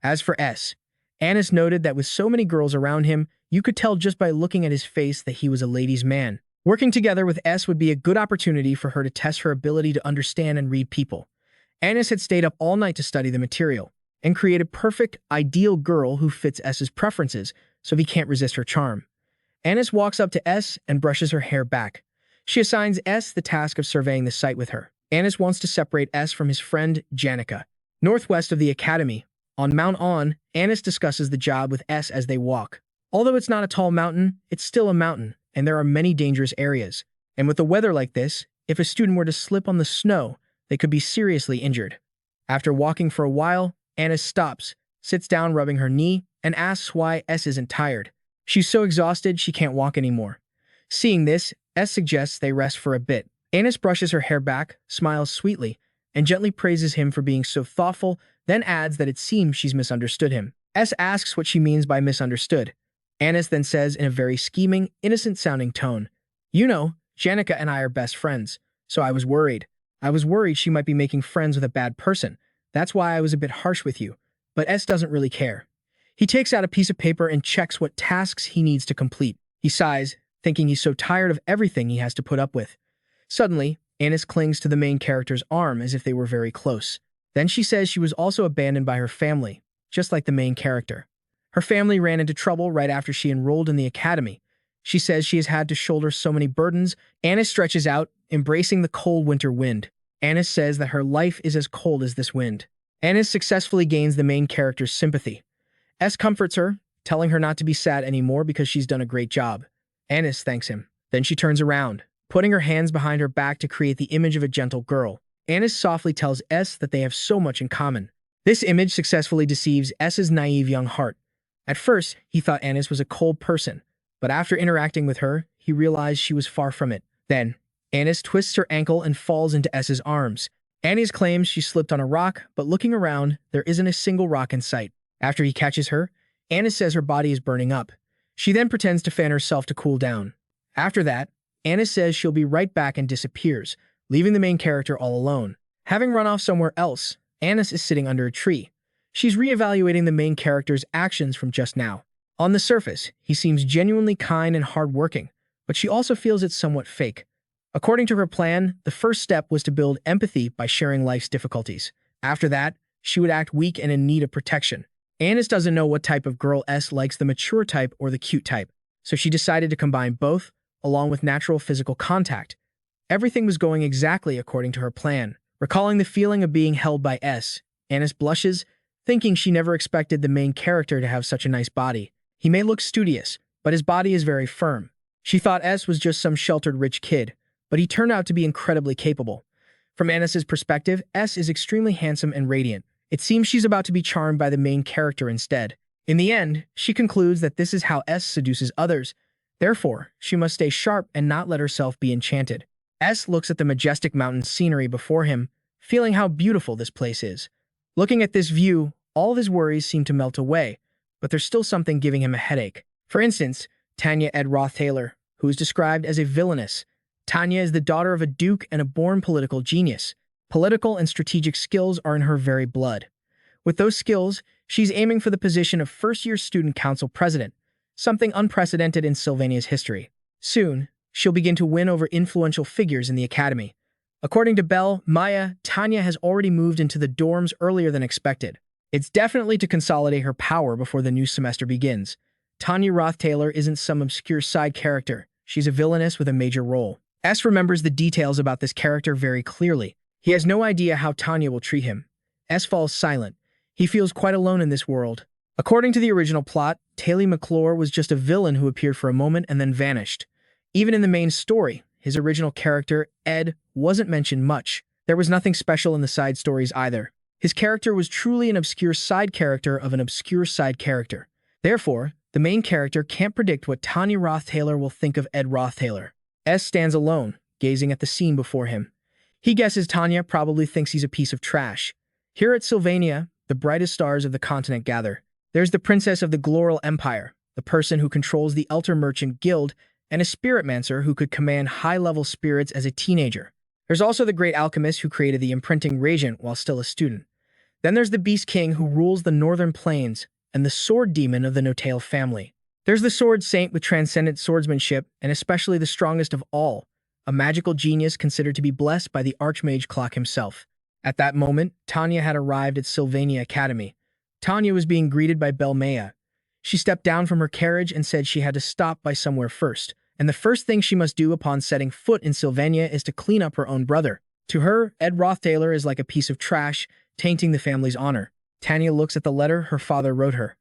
As for S, Anis noted that with so many girls around him, you could tell just by looking at his face that he was a ladies' man. Working together with S would be a good opportunity for her to test her ability to understand and read people. Anis had stayed up all night to study the material and create a perfect, ideal girl who fits S's preferences, so he can't resist her charm. Anis walks up to S and brushes her hair back. She assigns S the task of surveying the site with her. Anis wants to separate S from his friend, Janica. Northwest of the academy, on Mount On, Anis discusses the job with S as they walk. Although it's not a tall mountain, it's still a mountain, and there are many dangerous areas. And with the weather like this, if a student were to slip on the snow, they could be seriously injured. After walking for a while, Anis stops, sits down rubbing her knee, and asks why S isn't tired. She's so exhausted she can't walk anymore. Seeing this, S suggests they rest for a bit. Anis brushes her hair back, smiles sweetly, and gently praises him for being so thoughtful, then adds that it seems she's misunderstood him. S asks what she means by misunderstood. Anis then says in a very scheming, innocent-sounding tone, "You know, Janica and I are best friends, so I was worried. I was worried she might be making friends with a bad person. That's why I was a bit harsh with you." But S doesn't really care. He takes out a piece of paper and checks what tasks he needs to complete. He sighs, thinking he's so tired of everything he has to put up with. Suddenly, Anis clings to the main character's arm as if they were very close. Then she says she was also abandoned by her family, just like the main character. Her family ran into trouble right after she enrolled in the academy. She says she has had to shoulder so many burdens. Anis stretches out, embracing the cold winter wind. Anis says that her life is as cold as this wind. Anis successfully gains the main character's sympathy. S comforts her, telling her not to be sad anymore because she's done a great job. Anis thanks him. Then she turns around, putting her hands behind her back to create the image of a gentle girl. Anis softly tells S that they have so much in common. This image successfully deceives S's naive young heart. At first, he thought Anis was a cold person, but after interacting with her, he realized she was far from it. Then, Anis twists her ankle and falls into S's arms. Anis claims she slipped on a rock, but looking around, there isn't a single rock in sight. After he catches her, Anis says her body is burning up. She then pretends to fan herself to cool down. After that, Anis says she'll be right back and disappears, leaving the main character all alone. Having run off somewhere else, Anis is sitting under a tree. She's reevaluating the main character's actions from just now. On the surface, he seems genuinely kind and hardworking, but she also feels it's somewhat fake. According to her plan, the first step was to build empathy by sharing life's difficulties. After that, she would act weak and in need of protection. Anis doesn't know what type of girl S likes, the mature type or the cute type, so she decided to combine both, along with natural physical contact. Everything was going exactly according to her plan. Recalling the feeling of being held by S, Anis blushes, thinking she never expected the main character to have such a nice body. He may look studious, but his body is very firm. She thought S was just some sheltered rich kid, but he turned out to be incredibly capable. From Anis's perspective, S is extremely handsome and radiant. It seems she's about to be charmed by the main character instead. In the end, she concludes that this is how S seduces others. Therefore, she must stay sharp and not let herself be enchanted. S looks at the majestic mountain scenery before him, feeling how beautiful this place is. Looking at this view, all of his worries seem to melt away, but there's still something giving him a headache. For instance, Tanya Ed Rothtaylor, who is described as a villainess. Tanya is the daughter of a duke and a born political genius. Political and strategic skills are in her very blood. With those skills, she's aiming for the position of first-year student council president, something unprecedented in Sylvania's history. Soon, she'll begin to win over influential figures in the academy. According to Belle, Maya, Tanya has already moved into the dorms earlier than expected. It's definitely to consolidate her power before the new semester begins. Tanya Rothtaylor isn't some obscure side character. She's a villainess with a major role. S remembers the details about this character very clearly. He has no idea how Tanya will treat him. S falls silent. He feels quite alone in this world. According to the original plot, Taylor McClure was just a villain who appeared for a moment and then vanished. Even in the main story, his original character, Ed, wasn't mentioned much. There was nothing special in the side stories either. His character was truly an obscure side character of an obscure side character. Therefore, the main character can't predict what Tanya Rothtaylor will think of Ed Rothtaylor. S stands alone, gazing at the scene before him. He guesses Tanya probably thinks he's a piece of trash. Here at Sylvania, the brightest stars of the continent gather. There's the princess of the Gloral Empire, the person who controls the Elter Merchant Guild, and a spiritmancer who could command high-level spirits as a teenager. There's also the great alchemist who created the imprinting reagent while still a student. Then there's the Beast King who rules the northern plains, and the sword demon of the Lortell family. There's the sword saint with transcendent swordsmanship, and especially the strongest of all, a magical genius considered to be blessed by the Archmage Clock himself. At that moment, Tanya had arrived at Sylvania Academy. Tanya was being greeted by Belle Maya. She stepped down from her carriage and said she had to stop by somewhere first, and the first thing she must do upon setting foot in Sylvania is to clean up her own brother. To her, Ed Rothtaylor is like a piece of trash, tainting the family's honor. Tanya looks at the letter her father wrote her.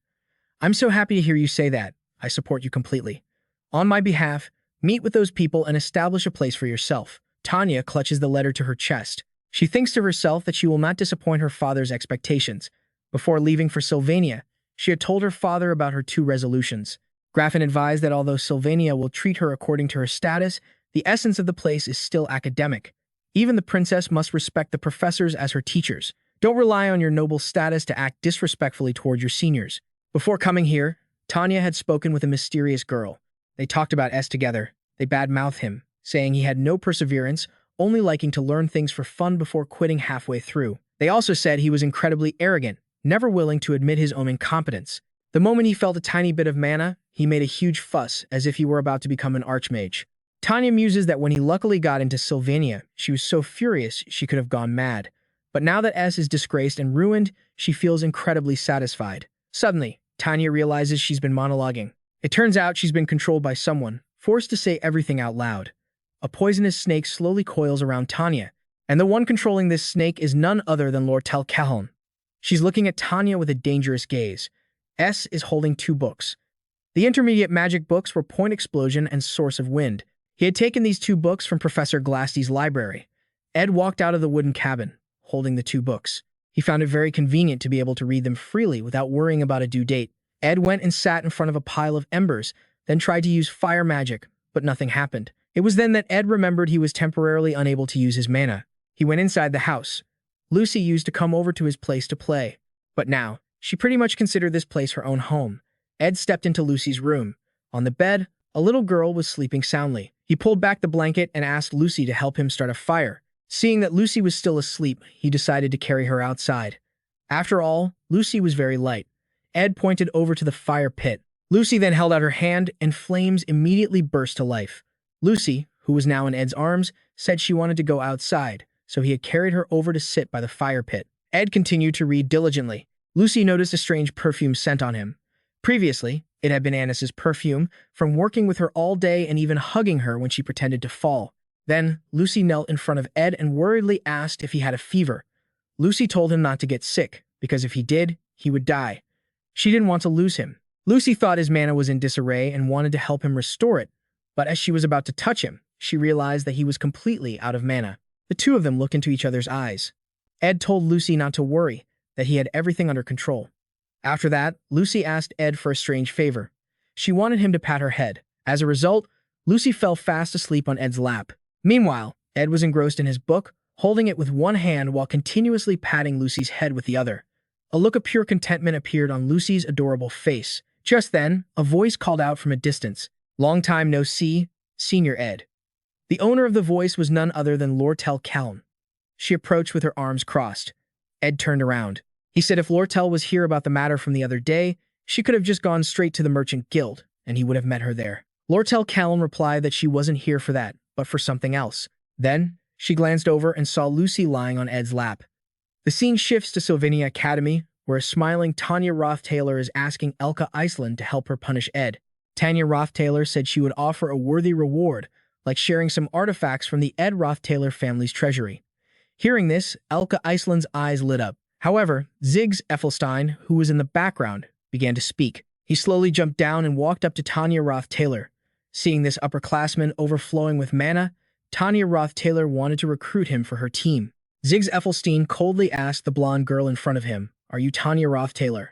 "I'm so happy to hear you say that. I support you completely. On my behalf, meet with those people and establish a place for yourself." Tanya clutches the letter to her chest. She thinks to herself that she will not disappoint her father's expectations. Before leaving for Sylvania, she had told her father about her 2 resolutions. Graffin advised that although Sylvania will treat her according to her status, the essence of the place is still academic. Even the princess must respect the professors as her teachers. Don't rely on your noble status to act disrespectfully toward your seniors. Before coming here, Tanya had spoken with a mysterious girl. They talked about S together. They bad-mouthed him, saying he had no perseverance, only liking to learn things for fun before quitting halfway through. They also said he was incredibly arrogant, never willing to admit his own incompetence. The moment he felt a tiny bit of mana, he made a huge fuss, as if he were about to become an archmage. Tanya muses that when he luckily got into Sylvania, she was so furious she could have gone mad. But now that S is disgraced and ruined, she feels incredibly satisfied. Suddenly, Tanya realizes she's been monologuing. It turns out she's been controlled by someone, forced to say everything out loud. A poisonous snake slowly coils around Tanya, and the one controlling this snake is none other than Lortell Calhoun. She's looking at Tanya with a dangerous gaze. S is holding 2 books. The intermediate magic books were Point Explosion and Source of Wind. He had taken these 2 books from Professor Glasty's library. Ed walked out of the wooden cabin, holding the 2 books. He found it very convenient to be able to read them freely without worrying about a due date. Ed went and sat in front of a pile of embers, then tried to use fire magic, but nothing happened. It was then that Ed remembered he was temporarily unable to use his mana. He went inside the house. Lucy used to come over to his place to play. But now, she pretty much considered this place her own home. Ed stepped into Lucy's room. On the bed, a little girl was sleeping soundly. He pulled back the blanket and asked Lucy to help him start a fire. Seeing that Lucy was still asleep, he decided to carry her outside. After all, Lucy was very light. Ed pointed over to the fire pit. Lucy then held out her hand, and flames immediately burst to life. Lucy, who was now in Ed's arms, said she wanted to go outside, so he had carried her over to sit by the fire pit. Ed continued to read diligently. Lucy noticed a strange perfume scent on him. Previously, it had been Anis's perfume, from working with her all day and even hugging her when she pretended to fall. Then, Lucy knelt in front of Ed and worriedly asked if he had a fever. Lucy told him not to get sick, because if he did, he would die. She didn't want to lose him. Lucy thought his mana was in disarray and wanted to help him restore it, but as she was about to touch him, she realized that he was completely out of mana. The two of them looked into each other's eyes. Ed told Lucy not to worry, that he had everything under control. After that, Lucy asked Ed for a strange favor. She wanted him to pat her head. As a result, Lucy fell fast asleep on Ed's lap. Meanwhile, Ed was engrossed in his book, holding it with one hand while continuously patting Lucy's head with the other. A look of pure contentment appeared on Lucy's adorable face. Just then, a voice called out from a distance, "Long time no see, Senior Ed." The owner of the voice was none other than Lortell Callan. She approached with her arms crossed. Ed turned around. He said if Lortell was here about the matter from the other day, she could have just gone straight to the Merchant Guild, and he would have met her there. Lortell Callan replied that she wasn't here for that, but for something else. Then, she glanced over and saw Lucy lying on Ed's lap. The scene shifts to Sylvania Academy, where a smiling Tanya Rothtaylor is asking Elka Iceland to help her punish Ed. Tanya Rothtaylor said she would offer a worthy reward, like sharing some artifacts from the Ed Rothtaylor family's treasury. Hearing this, Elka Iceland's eyes lit up. However, Ziggs Effelstein, who was in the background, began to speak. He slowly jumped down and walked up to Tanya Rothtaylor. Seeing this upperclassman overflowing with mana, Tanya Rothtaylor wanted to recruit him for her team. Ziggs Effelstein coldly asked the blonde girl in front of him, "Are you Tanya Rothtaylor?"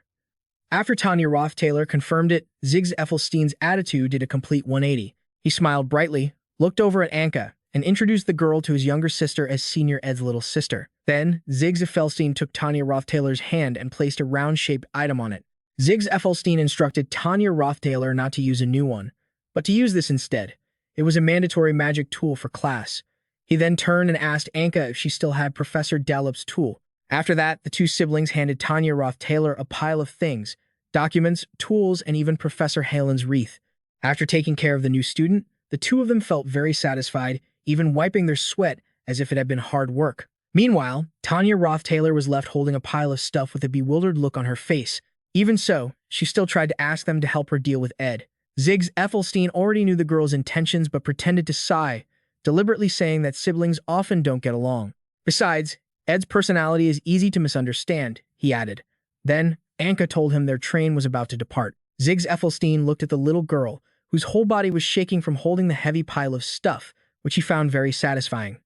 After Tanya Rothtaylor confirmed it, Ziggs Effelstein's attitude did a complete 180. He smiled brightly, looked over at Anka, and introduced the girl to his younger sister as Senior Ed's little sister. Then, Ziggs Effelstein took Tanya Rothtaylor's hand and placed a round-shaped item on it. Ziggs Effelstein instructed Tanya Rothtaylor not to use a new one, but to use this instead. It was a mandatory magic tool for class. He then turned and asked Anka if she still had Professor Dallop's tool. After that, the two siblings handed Tanya Rothtaylor a pile of things, documents, tools, and even Professor Halen's wreath. After taking care of the new student, the two of them felt very satisfied, even wiping their sweat as if it had been hard work. Meanwhile, Tanya Rothtaylor was left holding a pile of stuff with a bewildered look on her face. Even so, she still tried to ask them to help her deal with Ed. Ziggs Effelstein already knew the girl's intentions but pretended to sigh, deliberately saying that siblings often don't get along. Besides, Ed's personality is easy to misunderstand, he added. Then, Anka told him their train was about to depart. Ziggs Effelstein looked at the little girl, whose whole body was shaking from holding the heavy pile of stuff, which he found very satisfying.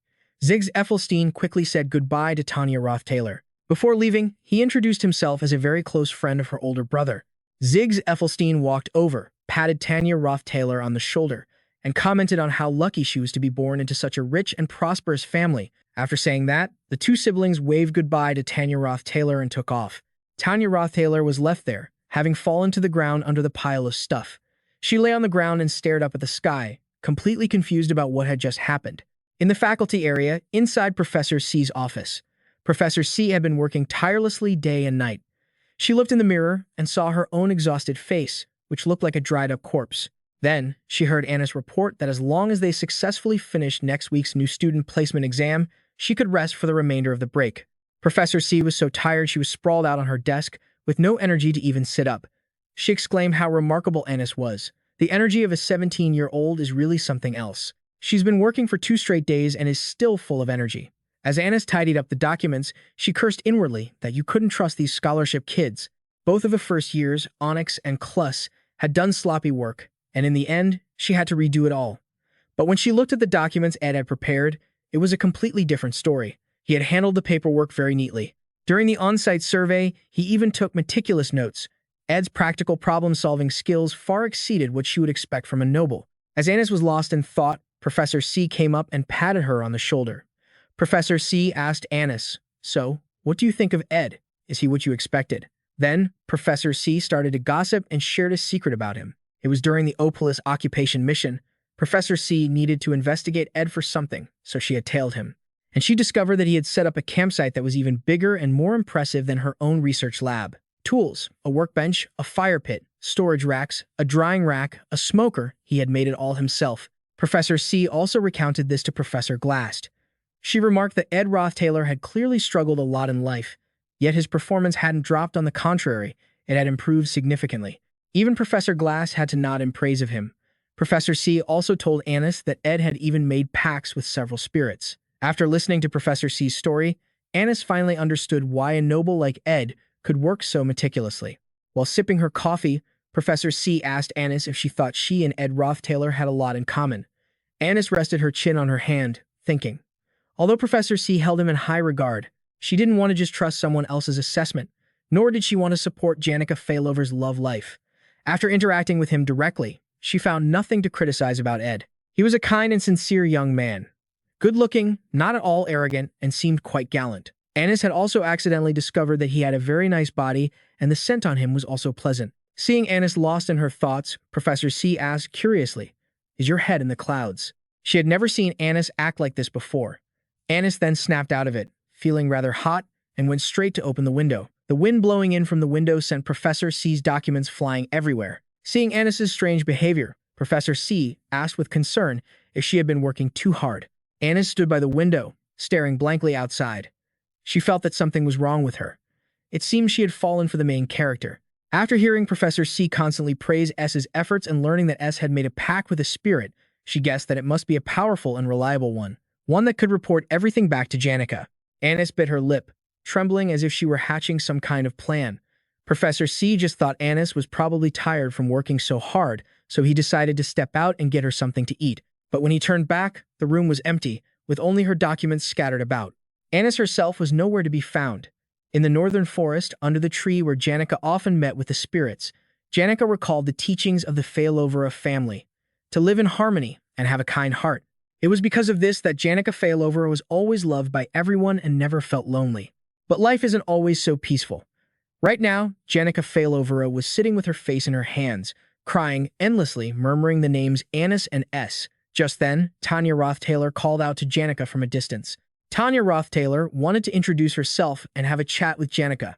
Ziggs Effelstein quickly said goodbye to Tanya Rothtaylor. Before leaving, he introduced himself as a very close friend of her older brother. Ziggs Effelstein walked over, patted Tanya Rothtaylor on the shoulder, and commented on how lucky she was to be born into such a rich and prosperous family. After saying that, the two siblings waved goodbye to Tanya Rothtaylor and took off. Tanya Rothtaylor was left there, having fallen to the ground under the pile of stuff. She lay on the ground and stared up at the sky, completely confused about what had just happened. In the faculty area, inside Professor C's office, Professor C had been working tirelessly day and night. She looked in the mirror and saw her own exhausted face, which looked like a dried-up corpse. Then, she heard Anis report that as long as they successfully finished next week's new student placement exam, she could rest for the remainder of the break. Professor C was so tired she was sprawled out on her desk, with no energy to even sit up. She exclaimed how remarkable Anis was. The energy of a 17-year-old is really something else. She's been working for 2 straight days and is still full of energy. As Anis tidied up the documents, she cursed inwardly that you couldn't trust these scholarship kids. Both of the first years, Onyx and Cleus, had done sloppy work, and in the end, she had to redo it all. But when she looked at the documents Ed had prepared, it was a completely different story. He had handled the paperwork very neatly. During the on-site survey, he even took meticulous notes. Ed's practical problem-solving skills far exceeded what she would expect from a noble. As Anis was lost in thought, Professor C came up and patted her on the shoulder. Professor C asked Anis, "So, what do you think of Ed? Is he what you expected?" Then, Professor C started to gossip and shared a secret about him. It was during the Ophilus occupation mission. Professor C needed to investigate Ed for something, so she had tailed him. And she discovered that he had set up a campsite that was even bigger and more impressive than her own research lab. Tools, a workbench, a fire pit, storage racks, a drying rack, a smoker, he had made it all himself. Professor C also recounted this to Professor Glast. She remarked that Ed Rothtaylor had clearly struggled a lot in life, yet his performance hadn't dropped. On the contrary, it had improved significantly. Even Professor Glass had to nod in praise of him. Professor C also told Annis that Ed had even made pacts with several spirits. After listening to Professor C's story, Annis finally understood why a noble like Ed could work so meticulously. While sipping her coffee, Professor C asked Annis if she thought she and Ed Rothtaylor had a lot in common. Annis rested her chin on her hand, thinking. Although Professor C held him in high regard, she didn't want to just trust someone else's assessment, nor did she want to support Janica Failover's love life. After interacting with him directly, she found nothing to criticize about Ed. He was a kind and sincere young man. Good-looking, not at all arrogant, and seemed quite gallant. Annis had also accidentally discovered that he had a very nice body, and the scent on him was also pleasant. Seeing Annis lost in her thoughts, Professor C asked curiously, "Is your head in the clouds?" She had never seen Annis act like this before. Annis then snapped out of it, feeling rather hot, and went straight to open the window. The wind blowing in from the window sent Professor C's documents flying everywhere. Seeing Annis's strange behavior, Professor C asked with concern if she had been working too hard. Annis stood by the window, staring blankly outside. She felt that something was wrong with her. It seemed she had fallen for the main character. After hearing Professor C constantly praise S's efforts and learning that S had made a pact with a spirit, she guessed that it must be a powerful and reliable one that could report everything back to Janica. Annis bit her lip, trembling as if she were hatching some kind of plan. Professor C just thought Annis was probably tired from working so hard, so he decided to step out and get her something to eat. But when he turned back, the room was empty, with only her documents scattered about. Annis herself was nowhere to be found. In the northern forest, under the tree where Janica often met with the spirits, Janica recalled the teachings of the Failover family, to live in harmony and have a kind heart. It was because of this that Janica Failover was always loved by everyone and never felt lonely. But life isn't always so peaceful. Right now, Janica Failover was sitting with her face in her hands, crying endlessly, murmuring the names Annis and S. Just then, Tanya Rothtaylor called out to Janica from a distance. Tanya Rothtaylor wanted to introduce herself and have a chat with Janica.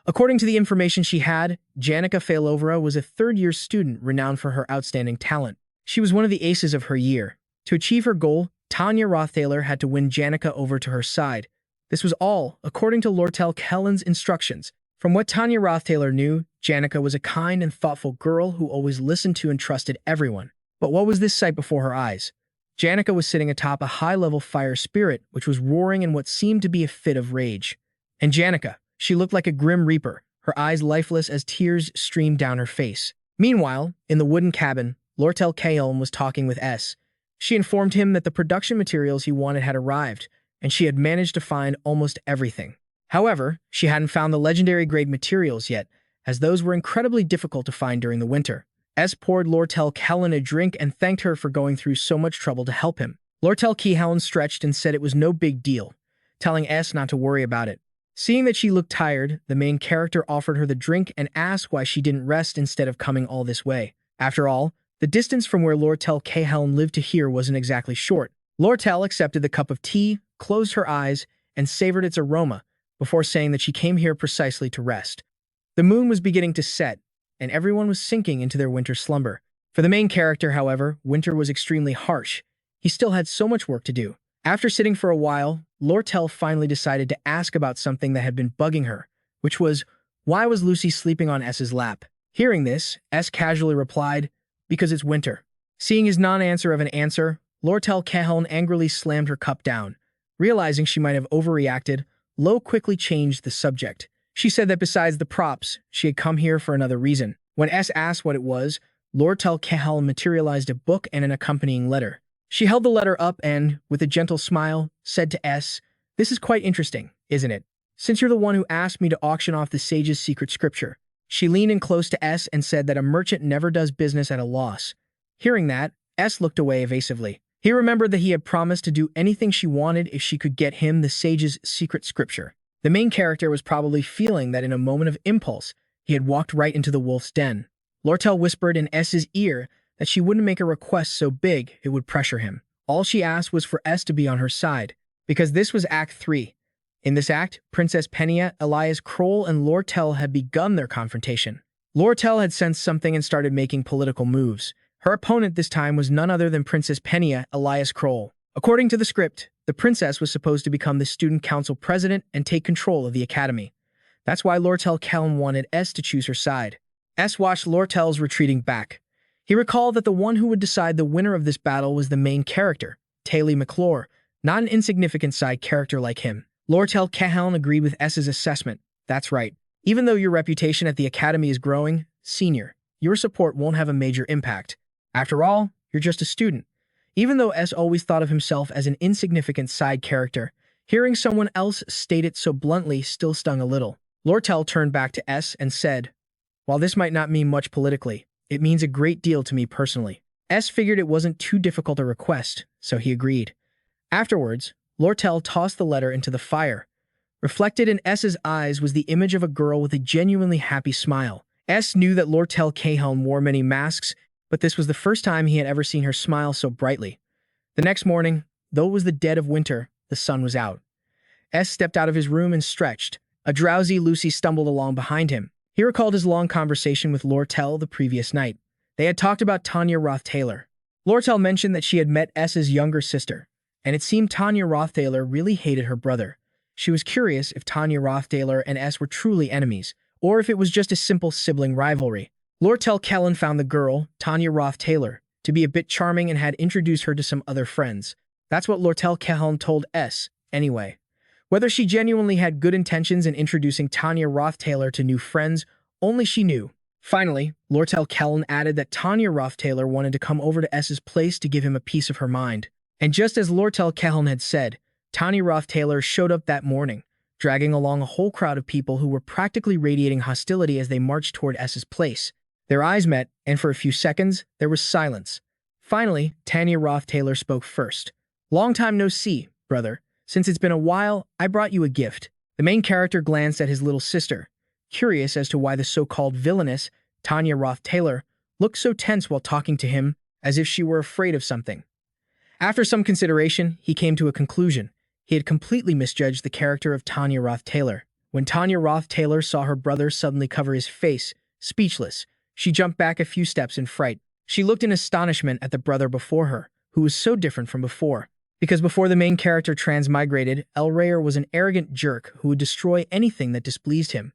According to the information she had, Janica Failover was a third-year student renowned for her outstanding talent. She was one of the aces of her year. To achieve her goal, Tanya Rothtaylor had to win Janica over to her side. This was all, according to Lortell Kellen's instructions. From what Tanya Rothtaylor knew, Janica was a kind and thoughtful girl who always listened to and trusted everyone. But what was this sight before her eyes? Janica was sitting atop a high-level fire spirit, which was roaring in what seemed to be a fit of rage. And Janica, she looked like a grim reaper, her eyes lifeless as tears streamed down her face. Meanwhile, in the wooden cabin, Lortell Kellen was talking with S. She informed him that the production materials he wanted had arrived, and she had managed to find almost everything. However, she hadn't found the legendary-grade materials yet, as those were incredibly difficult to find during the winter. S poured Lortell Kellen a drink and thanked her for going through so much trouble to help him. Lortell Kellen stretched and said it was no big deal, telling S not to worry about it. Seeing that she looked tired, the main character offered her the drink and asked why she didn't rest instead of coming all this way. After all, the distance from where Lortell Kellen lived to here wasn't exactly short. Lortell accepted the cup of tea, closed her eyes, and savored its aroma, before saying that she came here precisely to rest. The moon was beginning to set, and everyone was sinking into their winter slumber. For the main character, however, winter was extremely harsh. He still had so much work to do. After sitting for a while, Lortell finally decided to ask about something that had been bugging her, which was, why was Lucy sleeping on S's lap? Hearing this, S casually replied, because it's winter. Seeing his non-answer of an answer, Lortell Kellen angrily slammed her cup down. Realizing she might have overreacted, Lo quickly changed the subject. She said that besides the props, she had come here for another reason. When S asked what it was, Lortell Kellen materialized a book and an accompanying letter. She held the letter up and, with a gentle smile, said to S, "This is quite interesting, isn't it? Since you're the one who asked me to auction off the sage's secret scripture." She leaned in close to S and said that a merchant never does business at a loss. Hearing that, S looked away evasively. He remembered that he had promised to do anything she wanted if she could get him the sage's secret scripture. The main character was probably feeling that in a moment of impulse, he had walked right into the wolf's den. Lortell whispered in S's ear that she wouldn't make a request so big it would pressure him. All she asked was for S to be on her side, because this was Act 3. In this act, Princess Penna, Elias Kroll, and Lortell had begun their confrontation. Lortell had sensed something and started making political moves, Her opponent this time was none other than Princess Penna Elias Kroll. According to the script, the princess was supposed to become the student council president and take control of the academy. That's why Lortell wanted S to choose her side. S watched Lortell's retreating back. He recalled that the one who would decide the winner of this battle was the main character, Taylor McClure, not an insignificant side character like him. Lortell agreed with S's assessment. That's right. Even though your reputation at the academy is growing, senior, your support won't have a major impact. After all, you're just a student. Even though S always thought of himself as an insignificant side character, hearing someone else state it so bluntly still stung a little. Lortell turned back to S and said, "While this might not mean much politically, it means a great deal to me personally." S figured it wasn't too difficult a request, so he agreed. Afterwards, Lortell tossed the letter into the fire. Reflected in S's eyes was the image of a girl with a genuinely happy smile. S knew that Lortell wore many masks, but this was the first time he had ever seen her smile so brightly. The next morning, though it was the dead of winter, the sun was out. S stepped out of his room and stretched. A drowsy Lucy stumbled along behind him. He recalled his long conversation with Lortell the previous night. They had talked about Ed Rothtaylor. Lortell mentioned that she had met S's younger sister, and it seemed Ed Rothtaylor really hated her brother. She was curious if Ed Rothtaylor and S were truly enemies, or if it was just a simple sibling rivalry. Lortell found the girl, Ed Rothtaylor, to be a bit charming and had introduced her to some other friends. That's what Lortell told S, anyway. Whether she genuinely had good intentions in introducing Ed Rothtaylor to new friends, only she knew. Finally, Lortell added that Ed Rothtaylor wanted to come over to S's place to give him a piece of her mind. And just as Lortell had said, Ed Rothtaylor showed up that morning, dragging along a whole crowd of people who were practically radiating hostility as they marched toward S's place. Their eyes met, and for a few seconds, there was silence. Finally, Ed Rothtaylor spoke first. "Long time no see, brother. Since it's been a while, I brought you a gift." The main character glanced at his little sister, curious as to why the so-called villainess, Ed Rothtaylor, looked so tense while talking to him, as if she were afraid of something. After some consideration, he came to a conclusion. He had completely misjudged the character of Ed Rothtaylor. When Ed Rothtaylor saw her brother suddenly cover his face, speechless, she jumped back a few steps in fright. She looked in astonishment at the brother before her, who was so different from before. Because before the main character transmigrated, El Rayer was an arrogant jerk who would destroy anything that displeased him.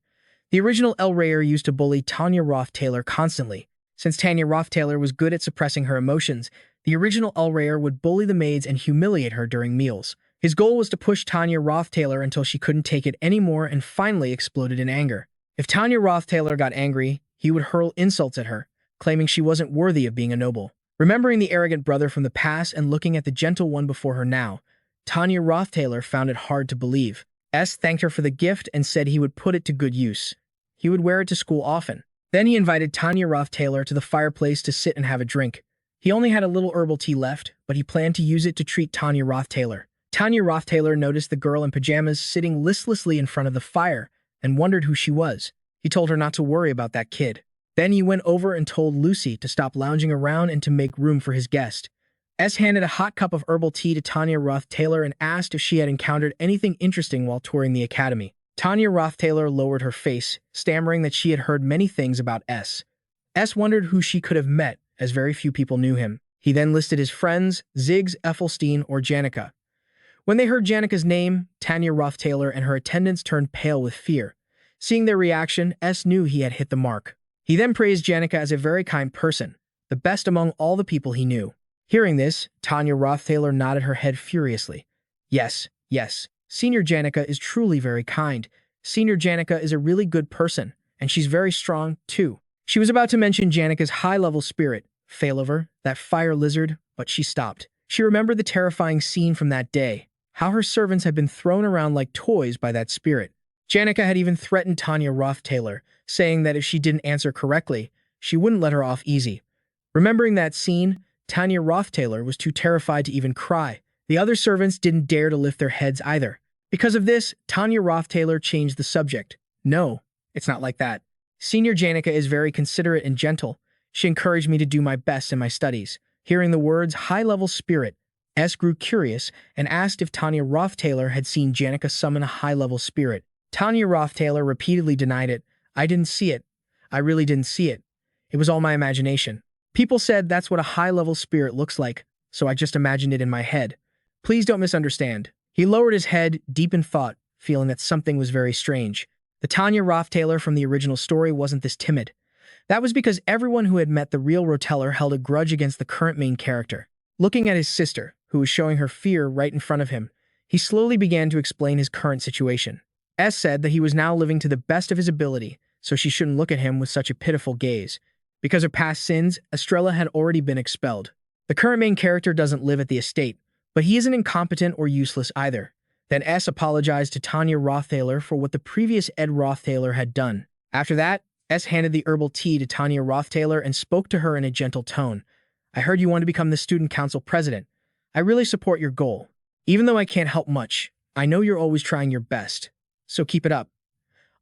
The original El Rayer used to bully Ed Rothtaylor constantly. Since Ed Rothtaylor was good at suppressing her emotions, the original El Rayer would bully the maids and humiliate her during meals. His goal was to push Ed Rothtaylor until she couldn't take it anymore and finally exploded in anger. If Ed Rothtaylor got angry, he would hurl insults at her, claiming she wasn't worthy of being a noble. Remembering the arrogant brother from the past and looking at the gentle one before her now, Ed Rothtaylor found it hard to believe. S thanked her for the gift and said he would put it to good use. He would wear it to school often. Then he invited Ed Rothtaylor to the fireplace to sit and have a drink. He only had a little herbal tea left, but he planned to use it to treat Ed Rothtaylor. Ed Rothtaylor noticed the girl in pajamas sitting listlessly in front of the fire and wondered who she was. He told her not to worry about that kid. Then he went over and told Lucy to stop lounging around and to make room for his guest. S handed a hot cup of herbal tea to Ed Rothtaylor and asked if she had encountered anything interesting while touring the academy. Ed Rothtaylor lowered her face, stammering that she had heard many things about S. S wondered who she could have met, as very few people knew him. He then listed his friends, Ziggs, Ethelstein, or Janica. When they heard Janica's name, Ed Rothtaylor and her attendants turned pale with fear. Seeing their reaction, S knew he had hit the mark. He then praised Janica as a very kind person, the best among all the people he knew. Hearing this, Ed Rothtaylor nodded her head furiously. Yes, Senior Janica is truly very kind. Senior Janica is a really good person, and she's very strong, too. She was about to mention Janica's high-level spirit, Failover, that fire lizard, but she stopped. She remembered the terrifying scene from that day, how her servants had been thrown around like toys by that spirit. Janica had even threatened Ed Rothtaylor, saying that if she didn't answer correctly, she wouldn't let her off easy. Remembering that scene, Ed Rothtaylor was too terrified to even cry. The other servants didn't dare to lift their heads either. Because of this, Ed Rothtaylor changed the subject. No, it's not like that. Senior Janica is very considerate and gentle. She encouraged me to do my best in my studies. Hearing the words high-level spirit, S grew curious and asked if Ed Rothtaylor had seen Janica summon a high-level spirit. Ed Rothtaylor repeatedly denied it. I didn't see it. I really didn't see it. It was all my imagination. People said that's what a high-level spirit looks like, so I just imagined it in my head. Please don't misunderstand. He lowered his head, deep in thought, feeling that something was very strange. The Tanya Rothtaylor from the original story wasn't this timid. That was because everyone who had met the real Roteller held a grudge against the current main character. Looking at his sister, who was showing her fear right in front of him, he slowly began to explain his current situation. S said that he was now living to the best of his ability, so she shouldn't look at him with such a pitiful gaze. Because of past sins, Estrella had already been expelled. The current main character doesn't live at the estate, but he isn't incompetent or useless either. Then S apologized to Tanya Rothtaylor for what the previous Ed Rothtaylor had done. After that, S handed the herbal tea to Tanya Rothtaylor and spoke to her in a gentle tone. I heard you want to become the student council president. I really support your goal. Even though I can't help much, I know you're always trying your best. So keep it up.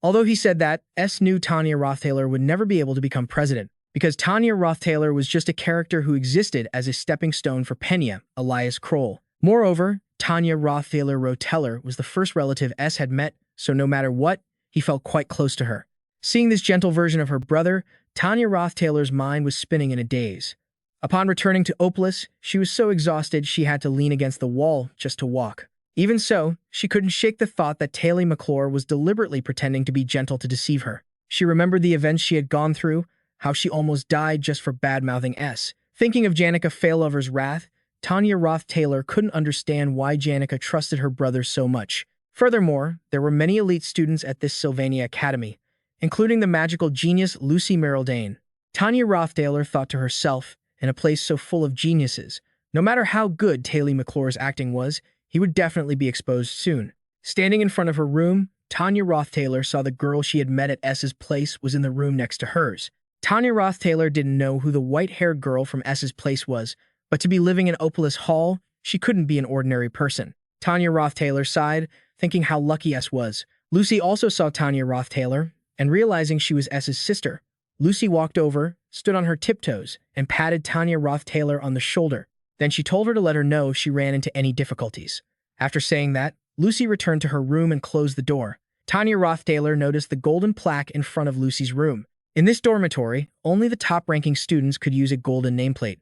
Although he said that, S knew Tanya Rothtaylor would never be able to become president, because Tanya Rothtaylor was just a character who existed as a stepping stone for Penna, Elias Kroll. Moreover, Tanya Rothtaylor was the first relative S had met, so no matter what, he felt quite close to her. Seeing this gentle version of her brother, Tanya Rothtaylor's mind was spinning in a daze. Upon returning to Ophilus, she was so exhausted she had to lean against the wall just to walk. Even so, she couldn't shake the thought that Taylor McClure was deliberately pretending to be gentle to deceive her. She remembered the events she had gone through, how she almost died just for bad-mouthing S. Thinking of Janica Failover's wrath, Tanya Rothtaylor couldn't understand why Janica trusted her brother so much. Furthermore, there were many elite students at this Sylvania Academy, including the magical genius Lucy Merildane. Tanya Rothtaylor thought to herself, in a place so full of geniuses, no matter how good Taylor McClure's acting was, he would definitely be exposed soon. Standing in front of her room, Tanya Rothtaylor saw the girl she had met at S's place was in the room next to hers. Tanya Rothtaylor didn't know who the white-haired girl from S's place was, but to be living in Ophilus Hall, she couldn't be an ordinary person. Tanya Rothtaylor sighed, thinking how lucky S was. Lucy also saw Tanya Rothtaylor, and realizing she was S's sister, Lucy walked over, stood on her tiptoes, and patted Tanya Rothtaylor on the shoulder. Then she told her to let her know if she ran into any difficulties. After saying that, Lucy returned to her room and closed the door. Tanya Rothtaylor noticed the golden plaque in front of Lucy's room. In this dormitory, only the top-ranking students could use a golden nameplate.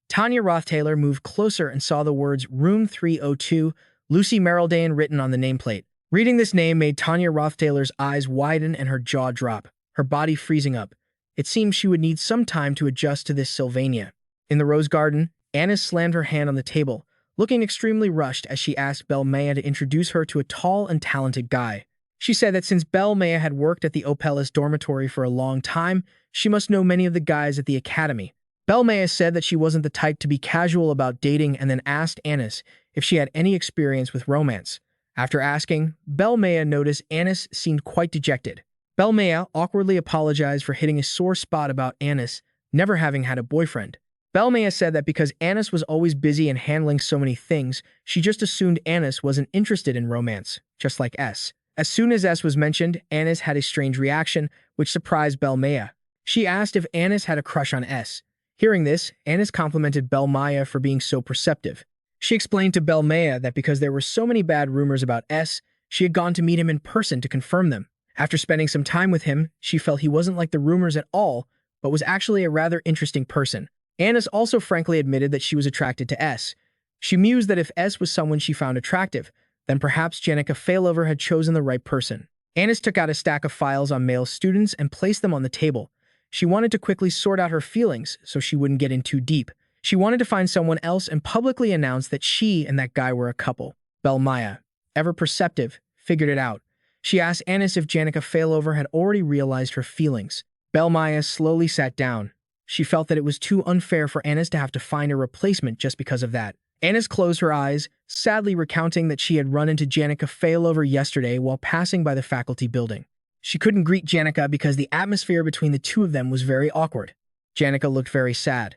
Tanya Rothtaylor moved closer and saw the words Room 302, Lucy Merildane written on the nameplate. Reading this name made Tanya Rothtaylor's eyes widen and her jaw drop, her body freezing up. It seemed she would need some time to adjust to this Sylvania. In the rose garden, Annis slammed her hand on the table, looking extremely rushed as she asked Belmaya to introduce her to a tall and talented guy. She said that since Belmaya had worked at the Ophilus dormitory for a long time, she must know many of the guys at the academy. Belmaya said that she wasn't the type to be casual about dating and then asked Annis if she had any experience with romance. After asking, Belmaya noticed Annis seemed quite dejected. Belmaya awkwardly apologized for hitting a sore spot about Annis never having had a boyfriend. Belmaya said that because Annis was always busy and handling so many things, she just assumed Annis wasn't interested in romance, just like S. As soon as S was mentioned, Annis had a strange reaction, which surprised Belmaya. She asked if Annis had a crush on S. Hearing this, Annis complimented Belmaya for being so perceptive. She explained to Belmaya that because there were so many bad rumors about S, she had gone to meet him in person to confirm them. After spending some time with him, she felt he wasn't like the rumors at all, but was actually a rather interesting person. Annis also frankly admitted that she was attracted to S. She mused that if S was someone she found attractive, then perhaps Janica Failover had chosen the right person. Annis took out a stack of files on male students and placed them on the table. She wanted to quickly sort out her feelings so she wouldn't get in too deep. She wanted to find someone else and publicly announce that she and that guy were a couple. Belmaya, ever perceptive, figured it out. She asked Annis if Janica Failover had already realized her feelings. Belmaya slowly sat down. She felt that it was too unfair for Annis to have to find a replacement just because of that. Annis closed her eyes, sadly recounting that she had run into Janica Failover yesterday while passing by the faculty building. She couldn't greet Janica because the atmosphere between the two of them was very awkward. Janica looked very sad.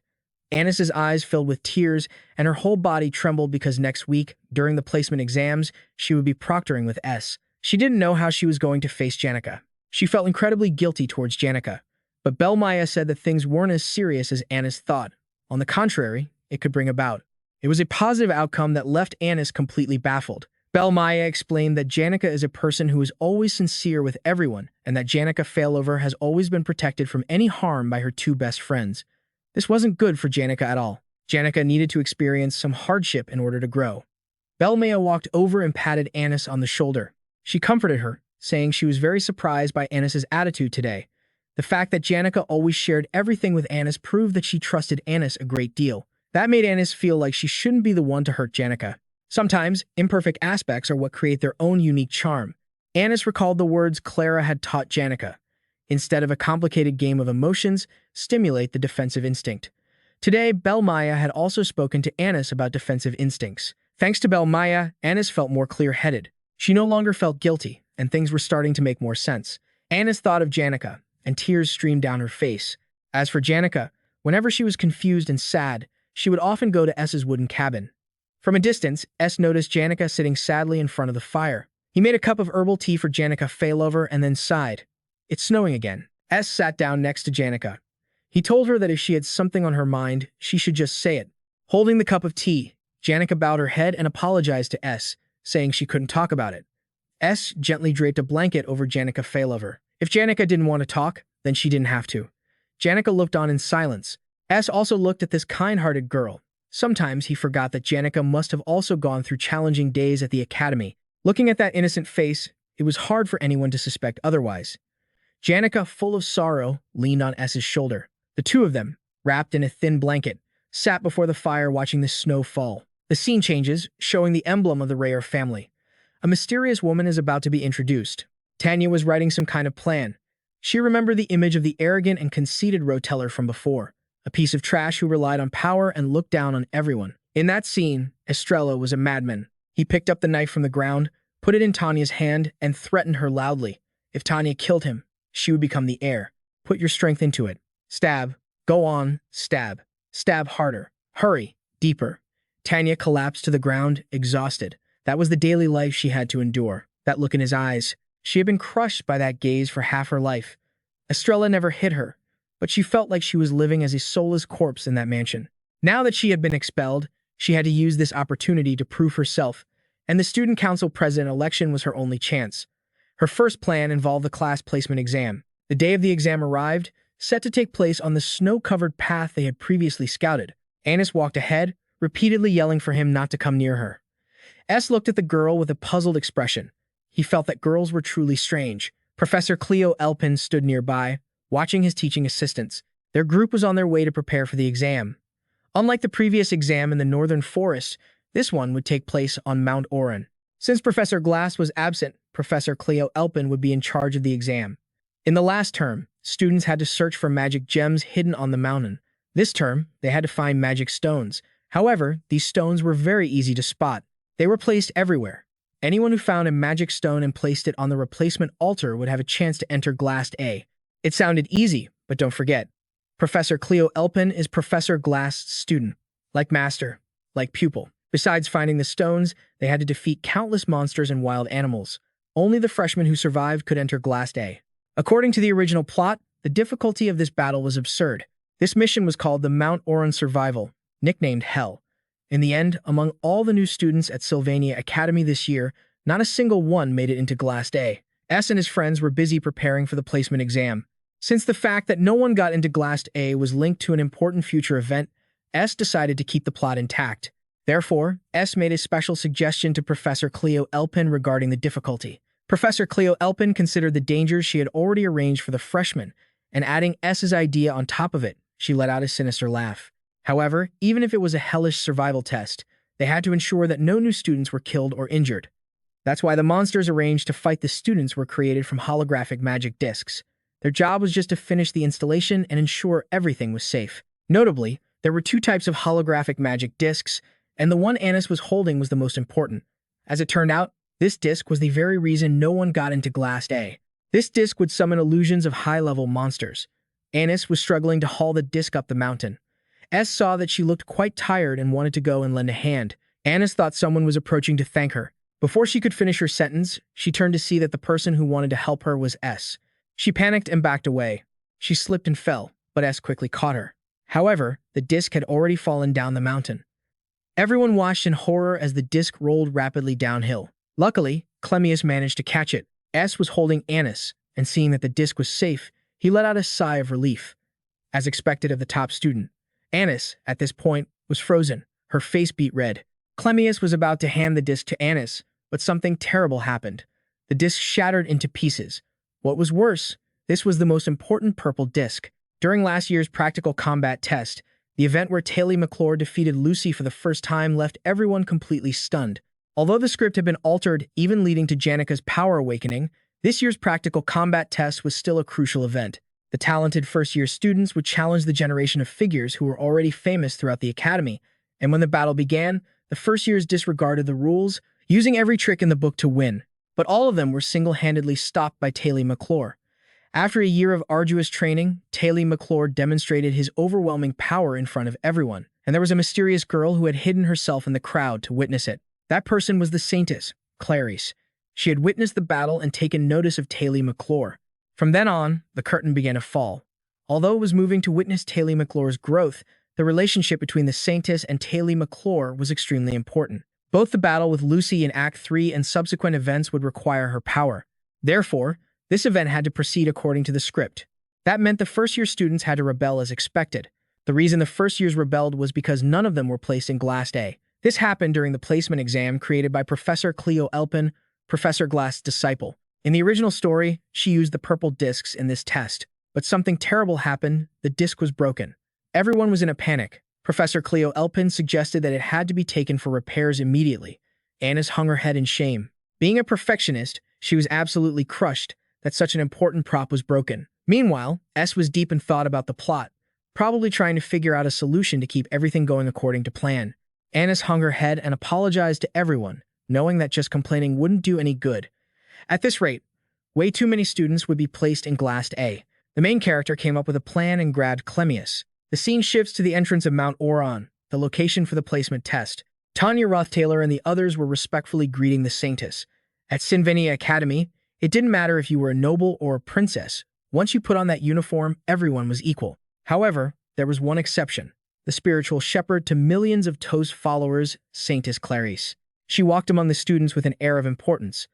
Annis's eyes filled with tears, and her whole body trembled because next week, during the placement exams, she would be proctoring with S. She didn't know how she was going to face Janica. She felt incredibly guilty towards Janica, but Belmaya said that things weren't as serious as Annis thought. On the contrary, it could bring about. It was a positive outcome that left Annis completely baffled. Belmaya explained that Janica is a person who is always sincere with everyone, and that Janica Failover has always been protected from any harm by her two best friends. This wasn't good for Janica at all. Janica needed to experience some hardship in order to grow. Belmaya walked over and patted Anis on the shoulder. She comforted her, saying she was very surprised by Anis's attitude today. The fact that Janica always shared everything with Anis proved that she trusted Anis a great deal. That made Anis feel like she shouldn't be the one to hurt Janica. Sometimes, imperfect aspects are what create their own unique charm. Anis recalled the words Clara had taught Janica. Instead of a complicated game of emotions, stimulate the defensive instinct. Today, Belmaya had also spoken to Anis about defensive instincts. Thanks to Belmaya, Anis felt more clear-headed. She no longer felt guilty, and things were starting to make more sense. Anis thought of Janica, and tears streamed down her face. As for Janica, whenever she was confused and sad, she would often go to S's wooden cabin. From a distance, S noticed Janica sitting sadly in front of the fire. He made a cup of herbal tea for Janica Failover and then sighed. It's snowing again. S sat down next to Janica. He told her that if she had something on her mind, she should just say it. Holding the cup of tea, Janica bowed her head and apologized to S, saying she couldn't talk about it. S gently draped a blanket over Janica Failover. If Janica didn't want to talk, then she didn't have to. Janica looked on in silence. S also looked at this kind-hearted girl. Sometimes he forgot that Janica must have also gone through challenging days at the academy. Looking at that innocent face, it was hard for anyone to suspect otherwise. Janica, full of sorrow, leaned on S's shoulder. The two of them, wrapped in a thin blanket, sat before the fire watching the snow fall. The scene changes, showing the emblem of the Rayer family. A mysterious woman is about to be introduced. Tanya was writing some kind of plan. She remembered the image of the arrogant and conceited Roteller from before, a piece of trash who relied on power and looked down on everyone. In that scene, Estrella was a madman. He picked up the knife from the ground, put it in Tanya's hand, and threatened her loudly. If Tanya killed him, she would become the heir. Put your strength into it. Stab. Go on. Stab. Stab harder. Hurry. Deeper. Tanya collapsed to the ground, exhausted. That was the daily life she had to endure. That look in his eyes. She had been crushed by that gaze for half her life. Estrella never hit her, but she felt like she was living as a soulless corpse in that mansion. Now that she had been expelled, she had to use this opportunity to prove herself, and the student council president election was her only chance. Her first plan involved the class placement exam. The day of the exam arrived, set to take place on the snow-covered path they had previously scouted. Anis walked ahead, repeatedly yelling for him not to come near her. S looked at the girl with a puzzled expression. He felt that girls were truly strange. Professor Cleo Elpin stood nearby, watching his teaching assistants. Their group was on their way to prepare for the exam. Unlike the previous exam in the northern forest, this one would take place on Mount Oren. Since Professor Glass was absent, Professor Cleo Elpin would be in charge of the exam. In the last term, students had to search for magic gems hidden on the mountain. This term, they had to find magic stones. However, these stones were very easy to spot. They were placed everywhere. Anyone who found a magic stone and placed it on the replacement altar would have a chance to enter Glass A. It sounded easy, but don't forget. Professor Cleo Elpin is Professor Glass's student. Like master, like pupil. Besides finding the stones, they had to defeat countless monsters and wild animals. Only the freshmen who survived could enter Glass A. According to the original plot, the difficulty of this battle was absurd. This mission was called the Mount Oren Survival, nicknamed Hell. In the end, among all the new students at Sylvania Academy this year, not a single one made it into Glass A. S and his friends were busy preparing for the placement exam. Since the fact that no one got into Glass A was linked to an important future event, S decided to keep the plot intact. Therefore, S made a special suggestion to Professor Cleo Elpin regarding the difficulty. Professor Cleo Elpin considered the dangers she had already arranged for the freshmen, and adding S's idea on top of it, she let out a sinister laugh. However, even if it was a hellish survival test, they had to ensure that no new students were killed or injured. That's why the monsters arranged to fight the students were created from holographic magic discs. Their job was just to finish the installation and ensure everything was safe. Notably, there were two types of holographic magic discs, and the one Anis was holding was the most important. As it turned out, this disc was the very reason no one got into Glass A. This disc would summon illusions of high-level monsters. Anis was struggling to haul the disc up the mountain. S saw that she looked quite tired and wanted to go and lend a hand. Anis thought someone was approaching to thank her. Before she could finish her sentence, she turned to see that the person who wanted to help her was S. She panicked and backed away. She slipped and fell, but S quickly caught her. However, the disc had already fallen down the mountain. Everyone watched in horror as the disc rolled rapidly downhill. Luckily, Clemius managed to catch it. S was holding Anis, and seeing that the disc was safe, he let out a sigh of relief. As expected of the top student, Annis, at this point, was frozen. Her face beat red. Cleus was about to hand the disc to Annis, but something terrible happened. The disc shattered into pieces. What was worse, this was the most important purple disc. During last year's practical combat test, the event where Taylor McClure defeated Lucy for the first time left everyone completely stunned. Although the script had been altered, even leading to Janica's power awakening, this year's practical combat test was still a crucial event. The talented first-year students would challenge the generation of figures who were already famous throughout the academy, and when the battle began, the first years disregarded the rules, using every trick in the book to win. But all of them were single-handedly stopped by Taylor McClure. After a year of arduous training, Taylor McClure demonstrated his overwhelming power in front of everyone, and there was a mysterious girl who had hidden herself in the crowd to witness it. That person was the Saintess, Clarice. She had witnessed the battle and taken notice of Taylor McClure. From then on, the curtain began to fall. Although it was moving to witness Taylor McClure's growth, the relationship between the Saintess and Taylor McClure was extremely important. Both the battle with Lucy in Act 3 and subsequent events would require her power. Therefore, this event had to proceed according to the script. That meant the first-year students had to rebel as expected. The reason the first years rebelled was because none of them were placed in Class A. This happened during the placement exam created by Professor Cleo Elpin, Professor Glass's disciple. In the original story, she used the purple discs in this test. But something terrible happened. The disc was broken. Everyone was in a panic. Professor Cleo Elpin suggested that it had to be taken for repairs immediately. Annis hung her head in shame. Being a perfectionist, she was absolutely crushed that such an important prop was broken. Meanwhile, S was deep in thought about the plot, probably trying to figure out a solution to keep everything going according to plan. Annis hung her head and apologized to everyone, knowing that just complaining wouldn't do any good. At this rate, way too many students would be placed in Class A. The main character came up with a plan and grabbed Cleus. The scene shifts to the entrance of Mount Oron, the location for the placement test. Ed Rothtaylor and the others were respectfully greeting the Saintess. At Sylvania Academy, it didn't matter if you were a noble or a princess. Once you put on that uniform, everyone was equal. However, there was one exception. The spiritual shepherd to millions of Toast followers, Saintess Clarice. She walked among the students with an air of importance.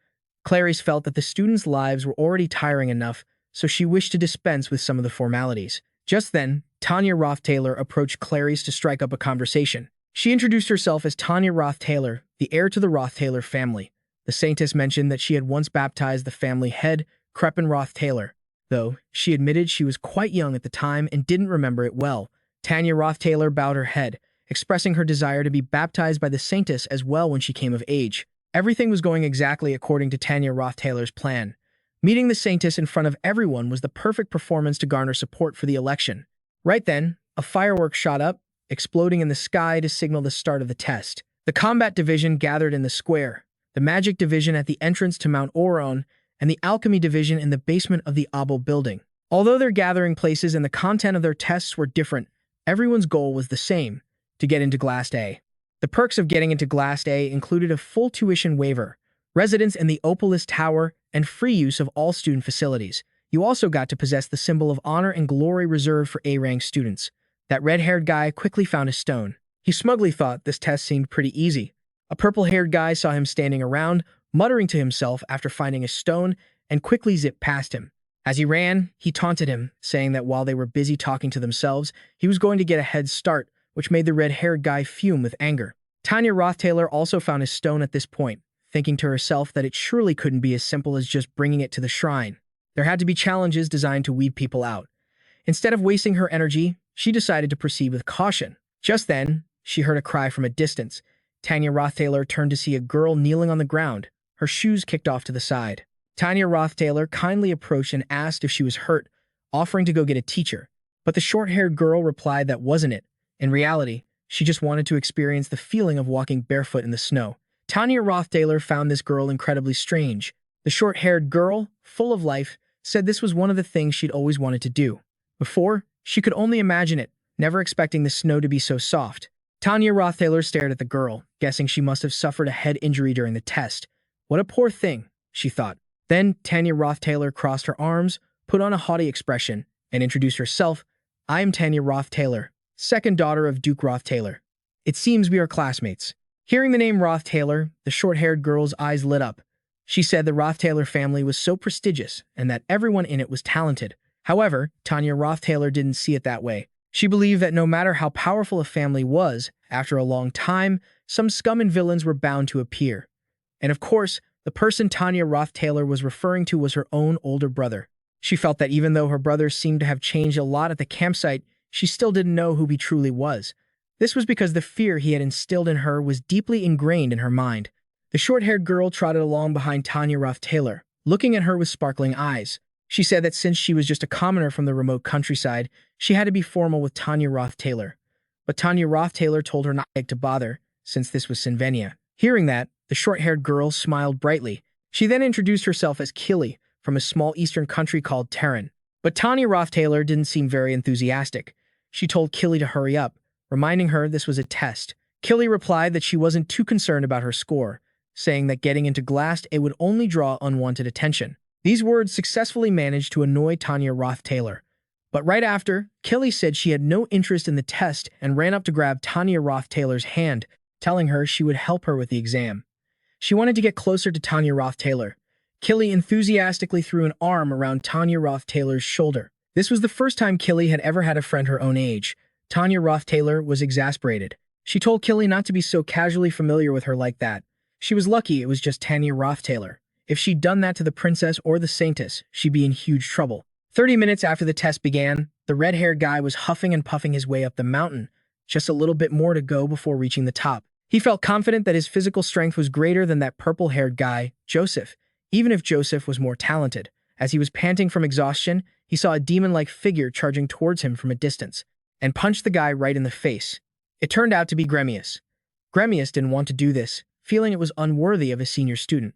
Clarice felt that the students' lives were already tiring enough, so she wished to dispense with some of the formalities. Just then, Ed Rothtaylor approached Clarice to strike up a conversation. She introduced herself as Ed Rothtaylor, the heir to the Rothtaylor family. The Saintess mentioned that she had once baptized the family head, Crepin Rothtaylor, though she admitted she was quite young at the time and didn't remember it well. Tanya Rothtaylor bowed her head, expressing her desire to be baptized by the Saintess as well when she came of age. Everything was going exactly according to Tanya Rothtaylor's plan. Meeting the Saintess in front of everyone was the perfect performance to garner support for the election. Right then, a firework shot up, exploding in the sky to signal the start of the test. The combat division gathered in the square, the magic division at the entrance to Mount Oron, and the alchemy division in the basement of the Obel building. Although their gathering places and the content of their tests were different, everyone's goal was the same: to get into Class A. The perks of getting into Class A included a full tuition waiver, residence in the Ophilus Tower, and free use of all student facilities. You also got to possess the symbol of honor and glory reserved for A-rank students. That red-haired guy quickly found a stone. He smugly thought this test seemed pretty easy. A purple-haired guy saw him standing around, muttering to himself after finding a stone, and quickly zipped past him. As he ran, he taunted him, saying that while they were busy talking to themselves, he was going to get a head start, which made the red-haired guy fume with anger. Tanya Rothtaylor also found his stone at this point, thinking to herself that it surely couldn't be as simple as just bringing it to the shrine. There had to be challenges designed to weed people out. Instead of wasting her energy, she decided to proceed with caution. Just then, she heard a cry from a distance. Tanya Rothtaylor turned to see a girl kneeling on the ground, her shoes kicked off to the side. Tanya Rothtaylor kindly approached and asked if she was hurt, offering to go get a teacher. But the short-haired girl replied that wasn't it. In reality, she just wanted to experience the feeling of walking barefoot in the snow. Tanya Rothtaylor found this girl incredibly strange. The short-haired girl, full of life, said this was one of the things she'd always wanted to do. Before, she could only imagine it, never expecting the snow to be so soft. Tanya Rothtaylor stared at the girl, guessing she must have suffered a head injury during the test. What a poor thing, she thought. Then Tanya Rothtaylor crossed her arms, put on a haughty expression, and introduced herself. I am Tanya Rothtaylor, second daughter of Duke Rothtaylor. It seems we are classmates. Hearing the name Rothtaylor, the short-haired girl's eyes lit up. She said the Rothtaylor family was so prestigious and that everyone in it was talented. However, Tanya Rothtaylor didn't see it that way. She believed that no matter how powerful a family was, after a long time, some scum and villains were bound to appear. And of course, the person Tanya Rothtaylor was referring to was her own older brother. She felt that even though her brother seemed to have changed a lot at the campsite, she still didn't know who he truly was. This was because the fear he had instilled in her was deeply ingrained in her mind. The short-haired girl trotted along behind Tanya Rothtaylor, looking at her with sparkling eyes. She said that since she was just a commoner from the remote countryside, she had to be formal with Tanya Rothtaylor. But Tanya Rothtaylor told her not to bother, since this was Sylvania. Hearing that, the short-haired girl smiled brightly. She then introduced herself as Killy, from a small eastern country called Terran. But Tanya Rothtaylor didn't seem very enthusiastic. She told Killy to hurry up, reminding her this was a test. Killy replied that she wasn't too concerned about her score, saying that getting into Glaskan would only draw unwanted attention. These words successfully managed to annoy Tanya Rothtaylor. But right after, Killy said she had no interest in the test and ran up to grab Tanya Rothtaylor's hand, telling her she would help her with the exam. She wanted to get closer to Tanya Rothtaylor. Killy enthusiastically threw an arm around Tanya Rothtaylor's shoulder. This was the first time Killy had ever had a friend her own age. Tanya Rothtaylor was exasperated. She told Killy not to be so casually familiar with her like that. She was lucky it was just Tanya Rothtaylor. If she'd done that to the princess or the saintess, she'd be in huge trouble. 30 minutes after the test began, the red-haired guy was huffing and puffing his way up the mountain, just a little bit more to go before reaching the top. He felt confident that his physical strength was greater than that purple-haired guy, Joseph, even if Joseph was more talented. As he was panting from exhaustion, he saw a demon-like figure charging towards him from a distance, and punched the guy right in the face. It turned out to be Gremius. Gremius didn't want to do this, feeling it was unworthy of a senior student.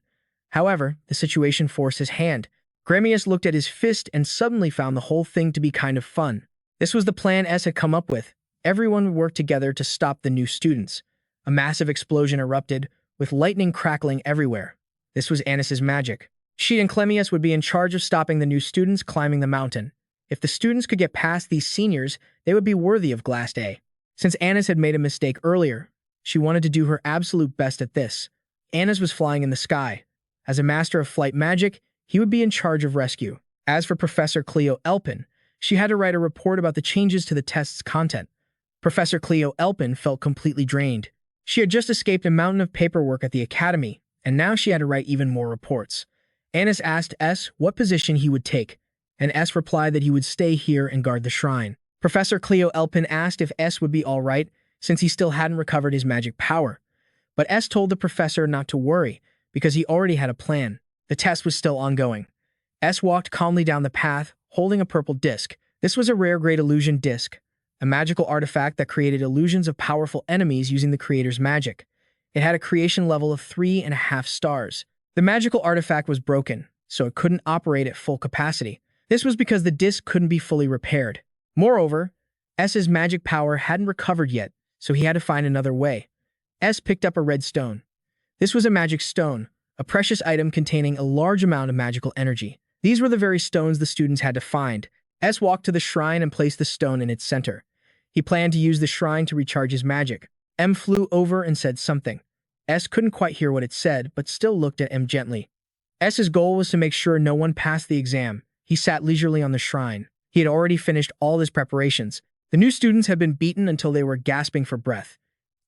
However, the situation forced his hand. Gremius looked at his fist and suddenly found the whole thing to be kind of fun. This was the plan S had come up with. Everyone would work together to stop the new students. A massive explosion erupted, with lightning crackling everywhere. This was Anis's magic. She and Clemius would be in charge of stopping the new students climbing the mountain. If the students could get past these seniors, they would be worthy of Glaskan. Since Anis had made a mistake earlier, she wanted to do her absolute best at this. Anis was flying in the sky. As a master of flight magic, he would be in charge of rescue. As for Professor Cleo Elpin, she had to write a report about the changes to the test's content. Professor Cleo Elpin felt completely drained. She had just escaped a mountain of paperwork at the academy, and now she had to write even more reports. Anis asked S what position he would take, and S replied that he would stay here and guard the shrine. Professor Cleo Elpin asked if S would be all right, since he still hadn't recovered his magic power. But S told the professor not to worry, because he already had a plan. The test was still ongoing. S walked calmly down the path, holding a purple disc. This was a rare Great Illusion disc, a magical artifact that created illusions of powerful enemies using the creator's magic. It had a creation level of 3.5 stars. The magical artifact was broken, so it couldn't operate at full capacity. This was because the disc couldn't be fully repaired. Moreover, S's magic power hadn't recovered yet, so he had to find another way. S picked up a red stone. This was a magic stone, a precious item containing a large amount of magical energy. These were the very stones the students had to find. S walked to the shrine and placed the stone in its center. He planned to use the shrine to recharge his magic. M flew over and said something. S couldn't quite hear what it said, but still looked at M gently. S's goal was to make sure no one passed the exam. He sat leisurely on the shrine. He had already finished all his preparations. The new students had been beaten until they were gasping for breath.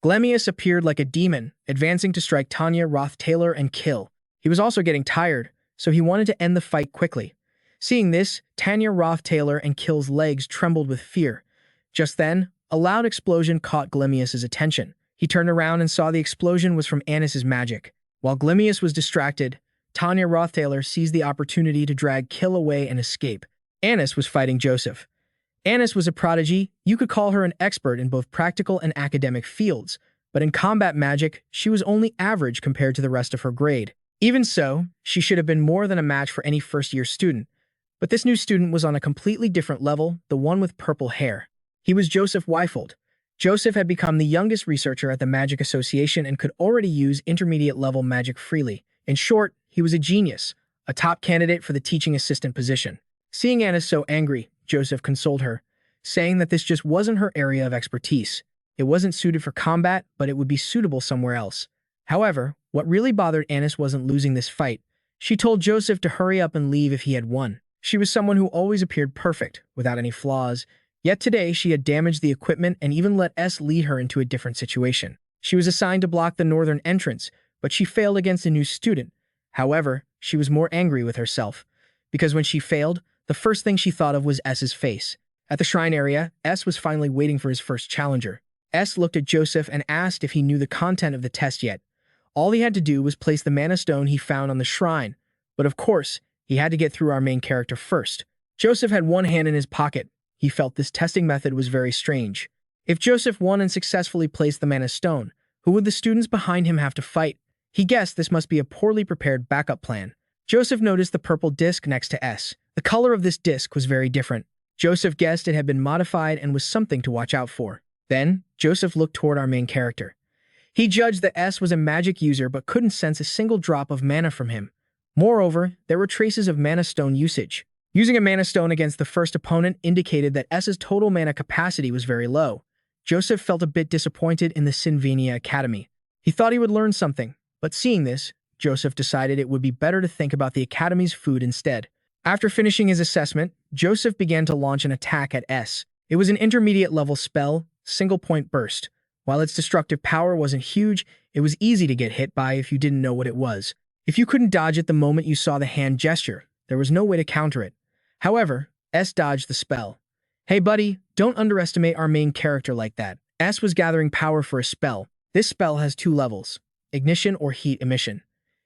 Glemius appeared like a demon, advancing to strike Tanya Rothtaylor and kill. He was also getting tired, so he wanted to end the fight quickly. Seeing this, Tanya Rothtaylor and Kill's legs trembled with fear. Just then, a loud explosion caught Glemius's attention. He turned around and saw the explosion was from Anis's magic. While Glemius was distracted, Tanya Rothtaylor seized the opportunity to drag Kill away and escape. Anis was fighting Joseph. Anis was a prodigy. You could call her an expert in both practical and academic fields, but in combat magic, she was only average compared to the rest of her grade. Even so, she should have been more than a match for any first-year student. But this new student was on a completely different level, the one with purple hair. He was Joseph Weifold. Joseph had become the youngest researcher at the Magic Association and could already use intermediate-level magic freely. In short, he was a genius, a top candidate for the teaching assistant position. Seeing Anis so angry, Joseph consoled her, saying that this just wasn't her area of expertise. It wasn't suited for combat, but it would be suitable somewhere else. However, what really bothered Anis wasn't losing this fight. She told Joseph to hurry up and leave if he had won. She was someone who always appeared perfect, without any flaws. Yet today, she had damaged the equipment and even let S lead her into a different situation. She was assigned to block the northern entrance, but she failed against a new student. However, she was more angry with herself, because when she failed, the first thing she thought of was S's face. At the shrine area, S was finally waiting for his first challenger. S looked at Joseph and asked if he knew the content of the test yet. All he had to do was place the mana stone he found on the shrine, but of course, he had to get through our main character first. Joseph had one hand in his pocket. He felt this testing method was very strange. If Joseph won and successfully placed the mana stone, who would the students behind him have to fight? He guessed this must be a poorly prepared backup plan. Joseph noticed the purple disc next to S. The color of this disc was very different. Joseph guessed it had been modified and was something to watch out for. Then, Joseph looked toward our main character. He judged that S was a magic user but couldn't sense a single drop of mana from him. Moreover, there were traces of mana stone usage. Using a mana stone against the first opponent indicated that S's total mana capacity was very low. Joseph felt a bit disappointed in the Sylvania Academy. He thought he would learn something, but seeing this, Joseph decided it would be better to think about the Academy's food instead. After finishing his assessment, Joseph began to launch an attack at S. It was an intermediate-level spell, single-point burst. While its destructive power wasn't huge, it was easy to get hit by if you didn't know what it was. If you couldn't dodge it the moment you saw the hand gesture, there was no way to counter it. However, S dodged the spell. Hey buddy, don't underestimate our main character like that. S was gathering power for a spell. This spell has 2 levels, ignition or heat emission.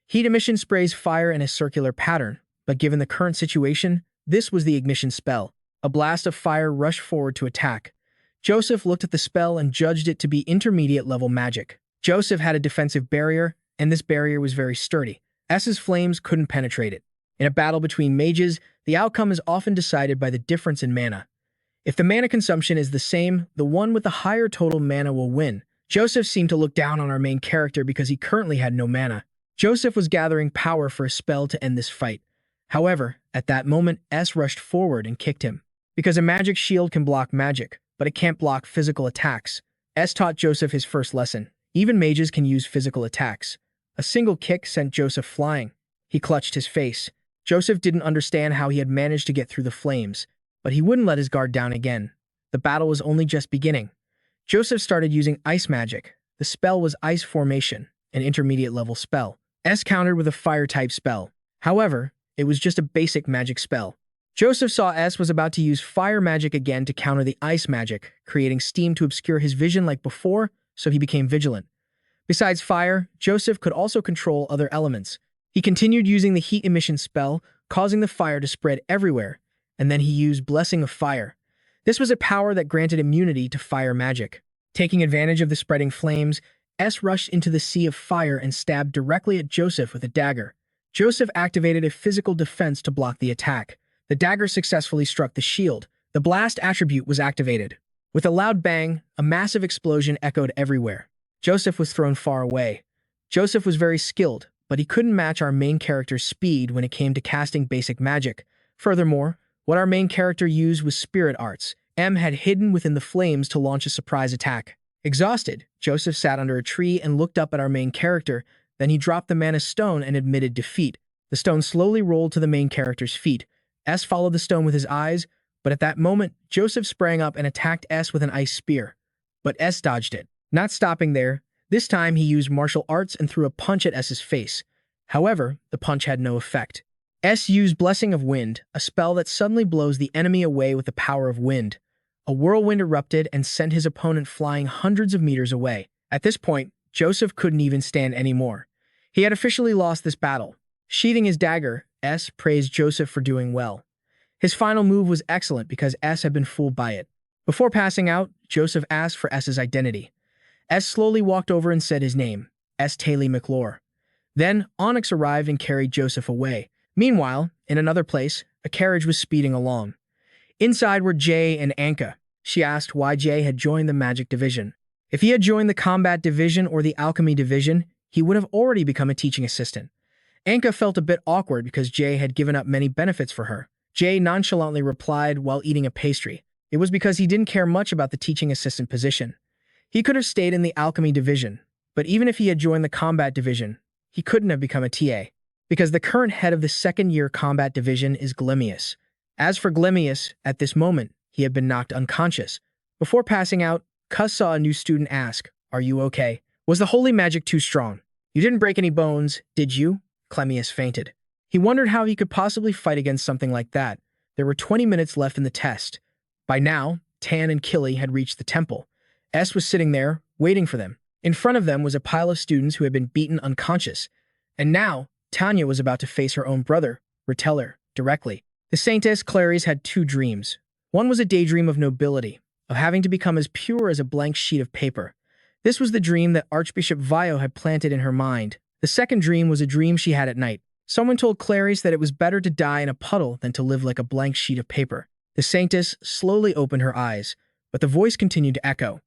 Heat emission sprays fire in a circular pattern, but given the current situation, this was the ignition spell. A blast of fire rushed forward to attack. Joseph looked at the spell and judged it to be intermediate-level magic. Joseph had a defensive barrier, and this barrier was very sturdy. S's flames couldn't penetrate it. In a battle between mages, the outcome is often decided by the difference in mana. If the mana consumption is the same, the one with the higher total mana will win. Joseph seemed to look down on our main character because he currently had no mana. Joseph was gathering power for a spell to end this fight. However, at that moment, S rushed forward and kicked him. Because a magic shield can block magic, but it can't block physical attacks. S taught Joseph his first lesson. Even mages can use physical attacks. A single kick sent Joseph flying. He clutched his face. Joseph didn't understand how he had managed to get through the flames, but he wouldn't let his guard down again. The battle was only just beginning. Joseph started using ice magic. The spell was Ice Formation, an intermediate-level spell. S countered with a fire-type spell. However, it was just a basic magic spell. Joseph saw S was about to use fire magic again to counter the ice magic, creating steam to obscure his vision like before, so he became vigilant. Besides fire, Joseph could also control other elements. He continued using the heat emission spell, causing the fire to spread everywhere, and then he used Blessing of Fire. This was a power that granted immunity to fire magic. Taking advantage of the spreading flames, S rushed into the sea of fire and stabbed directly at Joseph with a dagger. Joseph activated a physical defense to block the attack. The dagger successfully struck the shield. The blast attribute was activated. With a loud bang, a massive explosion echoed everywhere. Joseph was thrown far away. Joseph was very skilled, but he couldn't match our main character's speed when it came to casting basic magic. Furthermore, what our main character used was spirit arts. M had hidden within the flames to launch a surprise attack. Exhausted, Joseph sat under a tree and looked up at our main character. Then he dropped the mana stone and admitted defeat. The stone slowly rolled to the main character's feet. S followed the stone with his eyes, but at that moment, Joseph sprang up and attacked S with an ice spear. But S dodged it. Not stopping there, this time he used martial arts and threw a punch at S's face. However, the punch had no effect. S used Blessing of Wind, a spell that suddenly blows the enemy away with the power of wind. A whirlwind erupted and sent his opponent flying hundreds of meters away. At this point, Joseph couldn't even stand anymore. He had officially lost this battle. Sheathing his dagger, S praised Joseph for doing well. His final move was excellent because S had been fooled by it. Before passing out, Joseph asked for S's identity. S slowly walked over and said his name, S. Taylor McClure. Then, Onyx arrived and carried Joseph away. Meanwhile, in another place, a carriage was speeding along. Inside were Jay and Anka. She asked why Jay had joined the Magic Division. If he had joined the Combat Division or the Alchemy Division, he would have already become a teaching assistant. Anka felt a bit awkward because Jay had given up many benefits for her. Jay nonchalantly replied while eating a pastry. It was because he didn't care much about the teaching assistant position. He could have stayed in the Alchemy Division, but even if he had joined the Combat Division, he couldn't have become a TA, because the current head of the second-year Combat Division is Glimius. As for Glimius, at this moment, he had been knocked unconscious. Before passing out, Cuss saw a new student ask, "Are you okay? Was the holy magic too strong? You didn't break any bones, did you?" Clemius fainted. He wondered how he could possibly fight against something like that. There were 20 minutes left in the test. By now, Tan and Killy had reached the temple. S was sitting there, waiting for them. In front of them was a pile of students who had been beaten unconscious. And now, Tanya was about to face her own brother, Rothtaylor, directly. The Saintess Clarice had two dreams. One was a daydream of nobility, of having to become as pure as a blank sheet of paper. This was the dream that Archbishop Vio had planted in her mind. The second dream was a dream she had at night. Someone told Clarice that it was better to die in a puddle than to live like a blank sheet of paper. The Saintess slowly opened her eyes, but the voice continued to echo.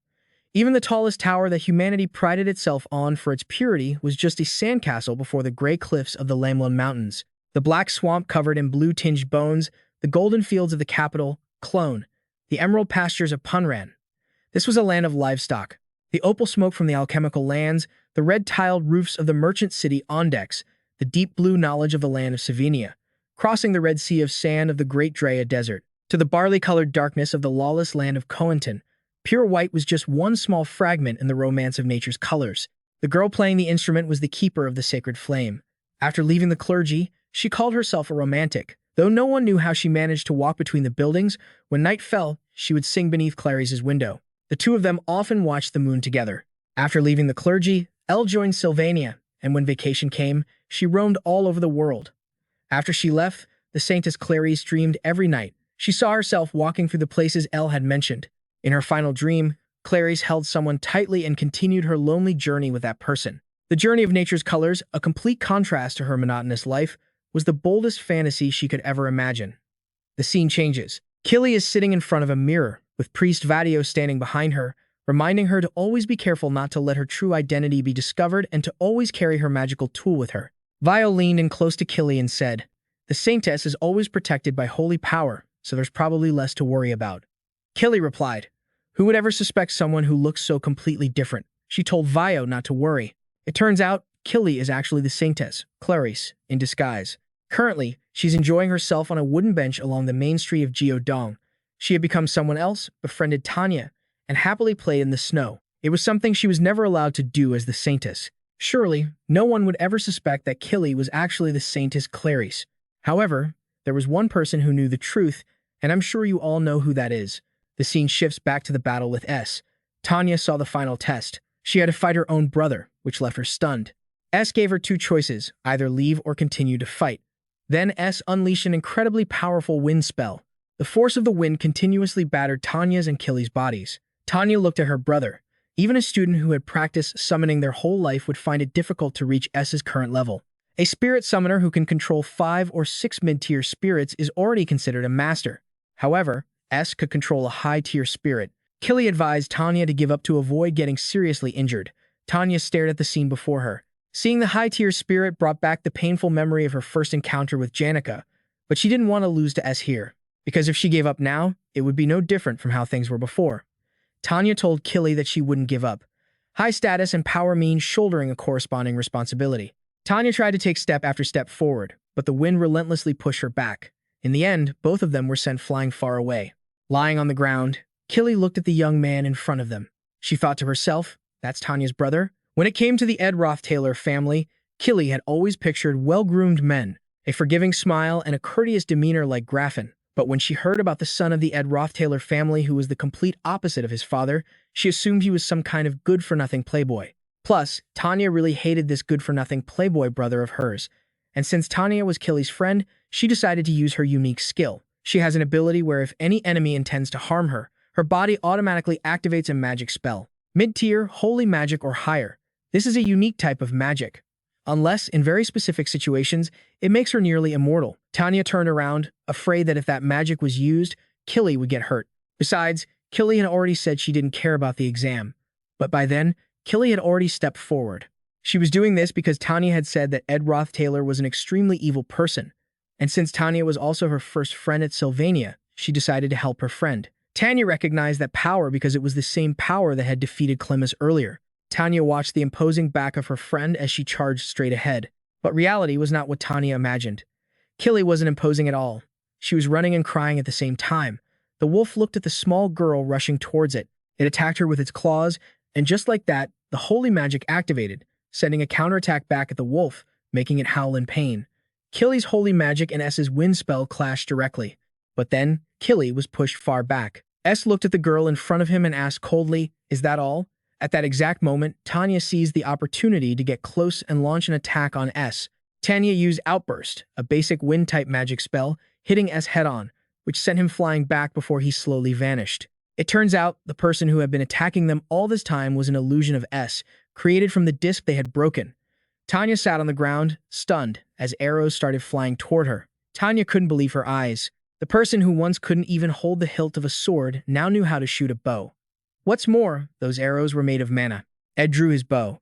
Even the tallest tower that humanity prided itself on for its purity was just a sandcastle before the gray cliffs of the Lamlun Mountains. The black swamp covered in blue-tinged bones, the golden fields of the capital, Clone, the emerald pastures of Punran. This was a land of livestock. The opal smoke from the alchemical lands, the red-tiled roofs of the merchant city Ondex, the deep blue knowledge of the land of Savinia, crossing the red sea of sand of the Great Drea Desert, to the barley-colored darkness of the lawless land of Coentin. Pure white was just one small fragment in the romance of nature's colors. The girl playing the instrument was the keeper of the sacred flame. After leaving the clergy, she called herself a romantic. Though no one knew how she managed to walk between the buildings, when night fell, she would sing beneath Clarice's window. The two of them often watched the moon together. After leaving the clergy, Elle joined Sylvania, and when vacation came, she roamed all over the world. After she left, the Saintess Clarice dreamed every night. She saw herself walking through the places Elle had mentioned. In her final dream, Clarice held someone tightly and continued her lonely journey with that person. The journey of nature's colors, a complete contrast to her monotonous life, was the boldest fantasy she could ever imagine. The scene changes. Killy is sitting in front of a mirror, with Priest Vadio standing behind her, reminding her to always be careful not to let her true identity be discovered and to always carry her magical tool with her. Vio leaned in close to Killy and said, "The Saintess is always protected by holy power, so there's probably less to worry about." Killy replied, "Who would ever suspect someone who looks so completely different?" She told Vio not to worry. It turns out, Killy is actually the Saintess, Clarice, in disguise. Currently, she's enjoying herself on a wooden bench along the main street of Geodong. She had become someone else, befriended Tanya, and happily played in the snow. It was something she was never allowed to do as the Saintess. Surely, no one would ever suspect that Killy was actually the Saintess Clarice. However, there was one person who knew the truth, and I'm sure you all know who that is. The scene shifts back to the battle with S. Tanya saw the final test. She had to fight her own brother, which left her stunned. S gave her two choices, either leave or continue to fight. Then S unleashed an incredibly powerful wind spell. The force of the wind continuously battered Tanya's and Killy's bodies. Tanya looked at her brother. Even a student who had practiced summoning their whole life would find it difficult to reach S's current level. A spirit summoner who can control 5 or 6 mid-tier spirits is already considered a master. However, S could control a high-tier spirit. Killy advised Tanya to give up to avoid getting seriously injured. Tanya stared at the scene before her. Seeing the high-tier spirit brought back the painful memory of her first encounter with Janica, but she didn't want to lose to S here, because if she gave up now, it would be no different from how things were before. Tanya told Killy that she wouldn't give up. High status and power means shouldering a corresponding responsibility. Tanya tried to take step after step forward, but the wind relentlessly pushed her back. In the end, both of them were sent flying far away. Lying on the ground, Killy looked at the young man in front of them. She thought to herself, that's Tanya's brother? When it came to the Ed Rothtaylor family, Killy had always pictured well-groomed men, a forgiving smile and a courteous demeanor like Graffin. But when she heard about the son of the Ed Rothtaylor family who was the complete opposite of his father, she assumed he was some kind of good-for-nothing playboy. Plus, Tanya really hated this good-for-nothing playboy brother of hers. And since Tanya was Killy's friend, she decided to use her unique skill. She has an ability where if any enemy intends to harm her, her body automatically activates a magic spell. Mid-tier, holy magic or higher. This is a unique type of magic. Unless, in very specific situations, it makes her nearly immortal. Tanya turned around, afraid that if that magic was used, Killy would get hurt. Besides, Killy had already said she didn't care about the exam. But by then, Killy had already stepped forward. She was doing this because Tanya had said that Ed Rothtaylor was an extremely evil person. And since Tanya was also her first friend at Sylvania, she decided to help her friend. Tanya recognized that power because it was the same power that had defeated Clemus earlier. Tanya watched the imposing back of her friend as she charged straight ahead. But reality was not what Tanya imagined. Killy wasn't imposing at all. She was running and crying at the same time. The wolf looked at the small girl rushing towards it. It attacked her with its claws, and just like that, the holy magic activated, sending a counterattack back at the wolf, making it howl in pain. Killy's holy magic and S's wind spell clashed directly. But then, Killy was pushed far back. S looked at the girl in front of him and asked coldly, "Is that all?" At that exact moment, Tanya seized the opportunity to get close and launch an attack on S. Tanya used Outburst, a basic wind-type magic spell, hitting S head-on, which sent him flying back before he slowly vanished. It turns out the person who had been attacking them all this time was an illusion of S, created from the disc they had broken. Tanya sat on the ground, stunned, as arrows started flying toward her. Tanya couldn't believe her eyes. The person who once couldn't even hold the hilt of a sword now knew how to shoot a bow. What's more, those arrows were made of mana. Ed drew his bow.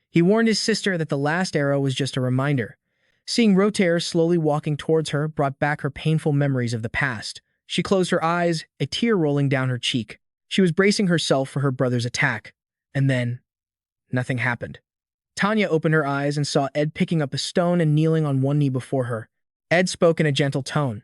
He warned his sister that the last arrow was just a reminder. Seeing Rotair slowly walking towards her brought back her painful memories of the past. She closed her eyes, a tear rolling down her cheek. She was bracing herself for her brother's attack. And then, nothing happened. Tanya opened her eyes and saw Ed picking up a stone and kneeling on one knee before her. Ed spoke in a gentle tone.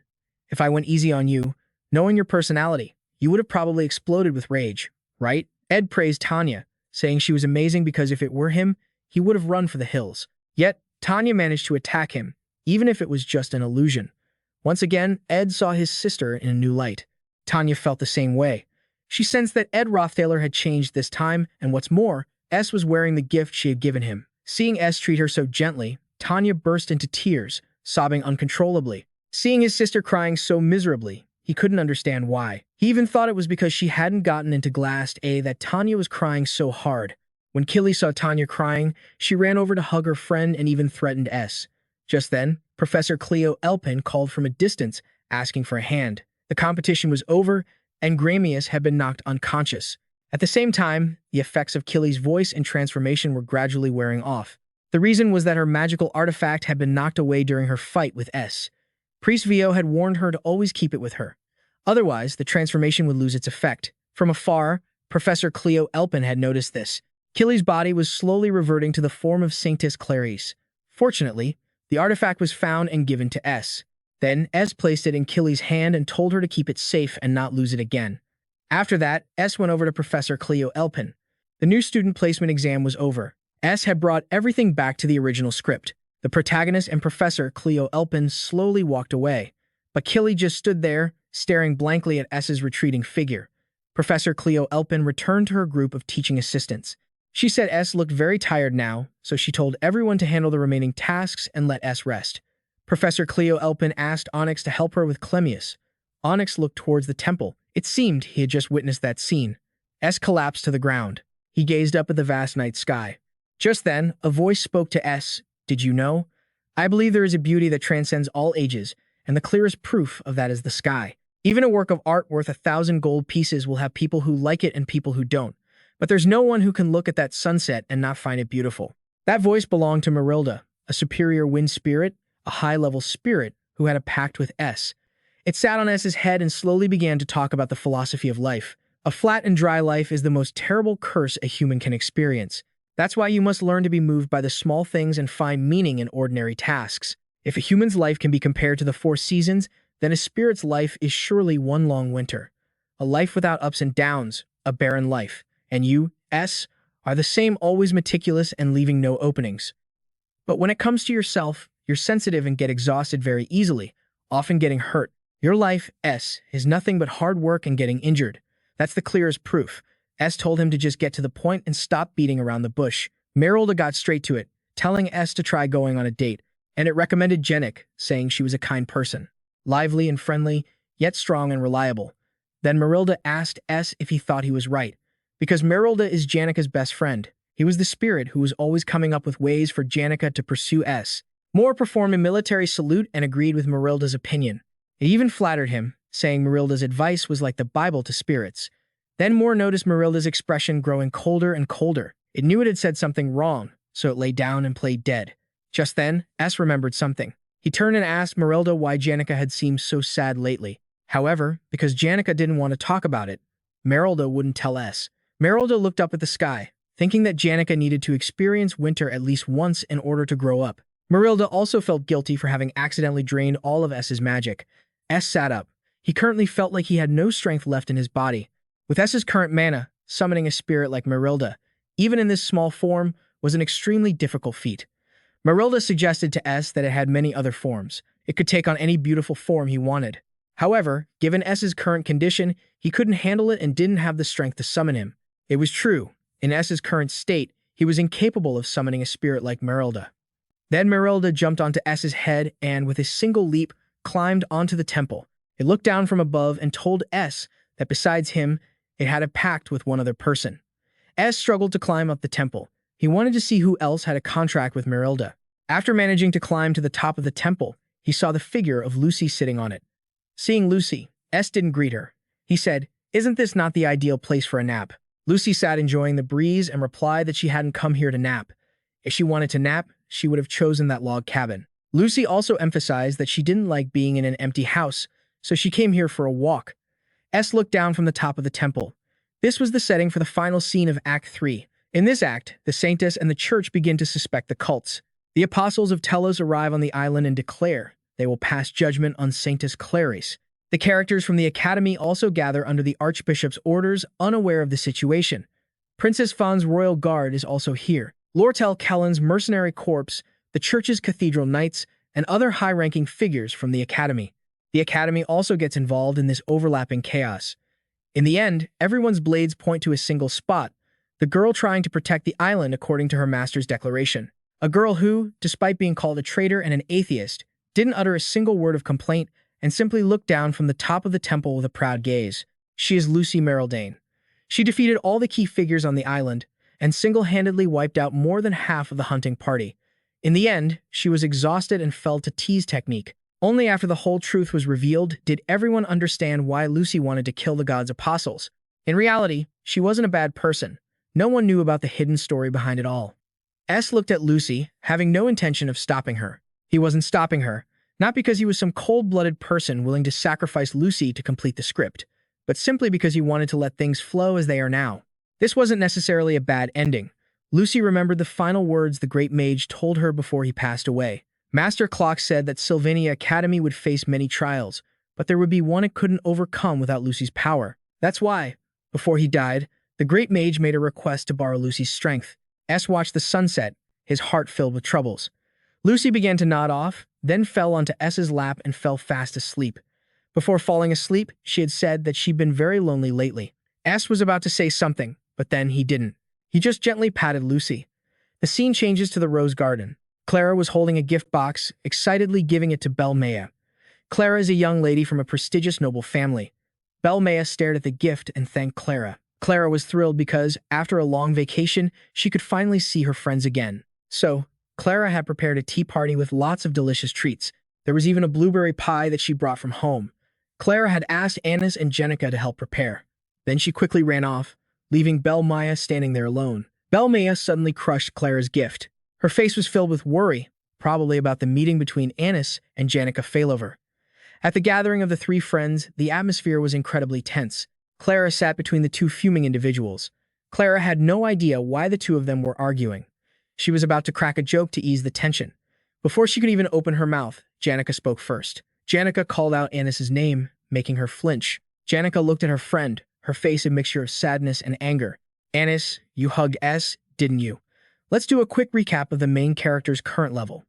"If I went easy on you, knowing your personality, you would have probably exploded with rage, right?" Ed praised Tanya, saying she was amazing because if it were him, he would have run for the hills. Yet, Tanya managed to attack him, even if it was just an illusion. Once again, Ed saw his sister in a new light. Tanya felt the same way. She sensed that Ed Rothtaylor had changed this time, and what's more, S was wearing the gift she had given him. Seeing S treat her so gently, Tanya burst into tears, sobbing uncontrollably. Seeing his sister crying so miserably, he couldn't understand why. He even thought it was because she hadn't gotten into Glaskan that Tanya was crying so hard. When Killy saw Tanya crying, she ran over to hug her friend and even threatened S. Just then, Professor Cleo Elpin called from a distance, asking for a hand. The competition was over, and Gramius had been knocked unconscious. At the same time, the effects of Killy's voice and transformation were gradually wearing off. The reason was that her magical artifact had been knocked away during her fight with S. Priest Vio had warned her to always keep it with her. Otherwise, the transformation would lose its effect. From afar, Professor Cleo Elpin had noticed this. Killy's body was slowly reverting to the form of Sanctus Clarice. Fortunately, the artifact was found and given to S. Then, S placed it in Killy's hand and told her to keep it safe and not lose it again. After that, S went over to Professor Cleo Elpin. The new student placement exam was over. S had brought everything back to the original script. The protagonist and Professor Cleo Elpin slowly walked away, but Killy just stood there, staring blankly at S's retreating figure. Professor Cleo Elpin returned to her group of teaching assistants. She said S looked very tired now, so she told everyone to handle the remaining tasks and let S rest. Professor Cleo Elpin asked Onyx to help her with Clemius. Onyx looked towards the temple. It seemed he had just witnessed that scene. S collapsed to the ground. He gazed up at the vast night sky. Just then, a voice spoke to S. "Did you know? I believe there is a beauty that transcends all ages, and the clearest proof of that is the sky. Even a work of art worth 1,000 gold pieces will have people who like it and people who don't. But there's no one who can look at that sunset and not find it beautiful." That voice belonged to Marilda, a superior wind spirit, a high-level spirit who had a pact with S. It sat on S's head and slowly began to talk about the philosophy of life. A flat and dry life is the most terrible curse a human can experience. That's why you must learn to be moved by the small things and find meaning in ordinary tasks. If a human's life can be compared to the 4 seasons, then a spirit's life is surely one long winter. A life without ups and downs, a barren life. And you, S, are the same, always meticulous and leaving no openings. But when it comes to yourself, you're sensitive and get exhausted very easily, often getting hurt. Your life, S, is nothing but hard work and getting injured. That's the clearest proof. S told him to just get to the point and stop beating around the bush. Marilda got straight to it, telling S to try going on a date, and it recommended Janik, saying she was a kind person, lively and friendly, yet strong and reliable. Then Marilda asked S if he thought he was right. Because Marilda is Janika's best friend. He was the spirit who was always coming up with ways for Janica to pursue S. Moore performed a military salute and agreed with Marilda's opinion. It even flattered him, saying Marilda's advice was like the Bible to spirits. Then Moore noticed Marilda's expression growing colder and colder. It knew it had said something wrong, so it lay down and played dead. Just then, S remembered something. He turned and asked Marilda why Janica had seemed so sad lately. However, because Janica didn't want to talk about it, Marilda wouldn't tell S. Marilda looked up at the sky, thinking that Janica needed to experience winter at least once in order to grow up. Marilda also felt guilty for having accidentally drained all of S's magic. S sat up. He currently felt like he had no strength left in his body. With S's current mana, summoning a spirit like Merilda, even in this small form, was an extremely difficult feat. Merilda suggested to S that it had many other forms. It could take on any beautiful form he wanted. However, given S's current condition, he couldn't handle it and didn't have the strength to summon him. It was true. In S's current state, he was incapable of summoning a spirit like Merilda. Then Merilda jumped onto S's head and, with a single leap, climbed onto the temple. It looked down from above and told S that besides him, it had a pact with one other person. S struggled to climb up the temple. He wanted to see who else had a contract with Merilda. After managing to climb to the top of the temple, he saw the figure of Lucy sitting on it. Seeing Lucy, S didn't greet her. He said, "Isn't this not the ideal place for a nap?" Lucy sat enjoying the breeze and replied that she hadn't come here to nap. If she wanted to nap, she would have chosen that log cabin. Lucy also emphasized that she didn't like being in an empty house, so she came here for a walk. S looked down from the top of the temple. This was the setting for the final scene of Act 3. In this act, the Saintess and the Church begin to suspect the cults. The apostles of Telos arrive on the island and declare they will pass judgment on Saintess Clarice. The characters from the Academy also gather under the Archbishop's orders, unaware of the situation. Princess Fawn's royal guard is also here. Lortell Kellen's mercenary corps, the Church's cathedral knights, and other high-ranking figures from the Academy. The Academy also gets involved in this overlapping chaos. In the end, everyone's blades point to a single spot, the girl trying to protect the island according to her master's declaration. A girl who, despite being called a traitor and an atheist, didn't utter a single word of complaint and simply looked down from the top of the temple with a proud gaze. She is Lucy Merildane. She defeated all the key figures on the island and single-handedly wiped out more than half of the hunting party. In the end, she was exhausted and fell to tease technique. Only after the whole truth was revealed did everyone understand why Lucy wanted to kill the god's apostles. In reality, she wasn't a bad person. No one knew about the hidden story behind it all. S looked at Lucy, having no intention of stopping her. He wasn't stopping her, not because he was some cold-blooded person willing to sacrifice Lucy to complete the script, but simply because he wanted to let things flow as they are now. This wasn't necessarily a bad ending. Lucy remembered the final words the great mage told her before he passed away. Master Clock said that Sylvania Academy would face many trials, but there would be one it couldn't overcome without Lucy's power. That's why, before he died, the great mage made a request to borrow Lucy's strength. S watched the sunset, his heart filled with troubles. Lucy began to nod off, then fell onto S's lap and fell fast asleep. Before falling asleep, she had said that she'd been very lonely lately. S was about to say something, but then he didn't. He just gently patted Lucy. The scene changes to the Rose Garden. Clara was holding a gift box, excitedly giving it to Belmaya. Clara is a young lady from a prestigious noble family. Belmaya stared at the gift and thanked Clara. Clara was thrilled because, after a long vacation, she could finally see her friends again. So, Clara had prepared a tea party with lots of delicious treats. There was even a blueberry pie that she brought from home. Clara had asked Annis and Janica to help prepare. Then she quickly ran off, leaving Belmaya standing there alone. Belmaya suddenly crushed Clara's gift. Her face was filled with worry, probably about the meeting between Annis and Janica Failover. At the gathering of the three friends, the atmosphere was incredibly tense. Clara sat between the two fuming individuals. Clara had no idea why the two of them were arguing. She was about to crack a joke to ease the tension. Before she could even open her mouth, Janica spoke first. Janica called out Annis's name, making her flinch. Janica looked at her friend, her face a mixture of sadness and anger. "Annis, you hugged S, didn't you?" Let's do a quick recap of the main character's current level.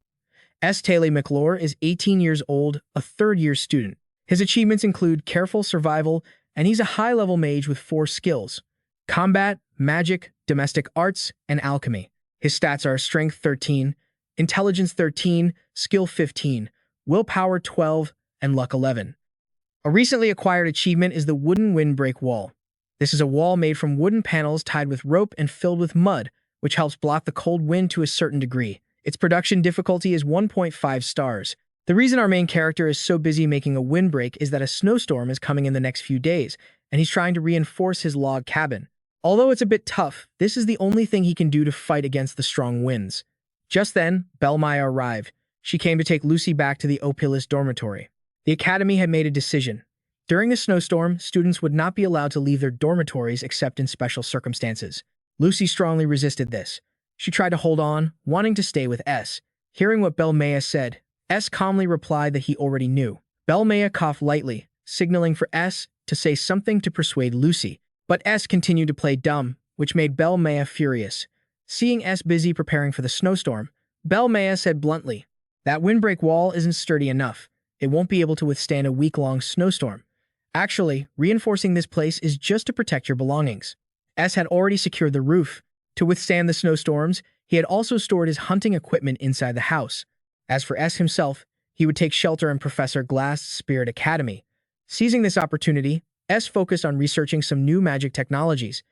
S. Taylor McClure is 18 years old, a third-year student. His achievements include careful survival, and he's a high-level mage with 4 skills: combat, magic, domestic arts, and alchemy. His stats are Strength 13, Intelligence 13, Skill 15, Willpower 12, and Luck 11. A recently acquired achievement is the Wooden Windbreak Wall. This is a wall made from wooden panels tied with rope and filled with mud, which helps block the cold wind to a certain degree. Its production difficulty is 1.5 stars. The reason our main character is so busy making a windbreak is that a snowstorm is coming in the next few days, and he's trying to reinforce his log cabin. Although it's a bit tough, this is the only thing he can do to fight against the strong winds. Just then, Belmaya arrived. She came to take Lucy back to the Ophilus dormitory. The academy had made a decision. During the snowstorm, students would not be allowed to leave their dormitories except in special circumstances. Lucy strongly resisted this. She tried to hold on, wanting to stay with S. Hearing what Belmaya said, S calmly replied that he already knew. Belmaya coughed lightly, signaling for S to say something to persuade Lucy. But S continued to play dumb, which made Belle Maya furious. Seeing S busy preparing for the snowstorm, Belle Maya said bluntly, "That windbreak wall isn't sturdy enough. It won't be able to withstand a week-long snowstorm. Actually, reinforcing this place is just to protect your belongings." S had already secured the roof. To withstand the snowstorms, he had also stored his hunting equipment inside the house. As for S himself, he would take shelter in Professor Glass's Spirit Academy. Seizing this opportunity, S focused on researching some new magic technologies.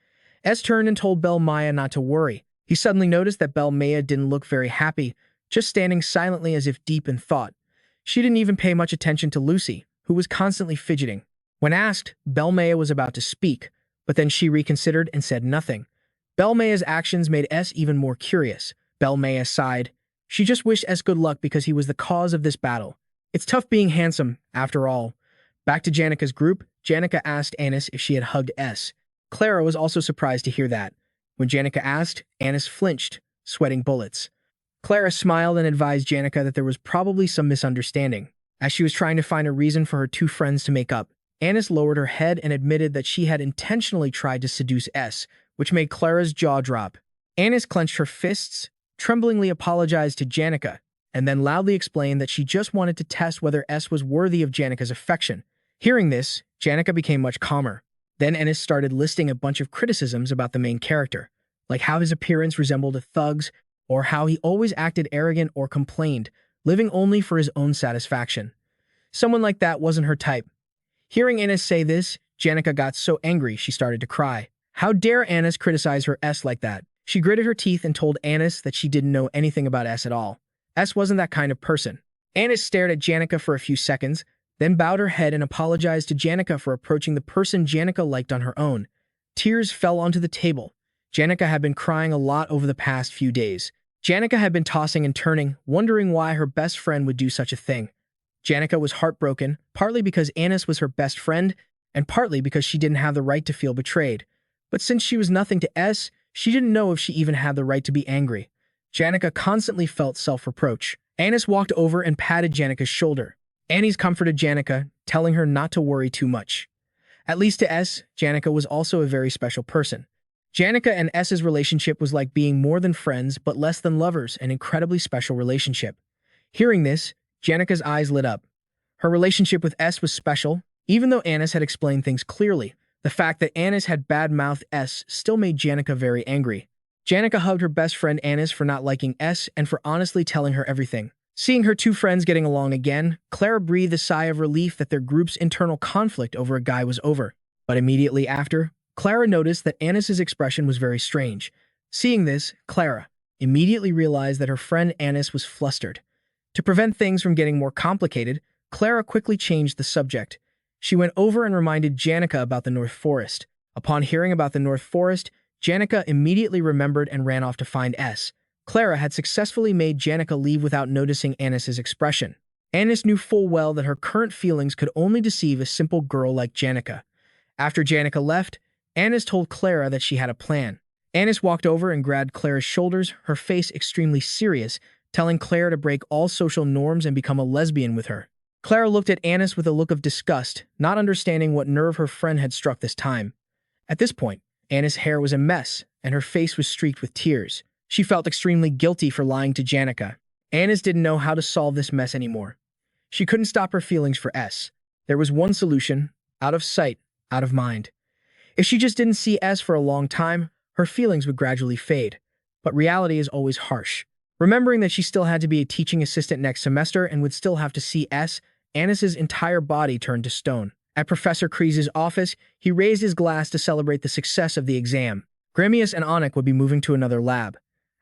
S turned and told Belle Maya not to worry. He suddenly noticed that Belle Maya didn't look very happy, just standing silently as if deep in thought. She didn't even pay much attention to Lucy, who was constantly fidgeting. When asked, Belle Maya was about to speak, but then she reconsidered and said nothing. Belle Maya's actions made S even more curious. Belle Maya sighed. She just wished S good luck because he was the cause of this battle. It's tough being handsome, after all. Back to Janica's group, Janica asked Anis if she had hugged S. Clara was also surprised to hear that. When Janica asked, Anis flinched, sweating bullets. Clara smiled and advised Janica that there was probably some misunderstanding. As she was trying to find a reason for her two friends to make up, Anis lowered her head and admitted that she had intentionally tried to seduce S, which made Clara's jaw drop. Anis clenched her fists, tremblingly apologized to Janica, and then loudly explained that she just wanted to test whether S was worthy of Janica's affection. Hearing this, Janica became much calmer. Then Anis started listing a bunch of criticisms about the main character, like how his appearance resembled a thug's, or how he always acted arrogant or complained, living only for his own satisfaction. Someone like that wasn't her type. Hearing Anis say this, Janica got so angry she started to cry. How dare Anis criticize her S like that? She gritted her teeth and told Anis that she didn't know anything about S at all. S wasn't that kind of person. Anis stared at Janica for a few seconds, then bowed her head and apologized to Janica for approaching the person Janica liked on her own. Tears fell onto the table. Janica had been crying a lot over the past few days. Janica had been tossing and turning, wondering why her best friend would do such a thing. Janica was heartbroken, partly because Anis was her best friend, and partly because she didn't have the right to feel betrayed. But since she was nothing to S, she didn't know if she even had the right to be angry. Janica constantly felt self-reproach. Anis walked over and patted Janica's shoulder. Anis comforted Janica, telling her not to worry too much. At least to S, Janica was also a very special person. Janica and S's relationship was like being more than friends but less than lovers, an incredibly special relationship. Hearing this, Janica's eyes lit up. Her relationship with S was special, even though Anis had explained things clearly. The fact that Anis had bad-mouthed S still made Janica very angry. Janica hugged her best friend Anis for not liking S and for honestly telling her everything. Seeing her two friends getting along again, Clara breathed a sigh of relief that their group's internal conflict over a guy was over. But immediately after, Clara noticed that Anis's expression was very strange. Seeing this, Clara immediately realized that her friend Anis was flustered. To prevent things from getting more complicated, Clara quickly changed the subject. She went over and reminded Janica about the North Forest. Upon hearing about the North Forest, Janica immediately remembered and ran off to find S. Clara had successfully made Janica leave without noticing Anis's expression. Anis knew full well that her current feelings could only deceive a simple girl like Janica. After Janica left, Anis told Clara that she had a plan. Anis walked over and grabbed Clara's shoulders, her face extremely serious, telling Clara to break all social norms and become a lesbian with her. Clara looked at Anis with a look of disgust, not understanding what nerve her friend had struck this time. At this point, Anis' hair was a mess, and her face was streaked with tears. She felt extremely guilty for lying to Janica. Anis didn't know how to solve this mess anymore. She couldn't stop her feelings for S. There was one solution: out of sight, out of mind. If she just didn't see S for a long time, her feelings would gradually fade. But reality is always harsh. Remembering that she still had to be a teaching assistant next semester and would still have to see S, Anis's entire body turned to stone. At Professor Kreese's office, he raised his glass to celebrate the success of the exam. Gremius and Onik would be moving to another lab.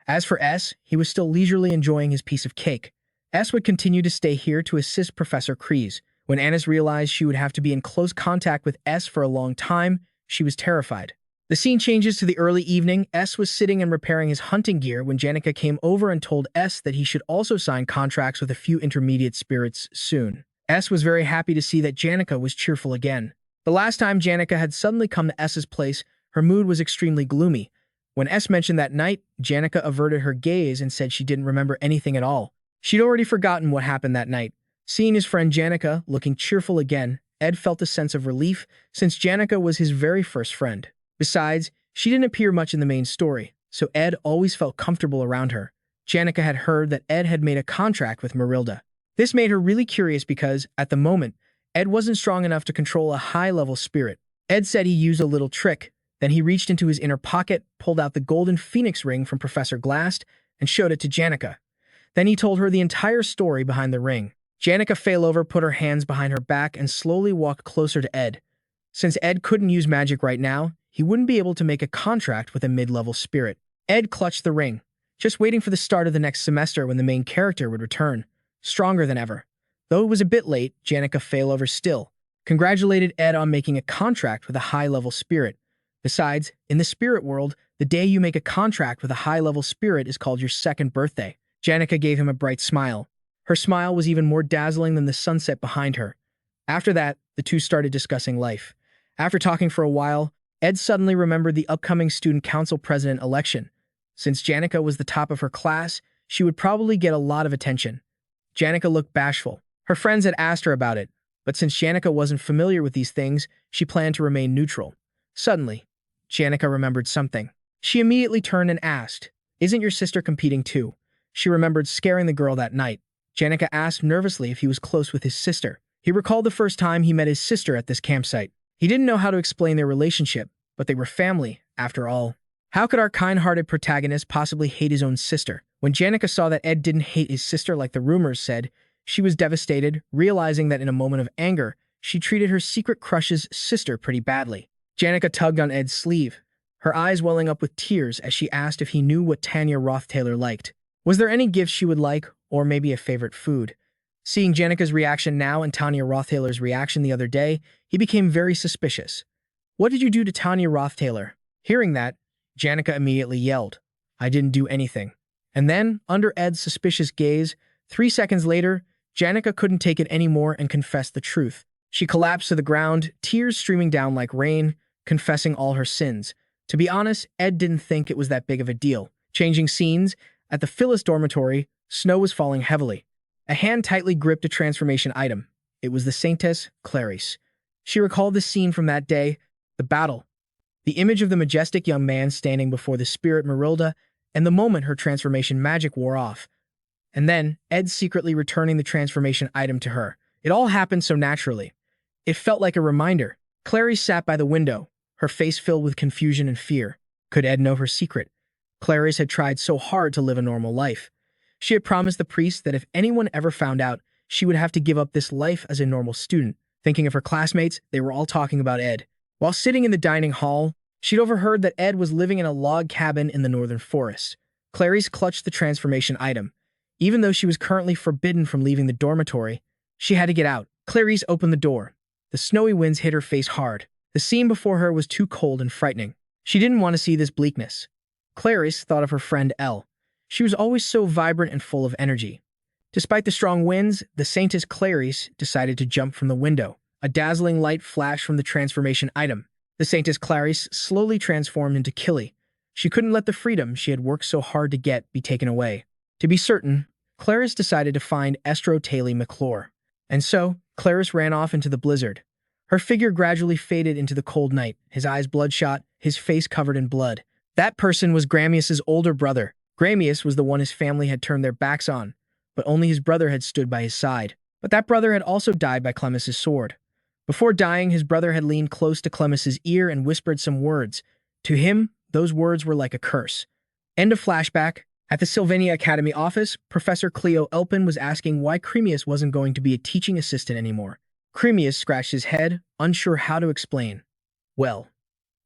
As for S, he was still leisurely enjoying his piece of cake. S would continue to stay here to assist Professor Kreese. When Anis realized she would have to be in close contact with S for a long time, she was terrified. The scene changes to the early evening. S was sitting and repairing his hunting gear when Janica came over and told S that he should also sign contracts with a few intermediate spirits soon. S was very happy to see that Janica was cheerful again. The last time Janica had suddenly come to S's place, her mood was extremely gloomy. When S mentioned that night, Janica averted her gaze and said she didn't remember anything at all. She'd already forgotten what happened that night. Seeing his friend Janica looking cheerful again, Ed felt a sense of relief since Janica was his very first friend. Besides, she didn't appear much in the main story, so Ed always felt comfortable around her. Janica had heard that Ed had made a contract with Marilda. This made her really curious because, at the moment, Ed wasn't strong enough to control a high-level spirit. Ed said he used a little trick. Then he reached into his inner pocket, pulled out the golden phoenix ring from Professor Glaskan, and showed it to Janica. Then he told her the entire story behind the ring. Janica Failover put her hands behind her back and slowly walked closer to Ed. Since Ed couldn't use magic right now, he wouldn't be able to make a contract with a mid-level spirit. Ed clutched the ring, just waiting for the start of the next semester when the main character would return, stronger than ever. Though it was a bit late, Janica Failover still congratulated Ed on making a contract with a high-level spirit. Besides, in the spirit world, the day you make a contract with a high-level spirit is called your second birthday. Janica gave him a bright smile. Her smile was even more dazzling than the sunset behind her. After that, the two started discussing life. After talking for a while, Ed suddenly remembered the upcoming student council president election. Since Janica was the top of her class, she would probably get a lot of attention. Janica looked bashful. Her friends had asked her about it, but since Janica wasn't familiar with these things, she planned to remain neutral. Suddenly, Janica remembered something. She immediately turned and asked, "Isn't your sister competing too?" She remembered scaring the girl that night. Janica asked nervously if he was close with his sister. He recalled the first time he met his sister at this campsite. He didn't know how to explain their relationship, but they were family, after all. How could our kind-hearted protagonist possibly hate his own sister? When Janica saw that Ed didn't hate his sister like the rumors said, she was devastated, realizing that in a moment of anger, she treated her secret crush's sister pretty badly. Janica tugged on Ed's sleeve, her eyes welling up with tears as she asked if he knew what Tanya Rothtaylor liked. Was there any gifts she would like, or maybe a favorite food? Seeing Janica's reaction now and Tanya Rothtaylor's reaction the other day, he became very suspicious. "What did you do to Tanya Rothtaylor?" Hearing that, Janica immediately yelled, "I didn't do anything." And then, under Ed's suspicious gaze, 3 seconds later, Janica couldn't take it anymore and confessed the truth. She collapsed to the ground, tears streaming down like rain, confessing all her sins. To be honest, Ed didn't think it was that big of a deal. Changing scenes, at the Phyllis dormitory, snow was falling heavily. A hand tightly gripped a transformation item. It was the Saintess Clarice. She recalled the scene from that day, the battle, the image of the majestic young man standing before the spirit Marilda, and the moment her transformation magic wore off. And then, Ed secretly returning the transformation item to her. It all happened so naturally. It felt like a reminder. Clarice sat by the window, her face filled with confusion and fear. Could Ed know her secret? Clarice had tried so hard to live a normal life. She had promised the priest that if anyone ever found out, she would have to give up this life as a normal student. Thinking of her classmates, they were all talking about Ed. While sitting in the dining hall, she'd overheard that Ed was living in a log cabin in the northern forest. Clarice clutched the transformation item. Even though she was currently forbidden from leaving the dormitory, she had to get out. Clarice opened the door. The snowy winds hit her face hard. The scene before her was too cold and frightening. She didn't want to see this bleakness. Clarice thought of her friend Elle. She was always so vibrant and full of energy. Despite the strong winds, the Saintess Clarice decided to jump from the window. A dazzling light flashed from the transformation item. The Saintess Clarice slowly transformed into Killy. She couldn't let the freedom she had worked so hard to get be taken away. To be certain, Clarice decided to find Ed Rothtaylor McClure. And so, Clarice ran off into the blizzard. Her figure gradually faded into the cold night, his eyes bloodshot, his face covered in blood. That person was Gramius's older brother. Gramius was the one his family had turned their backs on, but only his brother had stood by his side. But that brother had also died by Clemus's sword. Before dying, his brother had leaned close to Clemus's ear and whispered some words. To him, those words were like a curse. End of flashback. At the Sylvania Academy office, Professor Cleo Elpin was asking why Cremius wasn't going to be a teaching assistant anymore. Cremius scratched his head, unsure how to explain. Well,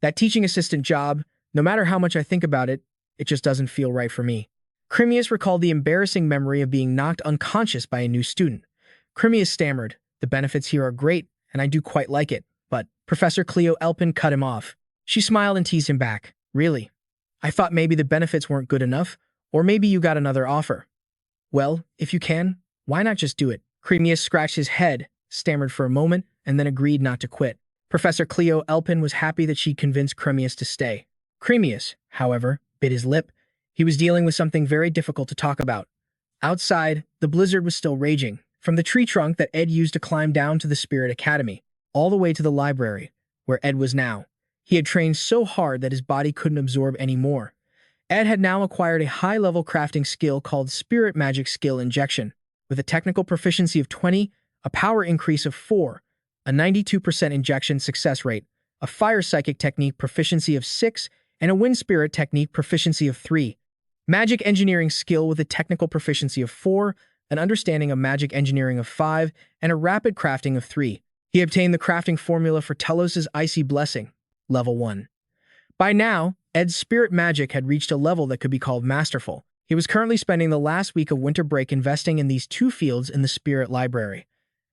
that teaching assistant job, no matter how much I think about it, it just doesn't feel right for me. Cremius recalled the embarrassing memory of being knocked unconscious by a new student. Cremius stammered, "The benefits here are great, and I do quite like it, but..." Professor Cleo Elpin cut him off. She smiled and teased him back. "Really? I thought maybe the benefits weren't good enough, or maybe you got another offer." "Well, if you can, why not just do it?" Cremius scratched his head, stammered for a moment, and then agreed not to quit. Professor Cleo Elpin was happy that she'd convinced Cremius to stay. Cremius, however, bit his lip. He was dealing with something very difficult to talk about. Outside, the blizzard was still raging. From the tree trunk that Ed used to climb down to the Spirit Academy, all the way to the library, where Ed was now. He had trained so hard that his body couldn't absorb any more. Ed had now acquired a high-level crafting skill called Spirit Magic Skill Injection, with a technical proficiency of 20, a power increase of 4, a 92% injection success rate, a Fire Psychic Technique proficiency of 6, and a Wind Spirit Technique proficiency of 3. Magic Engineering Skill with a technical proficiency of 4, an Understanding of Magic Engineering of 5, and a Rapid Crafting of 3. He obtained the crafting formula for Telos' Icy Blessing, Level 1. By now, Ed's spirit magic had reached a level that could be called masterful. He was currently spending the last week of winter break investing in these 2 fields in the spirit library.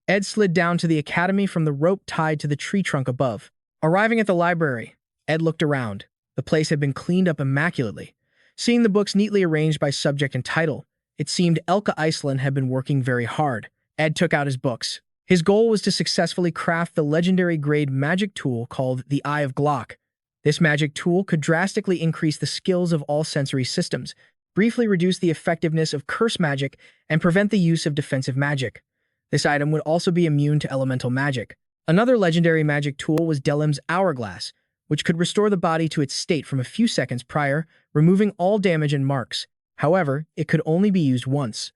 Ed slid down to the academy from the rope tied to the tree trunk above. Arriving at the library, Ed looked around. The place had been cleaned up immaculately. Seeing the books neatly arranged by subject and title, it seemed Elka Iceland had been working very hard. Ed took out his books. His goal was to successfully craft the legendary grade magic tool called the Eye of Glock. This magic tool could drastically increase the skills of all sensory systems, briefly reduce the effectiveness of curse magic, and prevent the use of defensive magic. This item would also be immune to elemental magic. Another legendary magic tool was Delim's Hourglass, which could restore the body to its state from a few seconds prior, removing all damage and marks. However, it could only be used once.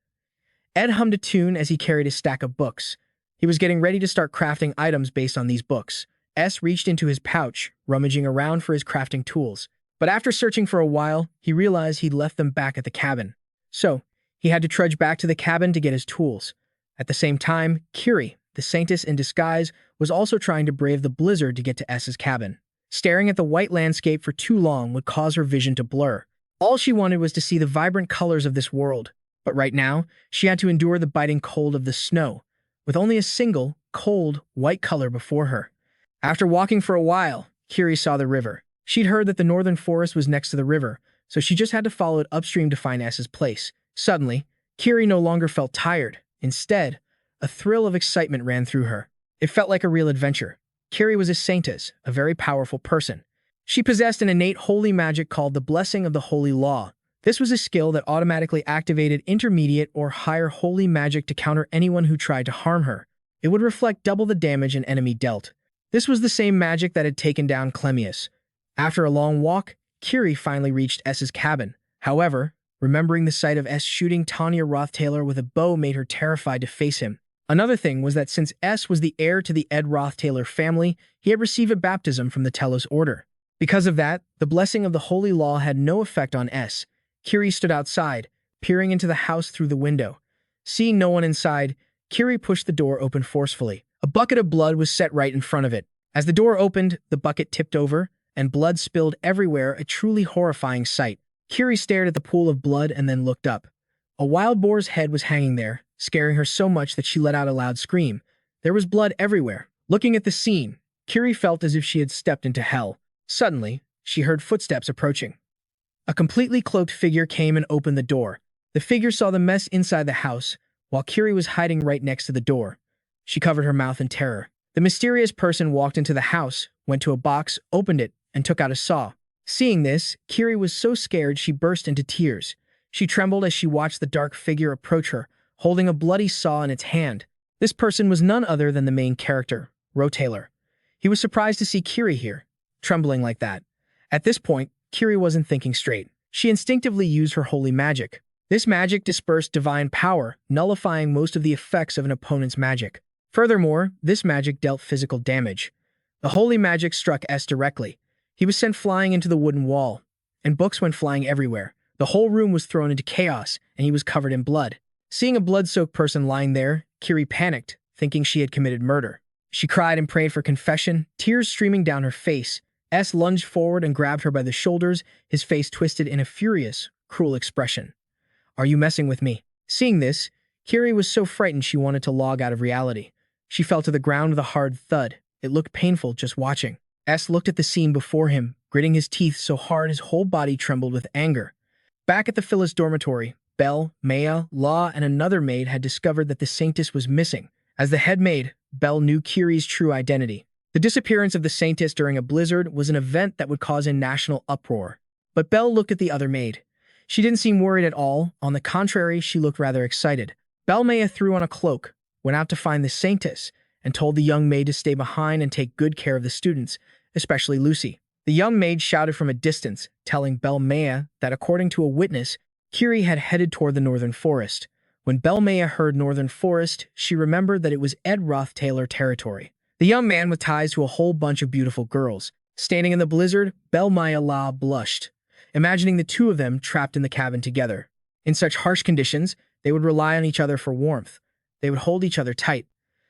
Ed hummed a tune as he carried a stack of books. He was getting ready to start crafting items based on these books. S reached into his pouch, rummaging around for his crafting tools. But after searching for a while, he realized he'd left them back at the cabin. So, he had to trudge back to the cabin to get his tools. At the same time, Kiri, the Saintess in disguise, was also trying to brave the blizzard to get to S's cabin. Staring at the white landscape for too long would cause her vision to blur. All she wanted was to see the vibrant colors of this world. But right now, she had to endure the biting cold of the snow, with only a single, cold, white color before her. After walking for a while, Kiri saw the river. She'd heard that the northern forest was next to the river, so she just had to follow it upstream to find S's place. Suddenly, Kiri no longer felt tired. Instead, a thrill of excitement ran through her. It felt like a real adventure. Kiri was a saintess, a very powerful person. She possessed an innate holy magic called the Blessing of the Holy Law. This was a skill that automatically activated intermediate or higher holy magic to counter anyone who tried to harm her. It would reflect double the damage an enemy dealt. This was the same magic that had taken down Cleus. After a long walk, Kiri finally reached S's cabin. However, remembering the sight of S shooting Tanya Rothtaylor with a bow made her terrified to face him. Another thing was that since S was the heir to the Ed Rothtaylor family, he had received a baptism from the Telos Order. Because of that, the blessing of the Holy Law had no effect on S. Kiri stood outside, peering into the house through the window. Seeing no one inside, Kiri pushed the door open forcefully. A bucket of blood was set right in front of it. As the door opened, the bucket tipped over, and blood spilled everywhere, a truly horrifying sight. Kiri stared at the pool of blood and then looked up. A wild boar's head was hanging there, scaring her so much that she let out a loud scream. There was blood everywhere. Looking at the scene, Kiri felt as if she had stepped into hell. Suddenly, she heard footsteps approaching. A completely cloaked figure came and opened the door. The figure saw the mess inside the house, while Kiri was hiding right next to the door. She covered her mouth in terror. The mysterious person walked into the house, went to a box, opened it, and took out a saw. Seeing this, Kiri was so scared she burst into tears. She trembled as she watched the dark figure approach her, holding a bloody saw in its hand. This person was none other than the main character, Rothtaylor. He was surprised to see Kiri here, trembling like that. At this point, Kiri wasn't thinking straight. She instinctively used her holy magic. This magic dispersed divine power, nullifying most of the effects of an opponent's magic. Furthermore, this magic dealt physical damage. The holy magic struck S directly. He was sent flying into the wooden wall, and books went flying everywhere. The whole room was thrown into chaos, and he was covered in blood. Seeing a blood-soaked person lying there, Kiri panicked, thinking she had committed murder. She cried and prayed for confession, tears streaming down her face. S lunged forward and grabbed her by the shoulders, his face twisted in a furious, cruel expression. "Are you messing with me?" Seeing this, Kiri was so frightened she wanted to log out of reality. She fell to the ground with a hard thud. It looked painful just watching. S looked at the scene before him, gritting his teeth so hard his whole body trembled with anger. Back at the Phyllis dormitory, Belle, Maya, Law, and another maid had discovered that the Saintess was missing. As the head maid, Belle knew Kiri's true identity. The disappearance of the Saintess during a blizzard was an event that would cause a national uproar. But Belle looked at the other maid. She didn't seem worried at all. On the contrary, she looked rather excited. Belle Maya threw on a cloak, went out to find the Saintess, and told the young maid to stay behind and take good care of the students, especially Lucy. The young maid shouted from a distance, telling Belmaya that according to a witness, Kiri had headed toward the northern forest. When Belmaya heard northern forest, she remembered that it was Ed Rothtaylor territory. The young man with ties to a whole bunch of beautiful girls. Standing in the blizzard, Belmaya blushed, imagining the two of them trapped in the cabin together. In such harsh conditions, they would rely on each other for warmth. They would hold each other tight.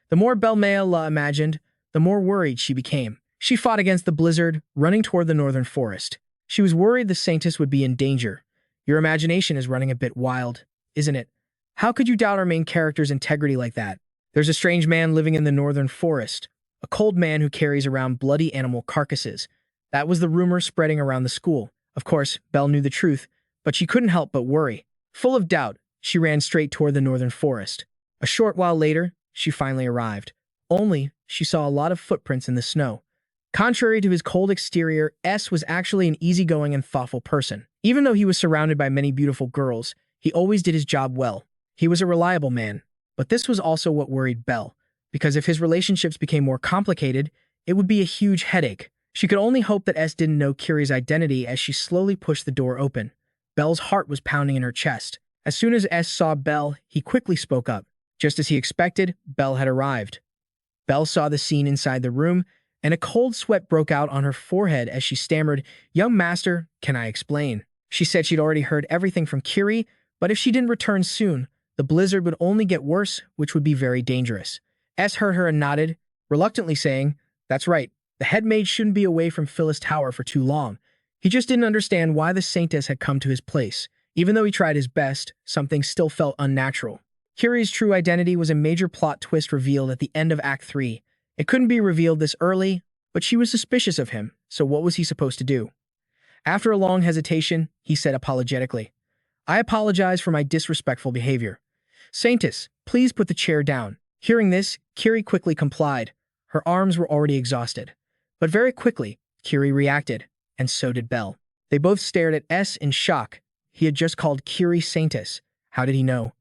The more Belmaya imagined, the more worried she became. She fought against the blizzard, running toward the northern forest. She was worried the Saintess would be in danger. Your imagination is running a bit wild, isn't it? How could you doubt our main character's integrity like that? There's a strange man living in the northern forest, a cold man who carries around bloody animal carcasses. That was the rumor spreading around the school. Of course, Belle knew the truth, but she couldn't help but worry. Full of doubt, she ran straight toward the northern forest. A short while later, she finally arrived. Only, she saw a lot of footprints in the snow. Contrary to his cold exterior, S was actually an easygoing and thoughtful person. Even though he was surrounded by many beautiful girls, he always did his job well. He was a reliable man. But this was also what worried Belle, because if his relationships became more complicated, it would be a huge headache. She could only hope that S didn't know Kiri's identity as she slowly pushed the door open. Belle's heart was pounding in her chest. As soon as S saw Belle, he quickly spoke up. Just as he expected, Belle had arrived. Belle saw the scene inside the room, and a cold sweat broke out on her forehead as she stammered, "Young master, can I explain?" She said she'd already heard everything from Kiri, but if she didn't return soon, the blizzard would only get worse, which would be very dangerous. S heard her and nodded, reluctantly saying, "That's right, the head mage shouldn't be away from Phyllis Tower for too long." He just didn't understand why the Saintess had come to his place. Even though he tried his best, something still felt unnatural. Kiri's true identity was a major plot twist revealed at the end of Act 3. It couldn't be revealed this early, but she was suspicious of him, so what was he supposed to do? After a long hesitation, he said apologetically, "I apologize for my disrespectful behavior. Saintess, please put the chair down." Hearing this, Kiri quickly complied. Her arms were already exhausted. But very quickly, Kiri reacted, and so did Belle. They both stared at S in shock. He had just called Kiri Saintess. How did he know?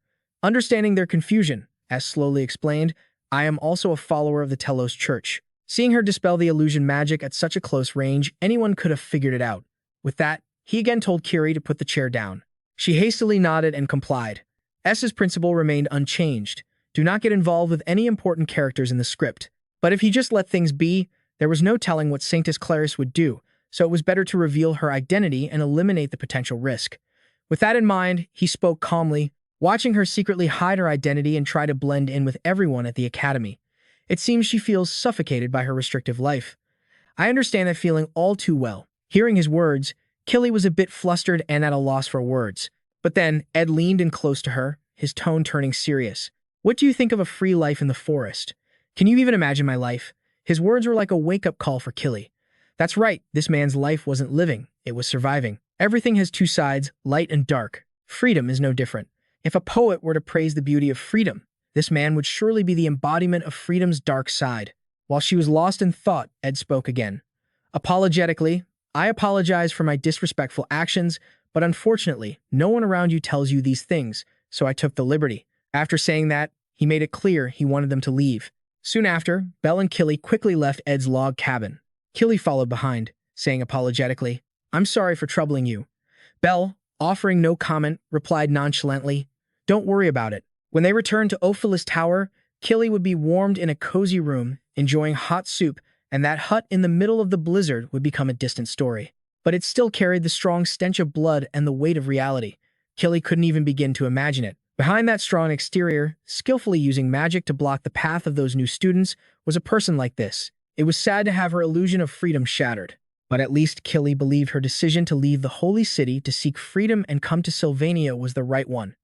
Understanding their confusion, S slowly explained, "I am also a follower of the Telos Church." Seeing her dispel the illusion magic at such a close range, anyone could have figured it out. With that, he again told Kiri to put the chair down. She hastily nodded and complied. S's principle remained unchanged. Do not get involved with any important characters in the script. But if he just let things be, there was no telling what Saintess Clarice would do, so it was better to reveal her identity and eliminate the potential risk. With that in mind, he spoke calmly, watching her secretly hide her identity and try to blend in with everyone at the academy. It seems she feels suffocated by her restrictive life. I understand that feeling all too well. Hearing his words, Kili was a bit flustered and at a loss for words. But then, Ed leaned in close to her, his tone turning serious. "What do you think of a free life in the forest? Can you even imagine my life?" His words were like a wake-up call for Kili. That's right, this man's life wasn't living, it was surviving. Everything has two sides, light and dark. Freedom is no different. If a poet were to praise the beauty of freedom, this man would surely be the embodiment of freedom's dark side. While she was lost in thought, Ed spoke again. Apologetically, "I apologize for my disrespectful actions, but unfortunately, no one around you tells you these things, so I took the liberty." After saying that, he made it clear he wanted them to leave. Soon after, Belle and Kili quickly left Ed's log cabin. Kili followed behind, saying apologetically, "I'm sorry for troubling you." Belle, offering no comment, replied nonchalantly, "Don't worry about it." When they returned to Ophilus Tower, Kili would be warmed in a cozy room, enjoying hot soup, and that hut in the middle of the blizzard would become a distant story. But it still carried the strong stench of blood and the weight of reality. Kili couldn't even begin to imagine it. Behind that strong exterior, skillfully using magic to block the path of those new students, was a person like this. It was sad to have her illusion of freedom shattered. But at least Kili believed her decision to leave the holy city to seek freedom and come to Sylvania was the right one.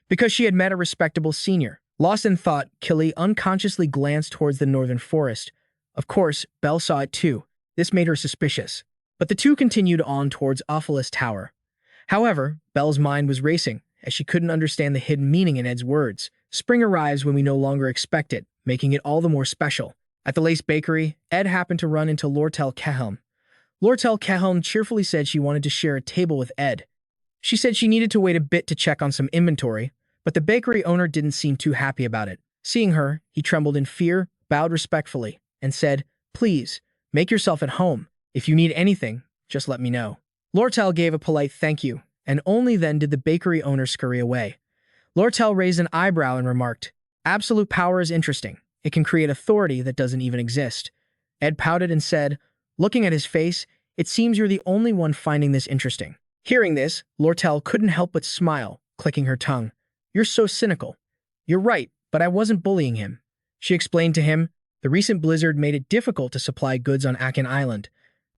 Because she had met a respectable senior. Lost in thought, Kili unconsciously glanced towards the northern forest. Of course, Belle saw it too. This made her suspicious. But the two continued on towards Ophilus Tower. However, Belle's mind was racing, as she couldn't understand the hidden meaning in Ed's words. Spring arrives when we no longer expect it, making it all the more special. At the Lace Bakery, Ed happened to run into Lortell Cahelm. Lortell Cahelm cheerfully said she wanted to share a table with Ed. She said she needed to wait a bit to check on some inventory, but the bakery owner didn't seem too happy about it. Seeing her, he trembled in fear, bowed respectfully, and said, "Please, make yourself at home. If you need anything, just let me know." Lortell gave a polite thank you, and only then did the bakery owner scurry away. Lortell raised an eyebrow and remarked, "Absolute power is interesting. It can create authority that doesn't even exist." Ed pouted and said, looking at his face, "It seems you're the only one finding this interesting." Hearing this, Lortell couldn't help but smile, clicking her tongue. "You're so cynical." "You're right, but I wasn't bullying him." She explained to him, the recent blizzard made it difficult to supply goods on Akan Island.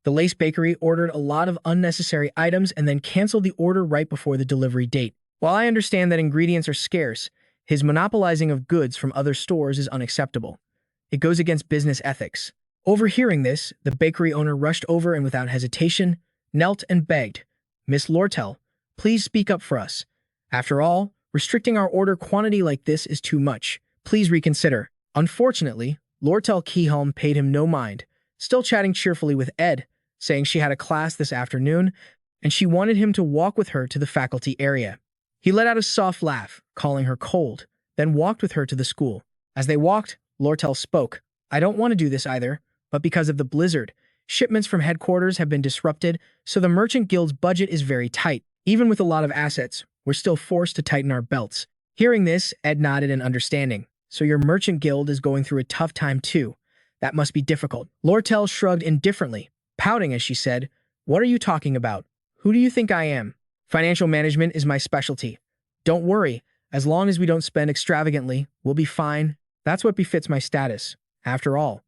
The Lace Bakery ordered a lot of unnecessary items and then canceled the order right before the delivery date. While I understand that ingredients are scarce, his monopolizing of goods from other stores is unacceptable. It goes against business ethics. Overhearing this, the bakery owner rushed over and without hesitation, knelt and begged, "Miss Lortell, please speak up for us. After all, restricting our order quantity like this is too much. Please reconsider." Unfortunately, Lortell Keyhelm paid him no mind, still chatting cheerfully with Ed, saying she had a class this afternoon and she wanted him to walk with her to the faculty area. He let out a soft laugh, calling her cold, then walked with her to the school. As they walked, Lortell spoke, "I don't want to do this either, but because of the blizzard, shipments from headquarters have been disrupted, so the Merchant Guild's budget is very tight. Even with a lot of assets, we're still forced to tighten our belts." Hearing this, Ed nodded in understanding. "So your Merchant Guild is going through a tough time too. That must be difficult." Lortell shrugged indifferently, pouting as she said, "What are you talking about? Who do you think I am? Financial management is my specialty. Don't worry, as long as we don't spend extravagantly, we'll be fine. That's what befits my status. After all."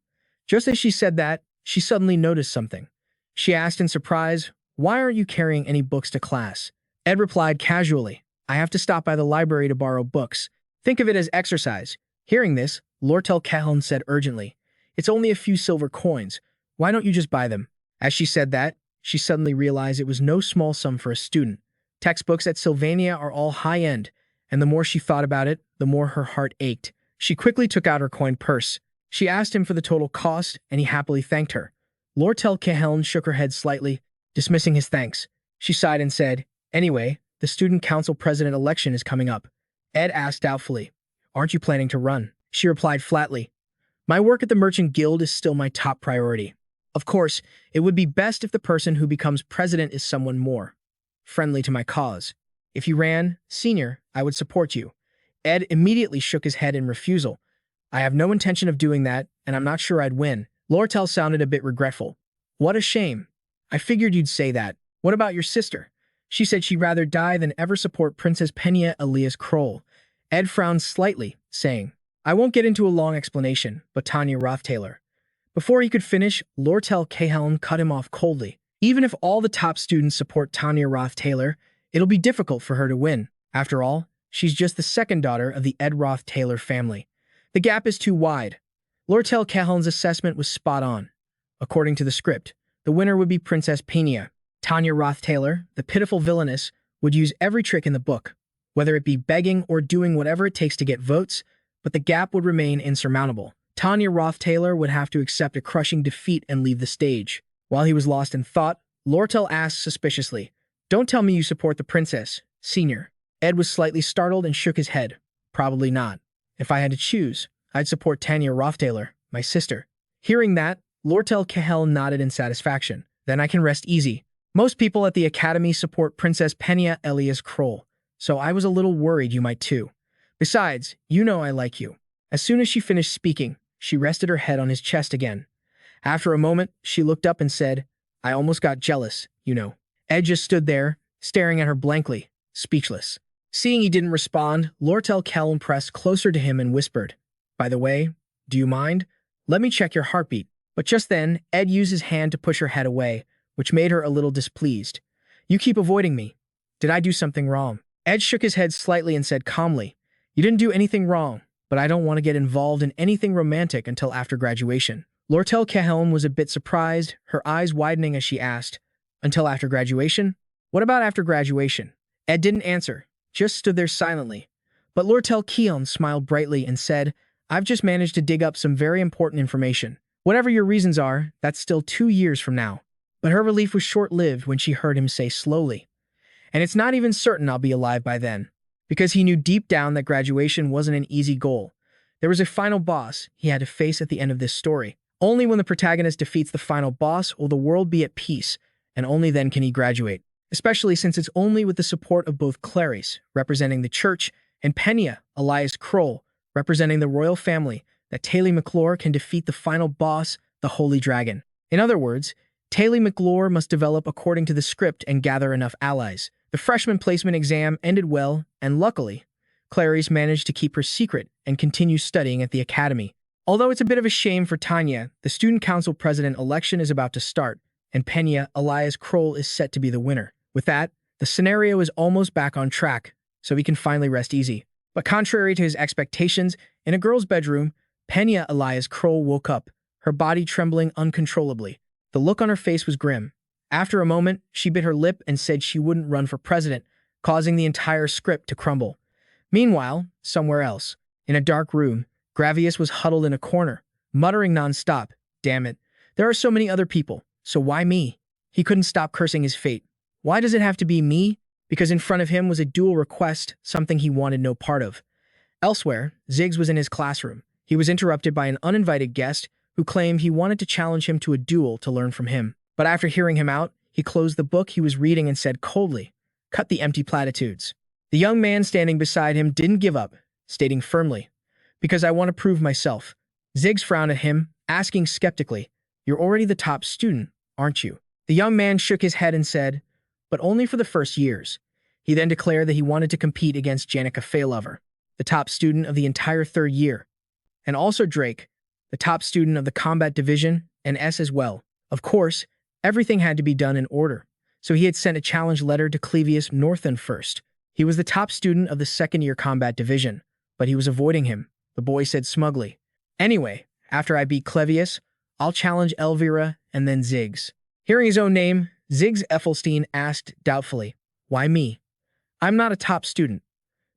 Just as she said that, she suddenly noticed something. She asked in surprise, "Why aren't you carrying any books to class?" Ed replied casually, "I have to stop by the library to borrow books. Think of it as exercise." Hearing this, Lortell Cahelm said urgently, "It's only a few silver coins. Why don't you just buy them?" As she said that, she suddenly realized it was no small sum for a student. Textbooks at Sylvania are all high-end, and the more she thought about it, the more her heart ached. She quickly took out her coin purse. She asked him for the total cost, and he happily thanked her. Lortell Cahelm shook her head slightly, dismissing his thanks. She sighed and said, "Anyway, the student council president election is coming up." Ed asked doubtfully, "Aren't you planning to run?" She replied flatly, "My work at the Merchant Guild is still my top priority. Of course, it would be best if the person who becomes president is someone more friendly to my cause. If you ran, senior, I would support you." Ed immediately shook his head in refusal. "I have no intention of doing that, and I'm not sure I'd win." Lortell sounded a bit regretful. "What a shame. I figured you'd say that. What about your sister?" She said she'd rather die than ever support Princess Penna alias Kroll. Ed frowned slightly, saying, "I won't get into a long explanation, but Tanya Rothtaylor." Before he could finish, Lortell Cahelm cut him off coldly. "Even if all the top students support Tanya Rothtaylor, it'll be difficult for her to win. After all, she's just the second daughter of the Ed Rothtaylor family. The gap is too wide." Lortell Cahelm's assessment was spot on. According to the script, the winner would be Princess Penna. Tanya Rothtaylor, the pitiful villainess, would use every trick in the book, whether it be begging or doing whatever it takes to get votes, but the gap would remain insurmountable. Tanya Rothtaylor would have to accept a crushing defeat and leave the stage. While he was lost in thought, Lortell asked suspiciously, "Don't tell me you support the princess, senior." Ed was slightly startled and shook his head. "Probably not. If I had to choose, I'd support Tanya Rothtaylor, my sister." Hearing that, Lortell Cahelm nodded in satisfaction. "Then I can rest easy. Most people at the academy support Princess Penna alias Kroll, so I was a little worried you might too. Besides, you know I like you." As soon as she finished speaking, she rested her head on his chest again. After a moment, she looked up and said, "I almost got jealous, you know." Ed just stood there, staring at her blankly, speechless. Seeing he didn't respond, Lortell Cahelm pressed closer to him and whispered, "By the way, do you mind? Let me check your heartbeat." But just then, Ed used his hand to push her head away, which made her a little displeased. "You keep avoiding me. Did I do something wrong?" Ed shook his head slightly and said calmly, "You didn't do anything wrong, but I don't want to get involved in anything romantic until after graduation." Lortell Cahelm was a bit surprised, her eyes widening as she asked, "Until after graduation? What about after graduation?" Ed didn't answer, just stood there silently. But Lortell Cahelm smiled brightly and said, "I've just managed to dig up some very important information. Whatever your reasons are, that's still 2 years from now." But her relief was short-lived when she heard him say slowly, "And it's not even certain I'll be alive by then." Because he knew deep down that graduation wasn't an easy goal. There was a final boss he had to face at the end of this story. Only when the protagonist defeats the final boss will the world be at peace, and only then can he graduate. Especially since it's only with the support of both Clarice, representing the church, and Penna, alias Kroll, representing the royal family, that Taylor McClure can defeat the final boss, the Holy Dragon. In other words, Taylor McClure must develop according to the script and gather enough allies. The freshman placement exam ended well, and luckily, Clarice managed to keep her secret and continue studying at the academy. Although it's a bit of a shame for Tanya, the student council president election is about to start, and Penna, alias Kroll, is set to be the winner. With that, the scenario is almost back on track, so he can finally rest easy. But contrary to his expectations, in a girl's bedroom, Penna, alias Kroll, woke up, her body trembling uncontrollably. The look on her face was grim. After a moment, she bit her lip and said she wouldn't run for president, causing the entire script to crumble. Meanwhile, somewhere else, in a dark room, Gravius was huddled in a corner, muttering nonstop, "Damn it, there are so many other people, so why me?" He couldn't stop cursing his fate. Why does it have to be me? Because in front of him was a duel request, something he wanted no part of. Elsewhere, Ziggs was in his classroom. He was interrupted by an uninvited guest who claimed he wanted to challenge him to a duel to learn from him. But after hearing him out, he closed the book he was reading and said coldly, "Cut the empty platitudes." The young man standing beside him didn't give up, stating firmly, "Because I want to prove myself." Ziggs frowned at him, asking skeptically, "You're already the top student, aren't you?" The young man shook his head and said, "But only for the first years." He then declared that he wanted to compete against Janica Failover, the top student of the entire third year, and also Drake, the top student of the combat division, and S as well. Of course, everything had to be done in order, so he had sent a challenge letter to Cleus North first. He was the top student of the second-year combat division, but he was avoiding him, the boy said smugly. "Anyway, after I beat Clevius, I'll challenge Elvira and then Ziggs." Hearing his own name, Ziggs Effelstein asked doubtfully, "Why me? I'm not a top student."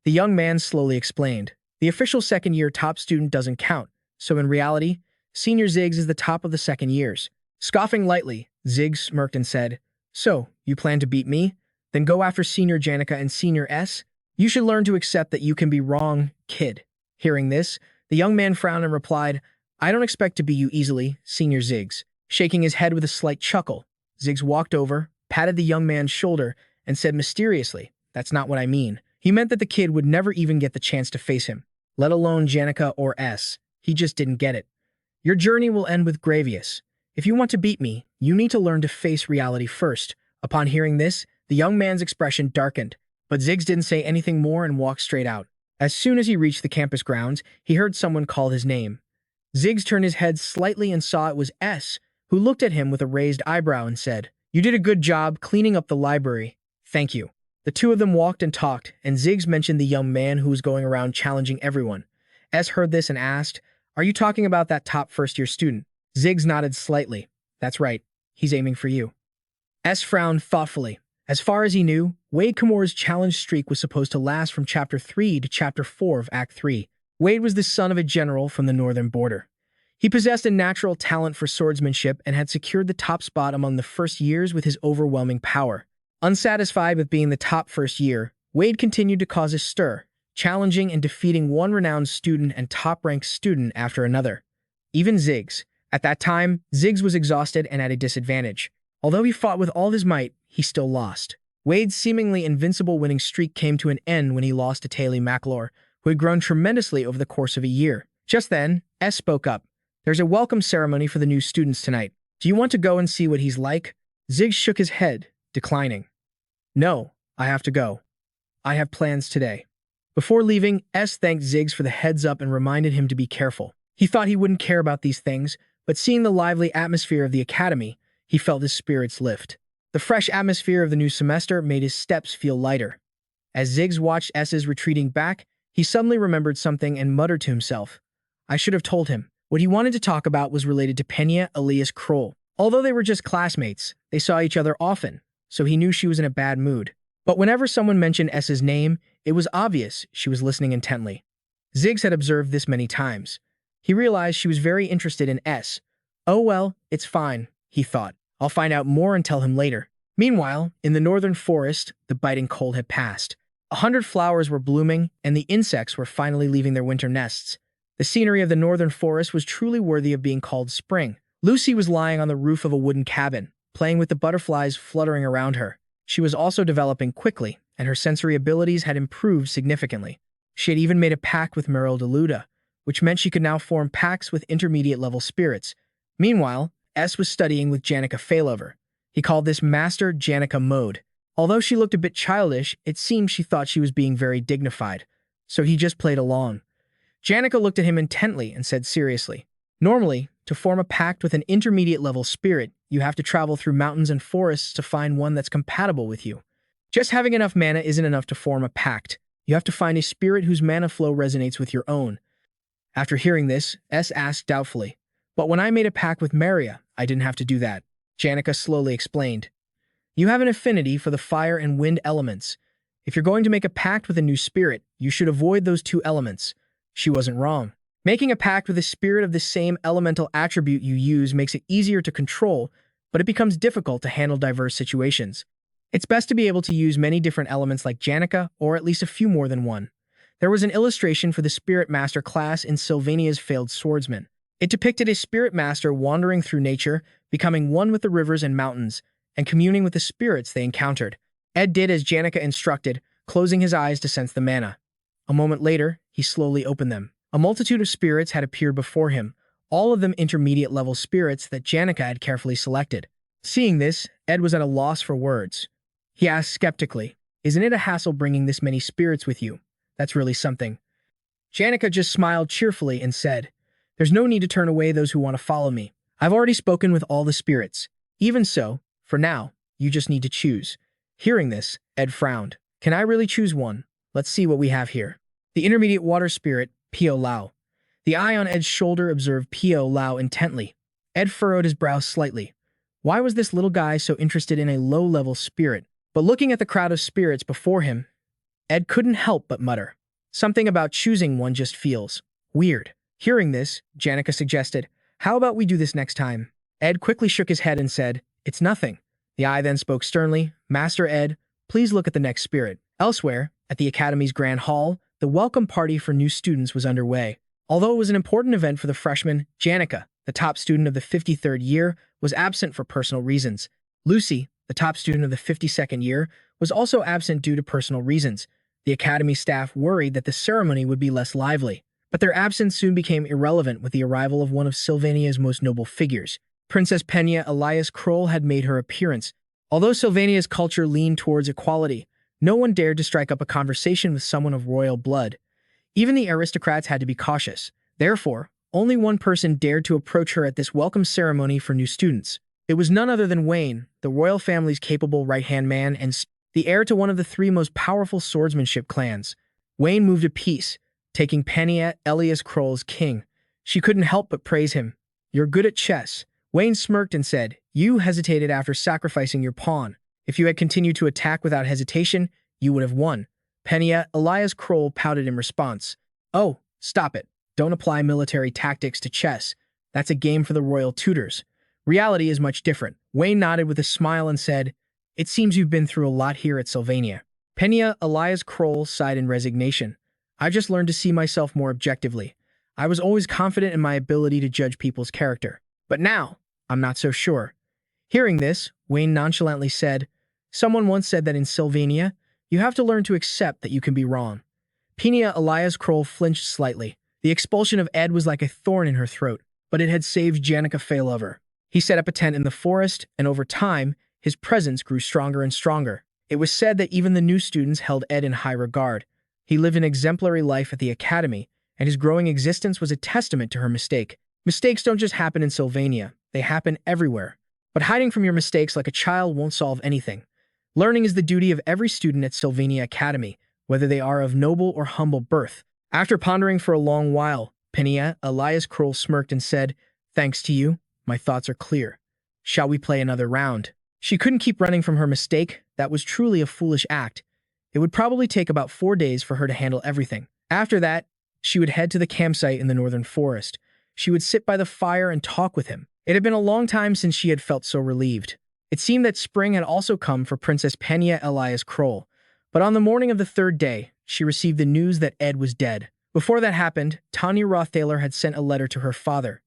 The young man slowly explained, "The official second-year top student doesn't count, so in reality, Senior Ziggs is the top of the second years." Scoffing lightly, Ziggs smirked and said, "So, you plan to beat me? Then go after Senior Janica and Senior S? You should learn to accept that you can be wrong, kid." Hearing this, the young man frowned and replied, "I don't expect to beat you easily, Senior Ziggs." Shaking his head with a slight chuckle, Ziggs walked over, patted the young man's shoulder, and said mysteriously, "That's not what I mean." He meant that the kid would never even get the chance to face him, let alone Janica or S. He just didn't get it. "Your journey will end with Gravius. If you want to beat me, you need to learn to face reality first." Upon hearing this, the young man's expression darkened, but Ziggs didn't say anything more and walked straight out. As soon as he reached the campus grounds, he heard someone call his name. Ziggs turned his head slightly and saw it was S, who looked at him with a raised eyebrow and said, "You did a good job cleaning up the library. Thank you." The two of them walked and talked, and Ziggs mentioned the young man who was going around challenging everyone. S heard this and asked, "Are you talking about that top first-year student?" Ziggs nodded slightly. "That's right. He's aiming for you." S frowned thoughtfully. As far as he knew, Wade Kimura's challenge streak was supposed to last from Chapter 3 to Chapter 4 of Act 3. Wade was the son of a general from the northern border. He possessed a natural talent for swordsmanship and had secured the top spot among the first years with his overwhelming power. Unsatisfied with being the top first year, Wade continued to cause a stir, challenging and defeating one renowned student and top-ranked student after another. Even Ziggs. At that time, Ziggs was exhausted and at a disadvantage. Although he fought with all his might, he still lost. Wade's seemingly invincible winning streak came to an end when he lost to Taylor McClure, who had grown tremendously over the course of a year. Just then, S spoke up. "There's a welcome ceremony for the new students tonight. Do you want to go and see what he's like?" Ziggs shook his head, declining. "No, I have to go. I have plans today." Before leaving, S thanked Ziggs for the heads up and reminded him to be careful. He thought he wouldn't care about these things, but seeing the lively atmosphere of the academy, he felt his spirits lift. The fresh atmosphere of the new semester made his steps feel lighter. As Ziggs watched S's retreating back, he suddenly remembered something and muttered to himself, "I should have told him." What he wanted to talk about was related to Penna alias Kroll. Although they were just classmates, they saw each other often, so he knew she was in a bad mood. But whenever someone mentioned S's name, it was obvious she was listening intently. Ziggs had observed this many times. He realized she was very interested in S. "Oh well, it's fine," he thought. "I'll find out more and tell him later." Meanwhile, in the northern forest, the biting cold had passed. 100 flowers were blooming, and the insects were finally leaving their winter nests. The scenery of the northern forest was truly worthy of being called spring. Lucy was lying on the roof of a wooden cabin, playing with the butterflies fluttering around her. She was also developing quickly, and her sensory abilities had improved significantly. She had even made a pact with Merrill Deluda, which meant she could now form pacts with intermediate-level spirits. Meanwhile, S was studying with Janica Failover. He called this Master Janica Mode. Although she looked a bit childish, it seemed she thought she was being very dignified, so he just played along. Janica looked at him intently and said seriously, "Normally, to form a pact with an intermediate-level spirit, you have to travel through mountains and forests to find one that's compatible with you. Just having enough mana isn't enough to form a pact. You have to find a spirit whose mana flow resonates with your own." After hearing this, S asked doubtfully, "But when I made a pact with Maria, I didn't have to do that." Janica slowly explained, "You have an affinity for the fire and wind elements. If you're going to make a pact with a new spirit, you should avoid those two elements." She wasn't wrong. Making a pact with a spirit of the same elemental attribute you use makes it easier to control, but it becomes difficult to handle diverse situations. It's best to be able to use many different elements like Janica, or at least a few more than one. There was an illustration for the Spirit Master class in Sylvania's Failed Swordsman. It depicted a Spirit Master wandering through nature, becoming one with the rivers and mountains, and communing with the spirits they encountered. Ed did as Janica instructed, closing his eyes to sense the mana. A moment later, he slowly opened them. A multitude of spirits had appeared before him, all of them intermediate-level spirits that Janica had carefully selected. Seeing this, Ed was at a loss for words. He asked skeptically, "Isn't it a hassle bringing this many spirits with you? That's really something." Janica just smiled cheerfully and said, "There's no need to turn away those who want to follow me. I've already spoken with all the spirits. Even so, for now, you just need to choose." Hearing this, Ed frowned. "Can I really choose one? Let's see what we have here." The intermediate water spirit, Pio Lao. The eye on Ed's shoulder observed Pio Lao intently. Ed furrowed his brow slightly. Why was this little guy so interested in a low-level spirit? But looking at the crowd of spirits before him, Ed couldn't help but mutter. Something about choosing one just feels weird. Hearing this, Janica suggested, "How about we do this next time?" Ed quickly shook his head and said, "It's nothing." The eye then spoke sternly, "Master Ed, please look at the next spirit." Elsewhere, at the Academy's Grand Hall, the welcome party for new students was underway. Although it was an important event for the freshmen, Janica, the top student of the 53rd year, was absent for personal reasons. Lucy, the top student of the 52nd year, was also absent due to personal reasons. The Academy staff worried that the ceremony would be less lively, but their absence soon became irrelevant with the arrival of one of Sylvania's most noble figures. Princess Penna Elias Kroll had made her appearance. Although Sylvania's culture leaned towards equality, no one dared to strike up a conversation with someone of royal blood. Even the aristocrats had to be cautious. Therefore, only one person dared to approach her at this welcome ceremony for new students. It was none other than Wayne, the royal family's capable right-hand man and the heir to one of the three most powerful swordsmanship clans. Wayne moved a piece, taking Penna Elias Kroll's king. She couldn't help but praise him. "You're good at chess." Wayne smirked and said, "You hesitated after sacrificing your pawn. If you had continued to attack without hesitation, you would have won." Penna Elias Kroll pouted in response. "Oh, stop it. Don't apply military tactics to chess. That's a game for the royal tutors. Reality is much different." Wayne nodded with a smile and said, "It seems you've been through a lot here at Sylvania." Penna Elias Kroll sighed in resignation. "I've just learned to see myself more objectively. I was always confident in my ability to judge people's character. But now, I'm not so sure." Hearing this, Wayne nonchalantly said, "Someone once said that in Sylvania, you have to learn to accept that you can be wrong." Penna Elias Kroll flinched slightly. The expulsion of Ed was like a thorn in her throat, but it had saved Janica Failover. He set up a tent in the forest, and over time, his presence grew stronger and stronger. It was said that even the new students held Ed in high regard. He lived an exemplary life at the Academy, and his growing existence was a testament to her mistake. Mistakes don't just happen in Sylvania, they happen everywhere. But hiding from your mistakes like a child won't solve anything. Learning is the duty of every student at Sylvania Academy, whether they are of noble or humble birth. After pondering for a long while, Penna Elias Kroll smirked and said, "Thanks to you, my thoughts are clear. Shall we play another round?" She couldn't keep running from her mistake. That was truly a foolish act. It would probably take about 4 days for her to handle everything. After that, she would head to the campsite in the northern forest. She would sit by the fire and talk with him. It had been a long time since she had felt so relieved. It seemed that spring had also come for Princess Penna Elias Kroll. But on the morning of the 3rd day, she received the news that Ed was dead. Before that happened, Tanya Rothtaylor had sent a letter to her father.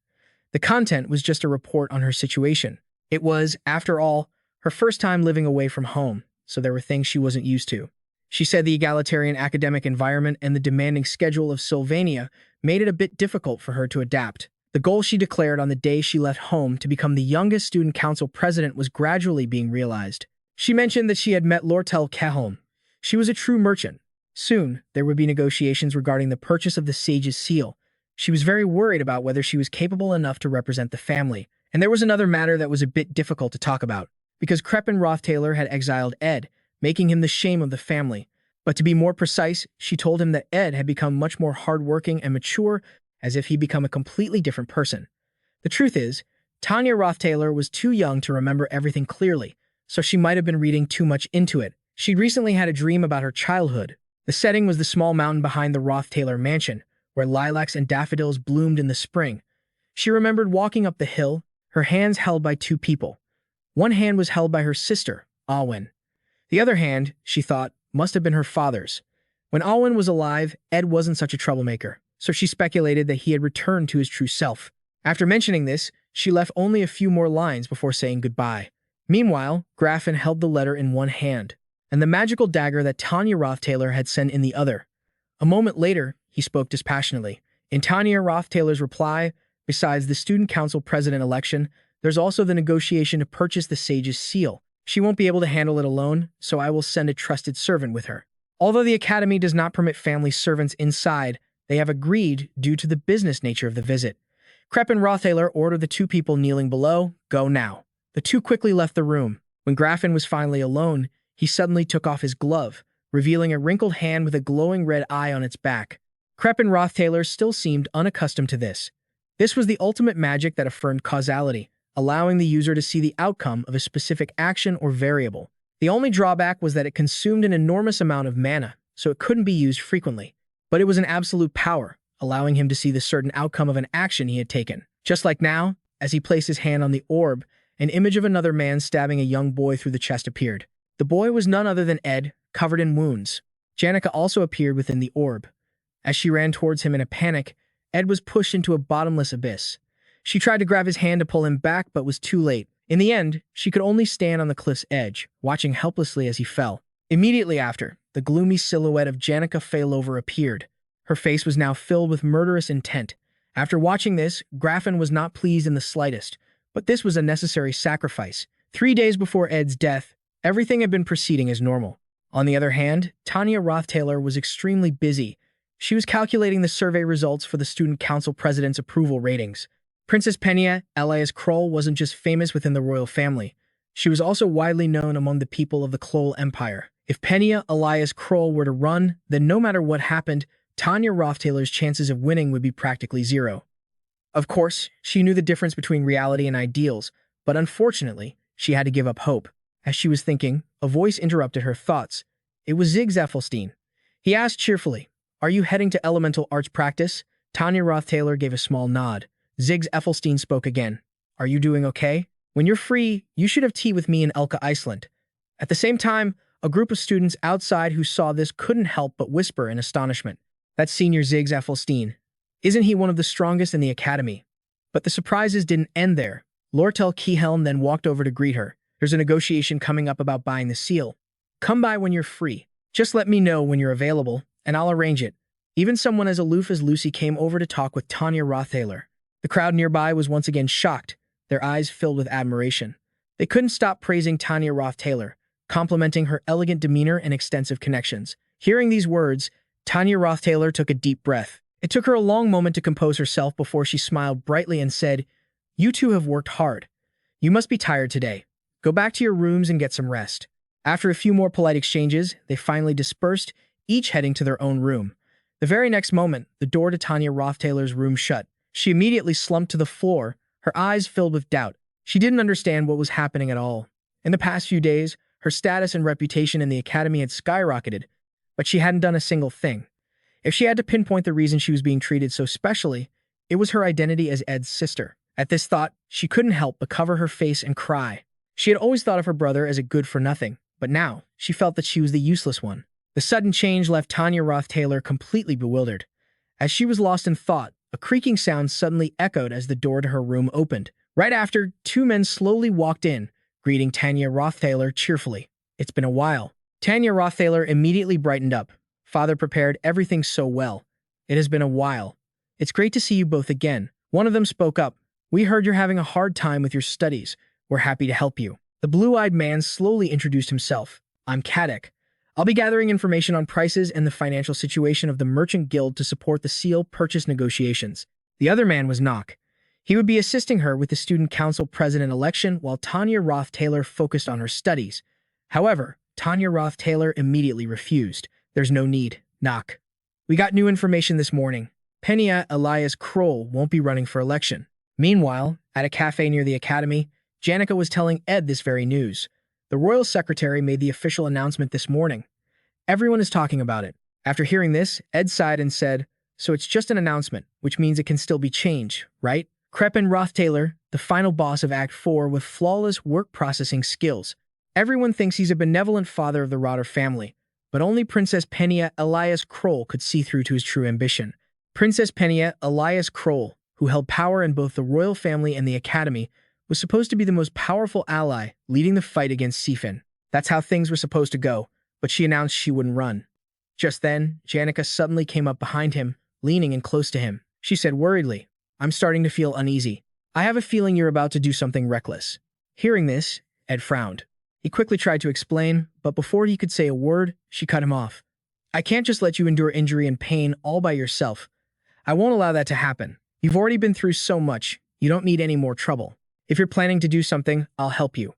The content was just a report on her situation. It was, after all, her first time living away from home, so there were things she wasn't used to. She said the egalitarian academic environment and the demanding schedule of Sylvania made it a bit difficult for her to adapt. The goal she declared on the day she left home to become the youngest student council president was gradually being realized. She mentioned that she had met Lortell Caholm. She was a true merchant. Soon, there would be negotiations regarding the purchase of the Sage's seal. She was very worried about whether she was capable enough to represent the family. And there was another matter that was a bit difficult to talk about, because Crepin Rothtaylor had exiled Ed, making him the shame of the family. But to be more precise, she told him that Ed had become much more hardworking and mature, as if he'd become a completely different person. The truth is, Tanya Rothtaylor was too young to remember everything clearly, so she might have been reading too much into it. She'd recently had a dream about her childhood. The setting was the small mountain behind the Rothtaylor mansion, where lilacs and daffodils bloomed in the spring. She remembered walking up the hill, her hands held by two people. One hand was held by her sister, Alwyn. The other hand, she thought, must have been her father's. When Alwyn was alive, Ed wasn't such a troublemaker, so she speculated that he had returned to his true self. After mentioning this, she left only a few more lines before saying goodbye. Meanwhile, Graffin held the letter in one hand, and the magical dagger that Tanya Rothtaylor had sent in the other. A moment later, he spoke dispassionately. In Tanya Rothtaylor's reply, besides the student council president election, there's also the negotiation to purchase the Sage's seal. She won't be able to handle it alone, so I will send a trusted servant with her. Although the Academy does not permit family servants inside, they have agreed due to the business nature of the visit. Crepin Rothtaylor ordered the two people kneeling below, "Go now." The two quickly left the room. When Graffin was finally alone, he suddenly took off his glove, revealing a wrinkled hand with a glowing red eye on its back. Crepin Rothtaylor still seemed unaccustomed to this. This was the ultimate magic that affirmed causality, allowing the user to see the outcome of a specific action or variable. The only drawback was that it consumed an enormous amount of mana, so it couldn't be used frequently. But it was an absolute power, allowing him to see the certain outcome of an action he had taken. Just like now, as he placed his hand on the orb, an image of another man stabbing a young boy through the chest appeared. The boy was none other than Ed, covered in wounds. Janica also appeared within the orb. As she ran towards him in a panic, Ed was pushed into a bottomless abyss. She tried to grab his hand to pull him back, but was too late. In the end, she could only stand on the cliff's edge, watching helplessly as he fell. Immediately after, the gloomy silhouette of Janica Failover appeared. Her face was now filled with murderous intent. After watching this, Graffin was not pleased in the slightest, but this was a necessary sacrifice. 3 days before Ed's death, everything had been proceeding as normal. On the other hand, Tanya Rothtaylor was extremely busy. She was calculating the survey results for the student council president's approval ratings. Princess Penna, alias Kroll, wasn't just famous within the royal family. She was also widely known among the people of the Kloll Empire. If Penna, alias Kroll, were to run, then no matter what happened, Tanya Rothtaylor's chances of winning would be practically zero. Of course, she knew the difference between reality and ideals, but unfortunately, she had to give up hope. As she was thinking, a voice interrupted her thoughts. It was Ziggs Ethelstein. He asked cheerfully, "Are you heading to elemental arts practice?" Tanya Rothtaylor gave a small nod. Ziggs Ethelstein spoke again. "Are you doing okay? When you're free, you should have tea with me in Elka, Iceland." At the same time, a group of students outside who saw this couldn't help but whisper in astonishment. "That's Senior Ziggs Ethelstein. Isn't he one of the strongest in the academy?" But the surprises didn't end there. Lortell Keyhelm then walked over to greet her. "There's a negotiation coming up about buying the seal. Come by when you're free. Just let me know when you're available, and I'll arrange it." Even someone as aloof as Lucy came over to talk with Tanya Rothtaylor. The crowd nearby was once again shocked, their eyes filled with admiration. They couldn't stop praising Tanya Rothtaylor, complimenting her elegant demeanor and extensive connections. Hearing these words, Tanya Rothtaylor took a deep breath. It took her a long moment to compose herself before she smiled brightly and said, "You two have worked hard. You must be tired today. Go back to your rooms and get some rest." After a few more polite exchanges, they finally dispersed, each heading to their own room. The very next moment, the door to Tanya Rothtaylor's room shut. She immediately slumped to the floor, her eyes filled with doubt. She didn't understand what was happening at all. In the past few days, her status and reputation in the academy had skyrocketed, but she hadn't done a single thing. If she had to pinpoint the reason she was being treated so specially, it was her identity as Ed's sister. At this thought, she couldn't help but cover her face and cry. She had always thought of her brother as a good-for-nothing, but now she felt that she was the useless one. The sudden change left Tanya Rothtaylor completely bewildered. As she was lost in thought, a creaking sound suddenly echoed as the door to her room opened. Right after, two men slowly walked in, greeting Tanya Rothtaylor cheerfully. "It's been a while." Tanya Rothtaylor immediately brightened up. "Father prepared everything so well. It has been a while. It's great to see you both again." One of them spoke up. "We heard you're having a hard time with your studies. We're happy to help you." The blue-eyed man slowly introduced himself. "I'm Kadek. I'll be gathering information on prices and the financial situation of the Merchant Guild to support the seal purchase negotiations." The other man was Nock. He would be assisting her with the Student Council President election while Tanya Rothtaylor focused on her studies. However, Tanya Rothtaylor immediately refused. "There's no need, Nock. We got new information this morning. Penna Elias Kroll won't be running for election." Meanwhile, at a cafe near the academy, Janica was telling Ed this very news. The royal secretary made the official announcement this morning. Everyone is talking about it. After hearing this, Ed sighed and said, "So it's just an announcement, which means it can still be changed, right?" Crepin Rothtaylor, the final boss of Act 4 with flawless work processing skills. Everyone thinks he's a benevolent father of the Rotter family, but only Princess Penna Elias Kroll could see through to his true ambition. Princess Penna Elias Kroll, who held power in both the royal family and the academy, was supposed to be the most powerful ally leading the fight against Sifin. That's how things were supposed to go, but she announced she wouldn't run. Just then, Janica suddenly came up behind him, leaning in close to him. She said worriedly, "I'm starting to feel uneasy. I have a feeling you're about to do something reckless." Hearing this, Ed frowned. He quickly tried to explain, but before he could say a word, she cut him off. "I can't just let you endure injury and pain all by yourself. I won't allow that to happen. You've already been through so much. You don't need any more trouble. If you're planning to do something, I'll help you."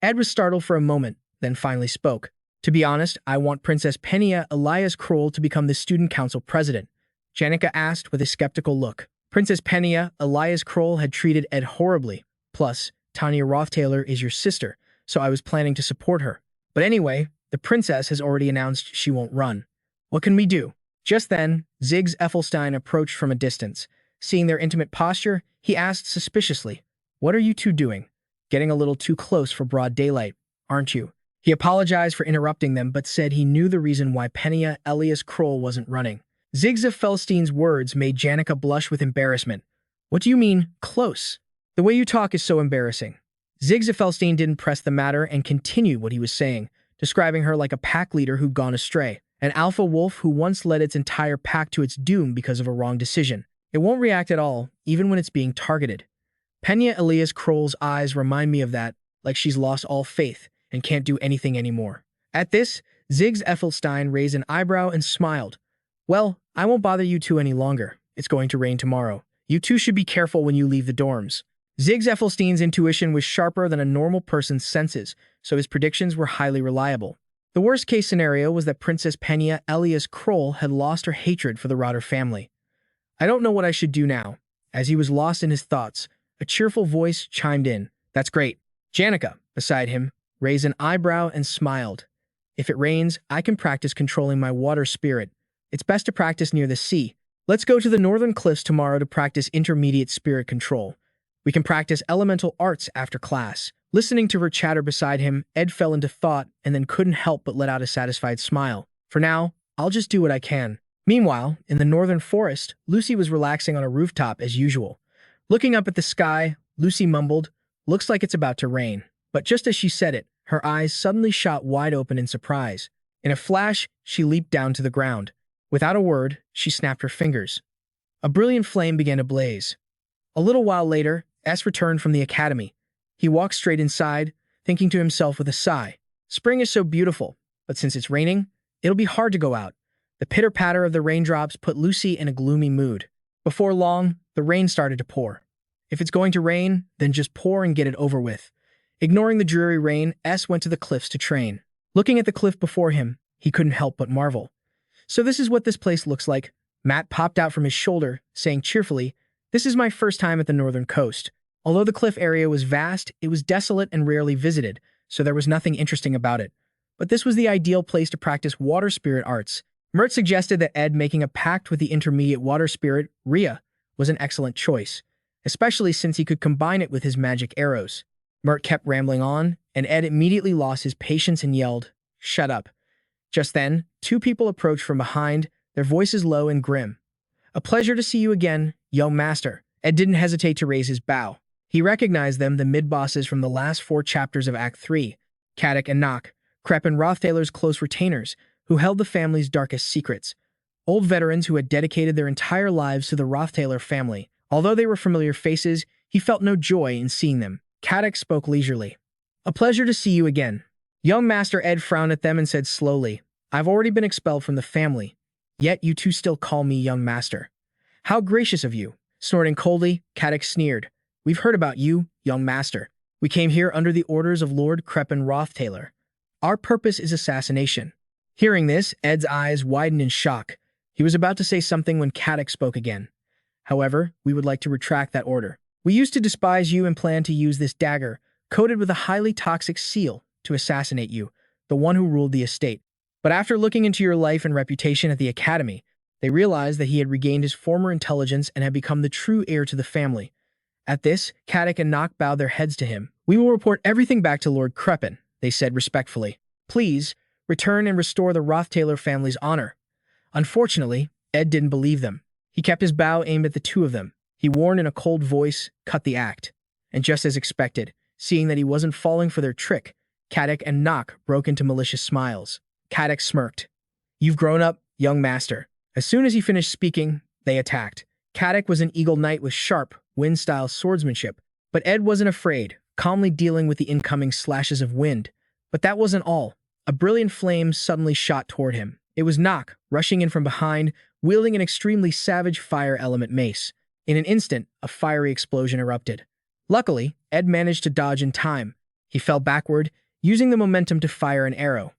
Ed was startled for a moment, then finally spoke. "To be honest, I want Princess Penna Elias Kroll to become the Student Council President," Janica asked with a skeptical look. Princess Penna Elias Kroll had treated Ed horribly. "Plus, Tanya Rothtaylor is your sister, so I was planning to support her. But anyway, the princess has already announced she won't run. What can we do?" Just then, Ziggs Ethelstein approached from a distance. Seeing their intimate posture, he asked suspiciously, "What are you two doing? Getting a little too close for broad daylight, aren't you?" He apologized for interrupting them but said he knew the reason why Penna Elias Kroll wasn't running. Ziggs Ethelstein's words made Janica blush with embarrassment. "What do you mean, close? The way you talk is so embarrassing." Ziggs Ethelstein didn't press the matter and continued what he was saying, describing her like a pack leader who'd gone astray, an alpha wolf who once led its entire pack to its doom because of a wrong decision. It won't react at all, even when it's being targeted. Penna Elias Kroll's eyes remind me of that, like she's lost all faith and can't do anything anymore. At this, Ziggs Ethelstein raised an eyebrow and smiled. "Well, I won't bother you two any longer. It's going to rain tomorrow. You two should be careful when you leave the dorms." Ziggs Ethelstein's intuition was sharper than a normal person's senses, so his predictions were highly reliable. The worst-case scenario was that Princess Penna Elias Kroll had lost her hatred for the Rotter family. "I don't know what I should do now." As he was lost in his thoughts, a cheerful voice chimed in. "That's great." Janica, beside him, raised an eyebrow and smiled. "If it rains, I can practice controlling my water spirit. It's best to practice near the sea. Let's go to the northern cliffs tomorrow to practice intermediate spirit control. We can practice elemental arts after class." Listening to her chatter beside him, Ed fell into thought and then couldn't help but let out a satisfied smile. "For now, I'll just do what I can." Meanwhile, in the northern forest, Lucy was relaxing on a rooftop as usual. Looking up at the sky, Lucy mumbled, "Looks like it's about to rain." But just as she said it, her eyes suddenly shot wide open in surprise. In a flash, she leaped down to the ground. Without a word, she snapped her fingers. A brilliant flame began to blaze. A little while later, S returned from the academy. He walked straight inside, thinking to himself with a sigh, "Spring is so beautiful, but since it's raining, it'll be hard to go out." The pitter-patter of the raindrops put Lucy in a gloomy mood. Before long, the rain started to pour. If it's going to rain, then just pour and get it over with. Ignoring the dreary rain, S went to the cliffs to train. Looking at the cliff before him, he couldn't help but marvel. "So this is what this place looks like." Matt popped out from his shoulder, saying cheerfully, "This is my first time at the northern coast." Although the cliff area was vast, it was desolate and rarely visited, so there was nothing interesting about it. But this was the ideal place to practice water spirit arts. Mert suggested that Ed making a pact with the intermediate water spirit, Rhea, was an excellent choice, especially since he could combine it with his magic arrows. Mert kept rambling on, and Ed immediately lost his patience and yelled, "Shut up." Just then, two people approached from behind, their voices low and grim. "A pleasure to see you again, young master." Ed didn't hesitate to raise his bow. He recognized them, the mid-bosses from the last 4 chapters of Act 3, Caddock and Nock, Crep and Rothtaylor's close retainers, who held the family's darkest secrets. Old veterans who had dedicated their entire lives to the Rothtaylor family. Although they were familiar faces, he felt no joy in seeing them. Caddock spoke leisurely. "A pleasure to see you again." Young Master Ed frowned at them and said slowly, "I've already been expelled from the family, yet you two still call me young master. How gracious of you." Snorting coldly, Caddock sneered. "We've heard about you, young master. We came here under the orders of Lord Crep and Rothtaylor. Our purpose is assassination." Hearing this, Ed's eyes widened in shock. He was about to say something when Caddock spoke again. "However, we would like to retract that order. We used to despise you and plan to use this dagger, coated with a highly toxic seal, to assassinate you, the one who ruled the estate. But after looking into your life and reputation at the Academy, they realized that he had regained his former intelligence and had become the true heir to the family." At this, Caddock and Nock bowed their heads to him. "We will report everything back to Lord Crepin," they said respectfully. "Please, return and restore the Rothtaylor family's honor." Unfortunately, Ed didn't believe them. He kept his bow aimed at the two of them. He warned in a cold voice, "Cut the act." And just as expected, seeing that he wasn't falling for their trick, Caddock and Nock broke into malicious smiles. Caddock smirked. "You've grown up, young master." As soon as he finished speaking, they attacked. Caddock was an eagle knight with sharp, wind-style swordsmanship, but Ed wasn't afraid, calmly dealing with the incoming slashes of wind. But that wasn't all. A brilliant flame suddenly shot toward him. It was Nock, rushing in from behind, wielding an extremely savage fire element mace. In an instant, a fiery explosion erupted. Luckily, Ed managed to dodge in time. He fell backward, using the momentum to fire an arrow.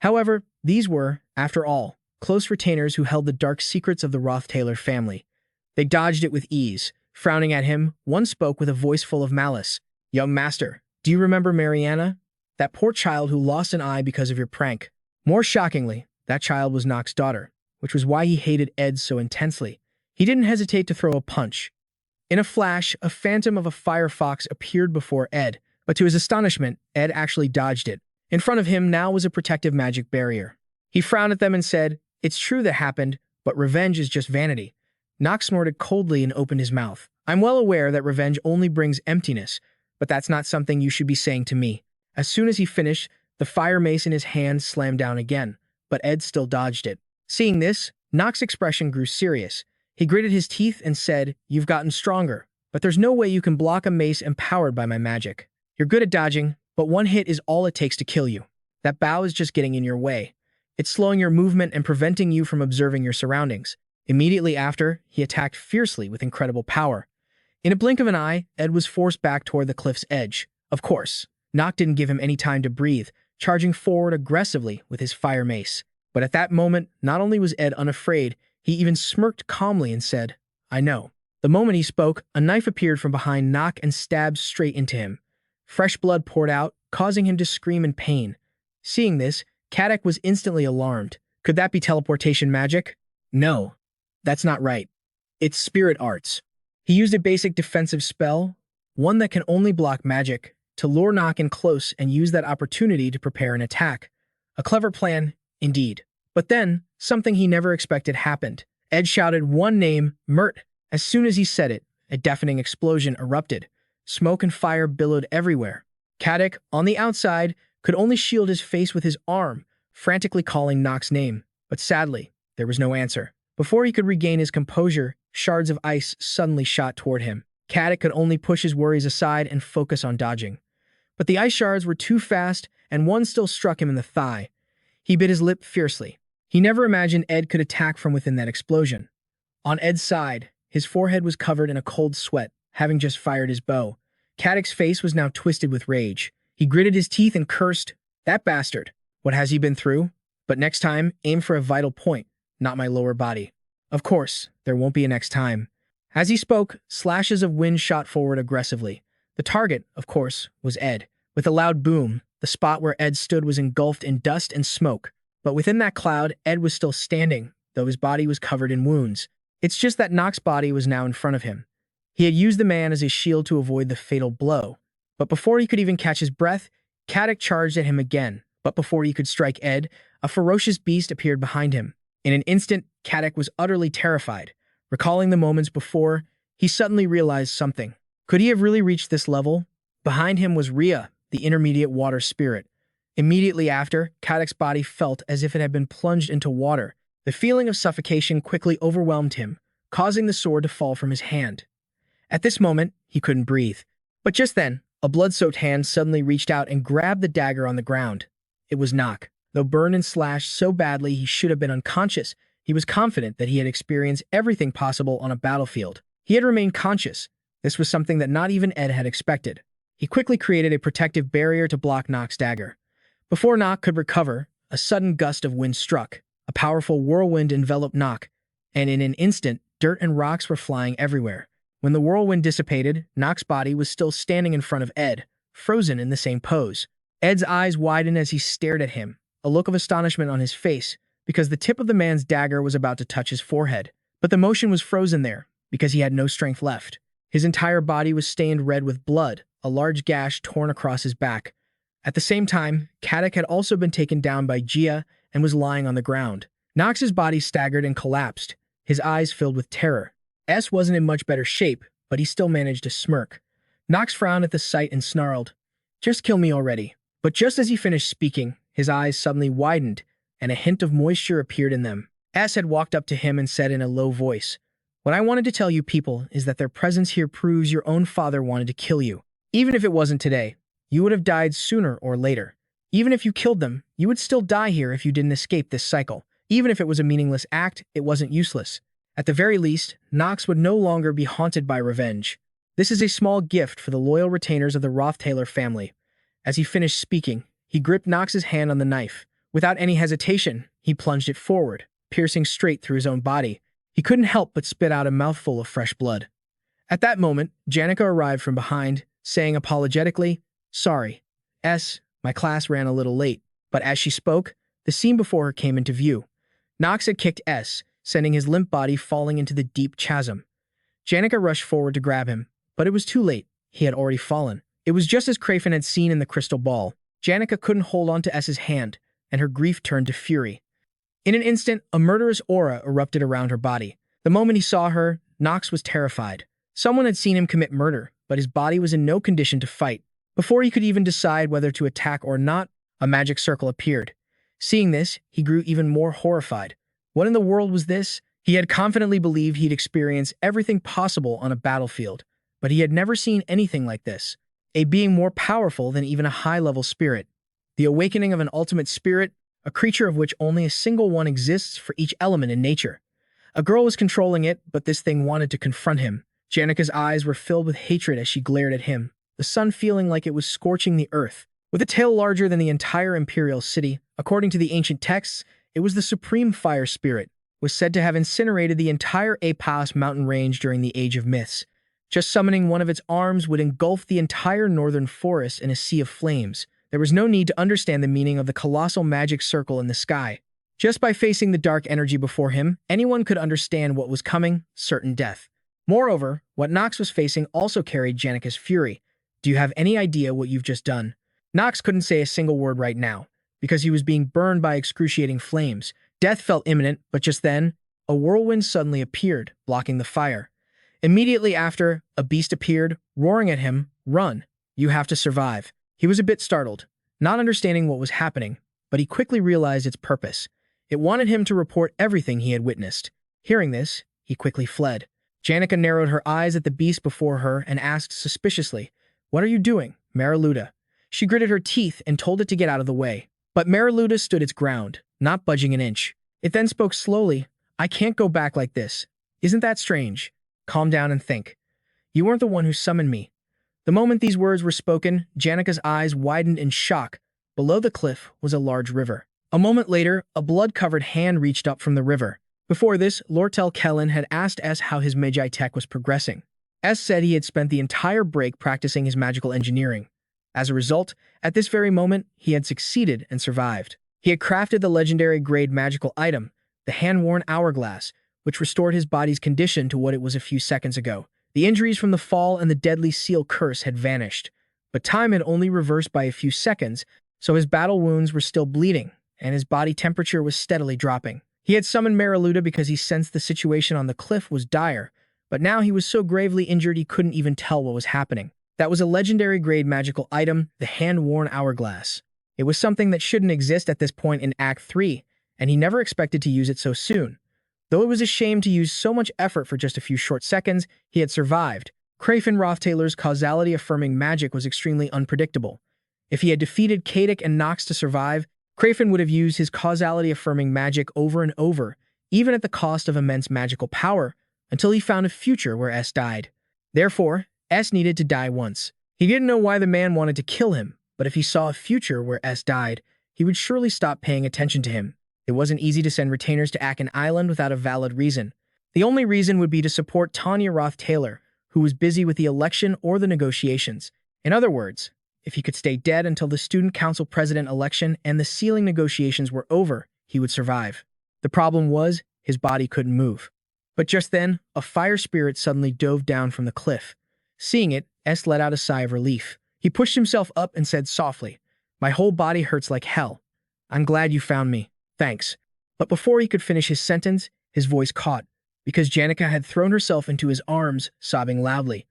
However, these were, after all, close retainers who held the dark secrets of the Rothtaylor family. They dodged it with ease. Frowning at him, one spoke with a voice full of malice. "Young master, do you remember Mariana? That poor child who lost an eye because of your prank." More shockingly, that child was Nock's daughter, which was why he hated Ed so intensely. He didn't hesitate to throw a punch. In a flash, a phantom of a firefox appeared before Ed, but to his astonishment, Ed actually dodged it. In front of him now was a protective magic barrier. He frowned at them and said, "It's true that happened, but revenge is just vanity." Nock snorted coldly and opened his mouth. "I'm well aware that revenge only brings emptiness, but that's not something you should be saying to me." As soon as he finished, the fire mace in his hand slammed down again, but Ed still dodged it. Seeing this, Nock's expression grew serious. He gritted his teeth and said, "You've gotten stronger, but there's no way you can block a mace empowered by my magic. You're good at dodging, but one hit is all it takes to kill you. That bow is just getting in your way. It's slowing your movement and preventing you from observing your surroundings." Immediately after, he attacked fiercely with incredible power. In a blink of an eye, Ed was forced back toward the cliff's edge. Of course, Nock didn't give him any time to breathe, charging forward aggressively with his fire mace. But at that moment, not only was Ed unafraid, he even smirked calmly and said, "I know." The moment he spoke, a knife appeared from behind Nock and stabbed straight into him. Fresh blood poured out, causing him to scream in pain. Seeing this, Caddock was instantly alarmed. Could that be teleportation magic? No, that's not right. It's spirit arts. He used a basic defensive spell, one that can only block magic, to lure Nock in close and use that opportunity to prepare an attack. A clever plan, indeed. But then, something he never expected happened. Ed shouted one name, Mert. As soon as he said it, a deafening explosion erupted. Smoke and fire billowed everywhere. Caddock, on the outside, could only shield his face with his arm, frantically calling Nock's name. But sadly, there was no answer. Before he could regain his composure, shards of ice suddenly shot toward him. Caddock could only push his worries aside and focus on dodging. But the ice shards were too fast, and one still struck him in the thigh. He bit his lip fiercely. He never imagined Ed could attack from within that explosion. On Ed's side, his forehead was covered in a cold sweat, having just fired his bow. Caddock's face was now twisted with rage. He gritted his teeth and cursed, "That bastard! What has he been through? But next time, aim for a vital point, not my lower body." Of course, there won't be a next time. As he spoke, slashes of wind shot forward aggressively. The target, of course, was Ed. With a loud boom, the spot where Ed stood was engulfed in dust and smoke. But within that cloud, Ed was still standing, though his body was covered in wounds. It's just that Nock's body was now in front of him. He had used the man as a shield to avoid the fatal blow. But before he could even catch his breath, Caddock charged at him again. But before he could strike Ed, a ferocious beast appeared behind him. In an instant, Caddock was utterly terrified. Recalling the moments before, he suddenly realized something. Could he have really reached this level? Behind him was Rhea, the intermediate water spirit. Immediately after, Kadek's body felt as if it had been plunged into water. The feeling of suffocation quickly overwhelmed him, causing the sword to fall from his hand. At this moment, he couldn't breathe. But just then, a blood-soaked hand suddenly reached out and grabbed the dagger on the ground. It was Nock. Though burned and slashed so badly he should have been unconscious, he was confident that he had experienced everything possible on a battlefield. He had remained conscious. This was something that not even Ed had expected. He quickly created a protective barrier to block Nock's dagger. Before Nock could recover, a sudden gust of wind struck. A powerful whirlwind enveloped Nock, and in an instant, dirt and rocks were flying everywhere. When the whirlwind dissipated, Nock's body was still standing in front of Ed, frozen in the same pose. Ed's eyes widened as he stared at him, a look of astonishment on his face, because the tip of the man's dagger was about to touch his forehead. But the motion was frozen there, because he had no strength left. His entire body was stained red with blood, a large gash torn across his back. At the same time, Kadek had also been taken down by Gia and was lying on the ground. Nox's body staggered and collapsed, his eyes filled with terror. S wasn't in much better shape, but he still managed to smirk. Nox frowned at the sight and snarled, "Just kill me already." But just as he finished speaking, his eyes suddenly widened, and a hint of moisture appeared in them. S had walked up to him and said in a low voice, "What I wanted to tell you people is that their presence here proves your own father wanted to kill you. Even if it wasn't today, you would have died sooner or later. Even if you killed them, you would still die here if you didn't escape this cycle. Even if it was a meaningless act, it wasn't useless. At the very least, Nox would no longer be haunted by revenge. This is a small gift for the loyal retainers of the Rothtaylor family." As he finished speaking, he gripped Nox's hand on the knife. Without any hesitation, he plunged it forward, piercing straight through his own body. He couldn't help but spit out a mouthful of fresh blood. At that moment, Janica arrived from behind, saying apologetically, "Sorry, S, my class ran a little late." But as she spoke, the scene before her came into view. Nox had kicked S, sending his limp body falling into the deep chasm. Janica rushed forward to grab him, but it was too late. He had already fallen. It was just as Krafen had seen in the crystal ball. Janica couldn't hold on to S's hand, and her grief turned to fury. In an instant, a murderous aura erupted around her body. The moment he saw her, Nox was terrified. Someone had seen him commit murder, but his body was in no condition to fight. Before he could even decide whether to attack or not, a magic circle appeared. Seeing this, he grew even more horrified. What in the world was this? He had confidently believed he'd experienced everything possible on a battlefield, but he had never seen anything like this. A being more powerful than even a high-level spirit. The awakening of an ultimate spirit, a creature of which only a single one exists for each element in nature. A girl was controlling it, but this thing wanted to confront him. Janica's eyes were filled with hatred as she glared at him, the sun feeling like it was scorching the earth. With a tail larger than the entire imperial city, according to the ancient texts, it was the supreme fire spirit, was said to have incinerated the entire Apas mountain range during the Age of Myths. Just summoning one of its arms would engulf the entire northern forest in a sea of flames. There was no need to understand the meaning of the colossal magic circle in the sky. Just by facing the dark energy before him, anyone could understand what was coming: certain death. Moreover, what Nox was facing also carried Janica's fury. "Do you have any idea what you've just done?" Nox couldn't say a single word right now, because he was being burned by excruciating flames. Death felt imminent, but just then, a whirlwind suddenly appeared, blocking the fire. Immediately after, a beast appeared, roaring at him, "Run! You have to survive." He was a bit startled, not understanding what was happening, but he quickly realized its purpose. It wanted him to report everything he had witnessed. Hearing this, he quickly fled. Janica narrowed her eyes at the beast before her and asked suspiciously, "What are you doing, Mariluda?" She gritted her teeth and told it to get out of the way. But Mariluda stood its ground, not budging an inch. It then spoke slowly, "I can't go back like this. Isn't that strange? Calm down and think. You weren't the one who summoned me." The moment these words were spoken, Janica's eyes widened in shock. Below the cliff was a large river. A moment later, a blood-covered hand reached up from the river. Before this, Lortell Kellen had asked S how his Magi tech was progressing. S said he had spent the entire break practicing his magical engineering. As a result, at this very moment, he had succeeded and survived. He had crafted the legendary grade magical item, the hand-worn hourglass, which restored his body's condition to what it was a few seconds ago. The injuries from the fall and the deadly seal curse had vanished, but time had only reversed by a few seconds, so his battle wounds were still bleeding, and his body temperature was steadily dropping. He had summoned Mariluta because he sensed the situation on the cliff was dire, but now he was so gravely injured he couldn't even tell what was happening. That was a legendary-grade magical item, the hand-worn hourglass. It was something that shouldn't exist at this point in Act 3, and he never expected to use it so soon. Though it was a shame to use so much effort for just a few short seconds, he had survived. Ed Rothtaylor's causality-affirming magic was extremely unpredictable. If he had defeated Kadek and Nox to survive, Krafen would have used his causality-affirming magic over and over, even at the cost of immense magical power, until he found a future where S died. Therefore, S needed to die once. He didn't know why the man wanted to kill him, but if he saw a future where S died, he would surely stop paying attention to him. It wasn't easy to send retainers to Akan Island without a valid reason. The only reason would be to support Tanya Rothtaylor, who was busy with the election or the negotiations. In other words, if he could stay dead until the Student Council President election and the sealing negotiations were over, he would survive. The problem was, his body couldn't move. But just then, a fire spirit suddenly dove down from the cliff. Seeing it, S let out a sigh of relief. He pushed himself up and said softly, "My whole body hurts like hell. I'm glad you found me. Thanks." But before he could finish his sentence, his voice caught, because Janica had thrown herself into his arms, sobbing loudly.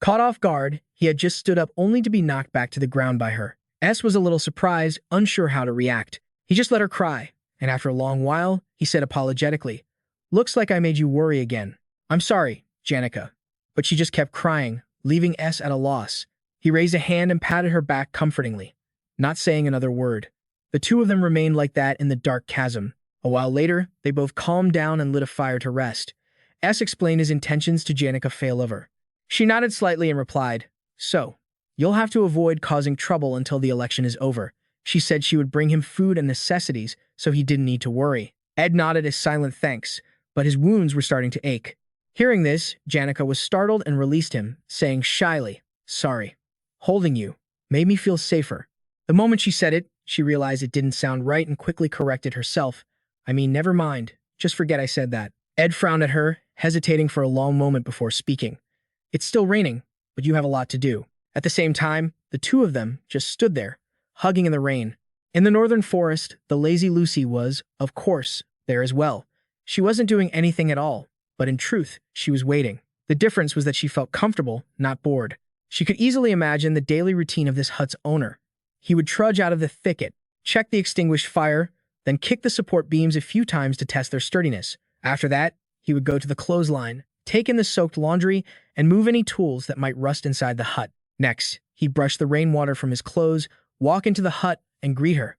Caught off guard, he had just stood up only to be knocked back to the ground by her. S was a little surprised, unsure how to react. He just let her cry, and after a long while, he said apologetically, "Looks like I made you worry again. I'm sorry, Janica." But she just kept crying, leaving S at a loss. He raised a hand and patted her back comfortingly, not saying another word. The two of them remained like that in the dark chasm. A while later, they both calmed down and lit a fire to rest. S explained his intentions to Janica Failover. She nodded slightly and replied, "So, you'll have to avoid causing trouble until the election is over." She said she would bring him food and necessities, so he didn't need to worry. Ed nodded a silent thanks, but his wounds were starting to ache. Hearing this, Janica was startled and released him, saying shyly, "Sorry. Holding you made me feel safer." The moment she said it, she realized it didn't sound right and quickly corrected herself. "I mean, never mind. Just forget I said that." Ed frowned at her, hesitating for a long moment before speaking. "It's still raining, but you have a lot to do." At the same time, the two of them just stood there, hugging in the rain. In the northern forest, the lazy Lucy was, of course, there as well. She wasn't doing anything at all, but in truth, she was waiting. The difference was that she felt comfortable, not bored. She could easily imagine the daily routine of this hut's owner. He would trudge out of the thicket, check the extinguished fire, then kick the support beams a few times to test their sturdiness. After that, he would go to the clothesline, take in the soaked laundry, and move any tools that might rust inside the hut. Next, he'd brush the rainwater from his clothes, walk into the hut, and greet her.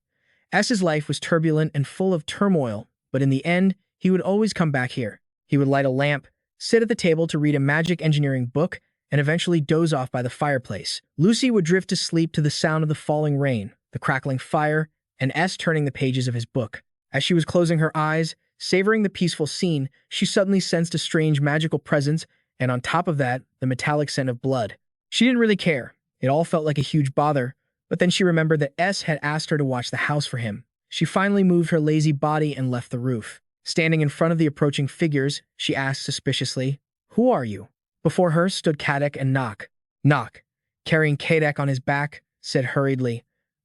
S's life was turbulent and full of turmoil, but in the end, he would always come back here. He would light a lamp, sit at the table to read a magic engineering book, and eventually doze off by the fireplace. Lucy would drift to sleep to the sound of the falling rain, the crackling fire, and S turning the pages of his book. As she was closing her eyes, savoring the peaceful scene, she suddenly sensed a strange magical presence, and on top of that, the metallic scent of blood. She didn't really care. It all felt like a huge bother, but then she remembered that S had asked her to watch the house for him. She finally moved her lazy body and left the roof. Standing in front of the approaching figures, she asked suspiciously, "Who are you?" Before her stood Kadek and Nock. Nock, carrying Kadek on his back, said hurriedly,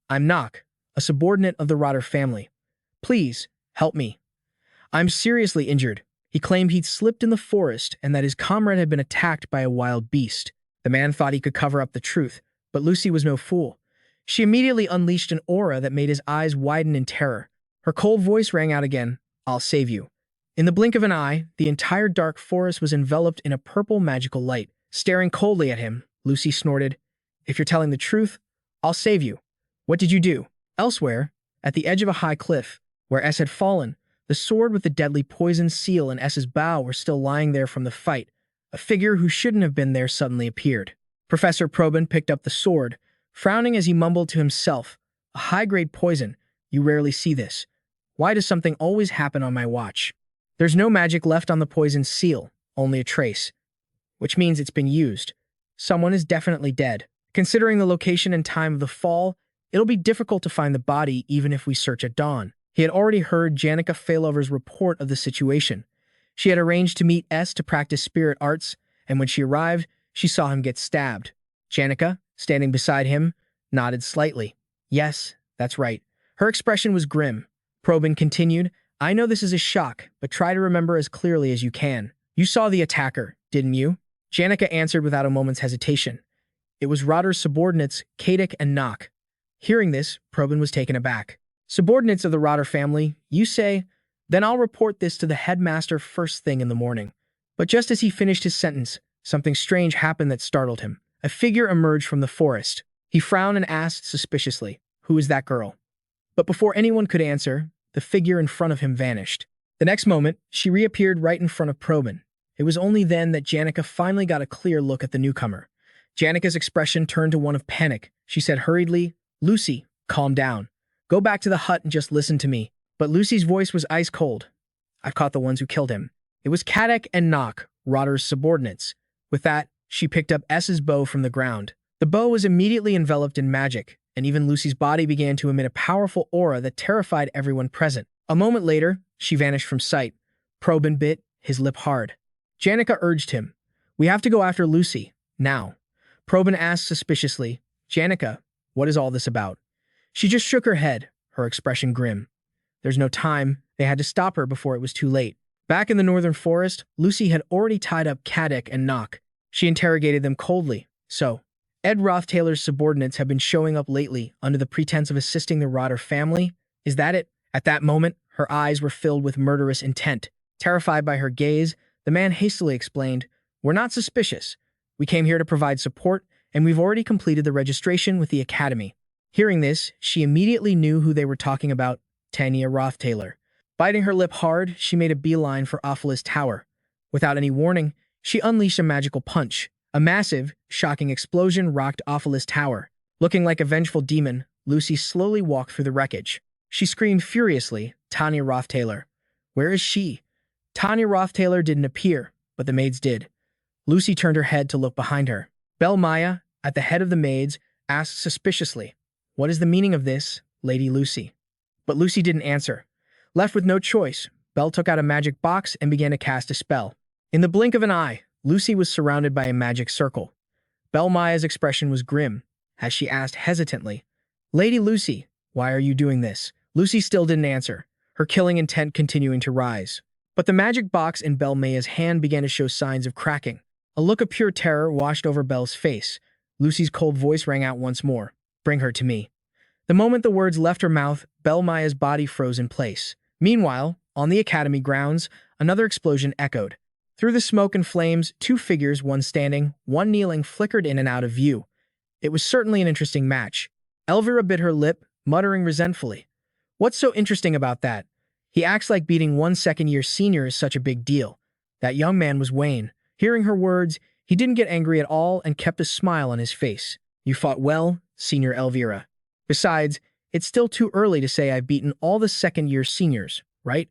"I'm Nock, a subordinate of the Rotter family. Please, help me. I'm seriously injured." He claimed he'd slipped in the forest and that his comrade had been attacked by a wild beast. The man thought he could cover up the truth, but Lucy was no fool. She immediately unleashed an aura that made his eyes widen in terror. Her cold voice rang out again, "I'll save you." In the blink of an eye, the entire dark forest was enveloped in a purple magical light. Staring coldly at him, Lucy snorted, "If you're telling the truth, I'll save you. What did you do?" Elsewhere, at the edge of a high cliff, where S had fallen, the sword with the deadly poison seal and S's bow were still lying there from the fight. A figure who shouldn't have been there suddenly appeared. Professor Probin picked up the sword, frowning as he mumbled to himself, "A high-grade poison. You rarely see this. Why does something always happen on my watch?" There's no magic left on the poison seal, only a trace, which means it's been used. Someone is definitely dead. Considering the location and time of the fall, it'll be difficult to find the body even if we search at dawn. He had already heard Janica Failover's report of the situation. She had arranged to meet S to practice spirit arts, and when she arrived, she saw him get stabbed. Janica, standing beside him, nodded slightly. "Yes, that's right." Her expression was grim. Probin continued, I know this is a shock, but try to remember as clearly as you can. You saw the attacker, didn't you? Janica answered without a moment's hesitation. It was Rotter's subordinates, Kadek and Nock. Hearing this, Probin was taken aback. Subordinates of the Rotter family, you say? Then I'll report this to the headmaster first thing in the morning. But just as he finished his sentence, something strange happened that startled him. A figure emerged from the forest. He frowned and asked suspiciously, "Who is that girl?" But before anyone could answer, the figure in front of him vanished. The next moment, she reappeared right in front of Probin. It was only then that Janica finally got a clear look at the newcomer. Janica's expression turned to one of panic. She said hurriedly, "Lucy, calm down. Go back to the hut and just listen to me." But Lucy's voice was ice cold. "I've caught the ones who killed him." It was Kadek and Nock, Rotter's subordinates. With that, she picked up S's bow from the ground. The bow was immediately enveloped in magic, and even Lucy's body began to emit a powerful aura that terrified everyone present. A moment later, she vanished from sight. Probin bit his lip hard. Janica urged him, "We have to go after Lucy, now." Probin asked suspiciously, "Janica, what is all this about?" She just shook her head, her expression grim. There's no time. They had to stop her before it was too late. Back in the northern forest, Lucy had already tied up Kadek and Nock. She interrogated them coldly. "So, Ed Rothtaylor's subordinates have been showing up lately under the pretense of assisting the Rotter family? Is that it?" At that moment, her eyes were filled with murderous intent. Terrified by her gaze, the man hastily explained, "We're not suspicious. We came here to provide support, and we've already completed the registration with the Academy." Hearing this, she immediately knew who they were talking about, Tanya Rothtaylor. Biting her lip hard, she made a beeline for Ophilus Tower. Without any warning, she unleashed a magical punch. A massive, shocking explosion rocked Ophilus Tower. Looking like a vengeful demon, Lucy slowly walked through the wreckage. She screamed furiously, "Tanya Rothtaylor. Where is she?" Tanya Rothtaylor didn't appear, but the maids did. Lucy turned her head to look behind her. Belle Maya, at the head of the maids, asked suspiciously, "What is the meaning of this, Lady Lucy?" But Lucy didn't answer. Left with no choice, Belle took out a magic box and began to cast a spell. In the blink of an eye, Lucy was surrounded by a magic circle. Belle Maya's expression was grim, as she asked hesitantly, "Lady Lucy, why are you doing this?" Lucy still didn't answer, her killing intent continuing to rise. But the magic box in Belle Maya's hand began to show signs of cracking. A look of pure terror washed over Belle's face. Lucy's cold voice rang out once more, "Bring her to me." The moment the words left her mouth, Belle Maya's body froze in place. Meanwhile, on the Academy grounds, another explosion echoed. Through the smoke and flames, two figures, one standing, one kneeling, flickered in and out of view. It was certainly an interesting match. Elvira bit her lip, muttering resentfully, "What's so interesting about that? He acts like beating one second-year senior is such a big deal." That young man was Wayne. Hearing her words, he didn't get angry at all and kept a smile on his face. "You fought well, Senior Elvira. Besides, it's still too early to say I've beaten all the second-year seniors, right?"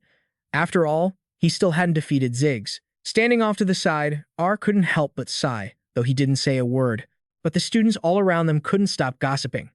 After all, he still hadn't defeated Ziggs. Standing off to the side, R couldn't help but sigh, though he didn't say a word. But the students all around them couldn't stop gossiping.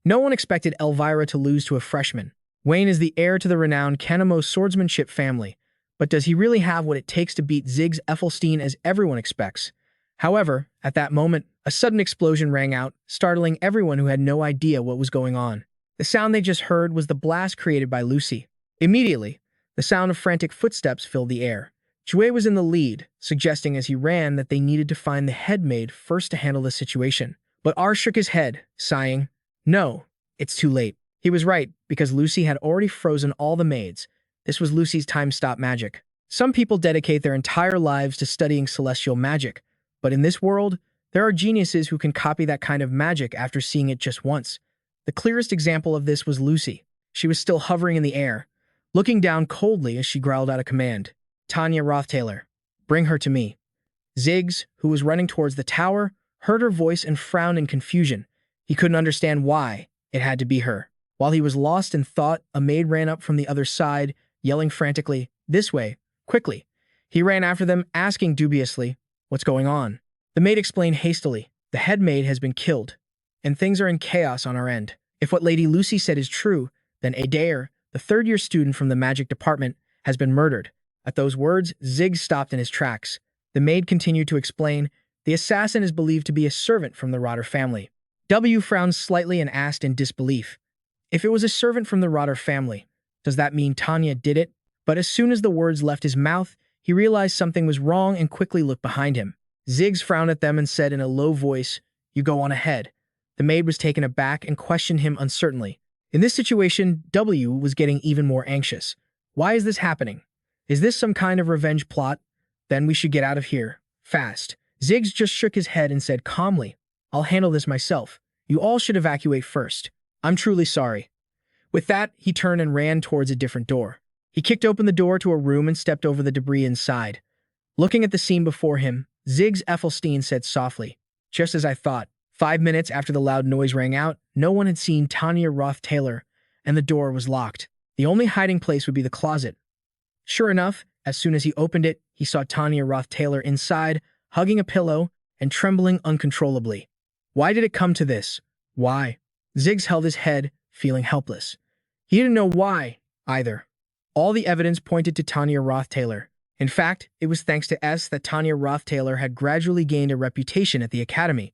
No one expected Elvira to lose to a freshman. Wayne is the heir to the renowned Kanemo swordsmanship family, but does he really have what it takes to beat Ziggs Effelstein as everyone expects? However, at that moment, a sudden explosion rang out, startling everyone who had no idea what was going on. The sound they just heard was the blast created by Lucy. Immediately, the sound of frantic footsteps filled the air. Jue was in the lead, suggesting as he ran that they needed to find the head maid first to handle the situation. But R shook his head, sighing, "No, it's too late." He was right, because Lucy had already frozen all the maids. This was Lucy's time-stop magic. Some people dedicate their entire lives to studying celestial magic, but in this world, there are geniuses who can copy that kind of magic after seeing it just once. The clearest example of this was Lucy. She was still hovering in the air, looking down coldly as she growled out a command. "Tanya Rothtaylor, bring her to me." Ziggs, who was running towards the tower, heard her voice and frowned in confusion. He couldn't understand why it had to be her. While he was lost in thought, a maid ran up from the other side, yelling frantically, "This way, quickly." He ran after them, asking dubiously, "What's going on?" The maid explained hastily, "The head maid has been killed, and things are in chaos on our end. If what Lady Lucy said is true, then Adair, the third-year student from the magic department, has been murdered." At those words, Ziggs stopped in his tracks. The maid continued to explain, "The assassin is believed to be a servant from the Rotter family." W frowned slightly and asked in disbelief, "If it was a servant from the Rotter family, does that mean Tanya did it?" But as soon as the words left his mouth, he realized something was wrong and quickly looked behind him. Ziggs frowned at them and said in a low voice, "You go on ahead." The maid was taken aback and questioned him uncertainly. In this situation, W was getting even more anxious. Why is this happening? Is this some kind of revenge plot? Then we should get out of here. Fast. Ziggs just shook his head and said calmly, "I'll handle this myself. You all should evacuate first. I'm truly sorry." With that, he turned and ran towards a different door. He kicked open the door to a room and stepped over the debris inside. Looking at the scene before him, Ziggs Ethelstein said softly, "Just as I thought." 5 minutes after the loud noise rang out, no one had seen Tanya Rothtaylor, and the door was locked. The only hiding place would be the closet. Sure enough, as soon as he opened it, he saw Tanya Rothtaylor inside, hugging a pillow and trembling uncontrollably. Why did it come to this? Why? Ziggs held his head, feeling helpless. He didn't know why, either. All the evidence pointed to Tanya Rothtaylor. In fact, it was thanks to S that Tanya Rothtaylor had gradually gained a reputation at the Academy.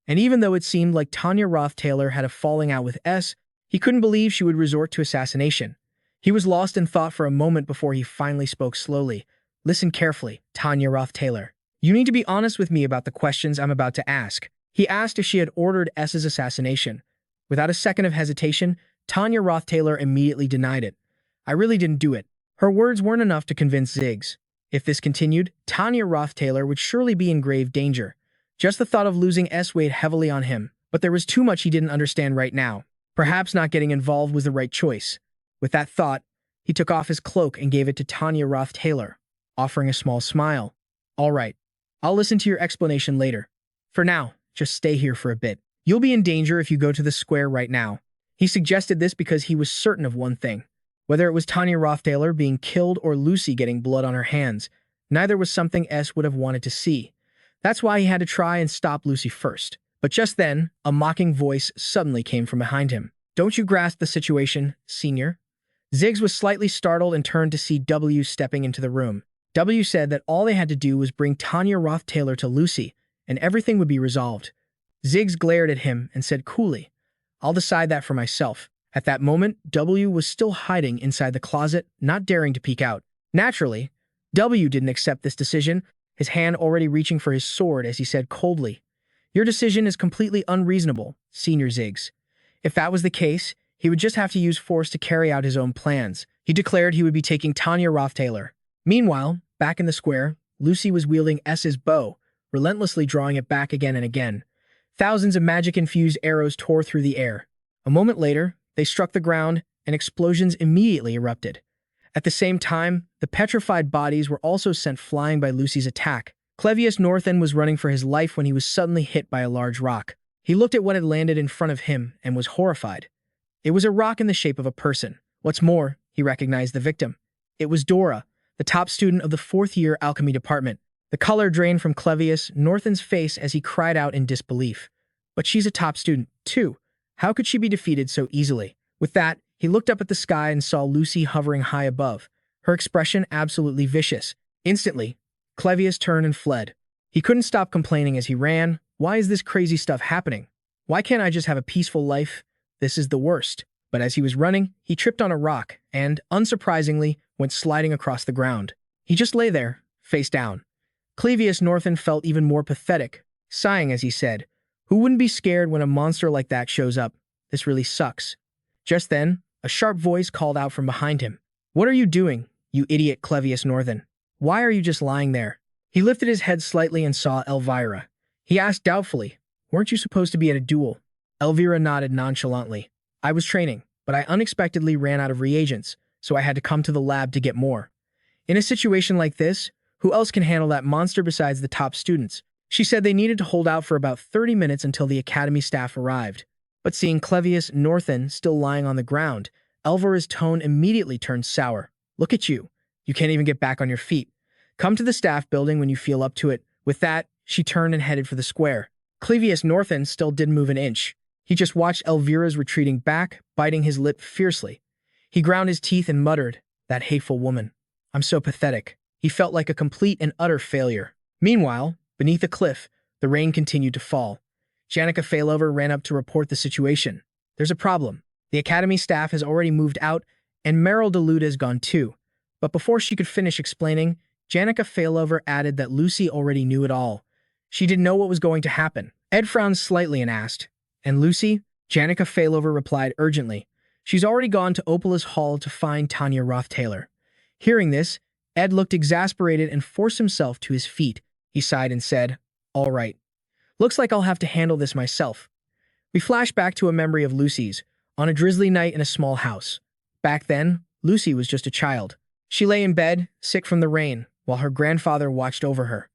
And even though it seemed like Tanya Rothtaylor had a falling out with S, he couldn't believe she would resort to assassination. He was lost in thought for a moment before he finally spoke slowly. "Listen carefully, Tanya Rothtaylor. You need to be honest with me about the questions I'm about to ask." He asked if she had ordered S's assassination. Without a second of hesitation, Tanya Rothtaylor immediately denied it. "I really didn't do it." Her words weren't enough to convince Ziggs. If this continued, Tanya Rothtaylor would surely be in grave danger. Just the thought of losing S weighed heavily on him, but there was too much he didn't understand right now. Perhaps not getting involved was the right choice. With that thought, he took off his cloak and gave it to Tanya Rothtaylor, offering a small smile. "All right, I'll listen to your explanation later. For now, just stay here for a bit. You'll be in danger if you go to the square right now." He suggested this because he was certain of one thing. Whether it was Tanya Rothtaylor being killed or Lucy getting blood on her hands, neither was something S would have wanted to see. That's why he had to try and stop Lucy first. But just then, a mocking voice suddenly came from behind him. "Don't you grasp the situation, senior?" Ziggs was slightly startled and turned to see W stepping into the room. W said that all they had to do was bring Tanya Rothtaylor to Lucy, and everything would be resolved. Ziggs glared at him and said coolly, "I'll decide that for myself." At that moment, W was still hiding inside the closet, not daring to peek out. Naturally, W didn't accept this decision, his hand already reaching for his sword as he said coldly, "Your decision is completely unreasonable, Senior Ziggs. If that was the case, he would just have to use force to carry out his own plans." He declared he would be taking Tanya Rothtaylor. Meanwhile, back in the square, Lucy was wielding S's bow, relentlessly drawing it back again and again. Thousands of magic-infused arrows tore through the air. A moment later, they struck the ground, and explosions immediately erupted. At the same time, the petrified bodies were also sent flying by Lucy's attack. Cleus North was running for his life when he was suddenly hit by a large rock. He looked at what had landed in front of him and was horrified. It was a rock in the shape of a person. What's more, he recognized the victim. It was Dora, the top student of the 4th-year alchemy department. The color drained from Cleus North's face as he cried out in disbelief. But she's a top student, too. How could she be defeated so easily? With that, he looked up at the sky and saw Lucy hovering high above, her expression absolutely vicious. Instantly, Cleus turned and fled. He couldn't stop complaining as he ran. Why is this crazy stuff happening? Why can't I just have a peaceful life? This is the worst. But as he was running, he tripped on a rock and, unsurprisingly, went sliding across the ground. He just lay there, face down. Cleus North felt even more pathetic, sighing as he said, "Who wouldn't be scared when a monster like that shows up? This really sucks." Just then, a sharp voice called out from behind him. "What are you doing, you idiot Cleus North? Why are you just lying there?" He lifted his head slightly and saw Elvira. He asked doubtfully, "Weren't you supposed to be at a duel?" Elvira nodded nonchalantly. "I was training, but I unexpectedly ran out of reagents, so I had to come to the lab to get more. In a situation like this, who else can handle that monster besides the top students?" She said they needed to hold out for about 30 minutes until the academy staff arrived. But seeing Cleus North still lying on the ground, Elvira's tone immediately turned sour. "Look at you. You can't even get back on your feet. Come to the staff building when you feel up to it." With that, she turned and headed for the square. Cleus North still didn't move an inch. He just watched Elvira's retreating back, biting his lip fiercely. He ground his teeth and muttered, "That hateful woman. I'm so pathetic." He felt like a complete and utter failure. Meanwhile, beneath the cliff, the rain continued to fall. Janica Failover ran up to report the situation. "There's a problem. The academy staff has already moved out, and Meryl DeLude has gone too. But before she could finish explaining, Janica Failover added that Lucy already knew it all. She didn't know what was going to happen. Ed frowned slightly and asked, "And Lucy?" Janica Failover replied urgently. "She's already gone to Ophilus Hall to find Tanya Rothtaylor." Hearing this, Ed looked exasperated and forced himself to his feet. He sighed and said, "All right. Looks like I'll have to handle this myself." We flash back to a memory of Lucy's, on a drizzly night in a small house. Back then, Lucy was just a child. She lay in bed, sick from the rain, while her grandfather watched over her.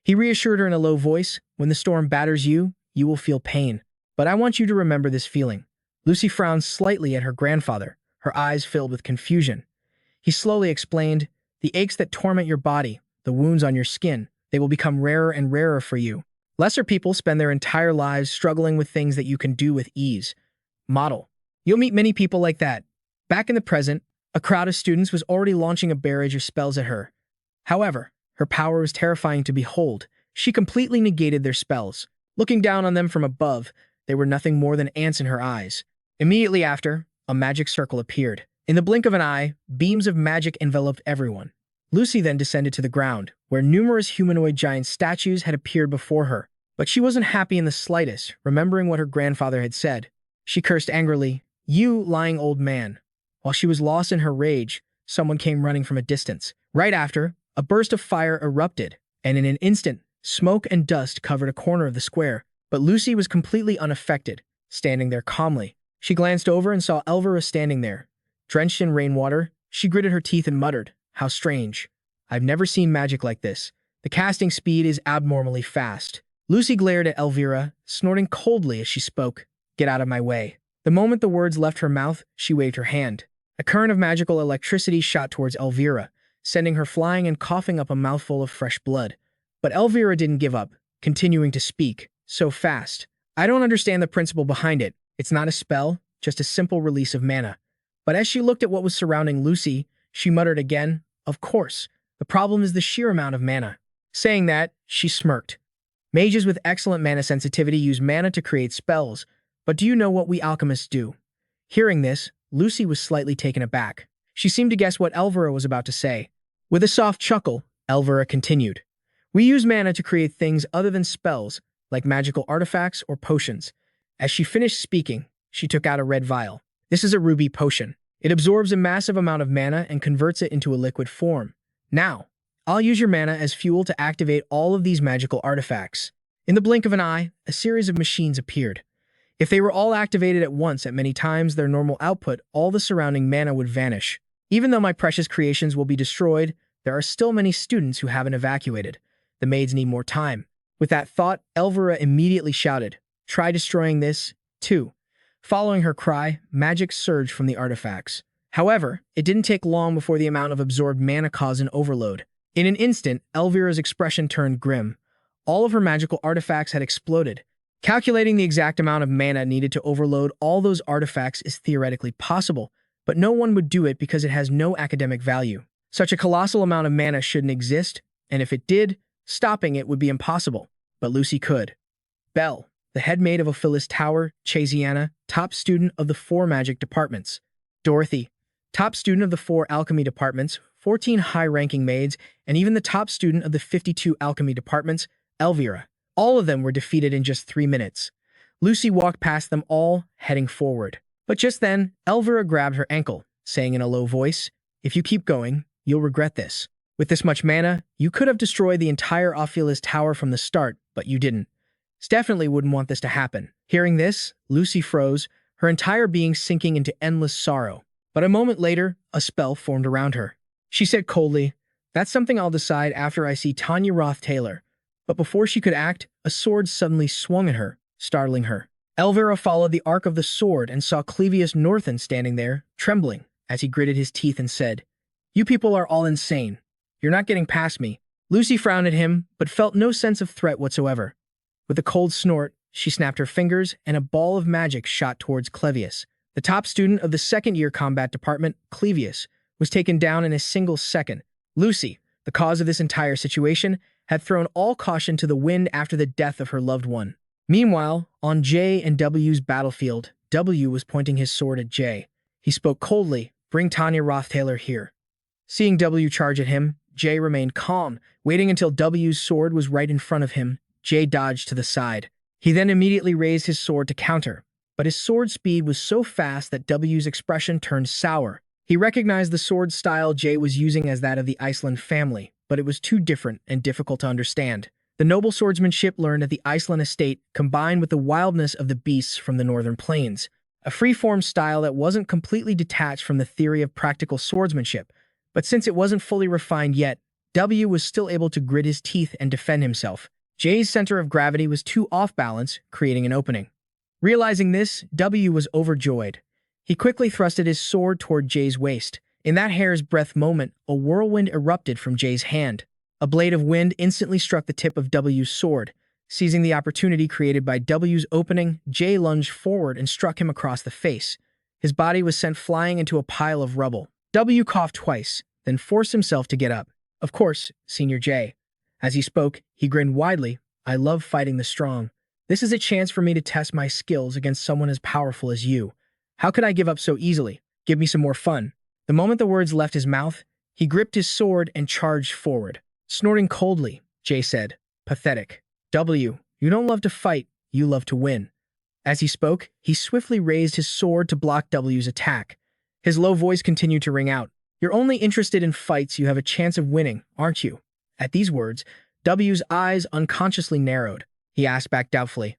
He reassured her in a low voice, "When the storm batters you, you will feel pain. But I want you to remember this feeling." Lucy frowned slightly at her grandfather, her eyes filled with confusion. He slowly explained, "The aches that torment your body, the wounds on your skin, they will become rarer and rarer for you. Lesser people spend their entire lives struggling with things that you can do with ease. Model. You'll meet many people like that." Back in the present, a crowd of students was already launching a barrage of spells at her. However, her power was terrifying to behold. She completely negated their spells. Looking down on them from above, they were nothing more than ants in her eyes. Immediately after, a magic circle appeared. In the blink of an eye, beams of magic enveloped everyone. Lucy then descended to the ground, where numerous humanoid giant statues had appeared before her. But she wasn't happy in the slightest, remembering what her grandfather had said. She cursed angrily, "You lying old man." While she was lost in her rage, someone came running from a distance. Right after, a burst of fire erupted, and in an instant, smoke and dust covered a corner of the square. But Lucy was completely unaffected, standing there calmly. She glanced over and saw Elvira standing there. Drenched in rainwater, she gritted her teeth and muttered, "How strange. I've never seen magic like this. The casting speed is abnormally fast." Lucy glared at Elvira, snorting coldly as she spoke, "Get out of my way." The moment the words left her mouth, she waved her hand. A current of magical electricity shot towards Elvira, sending her flying and coughing up a mouthful of fresh blood. But Elvira didn't give up, continuing to speak, so fast. "I don't understand the principle behind it. It's not a spell, just a simple release of mana." But as she looked at what was surrounding Lucy, she muttered again, "Of course, the problem is the sheer amount of mana." Saying that, she smirked. "Mages with excellent mana sensitivity use mana to create spells, but do you know what we alchemists do?" Hearing this, Lucy was slightly taken aback. She seemed to guess what Elvira was about to say. With a soft chuckle, Elvira continued, "We use mana to create things other than spells, like magical artifacts or potions." As she finished speaking, she took out a red vial. "This is a ruby potion. It absorbs a massive amount of mana and converts it into a liquid form. Now, I'll use your mana as fuel to activate all of these magical artifacts." In the blink of an eye, a series of machines appeared. If they were all activated at once at many times their normal output, all the surrounding mana would vanish. Even though my precious creations will be destroyed, there are still many students who haven't evacuated. The maids need more time. With that thought, Elvira immediately shouted, "Try destroying this, too." Following her cry, magic surged from the artifacts. However, it didn't take long before the amount of absorbed mana caused an overload. In an instant, Elvira's expression turned grim. All of her magical artifacts had exploded. Calculating the exact amount of mana needed to overload all those artifacts is theoretically possible, but no one would do it because it has no academic value. Such a colossal amount of mana shouldn't exist, and if it did, stopping it would be impossible. But Lucy could. Belle, the head maid of Ophilus Tower, Chasiana, top student of the 4 magic departments. Dorothy, top student of the 4 alchemy departments, 14 high-ranking maids, and even the top student of the 52 alchemy departments, Elvira. All of them were defeated in just 3 minutes. Lucy walked past them all, heading forward. But just then, Elvira grabbed her ankle, saying in a low voice, "If you keep going, you'll regret this. With this much mana, you could have destroyed the entire Ophilus Tower from the start, but you didn't. Definitely wouldn't want this to happen." Hearing this, Lucy froze, her entire being sinking into endless sorrow. But a moment later, a spell formed around her. She said coldly, "That's something I'll decide after I see Tanya Rothtaylor." But before she could act, a sword suddenly swung at her, startling her. Elvira followed the arc of the sword and saw Cleus North standing there, trembling, as he gritted his teeth and said, "You people are all insane. You're not getting past me." Lucy frowned at him, but felt no sense of threat whatsoever. With a cold snort, she snapped her fingers, and a ball of magic shot towards Cleus. The top student of the second-year combat department, Cleus, was taken down in a single second. Lucy, the cause of this entire situation, had thrown all caution to the wind after the death of her loved one. Meanwhile, on J and W's battlefield, W was pointing his sword at J. He spoke coldly, "Bring Tanya Rothtaylor here." Seeing W charge at him, J remained calm, waiting until W's sword was right in front of him. J dodged to the side. He then immediately raised his sword to counter, but his sword speed was so fast that W's expression turned sour. He recognized the sword style J was using as that of the Iceland family, but it was too different and difficult to understand. The noble swordsmanship learned at the Iceland estate combined with the wildness of the beasts from the northern plains, a free-form style that wasn't completely detached from the theory of practical swordsmanship. But since it wasn't fully refined yet, W was still able to grit his teeth and defend himself. J's center of gravity was too off-balance, creating an opening. Realizing this, W was overjoyed. He quickly thrusted his sword toward J's waist. In that hair's breadth moment, a whirlwind erupted from J's hand. A blade of wind instantly struck the tip of W's sword. Seizing the opportunity created by W's opening, J lunged forward and struck him across the face. His body was sent flying into a pile of rubble. W coughed twice, then forced himself to get up. Of course, Senior J. As he spoke, he grinned widely. I love fighting the strong. This is a chance for me to test my skills against someone as powerful as you. How could I give up so easily? Give me some more fun. The moment the words left his mouth, he gripped his sword and charged forward. Snorting coldly, J said, pathetic. W, you don't love to fight, you love to win. As he spoke, he swiftly raised his sword to block W's attack. His low voice continued to ring out. You're only interested in fights you have a chance of winning, aren't you? At these words, W's eyes unconsciously narrowed. He asked back doubtfully,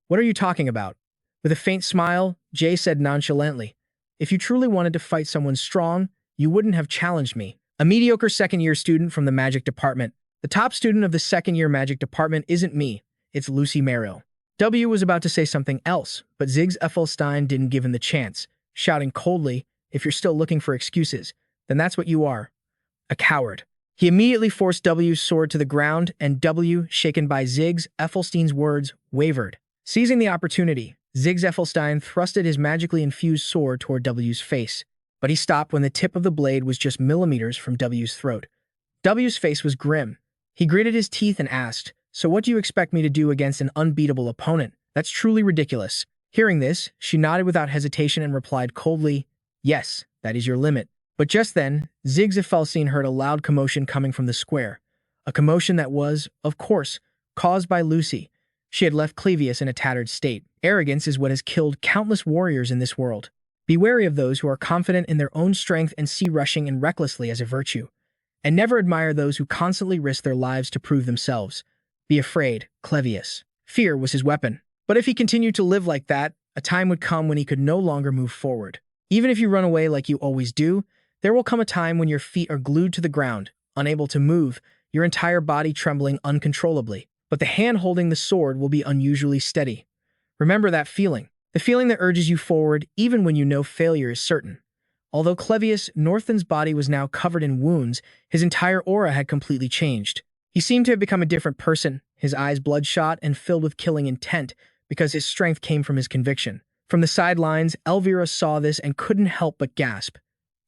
What are you talking about? With a faint smile, J said nonchalantly, If you truly wanted to fight someone strong, you wouldn't have challenged me. A mediocre second-year student from the magic department. The top student of the second-year magic department isn't me, it's Lucy Merrill. W was about to say something else, but Ziggs Ethelstein didn't give him the chance, shouting coldly, If you're still looking for excuses, then that's what you are. A coward. He immediately forced W's sword to the ground, and W, shaken by Ziggs Ethelstein's words, wavered. Seizing the opportunity, Ziggs Ethelstein thrusted his magically infused sword toward W's face, but he stopped when the tip of the blade was just millimeters from W's throat. W's face was grim. He gritted his teeth and asked, So what do you expect me to do against an unbeatable opponent? That's truly ridiculous. Hearing this, she nodded without hesitation and replied coldly, Yes, that is your limit. But just then, Ziggs Ethelstein heard a loud commotion coming from the square. A commotion that was, of course, caused by Lucy. She had left Clevius in a tattered state. Arrogance is what has killed countless warriors in this world. Be wary of those who are confident in their own strength and see rushing in recklessly as a virtue. And never admire those who constantly risk their lives to prove themselves. Be afraid, Clevius. Fear was his weapon. But if he continued to live like that, a time would come when he could no longer move forward. Even if you run away like you always do, there will come a time when your feet are glued to the ground, unable to move, your entire body trembling uncontrollably. But the hand holding the sword will be unusually steady. Remember that feeling. The feeling that urges you forward even when you know failure is certain. Although Cleus North's body was now covered in wounds, his entire aura had completely changed. He seemed to have become a different person, his eyes bloodshot and filled with killing intent, because his strength came from his conviction. From the sidelines, Elvira saw this and couldn't help but gasp.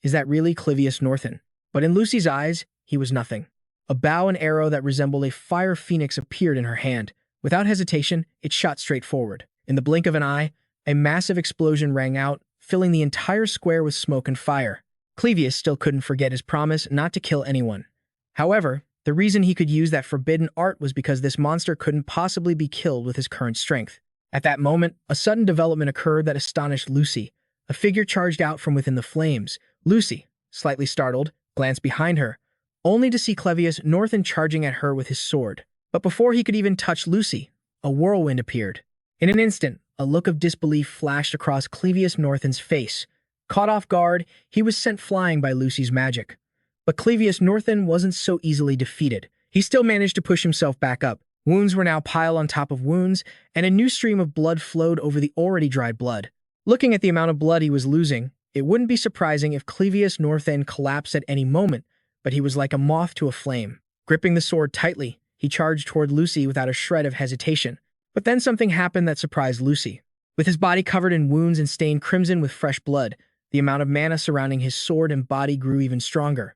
Is that really Cleus Northern? But in Lucy's eyes, he was nothing. A bow and arrow that resembled a fire phoenix appeared in her hand. Without hesitation, it shot straight forward. In the blink of an eye, a massive explosion rang out, filling the entire square with smoke and fire. Clevius still couldn't forget his promise not to kill anyone. However, the reason he could use that forbidden art was because this monster couldn't possibly be killed with his current strength. At that moment, a sudden development occurred that astonished Lucy. A figure charged out from within the flames. Lucy, slightly startled, glanced behind her, only to see Cleus Northern charging at her with his sword. But before he could even touch Lucy, a whirlwind appeared. In an instant, a look of disbelief flashed across Cleus Northern's face. Caught off guard, he was sent flying by Lucy's magic. But Cleus Northern wasn't so easily defeated. He still managed to push himself back up. Wounds were now piled on top of wounds, and a new stream of blood flowed over the already dried blood. Looking at the amount of blood he was losing, it wouldn't be surprising if Cleus Northern collapsed at any moment, but he was like a moth to a flame. Gripping the sword tightly, he charged toward Lucy without a shred of hesitation. But then something happened that surprised Lucy. With his body covered in wounds and stained crimson with fresh blood, the amount of mana surrounding his sword and body grew even stronger.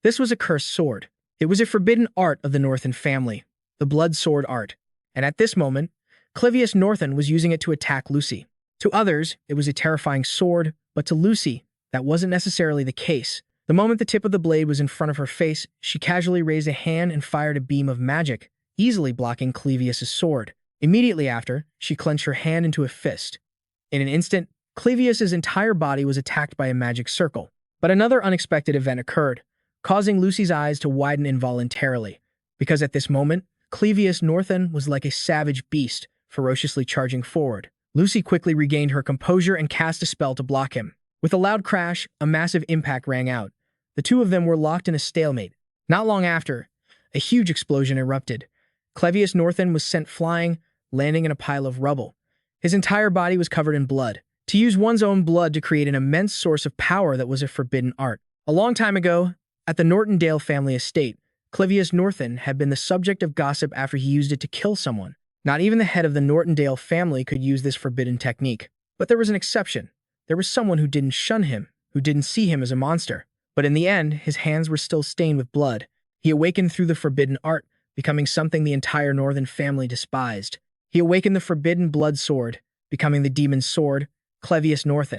This was a cursed sword. It was a forbidden art of the Northern family, the blood sword art. And at this moment, Cleus Northern was using it to attack Lucy. To others, it was a terrifying sword, but to Lucy, that wasn't necessarily the case. The moment the tip of the blade was in front of her face, she casually raised a hand and fired a beam of magic, easily blocking Clevius's sword. Immediately after, she clenched her hand into a fist. In an instant, Clevius's entire body was attacked by a magic circle. But another unexpected event occurred, causing Lucy's eyes to widen involuntarily. Because at this moment, Cleus North was like a savage beast, ferociously charging forward. Lucy quickly regained her composure and cast a spell to block him. With a loud crash, a massive impact rang out. The two of them were locked in a stalemate. Not long after, a huge explosion erupted. Cleus North was sent flying, landing in a pile of rubble. His entire body was covered in blood. To use one's own blood to create an immense source of power that was a forbidden art. A long time ago, at the Nortendale family estate, Cleus North had been the subject of gossip after he used it to kill someone. Not even the head of the Nortendale family could use this forbidden technique. But there was an exception. There was someone who didn't shun him, who didn't see him as a monster. But in the end, his hands were still stained with blood. He awakened through the forbidden art, becoming something the entire Northern family despised. He awakened the forbidden blood sword, becoming the demon sword, Cleus North.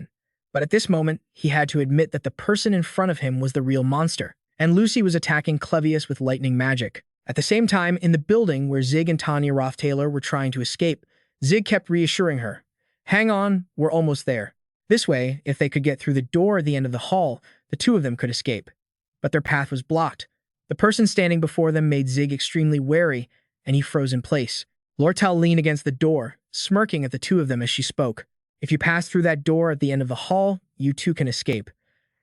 But at this moment, he had to admit that the person in front of him was the real monster, and Lucy was attacking Cleus with lightning magic. At the same time, in the building where Zig and Tanya Rothtaylor were trying to escape, Zig kept reassuring her, "Hang on, we're almost there." This way, if they could get through the door at the end of the hall, the two of them could escape. But their path was blocked. The person standing before them made Zig extremely wary, and he froze in place. Lortell leaned against the door, smirking at the two of them as she spoke. "If you pass through that door at the end of the hall, you too can escape."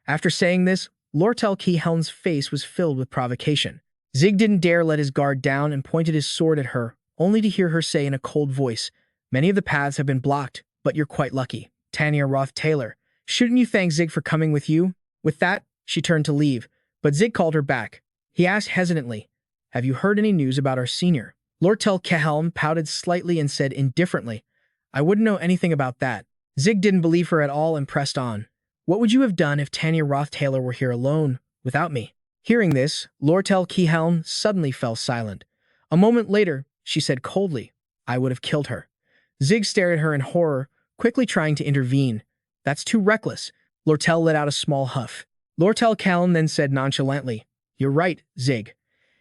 After saying this, Lortell Keyhelm's face was filled with provocation. Zig didn't dare let his guard down and pointed his sword at her, only to hear her say in a cold voice, "Many of the paths have been blocked, but you're quite lucky. Tanya Rothtaylor, shouldn't you thank Zig for coming with you?" With that, she turned to leave, but Zig called her back. He asked hesitantly, "Have you heard any news about our senior?" Lortell Keyhelm pouted slightly and said indifferently, "I wouldn't know anything about that." Zig didn't believe her at all and pressed on. "What would you have done if Tanya Rothtaylor were here alone, without me?" Hearing this, Lortell Keyhelm suddenly fell silent. A moment later, she said coldly, "I would have killed her." Zig stared at her in horror, quickly trying to intervene. "That's too reckless." Lortell let out a small huff. Lortell Keyhelm then said nonchalantly, "You're right, Zig.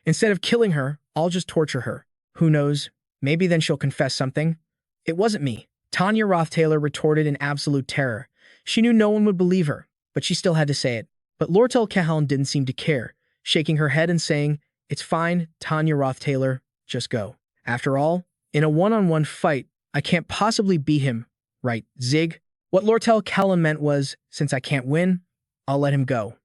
Instead of killing her, I'll just torture her. Who knows, maybe then she'll confess something." "It wasn't me," Tanya Rothtaylor retorted in absolute terror. She knew no one would believe her, but she still had to say it. But Lortell Keyhelm didn't seem to care, shaking her head and saying, "It's fine, Tanya Rothtaylor, just go. After all, in a one-on-one fight, I can't possibly beat him, right, Zig?" What Lortell Keyhelm meant was, since I can't win, I'll let him go.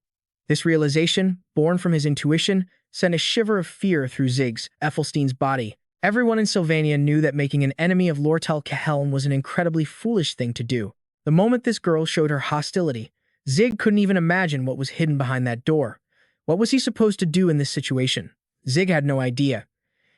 This realization, born from his intuition, sent a shiver of fear through Zig's, Ethelstein's body. Everyone in Sylvania knew that making an enemy of Lortell Keyhelm was an incredibly foolish thing to do. The moment this girl showed her hostility, Zig couldn't even imagine what was hidden behind that door. What was he supposed to do in this situation? Zig had no idea.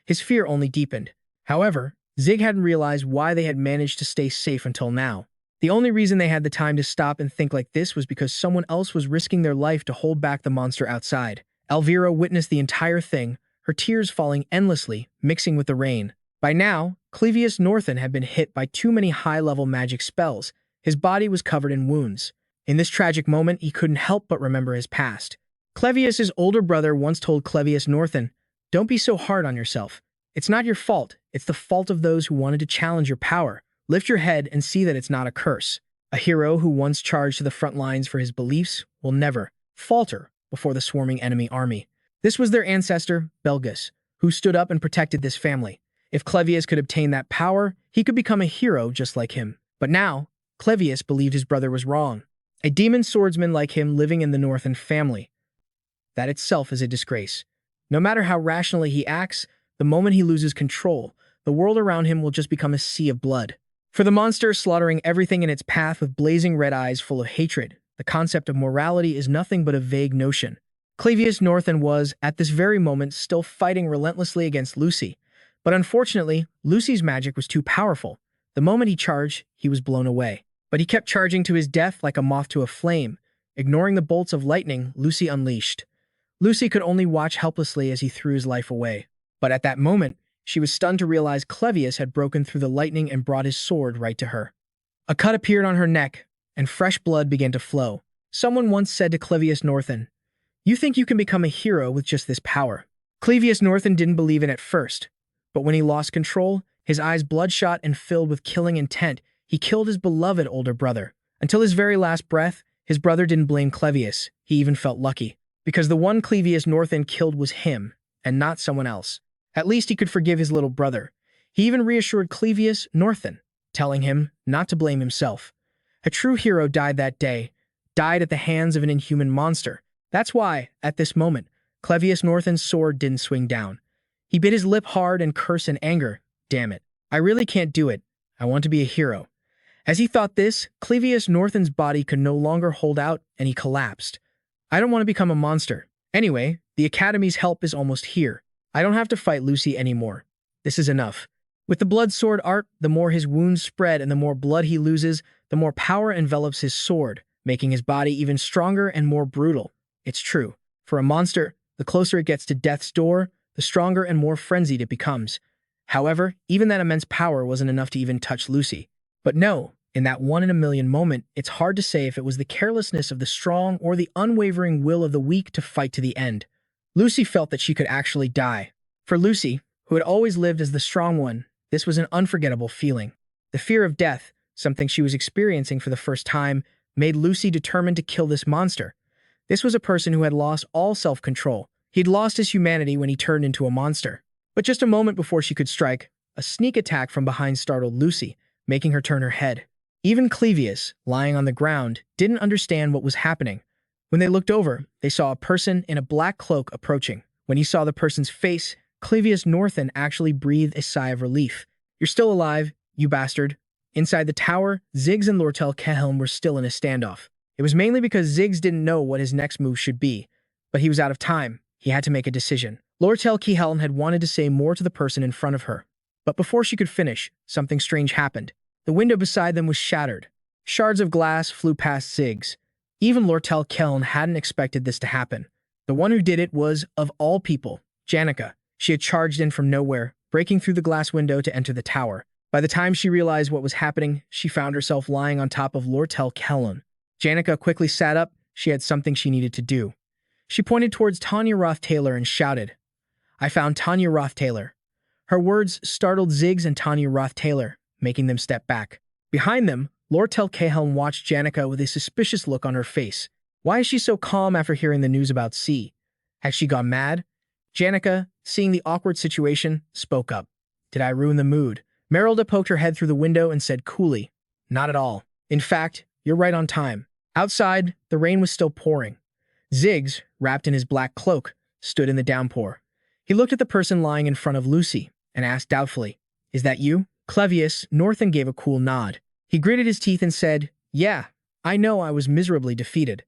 His fear only deepened. However, Zig hadn't realized why they had managed to stay safe until now. The only reason they had the time to stop and think like this was because someone else was risking their life to hold back the monster outside. Elvira witnessed the entire thing, her tears falling endlessly, mixing with the rain. By now, Cleus North had been hit by too many high-level magic spells. His body was covered in wounds. In this tragic moment, he couldn't help but remember his past. Clevius's older brother once told Cleus North, "Don't be so hard on yourself. It's not your fault. It's the fault of those who wanted to challenge your power. Lift your head and see that it's not a curse." A hero who once charged to the front lines for his beliefs will never falter before the swarming enemy army. This was their ancestor, Belgus, who stood up and protected this family. If Cleus could obtain that power, he could become a hero just like him. But now, Cleus believed his brother was wrong. A demon swordsman like him living in the Northern family. That itself is a disgrace. No matter how rationally he acts, the moment he loses control, the world around him will just become a sea of blood. For the monster slaughtering everything in its path with blazing red eyes full of hatred, the concept of morality is nothing but a vague notion. Cleus North was, at this very moment, still fighting relentlessly against Lucy. But unfortunately, Lucy's magic was too powerful. The moment he charged, he was blown away. But he kept charging to his death like a moth to a flame, ignoring the bolts of lightning Lucy unleashed. Lucy could only watch helplessly as he threw his life away. But at that moment, she was stunned to realize Cleus had broken through the lightning and brought his sword right to her. A cut appeared on her neck, and fresh blood began to flow. Someone once said to Cleus North, You think you can become a hero with just this power? Cleus North didn't believe it at first, but when he lost control, his eyes bloodshot and filled with killing intent, he killed his beloved older brother. Until his very last breath, his brother didn't blame Cleus. He even felt lucky, because the one Cleus North killed was him, and not someone else. At least he could forgive his little brother. He even reassured Cleus North, telling him not to blame himself. A true hero died that day, died at the hands of an inhuman monster. That's why, at this moment, Cleus North's sword didn't swing down. He bit his lip hard and cursed in anger. Damn it. I really can't do it. I want to be a hero. As he thought this, Cleus North's body could no longer hold out and he collapsed. I don't want to become a monster. Anyway, the Academy's help is almost here. I don't have to fight Lucy anymore. This is enough. With the blood sword art, the more his wounds spread and the more blood he loses, the more power envelops his sword, making his body even stronger and more brutal. It's true. For a monster, the closer it gets to death's door, the stronger and more frenzied it becomes. However, even that immense power wasn't enough to even touch Lucy. But no, in that 1 in a million moment, it's hard to say if it was the carelessness of the strong or the unwavering will of the weak to fight to the end. Lucy felt that she could actually die. For Lucy, who had always lived as the strong one, this was an unforgettable feeling. The fear of death, something she was experiencing for the first time, made Lucy determined to kill this monster. This was a person who had lost all self-control. He'd lost his humanity when he turned into a monster. But just a moment before she could strike, a sneak attack from behind startled Lucy, making her turn her head. Even Cleus, lying on the ground, didn't understand what was happening. When they looked over, they saw a person in a black cloak approaching. When he saw the person's face, Cleus North actually breathed a sigh of relief. You're still alive, you bastard. Inside the tower, Ziggs and Lortell were still in a standoff. It was mainly because Ziggs didn't know what his next move should be, but he was out of time. He had to make a decision. Lortell had wanted to say more to the person in front of her, but before she could finish, something strange happened. The window beside them was shattered. Shards of glass flew past Ziggs. Even Lortell hadn't expected this to happen. The one who did it was, of all people, Janica. She had charged in from nowhere, breaking through the glass window to enter the tower. By the time she realized what was happening, she found herself lying on top of Lortell. Janica quickly sat up. She had something she needed to do. She pointed towards Ed Rothtaylor and shouted, I found Ed Rothtaylor. Her words startled Ziggs and Ed Rothtaylor, making them step back. Behind them, Lortell watched Janica with a suspicious look on her face. Why is she so calm after hearing the news about C? Has she gone mad? Janica, seeing the awkward situation, spoke up. Did I ruin the mood? Merylda poked her head through the window and said coolly, Not at all. In fact, you're right on time. Outside, the rain was still pouring. Ziggs, wrapped in his black cloak, stood in the downpour. He looked at the person lying in front of Lucy and asked doubtfully, Is that you? Cleus North gave a cool nod. He gritted his teeth and said, Yeah, I know I was miserably defeated.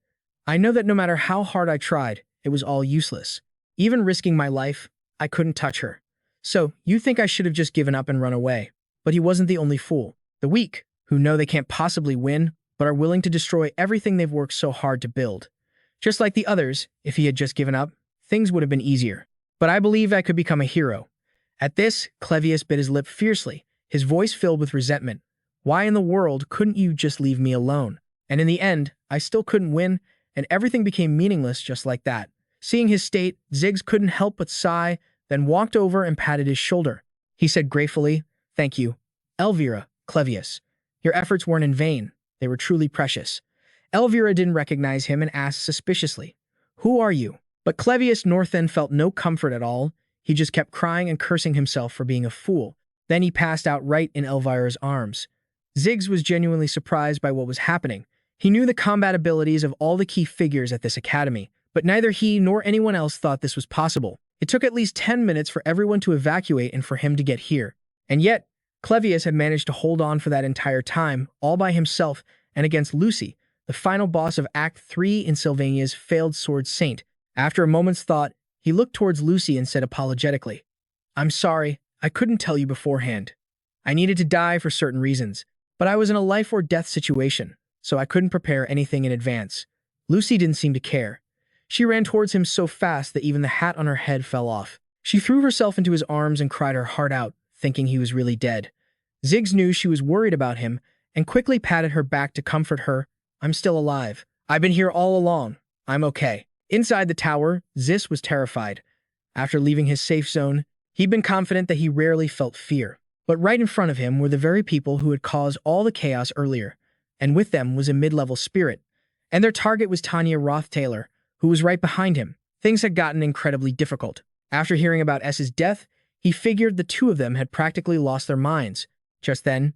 I know that no matter how hard I tried, it was all useless. Even risking my life, I couldn't touch her. So, you think I should have just given up and run away. But he wasn't the only fool. The weak, who know they can't possibly win, but are willing to destroy everything they've worked so hard to build. Just like the others, if he had just given up, things would have been easier. But I believe I could become a hero. At this, Cleus bit his lip fiercely, his voice filled with resentment. Why in the world couldn't you just leave me alone? And in the end, I still couldn't win, and everything became meaningless just like that. Seeing his state, Ziggs couldn't help but sigh, then walked over and patted his shoulder. He said gratefully, Thank you, Elvira, Cleus. Your efforts weren't in vain. They were truly precious. Elvira didn't recognize him and asked suspiciously, Who are you? But Cleus North felt no comfort at all. He just kept crying and cursing himself for being a fool. Then he passed out right in Elvira's arms. Ziggs was genuinely surprised by what was happening. He knew the combat abilities of all the key figures at this academy, but neither he nor anyone else thought this was possible. It took at least 10 minutes for everyone to evacuate and for him to get here. And yet, Cleus had managed to hold on for that entire time, all by himself and against Lucy, the final boss of Act 3 in Sylvania's failed Sword Saint. After a moment's thought, he looked towards Lucy and said apologetically, I'm sorry, I couldn't tell you beforehand. I needed to die for certain reasons, but I was in a life or death situation, so I couldn't prepare anything in advance. Lucy didn't seem to care. She ran towards him so fast that even the hat on her head fell off. She threw herself into his arms and cried her heart out, thinking he was really dead. Ziggs knew she was worried about him and quickly patted her back to comfort her. I'm still alive. I've been here all along. I'm okay. Inside the tower, Zis was terrified. After leaving his safe zone, he'd been confident that he rarely felt fear. But right in front of him were the very people who had caused all the chaos earlier, and with them was a mid-level spirit. And their target was Tanya Rothtaylor, who was right behind him. Things had gotten incredibly difficult. After hearing about S's death, he figured the two of them had practically lost their minds. Just then,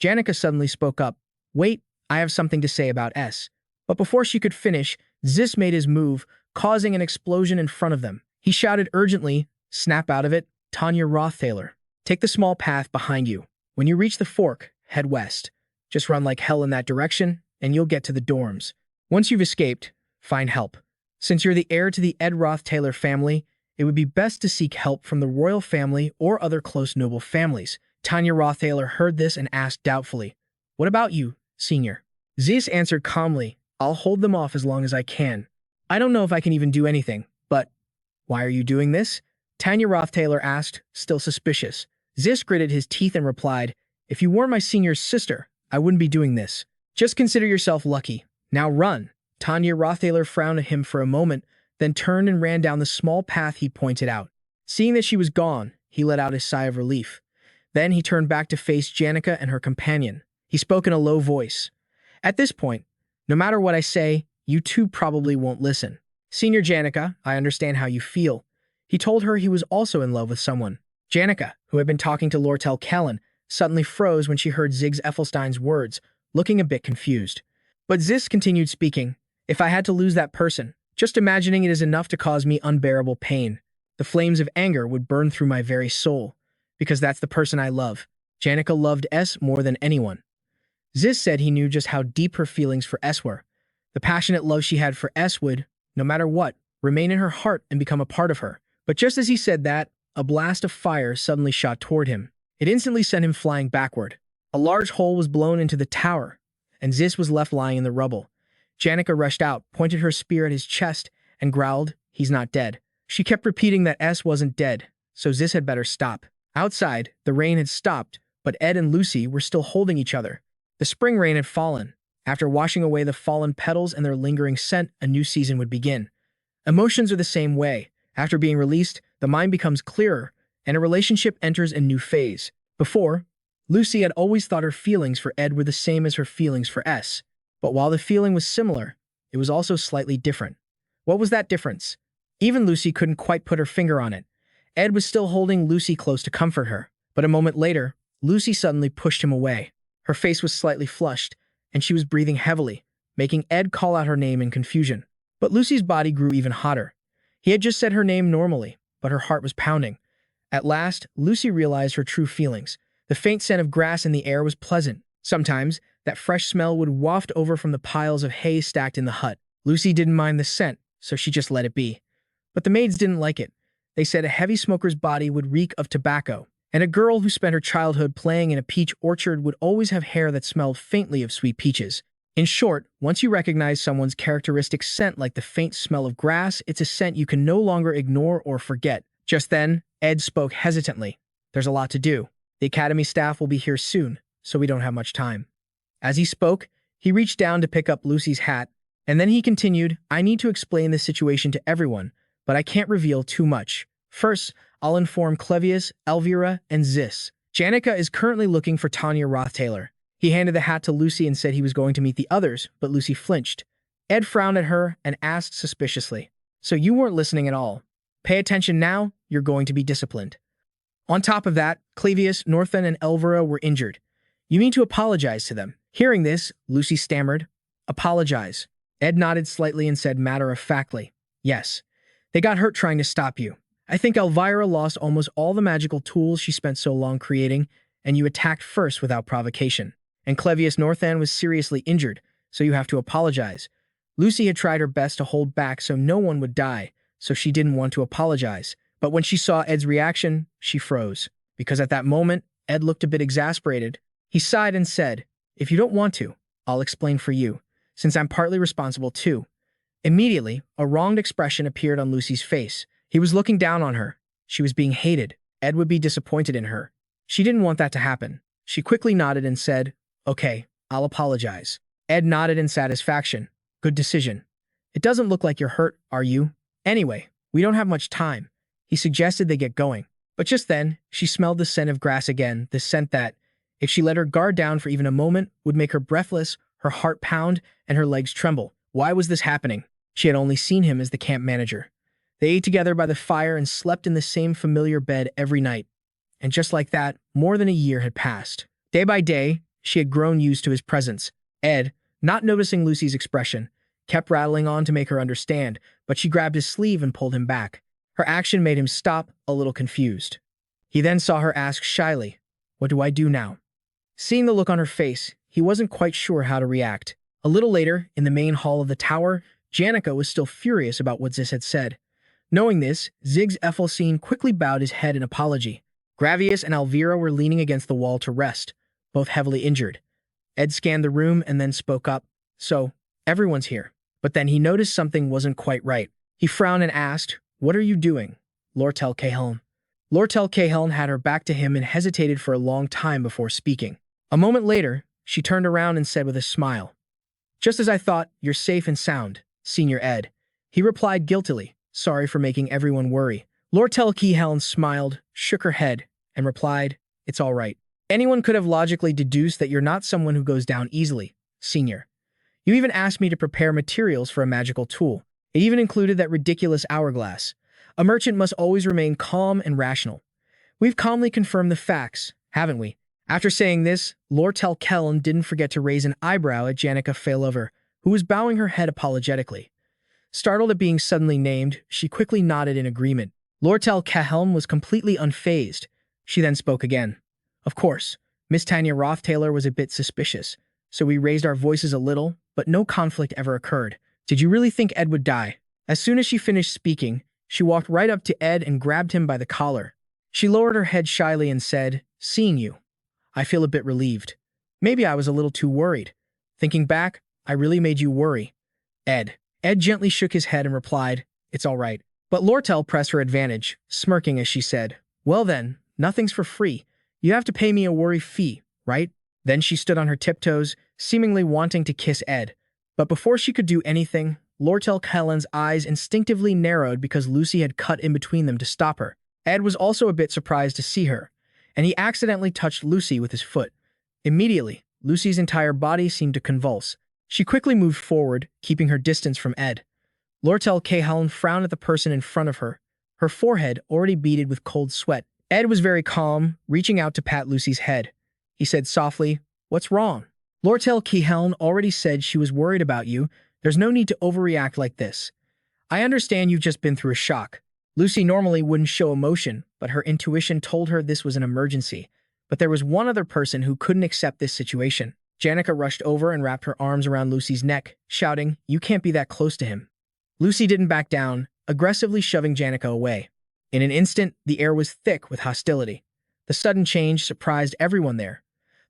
Janica suddenly spoke up. "Wait, I have something to say about S." But before she could finish, Zis made his move, causing an explosion in front of them. He shouted urgently, "Snap out of it, Tanya Rothtaylor. Take the small path behind you. When you reach the fork, head west. Just run like hell in that direction, and you'll get to the dorms. Once you've escaped, find help. Since you're the heir to the Ed Rothtaylor family, it would be best to seek help from the royal family or other close noble families." Tanya Rothtaylor heard this and asked doubtfully, "What about you, senior?" Zis answered calmly, "I'll hold them off as long as I can. I don't know if I can even do anything, but..." "Why are you doing this?" Tanya Rothtaylor asked, still suspicious. Zis gritted his teeth and replied, "If you weren't my senior's sister, I wouldn't be doing this. Just consider yourself lucky. Now run." Tanya Rothtaylor frowned at him for a moment, then turned and ran down the small path he pointed out. Seeing that she was gone, he let out a sigh of relief. Then he turned back to face Janica and her companion. He spoke in a low voice. "At this point, no matter what I say, you two probably won't listen. Senior Janica, I understand how you feel." He told her he was also in love with someone. Janica, who had been talking to Lortell Kellen, suddenly froze when she heard Ziggs Effelstein's words, looking a bit confused. But Zis continued speaking. "If I had to lose that person, just imagining it is enough to cause me unbearable pain. The flames of anger would burn through my very soul, because that's the person I love." Janica loved S more than anyone. Zis said he knew just how deep her feelings for S were. The passionate love she had for S would, no matter what, remain in her heart and become a part of her. But just as he said that, a blast of fire suddenly shot toward him. It instantly sent him flying backward. A large hole was blown into the tower, and Zis was left lying in the rubble. Janica rushed out, pointed her spear at his chest, and growled, "He's not dead." She kept repeating that S wasn't dead, so Zis had better stop. Outside, the rain had stopped, but Ed and Lucy were still holding each other. The spring rain had fallen. After washing away the fallen petals and their lingering scent, a new season would begin. Emotions are the same way. After being released, the mind becomes clearer, and a relationship enters a new phase. Before, Lucy had always thought her feelings for Ed were the same as her feelings for S. But while the feeling was similar, it was also slightly different. What was that difference? Even Lucy couldn't quite put her finger on it. Ed was still holding Lucy close to comfort her, but a moment later, Lucy suddenly pushed him away. Her face was slightly flushed, and she was breathing heavily, making Ed call out her name in confusion. But Lucy's body grew even hotter. He had just said her name normally, but her heart was pounding. At last, Lucy realized her true feelings. The faint scent of grass in the air was pleasant. Sometimes, that fresh smell would waft over from the piles of hay stacked in the hut. Lucy didn't mind the scent, so she just let it be. But the maids didn't like it. They said a heavy smoker's body would reek of tobacco, and a girl who spent her childhood playing in a peach orchard would always have hair that smelled faintly of sweet peaches. In short, once you recognize someone's characteristic scent like the faint smell of grass, it's a scent you can no longer ignore or forget. Just then, Ed spoke hesitantly. "There's a lot to do. The academy staff will be here soon, so we don't have much time." As he spoke, he reached down to pick up Lucy's hat, and then he continued, "I need to explain this situation to everyone, but I can't reveal too much. First, I'll inform Clevius, Elvira, and Zis. Janica is currently looking for Tanya Rothtaylor." He handed the hat to Lucy and said he was going to meet the others, but Lucy flinched. Ed frowned at her and asked suspiciously, "So you weren't listening at all? Pay attention now, you're going to be disciplined." On top of that, Clevius, Northen, and Elvira were injured. "You mean to apologize to them?" Hearing this, Lucy stammered, "Apologize." Ed nodded slightly and said matter-of-factly, "Yes. They got hurt trying to stop you. I think Elvira lost almost all the magical tools she spent so long creating, and you attacked first without provocation. And Clevius Northan was seriously injured, so you have to apologize. Lucy had tried her best to hold back so no one would die, so she didn't want to apologize. But when she saw Ed's reaction, she froze. Because at that moment, Ed looked a bit exasperated. He sighed and said, "If you don't want to, I'll explain for you, since I'm partly responsible too." Immediately, a wronged expression appeared on Lucy's face. He was looking down on her. She was being hated. Ed would be disappointed in her. She didn't want that to happen. She quickly nodded and said, "Okay, I'll apologize." Ed nodded in satisfaction. "Good decision. It doesn't look like you're hurt, are you? Anyway, we don't have much time. He suggested they get going. But just then, she smelled the scent of grass again, the scent that, if she let her guard down for even a moment, would make her breathless, her heart pound, and her legs tremble. Why was this happening? She had only seen him as the camp manager. They ate together by the fire and slept in the same familiar bed every night. And just like that, more than a year had passed. Day by day, she had grown used to his presence. Ed, not noticing Lucy's expression, kept rattling on to make her understand, but she grabbed his sleeve and pulled him back. Her action made him stop, a little confused. He then saw her ask shyly, "What do I do now?" Seeing the look on her face, he wasn't quite sure how to react. A little later, in the main hall of the tower, Janica was still furious about what Ziz had said. Knowing this, Ziggs Effelstein quickly bowed his head in apology. Gravius and Elvira were leaning against the wall to rest, both heavily injured. Ed scanned the room and then spoke up. "So, everyone's here." But then he noticed something wasn't quite right. He frowned and asked, "What are you doing, Lortell Cahelm?" Lortell Cahelm had her back to him and hesitated for a long time before speaking. A moment later, she turned around and said with a smile, "Just as I thought, you're safe and sound, Senior Ed." He replied guiltily, "Sorry for making everyone worry." Lortell Cahelm smiled, shook her head, and replied, "It's all right. Anyone could have logically deduced that you're not someone who goes down easily, Senior. You even asked me to prepare materials for a magical tool. It even included that ridiculous hourglass. A merchant must always remain calm and rational. We've calmly confirmed the facts, haven't we?" After saying this, Lortell Cahelm didn't forget to raise an eyebrow at Janica Failover, who was bowing her head apologetically. Startled at being suddenly named, she quickly nodded in agreement. Lortell Cahelm was completely unfazed. She then spoke again. "Of course, Miss Tanya Rothtaylor was a bit suspicious, so we raised our voices a little, but no conflict ever occurred. Did you really think Ed would die?" As soon as she finished speaking, she walked right up to Ed and grabbed him by the collar. She lowered her head shyly and said, "Seeing you, I feel a bit relieved. Maybe I was a little too worried. Thinking back, I really made you worry." Ed gently shook his head and replied, "It's all right." But Lortell pressed her advantage, smirking as she said, "Well then, nothing's for free. You have to pay me a worry fee, right?" Then she stood on her tiptoes, seemingly wanting to kiss Ed. But before she could do anything, Lortell Cahelm's eyes instinctively narrowed because Lucy had cut in between them to stop her. Ed was also a bit surprised to see her, and he accidentally touched Lucy with his foot. Immediately, Lucy's entire body seemed to convulse. She quickly moved forward, keeping her distance from Ed. Lortell Cahelm frowned at the person in front of her, her forehead already beaded with cold sweat. Ed was very calm, reaching out to pat Lucy's head. He said softly, "What's wrong?" Lortell Cahelm already said she was worried about you. There's no need to overreact like this. I understand you've just been through a shock. Lucy normally wouldn't show emotion, but her intuition told her this was an emergency. But there was one other person who couldn't accept this situation. Janica rushed over and wrapped her arms around Lucy's neck, shouting, "You can't be that close to him." Lucy didn't back down, aggressively shoving Janica away. In an instant, the air was thick with hostility. The sudden change surprised everyone there.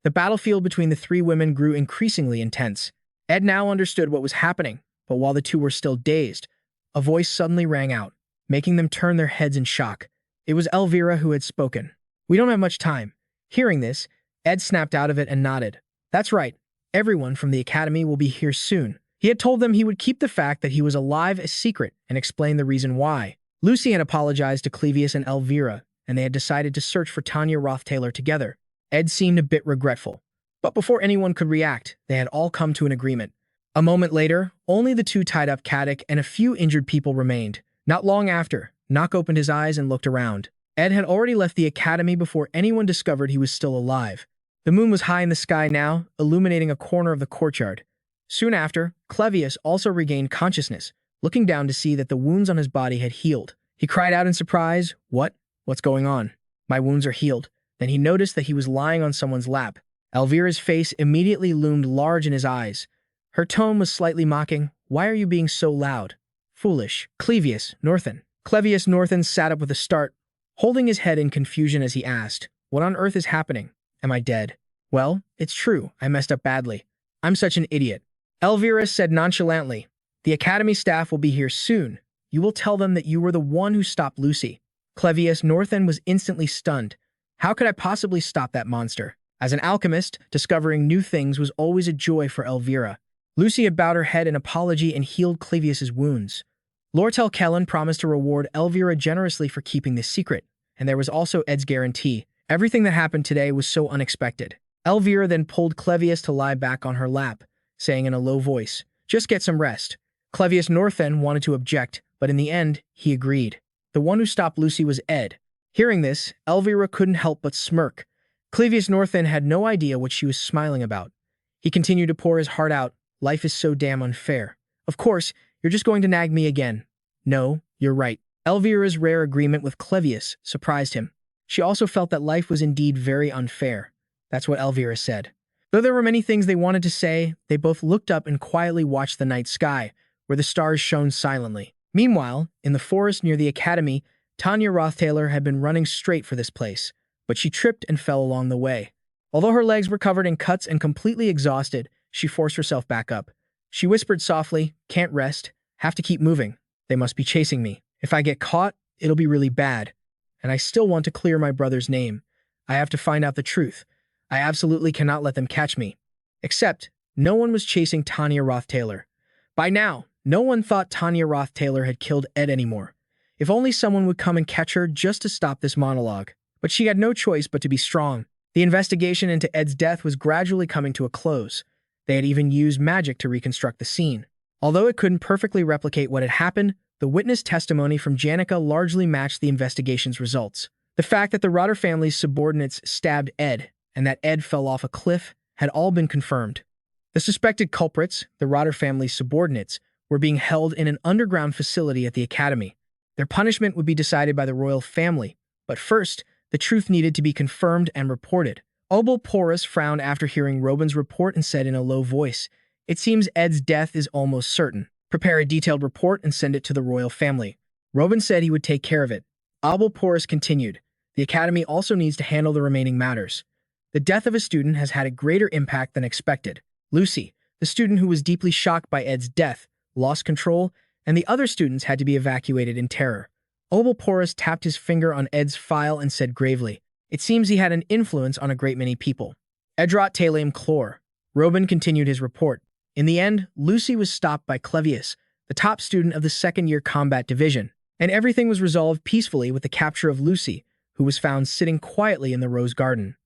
The battlefield between the three women grew increasingly intense. Ed now understood what was happening, but while the two were still dazed, a voice suddenly rang out, making them turn their heads in shock. It was Elvira who had spoken. "We don't have much time." Hearing this, Ed snapped out of it and nodded. "That's right. Everyone from the academy will be here soon." He had told them he would keep the fact that he was alive a secret and explain the reason why. Lucy had apologized to Clevius and Elvira, and they had decided to search for Tanya Rothtaylor together. Ed seemed a bit regretful. But before anyone could react, they had all come to an agreement. A moment later, only the two tied-up Caddick and a few injured people remained. Not long after, Nock opened his eyes and looked around. Ed had already left the academy before anyone discovered he was still alive. The moon was high in the sky now, illuminating a corner of the courtyard. Soon after, Clevius also regained consciousness, looking down to see that the wounds on his body had healed. He cried out in surprise, What's going on? My wounds are healed." Then he noticed that he was lying on someone's lap. Elvira's face immediately loomed large in his eyes. Her tone was slightly mocking. "Why are you being so loud? Foolish." Clevius Northen sat up with a start, holding his head in confusion as he asked, "What on earth is happening? Am I dead?" "Well, it's true. I messed up badly. I'm such an idiot." Elvira said nonchalantly, "The academy staff will be here soon. You will tell them that you were the one who stopped Lucy." Clevius Northen was instantly stunned. How could I possibly stop that monster? As an alchemist, discovering new things was always a joy for Elvira. Lucy had bowed her head in apology and healed Clavius's wounds. Lortell Kellen promised to reward Elvira generously for keeping this secret, and there was also Ed's guarantee. Everything that happened today was so unexpected. Elvira then pulled Cleus to lie back on her lap, saying in a low voice, "Just get some rest." Cleus North then wanted to object, but in the end, he agreed. The one who stopped Lucy was Ed. Hearing this, Elvira couldn't help but smirk. Cleus North then had no idea what she was smiling about. He continued to pour his heart out. "Life is so damn unfair. Of course, you're just going to nag me again." "No, you're right." Elvira's rare agreement with Cleus surprised him. She also felt that life was indeed very unfair. That's what Elvira said. Though there were many things they wanted to say, they both looked up and quietly watched the night sky, where the stars shone silently. Meanwhile, in the forest near the academy, Tanya Rothtaylor had been running straight for this place, but she tripped and fell along the way. Although her legs were covered in cuts and completely exhausted, she forced herself back up. She whispered softly, "Can't rest, have to keep moving. They must be chasing me. If I get caught, it'll be really bad. And I still want to clear my brother's name. I have to find out the truth. I absolutely cannot let them catch me." Except, no one was chasing Tanya Rothtaylor. By now, no one thought Tanya Rothtaylor had killed Ed anymore. If only someone would come and catch her just to stop this monologue. But she had no choice but to be strong. The investigation into Ed's death was gradually coming to a close. They had even used magic to reconstruct the scene. Although it couldn't perfectly replicate what had happened, the witness testimony from Janica largely matched the investigation's results. The fact that the Rotter family's subordinates stabbed Ed, and that Ed fell off a cliff, had all been confirmed. The suspected culprits, the Rotter family's subordinates, were being held in an underground facility at the academy. Their punishment would be decided by the royal family, but first, the truth needed to be confirmed and reported. Obel Porus frowned after hearing Robin's report and said in a low voice, "It seems Ed's death is almost certain. Prepare a detailed report and send it to the royal family." Robin said he would take care of it. Obel Porus continued, "The academy also needs to handle the remaining matters. The death of a student has had a greater impact than expected. Lucy, the student who was deeply shocked by Ed's death, lost control, and the other students had to be evacuated in terror." Obel Porus tapped his finger on Ed's file and said gravely, "It seems he had an influence on a great many people." Ed Rothtaylor chlor. Robin continued his report. In the end, Lucy was stopped by Cleus, the top student of the second-year combat division, and everything was resolved peacefully with the capture of Lucy, who was found sitting quietly in the rose garden.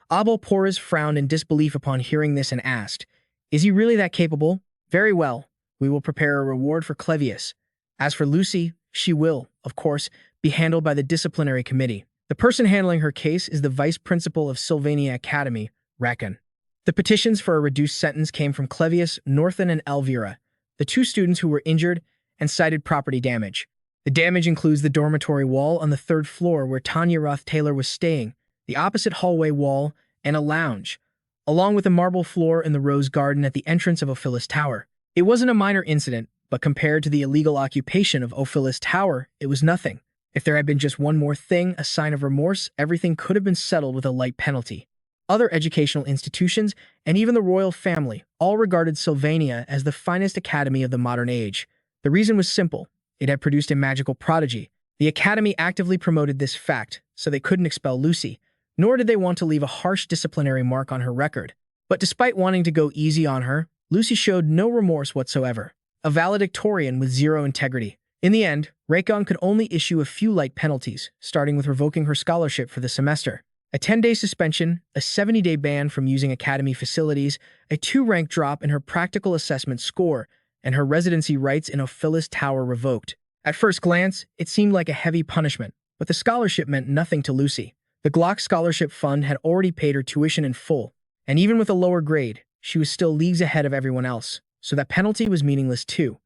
Obel Porus frowned in disbelief upon hearing this and asked, "Is he really that capable? Very well. We will prepare a reward for Cleus. As for Lucy, she will, of course, be handled by the disciplinary committee. The person handling her case is the vice principal of Sylvania Academy, Rakan." The petitions for a reduced sentence came from Cleus North and Elvira, the two students who were injured and cited property damage. The damage includes the dormitory wall on the third floor where Tanya Rothtaylor was staying, the opposite hallway wall, and a lounge, along with a marble floor in the rose garden at the entrance of Ophilus Tower. It wasn't a minor incident, but compared to the illegal occupation of Ophilus Tower, it was nothing. If there had been just one more thing, a sign of remorse, everything could have been settled with a light penalty. Other educational institutions, and even the royal family, all regarded Sylvania as the finest academy of the modern age. The reason was simple. It had produced a magical prodigy. The academy actively promoted this fact, so they couldn't expel Lucy, nor did they want to leave a harsh disciplinary mark on her record. But despite wanting to go easy on her, Lucy showed no remorse whatsoever. A valedictorian with zero integrity. In the end, Rakan could only issue a few light penalties, starting with revoking her scholarship for the semester. A 10-day suspension, a 70-day ban from using academy facilities, a 2-rank drop in her practical assessment score, and her residency rights in Ophilus Tower revoked. At first glance, it seemed like a heavy punishment, but the scholarship meant nothing to Lucy. The Glock Scholarship Fund had already paid her tuition in full, and even with a lower grade, she was still leagues ahead of everyone else, so that penalty was meaningless too.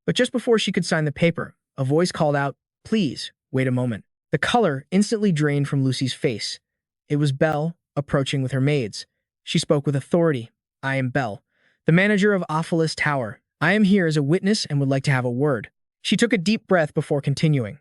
But just before she could sign the paper, a voice called out, "Please, wait a moment." The color instantly drained from Lucy's face. It was Belle, approaching with her maids. She spoke with authority. "I am Belle, the manager of Ophilus Tower. I am here as a witness and would like to have a word." She took a deep breath before continuing.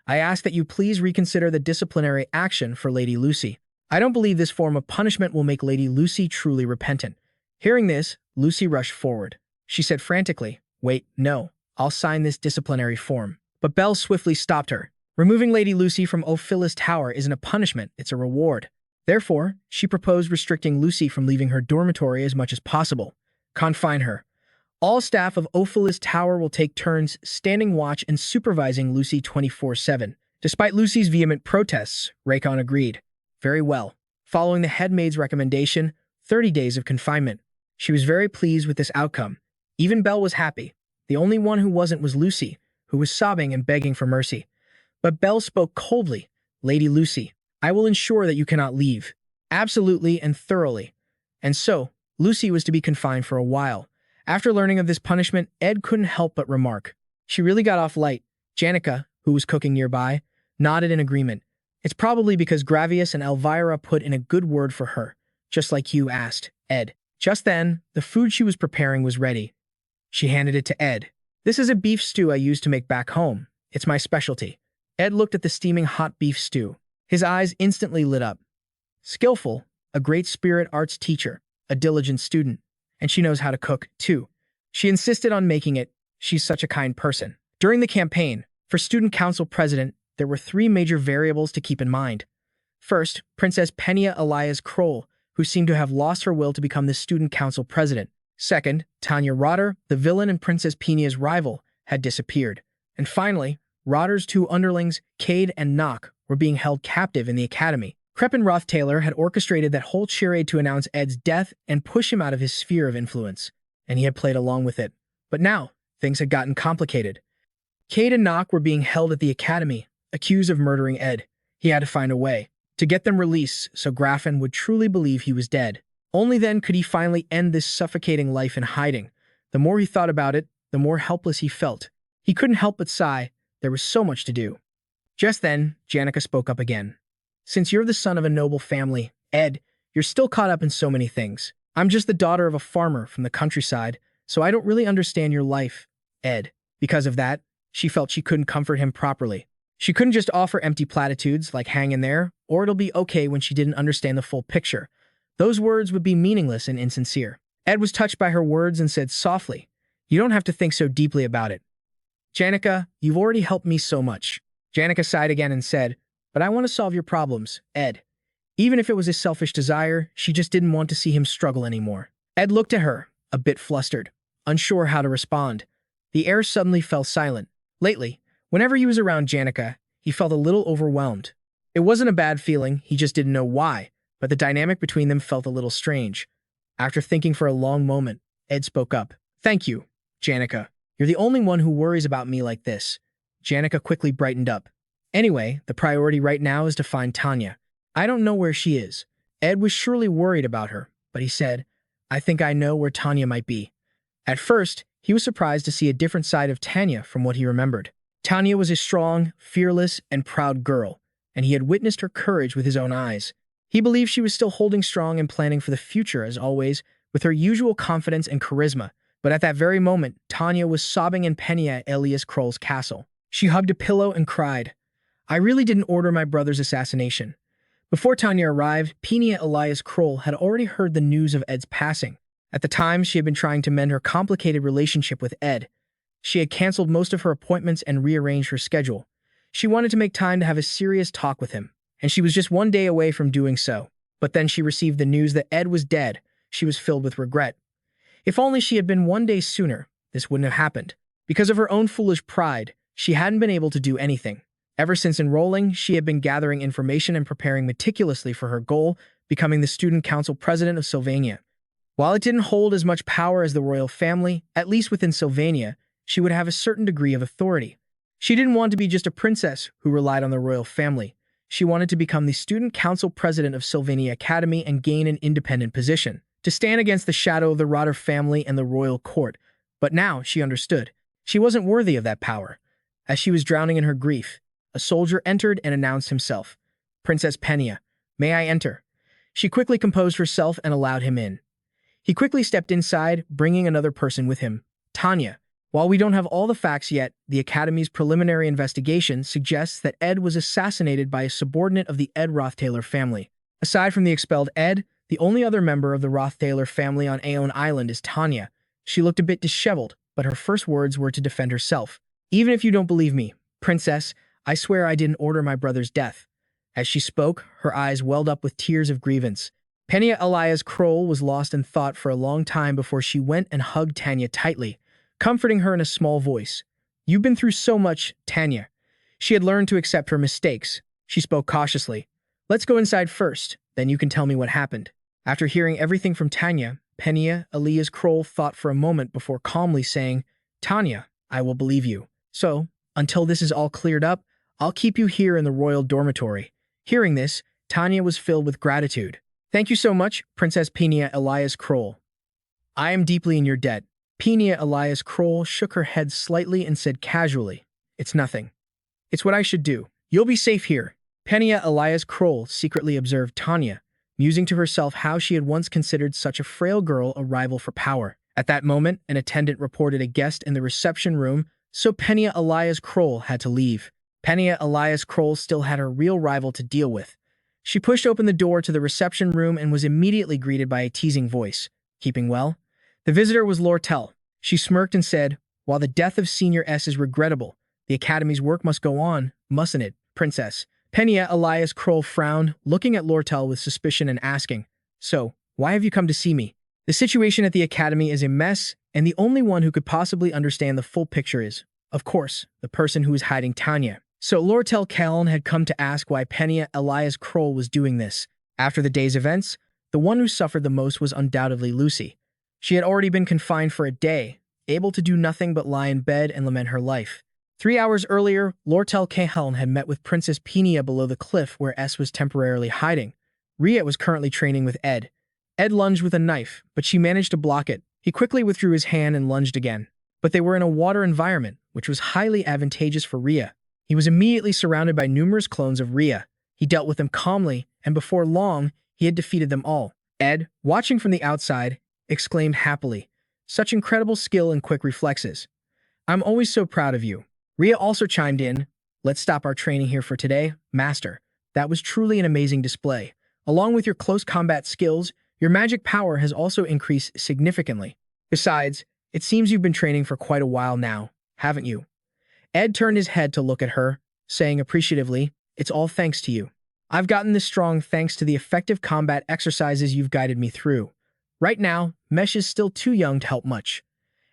"I ask that you please reconsider the disciplinary action for Lady Lucy. I don't believe this form of punishment will make Lady Lucy truly repentant." Hearing this, Lucy rushed forward. She said frantically, "Wait, no, I'll sign this disciplinary form." But Belle swiftly stopped her. Removing Lady Lucy from Ophilus Tower isn't a punishment, it's a reward. Therefore, she proposed restricting Lucy from leaving her dormitory as much as possible. Confine her. All staff of Ophilus Tower will take turns standing watch and supervising Lucy 24/7. Despite Lucy's vehement protests, Raycon agreed. Very well. Following the headmaid's recommendation, 30 days of confinement. She was very pleased with this outcome. Even Belle was happy. The only one who wasn't was Lucy, who was sobbing and begging for mercy. But Belle spoke coldly. Lady Lucy, I will ensure that you cannot leave. Absolutely and thoroughly. And so, Lucy was to be confined for a while. After learning of this punishment, Ed couldn't help but remark. She really got off light. Janica, who was cooking nearby, nodded in agreement. It's probably because Gravius and Elvira put in a good word for her, just like you asked, Ed. Just then, the food she was preparing was ready. She handed it to Ed. This is a beef stew I used to make back home. It's my specialty. Ed looked at the steaming hot beef stew. His eyes instantly lit up. Skillful, a great spirit arts teacher, a diligent student. And she knows how to cook, too. She insisted on making it. She's such a kind person. During the campaign, for Student Council President, there were 3 major variables to keep in mind. First, Princess Penna Elias Kroll, who seemed to have lost her will to become the Student Council President. Second, Tanya Rotter, the villain and Princess Penna's rival, had disappeared. And finally, Rotter's 2 underlings, Cade and Nock, were being held captive in the Academy. Ed Rothtaylor had orchestrated that whole charade to announce Ed's death and push him out of his sphere of influence, and he had played along with it. But now, things had gotten complicated. Cade and Nock were being held at the Academy, accused of murdering Ed. He had to find a way to get them released so Graffin would truly believe he was dead. Only then could he finally end this suffocating life in hiding. The more he thought about it, the more helpless he felt. He couldn't help but sigh. There was so much to do. Just then, Janica spoke up again. Since you're the son of a noble family, Ed, you're still caught up in so many things. I'm just the daughter of a farmer from the countryside, so I don't really understand your life, Ed. Because of that, she felt she couldn't comfort him properly. She couldn't just offer empty platitudes like hang in there, or it'll be okay when she didn't understand the full picture. Those words would be meaningless and insincere. Ed was touched by her words and said softly, you don't have to think so deeply about it. Janica, you've already helped me so much. Janica sighed again and said, but I want to solve your problems, Ed. Even if it was a selfish desire, she just didn't want to see him struggle anymore. Ed looked at her, a bit flustered, unsure how to respond. The air suddenly fell silent. Lately, whenever he was around Janica, he felt a little overwhelmed. It wasn't a bad feeling, he just didn't know why, but the dynamic between them felt a little strange. After thinking for a long moment, Ed spoke up. Thank you, Janica. You're the only one who worries about me like this. Janica quickly brightened up. Anyway, the priority right now is to find Tanya. I don't know where she is. Ed was surely worried about her, but he said, I think I know where Tanya might be. At first, he was surprised to see a different side of Tanya from what he remembered. Tanya was a strong, fearless, and proud girl, and he had witnessed her courage with his own eyes. He believed she was still holding strong and planning for the future as always, with her usual confidence and charisma. But at that very moment, Tanya was sobbing in Penna Elias Kroll's castle. She hugged a pillow and cried, I really didn't order my brother's assassination. Before Tanya arrived, Penna Elias Kroll had already heard the news of Ed's passing. At the time, she had been trying to mend her complicated relationship with Ed. She had canceled most of her appointments and rearranged her schedule. She wanted to make time to have a serious talk with him, and she was just 1 day away from doing so. But then she received the news that Ed was dead. She was filled with regret. If only she had been 1 day sooner, this wouldn't have happened. Because of her own foolish pride, she hadn't been able to do anything. Ever since enrolling, she had been gathering information and preparing meticulously for her goal, becoming the Student Council President of Sylvania. While it didn't hold as much power as the royal family, at least within Sylvania, she would have a certain degree of authority. She didn't want to be just a princess who relied on the royal family. She wanted to become the Student Council President of Sylvania Academy and gain an independent position, to stand against the shadow of the Rotter family and the royal court. But now she understood. She wasn't worthy of that power. As she was drowning in her grief, a soldier entered and announced himself. Princess Penna, may I enter? She quickly composed herself and allowed him in. He quickly stepped inside, bringing another person with him, Tanya. While we don't have all the facts yet, the Academy's preliminary investigation suggests that Ed was assassinated by a subordinate of the Ed Rothtaylor family. Aside from the expelled Ed, the only other member of the Rothtaylor family on Aeon Island is Tanya. She looked a bit disheveled, but her first words were to defend herself. Even if you don't believe me, Princess, I swear I didn't order my brother's death. As she spoke, her eyes welled up with tears of grievance. Penna Elias Kroll was lost in thought for a long time before she went and hugged Tanya tightly, comforting her in a small voice. You've been through so much, Tanya. She had learned to accept her mistakes. She spoke cautiously. Let's go inside first, then you can tell me what happened. After hearing everything from Tanya, Penna Elias Kroll thought for a moment before calmly saying, Tanya, I will believe you. So, until this is all cleared up, I'll keep you here in the royal dormitory. Hearing this, Tanya was filled with gratitude. Thank you so much, Princess Penna Elias Kroll. I am deeply in your debt. Penna Elias Kroll shook her head slightly and said casually, It's nothing. It's what I should do. You'll be safe here. Penna Elias Kroll secretly observed Tanya, musing to herself how she had once considered such a frail girl a rival for power. At that moment, an attendant reported a guest in the reception room, so Penna Elias Kroll had to leave. Penna Elias Kroll still had her real rival to deal with. She pushed open the door to the reception room and was immediately greeted by a teasing voice. Keeping well? The visitor was Lortell. She smirked and said, While the death of Senior S is regrettable, the Academy's work must go on, mustn't it, Princess? Penna Elias Kroll frowned, looking at Lortell with suspicion and asking, So, why have you come to see me? The situation at the Academy is a mess, and the only one who could possibly understand the full picture is, of course, the person who is hiding Tanya. So Lortell Callan had come to ask why Penna Elias Kroll was doing this. After the day's events, the one who suffered the most was undoubtedly Lucy. She had already been confined for a day, able to do nothing but lie in bed and lament her life. 3 hours earlier, Lortell Callan had met with Princess Penna below the cliff where S was temporarily hiding. Rhea was currently training with Ed. Ed lunged with a knife, but she managed to block it. He quickly withdrew his hand and lunged again. But they were in a water environment, which was highly advantageous for Rhea. He was immediately surrounded by numerous clones of Rhea. He dealt with them calmly, and before long, he had defeated them all. Ed, watching from the outside, exclaimed happily, Such incredible skill and quick reflexes. I'm always so proud of you. Rhea also chimed in, Let's stop our training here for today, Master. That was truly an amazing display. Along with your close combat skills, your magic power has also increased significantly. Besides, it seems you've been training for quite a while now, haven't you? Ed turned his head to look at her, saying appreciatively, It's all thanks to you. I've gotten this strong thanks to the effective combat exercises you've guided me through. Right now, Mesh is still too young to help much.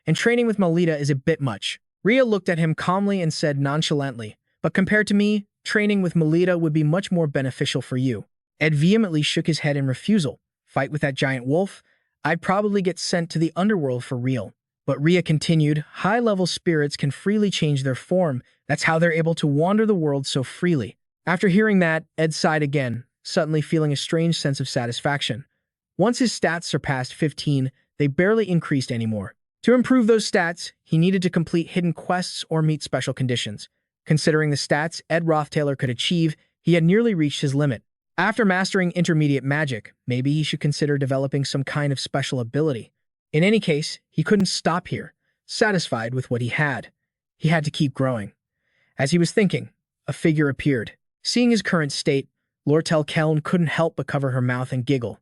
And training with Melita is a bit much. Rhea looked at him calmly and said nonchalantly, But compared to me, training with Melita would be much more beneficial for you. Ed vehemently shook his head in refusal. Fight with that giant wolf? I'd probably get sent to the underworld for real. But Rhea continued, High-level spirits can freely change their form. That's how they're able to wander the world so freely. After hearing that, Ed sighed again, suddenly feeling a strange sense of satisfaction. Once his stats surpassed 15, they barely increased anymore. To improve those stats, he needed to complete hidden quests or meet special conditions. Considering the stats Ed Rothtaylor could achieve, he had nearly reached his limit. After mastering intermediate magic, maybe he should consider developing some kind of special ability. In any case, he couldn't stop here, satisfied with what he had. He had to keep growing. As he was thinking, a figure appeared. Seeing his current state, Lortell Callan couldn't help but cover her mouth and giggle.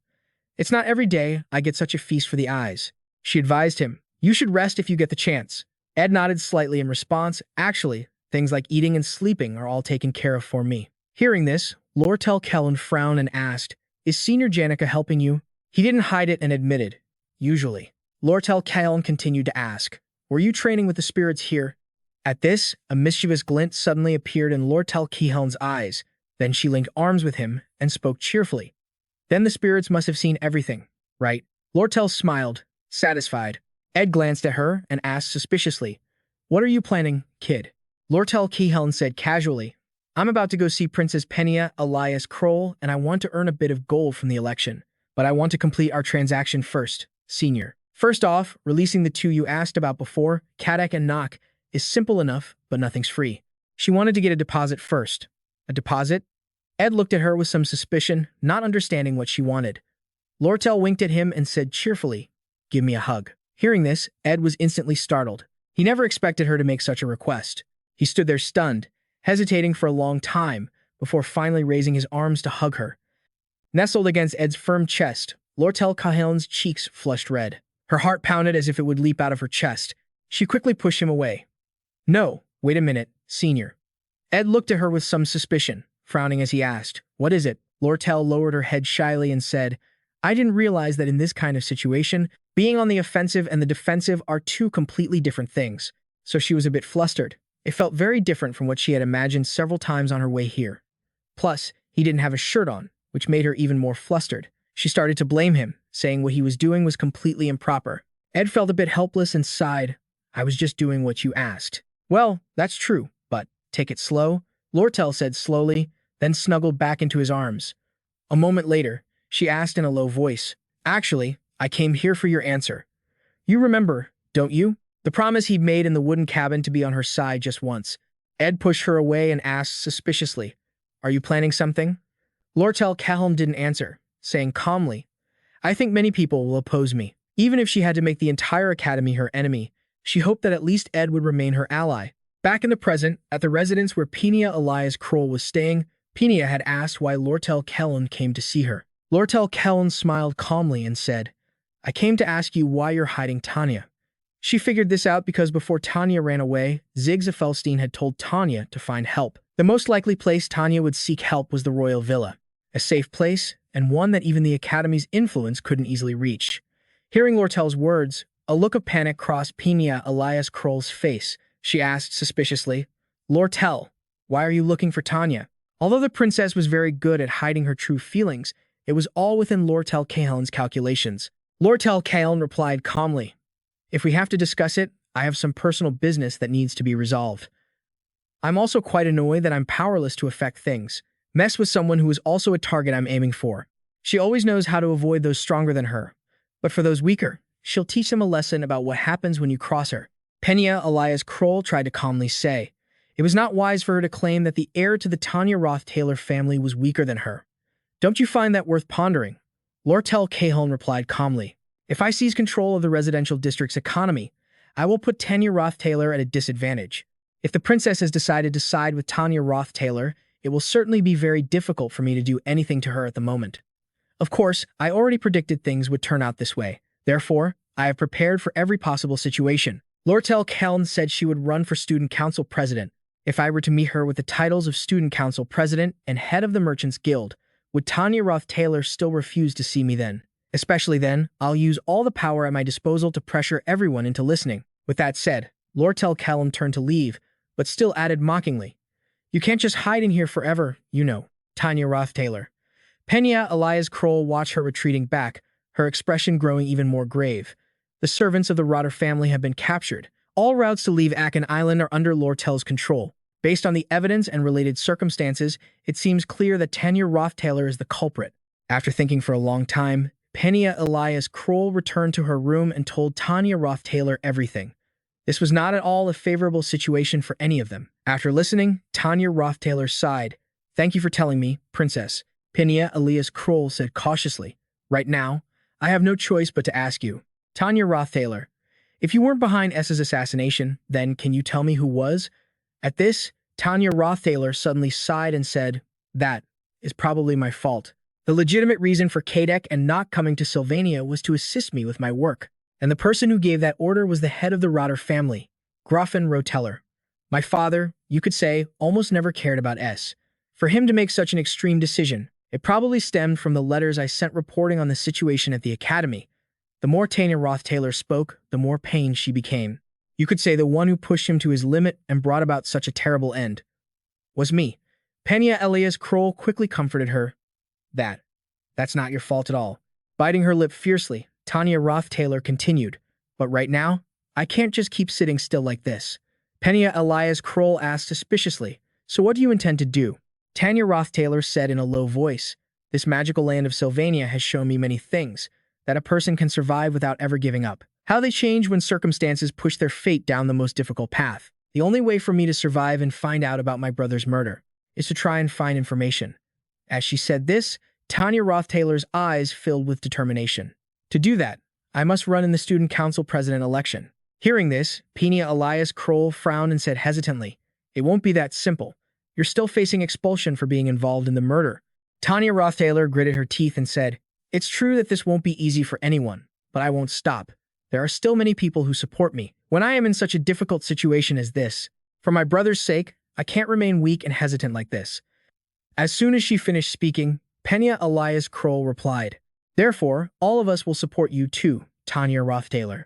It's not every day I get such a feast for the eyes. She advised him, You should rest if you get the chance. Ed nodded slightly in response. Actually, things like eating and sleeping are all taken care of for me. Hearing this, Lortell Callan frowned and asked, Is Senior Janica helping you? He didn't hide it and admitted, Usually. Lortell Callan continued to ask, Were you training with the spirits here? At this, a mischievous glint suddenly appeared in Lortell Callan's eyes. Then she linked arms with him and spoke cheerfully. Then the spirits must have seen everything, right? Lortell smiled, satisfied. Ed glanced at her and asked suspiciously, What are you planning, kid? Lortell Callan said casually, I'm about to go see Princess Penna Elias Kroll and I want to earn a bit of gold from the election. But I want to complete our transaction first, Senior. First off, releasing the two you asked about before, Kadak and Nock, is simple enough, but nothing's free. She wanted to get a deposit first. A deposit? Ed looked at her with some suspicion, not understanding what she wanted. Lortell winked at him and said cheerfully, Give me a hug. Hearing this, Ed was instantly startled. He never expected her to make such a request. He stood there stunned, hesitating for a long time, before finally raising his arms to hug her. Nestled against Ed's firm chest, Lortell Callan's cheeks flushed red. Her heart pounded as if it would leap out of her chest. She quickly pushed him away. No, wait a minute, Senior. Ed looked at her with some suspicion, frowning as he asked, What is it? Lortell lowered her head shyly and said, I didn't realize that in this kind of situation, being on the offensive and the defensive are two completely different things, so she was a bit flustered. It felt very different from what she had imagined several times on her way here. Plus, he didn't have a shirt on, which made her even more flustered. She started to blame him, saying what he was doing was completely improper. Ed felt a bit helpless and sighed. I was just doing what you asked. Well, that's true, but take it slow, Lortell said slowly, then snuggled back into his arms. A moment later, she asked in a low voice, Actually, I came here for your answer. You remember, don't you? The promise he'd made in the wooden cabin to be on her side just once. Ed pushed her away and asked suspiciously, Are you planning something? Lortell Calhoun didn't answer, saying calmly, I think many people will oppose me. Even if she had to make the entire academy her enemy, she hoped that at least Ed would remain her ally. Back in the present, at the residence where Penna Elias Kroll was staying, Penna had asked why Lortell Calhoun came to see her. Lortell Calhoun smiled calmly and said, I came to ask you why you're hiding Tanya. She figured this out because before Tanya ran away, Ziggs Felstein had told Tanya to find help. The most likely place Tanya would seek help was the royal villa, a safe place, and one that even the Academy's influence couldn't easily reach. Hearing Lortell's words, a look of panic crossed Penna Elias Kroll's face. She asked suspiciously, Lortell, why are you looking for Tanya? Although the princess was very good at hiding her true feelings, it was all within Lortell Calhoun's calculations. Lortell Calhoun replied calmly, If we have to discuss it, I have some personal business that needs to be resolved. I'm also quite annoyed that I'm powerless to affect things. Mess with someone who is also a target I'm aiming for. She always knows how to avoid those stronger than her. But for those weaker, she'll teach them a lesson about what happens when you cross her. Penna Elias Kroll tried to calmly say. It was not wise for her to claim that the heir to the Ed Rothtaylor family was weaker than her. Don't you find that worth pondering? Lortell Calhoun replied calmly. If I seize control of the residential district's economy, I will put Ed Rothtaylor at a disadvantage. If the princess has decided to side with Ed Rothtaylor, it will certainly be very difficult for me to do anything to her at the moment. Of course, I already predicted things would turn out this way. Therefore, I have prepared for every possible situation. Lortell Calhoun said she would run for student council president. If I were to meet her with the titles of student council president and head of the Merchants Guild, would Ed Rothtaylor still refuse to see me then? Especially then, I'll use all the power at my disposal to pressure everyone into listening. With that said, Lortell Calhoun turned to leave, but still added mockingly, You can't just hide in here forever, you know, Ed Rothtaylor. Penna Elias Kroll watched her retreating back, her expression growing even more grave. The servants of the Rotter family have been captured. All routes to leave Akan Island are under Lortell's control. Based on the evidence and related circumstances, it seems clear that Ed Rothtaylor is the culprit. After thinking for a long time, Penna Elias Kroll returned to her room and told Ed Rothtaylor everything. This was not at all a favorable situation for any of them. After listening, Ed Rothtaylor sighed. Thank you for telling me, Princess, Penna Elias Kroll said cautiously. Right now, I have no choice but to ask you. Ed Rothtaylor, if you weren't behind S's assassination, then can you tell me who was? At this, Ed Rothtaylor suddenly sighed and said, That is probably my fault. The legitimate reason for Kadek and not coming to Sylvania was to assist me with my work, and the person who gave that order was the head of the Rotter family, Ed Rothtaylor. My father, you could say, almost never cared about S. For him to make such an extreme decision, it probably stemmed from the letters I sent reporting on the situation at the academy. The more Ed Rothtaylor spoke, the more pained she became. You could say the one who pushed him to his limit and brought about such a terrible end was me. Penna Elias Kroll quickly comforted her. That's not your fault at all. Biting her lip fiercely, Ed Rothtaylor continued, But right now, I can't just keep sitting still like this. Penna Elias Kroll asked suspiciously, So what do you intend to do? Ed Rothtaylor said in a low voice, This magical land of Sylvania has shown me many things that a person can survive without ever giving up. How they change when circumstances push their fate down the most difficult path. The only way for me to survive and find out about my brother's murder is to try and find information. As she said this, Ed Rothtaylor's eyes filled with determination. To do that, I must run in the student council president election. Hearing this, Penna Elias Kroll frowned and said hesitantly, It won't be that simple. You're still facing expulsion for being involved in the murder. Ed Rothtaylor gritted her teeth and said, It's true that this won't be easy for anyone, but I won't stop. There are still many people who support me. When I am in such a difficult situation as this, for my brother's sake, I can't remain weak and hesitant like this. As soon as she finished speaking, Penna Elias Kroll replied, Therefore, all of us will support you too, Tanya Rothtaylor.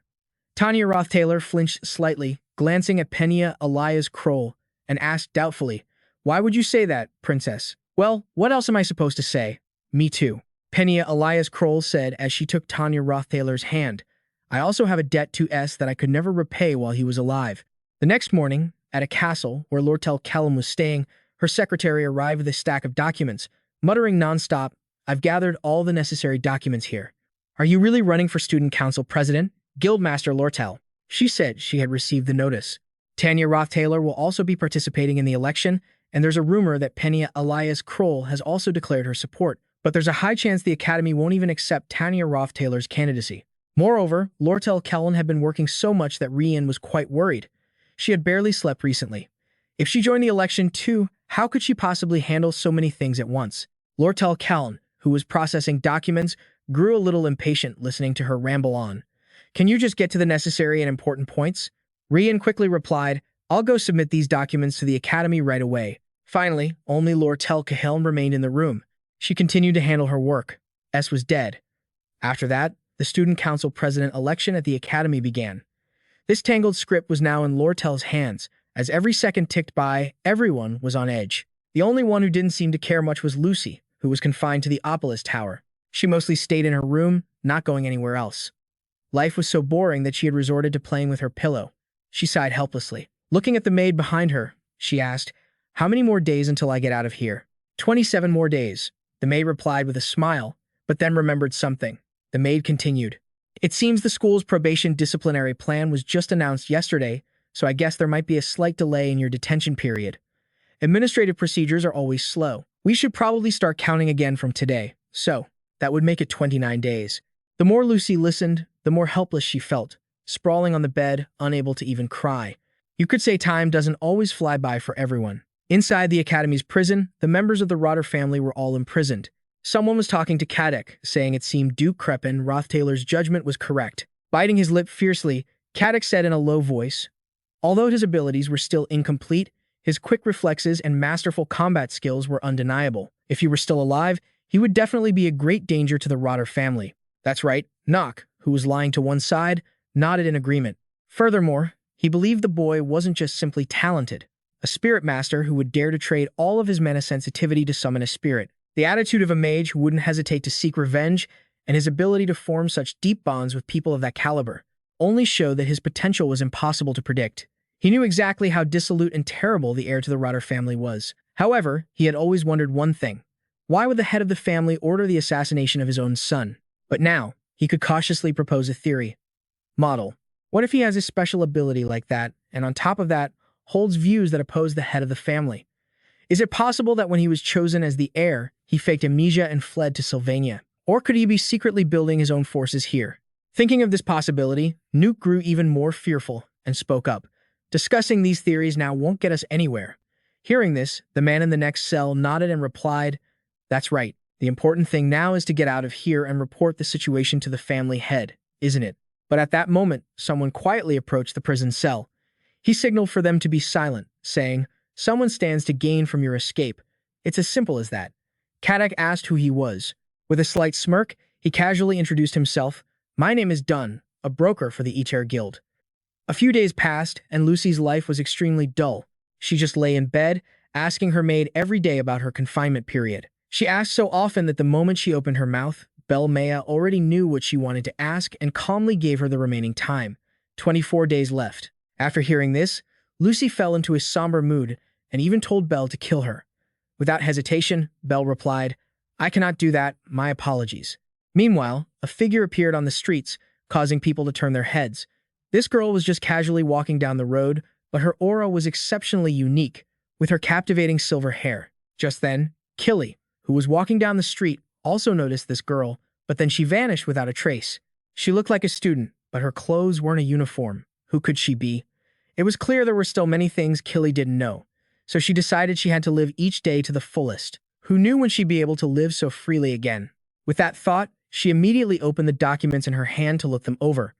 Tanya Rothtaylor flinched slightly, glancing at Penna Elias Kroll, and asked doubtfully, "Why would you say that, Princess?" "Well, what else am I supposed to say?" "Me too," Penna Elias Kroll said as she took Tanya Rothtaylor's hand. "I also have a debt to S that I could never repay while he was alive." The next morning, at a castle where Lortell Callum was staying, her secretary arrived with a stack of documents, muttering nonstop, "I've gathered all the necessary documents here." "Are you really running for student council president, Guildmaster Lortell?" She said she had received the notice. Tanya Rothtaylor will also be participating in the election, and there's a rumor that Penna Elias Kroll has also declared her support, but there's a high chance the Academy won't even accept Tanya Rothtaylor's candidacy. Moreover, Lortell Callum had been working so much that Rian was quite worried. She had barely slept recently. If she joined the election too, how could she possibly handle so many things at once? Lortell Callum, who was processing documents, grew a little impatient listening to her ramble on. "Can you just get to the necessary and important points?" Rian quickly replied, "I'll go submit these documents to the Academy right away." Finally, only Lortell Callum remained in the room. She continued to handle her work. S was dead. After that, the Student Council President election at the Academy began. This tangled script was now in Lortell's hands. As every second ticked by, everyone was on edge. The only one who didn't seem to care much was Lucy, who was confined to the Ophilus Tower. She mostly stayed in her room, not going anywhere else. Life was so boring that she had resorted to playing with her pillow. She sighed helplessly. Looking at the maid behind her, she asked, "How many more days until I get out of here?" 27 more days, the maid replied with a smile, but then remembered something. The maid continued, "It seems the school's probation disciplinary plan was just announced yesterday, so I guess there might be a slight delay in your detention period. Administrative procedures are always slow. We should probably start counting again from today, so that would make it 29 days. The more Lucy listened, the more helpless she felt, sprawling on the bed, unable to even cry. You could say time doesn't always fly by for everyone. Inside the Academy's prison, the members of the Rotter family were all imprisoned. Someone was talking to Caddick, saying it seemed Duke Crepin Rothtaylor's judgment was correct. Biting his lip fiercely, Caddick said in a low voice, although his abilities were still incomplete, his quick reflexes and masterful combat skills were undeniable. If he were still alive, he would definitely be a great danger to the Rotter family. That's right, Nock, who was lying to one side, nodded in agreement. Furthermore, he believed the boy wasn't just simply talented, a spirit master who would dare to trade all of his mana sensitivity to summon a spirit. The attitude of a mage who wouldn't hesitate to seek revenge, and his ability to form such deep bonds with people of that caliber, only showed that his potential was impossible to predict. He knew exactly how dissolute and terrible the heir to the Rotter family was. However, he had always wondered one thing. Why would the head of the family order the assassination of his own son? But now, he could cautiously propose a theory. Model. What if he has a special ability like that, and on top of that, holds views that oppose the head of the family? Is it possible that when he was chosen as the heir, he faked amnesia and fled to Sylvania? Or could he be secretly building his own forces here? Thinking of this possibility, Nuke grew even more fearful and spoke up. Discussing these theories now won't get us anywhere. Hearing this, the man in the next cell nodded and replied, "That's right. The important thing now is to get out of here and report the situation to the family head, isn't it?" But at that moment, someone quietly approached the prison cell. He signaled for them to be silent, saying, "Someone stands to gain from your escape. It's as simple as that." Caddick asked who he was. With a slight smirk, he casually introduced himself. "My name is Dunn, a broker for the Eater Guild." A few days passed, and Lucy's life was extremely dull. She just lay in bed, asking her maid every day about her confinement period. She asked so often that the moment she opened her mouth, Belle Maya already knew what she wanted to ask and calmly gave her the remaining time. 24 days left. After hearing this, Lucy fell into a somber mood and even told Belle to kill her. Without hesitation, Belle replied, "I cannot do that, my apologies." Meanwhile, a figure appeared on the streets, causing people to turn their heads. This girl was just casually walking down the road, but her aura was exceptionally unique, with her captivating silver hair. Just then, Killy, who was walking down the street, also noticed this girl, but then she vanished without a trace. She looked like a student, but her clothes weren't a uniform. Who could she be? It was clear there were still many things Killy didn't know, so she decided she had to live each day to the fullest. Who knew when she'd be able to live so freely again? With that thought, she immediately opened the documents in her hand to look them over.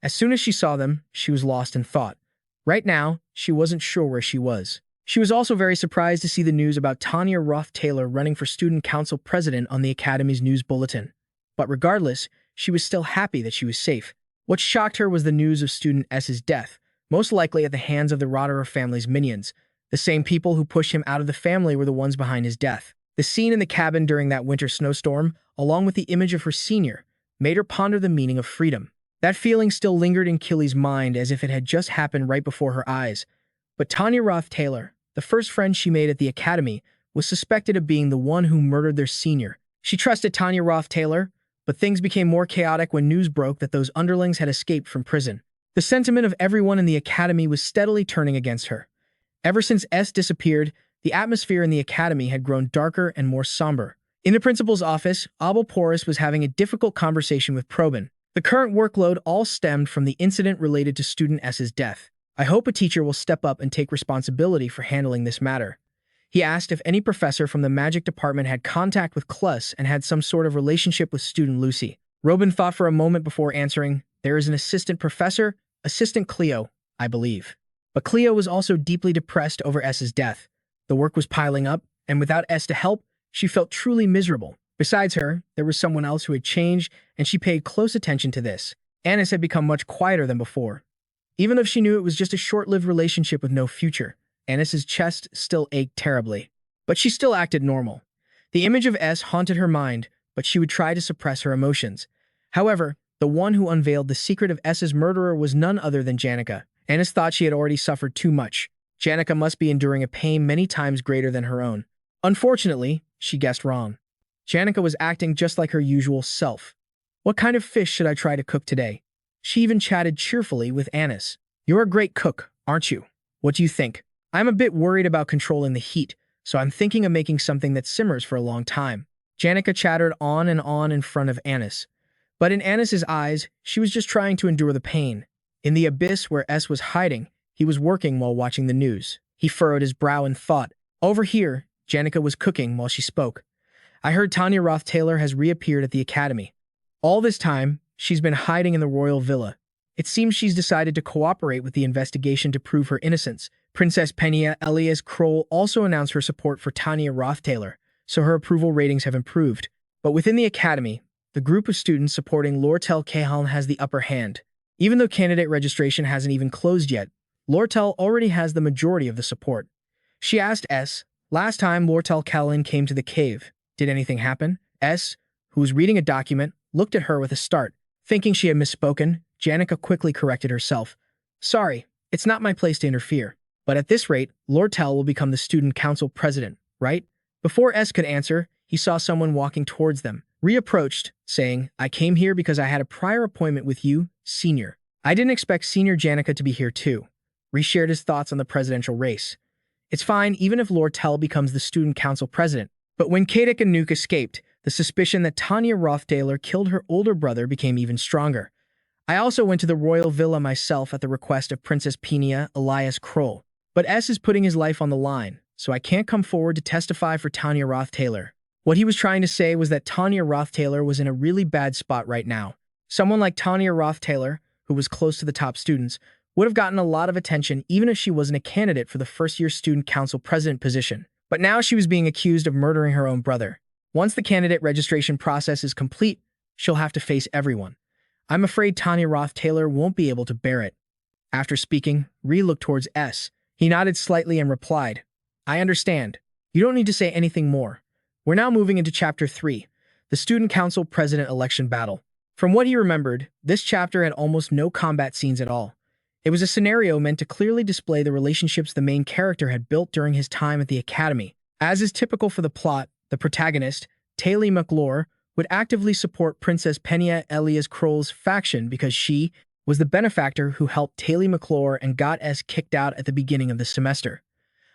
As soon as she saw them, she was lost in thought. Right now, she wasn't sure where she was. She was also very surprised to see the news about Tanya Rothtaylor running for student council president on the Academy's news bulletin. But regardless, she was still happy that she was safe. What shocked her was the news of student S's death, most likely at the hands of the Roederer family's minions. The same people who pushed him out of the family were the ones behind his death. The scene in the cabin during that winter snowstorm, along with the image of her senior, made her ponder the meaning of freedom. That feeling still lingered in Killy's mind as if it had just happened right before her eyes. But Tanya Rothtaylor, the first friend she made at the academy, was suspected of being the one who murdered their senior. She trusted Tanya Rothtaylor, but things became more chaotic when news broke that those underlings had escaped from prison. The sentiment of everyone in the academy was steadily turning against her. Ever since S disappeared, the atmosphere in the academy had grown darker and more somber. In the principal's office, Abel Porus was having a difficult conversation with Probin. The current workload all stemmed from the incident related to student S's death. I hope a teacher will step up and take responsibility for handling this matter. He asked if any professor from the magic department had contact with Cleus and had some sort of relationship with student Lucy. Robin thought for a moment before answering, "There is an assistant professor, Assistant Cleo, I believe." But Cleo was also deeply depressed over S's death. The work was piling up, and without S to help, she felt truly miserable. Besides her, there was someone else who had changed, and she paid close attention to this. Anis had become much quieter than before. Even if she knew it was just a short-lived relationship with no future, Anis's chest still ached terribly. But she still acted normal. The image of S haunted her mind, but she would try to suppress her emotions. However, the one who unveiled the secret of S's murderer was none other than Janica. Anis thought she had already suffered too much. Janica must be enduring a pain many times greater than her own. Unfortunately, she guessed wrong. Janica was acting just like her usual self. "What kind of fish should I try to cook today?" She even chatted cheerfully with Anis. "You're a great cook, aren't you? What do you think? I'm a bit worried about controlling the heat, so I'm thinking of making something that simmers for a long time." Janica chattered on and on in front of Anis. But in Anis's eyes, she was just trying to endure the pain. In the abyss where S was hiding, he was working while watching the news. He furrowed his brow in thought. Over here, Janica was cooking while she spoke. "I heard Tanya Rothtaylor has reappeared at the academy. All this time, she's been hiding in the royal villa. It seems she's decided to cooperate with the investigation to prove her innocence." Princess Penna alias Kroll also announced her support for Tanya Rothtaylor, so her approval ratings have improved. But within the academy, the group of students supporting Lortell Cahan has the upper hand. Even though candidate registration hasn't even closed yet, Lortell already has the majority of the support. She asked S, "Last time Lortell Cahan came to the cave, did anything happen?" S, who was reading a document, looked at her with a start. Thinking she had misspoken, Janica quickly corrected herself. "Sorry, it's not my place to interfere. But at this rate, Lortell will become the student council president, right?" Before S could answer, he saw someone walking towards them. Reapproached, saying, "I came here because I had a prior appointment with you, Senior." "I didn't expect Senior Janica to be here too." Reshared his thoughts on the presidential race. "It's fine even if Lortell becomes the student council president." But when Kadik and Nuke escaped, the suspicion that Tanya Rothtaylor killed her older brother became even stronger. "I also went to the royal villa myself at the request of Princess Penna alias Kroll. But S is putting his life on the line, so I can't come forward to testify for Tanya Rothtaylor." What he was trying to say was that Tanya Rothtaylor was in a really bad spot right now. Someone like Tanya Rothtaylor, who was close to the top students, would have gotten a lot of attention even if she wasn't a candidate for the first-year student council president position. But now she was being accused of murdering her own brother. Once the candidate registration process is complete, she'll have to face everyone. I'm afraid Tanya Rothtaylor won't be able to bear it. After speaking, Ree looked towards S. He nodded slightly and replied, "I understand. You don't need to say anything more." We're now moving into Chapter 3, the Student Council President Election Battle. From what he remembered, this chapter had almost no combat scenes at all. It was a scenario meant to clearly display the relationships the main character had built during his time at the academy. As is typical for the plot, the protagonist, Taylor McClure, would actively support Princess Penna alias Kroll's faction because she was the benefactor who helped Taylor McClure and got S kicked out at the beginning of the semester.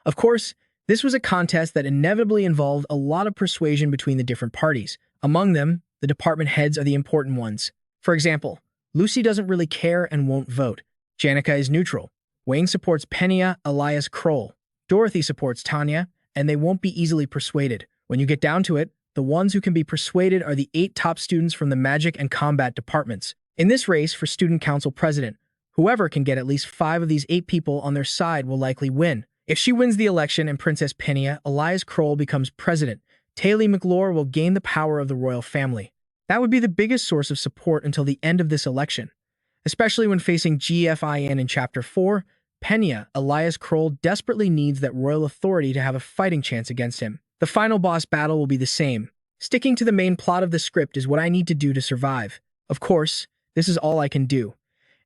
Of course, this was a contest that inevitably involved a lot of persuasion between the different parties. Among them, the department heads are the important ones. For example, Lucy doesn't really care and won't vote. Janica is neutral. Wayne supports Penna alias Kroll. Dorothy supports Tanya, and they won't be easily persuaded. When you get down to it, the ones who can be persuaded are the 8 top students from the magic and combat departments. In this race for student council president, whoever can get at least 5 of these 8 people on their side will likely win. If she wins the election and Princess Penna alias Kroll becomes president, Taylor McClure will gain the power of the royal family. That would be the biggest source of support until the end of this election. Especially when facing GFIN in Chapter 4, Penna, Elias Kroll desperately needs that royal authority to have a fighting chance against him. The final boss battle will be the same. Sticking to the main plot of the script is what I need to do to survive. Of course, this is all I can do.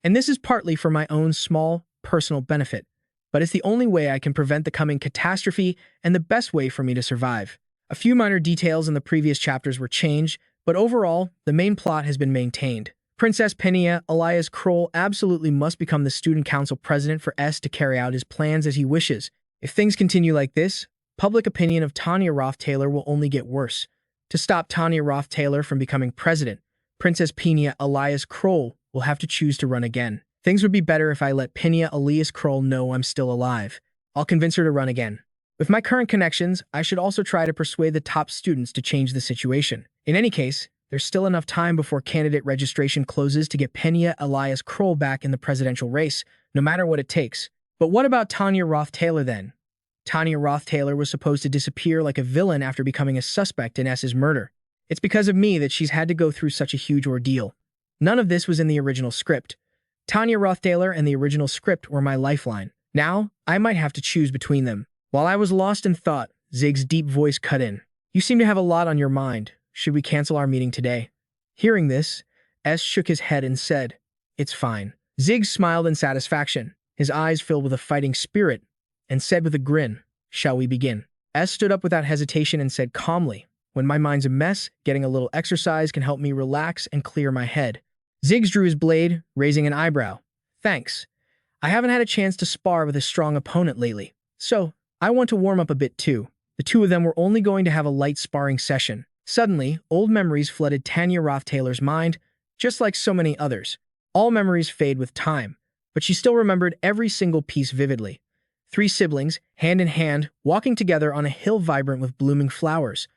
And this is partly for my own small, personal benefit. But it's the only way I can prevent the coming catastrophe and the best way for me to survive. A few minor details in the previous chapters were changed, but overall, the main plot has been maintained. Princess Penna, Elias Kroll absolutely must become the student council president for S to carry out his plans as he wishes. If things continue like this, public opinion of Tanya Rothtaylor will only get worse. To stop Tanya Rothtaylor from becoming president, Princess Penna Elias Kroll will have to choose to run again. Things would be better if I let Penna Elias Kroll know I'm still alive. I'll convince her to run again. With my current connections, I should also try to persuade the top students to change the situation. In any case, there's still enough time before candidate registration closes to get Penna Elias Kroll back in the presidential race, no matter what it takes. But what about Tanya Rothtaylor then? Tanya Rothtaylor was supposed to disappear like a villain after becoming a suspect in S's murder. It's because of me that she's had to go through such a huge ordeal. None of this was in the original script. Tanya Rothtaylor and the original script were my lifeline. Now, I might have to choose between them. While I was lost in thought, Zig's deep voice cut in. You seem to have a lot on your mind. Should we cancel our meeting today? Hearing this, S shook his head and said, It's fine. Zig smiled in satisfaction, his eyes filled with a fighting spirit, and said with a grin, Shall we begin? S stood up without hesitation and said calmly, When my mind's a mess, getting a little exercise can help me relax and clear my head. Ziggs drew his blade, raising an eyebrow. Thanks. I haven't had a chance to spar with a strong opponent lately, so I want to warm up a bit too. The two of them were only going to have a light sparring session. Suddenly, old memories flooded Tanya Rothtaylor's mind, just like so many others. All memories fade with time, but she still remembered every single piece vividly. 3 siblings, hand in hand, walking together on a hill vibrant with blooming flowers.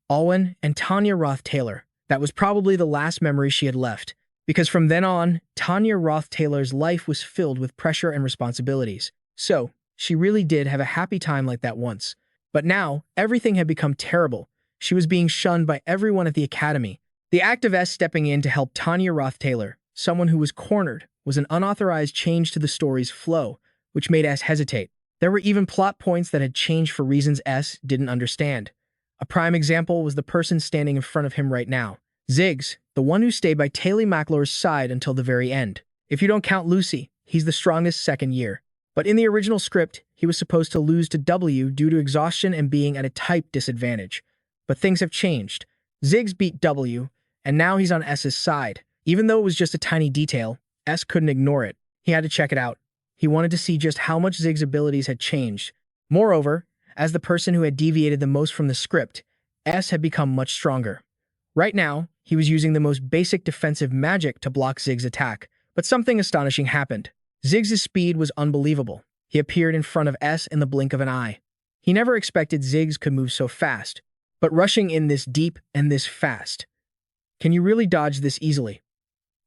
Alwyn and Tanya Rothtaylor. That was probably the last memory she had left, because from then on, Tanya Rothtaylor's life was filled with pressure and responsibilities. So, she really did have a happy time like that once. But now, everything had become terrible. She was being shunned by everyone at the academy. The act of S stepping in to help Tanya Rothtaylor, someone who was cornered, was an unauthorized change to the story's flow, which made S hesitate. There were even plot points that had changed for reasons S didn't understand. A prime example was the person standing in front of him right now. Ziggs, the one who stayed by Taylor McClure's side until the very end. If you don't count Lucy, he's the strongest second year. But in the original script, he was supposed to lose to W due to exhaustion and being at a type disadvantage. But things have changed. Ziggs beat W, and now he's on S's side. Even though it was just a tiny detail, S couldn't ignore it. He had to check it out. He wanted to see just how much Ziggs' abilities had changed. Moreover, as the person who had deviated the most from the script, S had become much stronger. Right now, he was using the most basic defensive magic to block Ziggs' attack, but something astonishing happened. Ziggs' speed was unbelievable. He appeared in front of S in the blink of an eye. He never expected Ziggs could move so fast, but rushing in this deep and this fast. Can you really dodge this easily?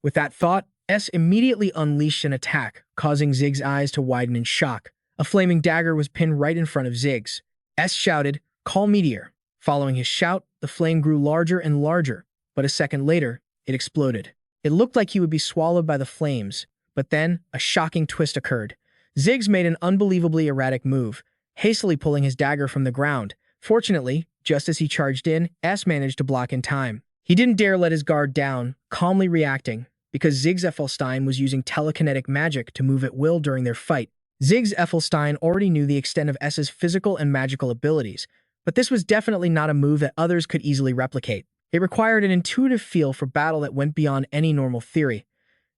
With that thought, S immediately unleashed an attack, causing Ziggs' eyes to widen in shock. A flaming dagger was pinned right in front of Ziggs. S shouted, Call Meteor. Following his shout, the flame grew larger and larger, but a second later, it exploded. It looked like he would be swallowed by the flames, but then a shocking twist occurred. Ziggs made an unbelievably erratic move, hastily pulling his dagger from the ground. Fortunately, just as he charged in, S managed to block in time. He didn't dare let his guard down, calmly reacting, because Ziggs Ethelstein was using telekinetic magic to move at will during their fight. Ziggs Ethelstein already knew the extent of S's physical and magical abilities, but this was definitely not a move that others could easily replicate. It required an intuitive feel for battle that went beyond any normal theory.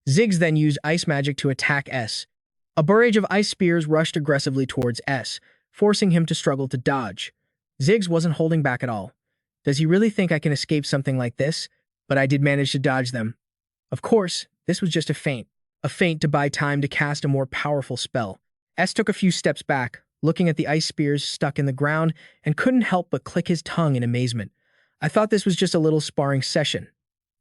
Ziggs then used ice magic to attack S. A barrage of ice spears rushed aggressively towards S, forcing him to struggle to dodge. Ziggs wasn't holding back at all. Does he really think I can escape something like this? But I did manage to dodge them. Of course, this was just a feint to buy time to cast a more powerful spell. S took a few steps back, looking at the ice spears stuck in the ground, and couldn't help but click his tongue in amazement. I thought this was just a little sparring session.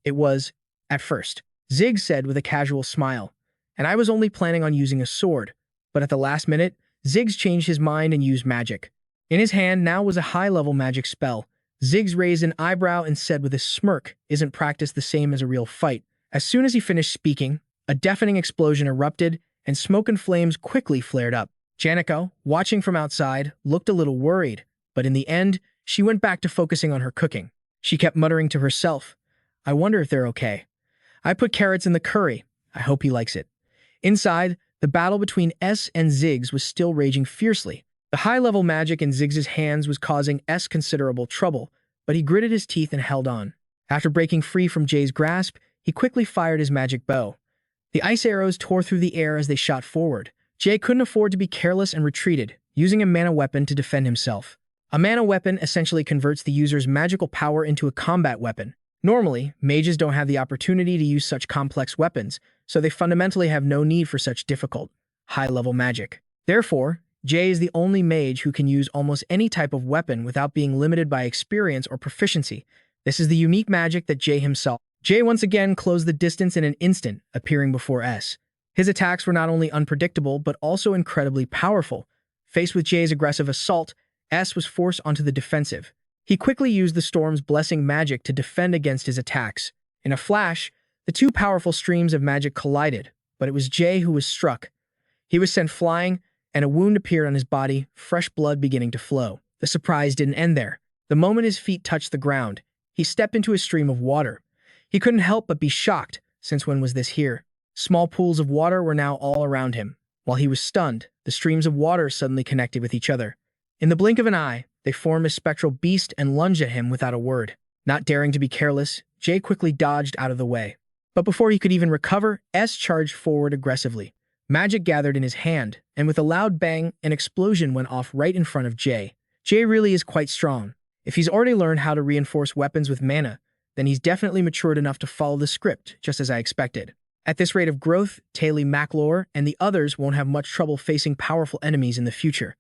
It was, at first, Ziggs said with a casual smile, and I was only planning on using a sword, but at the last minute, Ziggs changed his mind and used magic. In his hand now was a high-level magic spell. Ziggs raised an eyebrow and said with a smirk, "Isn't practice the same as a real fight?" As soon as he finished speaking, a deafening explosion erupted, and smoke and flames quickly flared up. Janica, watching from outside, looked a little worried, but in the end, she went back to focusing on her cooking. She kept muttering to herself, "I wonder if they're okay. I put carrots in the curry. I hope he likes it." Inside, the battle between S and Ziggs was still raging fiercely. The high-level magic in Ziggs' hands was causing S considerable trouble, but he gritted his teeth and held on. After breaking free from Jay's grasp, he quickly fired his magic bow. The ice arrows tore through the air as they shot forward. Jay couldn't afford to be careless and retreated, using a mana weapon to defend himself. A mana weapon essentially converts the user's magical power into a combat weapon. Normally, mages don't have the opportunity to use such complex weapons, so they fundamentally have no need for such difficult, high-level magic. Therefore, Jay is the only mage who can use almost any type of weapon without being limited by experience or proficiency. This is the unique magic that Jay himself. Jay once again closed the distance in an instant, appearing before S. His attacks were not only unpredictable, but also incredibly powerful. Faced with Jay's aggressive assault, S was forced onto the defensive. He quickly used the Storm's Blessing magic to defend against his attacks. In a flash, the two powerful streams of magic collided, but it was Jay who was struck. He was sent flying, and a wound appeared on his body, fresh blood beginning to flow. The surprise didn't end there. The moment his feet touched the ground, he stepped into a stream of water. He couldn't help but be shocked, since when was this here? Small pools of water were now all around him. While he was stunned, the streams of water suddenly connected with each other. In the blink of an eye, they formed a spectral beast and lunged at him without a word. Not daring to be careless, Jay quickly dodged out of the way. But before he could even recover, S charged forward aggressively. Magic gathered in his hand, and with a loud bang, an explosion went off right in front of Jay. Jay really is quite strong. If he's already learned how to reinforce weapons with mana, then he's definitely matured enough to follow the script, just as I expected. At this rate of growth, Taylor McLaur and the others won't have much trouble facing powerful enemies in the future.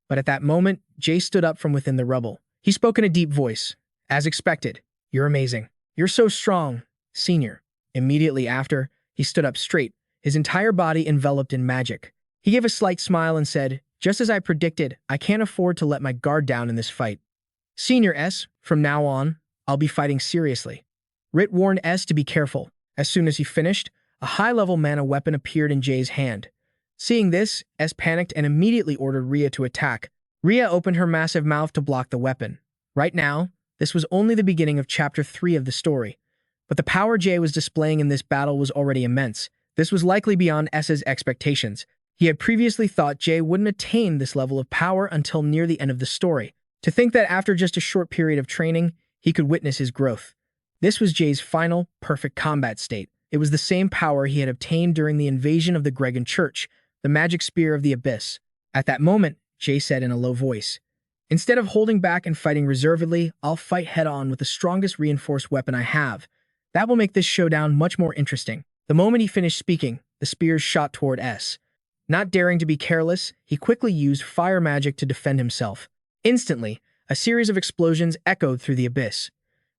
But at that moment, Jay stood up from within the rubble. He spoke in a deep voice. "As expected, you're amazing. You're so strong, senior." Immediately after, he stood up straight, his entire body enveloped in magic. He gave a slight smile and said, "Just as I predicted, I can't afford to let my guard down in this fight. Senior S, from now on, I'll be fighting seriously." Rit warned S to be careful. As soon as he finished, a high-level mana weapon appeared in Jay's hand. Seeing this, S panicked and immediately ordered Rhea to attack. Rhea opened her massive mouth to block the weapon. Right now, this was only the beginning of Chapter 3 of the story. But the power Jay was displaying in this battle was already immense. This was likely beyond S's expectations. He had previously thought Jay wouldn't attain this level of power until near the end of the story. To think that after just a short period of training, he could witness his growth. This was Jay's final, perfect combat state. It was the same power he had obtained during the invasion of the Gregan Church, the magic spear of the abyss. At that moment, Jay said in a low voice, "Instead of holding back and fighting reservedly, I'll fight head-on with the strongest reinforced weapon I have. That will make this showdown much more interesting." The moment he finished speaking, the spears shot toward S. Not daring to be careless, he quickly used fire magic to defend himself. Instantly, a series of explosions echoed through the abyss.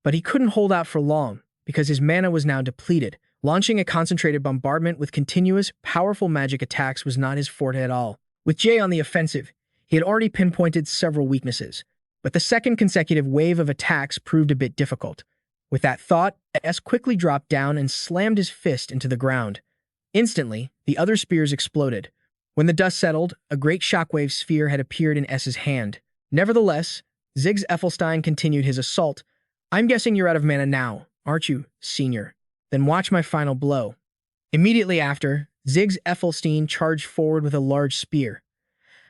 But he couldn't hold out for long, because his mana was now depleted. Launching a concentrated bombardment with continuous, powerful magic attacks was not his forte at all. With Jay on the offensive, he had already pinpointed several weaknesses, but the second consecutive wave of attacks proved a bit difficult. With that thought, S quickly dropped down and slammed his fist into the ground. Instantly, the other spears exploded. When the dust settled, a great shockwave sphere had appeared in S's hand. Nevertheless, Ziggs Ethelstein continued his assault. "I'm guessing you're out of mana now, aren't you, senior? Then watch my final blow." Immediately after, Ziggs Ethelstein charged forward with a large spear.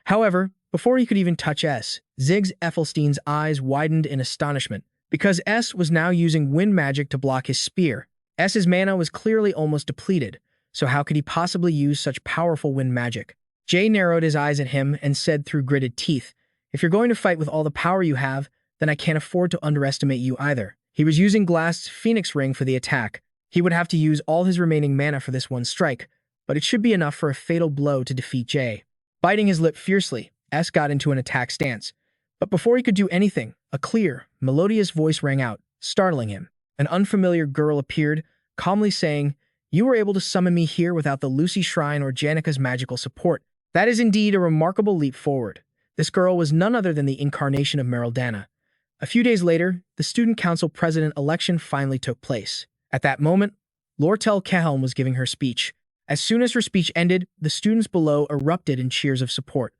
However, before he could even touch S, Ziggs Ethelstein's eyes widened in astonishment, because S was now using wind magic to block his spear. S's mana was clearly almost depleted, so how could he possibly use such powerful wind magic? Jay narrowed his eyes at him and said through gritted teeth, "If you're going to fight with all the power you have, then I can't afford to underestimate you either." He was using Glass's Phoenix Ring for the attack. He would have to use all his remaining mana for this one strike, but it should be enough for a fatal blow to defeat Jay. Biting his lip fiercely, S got into an attack stance. But before he could do anything, a clear, melodious voice rang out, startling him. An unfamiliar girl appeared, calmly saying, "You were able to summon me here without the Lucy Shrine or Janica's magical support. That is indeed a remarkable leap forward." This girl was none other than the incarnation of Merildana. A few days later, the Student Council President election finally took place. At that moment, Lortell was giving her speech. As soon as her speech ended, the students below erupted in cheers of support.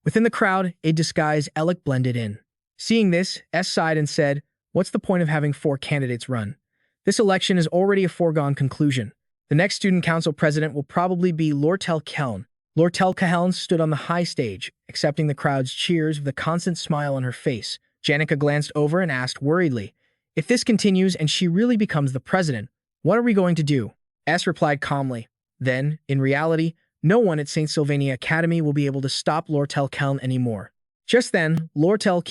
Within the crowd, a disguised Alec blended in. Seeing this, S sighed and said, "What's the point of having 4 candidates run? This election is already a foregone conclusion. The next Student Council President will probably be Lortell. Lortell stood on the high stage, accepting the crowd's cheers with a constant smile on her face. Janica glanced over and asked worriedly, "If this continues and she really becomes the president, what are we going to do?" S replied calmly, "Then, in reality, no one at St. Sylvania Academy will be able to stop Lortell anymore." Just then, Lortell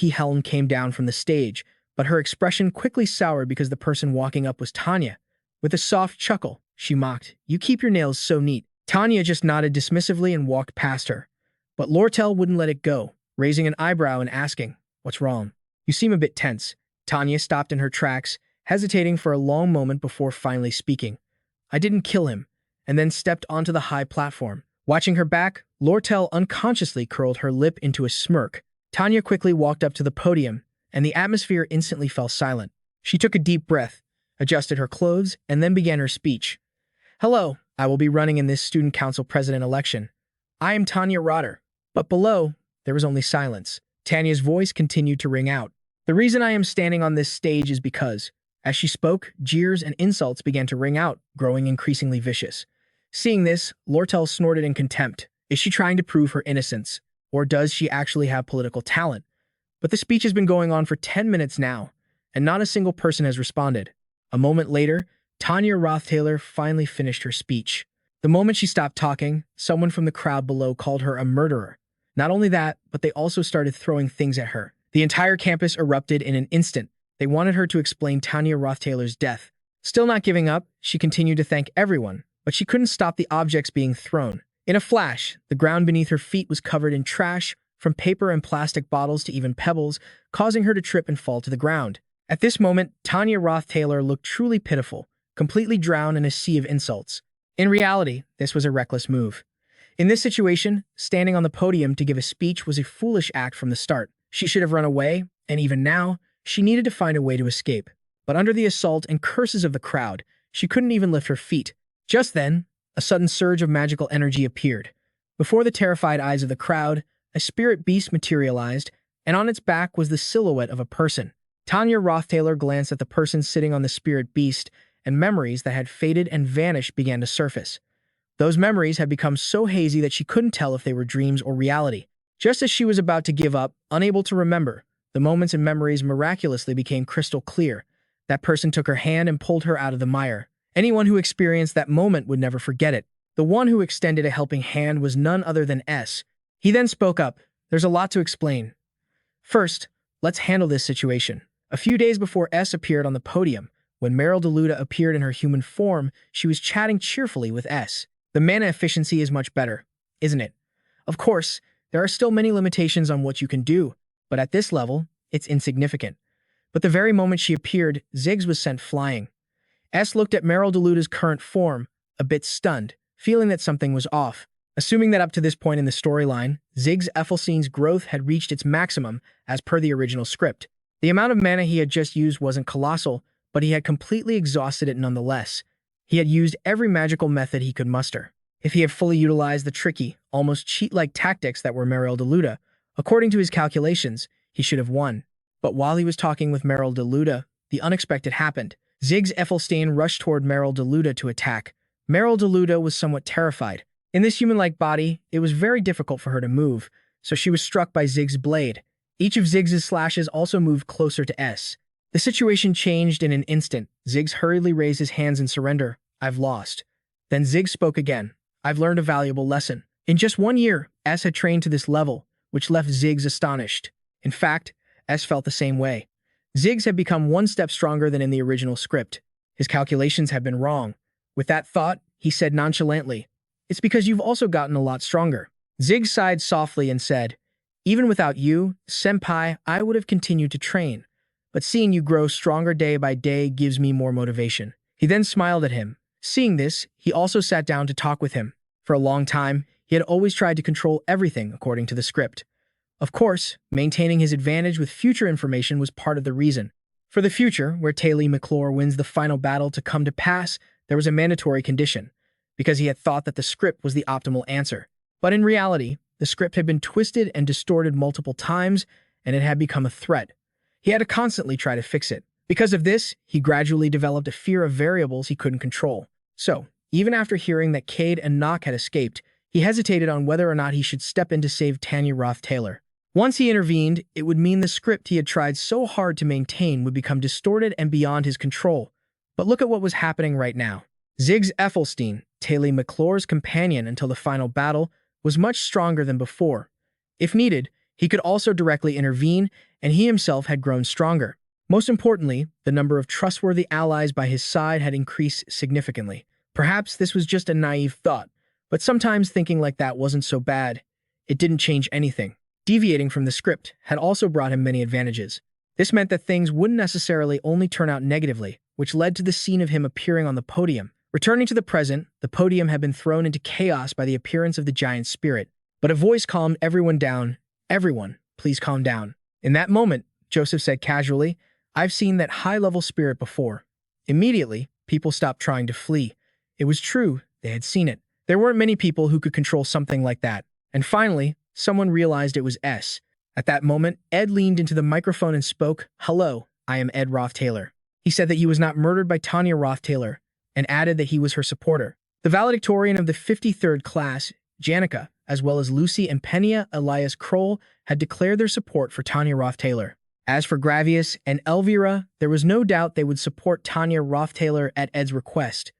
came down from the stage, but her expression quickly soured because the person walking up was Tanya. With a soft chuckle, she mocked, "You keep your nails so neat." Tanya just nodded dismissively and walked past her. But Lortell wouldn't let it go, raising an eyebrow and asking, "What's wrong? You seem a bit tense." Tanya stopped in her tracks, hesitating for a long moment before finally speaking. "I didn't kill him," and then stepped onto the high platform. Watching her back, Lortell unconsciously curled her lip into a smirk. Tanya quickly walked up to the podium, and the atmosphere instantly fell silent. She took a deep breath, adjusted her clothes, and then began her speech. "Hello, I will be running in this Student Council President election. I am Tanya Rotter." But below, there was only silence. Tanya's voice continued to ring out. "The reason I am standing on this stage is because..." As she spoke, jeers and insults began to ring out, growing increasingly vicious. Seeing this, Lortell snorted in contempt. Is she trying to prove her innocence? Or does she actually have political talent? But the speech has been going on for 10 minutes now, and not a single person has responded. A moment later, Ed Rothtaylor finally finished her speech. The moment she stopped talking, someone from the crowd below called her a murderer. Not only that, but they also started throwing things at her. The entire campus erupted in an instant. They wanted her to explain Ed Rothtaylor's death. Still not giving up, she continued to thank everyone, but she couldn't stop the objects being thrown. In a flash, the ground beneath her feet was covered in trash, from paper and plastic bottles to even pebbles, causing her to trip and fall to the ground. At this moment, Ed Rothtaylor looked truly pitiful, completely drowned in a sea of insults. In reality, this was a reckless move. In this situation, standing on the podium to give a speech was a foolish act from the start. She should have run away, and even now, she needed to find a way to escape. But under the assault and curses of the crowd, she couldn't even lift her feet. Just then, a sudden surge of magical energy appeared. Before the terrified eyes of the crowd, a spirit beast materialized, and on its back was the silhouette of a person. Ed Rothtaylor glanced at the person sitting on the spirit beast, and memories that had faded and vanished began to surface. Those memories had become so hazy that she couldn't tell if they were dreams or reality. Just as she was about to give up, unable to remember, the moments and memories miraculously became crystal clear. That person took her hand and pulled her out of the mire. Anyone who experienced that moment would never forget it. The one who extended a helping hand was none other than S. He then spoke up. "There's a lot to explain. First, let's handle this situation." A few days before S appeared on the podium, when Meryl DeLuda appeared in her human form, she was chatting cheerfully with S. "The mana efficiency is much better, isn't it? Of course, there are still many limitations on what you can do, but at this level, it's insignificant." But the very moment she appeared, Ziggs was sent flying. S looked at Meryl DeLuda's current form, a bit stunned, feeling that something was off. Assuming that up to this point in the storyline, Ziggs Effelstein's growth had reached its maximum as per the original script. The amount of mana he had just used wasn't colossal, but he had completely exhausted it nonetheless. He had used every magical method he could muster. If he had fully utilized the tricky, almost cheat-like tactics that were Meryl DeLuda, according to his calculations, he should have won. But while he was talking with Meryl DeLuda, the unexpected happened. Ziggs Effelstein rushed toward Meryl DeLuda to attack. Meryl DeLuda was somewhat terrified. In this human-like body, it was very difficult for her to move, so she was struck by Ziggs' blade. Each of Ziggs' slashes also moved closer to S. The situation changed in an instant. Ziggs hurriedly raised his hands in surrender. "I've lost." Then Ziggs spoke again. "I've learned a valuable lesson." In just 1 year, S had trained to this level, which left Ziggs astonished. In fact, S felt the same way. Ziggs had become 1 step stronger than in the original script. His calculations had been wrong. With that thought, he said nonchalantly, "It's because you've also gotten a lot stronger." Ziggs sighed softly and said, "Even without you, Senpai, I would have continued to train. But seeing you grow stronger day by day gives me more motivation." He then smiled at him. Seeing this, he also sat down to talk with him. For a long time, he had always tried to control everything according to the script. Of course, maintaining his advantage with future information was part of the reason. For the future, where Taylor McClure wins the final battle to come to pass, there was a mandatory condition, because he had thought that the script was the optimal answer. But in reality, the script had been twisted and distorted multiple times, and it had become a threat. He had to constantly try to fix it. Because of this, he gradually developed a fear of variables he couldn't control. So, even after hearing that Cade and Nock had escaped, he hesitated on whether or not he should step in to save Tanya Rothtaylor. Once he intervened, it would mean the script he had tried so hard to maintain would become distorted and beyond his control. But look at what was happening right now. Ziggs Ethelstein, Taylor McClure's companion until the final battle, was much stronger than before. If needed, he could also directly intervene, and he himself had grown stronger. Most importantly, the number of trustworthy allies by his side had increased significantly. Perhaps this was just a naive thought, but sometimes thinking like that wasn't so bad. It didn't change anything. Deviating from the script had also brought him many advantages. This meant that things wouldn't necessarily only turn out negatively, which led to the scene of him appearing on the podium. Returning to the present, the podium had been thrown into chaos by the appearance of the giant spirit. But a voice calmed everyone down. "Everyone, please calm down." In that moment, Joseph said casually, "I've seen that high-level spirit before." Immediately, people stopped trying to flee. It was true, they had seen it. There weren't many people who could control something like that. And finally, someone realized it was S. At that moment, Ed leaned into the microphone and spoke, "Hello, I am Ed Rothtaylor." He said that he was not murdered by Tanya Rothtaylor, and added that he was her supporter. The valedictorian of the 53rd class, Janica, as well as Lucy and Penna Elias Kroll, had declared their support for Tanya Rothtaylor. As for Gravius and Elvira, there was no doubt they would support Tanya Rothtaylor at Ed's request.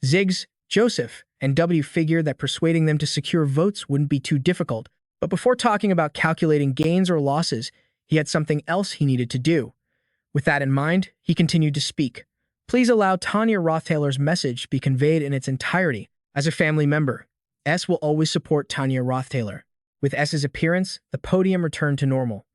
Ziggs, Joseph, and W figured that persuading them to secure votes wouldn't be too difficult, but before talking about calculating gains or losses, he had something else he needed to do. With that in mind, he continued to speak. "Please allow Tanya Rothtaylor's message be conveyed in its entirety. As a family member, S will always support Tanya Rothtaylor." With S's appearance, the podium returned to normal.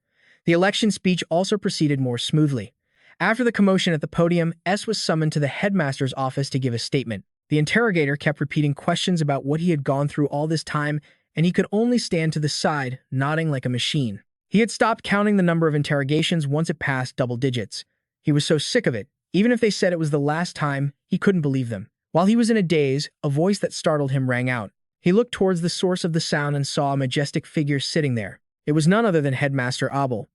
The election speech also proceeded more smoothly. After the commotion at the podium, S was summoned to the headmaster's office to give a statement. The interrogator kept repeating questions about what he had gone through all this time, and he could only stand to the side, nodding like a machine. He had stopped counting the number of interrogations once it passed double digits. He was so sick of it. Even if they said it was the last time, he couldn't believe them. While he was in a daze, a voice that startled him rang out. He looked towards the source of the sound and saw a majestic figure sitting there. It was none other than Headmaster Abel.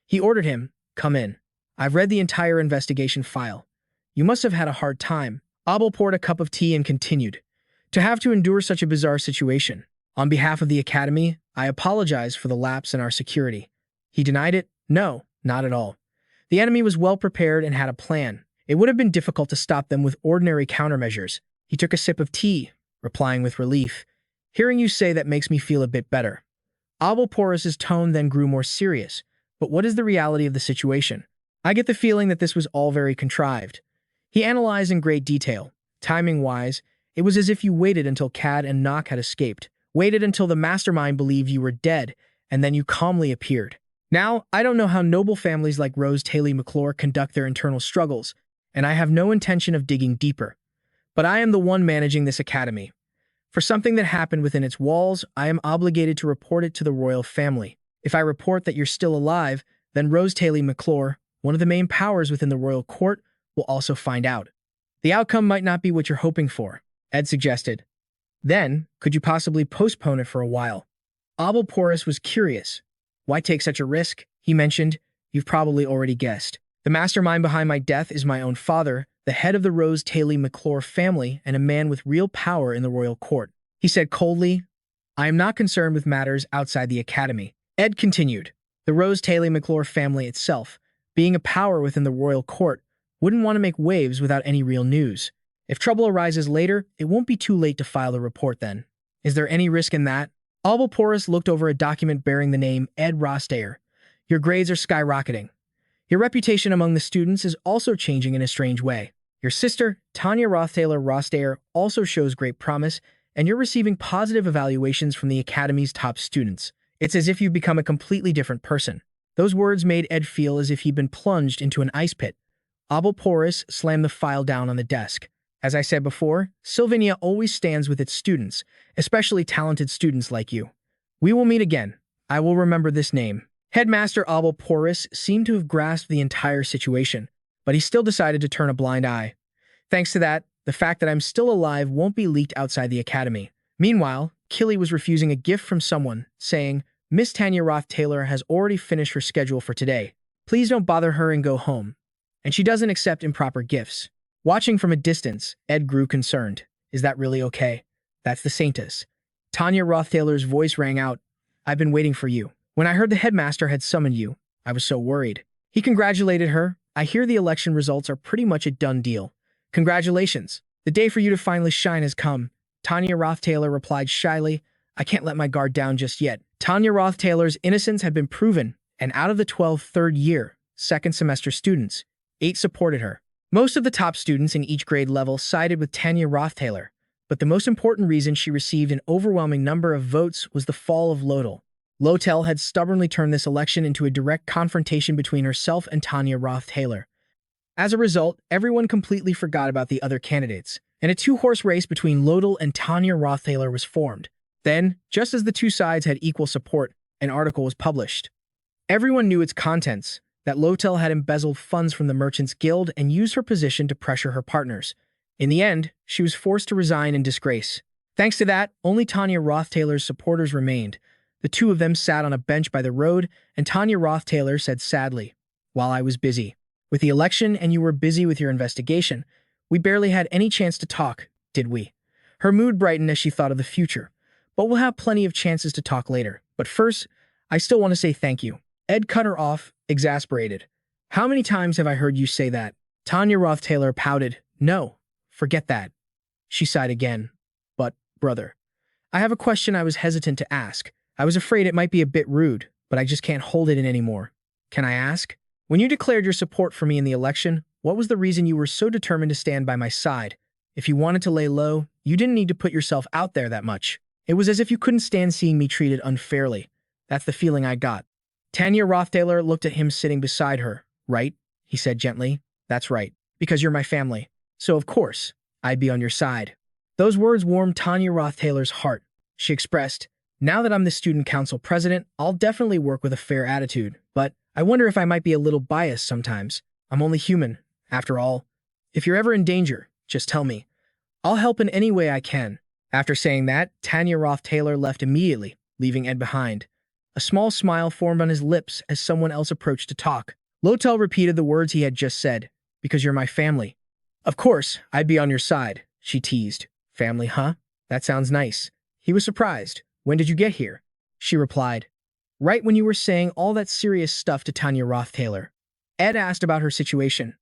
He ordered him, "Come in. I've read the entire investigation file. You must have had a hard time." Abel poured a cup of tea and continued. "To have to endure such a bizarre situation. On behalf of the Academy, I apologize for the lapse in our security." He denied it. No, not at all. The enemy was well prepared and had a plan. It would have been difficult to stop them with ordinary countermeasures. He took a sip of tea, replying with relief. "Hearing you say that makes me feel a bit better." Abel Porus's tone then grew more serious. "But what is the reality of the situation? I get the feeling that this was all very contrived." He analyzed in great detail. Timing-wise, it was as if you waited until Cad and Nock had escaped, waited until the mastermind believed you were dead, and then you calmly appeared. Now, I don't know how noble families like Rose Taylor McClure conduct their internal struggles, and I have no intention of digging deeper. But I am the one managing this academy. For something that happened within its walls, I am obligated to report it to the royal family. If I report that you're still alive, then Rose Taylor McClure, one of the main powers within the royal court, will also find out. The outcome might not be what you're hoping for," Ed suggested. "Then, could you possibly postpone it for a while?" Abel Porus was curious. "Why take such a risk?" He mentioned. "You've probably already guessed. The mastermind behind my death is my own father, the head of the Rose Taylor McClure family and a man with real power in the royal court." He said coldly, "I am not concerned with matters outside the academy." Ed continued. "The Rose Taylor McClure family itself, being a power within the royal court, wouldn't want to make waves without any real news. If trouble arises later, it won't be too late to file the report then. Is there any risk in that?" Abel Porus looked over a document bearing the name Ed Rothtaylor. "Your grades are skyrocketing. Your reputation among the students is also changing in a strange way. Your sister, Tanya Rothtaylor, also shows great promise, and you're receiving positive evaluations from the Academy's top students. It's as if you've become a completely different person." Those words made Ed feel as if he'd been plunged into an ice pit. Abel Porus slammed the file down on the desk. "As I said before, Sylvania always stands with its students, especially talented students like you. We will meet again. I will remember this name. Headmaster Abel Porus seemed to have grasped the entire situation, but he still decided to turn a blind eye. Thanks to that, the fact that I'm still alive won't be leaked outside the academy. Meanwhile, Killy was refusing a gift from someone, saying, Miss Tanya Rothtaylor has already finished her schedule for today. Please don't bother her and go home. And she doesn't accept improper gifts. Watching from a distance, Ed grew concerned. Is that really okay? That's the Saintess. Tanya Rothtaylor's voice rang out. I've been waiting for you. When I heard the headmaster had summoned you, I was so worried. He congratulated her. I hear the election results are pretty much a done deal. Congratulations. The day for you to finally shine has come. Tanya Rothtaylor replied shyly. I can't let my guard down just yet. Tanya Rothtaylor's innocence had been proven, and out of the 12 third-year, second semester students, 8 supported her. Most of the top students in each grade level sided with Tanya Rothtaylor, but the most important reason she received an overwhelming number of votes was the fall of Lortell had stubbornly turned this election into a direct confrontation between herself and Tanya Rothtaylor. As a result, everyone completely forgot about the other candidates, and a two-horse race between Lortell and Tanya Rothtaylor was formed. Then, just as the two sides had equal support, an article was published. Everyone knew its contents, that Lortell had embezzled funds from the Merchants Guild and used her position to pressure her partners. In the end, she was forced to resign in disgrace. Thanks to that, only Tanya Rothtaylor's supporters remained. The two of them sat on a bench by the road, and Tanya Rothtaylor said sadly, While I was busy with the election and you were busy with your investigation, we barely had any chance to talk, did we? Her mood brightened as she thought of the future. But we'll have plenty of chances to talk later. But first, I still want to say thank you. Ed cut her off, exasperated. How many times have I heard you say that? Tanya Rothtaylor pouted. No, forget that. She sighed again. But, brother, I have a question I was hesitant to ask. I was afraid it might be a bit rude, but I just can't hold it in anymore. Can I ask? When you declared your support for me in the election, what was the reason you were so determined to stand by my side? If you wanted to lay low, you didn't need to put yourself out there that much. It was as if you couldn't stand seeing me treated unfairly. That's the feeling I got. Tanya Rothtaylor looked at him sitting beside her. Right? He said gently. That's right. Because you're my family. So of course, I'd be on your side. Those words warmed Tanya Rothtaylor's heart. She expressed, Now that I'm the student council president, I'll definitely work with a fair attitude. But I wonder if I might be a little biased sometimes. I'm only human, after all. If you're ever in danger, just tell me. I'll help in any way I can. After saying that, Tanya Rothtaylor left immediately, leaving Ed behind. A small smile formed on his lips as someone else approached to talk. Lortell repeated the words he had just said, Because you're my family. Of course, I'd be on your side, she teased. Family, huh? That sounds nice. He was surprised. When did you get here? She replied. Right when you were saying all that serious stuff to Tanya Rothtaylor. Ed asked about her situation.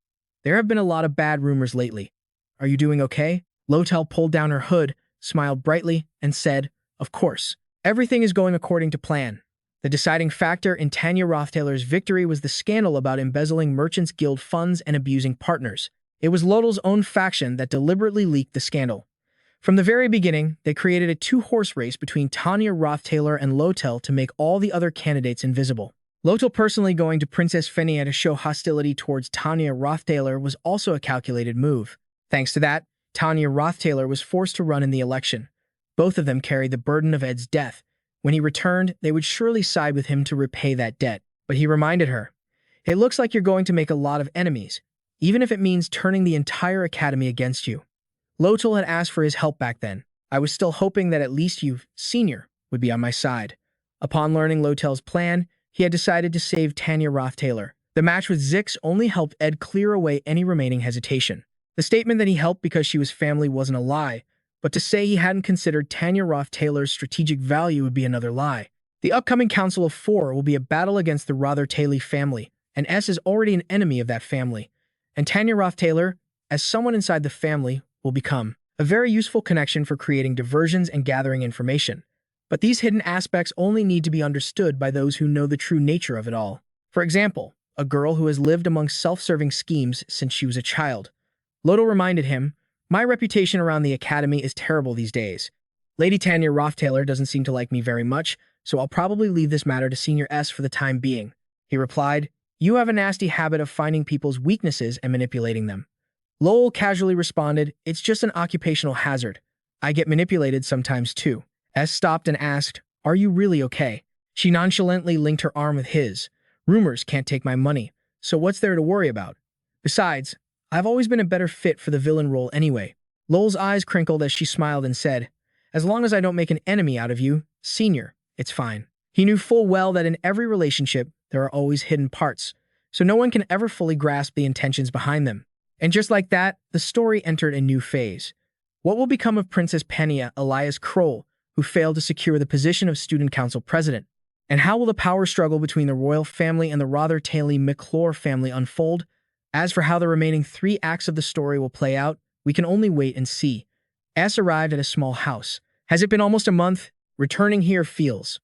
There have been a lot of bad rumors lately. Are you doing okay? Lortell pulled down her hood, smiled brightly, and said, Of course. Everything is going according to plan. The deciding factor in Tanya Rothtaylor's victory was the scandal about embezzling Merchants Guild funds and abusing partners. It was Lortell's own faction that deliberately leaked the scandal. From the very beginning, they created a two-horse race between Tanya Rothtaylor and Lortell to make all the other candidates invisible. Lortell personally going to Princess Penna to show hostility towards Tanya Rothtaylor was also a calculated move. Thanks to that, Tanya Rothtaylor was forced to run in the election. Both of them carried the burden of Ed's death. When he returned, they would surely side with him to repay that debt. But he reminded her, It looks like you're going to make a lot of enemies, even if it means turning the entire academy against you. Lortell had asked for his help back then. I was still hoping that at least you, senior, would be on my side. Upon learning Lortell's plan, he had decided to save Tanya Rothtaylor. The match with Zix only helped Ed clear away any remaining hesitation. The statement that he helped because she was family wasn't a lie, but to say he hadn't considered Tanya Rothtaylor's strategic value would be another lie. The upcoming Council of Four will be a battle against the Rothtaylor family, and S is already an enemy of that family. And Tanya Rothtaylor, as someone inside the family, will become a very useful connection for creating diversions and gathering information. But these hidden aspects only need to be understood by those who know the true nature of it all. For example, a girl who has lived among self-serving schemes since she was a child. Lortell reminded him, My reputation around the academy is terrible these days. Lady Tanya Rothtaylor doesn't seem to like me very much, so I'll probably leave this matter to Senior S for the time being. He replied, You have a nasty habit of finding people's weaknesses and manipulating them. Lowell casually responded, It's just an occupational hazard. I get manipulated sometimes too. S stopped and asked, Are you really okay? She nonchalantly linked her arm with his. Rumors can't take my money, so what's there to worry about? Besides, I've always been a better fit for the villain role anyway. Lowell's eyes crinkled as she smiled and said, as long as I don't make an enemy out of you, senior, it's fine. He knew full well that in every relationship, there are always hidden parts, so no one can ever fully grasp the intentions behind them. And just like that, the story entered a new phase. What will become of Princess Penna Elias Kroll, who failed to secure the position of Student Council President? And how will the power struggle between the royal family and the rather taily McClure family unfold? As for how the remaining 3 acts of the story will play out, we can only wait and see. S arrived at a small house. Has it been almost a month? Returning here feels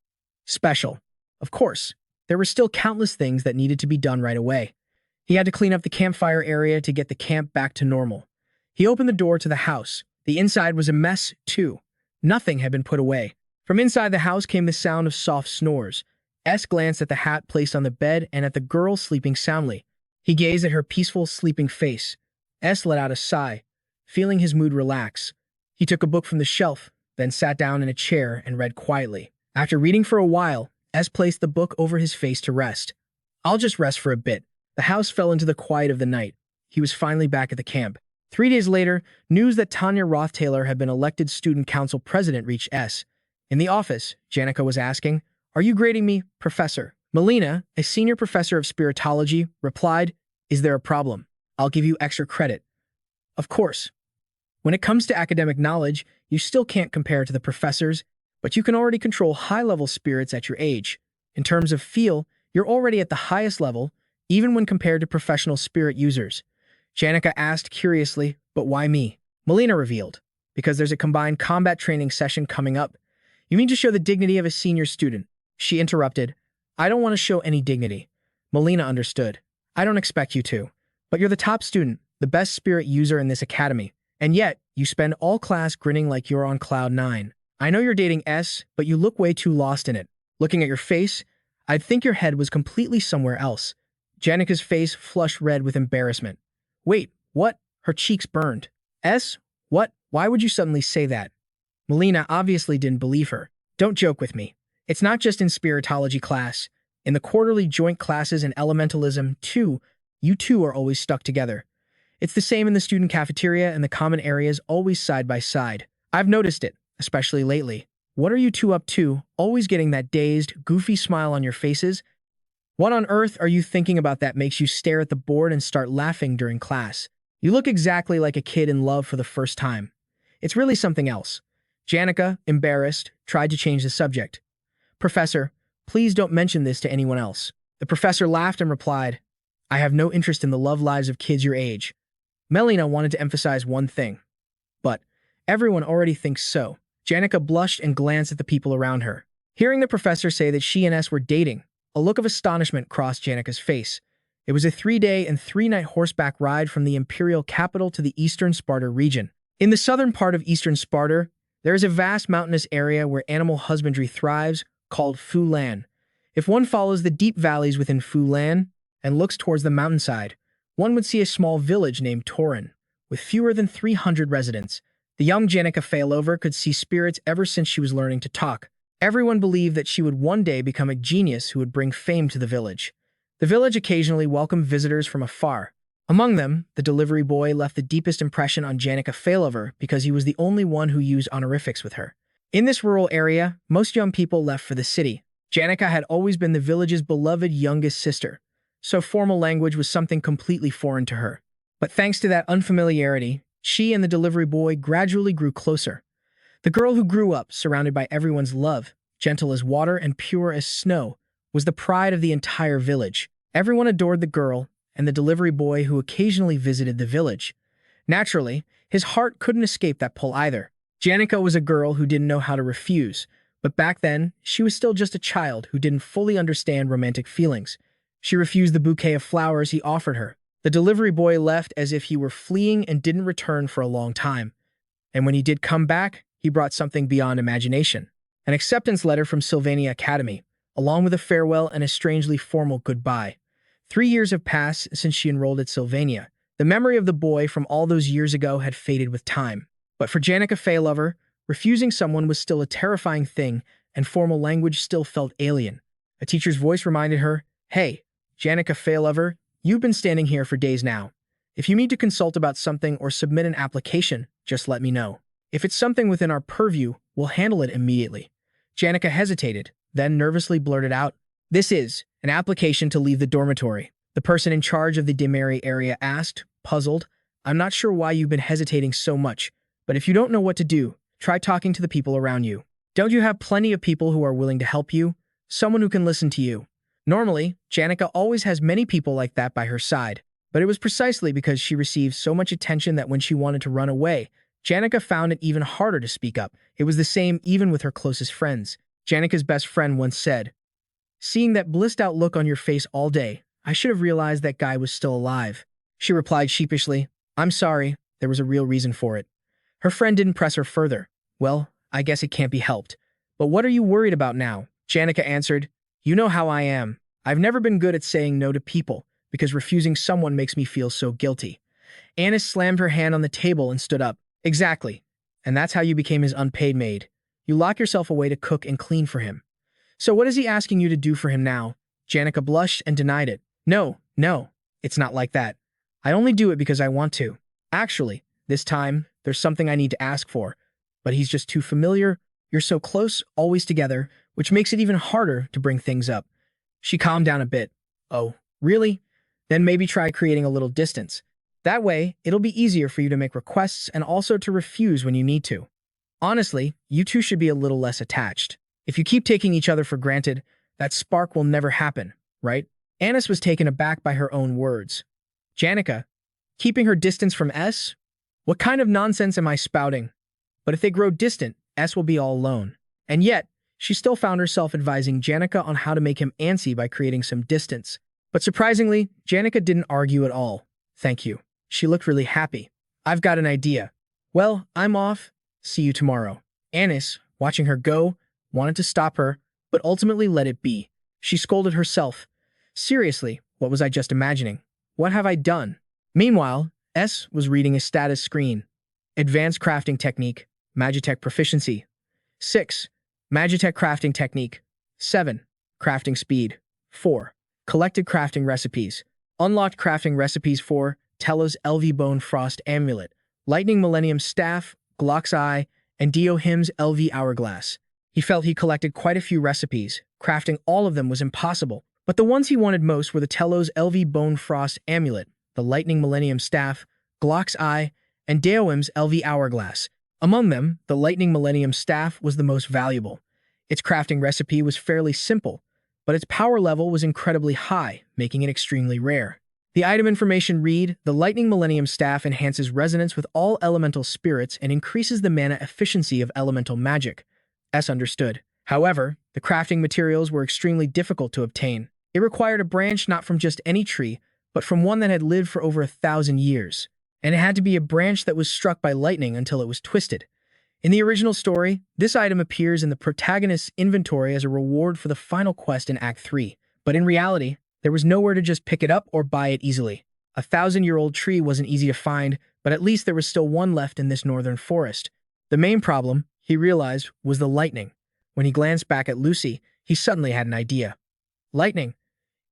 special. Of course, there were still countless things that needed to be done right away. He had to clean up the campfire area to get the camp back to normal. He opened the door to the house. The inside was a mess, too. Nothing had been put away. From inside the house came the sound of soft snores. S glanced at the hat placed on the bed and at the girl sleeping soundly. He gazed at her peaceful, sleeping face. S let out a sigh, feeling his mood relax. He took a book from the shelf, then sat down in a chair and read quietly. After reading for a while, S placed the book over his face to rest. I'll just rest for a bit. The house fell into the quiet of the night. He was finally back at the camp. 3 days later, news that Ed Rothtaylor had been elected student council president reached S. In the office, Janica was asking, "Are you grading me, Professor?" Melina, a senior professor of spiritology, replied, "Is there a problem? I'll give you extra credit." Of course. When it comes to academic knowledge, you still can't compare to the professors, but you can already control high-level spirits at your age. In terms of feel, you're already at the highest level, even when compared to professional spirit users. Janica asked curiously, "But why me?" Melina revealed, "Because there's a combined combat training session coming up. You mean to show the dignity of a senior student?" She interrupted, "I don't want to show any dignity." Melina understood. "I don't expect you to. But you're the top student, the best spirit user in this academy. And yet, you spend all class grinning like you're on cloud 9. I know you're dating S, but you look way too lost in it. Looking at your face, I'd think your head was completely somewhere else." Janica's face flushed red with embarrassment. "Wait, what?" Her cheeks burned. "S? What? Why would you suddenly say that?" Melina obviously didn't believe her. "Don't joke with me. It's not just in spiritology class. In the quarterly joint classes and elementalism, too, you two are always stuck together. It's the same in the student cafeteria and the common areas, always side by side. I've noticed it, especially lately. What are you two up to, always getting that dazed, goofy smile on your faces? What on earth are you thinking about that makes you stare at the board and start laughing during class? You look exactly like a kid in love for the first time. It's really something else." Janica, embarrassed, tried to change the subject. "Professor, please don't mention this to anyone else." The professor laughed and replied, "I have no interest in the love lives of kids your age." Melina wanted to emphasize one thing. "But everyone already thinks so." Janica blushed and glanced at the people around her. Hearing the professor say that she and S were dating, a look of astonishment crossed Janica's face. It was a 3-day and 3-night horseback ride from the imperial capital to the eastern Sparta region. In the southern part of eastern Sparta, there is a vast mountainous area where animal husbandry thrives, called Fulan. If one follows the deep valleys within Fulan and looks towards the mountainside, one would see a small village named Torin, with fewer than 300 residents. The young Janica Failover could see spirits ever since she was learning to talk. Everyone believed that she would one day become a genius who would bring fame to the village. The village occasionally welcomed visitors from afar. Among them, the delivery boy left the deepest impression on Janica Failover because he was the only one who used honorifics with her. In this rural area, most young people left for the city. Janica had always been the village's beloved youngest sister, so formal language was something completely foreign to her. But thanks to that unfamiliarity, she and the delivery boy gradually grew closer. The girl who grew up, surrounded by everyone's love, gentle as water and pure as snow, was the pride of the entire village. Everyone adored the girl and the delivery boy who occasionally visited the village. Naturally, his heart couldn't escape that pull either. Janica was a girl who didn't know how to refuse, but back then, she was still just a child who didn't fully understand romantic feelings. She refused the bouquet of flowers he offered her. The delivery boy left as if he were fleeing and didn't return for a long time. And when he did come back, he brought something beyond imagination. An acceptance letter from Sylvania Academy, along with a farewell and a strangely formal goodbye. 3 years have passed since she enrolled at Sylvania. The memory of the boy from all those years ago had faded with time. But for Janica Failover, refusing someone was still a terrifying thing and formal language still felt alien. A teacher's voice reminded her, "Hey, Janica Failover, you've been standing here for days now. If you need to consult about something or submit an application, just let me know. If it's something within our purview, we'll handle it immediately." Janica hesitated, then nervously blurted out, "This is an application to leave the dormitory." The person in charge of the Demary area asked, puzzled, "I'm not sure why you've been hesitating so much, but if you don't know what to do, try talking to the people around you. Don't you have plenty of people who are willing to help you? Someone who can listen to you?" Normally, Janica always has many people like that by her side, but it was precisely because she received so much attention that when she wanted to run away, Janica found it even harder to speak up. It was the same even with her closest friends. Janica's best friend once said, "Seeing that blissed-out look on your face all day, I should have realized that guy was still alive." She replied sheepishly, "I'm sorry, there was a real reason for it." Her friend didn't press her further. "Well, I guess it can't be helped. But what are you worried about now?" Janica answered, "You know how I am. I've never been good at saying no to people, because refusing someone makes me feel so guilty." Annis slammed her hand on the table and stood up. "Exactly. And that's how you became his unpaid maid. You lock yourself away to cook and clean for him. So what is he asking you to do for him now?" Janica blushed and denied it. No, it's not like that. I only do it because I want to. Actually, this time, there's something I need to ask for. But he's just too familiar. You're so close, always together, which makes it even harder to bring things up." She calmed down a bit. "Oh, really? Then maybe try creating a little distance. That way, it'll be easier for you to make requests and also to refuse when you need to. Honestly, you two should be a little less attached. If you keep taking each other for granted, that spark will never happen, right?" Annis was taken aback by her own words. Janica, keeping her distance from S? What kind of nonsense am I spouting? But if they grow distant, S will be all alone. And yet, she still found herself advising Janica on how to make him antsy by creating some distance. But surprisingly, Janica didn't argue at all. "Thank you." She looked really happy. "I've got an idea." "Well, I'm off. See you tomorrow." Annis, watching her go, wanted to stop her, but ultimately let it be. She scolded herself. "Seriously, what was I just imagining? What have I done?" Meanwhile, S was reading a status screen. Advanced Crafting Technique, Magitech Proficiency. 6. Magitech Crafting Technique. 7. Crafting Speed. 4. Collected Crafting Recipes. Unlocked Crafting Recipes for Telos LV Bone Frost Amulet, Lightning Millennium Staff, Glock's Eye, and Dio Him's LV Hourglass. He felt he collected quite a few recipes. Crafting all of them was impossible, but the ones he wanted most were the Telos LV Bone Frost Amulet, the Lightning Millennium Staff, Glock's Eye, and Daoim's LV Hourglass. Among them, the Lightning Millennium Staff was the most valuable. Its crafting recipe was fairly simple, but its power level was incredibly high, making it extremely rare. The item information read, "The Lightning Millennium Staff enhances resonance with all elemental spirits and increases the mana efficiency of elemental magic." S understood. However, the crafting materials were extremely difficult to obtain. It required a branch not from just any tree, but from one that had lived for over 1,000 years. And it had to be a branch that was struck by lightning until it was twisted. In the original story, this item appears in the protagonist's inventory as a reward for the final quest in Act 3. But in reality, there was nowhere to just pick it up or buy it easily. A 1,000-year-old tree wasn't easy to find, but at least there was still one left in this northern forest. The main problem, he realized, was the lightning. When he glanced back at Lucy, he suddenly had an idea. Lightning.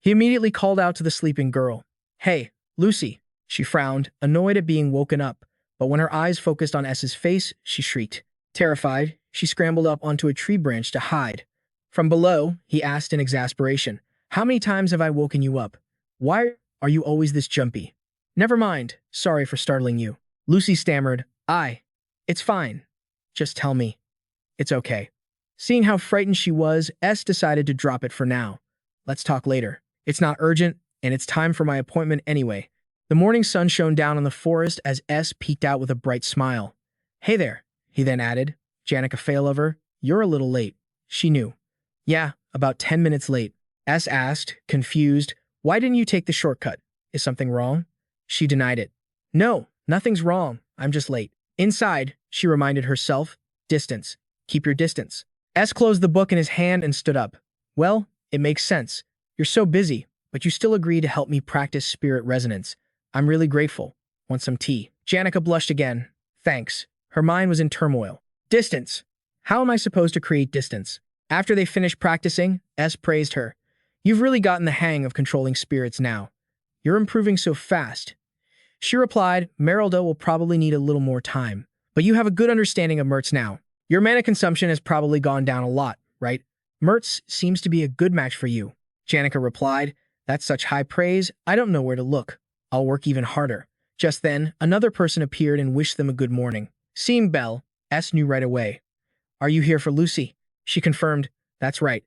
He immediately called out to the sleeping girl. "Hey, Lucy." She frowned, annoyed at being woken up, but when her eyes focused on S's face, she shrieked. Terrified, she scrambled up onto a tree branch to hide. From below, he asked in exasperation, "How many times have I woken you up? Why are you always this jumpy?" "Never mind, sorry for startling you." Lucy stammered, It's fine. Just tell me. It's okay." Seeing how frightened she was, S decided to drop it for now. "Let's talk later. It's not urgent, and it's time for my appointment anyway." The morning sun shone down on the forest as S peeked out with a bright smile. "Hey there," he then added. "Janica Failover, you're a little late." She knew. "Yeah, about 10 minutes late." S asked, confused, "Why didn't you take the shortcut? Is something wrong?" She denied it. "No, nothing's wrong. I'm just late." Inside, she reminded herself, "Distance. Keep your distance." S closed the book in his hand and stood up. "Well, it makes sense. You're so busy, but you still agree to help me practice spirit resonance. I'm really grateful. Want some tea?" Janica blushed again. "Thanks." Her mind was in turmoil. Distance. How am I supposed to create distance? After they finished practicing, S praised her. You've really gotten the hang of controlling spirits now. You're improving so fast. She replied, Merelda will probably need a little more time, but you have a good understanding of Mertz now. Your mana consumption has probably gone down a lot, right? Mertz seems to be a good match for you. Janica replied, that's such high praise, I don't know where to look. I'll work even harder. Just then, another person appeared and wished them a good morning. Seeing Belle, S knew right away. Are you here for Lucy? She confirmed, that's right.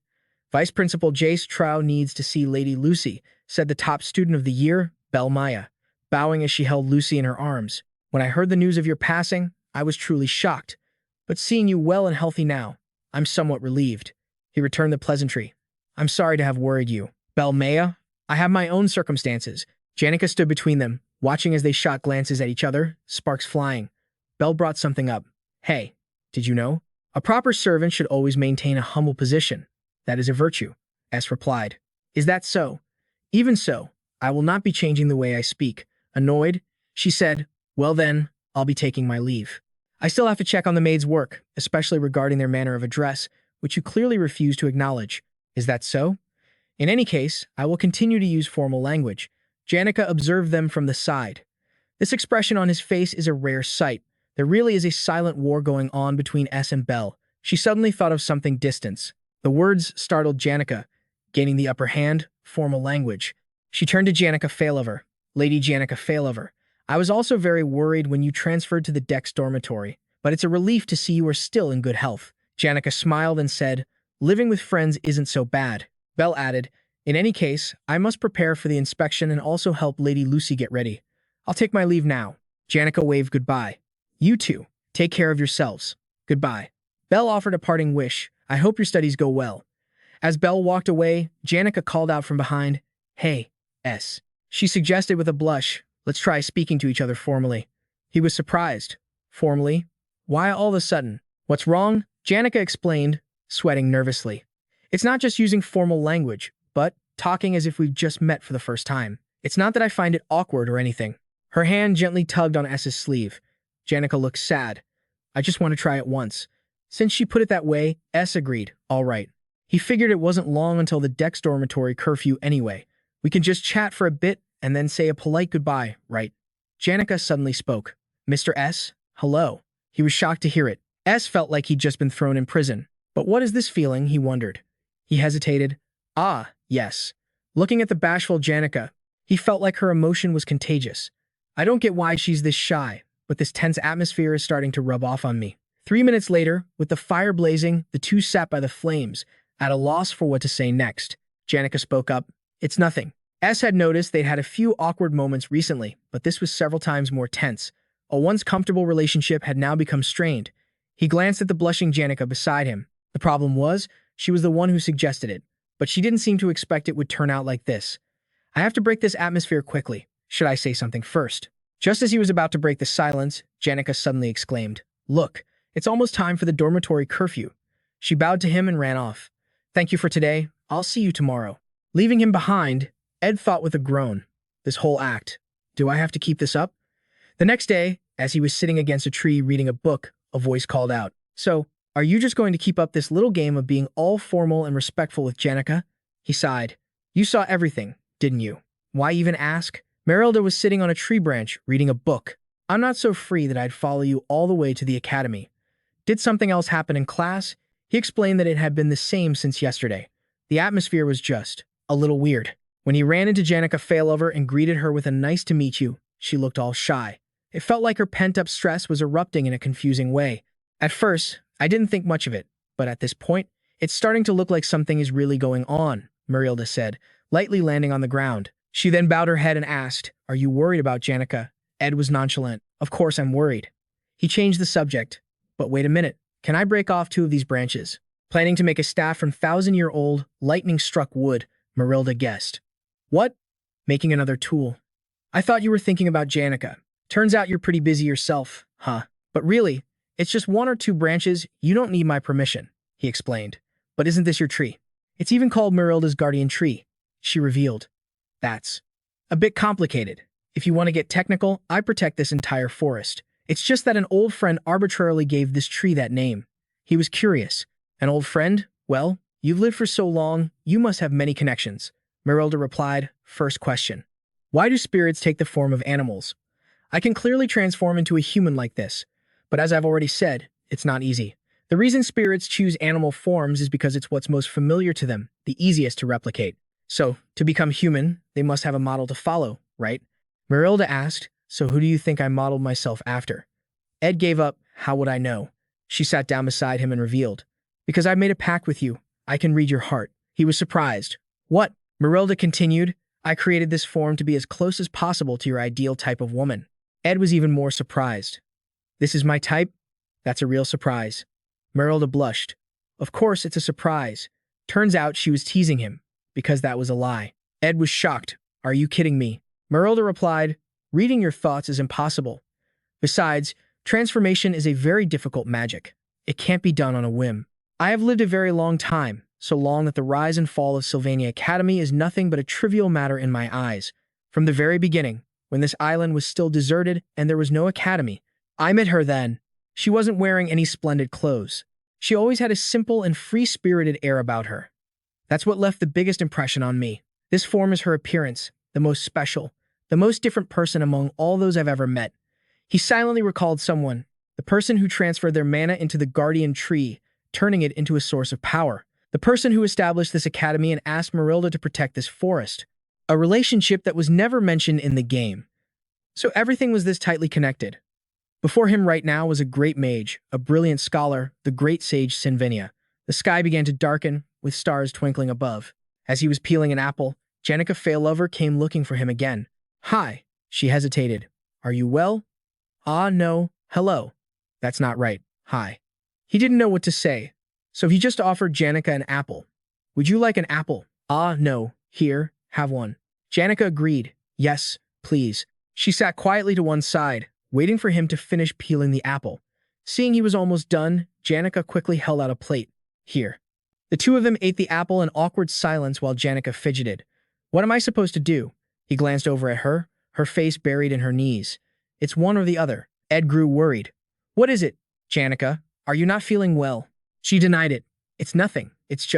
Vice Principal Jace Trow needs to see Lady Lucy, said the top student of the year, Belle Maya, bowing as she held Lucy in her arms. When I heard the news of your passing, I was truly shocked. But seeing you well and healthy now, I'm somewhat relieved. He returned the pleasantry. I'm sorry to have worried you. Belle Maya, I have my own circumstances. Janica stood between them, watching as they shot glances at each other, sparks flying. Belle brought something up. Hey, did you know? A proper servant should always maintain a humble position. That is a virtue, S replied. Is that so? Even so, I will not be changing the way I speak. Annoyed, she said, well then, I'll be taking my leave. I still have to check on the maid's work, especially regarding their manner of address, which you clearly refuse to acknowledge. Is that so? In any case, I will continue to use formal language. Janica observed them from the side. This expression on his face is a rare sight. There really is a silent war going on between S and Belle. She suddenly thought of something distant. The words startled Janica, gaining the upper hand, formal language. She turned to Janica Failover. Lady Janica Failover, I was also very worried when you transferred to the Dex dormitory, but it's a relief to see you are still in good health. Janica smiled and said, living with friends isn't so bad. Belle added, in any case, I must prepare for the inspection and also help Lady Lucy get ready. I'll take my leave now. Janica waved goodbye. You two, take care of yourselves. Goodbye. Belle offered a parting wish. I hope your studies go well. As Belle walked away, Janica called out from behind, hey, S. She suggested with a blush, let's try speaking to each other formally. He was surprised. Formally? Why all of a sudden? What's wrong? Janica explained, sweating nervously. It's not just using formal language, but talking as if we've just met for the first time. It's not that I find it awkward or anything. Her hand gently tugged on S's sleeve. Janica looked sad. I just want to try it once. Since she put it that way, S agreed. All right. He figured it wasn't long until the Dex dormitory curfew anyway. We can just chat for a bit and then say a polite goodbye, right? Janica suddenly spoke. Mr. S, hello. He was shocked to hear it. S felt like he'd just been thrown in prison. But what is this feeling, he wondered. He hesitated. Ah, yes. Looking at the bashful Janica, he felt like her emotion was contagious. I don't get why she's this shy, but this tense atmosphere is starting to rub off on me. 3 minutes later, with the fire blazing, the two sat by the flames, at a loss for what to say next. Janica spoke up. It's nothing. S had noticed they'd had a few awkward moments recently, but this was several times more tense. A once comfortable relationship had now become strained. He glanced at the blushing Janica beside him. The problem was, she was the one who suggested it, but she didn't seem to expect it would turn out like this. I have to break this atmosphere quickly. Should I say something first? Just as he was about to break the silence, Janica suddenly exclaimed, Look, it's almost time for the dormitory curfew. She bowed to him and ran off. Thank you for today. I'll see you tomorrow. Leaving him behind, Ed thought with a groan. This whole act. Do I have to keep this up? The next day, as he was sitting against a tree reading a book, a voice called out, So, are you just going to keep up this little game of being all formal and respectful with Janica? He sighed. You saw everything, didn't you? Why even ask? Merelda was sitting on a tree branch reading a book. I'm not so free that I'd follow you all the way to the academy. Did something else happen in class? He explained that it had been the same since yesterday. The atmosphere was just a little weird. When he ran into Janica Failover and greeted her with a nice to meet you, she looked all shy. It felt like her pent-up stress was erupting in a confusing way. At first, I didn't think much of it, but at this point, it's starting to look like something is really going on, Merelda said, lightly landing on the ground. She then bowed her head and asked, Are you worried about Janica? Ed was nonchalant. Of course I'm worried. He changed the subject. But wait a minute. Can I break off 2 of these branches? Planning to make a staff from 1,000-year-old, lightning-struck wood, Merelda guessed. What? Making another tool. I thought you were thinking about Janica. Turns out you're pretty busy yourself, huh? But really, it's just 1 or 2 branches. You don't need my permission, he explained. But isn't this your tree? It's even called Merelda's guardian tree, she revealed. That's a bit complicated. If you want to get technical, I protect this entire forest. It's just that an old friend arbitrarily gave this tree that name. He was curious. An old friend? Well, you've lived for so long, you must have many connections. Merilda replied, first question. Why do spirits take the form of animals? I can clearly transform into a human like this, but as I've already said, it's not easy. The reason spirits choose animal forms is because it's what's most familiar to them, the easiest to replicate. So, to become human, they must have a model to follow, right? Merilda asked, so who do you think I modeled myself after? Ed gave up, how would I know? She sat down beside him and revealed, because I made a pact with you, I can read your heart. He was surprised. What? Merilda continued, I created this form to be as close as possible to your ideal type of woman. Ed was even more surprised. This is my type? That's a real surprise. Merilda blushed. Of course it's a surprise. Turns out she was teasing him, because that was a lie. Ed was shocked. Are you kidding me? Merilda replied, reading your thoughts is impossible. Besides, transformation is a very difficult magic. It can't be done on a whim. I have lived a very long time, so long that the rise and fall of Sylvania Academy is nothing but a trivial matter in my eyes. From the very beginning, when this island was still deserted and there was no academy, I met her then. She wasn't wearing any splendid clothes. She always had a simple and free-spirited air about her. That's what left the biggest impression on me. This form is her appearance, the most special, the most different person among all those I've ever met. He silently recalled someone, the person who transferred their mana into the guardian tree, turning it into a source of power. The person who established this academy and asked Merilda to protect this forest. A relationship that was never mentioned in the game. So everything was this tightly connected. Before him right now was a great mage, a brilliant scholar, the great sage Sylvania. The sky began to darken, with stars twinkling above. As he was peeling an apple, Janica Failover came looking for him again. Hi, she hesitated. Are you well? Ah, no, hello. That's not right, hi. He didn't know what to say, so he just offered Janica an apple. Would you like an apple? Ah, no, here, have one. Janica agreed. Yes, please. She sat quietly to one side, waiting for him to finish peeling the apple. Seeing he was almost done, Janica quickly held out a plate. Here. The two of them ate the apple in awkward silence while Janica fidgeted. What am I supposed to do? He glanced over at her, her face buried in her knees. It's one or the other. Ed grew worried. What is it, Janica? Are you not feeling well? She denied it. It's nothing. It's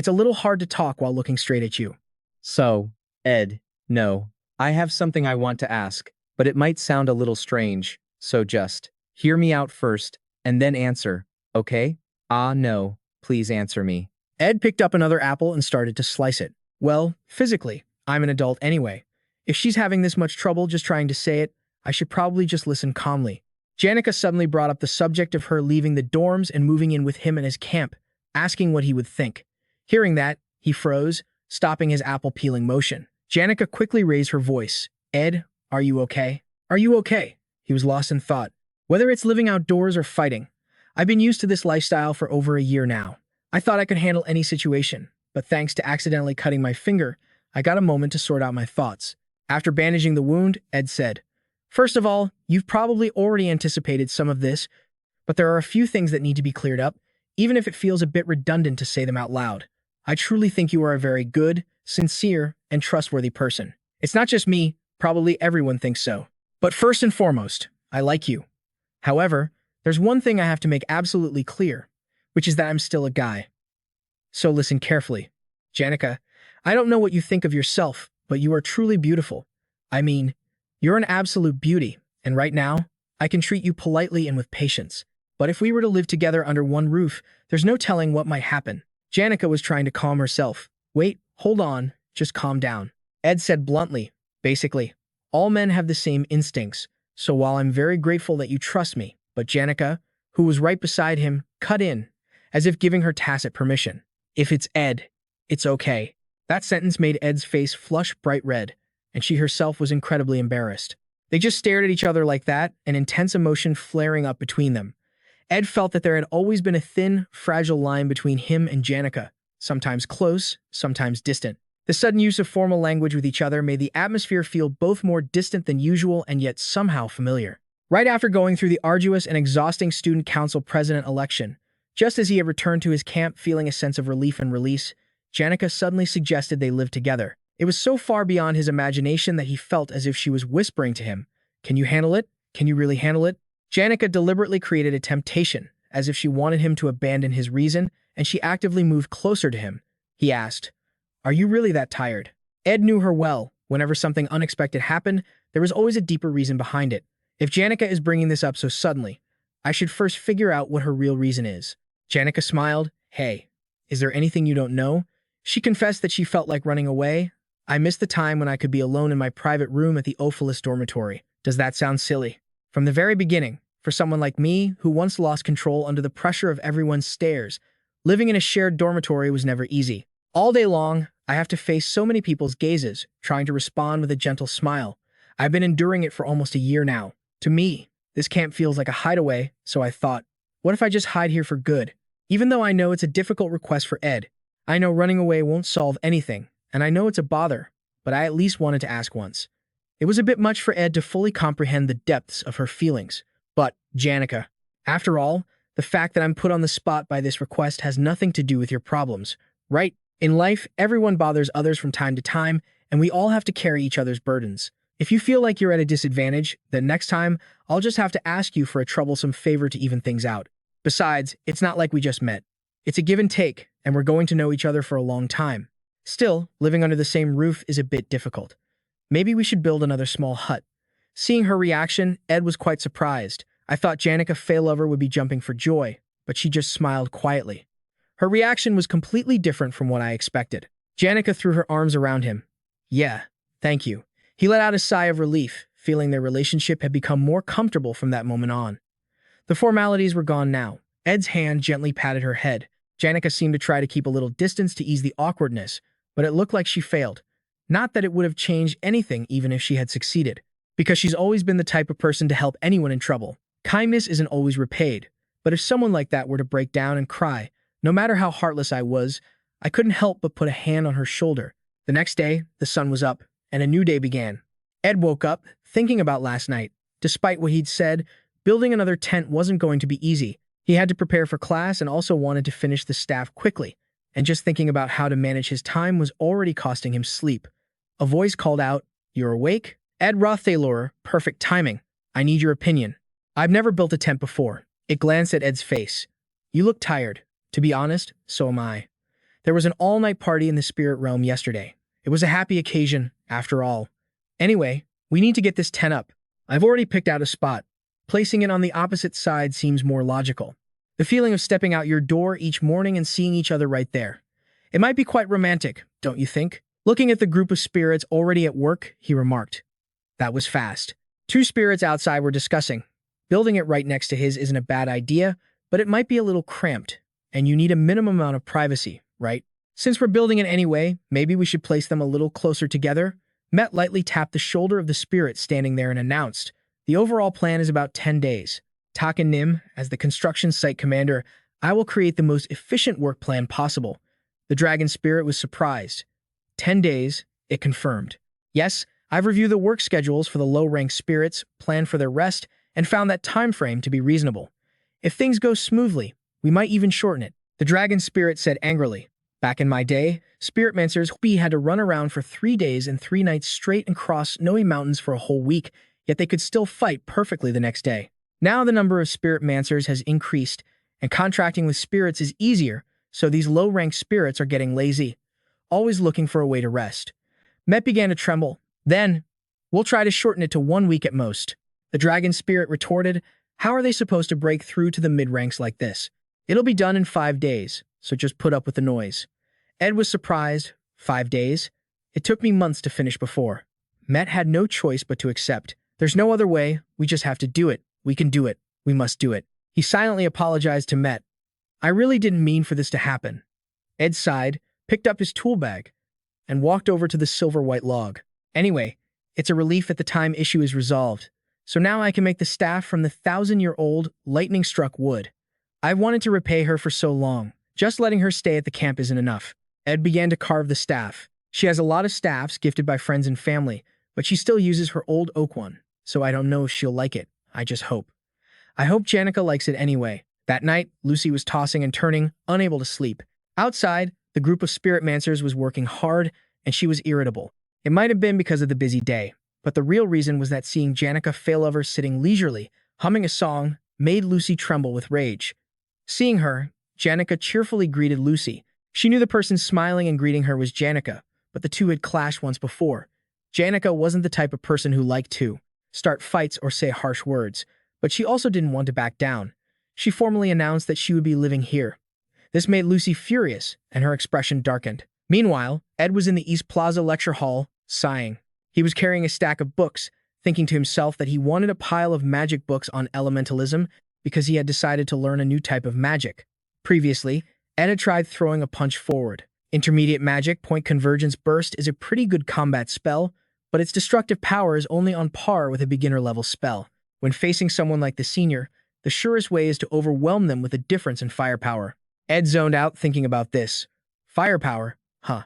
a little hard to talk while looking straight at you. So, Ed, no. I have something I want to ask, but it might sound a little strange, so just hear me out first, and then answer, okay? Ah, no, please answer me. Ed picked up another apple and started to slice it. Well, physically, I'm an adult anyway. If she's having this much trouble just trying to say it, I should probably just listen calmly. Janica suddenly brought up the subject of her leaving the dorms and moving in with him and his camp, asking what he would think. Hearing that, he froze, stopping his apple-peeling motion. Janica quickly raised her voice. Ed, are you okay? Are you okay? He was lost in thought. Whether it's living outdoors or fighting, I've been used to this lifestyle for over a year now. I thought I could handle any situation, but thanks to accidentally cutting my finger, I got a moment to sort out my thoughts. After bandaging the wound, Ed said, First of all, you've probably already anticipated some of this, but there are a few things that need to be cleared up, even if it feels a bit redundant to say them out loud. I truly think you are a very good, sincere, and trustworthy person. It's not just me, probably everyone thinks so. But first and foremost, I like you. However, there's one thing I have to make absolutely clear, which is that I'm still a guy. So listen carefully. Janica, I don't know what you think of yourself, but you are truly beautiful. I mean, you're an absolute beauty, and right now, I can treat you politely and with patience. But if we were to live together under one roof, there's no telling what might happen. Janica was trying to calm herself. Wait, hold on, just calm down. Ed said bluntly, basically, all men have the same instincts, so while I'm very grateful that you trust me, but Janica, who was right beside him, cut in, as if giving her tacit permission. If it's Ed, it's okay. That sentence made Ed's face flush bright red, and she herself was incredibly embarrassed. They just stared at each other like that, an intense emotion flaring up between them. Ed felt that there had always been a thin, fragile line between him and Janica, sometimes close, sometimes distant. The sudden use of formal language with each other made the atmosphere feel both more distant than usual and yet somehow familiar. Right after going through the arduous and exhausting student council president election, just as he had returned to his camp feeling a sense of relief and release, Janica suddenly suggested they live together. It was so far beyond his imagination that he felt as if she was whispering to him, Can you handle it? Can you really handle it? Janica deliberately created a temptation, as if she wanted him to abandon his reason, and she actively moved closer to him. He asked, "Are you really that tired?" Ed knew her well. Whenever something unexpected happened, there was always a deeper reason behind it. If Janica is bringing this up so suddenly, I should first figure out what her real reason is. Janica smiled. Hey, is there anything you don't know? She confessed that she felt like running away. I missed the time when I could be alone in my private room at the Ophilus dormitory. Does that sound silly? From the very beginning, for someone like me, who once lost control under the pressure of everyone's stares, living in a shared dormitory was never easy. All day long, I have to face so many people's gazes, trying to respond with a gentle smile. I've been enduring it for almost a year now. To me, this camp feels like a hideaway, so I thought, what if I just hide here for good? Even though I know it's a difficult request for Ed, I know running away won't solve anything, and I know it's a bother, but I at least wanted to ask once. It was a bit much for Ed to fully comprehend the depths of her feelings. But, Janica, after all, the fact that I'm put on the spot by this request has nothing to do with your problems, right? In life, everyone bothers others from time to time, and we all have to carry each other's burdens. If you feel like you're at a disadvantage, then next time, I'll just have to ask you for a troublesome favor to even things out. Besides, it's not like we just met. It's a give and take, and we're going to know each other for a long time. Still, living under the same roof is a bit difficult. Maybe we should build another small hut. Seeing her reaction, Ed was quite surprised. I thought Janica Failover would be jumping for joy, but she just smiled quietly. Her reaction was completely different from what I expected. Janica threw her arms around him. Yeah, thank you. He let out a sigh of relief, feeling their relationship had become more comfortable from that moment on. The formalities were gone now. Ed's hand gently patted her head. Janica seemed to try to keep a little distance to ease the awkwardness, but it looked like she failed. Not that it would have changed anything even if she had succeeded, because she's always been the type of person to help anyone in trouble. Kindness isn't always repaid, but if someone like that were to break down and cry, no matter how heartless I was, I couldn't help but put a hand on her shoulder. The next day, the sun was up, and a new day began. Ed woke up, thinking about last night. Despite what he'd said, building another tent wasn't going to be easy. He had to prepare for class and also wanted to finish the staff quickly, and just thinking about how to manage his time was already costing him sleep. A voice called out, "You're awake?" Ed Rothtaylor, perfect timing. I need your opinion. I've never built a tent before. It glanced at Ed's face. You look tired. To be honest, so am I. There was an all-night party in the spirit realm yesterday. It was a happy occasion, after all. Anyway, we need to get this tent up. I've already picked out a spot. Placing it on the opposite side seems more logical. The feeling of stepping out your door each morning and seeing each other right there. It might be quite romantic, don't you think? Looking at the group of spirits already at work, he remarked. That was fast. Two spirits outside were discussing. Building it right next to his isn't a bad idea, but it might be a little cramped, and you need a minimum amount of privacy, right? Since we're building it anyway, maybe we should place them a little closer together. Met lightly tapped the shoulder of the spirit standing there and announced, the overall plan is about 10 days. Taken Nim, as the construction site commander, I will create the most efficient work plan possible. The dragon spirit was surprised. 10 days, it confirmed. Yes, I've reviewed the work schedules for the low-ranked spirits, planned for their rest, and found that time frame to be reasonable. If things go smoothly, we might even shorten it. The dragon spirit said angrily. Back in my day, spiritmancers had to run around for 3 days and 3 nights straight and cross snowy mountains for a whole week, yet they could still fight perfectly the next day. Now the number of spiritmancers has increased, and contracting with spirits is easier, so these low-ranked spirits are getting lazy, always looking for a way to rest. Met began to tremble. Then, we'll try to shorten it to 1 week at most. The dragon spirit retorted, how are they supposed to break through to the mid-ranks like this? It'll be done in 5 days, so just put up with the noise. Ed was surprised. 5 days? It took me months to finish before. Met had no choice but to accept. There's no other way, we just have to do it. We can do it. We must do it. He silently apologized to Met. I really didn't mean for this to happen. Ed sighed, picked up his tool bag, and walked over to the silver-white log. Anyway, it's a relief that the time issue is resolved. So now I can make the staff from the 1,000-year-old lightning-struck wood. I've wanted to repay her for so long. Just letting her stay at the camp isn't enough. Ed began to carve the staff. She has a lot of staffs gifted by friends and family, but she still uses her old oak one, so I don't know if she'll like it. I just hope. I hope Janica likes it anyway. That night, Lucy was tossing and turning, unable to sleep. Outside, the group of spiritmancers was working hard, and she was irritable. It might have been because of the busy day, but the real reason was that seeing Janica Failover sitting leisurely, humming a song, made Lucy tremble with rage. Seeing her, Janica cheerfully greeted Lucy. She knew the person smiling and greeting her was Janica, but the two had clashed once before. Janica wasn't the type of person who liked to start fights or say harsh words, but she also didn't want to back down. She formally announced that she would be living here. This made Lucy furious, and her expression darkened. Meanwhile, Ed was in the East Plaza lecture hall, sighing. He was carrying a stack of books, thinking to himself that he wanted a pile of magic books on elementalism because he had decided to learn a new type of magic. Previously, Ed had tried throwing a punch forward. Intermediate magic point convergence burst is a pretty good combat spell, but its destructive power is only on par with a beginner-level spell. When facing someone like the senior, the surest way is to overwhelm them with a difference in firepower. Ed zoned out thinking about this. Firepower? Huh.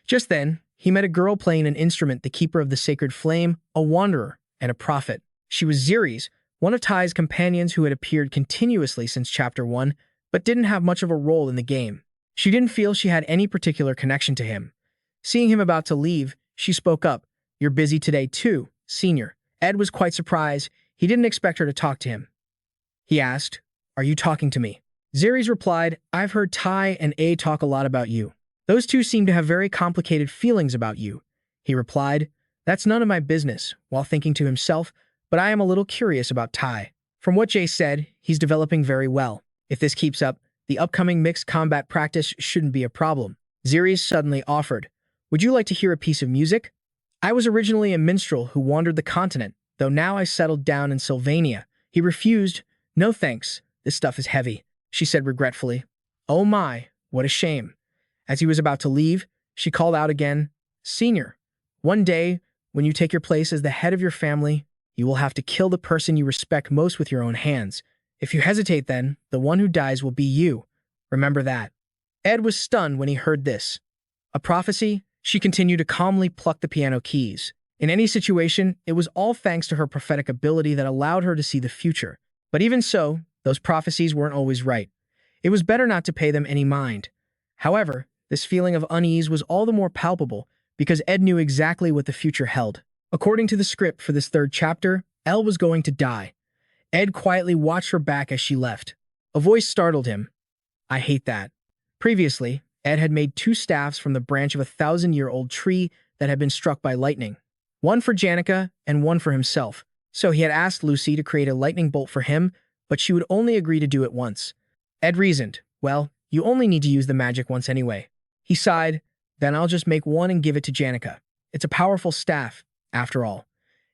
Just then, he met a girl playing an instrument, the Keeper of the Sacred Flame, a wanderer, and a prophet. She was Zeres, one of Ty's companions who had appeared continuously since Chapter 1, but didn't have much of a role in the game. She didn't feel she had any particular connection to him. Seeing him about to leave, she spoke up. "You're busy today too, senior." Ed was quite surprised. He didn't expect her to talk to him. He asked, "Are you talking to me?" Zeres replied, "I've heard Ty and A talk a lot about you. Those two seem to have very complicated feelings about you." He replied, "That's none of my business," while thinking to himself, "But I am a little curious about Ty. From what Jay said, he's developing very well. If this keeps up, the upcoming mixed combat practice shouldn't be a problem." Zeres suddenly offered, "Would you like to hear a piece of music? I was originally a minstrel who wandered the continent, though now I settled down in Sylvania." He refused. "No thanks, this stuff is heavy," she said regretfully. "Oh my, what a shame." As he was about to leave, she called out again, "Senior, one day, when you take your place as the head of your family, you will have to kill the person you respect most with your own hands. If you hesitate then, the one who dies will be you. Remember that." Ed was stunned when he heard this. A prophecy? She continued to calmly pluck the piano keys. In any situation, it was all thanks to her prophetic ability that allowed her to see the future. But even so, those prophecies weren't always right. It was better not to pay them any mind. However, this feeling of unease was all the more palpable because Ed knew exactly what the future held. According to the script for this third chapter, Elle was going to die. Ed quietly watched her back as she left. A voice startled him. "I hate that." Previously, Ed had made 2 staffs from the branch of a 1,000-year-old tree that had been struck by lightning. One for Janica and one for himself. So he had asked Lucy to create a lightning bolt for him, but she would only agree to do it once. Ed reasoned, "Well, you only need to use the magic once anyway." He sighed, "Then I'll just make one and give it to Janica. It's a powerful staff, after all.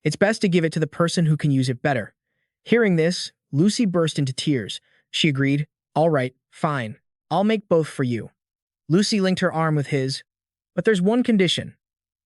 It's best to give it to the person who can use it better." Hearing this, Lucy burst into tears. She agreed, "All right, fine. I'll make both for you." Lucy linked her arm with his. "But there's one condition.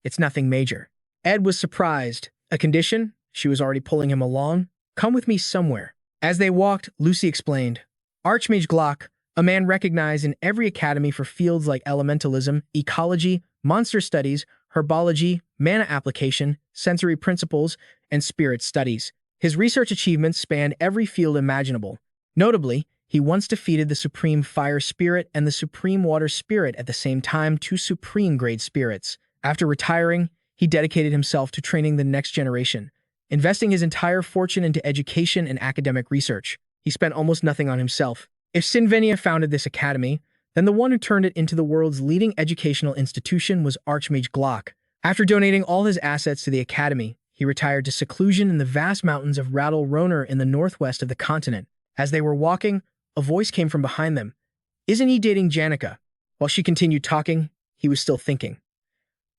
It's nothing major." Ed was surprised. A condition? She was already pulling him along. "Come with me somewhere." As they walked, Lucy explained, "Archmage Glock, a man recognized in every academy for fields like elementalism, ecology, monster studies, herbology, mana application, sensory principles, and spirit studies. His research achievements spanned every field imaginable. Notably, he once defeated the Supreme Fire Spirit and the Supreme Water Spirit at the same time, 2 Supreme-grade spirits. After retiring, he dedicated himself to training the next generation, investing his entire fortune into education and academic research. He spent almost nothing on himself. If Sylvania founded this academy, then the one who turned it into the world's leading educational institution was Archmage Glock. After donating all his assets to the academy, he retired to seclusion in the vast mountains of Rattle Roner in the northwest of the continent. As they were walking, a voice came from behind them. "Isn't he dating Janica?" While she continued talking, he was still thinking.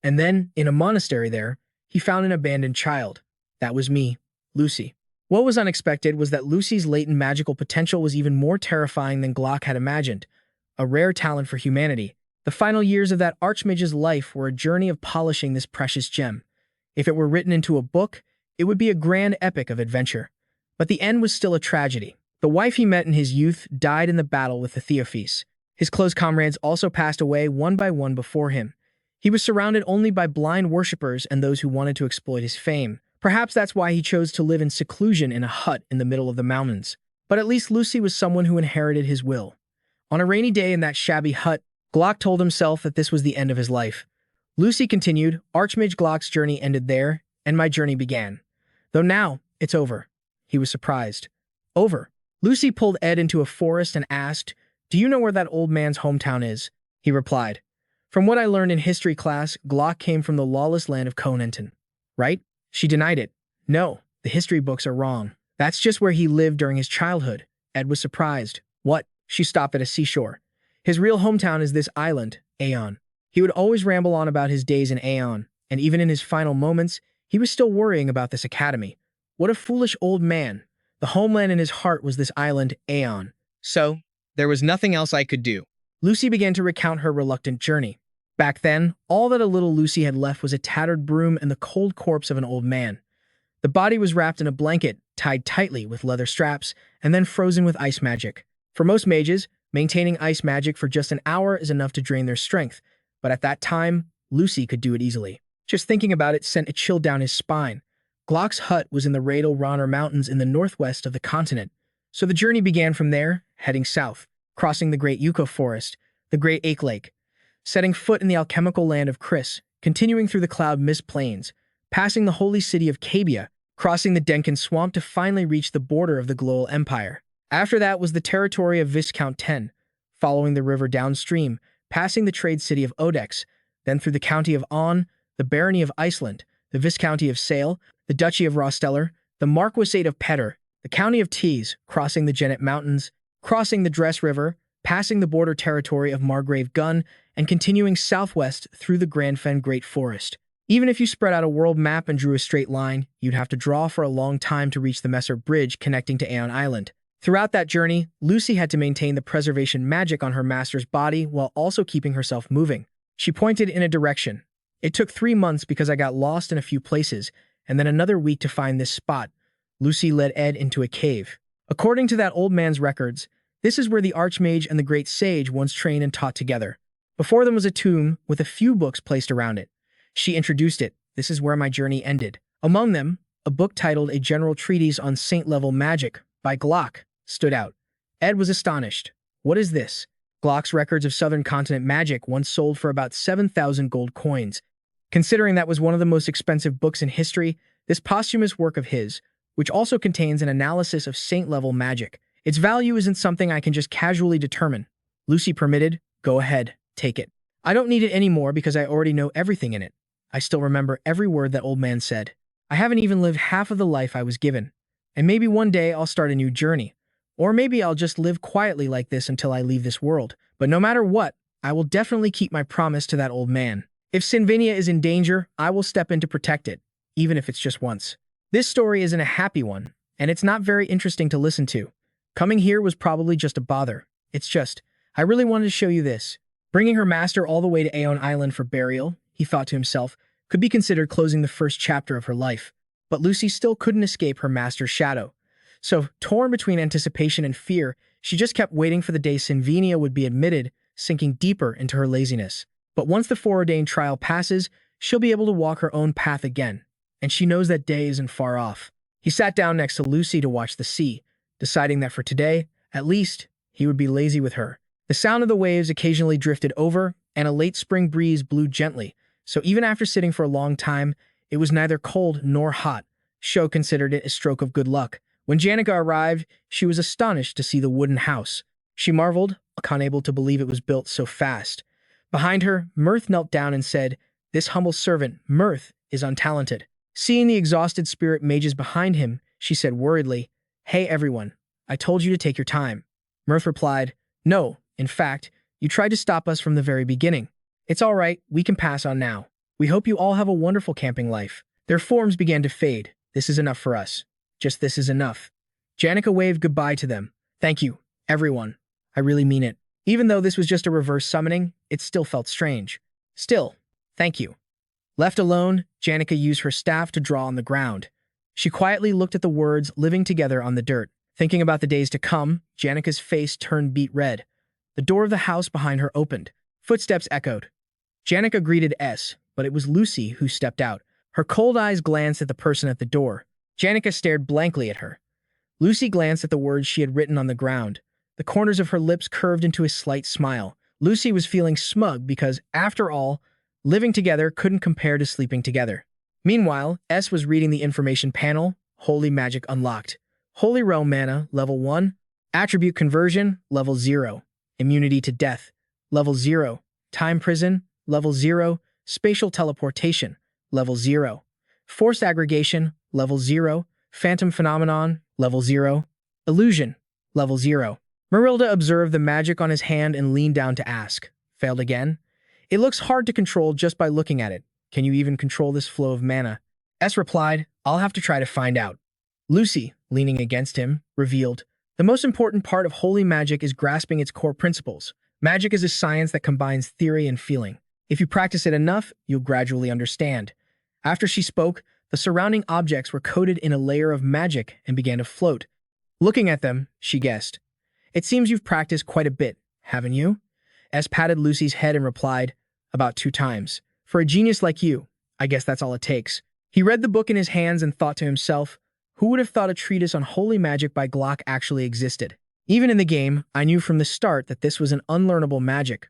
And then, in a monastery there, he found an abandoned child. That was me, Lucy. What was unexpected was that Lucy's latent magical potential was even more terrifying than Glock had imagined. A rare talent for humanity. The final years of that Archmage's life were a journey of polishing this precious gem. If it were written into a book, it would be a grand epic of adventure. But the end was still a tragedy. The wife he met in his youth died in the battle with the Defies. His close comrades also passed away one by one before him. He was surrounded only by blind worshippers and those who wanted to exploit his fame. Perhaps that's why he chose to live in seclusion in a hut in the middle of the mountains. But at least Lucy was someone who inherited his will. On a rainy day in that shabby hut, Glock told himself that this was the end of his life. Lucy continued, "Archmage Glock's journey ended there, and my journey began. Though now, it's over." He was surprised. "Over?" Lucy pulled Ed into a forest and asked, "Do you know where that old man's hometown is?" He replied, "From what I learned in history class, Glock came from the lawless land of Conenton." Right? She denied it. "No, the history books are wrong. That's just where he lived during his childhood." Ed was surprised. "What?" She stopped at a seashore. "His real hometown is this island, Aeon." He would always ramble on about his days in Aeon, and even in his final moments, he was still worrying about this academy. What a foolish old man. The homeland in his heart was this island, Aeon. So, there was nothing else I could do. Lucy began to recount her reluctant journey. Back then, all that a little Lucy had left was a tattered broom and the cold corpse of an old man. The body was wrapped in a blanket, tied tightly with leather straps, and then frozen with ice magic. For most mages, maintaining ice magic for just an hour is enough to drain their strength, but at that time, Lucy could do it easily. Just thinking about it sent a chill down his spine. Glock's hut was in the Radel Mountains in the northwest of the continent, so the journey began from there, heading south, crossing the Great Yucca Forest, the Great Ache Lake, setting foot in the alchemical land of Chris, continuing through the Cloud Mist Plains, passing the holy city of Cabia, crossing the Denkin Swamp to finally reach the border of the Global Empire. After that was the territory of Viscount Ten, following the river downstream, passing the trade city of Odex, then through the county of On, the barony of Iceland, the Viscounty of Sale, the Duchy of Rosteller, the Marquisate of Petter, the county of Tees, crossing the Genet Mountains, crossing the Dress River, passing the border territory of Margrave Gun, and continuing southwest through the Grandfen Great Forest. Even if you spread out a world map and drew a straight line, you'd have to draw for a long time to reach the Messer Bridge connecting to Aeon Island. Throughout that journey, Lucy had to maintain the preservation magic on her master's body while also keeping herself moving. She pointed in a direction. "It took 3 months because I got lost in a few places, and then another week to find this spot." Lucy led Ed into a cave. According to that old man's records, this is where the Archmage and the Great Sage once trained and taught together. Before them was a tomb with a few books placed around it. She introduced it. "This is where my journey ended." Among them, a book titled A General Treatise on Saint-Level Magic by Glock stood out. Ed was astonished. "What is this?" Glock's records of Southern Continent magic once sold for about 7,000 gold coins. Considering that was one of the most expensive books in history, this posthumous work of his, which also contains an analysis of saint-level magic, its value isn't something I can just casually determine. Lucy permitted, "Go ahead, take it. I don't need it anymore because I already know everything in it. I still remember every word that old man said. I haven't even lived half of the life I was given. And maybe one day I'll start a new journey. Or maybe I'll just live quietly like this until I leave this world. But no matter what, I will definitely keep my promise to that old man. If Sylvania is in danger, I will step in to protect it, even if it's just once." This story isn't a happy one, and it's not very interesting to listen to. Coming here was probably just a bother. It's just, I really wanted to show you this. Bringing her master all the way to Aeon Island for burial, he thought to himself, could be considered closing the first chapter of her life. But Lucy still couldn't escape her master's shadow. So, torn between anticipation and fear, she just kept waiting for the day Sylvania would be admitted, sinking deeper into her laziness. But once the foreordained trial passes, she'll be able to walk her own path again, and she knows that day isn't far off. He sat down next to Lucy to watch the sea, deciding that for today, at least, he would be lazy with her. The sound of the waves occasionally drifted over, and a late spring breeze blew gently, so even after sitting for a long time, it was neither cold nor hot. Sho considered it a stroke of good luck. When Janica arrived, she was astonished to see the wooden house. She marveled, unable to believe it was built so fast. Behind her, Mirth knelt down and said, "This humble servant, Mirth, is untalented." Seeing the exhausted spirit mages behind him, she said worriedly, "Hey everyone, I told you to take your time." Mirth replied, "No, in fact, you tried to stop us from the very beginning. It's all right, we can pass on now. We hope you all have a wonderful camping life." Their forms began to fade. "This is enough for us. Just this is enough." Janica waved goodbye to them. "Thank you, everyone. I really mean it." Even though this was just a reverse summoning, it still felt strange. Still, thank you. Left alone, Janica used her staff to draw on the ground. She quietly looked at the words living together on the dirt. Thinking about the days to come, Janica's face turned beet red. The door of the house behind her opened. Footsteps echoed. Janica greeted S, but it was Lucy who stepped out. Her cold eyes glanced at the person at the door. Janica stared blankly at her. Lucy glanced at the words she had written on the ground. The corners of her lips curved into a slight smile. Lucy was feeling smug because, after all, living together couldn't compare to sleeping together. Meanwhile, S was reading the information panel. Holy magic unlocked. Holy realm mana, level 1. Attribute conversion, level 0. Immunity to death, level 0. Time prison, level 0. Spatial teleportation, level 0. Force aggregation, level 0. Phantom phenomenon, level 0. Illusion, level 0. Marilda observed the magic on his hand and leaned down to ask. Failed again? It looks hard to control just by looking at it. Can you even control this flow of mana? S replied, I'll have to try to find out. Lucy, leaning against him, revealed, the most important part of holy magic is grasping its core principles. Magic is a science that combines theory and feeling. If you practice it enough, you'll gradually understand. After she spoke, the surrounding objects were coated in a layer of magic and began to float. Looking at them, she guessed, it seems you've practiced quite a bit, haven't you? S patted Lucy's head and replied, about 2 times. For a genius like you, I guess that's all it takes. He read the book in his hands and thought to himself, who would have thought a treatise on holy magic by Glock actually existed? Even in the game, I knew from the start that this was an unlearnable magic.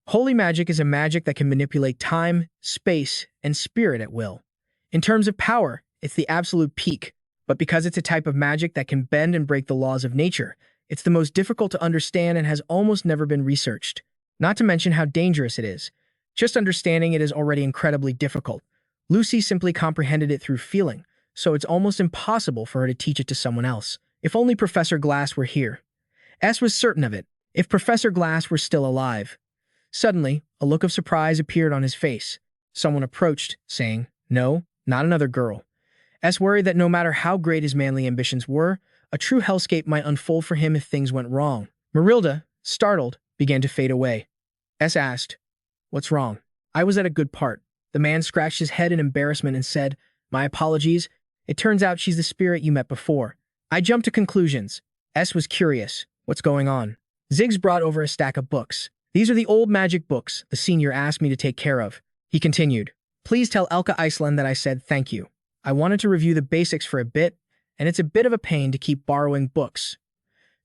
Holy magic is a magic that can manipulate time, space, and spirit at will. In terms of power, it's the absolute peak, but because it's a type of magic that can bend and break the laws of nature, it's the most difficult to understand and has almost never been researched. Not to mention how dangerous it is. Just understanding it is already incredibly difficult. Lucy simply comprehended it through feeling, so it's almost impossible for her to teach it to someone else. If only Professor Glass were here. S was certain of it. If Professor Glass were still alive. Suddenly, a look of surprise appeared on his face. Someone approached, saying, no, not another girl. S worried that no matter how great his manly ambitions were, a true hellscape might unfold for him if things went wrong. Marilda, startled, began to fade away. S asked, what's wrong? I was at a good part. The man scratched his head in embarrassment and said, my apologies. It turns out she's the spirit you met before. I jumped to conclusions. S was curious. What's going on? Ziggs brought over a stack of books. These are the old magic books the senior asked me to take care of. He continued, please tell Elka Iceland that I said thank you. I wanted to review the basics for a bit, and it's a bit of a pain to keep borrowing books.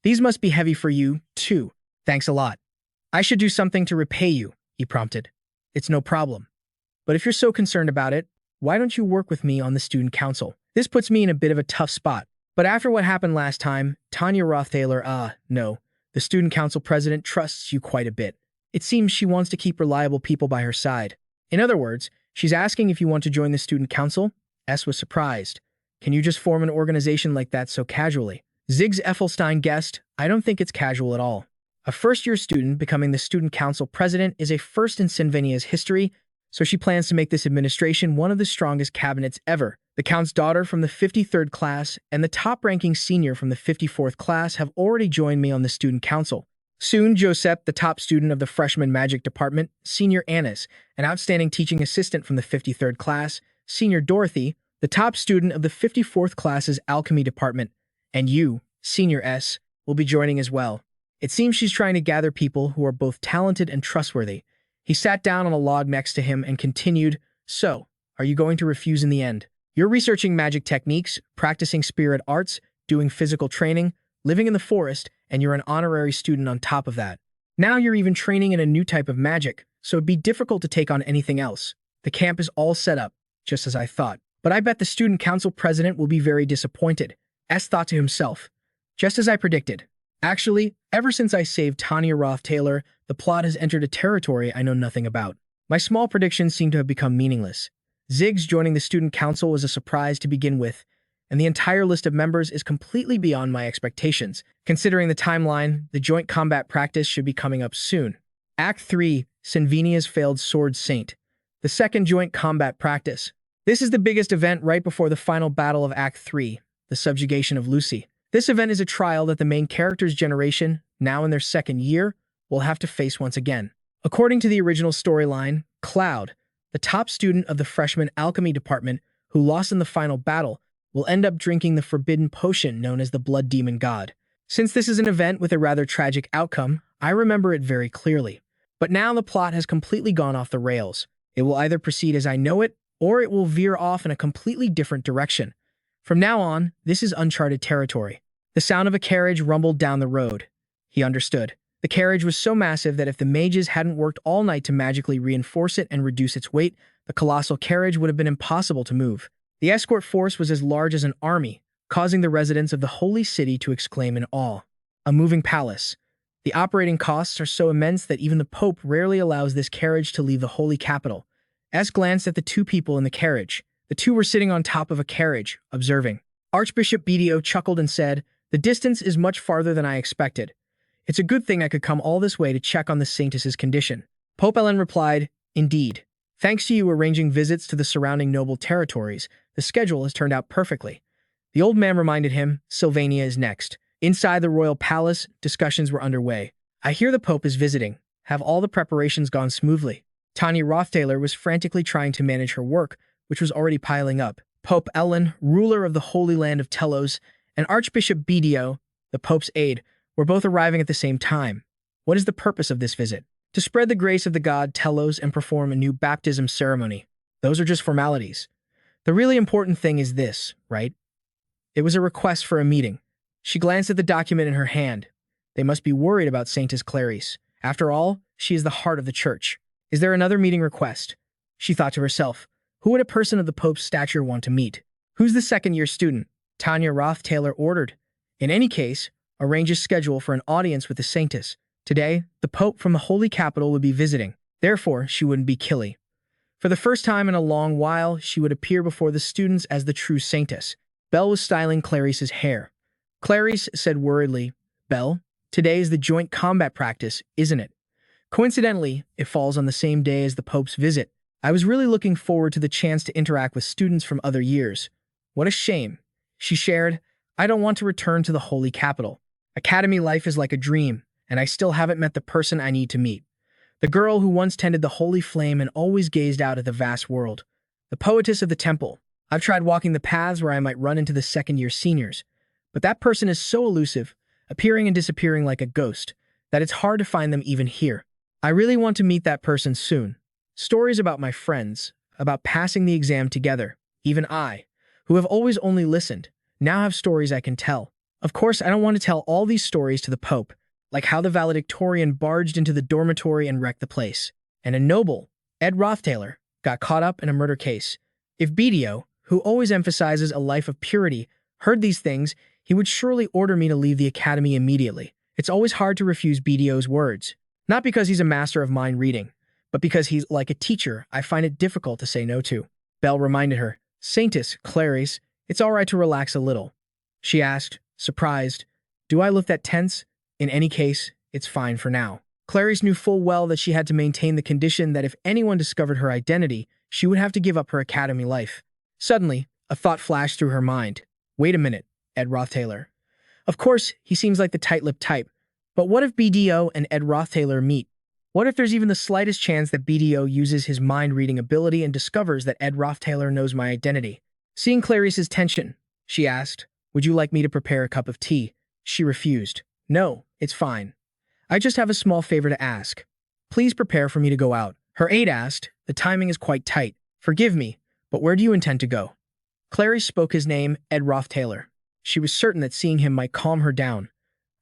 These must be heavy for you, too. Thanks a lot. I should do something to repay you, he prompted. It's no problem. But if you're so concerned about it, why don't you work with me on the student council? This puts me in a bit of a tough spot. But after what happened last time, Tanya Rothtaylor, no, the student council president trusts you quite a bit. It seems she wants to keep reliable people by her side. In other words, she's asking if you want to join the student council? S was surprised. Can you just form an organization like that so casually? Ziggs Effelstein guessed, I don't think it's casual at all. A first-year student becoming the student council president is a first in Sylvania's history, so she plans to make this administration one of the strongest cabinets ever. The Count's daughter from the 53rd class and the top-ranking senior from the 54th class have already joined me on the student council. Soon, Josep, the top student of the freshman magic department, Senior Annis, an outstanding teaching assistant from the 53rd class, Senior Dorothy, the top student of the 54th class's alchemy department, and you, Senior S, will be joining as well. It seems she's trying to gather people who are both talented and trustworthy. He sat down on a log next to him and continued, so, are you going to refuse in the end? You're researching magic techniques, practicing spirit arts, doing physical training, living in the forest, and you're an honorary student on top of that. Now you're even training in a new type of magic, so it'd be difficult to take on anything else. The camp is all set up, just as I thought. But I bet the student council president will be very disappointed. S thought to himself, just as I predicted. Actually, ever since I saved Tanya Rothtaylor, the plot has entered a territory I know nothing about. My small predictions seem to have become meaningless. Ziggs joining the student council was a surprise to begin with, and the entire list of members is completely beyond my expectations. Considering the timeline, the joint combat practice should be coming up soon. Act 3, Sylvania's Failed Sword Saint. The second joint combat practice. This is the biggest event right before the final battle of Act 3, the subjugation of Lucy. This event is a trial that the main character's generation, now in their second year, will have to face once again. According to the original storyline, Cloud, the top student of the freshman alchemy department who lost in the final battle, will end up drinking the forbidden potion known as the Blood Demon God. Since this is an event with a rather tragic outcome, I remember it very clearly. But now the plot has completely gone off the rails. It will either proceed as I know it, or it will veer off in a completely different direction. From now on, this is uncharted territory. The sound of a carriage rumbled down the road. He understood. The carriage was so massive that if the mages hadn't worked all night to magically reinforce it and reduce its weight, the colossal carriage would have been impossible to move. The escort force was as large as an army, causing the residents of the holy city to exclaim in awe. a moving palace. The operating costs are so immense that even the Pope rarely allows this carriage to leave the holy capital. S glanced at the two people in the carriage. The two were sitting on top of a carriage, observing. Archbishop BDO chuckled and said, "The distance is much farther than I expected. It's a good thing I could come all this way to check on the Saintess's condition." Pope Ellen replied, "Indeed. Thanks to you arranging visits to the surrounding noble territories, the schedule has turned out perfectly." The old man reminded him, Sylvania is next. Inside the royal palace, discussions were underway. "I hear the Pope is visiting. Have all the preparations gone smoothly?" Tanya Rothtaylor was frantically trying to manage her work, which was already piling up. Pope Ellen, ruler of the Holy Land of Telos, and Archbishop BDO, the Pope's aide, were both arriving at the same time. What is the purpose of this visit? To spread the grace of the god Telos and perform a new baptism ceremony. Those are just formalities. The really important thing is this, right? It was a request for a meeting. She glanced at the document in her hand. They must be worried about Saintess Clarice. After all, she is the heart of the church. Is there another meeting request? She thought to herself, who would a person of the Pope's stature want to meet? Who's the second-year student? Tanya Rothtaylor ordered. In any case, arrange a schedule for an audience with the Saintess. Today, the Pope from the Holy Capital would be visiting. Therefore, she wouldn't be killy. For the first time in a long while, she would appear before the students as the true Saintess. Belle was styling Clarice's hair. Clarice said worriedly, "Belle, today is the joint combat practice, isn't it? Coincidentally, it falls on the same day as the Pope's visit. I was really looking forward to the chance to interact with students from other years. What a shame." She shared, "I don't want to return to the Holy Capital. Academy life is like a dream, and I still haven't met the person I need to meet. The girl who once tended the holy flame and always gazed out at the vast world. The poetess of the temple. I've tried walking the paths where I might run into the second-year seniors, but that person is so elusive, appearing and disappearing like a ghost, that it's hard to find them even here. I really want to meet that person soon. Stories about my friends, about passing the exam together, even I, who have always only listened, now have stories I can tell. Of course, I don't want to tell all these stories to the Pope, like how the valedictorian barged into the dormitory and wrecked the place, and a noble, Ed Rothtaylor, got caught up in a murder case. If BDO, who always emphasizes a life of purity, heard these things, he would surely order me to leave the academy immediately. It's always hard to refuse BDO's words. Not because he's a master of mind reading, but because he's like a teacher I find it difficult to say no to." Belle reminded her, "Saintess, Clarice, it's all right to relax a little." She asked, surprised, "Do I look that tense? In any case, it's fine for now." Clarice knew full well that she had to maintain the condition that if anyone discovered her identity, she would have to give up her academy life. Suddenly, a thought flashed through her mind. Wait a minute, Ed Rothtaylor. Of course, he seems like the tight-lipped type, but what if BDO and Ed Rothtaylor meet? What if there's even the slightest chance that BDO uses his mind-reading ability and discovers that Ed Rothtaylor knows my identity? Seeing Clarice's tension, she asked, "Would you like me to prepare a cup of tea?" She refused. "No, it's fine. I just have a small favor to ask. Please prepare for me to go out." Her aide asked, "The timing is quite tight. Forgive me, but where do you intend to go?" Clarice spoke his name, Ed Rothtaylor. She was certain that seeing him might calm her down.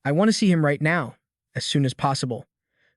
"I want to see him right now, as soon as possible."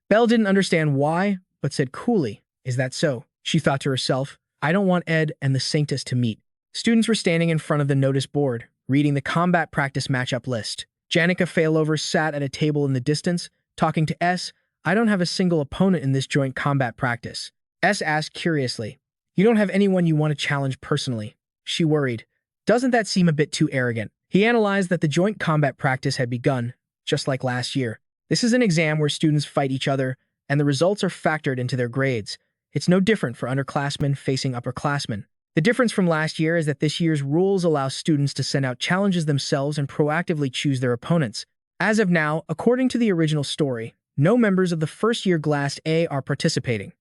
Belle didn't understand why, but said coolly, "Is that so?" She thought to herself, "I don't want Ed and the Saintess to meet." Students were standing in front of the notice board, reading the combat practice matchup list. Janica Failover sat at a table in the distance, talking to S. "I don't have a single opponent in this joint combat practice." S asked curiously, "You don't have anyone you want to challenge personally?" She worried. "Doesn't that seem a bit too arrogant?" He analyzed that the joint combat practice had begun, just like last year. This is an exam where students fight each other, and the results are factored into their grades. It's no different for underclassmen facing upperclassmen. The difference from last year is that this year's rules allow students to send out challenges themselves and proactively choose their opponents. As of now, according to the original story, no members of the first-year Class A are participating.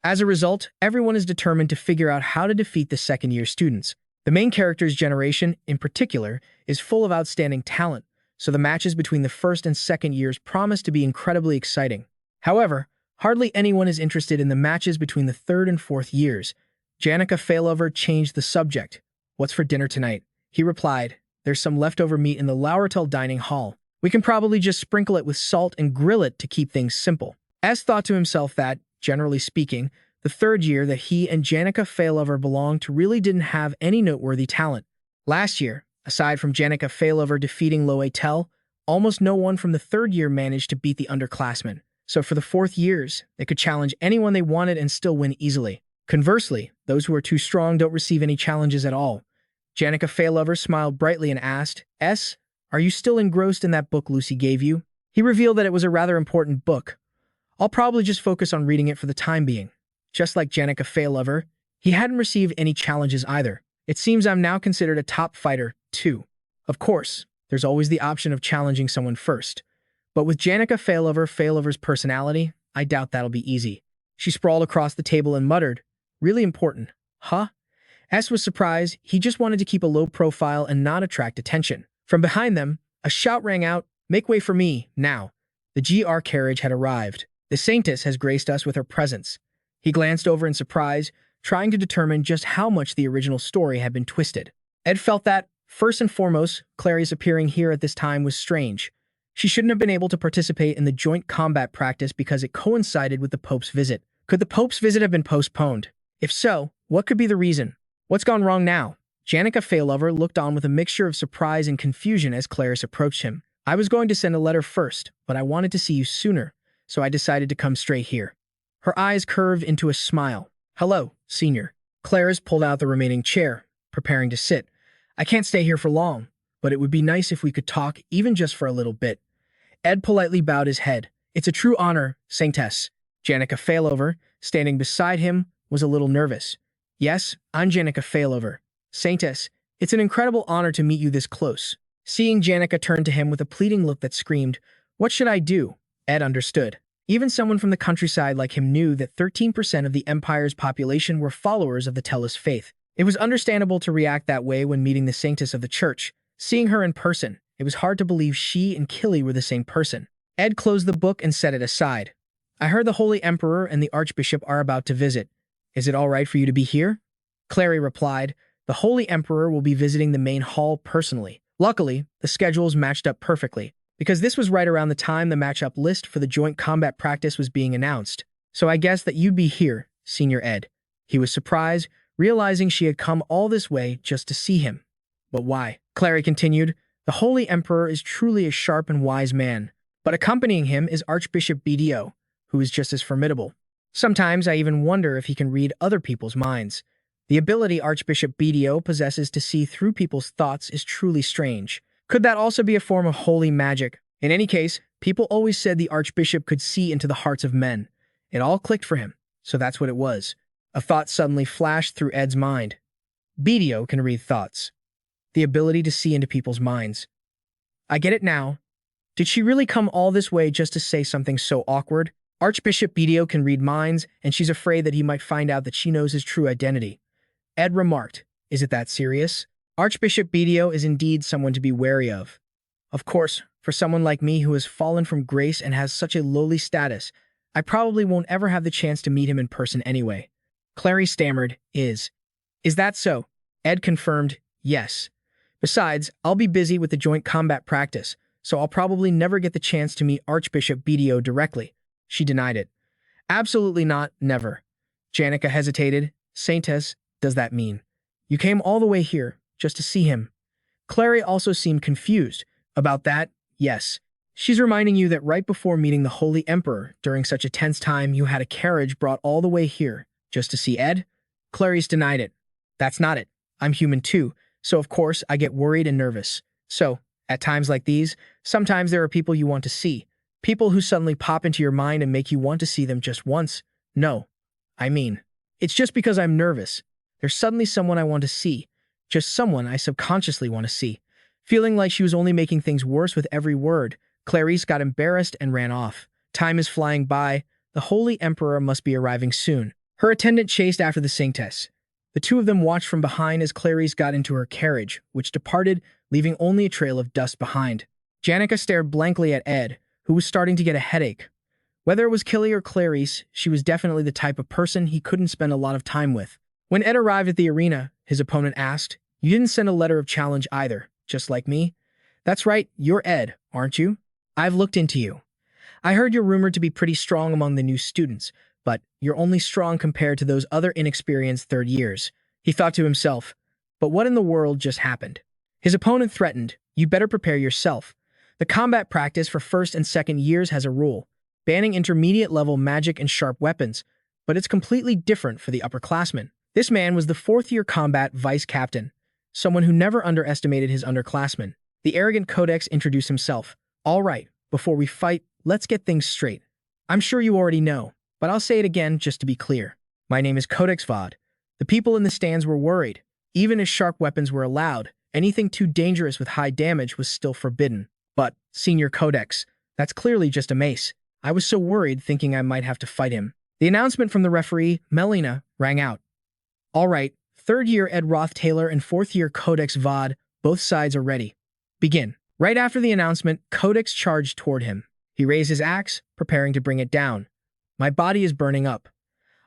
As a result, everyone is determined to figure out how to defeat the second-year students. The main character's generation, in particular, is full of outstanding talent, so the matches between the first and second years promise to be incredibly exciting. However, hardly anyone is interested in the matches between the third and fourth years. Janica Failover changed the subject. "What's for dinner tonight?" He replied, "There's some leftover meat in the Lortell dining hall. We can probably just sprinkle it with salt and grill it to keep things simple." S thought to himself that, generally speaking, the third year that he and Janica Failover belonged to really didn't have any noteworthy talent. Last year, aside from Janica Failover defeating Lortell, Almost no one from the third year managed to beat the underclassmen, so for the fourth years, they could challenge anyone they wanted and still win easily. Conversely, those who are too strong don't receive any challenges at all. Janica Failover smiled brightly and asked, are you still engrossed in that book Lucy gave you? He revealed that it was a rather important book. I'll probably just focus on reading it for the time being. Just like Janica Failover, he hadn't received any challenges either. It seems I'm now considered a top fighter, too. Of course, there's always the option of challenging someone first. But with Janica Failover's personality, I doubt that'll be easy. She sprawled across the table and muttered, really important. Huh? S was surprised. He just wanted to keep a low profile and not attract attention. From behind them, a shout rang out, make way for me, now. The GR carriage had arrived. The Saintess has graced us with her presence. He glanced over in surprise, trying to determine just how much the original story had been twisted. Ed felt that, first and foremost, Clary's appearing here at this time was strange. She shouldn't have been able to participate in the joint combat practice because it coincided with the Pope's visit. Could the Pope's visit have been postponed? If so, what could be the reason? What's gone wrong now? Janica Failover looked on with a mixture of surprise and confusion as Clarice approached him. I was going to send a letter first, but I wanted to see you sooner, so I decided to come straight here. Her eyes curved into a smile. Hello, Senior. Clarice pulled out the remaining chair, preparing to sit. I can't stay here for long, but it would be nice if we could talk even just for a little bit. Ed politely bowed his head. It's a true honor, Saintess. Janica Failover, standing beside him, was a little nervous. Yes, I'm Janica Failover. Saintess, it's an incredible honor to meet you this close. Seeing Janica turn to him with a pleading look that screamed, what should I do? Ed understood. Even someone from the countryside like him knew that 13% of the Empire's population were followers of the Tellus faith. It was understandable to react that way when meeting the Saintess of the Church. Seeing her in person, it was hard to believe she and Killy were the same person. Ed closed the book and set it aside. I heard the Holy Emperor and the Archbishop are about to visit. Is it all right for you to be here? Clary replied, the Holy Emperor will be visiting the main hall personally. Luckily, the schedules matched up perfectly, because this was right around the time the matchup list for the joint combat practice was being announced. So I guess that you'd be here, Senior Ed. He was surprised, realizing she had come all this way just to see him. But why? Clary continued, the Holy Emperor is truly a sharp and wise man, but accompanying him is Archbishop BDO, who is just as formidable. Sometimes I even wonder if he can read other people's minds. The ability Archbishop BDO possesses to see through people's thoughts is truly strange. Could that also be a form of holy magic? In any case, people always said the Archbishop could see into the hearts of men. It all clicked for him, so that's what it was. A thought suddenly flashed through Ed's mind. BDO can read thoughts. The ability to see into people's minds. I get it now. Did she really come all this way just to say something so awkward? Archbishop BDO can read minds, and she's afraid that he might find out that she knows his true identity. Ed remarked, is it that serious? Archbishop BDO is indeed someone to be wary of. Of course, for someone like me who has fallen from grace and has such a lowly status, I probably won't ever have the chance to meet him in person anyway. Clary stammered, Is that so? Ed confirmed, yes. Besides, I'll be busy with the joint combat practice, so I'll probably never get the chance to meet Archbishop BDO directly. She denied it. Absolutely not, never. Janica hesitated. Saintess, does that mean? You came all the way here, just to see him. Clary also seemed confused. About that, yes. She's reminding you that right before meeting the Holy Emperor, during such a tense time, you had a carriage brought all the way here, just to see Ed? Clarice denied it. That's not it. I'm human too, so of course I get worried and nervous. So, at times like these, sometimes there are people you want to see. People who suddenly pop into your mind and make you want to see them just once. No. I mean, it's just because I'm nervous. There's suddenly someone I want to see. Just someone I subconsciously want to see. Feeling like she was only making things worse with every word, Clarice got embarrassed and ran off. Time is flying by. The Holy Emperor must be arriving soon. Her attendant chased after the Saintess. The two of them watched from behind as Clarice got into her carriage, which departed, leaving only a trail of dust behind. Janica stared blankly at Ed, who was starting to get a headache. Whether it was Killy or Clarice, she was definitely the type of person he couldn't spend a lot of time with. When Ed arrived at the arena, his opponent asked, You didn't send a letter of challenge either, just like me? That's right, you're Ed, aren't you? I've looked into you. I heard you're rumored to be pretty strong among the new students, but you're only strong compared to those other inexperienced third years. He thought to himself, but what in the world just happened? His opponent threatened, You better prepare yourself. The combat practice for first and second years has a rule, banning intermediate-level magic and sharp weapons, but it's completely different for the upperclassmen. This man was the fourth-year combat vice captain, someone who never underestimated his underclassmen. The arrogant Codex introduced himself. All right, before we fight, let's get things straight. I'm sure you already know, but I'll say it again just to be clear. My name is Codex Vod. The people in the stands were worried. Even as sharp weapons were allowed, anything too dangerous with high damage was still forbidden. But, Senior Codex, that's clearly just a mace. I was so worried thinking I might have to fight him. The announcement from the referee, Melina, rang out. All right, third-year Ed Rothtaylor and fourth-year Codex Vod, both sides are ready. Begin. Right after the announcement, Codex charged toward him. He raised his axe, preparing to bring it down. My body is burning up.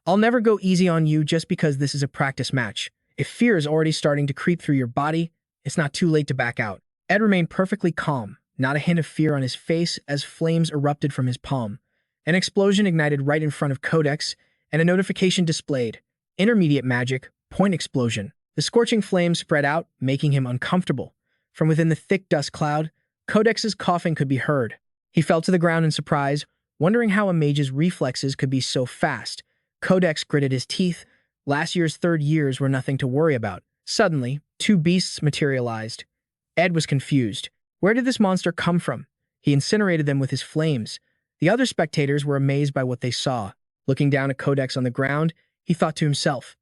I'll never go easy on you just because this is a practice match. If fear is already starting to creep through your body, it's not too late to back out. Ed remained perfectly calm, not a hint of fear on his face as flames erupted from his palm. An explosion ignited right in front of Codex, and a notification displayed. Intermediate magic, point explosion. The scorching flames spread out, making him uncomfortable. From within the thick dust cloud, Codex's coughing could be heard. He fell to the ground in surprise, wondering how a mage's reflexes could be so fast. Codex gritted his teeth. Last year's third years were nothing to worry about. Suddenly, two beasts materialized. Ed was confused. Where did this monster come from? He incinerated them with his flames. The other spectators were amazed by what they saw. Looking down at Codex on the ground, he thought to himself,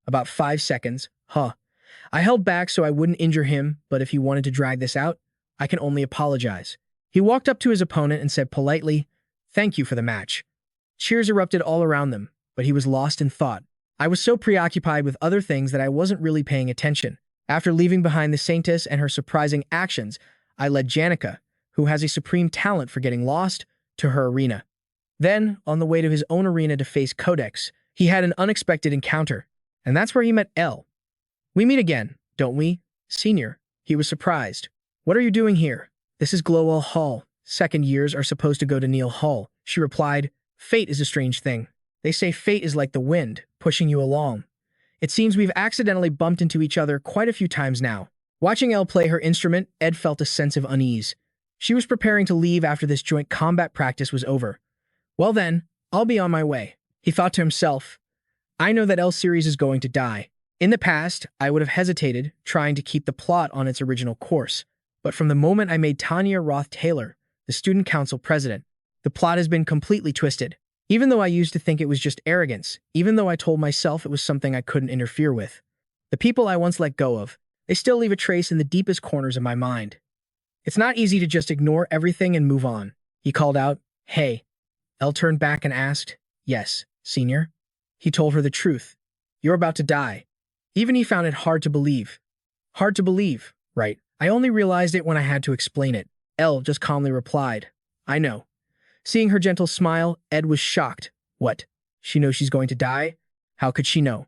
about 5 seconds, I held back so I wouldn't injure him, but if he wanted to drag this out, I can only apologize. He walked up to his opponent and said politely, thank you for the match. Cheers erupted all around them, but he was lost in thought. I was so preoccupied with other things that I wasn't really paying attention. After leaving behind the Saintess and her surprising actions, I led Janica, who has a supreme talent for getting lost, to her arena. Then, on the way to his own arena to face Codex, he had an unexpected encounter, and that's where he met Elle. We meet again, don't we, Senior? He was surprised. What are you doing here? This is Glowell Hall. Second years are supposed to go to Neil Hall. She replied, fate is a strange thing. They say fate is like the wind, pushing you along. It seems we've accidentally bumped into each other quite a few times now. Watching Elle play her instrument, Ed felt a sense of unease. She was preparing to leave after this joint combat practice was over. Well then, I'll be on my way. He thought to himself, I know that Elle series is going to die. In the past, I would have hesitated, trying to keep the plot on its original course. But from the moment I made Tanya Roth-Taylor, the student council president, the plot has been completely twisted. Even though I used to think it was just arrogance, even though I told myself it was something I couldn't interfere with. The people I once let go of, they still leave a trace in the deepest corners of my mind. It's not easy to just ignore everything and move on. He called out, hey. Elle turned back and asked, yes, Senior? He told her the truth. You're about to die. Even he found it hard to believe. Hard to believe, right? I only realized it when I had to explain it. Elle just calmly replied, I know. Seeing her gentle smile, Ed was shocked. What? She knows she's going to die? How could she know?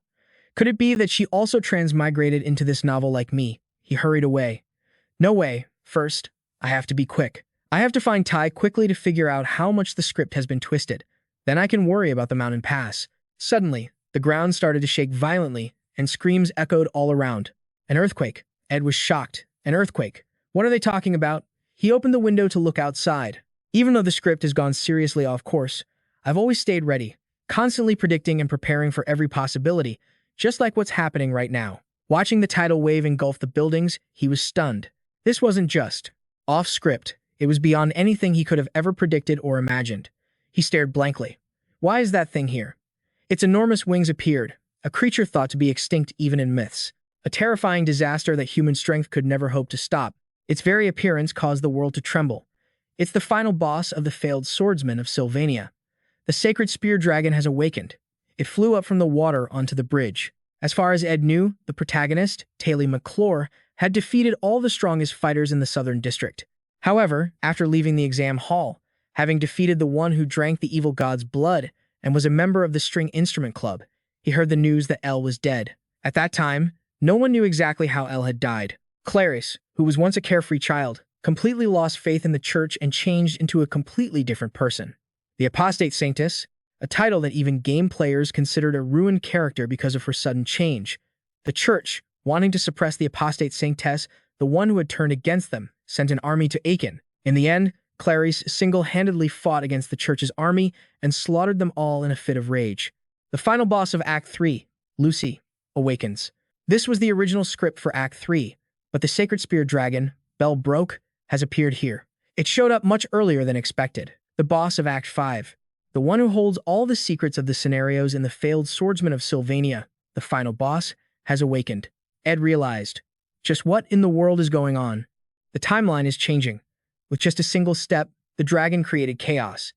Could it be that she also transmigrated into this novel like me? He hurried away. No way. First, I have to be quick. I have to find Tai quickly to figure out how much the script has been twisted. Then I can worry about the mountain pass. Suddenly, the ground started to shake violently, and screams echoed all around. An earthquake. Ed was shocked. An earthquake. What are they talking about? He opened the window to look outside. Even though the script has gone seriously off course, I've always stayed ready, constantly predicting and preparing for every possibility, just like what's happening right now. Watching the tidal wave engulf the buildings, he was stunned. This wasn't just off script. It was beyond anything he could have ever predicted or imagined. He stared blankly. Why is that thing here? Its enormous wings appeared, a creature thought to be extinct even in myths. A terrifying disaster that human strength could never hope to stop. Its very appearance caused the world to tremble. It's the final boss of the failed swordsman of Sylvania. The sacred spear dragon has awakened. It flew up from the water onto the bridge. As far as Ed knew, the protagonist, Taylor McClure, had defeated all the strongest fighters in the Southern District. However, after leaving the exam hall, having defeated the one who drank the evil god's blood and was a member of the string instrument club, he heard the news that Elle was dead. At that time, no one knew exactly how Elle had died. Clarice, who was once a carefree child, completely lost faith in the church and changed into a completely different person. The Apostate Saintess, a title that even game players considered a ruined character because of her sudden change. The church, wanting to suppress the Apostate Saintess, the one who had turned against them, sent an army to Aiken, In the end, Clarice single-handedly fought against the church's army and slaughtered them all in a fit of rage. The final boss of Act 3, Lucy, awakens. This was the original script for Act 3, but the Sacred Spear Dragon, Bell Broke, has appeared here. It showed up much earlier than expected. The boss of Act 5, the one who holds all the secrets of the scenarios in the failed swordsman of Sylvania, the final boss, has awakened. Ed realized, just what in the world is going on? The timeline is changing. With just a single step, the dragon created chaos.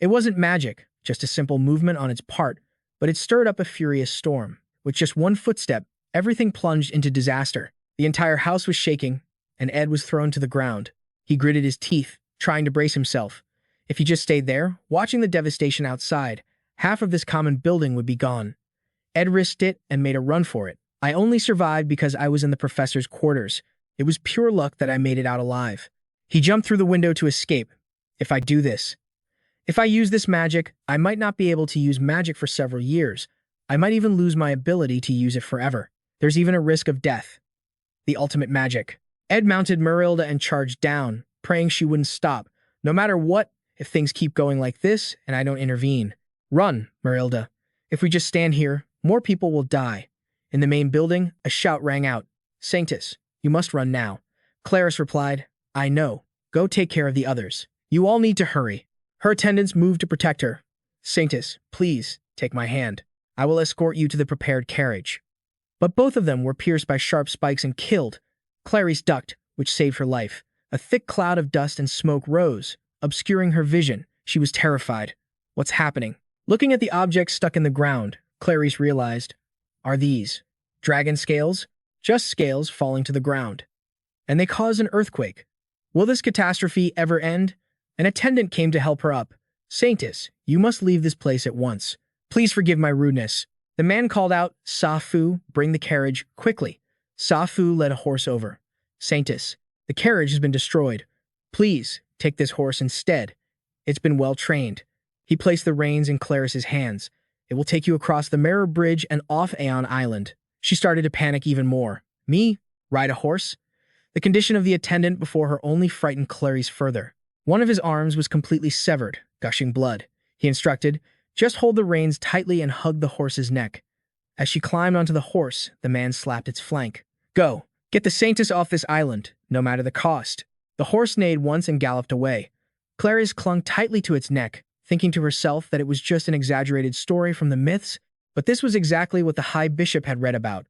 It wasn't magic, just a simple movement on its part, but it stirred up a furious storm. With just one footstep, everything plunged into disaster. The entire house was shaking, and Ed was thrown to the ground. He gritted his teeth, trying to brace himself. If he just stayed there, watching the devastation outside, half of this common building would be gone. Ed risked it and made a run for it. I only survived because I was in the professor's quarters. It was pure luck that I made it out alive. He jumped through the window to escape. If I use this magic, I might not be able to use magic for several years. I might even lose my ability to use it forever. There's even a risk of death. The ultimate magic. Ed mounted Marilda and charged down, praying she wouldn't stop. No matter what, if things keep going like this and I don't intervene. Run, Marilda. If we just stand here, more people will die. In the main building, a shout rang out. Sanctus, you must run now. Clarice replied, I know. Go take care of the others. You all need to hurry. Her attendants moved to protect her. Sanctus, please, take my hand. I will escort you to the prepared carriage. But both of them were pierced by sharp spikes and killed. Clarice ducked, which saved her life. A thick cloud of dust and smoke rose, obscuring her vision. She was terrified. What's happening? Looking at the objects stuck in the ground, Clarice realized, are these dragon scales? Just scales falling to the ground. And they caused an earthquake. Will this catastrophe ever end? An attendant came to help her up. Sanctus, you must leave this place at once. Please forgive my rudeness. The man called out, Safu, bring the carriage, quickly. Safu led a horse over. Sanctus, the carriage has been destroyed. Please, take this horse instead. It's been well trained. He placed the reins in Clarice's hands. It will take you across the Mirror Bridge and off Aeon Island. She started to panic even more. Me? Ride a horse? The condition of the attendant before her only frightened Clarice further. One of his arms was completely severed, gushing blood. He instructed, just hold the reins tightly and hug the horse's neck. As she climbed onto the horse, the man slapped its flank. Go, get the Sanctus off this island, no matter the cost. The horse neighed once and galloped away. Clarice clung tightly to its neck, thinking to herself that it was just an exaggerated story from the myths, but this was exactly what the High Bishop had read about.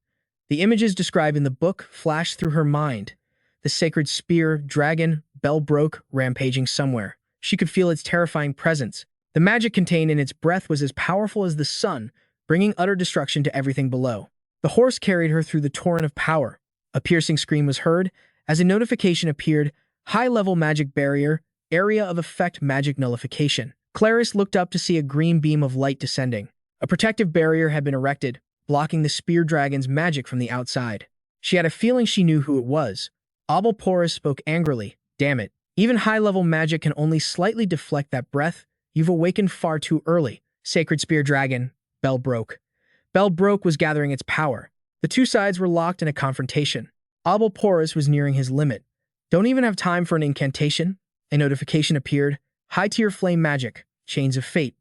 The images described in the book flashed through her mind. The sacred spear, dragon, bell broke, rampaging somewhere. She could feel its terrifying presence. The magic contained in its breath was as powerful as the sun, bringing utter destruction to everything below. The horse carried her through the torrent of power. A piercing scream was heard. As a notification appeared, high-level magic barrier, area of effect magic nullification. Clarice looked up to see a green beam of light descending. A protective barrier had been erected, blocking the spear dragon's magic from the outside. She had a feeling she knew who it was. Ophilus spoke angrily. Damn it. Even high-level magic can only slightly deflect that breath. You've awakened far too early. Sacred Spear Dragon. Bell broke. Bell broke was gathering its power. The two sides were locked in a confrontation. Ophilus was nearing his limit. Don't even have time for an incantation? A notification appeared. High-tier flame magic. Chains of fate.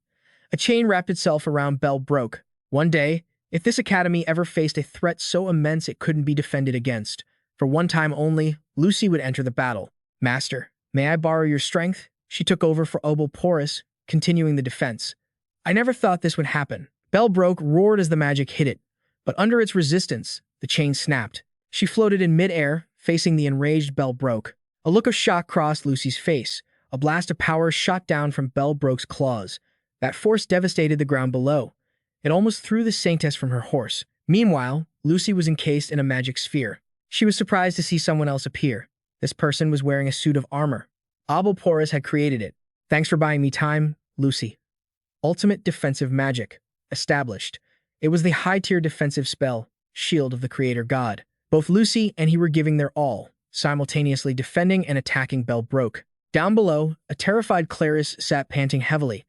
A chain wrapped itself around Bell broke. One day, if this academy ever faced a threat so immense it couldn't be defended against, for one time only, Lucy would enter the battle. Master, may I borrow your strength? She took over for Ophilus, continuing the defense. I never thought this would happen. Bell broke roared as the magic hit it, but under its resistance, the chain snapped. She floated in midair, facing the enraged Bell broke. A look of shock crossed Lucy's face. A blast of power shot down from Bell broke's claws. That force devastated the ground below. It almost threw the Sanctus from her horse. Meanwhile, Lucy was encased in a magic sphere. She was surprised to see someone else appear. This person was wearing a suit of armor. Ophilus had created it. Thanks for buying me time, Lucy. Ultimate defensive magic. Established. It was the high-tier defensive spell, Shield of the Creator God. Both Lucy and he were giving their all, simultaneously defending and attacking Bell broke. Down below, a terrified Clarice sat panting heavily.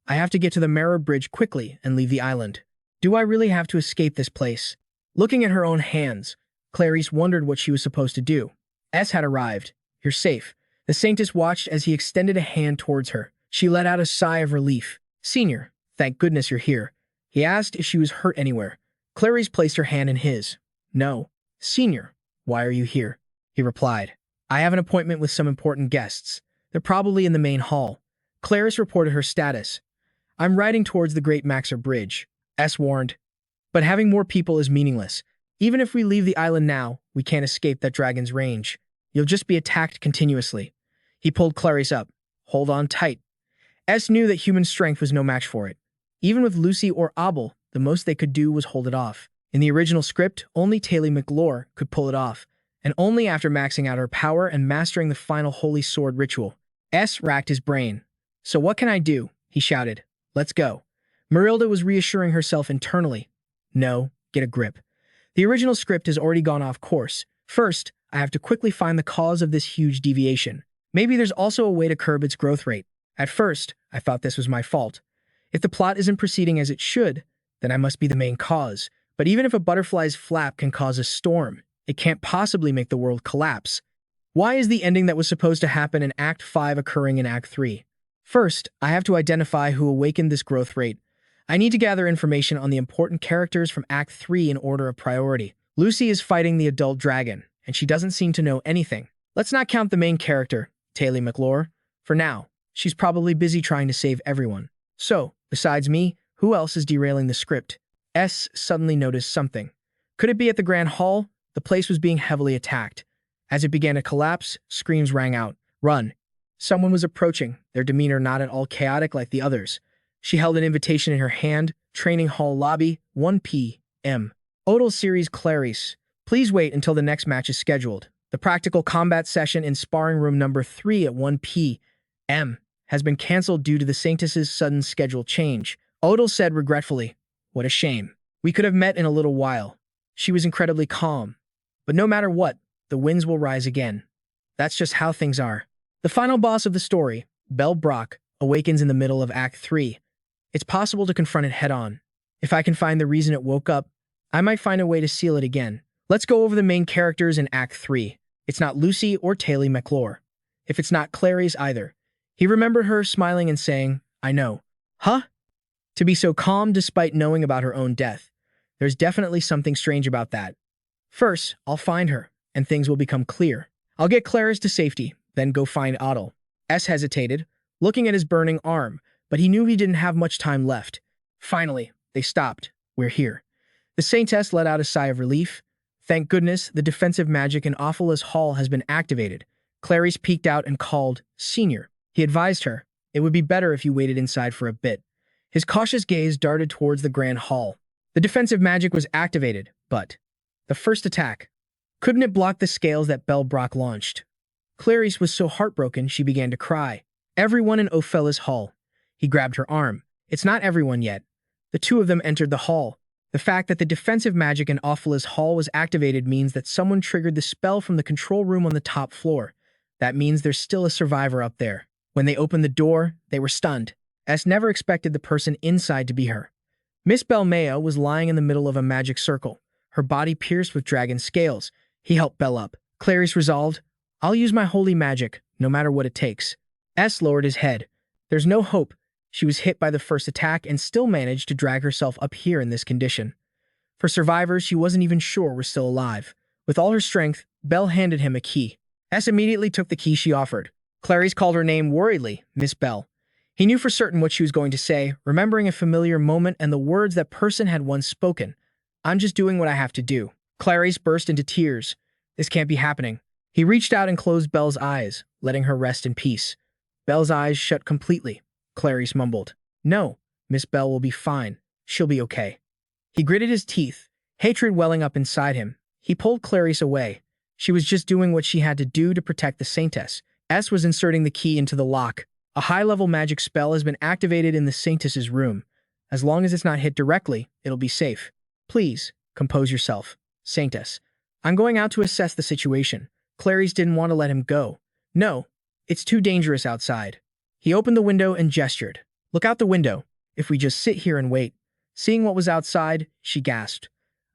I have to get to the Mirror Bridge quickly and leave the island. Do I really have to escape this place? Looking at her own hands, Clarice wondered what she was supposed to do. S had arrived. You're safe. The Saintess watched as he extended a hand towards her. She let out a sigh of relief. "Senior, thank goodness you're here." He asked if she was hurt anywhere. Clarice placed her hand in his. "No." "Senior, why are you here?" He replied. "I have an appointment with some important guests. They're probably in the main hall." Clarice reported her status. "I'm riding towards the Great Maxer Bridge," S warned. "But having more people is meaningless. Even if we leave the island now, we can't escape that dragon's range. You'll just be attacked continuously." He pulled Clarice up. "Hold on tight." S knew that human strength was no match for it. Even with Lucy or Abel, the most they could do was hold it off. In the original script, only Taylor McLure could pull it off, and only after maxing out her power and mastering the final Holy Sword ritual. S racked his brain. "So what can I do?" he shouted. "Let's go." Marilda was reassuring herself internally. "No, get a grip. The original script has already gone off course. First, I have to quickly find the cause of this huge deviation. Maybe there's also a way to curb its growth rate. At first, I thought this was my fault. If the plot isn't proceeding as it should, then I must be the main cause. But even if a butterfly's flap can cause a storm, it can't possibly make the world collapse. Why is the ending that was supposed to happen in Act 5 occurring in Act 3? First, I have to identify who awakened this growth rate. I need to gather information on the important characters from Act 3 in order of priority. Lucy is fighting the adult dragon, and she doesn't seem to know anything. Let's not count the main character, Taylor McLure. For now, she's probably busy trying to save everyone. So, besides me, who else is derailing the script? S suddenly noticed something. Could it be at the Grand Hall? The place was being heavily attacked. As it began to collapse, screams rang out. "Run!" Someone was approaching, their demeanor not at all chaotic like the others. She held an invitation in her hand. Training Hall Lobby, 1 p.m. Odal Series Clarice. Please wait until the next match is scheduled. The practical combat session in sparring room number 3 at 1 p.m. has been cancelled due to the Saintess's sudden schedule change. Odal said regretfully, "What a shame. We could have met in a little while." She was incredibly calm. "But no matter what, the winds will rise again. That's just how things are." The final boss of the story, Bell Brock, awakens in the middle of Act 3. It's possible to confront it head-on. If I can find the reason it woke up, I might find a way to seal it again. Let's go over the main characters in Act 3. It's not Lucy or Taylor McLure. If it's not Clarice either. He remembered her smiling and saying, "I know." Huh? To be so calm despite knowing about her own death. There's definitely something strange about that. First, I'll find her, and things will become clear. I'll get Clarice to safety, then go find Odal. S hesitated, looking at his burning arm, but he knew he didn't have much time left. Finally, they stopped. "We're here." The Saintess let out a sigh of relief. Thank goodness, the defensive magic in Ophilus Hall has been activated. Clarice peeked out and called, "Senior." He advised her, "It would be better if you waited inside for a bit." His cautious gaze darted towards the Grand Hall. The defensive magic was activated, but the first attack. Couldn't it block the scales that Bell Brock launched? Clarice was so heartbroken she began to cry. "Everyone in Ophilus Hall." He grabbed her arm. "It's not everyone yet." The two of them entered the hall. The fact that the defensive magic in Ophilus Hall was activated means that someone triggered the spell from the control room on the top floor. That means there's still a survivor up there. When they opened the door, they were stunned. S never expected the person inside to be her. Miss Belmea was lying in the middle of a magic circle, her body pierced with dragon scales. He helped Bell up. Clarice resolved, "I'll use my holy magic, no matter what it takes." S lowered his head. There's no hope. She was hit by the first attack and still managed to drag herself up here in this condition. For survivors she wasn't even sure were still alive. With all her strength, Bell handed him a key. S immediately took the key she offered. Clarice called her name worriedly, "Miss Bell." He knew for certain what she was going to say, remembering a familiar moment and the words that person had once spoken. "I'm just doing what I have to do." Clarice burst into tears. This can't be happening. He reached out and closed Bell's eyes, letting her rest in peace. Bell's eyes shut completely. Clarice mumbled, "No, Miss Bell will be fine. She'll be okay." He gritted his teeth, hatred welling up inside him. He pulled Clarice away. She was just doing what she had to do to protect the Saintess. S was inserting the key into the lock. A high-level magic spell has been activated in the Saintess's room. As long as it's not hit directly, it'll be safe. "Please, compose yourself, Saintess. I'm going out to assess the situation." Clarice didn't want to let him go. "No, it's too dangerous outside." He opened the window and gestured. "Look out the window. If we just sit here and wait." Seeing what was outside, she gasped.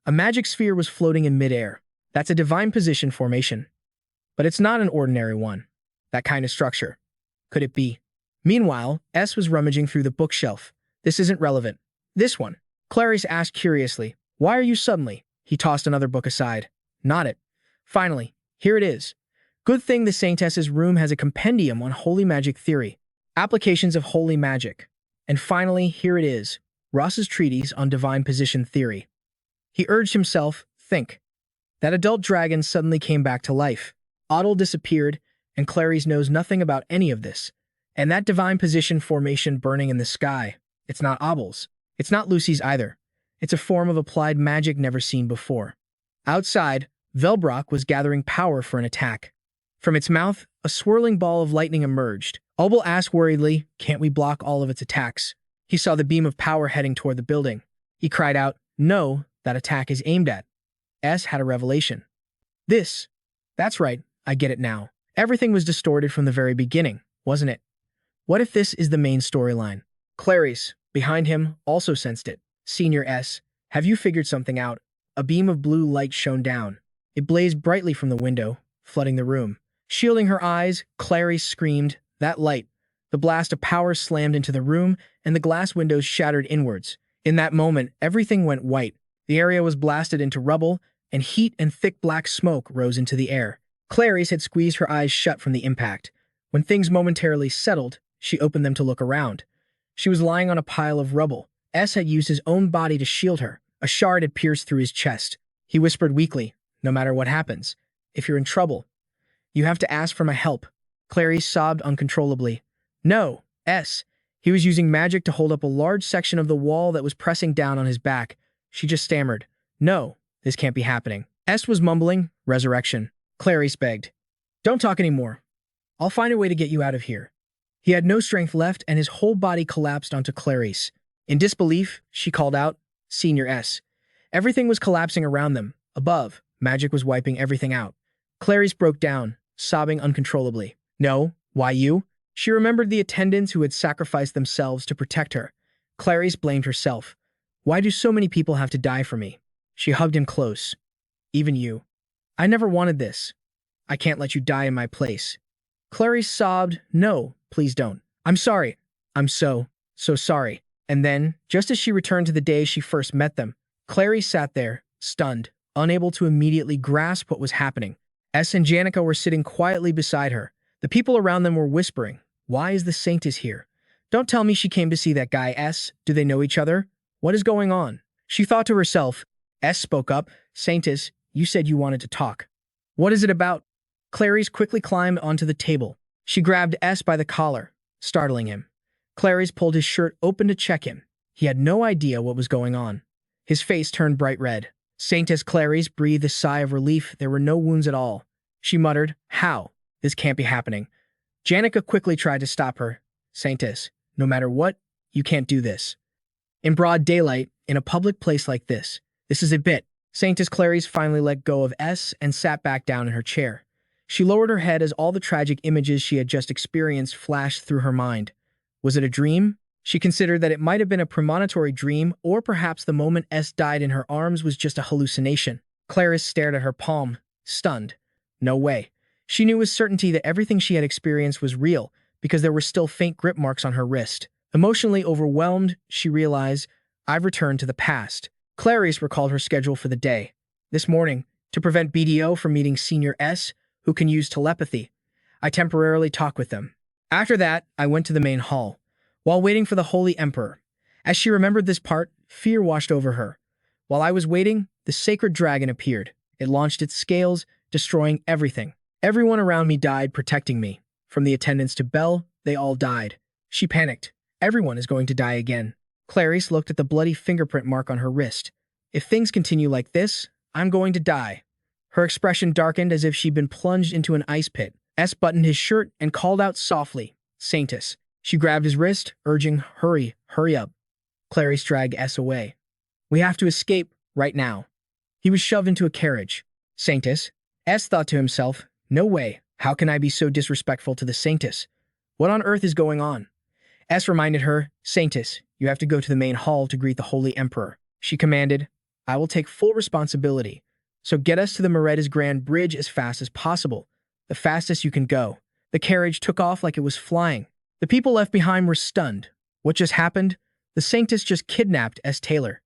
A magic sphere was floating in midair. That's a divine position formation. But it's not an ordinary one. That kind of structure. Could it be? Meanwhile, S was rummaging through the bookshelf. This isn't relevant. This one. Clarice asked curiously, "Why are you suddenly?" He tossed another book aside. Not it. Finally, here it is. Good thing the Saintess's room has a compendium on holy magic theory, applications of holy magic. And finally, here it is, Ross's treatise on divine position theory. He urged himself, think. That adult dragon suddenly came back to life. Otto disappeared, and Clarice knows nothing about any of this. And that divine position formation burning in the sky, it's not Abel's. It's not Lucy's either. It's a form of applied magic never seen before. Outside, Velbrock was gathering power for an attack. From its mouth, a swirling ball of lightning emerged. Abel asked worriedly, "Can't we block all of its attacks?" He saw the beam of power heading toward the building. He cried out, "No, that attack is aimed at." S had a revelation. That's right, I get it now. Everything was distorted from the very beginning, wasn't it? What if this is the main storyline? Clarice, behind him, also sensed it. Senior S, have you figured something out? A beam of blue light shone down. It blazed brightly from the window, flooding the room. Shielding her eyes, Clarice screamed, "That light!" The blast of power slammed into the room, and the glass windows shattered inwards. In that moment, everything went white. The area was blasted into rubble, and heat and thick black smoke rose into the air. Clarice had squeezed her eyes shut from the impact. When things momentarily settled, she opened them to look around. She was lying on a pile of rubble. S had used his own body to shield her. A shard had pierced through his chest. He whispered weakly, "No matter what happens, if you're in trouble, you have to ask for my help." Clarice sobbed uncontrollably. "No, S." He was using magic to hold up a large section of the wall that was pressing down on his back. She just stammered, "No, this can't be happening." S was mumbling, "Resurrection." Clarice begged, "Don't talk anymore. I'll find a way to get you out of here." He had no strength left, and his whole body collapsed onto Clarice. In disbelief, she called out, "Senior S." Everything was collapsing around them. Above, magic was wiping everything out. Clarice broke down, sobbing uncontrollably. "No, why you?" She remembered the attendants who had sacrificed themselves to protect her. Clarice blamed herself. "Why do so many people have to die for me?" She hugged him close. "Even you. I never wanted this. I can't let you die in my place." Clarice sobbed, "No, please don't. I'm sorry. I'm so sorry." And then, just as she returned to the day she first met them, Clarice sat there, stunned, unable to immediately grasp what was happening. S and Janica were sitting quietly beside her. The people around them were whispering, "Why is the Saintess here? Don't tell me she came to see that guy S. Do they know each other? What is going on?" She thought to herself. S spoke up, "Saintess, you said you wanted to talk. What is it about?" Clarice quickly climbed onto the table. She grabbed S by the collar, startling him. Clarice pulled his shirt open to check him. He had no idea what was going on. His face turned bright red. Saintess Clarice breathed a sigh of relief. There were no wounds at all. She muttered, "How? This can't be happening." Janica quickly tried to stop her. "Saintess, no matter what, you can't do this. In broad daylight, in a public place like this. This is a bit." Saintess Clarice finally let go of S and sat back down in her chair. She lowered her head as all the tragic images she had just experienced flashed through her mind. Was it a dream? She considered that it might have been a premonitory dream, or perhaps the moment S died in her arms was just a hallucination. Clarice stared at her palm, stunned. No way. She knew with certainty that everything she had experienced was real, because there were still faint grip marks on her wrist. Emotionally overwhelmed, she realized, "I've returned to the past." Clarice recalled her schedule for the day. This morning, to prevent BDO from meeting Senior S, who can use telepathy, I temporarily talked with them. After that, I went to the main hall, while waiting for the Holy Emperor. As she remembered this part, fear washed over her. While I was waiting, the sacred dragon appeared. It launched its scales, destroying everything. Everyone around me died protecting me. From the attendants to Belle, they all died. She panicked. Everyone is going to die again. Clarice looked at the bloody fingerprint mark on her wrist. If things continue like this, I'm going to die. Her expression darkened as if she'd been plunged into an ice pit. S buttoned his shirt and called out softly, "Saintess." She grabbed his wrist, urging, hurry up." Clarice dragged S away. "We have to escape, right now." He was shoved into a carriage. "Saintess?" S thought to himself, "No way. How can I be so disrespectful to the Saintess? What on earth is going on?" S reminded her, "Saintess, you have to go to the main hall to greet the Holy Emperor." She commanded, "I will take full responsibility. So get us to the Moretta's Grand Bridge as fast as possible. The fastest you can go." The carriage took off like it was flying. The people left behind were stunned. What just happened? The Sanctus just kidnapped S. Taylor.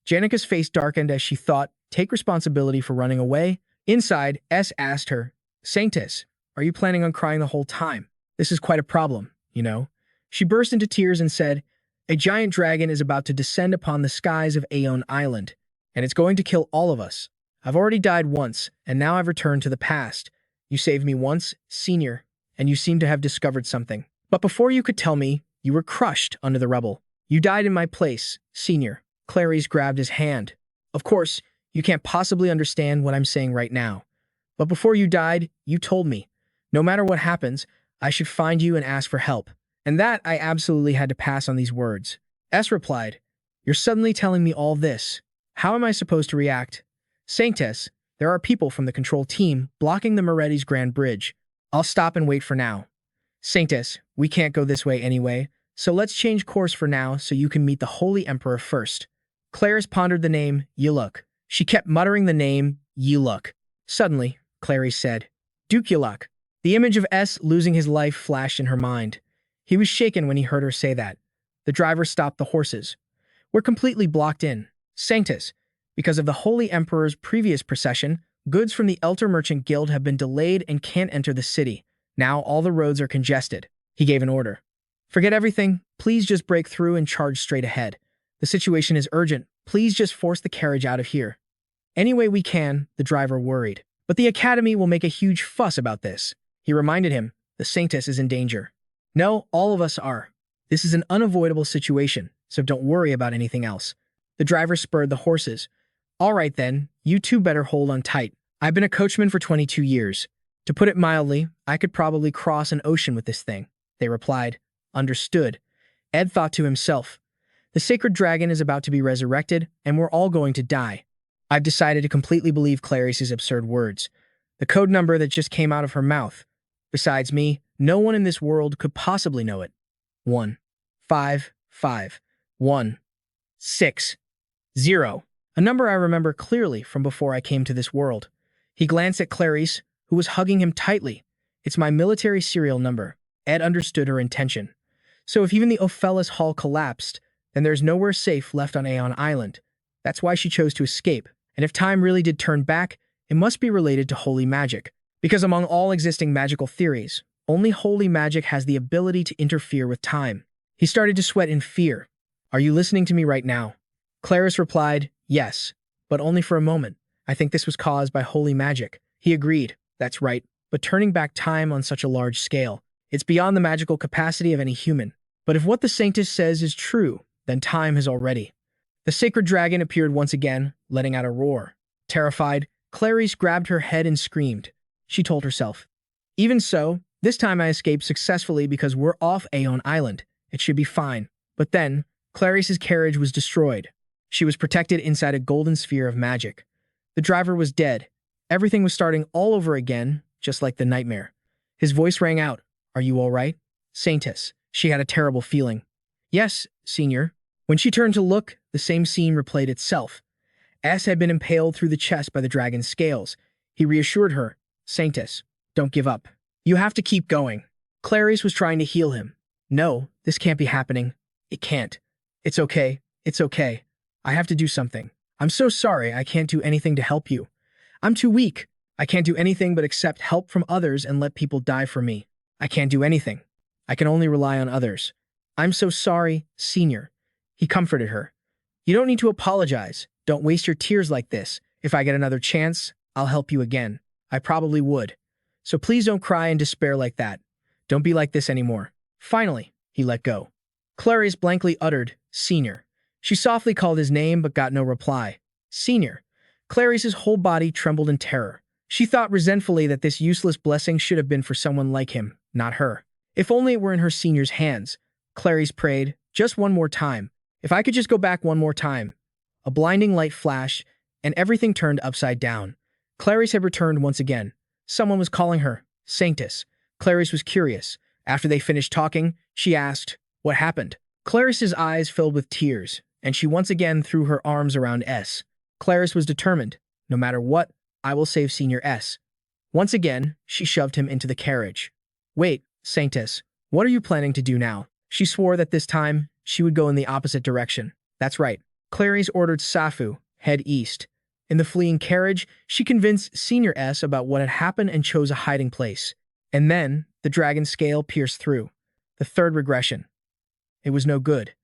Janica's face darkened as she thought, take responsibility for running away. Inside, S asked her, Sanctus, are you planning on crying the whole time? This is quite a problem, you know? She burst into tears and said, a giant dragon is about to descend upon the skies of Aeon Island, and it's going to kill all of us. I've already died once, and now I've returned to the past. You saved me once, Senior, and you seem to have discovered something. But before you could tell me, you were crushed under the rubble. You died in my place, Senior. Clarice grabbed his hand. Of course, you can't possibly understand what I'm saying right now. But before you died, you told me, no matter what happens, I should find you and ask for help. And that I absolutely had to pass on these words. S replied, you're suddenly telling me all this. How am I supposed to react? Sanctus, there are people from the control team blocking the Moretti's Grand Bridge. I'll stop and wait for now. Sanctus, we can't go this way anyway, so let's change course for now so you can meet the Holy Emperor first. Clarice pondered the name, Yuluk. She kept muttering the name, Yuluk. Suddenly, Clarice said, Duke Yuluk. The image of S losing his life flashed in her mind. He was shaken when he heard her say that. The driver stopped the horses. We're completely blocked in. Sanctus, because of the Holy Emperor's previous procession, goods from the Elder Merchant Guild have been delayed and can't enter the city. Now all the roads are congested. He gave an order. Forget everything. Please just break through and charge straight ahead. The situation is urgent. Please just force the carriage out of here. Any way we can, the driver worried. But the Academy will make a huge fuss about this. He reminded him, the Sanctus is in danger. No, all of us are. This is an unavoidable situation, so don't worry about anything else. The driver spurred the horses. All right then, you two better hold on tight. I've been a coachman for 22 years. To put it mildly, I could probably cross an ocean with this thing. They replied. Understood. Ed thought to himself, the sacred dragon is about to be resurrected, and we're all going to die. I've decided to completely believe Clarice's absurd words. The code number that just came out of her mouth. Besides me, no one in this world could possibly know it. 1, 5, 5, 1, 6, 0. A number I remember clearly from before I came to this world. He glanced at Clarice, who was hugging him tightly. It's my military serial number. Ed understood her intention. So if even the Ophilus Hall collapsed, then there's nowhere safe left on Aeon Island. That's why she chose to escape. And if time really did turn back, it must be related to holy magic. Because among all existing magical theories, only holy magic has the ability to interfere with time. He started to sweat in fear. Are you listening to me right now? Clarice replied, yes, but only for a moment. I think this was caused by holy magic. He agreed, that's right, but turning back time on such a large scale, it's beyond the magical capacity of any human. But if what the Sanctus says is true, then time has already. The sacred dragon appeared once again, letting out a roar. Terrified, Clarice grabbed her head and screamed. She told herself, even so, this time I escaped successfully because we're off Aeon Island. It should be fine. But then, Clarice's carriage was destroyed. She was protected inside a golden sphere of magic. The driver was dead. Everything was starting all over again, just like the nightmare. His voice rang out. Are you all right? Sanctus. She had a terrible feeling. Yes, Senior. When she turned to look, the same scene replayed itself. S had been impaled through the chest by the dragon's scales. He reassured her, Sanctus, don't give up. You have to keep going. Clarice was trying to heal him. No, this can't be happening. It can't. It's okay. It's okay. I have to do something. I'm so sorry I can't do anything to help you. I'm too weak. I can't do anything but accept help from others and let people die for me. I can't do anything. I can only rely on others. I'm so sorry, Senior. He comforted her. You don't need to apologize. Don't waste your tears like this. If I get another chance, I'll help you again. I probably would. So please don't cry and despair like that. Don't be like this anymore. Finally, he let go. Clarice blankly uttered, Senior. She softly called his name but got no reply. Senior. Clarice's whole body trembled in terror. She thought resentfully that this useless blessing should have been for someone like him, not her. If only it were in her Senior's hands. Clarice prayed, just one more time. If I could just go back one more time. A blinding light flashed, and everything turned upside down. Clarice had returned once again. Someone was calling her, Sanctus. Clarice was curious. After they finished talking, she asked, what happened? Clarice's eyes filled with tears, and she once again threw her arms around S. Clarice was determined. No matter what, I will save Senior S. Once again, she shoved him into the carriage. Wait, Saintess, what are you planning to do now? She swore that this time, she would go in the opposite direction. That's right. Clarice ordered Safu, head east. In the fleeing carriage, she convinced Senior S about what had happened and chose a hiding place. And then, the dragon scale pierced through. The third regression. It was no good.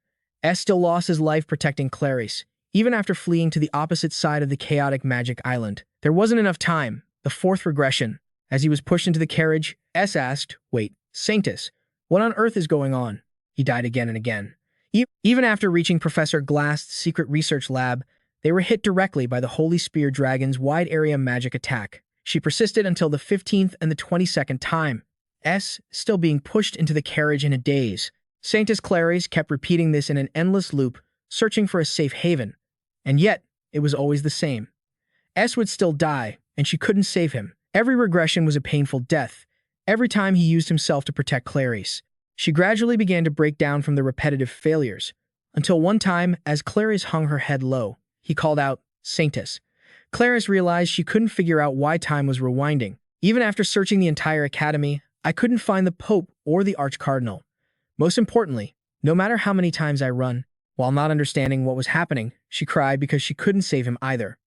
S still lost his life protecting Clarice, even after fleeing to the opposite side of the chaotic magic island. There wasn't enough time. The fourth regression. As he was pushed into the carriage, S asked, "Wait, Saintess, what on earth is going on?" He died again and again. Even after reaching Professor Glass's secret research lab, they were hit directly by the Holy Spear Dragon's wide-area magic attack. She persisted until the 15th and the 22nd time. S still being pushed into the carriage in a daze. Saintess Clarice kept repeating this in an endless loop, searching for a safe haven. And yet, it was always the same. S would still die, and she couldn't save him. Every regression was a painful death. Every time he used himself to protect Clarice. She gradually began to break down from the repetitive failures, until one time, as Clarice hung her head low, he called out, "Saintess." Clarice realized she couldn't figure out why time was rewinding. Even after searching the entire academy, I couldn't find the Pope or the Archcardinal. Most importantly, no matter how many times I run, while not understanding what was happening, she cried because she couldn't save him either.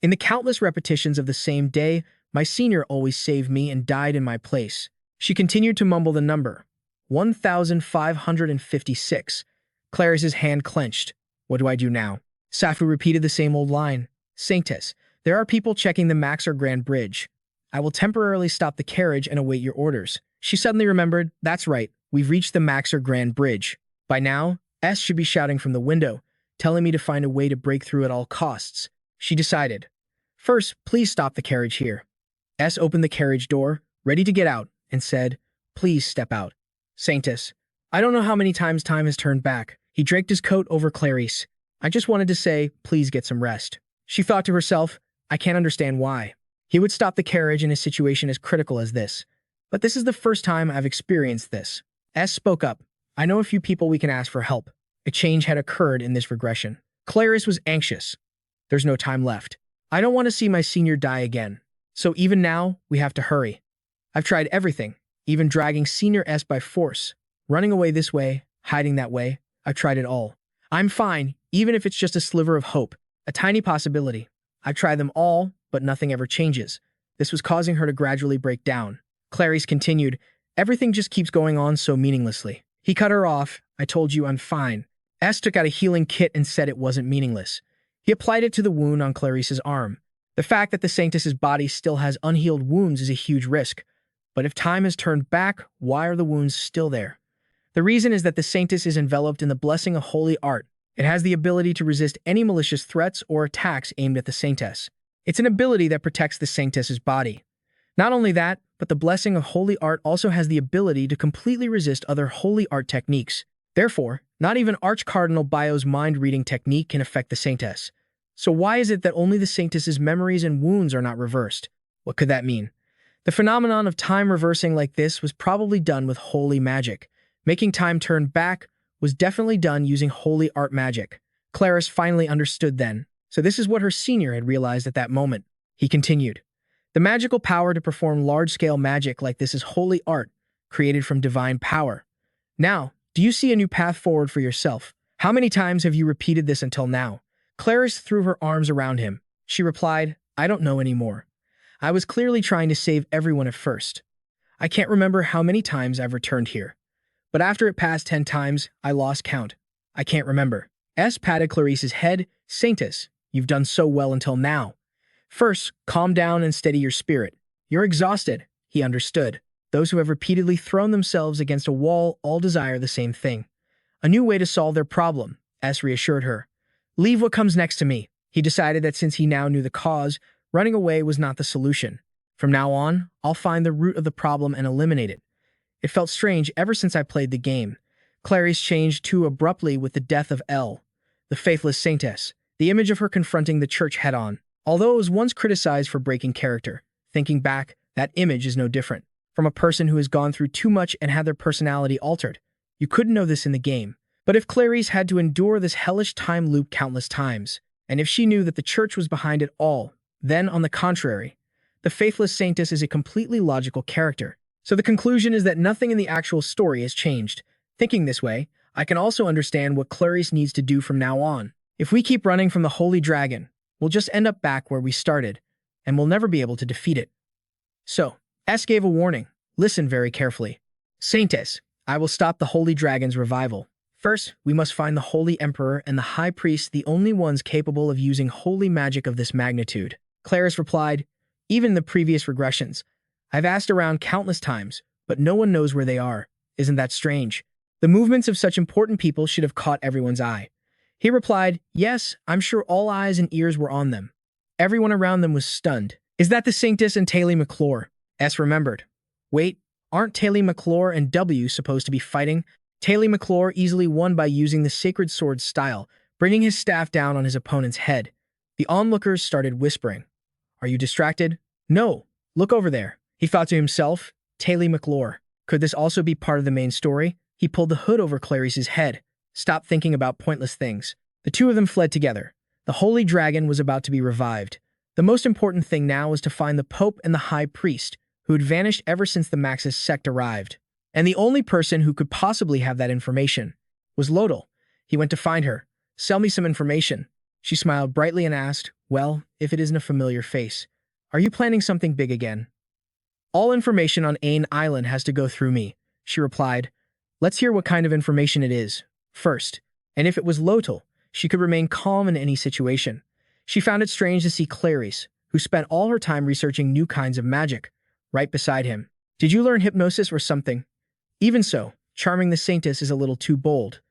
In the countless repetitions of the same day, my senior always saved me and died in my place. She continued to mumble the number, 1556. Clarice's hand clenched. What do I do now? Safu repeated the same old line. Saintess, there are people checking the Maxor Grand Bridge. I will temporarily stop the carriage and await your orders. She suddenly remembered, that's right, we've reached the Maxor Grand Bridge. By now, S should be shouting from the window, telling me to find a way to break through at all costs. She decided. First, please stop the carriage here. S opened the carriage door, ready to get out, and said, please step out. Saintess, I don't know how many times time has turned back. He draped his coat over Clarice. I just wanted to say, please get some rest. She thought to herself, I can't understand why. He would stop the carriage in a situation as critical as this. But this is the first time I've experienced this. S spoke up. I know a few people we can ask for help. A change had occurred in this regression. Clarice was anxious. There's no time left. I don't want to see my senior die again. So even now, we have to hurry. I've tried everything, even dragging Senior S by force, running away this way, hiding that way. I've tried it all. I'm fine, even if it's just a sliver of hope, a tiny possibility. I've tried them all, but nothing ever changes. This was causing her to gradually break down. Clarice continued, everything just keeps going on so meaninglessly. He cut her off. I told you I'm fine. S took out a healing kit and said it wasn't meaningless. He applied it to the wound on Clarice's arm. The fact that the Saintess's body still has unhealed wounds is a huge risk. But if time has turned back, why are the wounds still there? The reason is that the Saintess is enveloped in the blessing of holy art. It has the ability to resist any malicious threats or attacks aimed at the Saintess. It's an ability that protects the Saintess's body. Not only that, but the blessing of holy art also has the ability to completely resist other holy art techniques. Therefore, not even Archcardinal Bio's mind-reading technique can affect the Saintess. So why is it that only the Saintess's memories and wounds are not reversed? What could that mean? The phenomenon of time reversing like this was probably done with holy magic. Making time turn back was definitely done using holy art magic. Clarice finally understood then. So this is what her senior had realized at that moment. He continued. The magical power to perform large-scale magic like this is holy art, created from divine power. Now, do you see a new path forward for yourself? How many times have you repeated this until now? Clarice threw her arms around him. She replied, I don't know anymore. I was clearly trying to save everyone at first. I can't remember how many times I've returned here. But after it passed 10 times, I lost count. I can't remember. S patted Clarice's head. Saintess, you've done so well until now. First, calm down and steady your spirit. You're exhausted. He understood. Those who have repeatedly thrown themselves against a wall all desire the same thing. A new way to solve their problem, S reassured her. Leave what comes next to me. He decided that since he now knew the cause, running away was not the solution. From now on, I'll find the root of the problem and eliminate it. It felt strange ever since I played the game. Clarice changed too abruptly with the death of L, the faithless saintess, the image of her confronting the church head-on. Although it was once criticized for breaking character, thinking back, that image is no different. From a person who has gone through too much and had their personality altered. You couldn't know this in the game. But if Clarice had to endure this hellish time loop countless times, and if she knew that the church was behind it all, then, on the contrary, the faithless saintess is a completely logical character. So the conclusion is that nothing in the actual story has changed. Thinking this way, I can also understand what Clarice needs to do from now on. If we keep running from the Holy Dragon, we'll just end up back where we started, and we'll never be able to defeat it. So, S gave a warning. Listen very carefully. Saintess, I will stop the Holy Dragon's revival. First, we must find the Holy Emperor and the High Priest, the only ones capable of using holy magic of this magnitude. Clarice replied, even in the previous regressions, I've asked around countless times, but no one knows where they are. Isn't that strange? The movements of such important people should have caught everyone's eye. He replied, yes, I'm sure all eyes and ears were on them. Everyone around them was stunned. Is that the Saintess and Taylor McClure? S remembered. Wait, aren't Taylor McClure and W supposed to be fighting? Taylor McClure easily won by using the sacred sword style, bringing his staff down on his opponent's head. The onlookers started whispering. Are you distracted? No, look over there. He thought to himself, Taylor McClure. Could this also be part of the main story? He pulled the hood over Clarice's head. Stop thinking about pointless things. The two of them fled together. The Holy Dragon was about to be revived. The most important thing now was to find the Pope and the High Priest, who had vanished ever since the Maxis sect arrived. And the only person who could possibly have that information was Lortell. He went to find her. Sell me some information. She smiled brightly and asked, well, if it isn't a familiar face, are you planning something big again? All information on Ain Island has to go through me, she replied. Let's hear what kind of information it is, first. And if it was Lortell, she could remain calm in any situation. She found it strange to see Clarice, who spent all her time researching new kinds of magic, right beside him. Did you learn hypnosis or something? Even so, charming the Saintess is a little too bold.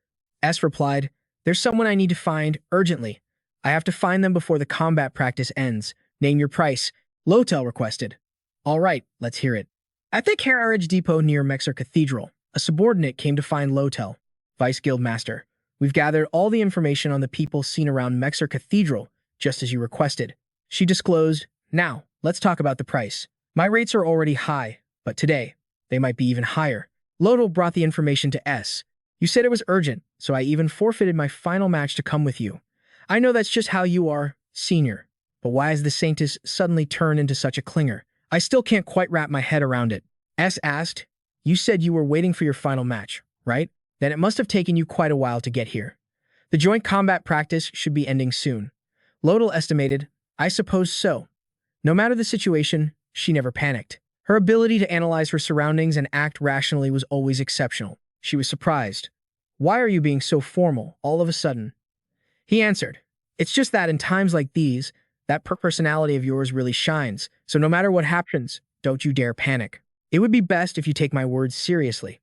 S replied, there's someone I need to find urgently. I have to find them before the combat practice ends. Name your price. Lortell requested. All right, let's hear it. At the carriage depot near Mexer Cathedral, a subordinate came to find Lortell, Vice Guildmaster. We've gathered all the information on the people seen around Mexer Cathedral, just as you requested. She disclosed, now, let's talk about the price. My rates are already high, but today, they might be even higher. Lortell brought the information to S. You said it was urgent, so I even forfeited my final match to come with you. I know that's just how you are, senior. But why has the Saintess suddenly turned into such a clinger? I still can't quite wrap my head around it. S asked, you said you were waiting for your final match, right? Then it must have taken you quite a while to get here. The joint combat practice should be ending soon. Lortell estimated, I suppose so. No matter the situation, she never panicked. Her ability to analyze her surroundings and act rationally was always exceptional. She was surprised. Why are you being so formal all of a sudden? He answered, it's just that in times like these, that personality of yours really shines, so no matter what happens, don't you dare panic. It would be best if you take my words seriously.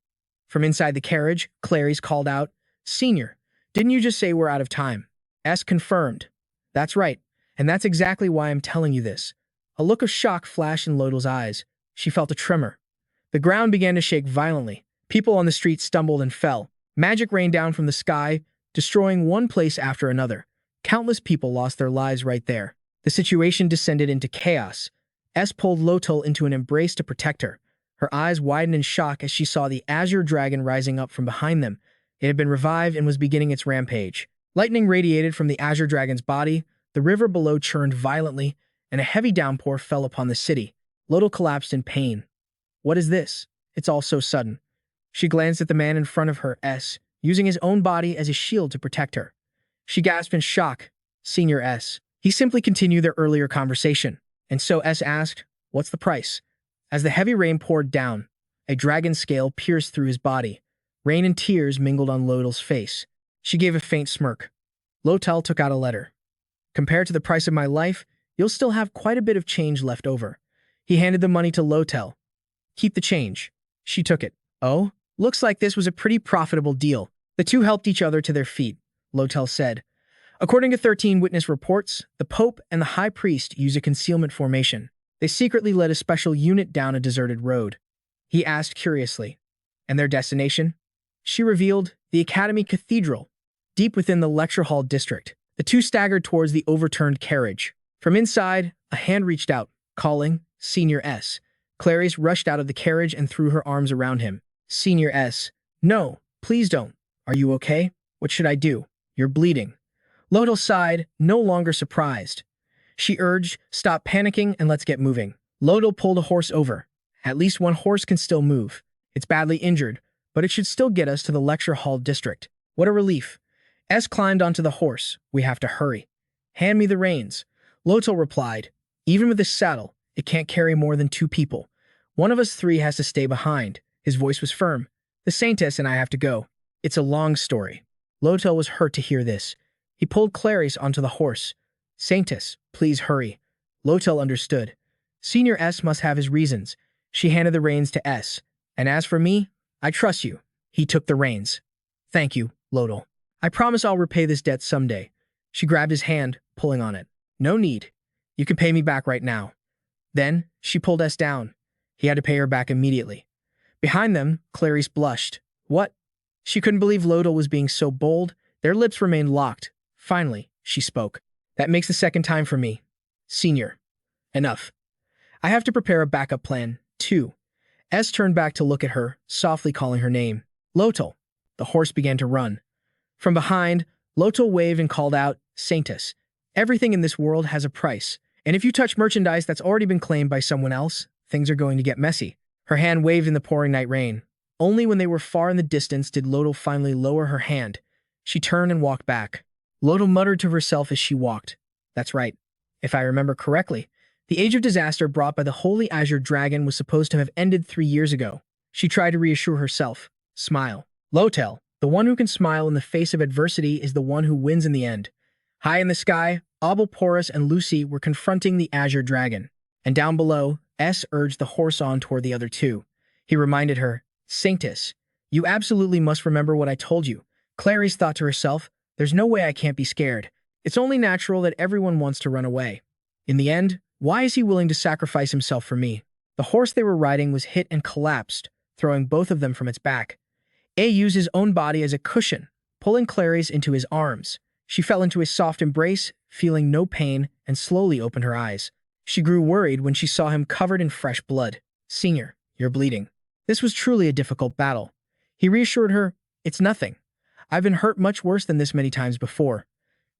From inside the carriage, Clarice called out, Senior, didn't you just say we're out of time? S confirmed. That's right, and that's exactly why I'm telling you this. A look of shock flashed in Lortell's eyes. She felt a tremor. The ground began to shake violently. People on the street stumbled and fell. Magic rained down from the sky, destroying one place after another. Countless people lost their lives right there. The situation descended into chaos. S pulled Lortell into an embrace to protect her. Her eyes widened in shock as she saw the azure dragon rising up from behind them. It had been revived and was beginning its rampage. Lightning radiated from the azure dragon's body, the river below churned violently, and a heavy downpour fell upon the city. Lortell collapsed in pain. What is this? It's all so sudden. She glanced at the man in front of her, S, using his own body as a shield to protect her. She gasped in shock. Senior S. He simply continued their earlier conversation. And so S asked, what's the price? As the heavy rain poured down, a dragon scale pierced through his body. Rain and tears mingled on Lortell's face. She gave a faint smirk. Lortell took out a letter. Compared to the price of my life, you'll still have quite a bit of change left over. He handed the money to Lortell. Keep the change. She took it. Oh, looks like this was a pretty profitable deal. The two helped each other to their feet, Lortell said. According to 13 witness reports, the Pope and the High Priest use a concealment formation. They secretly led a special unit down a deserted road. He asked curiously, and their destination? She revealed, the Academy Cathedral, deep within the lecture hall district. The two staggered towards the overturned carriage. From inside, a hand reached out, calling, Senior S. Clarice rushed out of the carriage and threw her arms around him. Senior S. No, please don't. Are you okay? What should I do? You're bleeding. Lortell sighed, no longer surprised. She urged, stop panicking and let's get moving. Lortell pulled a horse over. At least one horse can still move. It's badly injured, but it should still get us to the lecture hall district. What a relief. S climbed onto the horse. We have to hurry. Hand me the reins. Lortell replied. Even with this saddle, it can't carry more than 2 people. One of us 3 has to stay behind. His voice was firm. The Saintess and I have to go. It's a long story. Lortell was hurt to hear this. He pulled Clarice onto the horse. Saintess, please hurry. Lortell understood. Senior S must have his reasons. She handed the reins to S. And as for me, I trust you. He took the reins. Thank you, Lortell. I promise I'll repay this debt someday. She grabbed his hand, pulling on it. No need. You can pay me back right now. Then, she pulled S down. He had to pay her back immediately. Behind them, Clarice blushed. What? She couldn't believe Lortell was being so bold. Their lips remained locked. Finally, she spoke. That makes the second time for me. Senior. Enough. I have to prepare a backup plan, too. S turned back to look at her, softly calling her name. Lortell. The horse began to run. From behind, Lortell waved and called out, Saintess. Everything in this world has a price, and if you touch merchandise that's already been claimed by someone else, things are going to get messy. Her hand waved in the pouring night rain. Only when they were far in the distance did Lortell finally lower her hand. She turned and walked back. Lortell muttered to herself as she walked. That's right. If I remember correctly, the age of disaster brought by the Holy Azure Dragon was supposed to have ended 3 years ago. She tried to reassure herself. Smile. Lortell, the one who can smile in the face of adversity is the one who wins in the end. High in the sky, Abel, Porus, and Lucy were confronting the Azure Dragon. And down below, S urged the horse on toward the other 2. He reminded her, Saintess, you absolutely must remember what I told you. Clarice thought to herself, there's no way I can't be scared. It's only natural that everyone wants to run away. In the end, why is he willing to sacrifice himself for me? The horse they were riding was hit and collapsed, throwing both of them from its back. A used his own body as a cushion, pulling Clarice into his arms. She fell into his soft embrace, feeling no pain, and slowly opened her eyes. She grew worried when she saw him covered in fresh blood. Senior, you're bleeding. This was truly a difficult battle. He reassured her, it's nothing. I've been hurt much worse than this many times before.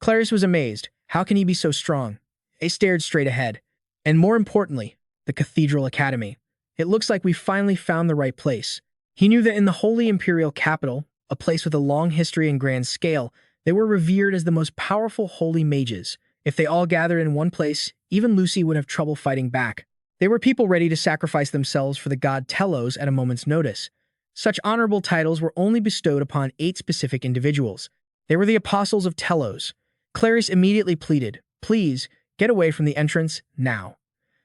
Clarice was amazed. How can he be so strong? A stared straight ahead. And more importantly, the Cathedral Academy. It looks like we finally found the right place. He knew that in the Holy Imperial Capital, a place with a long history and grand scale, they were revered as the most powerful holy mages. If they all gathered in one place, even Lucy would have trouble fighting back. They were people ready to sacrifice themselves for the god Telos at a moment's notice. Such honorable titles were only bestowed upon 8 specific individuals. They were the Apostles of Telos. Clarice immediately pleaded, please, get away from the entrance, now.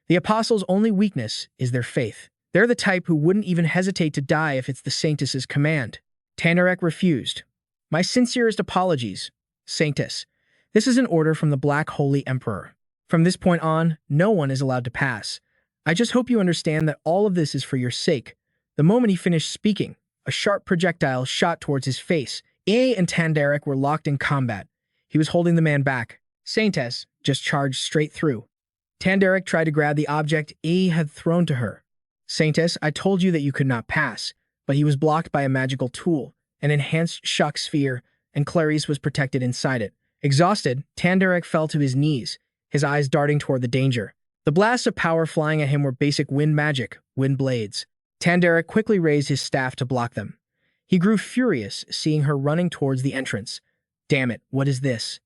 The Apostles' only weakness is their faith. They're the type who wouldn't even hesitate to die if it's the Saintess's command. Tandarek refused. My sincerest apologies, Saintess. This is an order from the Black Holy Emperor. From this point on, no one is allowed to pass. I just hope you understand that all of this is for your sake. The moment he finished speaking, a sharp projectile shot towards his face. A and Tandarek were locked in combat. He was holding the man back. Saintess just charged straight through. Tandarek tried to grab the object A had thrown to her. Saintess, I told you that you could not pass, but he was blocked by a magical tool, an enhanced shock sphere, and Clarice was protected inside it. Exhausted, Tandarek fell to his knees, his eyes darting toward the danger. The blasts of power flying at him were basic wind magic, wind blades. Tandarek quickly raised his staff to block them. He grew furious, seeing her running towards the entrance. Damn it, what is this?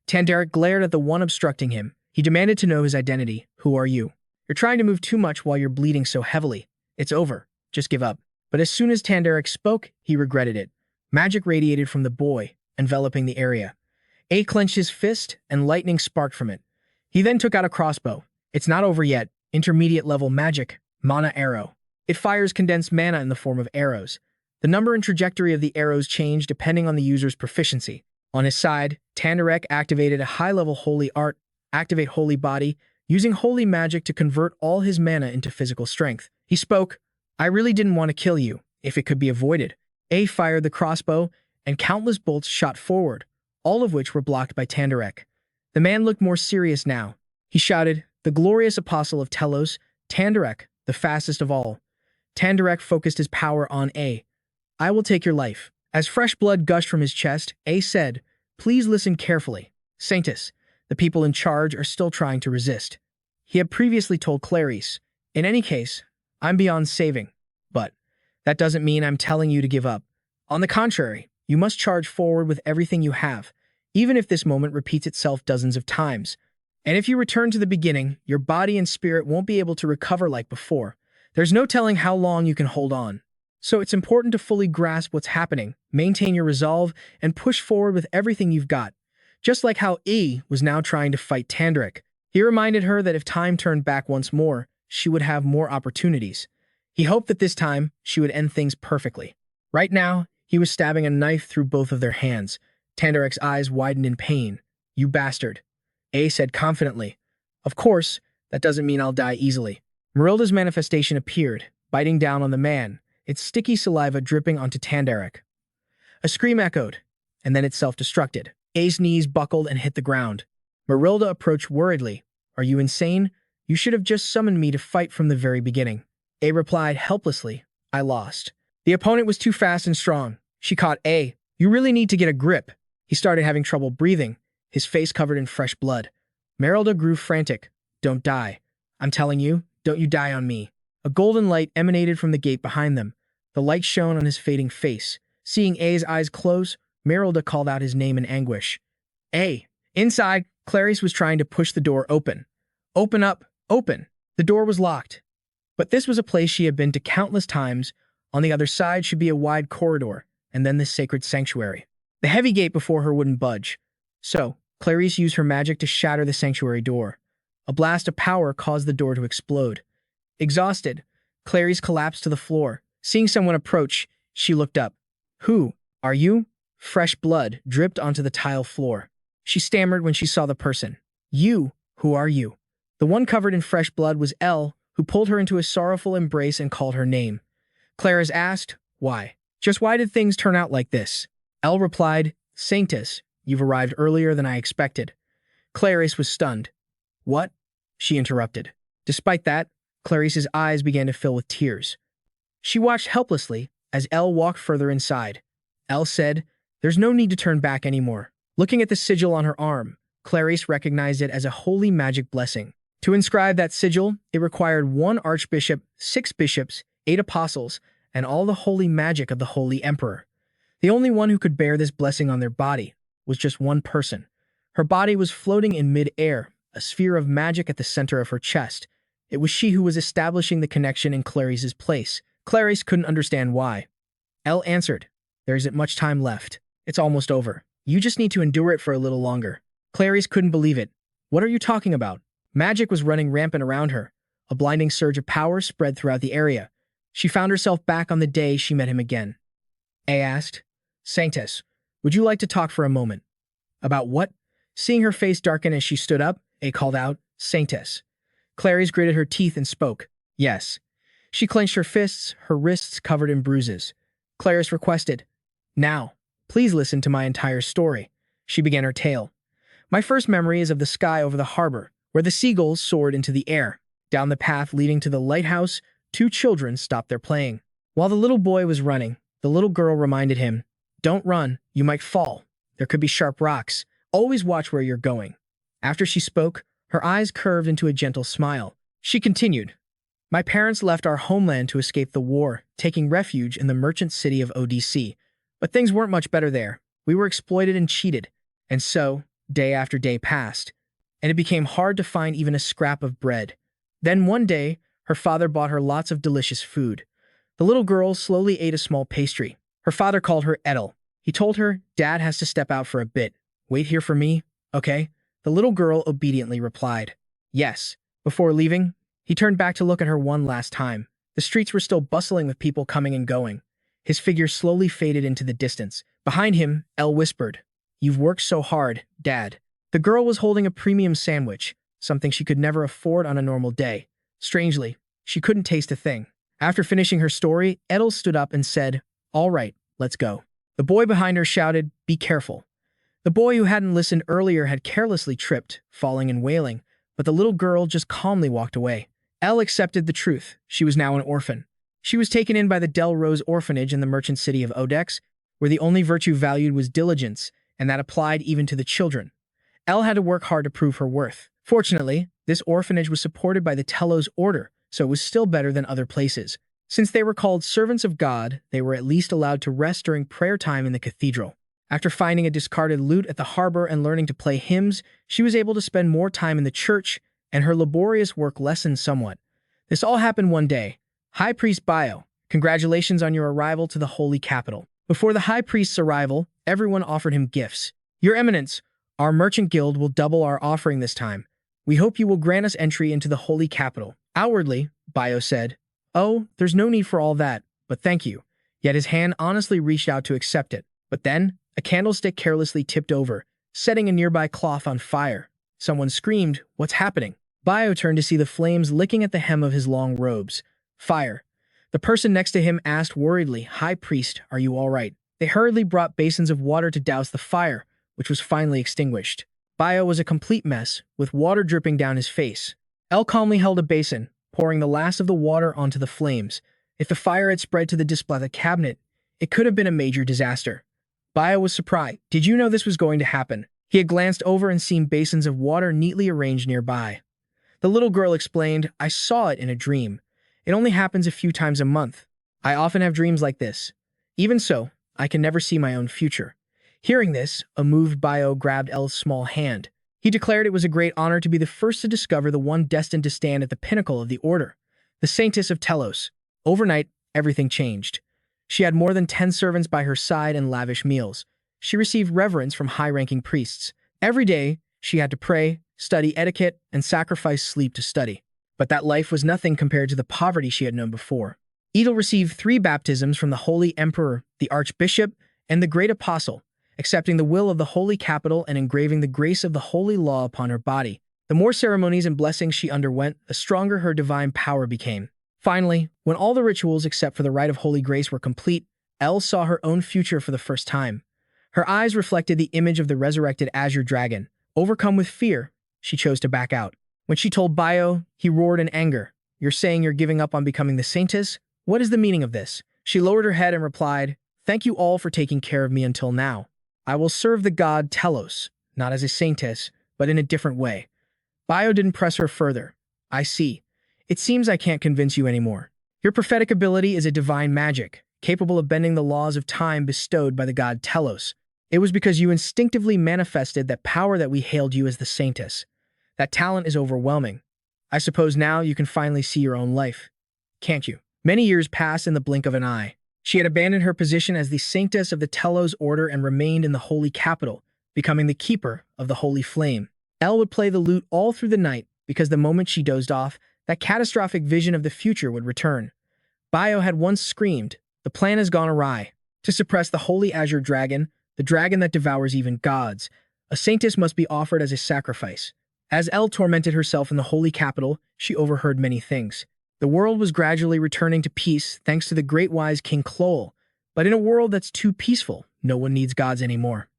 Tandarek glared at the one obstructing him. He demanded to know his identity. Who are you? You're trying to move too much while you're bleeding so heavily. It's over. Just give up. But as soon as Tandarek spoke, he regretted it. Magic radiated from the boy, enveloping the area. A clenched his fist, and lightning sparked from it. He then took out a crossbow. It's not over yet. Intermediate level magic. Mana arrow. It fires condensed mana in the form of arrows. The number and trajectory of the arrows change depending on the user's proficiency. On his side, Tandarek activated a high-level holy art, activate holy body, using holy magic to convert all his mana into physical strength. He spoke, I really didn't want to kill you, if it could be avoided. A fired the crossbow, and countless bolts shot forward, all of which were blocked by Tandarek. The man looked more serious now. He shouted, the glorious apostle of Telos, Tandarek, the fastest of all. Tandarek focused his power on A. I will take your life. As fresh blood gushed from his chest, A said, please listen carefully. Saintess, the people in charge are still trying to resist. He had previously told Clarice, in any case, I'm beyond saving. But that doesn't mean I'm telling you to give up. On the contrary, you must charge forward with everything you have, even if this moment repeats itself dozens of times. And if you return to the beginning, your body and spirit won't be able to recover like before. There's no telling how long you can hold on. So it's important to fully grasp what's happening, maintain your resolve, and push forward with everything you've got. Just like how E was now trying to fight Tandric. He reminded her that if time turned back once more, she would have more opportunities. He hoped that this time, she would end things perfectly. Right now, he was stabbing a knife through both of their hands. Tandric's eyes widened in pain. "You bastard," A said confidently. "Of course, that doesn't mean I'll die easily." Merilda's manifestation appeared, biting down on the man, its sticky saliva dripping onto Tandaric. A scream echoed, and then it self-destructed. A's knees buckled and hit the ground. Merilda approached worriedly. "Are you insane? You should have just summoned me to fight from the very beginning." A replied helplessly, "I lost. The opponent was too fast and strong." She caught A. "You really need to get a grip." He started having trouble breathing, his face covered in fresh blood. Merilda grew frantic. "Don't die. I'm telling you, don't you die on me." A golden light emanated from the gate behind them. The light shone on his fading face. Seeing A's eyes close, Merilda called out his name in anguish. "A!" Inside, Clarice was trying to push the door open. "Open up! Open!" The door was locked. But this was a place she had been to countless times. On the other side should be a wide corridor, and then the sacred sanctuary. The heavy gate before her wouldn't budge. So, Clarice used her magic to shatter the sanctuary door. A blast of power caused the door to explode. Exhausted, Clarice collapsed to the floor. Seeing someone approach, she looked up. "Who are you?" Fresh blood dripped onto the tile floor. She stammered when she saw the person. "You? Who are you?" The one covered in fresh blood was Elle, who pulled her into a sorrowful embrace and called her name. Clarice asked, "Why? Just why did things turn out like this?" Elle replied, "Sanctus, you've arrived earlier than I expected." Clarice was stunned. "What?" she interrupted. Despite that, Clarice's eyes began to fill with tears. She watched helplessly as Elle walked further inside. Elle said, "There's no need to turn back anymore." Looking at the sigil on her arm, Clarice recognized it as a holy magic blessing. To inscribe that sigil, it required 1 archbishop, 6 bishops, 8 apostles, and all the holy magic of the Holy Emperor. The only one who could bear this blessing on their body was just one person. Her body was floating in mid-air, a sphere of magic at the center of her chest. It was she who was establishing the connection in Clarice's place. Clarice couldn't understand why. Elle answered, "There isn't much time left. It's almost over. You just need to endure it for a little longer." Clarice couldn't believe it. "What are you talking about?" Magic was running rampant around her. A blinding surge of power spread throughout the area. She found herself back on the day she met him again. A asked, "Sanctus, would you like to talk for a moment?" "About what?" Seeing her face darken as she stood up, A called out, "Sanctus." Clarice gritted her teeth and spoke, "Yes." She clenched her fists, her wrists covered in bruises. Clarice requested, "Now, please listen to my entire story." She began her tale. "My first memory is of the sky over the harbor, where the seagulls soared into the air. Down the path leading to the lighthouse, 2 children stopped their playing. While the little boy was running, the little girl reminded him, 'Don't run, you might fall. There could be sharp rocks. Always watch where you're going.' After she spoke, her eyes curved into a gentle smile. She continued, 'My parents left our homeland to escape the war, taking refuge in the merchant city of ODC. But things weren't much better there. We were exploited and cheated. And so, day after day passed, and it became hard to find even a scrap of bread. Then one day, her father bought her lots of delicious food. The little girl slowly ate a small pastry. Her father called her Edel. He told her, 'Dad has to step out for a bit. Wait here for me, okay?' The little girl obediently replied, 'Yes.' Before leaving, he turned back to look at her one last time. The streets were still bustling with people coming and going. His figure slowly faded into the distance. Behind him, Elle whispered, 'You've worked so hard, Dad.' The girl was holding a premium sandwich, something she could never afford on a normal day. Strangely, she couldn't taste a thing. After finishing her story, Edel stood up and said, 'All right, let's go.' The boy behind her shouted, 'Be careful.' The boy who hadn't listened earlier had carelessly tripped, falling and wailing, but the little girl just calmly walked away. Elle accepted the truth. She was now an orphan. She was taken in by the Del Rose orphanage in the merchant city of Odex, where the only virtue valued was diligence, and that applied even to the children. Elle had to work hard to prove her worth. Fortunately, this orphanage was supported by the Telos Order, so it was still better than other places. Since they were called servants of God, they were at least allowed to rest during prayer time in the cathedral. After finding a discarded lute at the harbor and learning to play hymns, she was able to spend more time in the church, and her laborious work lessened somewhat. This all happened one day. High Priest Bio, congratulations on your arrival to the holy capital. Before the High Priest's arrival, everyone offered him gifts. Your Eminence, our merchant guild will double our offering this time. We hope you will grant us entry into the holy capital. Outwardly, Bio said, "Oh, there's no need for all that, but thank you." Yet his hand honestly reached out to accept it. But then, a candlestick carelessly tipped over, setting a nearby cloth on fire. Someone screamed, "What's happening?" Bio turned to see the flames licking at the hem of his long robes. Fire. The person next to him asked worriedly, "High Priest, are you all right?" They hurriedly brought basins of water to douse the fire, which was finally extinguished. Bio was a complete mess, with water dripping down his face. El calmly held a basin, pouring the last of the water onto the flames. If the fire had spread to the display of the cabinet, it could have been a major disaster. Bio was surprised. Did you know this was going to happen? He had glanced over and seen basins of water neatly arranged nearby. The little girl explained, "I saw it in a dream. It only happens a few times a month. I often have dreams like this. Even so, I can never see my own future." Hearing this, a moved Bio grabbed El's small hand. He declared it was a great honor to be the first to discover the one destined to stand at the pinnacle of the order, the Saintess of Telos. Overnight, everything changed. She had more than 10 servants by her side and lavish meals. She received reverence from high-ranking priests. Every day, she had to pray, study etiquette, and sacrifice sleep to study. But that life was nothing compared to the poverty she had known before. Edel received 3 baptisms from the Holy Emperor, the Archbishop, and the Great Apostle, accepting the will of the Holy Capital and engraving the grace of the Holy Law upon her body. The more ceremonies and blessings she underwent, the stronger her divine power became. Finally, when all the rituals except for the rite of Holy Grace were complete, El saw her own future for the first time. Her eyes reflected the image of the resurrected Azure Dragon. Overcome with fear, she chose to back out. When she told Bio, he roared in anger. "You're saying you're giving up on becoming the Saintess? What is the meaning of this?" She lowered her head and replied, "Thank you all for taking care of me until now. I will serve the god Telos, not as a Saintess, but in a different way." Bio didn't press her further. "I see. It seems I can't convince you anymore. Your prophetic ability is a divine magic, capable of bending the laws of time bestowed by the god Telos. It was because you instinctively manifested that power that we hailed you as the Saintess. That talent is overwhelming. I suppose now you can finally see your own life. Can't you?" Many years passed in the blink of an eye. She had abandoned her position as the Saintess of the Telos Order and remained in the Holy Capital, becoming the keeper of the Holy Flame. El would play the lute all through the night because the moment she dozed off, that catastrophic vision of the future would return. Bio had once screamed, "The plan has gone awry. To suppress the Holy Azure Dragon, the dragon that devours even gods, a Saintess must be offered as a sacrifice." As El tormented herself in the Holy Capital, she overheard many things. The world was gradually returning to peace thanks to the great wise King Cloel, but in a world that's too peaceful, no one needs gods anymore.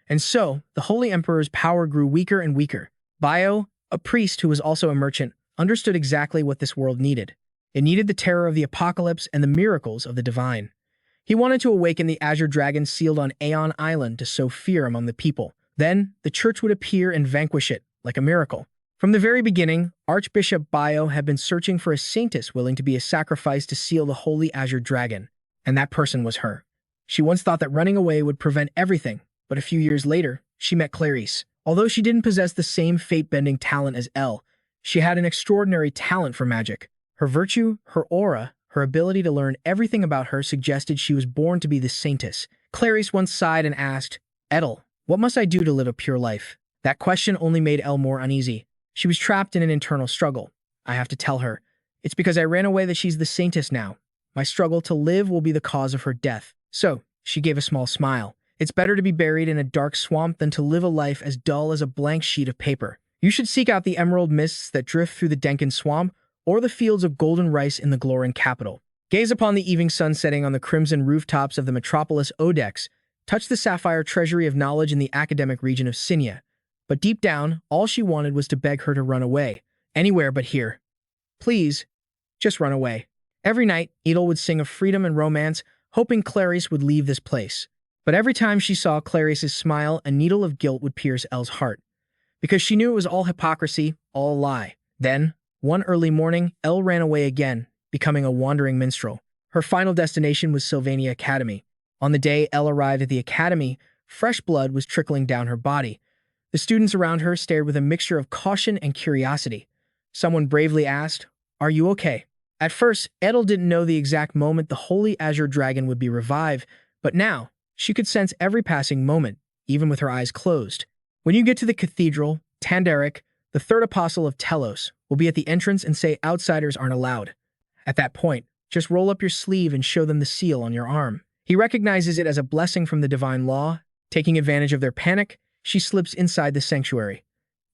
And so, the Holy Emperor's power grew weaker and weaker. Bio, a priest who was also a merchant, understood exactly what this world needed. It needed the terror of the apocalypse and the miracles of the divine. He wanted to awaken the Azure Dragon sealed on Aeon Island to sow fear among the people. Then, the church would appear and vanquish it, like a miracle. From the very beginning, Archbishop Bio had been searching for a Saintess willing to be a sacrifice to seal the Holy Azure Dragon, and that person was her. She once thought that running away would prevent everything, but a few years later, she met Clarice. Although she didn't possess the same fate-bending talent as El, she had an extraordinary talent for magic. Her virtue, her aura, her ability to learn everything about her suggested she was born to be the Saintess. Clarice once sighed and asked, "Edel, what must I do to live a pure life?" That question only made El more uneasy. She was trapped in an internal struggle. "I have to tell her. It's because I ran away that she's the Saintess now. My struggle to live will be the cause of her death." So, she gave a small smile. "It's better to be buried in a dark swamp than to live a life as dull as a blank sheet of paper. You should seek out the emerald mists that drift through the Denken swamp or the fields of golden rice in the Gloran capital. Gaze upon the evening sun setting on the crimson rooftops of the metropolis Odex. Touch the sapphire treasury of knowledge in the academic region of Sinia." But deep down, all she wanted was to beg her to run away. Anywhere but here. Please, just run away. Every night, Edel would sing of freedom and romance, hoping Clarice would leave this place. But every time she saw Clarice's smile, a needle of guilt would pierce El's heart. Because she knew it was all hypocrisy, all a lie. Then, One early morning, Elle ran away again, becoming a wandering minstrel. Her final destination was Sylvania Academy. On the day Elle arrived at the academy, fresh blood was trickling down her body. The students around her stared with a mixture of caution and curiosity. Someone bravely asked, "Are you okay?" At first, Edel didn't know the exact moment the holy azure dragon would be revived, but now, she could sense every passing moment, even with her eyes closed. When you get to the cathedral, Tandaric, the third apostle of Telos, will be at the entrance and say outsiders aren't allowed. At that point, just roll up your sleeve and show them the seal on your arm. He recognizes it as a blessing from the divine law. Taking advantage of their panic, she slips inside the sanctuary.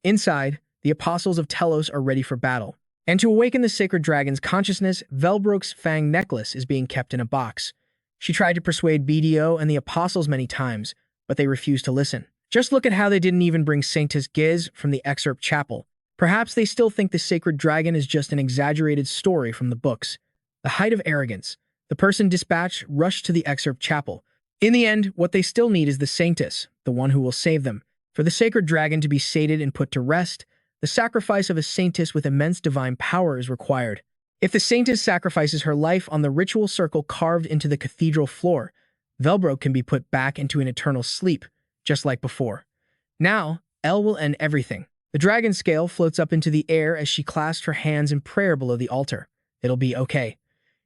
Inside, the apostles of Telos are ready for battle. And to awaken the sacred dragon's consciousness, Velbrook's fang necklace is being kept in a box. She tried to persuade BDO and the apostles many times, but they refused to listen. Just look at how they didn't even bring Sanctus Giz from the excerpt chapel. Perhaps they still think the sacred dragon is just an exaggerated story from the books. The height of arrogance. The person dispatched rushed to the excerpt chapel. In the end, what they still need is the Sanctus, the one who will save them. For the sacred dragon to be sated and put to rest, the sacrifice of a Sanctus with immense divine power is required. If the Sanctus sacrifices her life on the ritual circle carved into the cathedral floor, Velbrook can be put back into an eternal sleep, just like before. Now, Elle will end everything. The dragon scale floats up into the air as she clasps her hands in prayer below the altar. It'll be okay.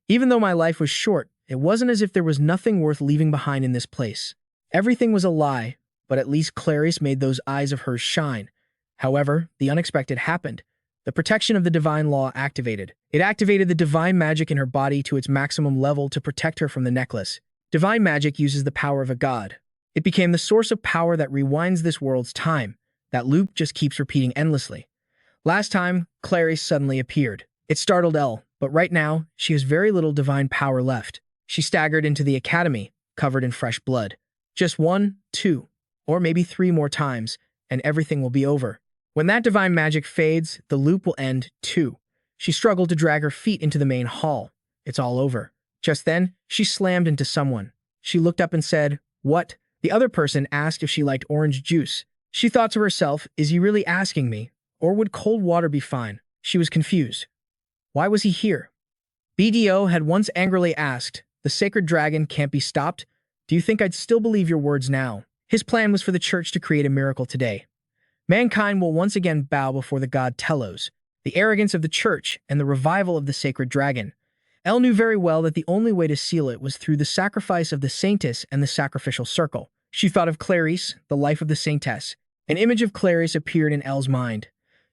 Even though my life was short, it wasn't as if there was nothing worth leaving behind in this place. Everything was a lie, but at least Clarice made those eyes of hers shine. However, the unexpected happened. The protection of the divine law activated. It activated the divine magic in her body to its maximum level to protect her from the necklace. Divine magic uses the power of a god. It became the source of power that rewinds this world's time. That loop just keeps repeating endlessly. Last time, Clarice suddenly appeared. It startled Elle, but right now, she has very little divine power left. She staggered into the academy, covered in fresh blood. Just 1, 2, or maybe 3 more times, and everything will be over. When that divine magic fades, the loop will end, too. She struggled to drag her feet into the main hall. It's all over. Just then, she slammed into someone. She looked up and said, "What?" The other person asked if she liked orange juice. She thought to herself, is he really asking me? Or would cold water be fine? She was confused. Why was he here? BDO had once angrily asked, "The sacred dragon can't be stopped? Do you think I'd still believe your words now?" His plan was for the church to create a miracle today. Mankind will once again bow before the god Telos, the arrogance of the church, and the revival of the sacred dragon. Elle knew very well that the only way to seal it was through the sacrifice of the Sanctus and the sacrificial circle. She thought of Clarice, the life of the Saintess. An image of Clarice appeared in Elle's mind.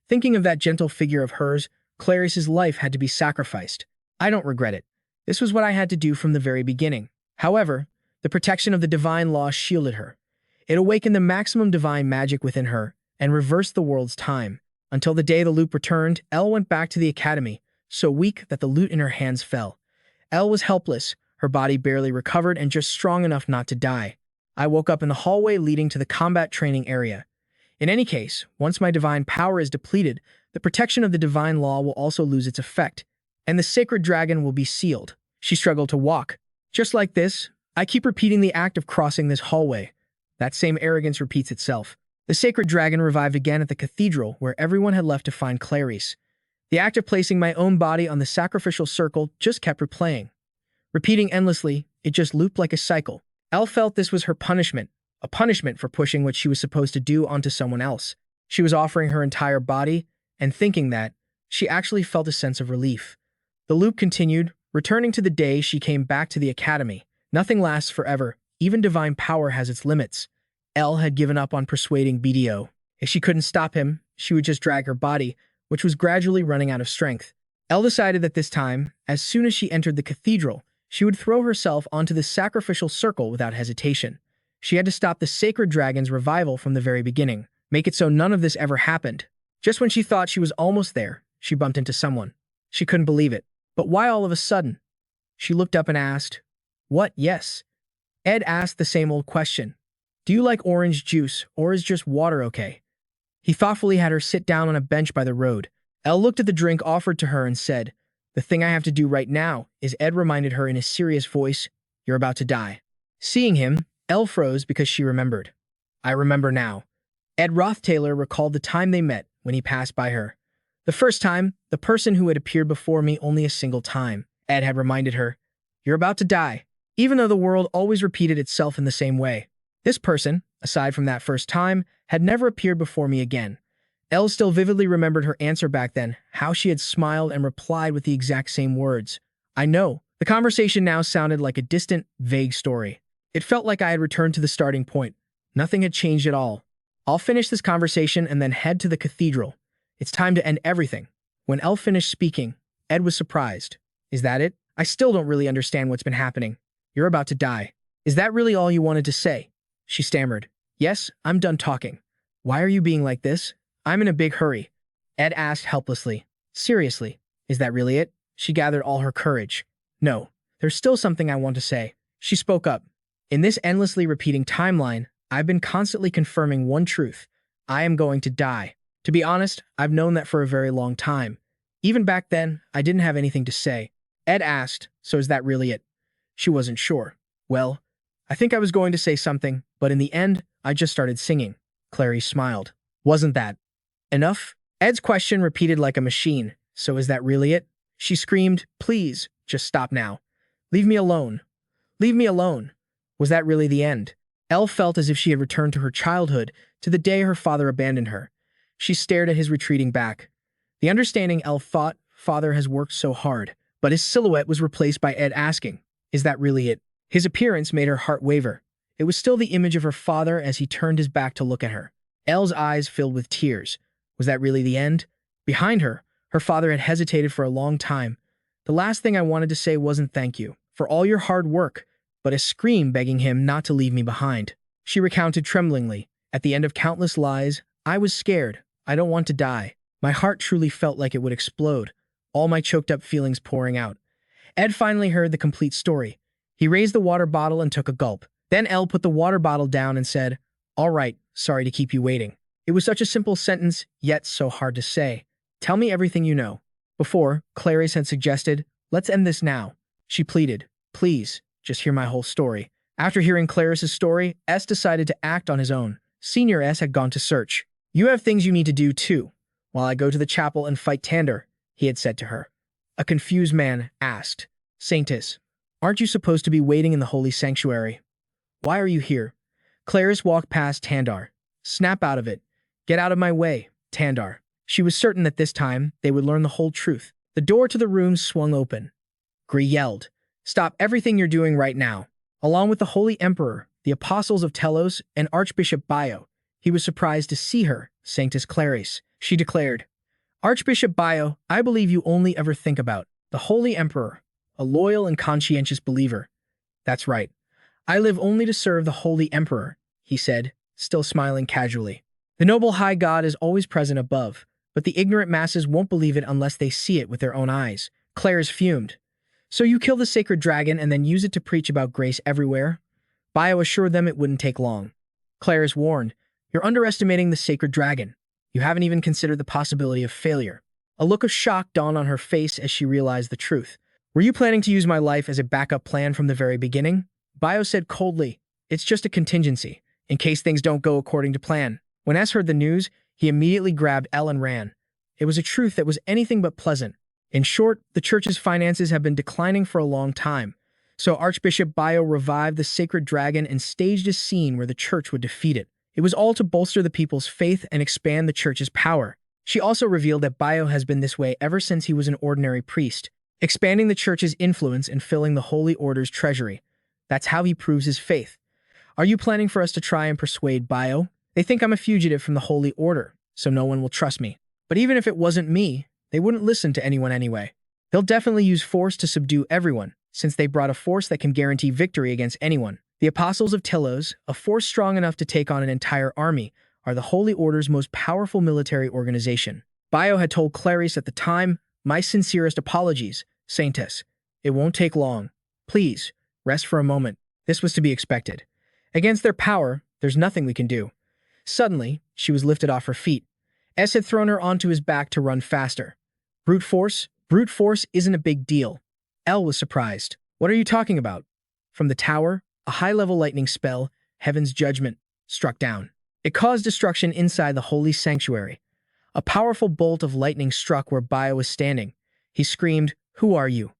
Thinking of that gentle figure of hers, Clarice's life had to be sacrificed. I don't regret it. This was what I had to do from the very beginning. However, the protection of the divine law shielded her. It awakened the maximum divine magic within her and reversed the world's time. Until the day the loop returned, Elle went back to the academy, so weak that the lute in her hands fell. Elle was helpless, her body barely recovered and just strong enough not to die. I woke up in the hallway leading to the combat training area. In any case, once my divine power is depleted, the protection of the divine law will also lose its effect, and the sacred dragon will be sealed. She struggled to walk. Just like this, I keep repeating the act of crossing this hallway. That same arrogance repeats itself. The sacred dragon revived again at the cathedral where everyone had left to find Clarice. The act of placing my own body on the sacrificial circle just kept replaying. Repeating endlessly, it just looped like a cycle. Elle felt this was her punishment, a punishment for pushing what she was supposed to do onto someone else. She was offering her entire body, and thinking that, she actually felt a sense of relief. The loop continued, returning to the day she came back to the academy. Nothing lasts forever. Even divine power has its limits. Elle had given up on persuading BDO. If she couldn't stop him, she would just drag her body, which was gradually running out of strength. Elle decided that this time, as soon as she entered the cathedral, she would throw herself onto the sacrificial circle without hesitation. She had to stop the sacred dragon's revival from the very beginning, make it so none of this ever happened. Just when she thought she was almost there, she bumped into someone. She couldn't believe it. But why all of a sudden? She looked up and asked, "What? Yes." Ed asked the same old question. "Do you like orange juice, or is just water okay?" He thoughtfully had her sit down on a bench by the road. Elle looked at the drink offered to her and said, "The thing I have to do right now is," Ed reminded her in a serious voice, "You're about to die." Seeing him, Elle froze because she remembered. I remember now. Ed Rothtaylor recalled the time they met when he passed by her. The first time, the person who had appeared before me only a single time. Ed had reminded her, "You're about to die," even though the world always repeated itself in the same way. This person, aside from that first time, had never appeared before me again. Elle still vividly remembered her answer back then, how she had smiled and replied with the exact same words. "I know." The conversation now sounded like a distant, vague story. It felt like I had returned to the starting point. Nothing had changed at all. "I'll finish this conversation and then head to the cathedral. It's time to end everything." When Elle finished speaking, Ed was surprised. "Is that it? I still don't really understand what's been happening. You're about to die. Is that really all you wanted to say?" She stammered. "Yes, I'm done talking." "Why are you being like this?" "I'm in a big hurry," Ed asked helplessly. "Seriously, is that really it?" She gathered all her courage. "No, there's still something I want to say." She spoke up. "In this endlessly repeating timeline, I've been constantly confirming one truth. I am going to die. To be honest, I've known that for a very long time. Even back then, I didn't have anything to say." Ed asked, "So is that really it?" She wasn't sure. "Well, I think I was going to say something, but in the end, I just started singing." Clarice smiled. "Wasn't that enough?" Ed's question repeated like a machine. "So is that really it?" She screamed, "Please, just stop now. Leave me alone. Leave me alone." Was that really the end? Elle felt as if she had returned to her childhood, to the day her father abandoned her. She stared at his retreating back. The understanding Elle thought, father has worked so hard, but his silhouette was replaced by Ed asking, "Is that really it?" His appearance made her heart waver. It was still the image of her father as he turned his back to look at her. Elle's eyes filled with tears. Was that really the end? Behind her, her father had hesitated for a long time. "The last thing I wanted to say wasn't thank you for all your hard work, but a scream begging him not to leave me behind." She recounted tremblingly. "At the end of countless lies, I was scared. I don't want to die." My heart truly felt like it would explode, all my choked up feelings pouring out. Ed finally heard the complete story. He raised the water bottle and took a gulp. Then Elle put the water bottle down and said, "All right, sorry to keep you waiting." It was such a simple sentence, yet so hard to say. "Tell me everything you know." Before, Clarice had suggested, "Let's end this now." She pleaded, "Please, just hear my whole story." After hearing Clarice's story, S decided to act on his own. Senior S had gone to search. "You have things you need to do too, while I go to the chapel and fight Tander," he had said to her. A confused man asked, "Saintess, aren't you supposed to be waiting in the holy sanctuary? Why are you here?" Clarice walked past Tandar. "Snap out of it. Get out of my way, Tandar." She was certain that this time they would learn the whole truth. The door to the room swung open. Gree yelled, "Stop everything you're doing right now." Along with the Holy Emperor, the Apostles of Telos, and Archbishop Bio, he was surprised to see her, Sanctus Clarice. She declared, "Archbishop Bio, I believe you only ever think about the Holy Emperor, a loyal and conscientious believer." "That's right. I live only to serve the Holy Emperor," he said, still smiling casually. "The noble high god is always present above, but the ignorant masses won't believe it unless they see it with their own eyes." Clarice fumed. "So you kill the sacred dragon and then use it to preach about grace everywhere?" Bio assured them it wouldn't take long. Clarice warned, "You're underestimating the sacred dragon. You haven't even considered the possibility of failure." A look of shock dawned on her face as she realized the truth. "Were you planning to use my life as a backup plan from the very beginning?" Bio said coldly, "It's just a contingency, in case things don't go according to plan." When S heard the news, he immediately grabbed Elle and ran. It was a truth that was anything but pleasant. In short, the church's finances have been declining for a long time, so Archbishop Bio revived the sacred dragon and staged a scene where the church would defeat it. It was all to bolster the people's faith and expand the church's power. She also revealed that Bio has been this way ever since he was an ordinary priest, expanding the church's influence and filling the Holy Order's treasury. That's how he proves his faith. "Are you planning for us to try and persuade Bio? They think I'm a fugitive from the Holy Order, so no one will trust me. But even if it wasn't me, they wouldn't listen to anyone anyway. They'll definitely use force to subdue everyone, since they brought a force that can guarantee victory against anyone. The Apostles of Telos, a force strong enough to take on an entire army, are the Holy Order's most powerful military organization." Bio had told Clarice at the time, "My sincerest apologies, Saintess. It won't take long. Please, rest for a moment." This was to be expected. Against their power, there's nothing we can do. Suddenly, she was lifted off her feet. S had thrown her onto his back to run faster. Brute force? Brute force isn't a big deal." Elle was surprised. "What are you talking about?" From the tower, a high-level lightning spell, Heaven's Judgment, struck down. It caused destruction inside the holy sanctuary. A powerful bolt of lightning struck where Bio was standing. He screamed, "Who are you?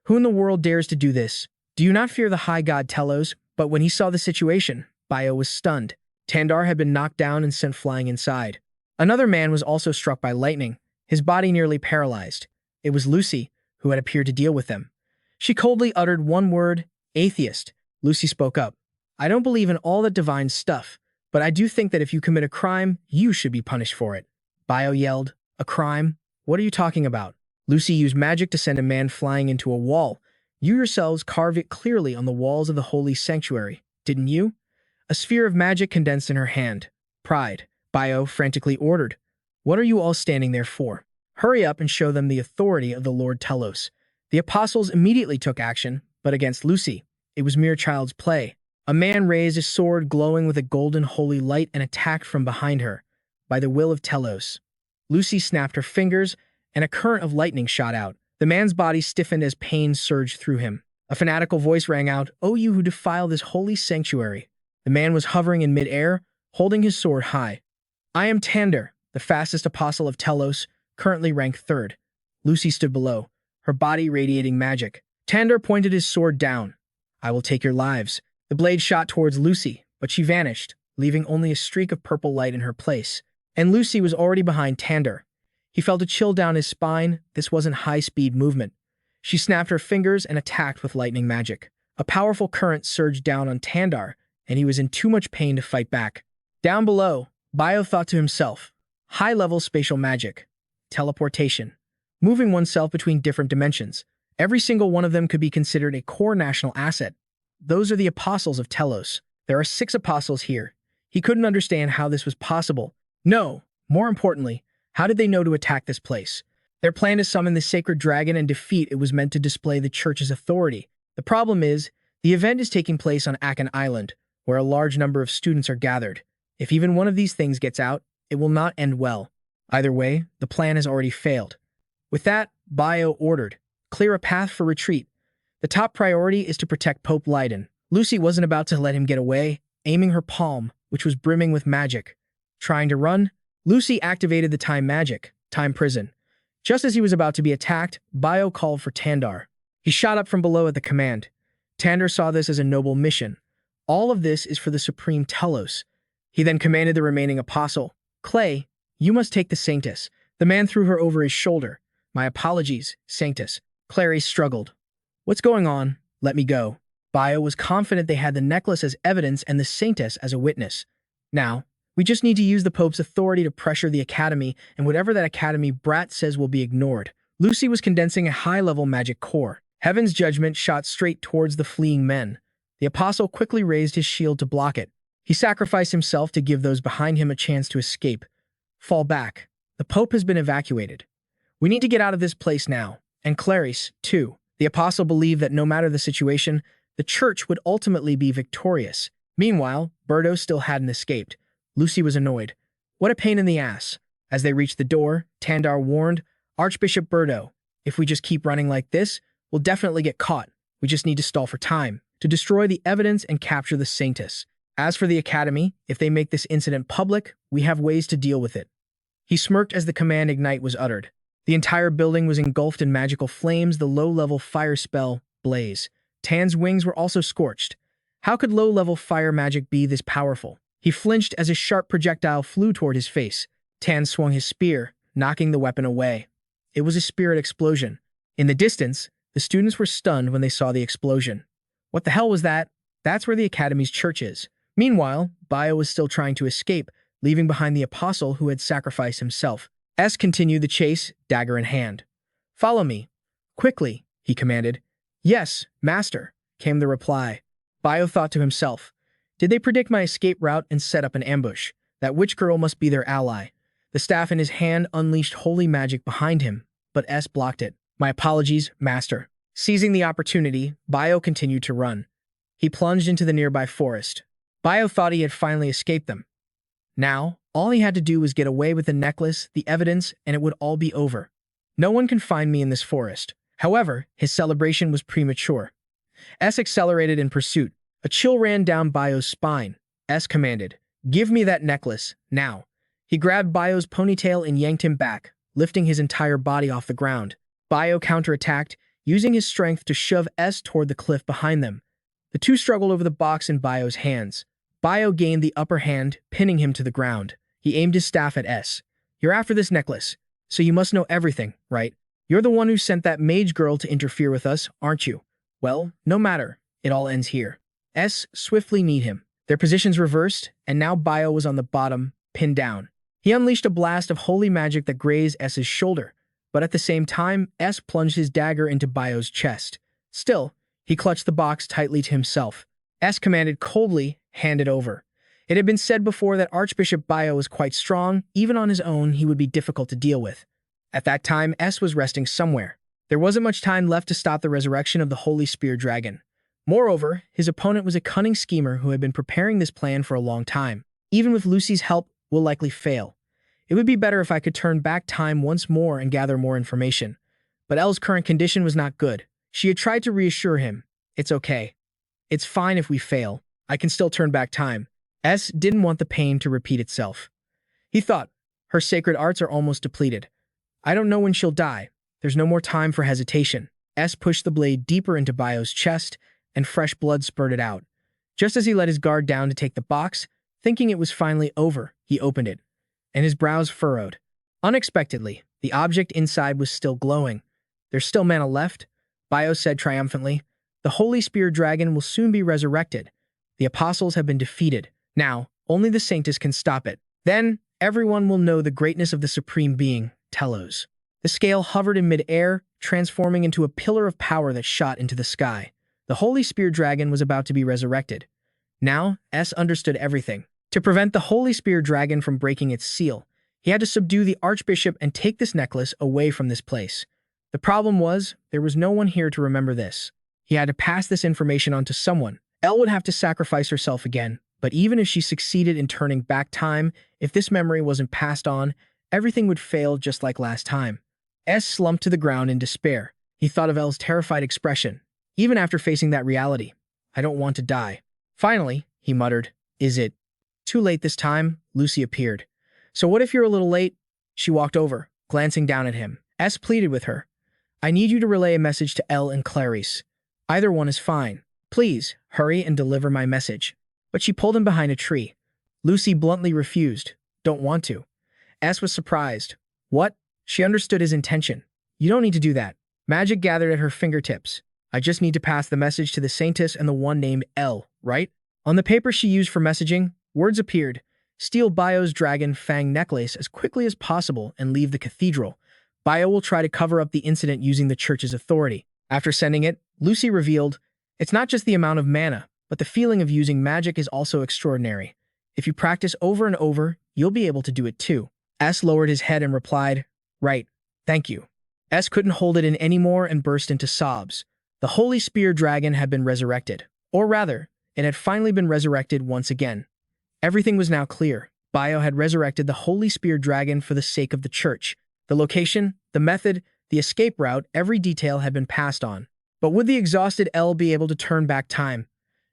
Who in the world dares to do this? Do you not fear the high god Telos?" But when he saw the situation, Bio was stunned. Tandar had been knocked down and sent flying inside. Another man was also struck by lightning, his body nearly paralyzed. It was Lucy, who had appeared to deal with them. She coldly uttered one word, "Atheist." Lucy spoke up. "I don't believe in all that divine stuff, but I do think that if you commit a crime, you should be punished for it." Bio yelled, "A crime? What are you talking about?" Lucy used magic to send a man flying into a wall. "You yourselves carved it clearly on the walls of the holy sanctuary, didn't you?" A sphere of magic condensed in her hand. "Pride," Bio frantically ordered. "What are you all standing there for? Hurry up and show them the authority of the Lord Telos." The apostles immediately took action, but against Lucy, it was mere child's play. A man raised a sword glowing with a golden holy light and attacked from behind her. By the will of Telos. Lucy snapped her fingers, and a current of lightning shot out. The man's body stiffened as pain surged through him. A fanatical voice rang out, "O you who defile this holy sanctuary." The man was hovering in midair, holding his sword high. "I am Tandar, the fastest apostle of Telos, currently ranked 3rd. Lucy stood below, her body radiating magic. Tandar pointed his sword down. "I will take your lives." The blade shot towards Lucy, but she vanished, leaving only a streak of purple light in her place. And Lucy was already behind Tandar. He felt a chill down his spine. This wasn't high-speed movement. She snapped her fingers and attacked with lightning magic. A powerful current surged down on Tandar, and he was in too much pain to fight back. Down below, Bio thought to himself, high-level spatial magic, teleportation, moving oneself between different dimensions. Every single one of them could be considered a core national asset. Those are the apostles of Telos. There are 6 apostles here. He couldn't understand how this was possible. No, more importantly, how did they know to attack this place? Their plan to summon the sacred dragon and defeat it was meant to display the church's authority. The problem is, the event is taking place on Akan Island, where a large number of students are gathered. If even one of these things gets out, it will not end well. Either way, the plan has already failed. With that, Bio ordered, "Clear a path for retreat. The top priority is to protect Pope Leiden." Lucy wasn't about to let him get away, aiming her palm, which was brimming with magic. Trying to run, Lucy activated the time magic, time prison. Just as he was about to be attacked, Bio called for Tandar. He shot up from below at the command. Tandar saw this as a noble mission. All of this is for the supreme Telos. He then commanded the remaining apostle, "Clay, you must take the Sanctus." The man threw her over his shoulder. "My apologies, Sanctus." Clary struggled. "What's going on? Let me go." Bio was confident they had the necklace as evidence and the Sanctus as a witness. "Now, we just need to use the Pope's authority to pressure the Academy, and whatever that Academy brat says will be ignored." Lucy was condensing a high-level magic core. Heaven's judgment shot straight towards the fleeing men. The apostle quickly raised his shield to block it. He sacrificed himself to give those behind him a chance to escape. "Fall back. The Pope has been evacuated. We need to get out of this place now. And Clarice, too." The apostle believed that no matter the situation, the church would ultimately be victorious. Meanwhile, Berto still hadn't escaped. Lucy was annoyed. What a pain in the ass. As they reached the door, Tandar warned, "Archbishop Berto, if we just keep running like this, we'll definitely get caught. We just need to stall for time, to destroy the evidence and capture the Sanctus. As for the Academy, if they make this incident public, we have ways to deal with it." He smirked as the command Ignite was uttered. The entire building was engulfed in magical flames, the low-level fire spell, Blaze. Tan's wings were also scorched. How could low-level fire magic be this powerful? He flinched as a sharp projectile flew toward his face. Tan swung his spear, knocking the weapon away. It was a spirit explosion. In the distance, the students were stunned when they saw the explosion. What the hell was that? That's where the Academy's church is. Meanwhile, Bio was still trying to escape, leaving behind the apostle who had sacrificed himself. S continued the chase, dagger in hand. "Follow me. Quickly," he commanded. "Yes, master," came the reply. Bio thought to himself, did they predict my escape route and set up an ambush? That witch girl must be their ally. The staff in his hand unleashed holy magic behind him, but S blocked it. "My apologies, master." Seizing the opportunity, Bio continued to run. He plunged into the nearby forest. Bio thought he had finally escaped them. Now, all he had to do was get away with the necklace, the evidence, and it would all be over. No one can find me in this forest. However, his celebration was premature. S accelerated in pursuit. A chill ran down Bio's spine. S commanded, "Give me that necklace, now." He grabbed Bio's ponytail and yanked him back, lifting his entire body off the ground. Bio counterattacked, using his strength to shove S toward the cliff behind them. The two struggled over the box in Bio's hands. Bio gained the upper hand, pinning him to the ground. He aimed his staff at S. "You're after this necklace, so you must know everything, right? You're the one who sent that mage girl to interfere with us, aren't you? Well, no matter. It all ends here." S swiftly kneed him. Their positions reversed, and now Bio was on the bottom, pinned down. He unleashed a blast of holy magic that grazed S's shoulder, but at the same time, S plunged his dagger into Bio's chest. Still, he clutched the box tightly to himself. S commanded coldly, "Hand it over." It had been said before that Archbishop Bio was quite strong. Even on his own, he would be difficult to deal with. At that time, S was resting somewhere. There wasn't much time left to stop the resurrection of the Holy Spear Dragon. Moreover, his opponent was a cunning schemer who had been preparing this plan for a long time. Even with Lucy's help, will likely fail. It would be better if I could turn back time once more and gather more information. But Elle's current condition was not good. She had tried to reassure him. "It's okay. It's fine if we fail. I can still turn back time." S didn't want the pain to repeat itself. He thought, her sacred arts are almost depleted. "I don't know when she'll die. There's no more time for hesitation." S pushed the blade deeper into Bio's chest, and fresh blood spurted out. Just as he let his guard down to take the box, thinking it was finally over, he opened it, and his brows furrowed. Unexpectedly, the object inside was still glowing. "There's still mana left," Bio said triumphantly. "The Holy Spear Dragon will soon be resurrected. The apostles have been defeated. Now, only the Sanctus can stop it. Then, everyone will know the greatness of the Supreme Being, Telos." The scale hovered in mid-air, transforming into a pillar of power that shot into the sky. The Holy Spear Dragon was about to be resurrected. Now, S understood everything. To prevent the Holy Spear Dragon from breaking its seal, he had to subdue the Archbishop and take this necklace away from this place. The problem was, there was no one here to remember this. He had to pass this information on to someone. Elle would have to sacrifice herself again, but even if she succeeded in turning back time, if this memory wasn't passed on, everything would fail just like last time. S slumped to the ground in despair. He thought of Elle's terrified expression. Even after facing that reality, "I don't want to die." Finally, he muttered, "Is it too late this time?" Lucy appeared. "So what if you're a little late?" She walked over, glancing down at him. S pleaded with her. "I need you to relay a message to Elle and Clarice. Either one is fine. Please, hurry and deliver my message." But she pulled him behind a tree. Lucy bluntly refused. "Don't want to." S was surprised. "What?" She understood his intention. "You don't need to do that." Magic gathered at her fingertips. "I just need to pass the message to the Saintess and the one named Elle, right?" On the paper she used for messaging, words appeared. "Steal Bio's dragon fang necklace as quickly as possible and leave the cathedral. Bio will try to cover up the incident using the church's authority." After sending it, Lucy revealed, "It's not just the amount of mana, but the feeling of using magic is also extraordinary. If you practice over and over, you'll be able to do it too." S lowered his head and replied, "Right, thank you." S couldn't hold it in anymore and burst into sobs. The Holy Spear Dragon had been resurrected. Or rather, it had finally been resurrected once again. Everything was now clear. Bio had resurrected the Holy Spear Dragon for the sake of the church. The location, the method, the escape route, every detail had been passed on. But would the exhausted Elle be able to turn back time?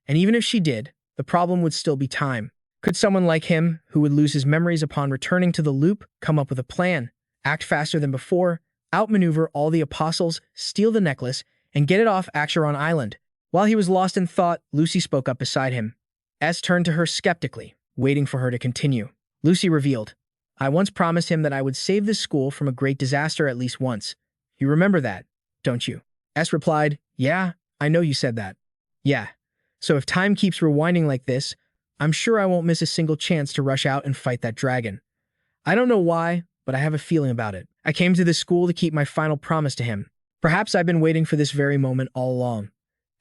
And even if she did, the problem would still be time. Could someone like him, who would lose his memories upon returning to the loop, come up with a plan, act faster than before, outmaneuver all the apostles, steal the necklace, and get it off Acheron Island? While he was lost in thought, Lucy spoke up beside him. S turned to her skeptically, waiting for her to continue. Lucy revealed, "I once promised him that I would save this school from a great disaster at least once. You remember that, don't you?" S replied, "Yeah, I know you said that." "Yeah. So if time keeps rewinding like this, I'm sure I won't miss a single chance to rush out and fight that dragon. I don't know why, but I have a feeling about it. I came to this school to keep my final promise to him. Perhaps I've been waiting for this very moment all along.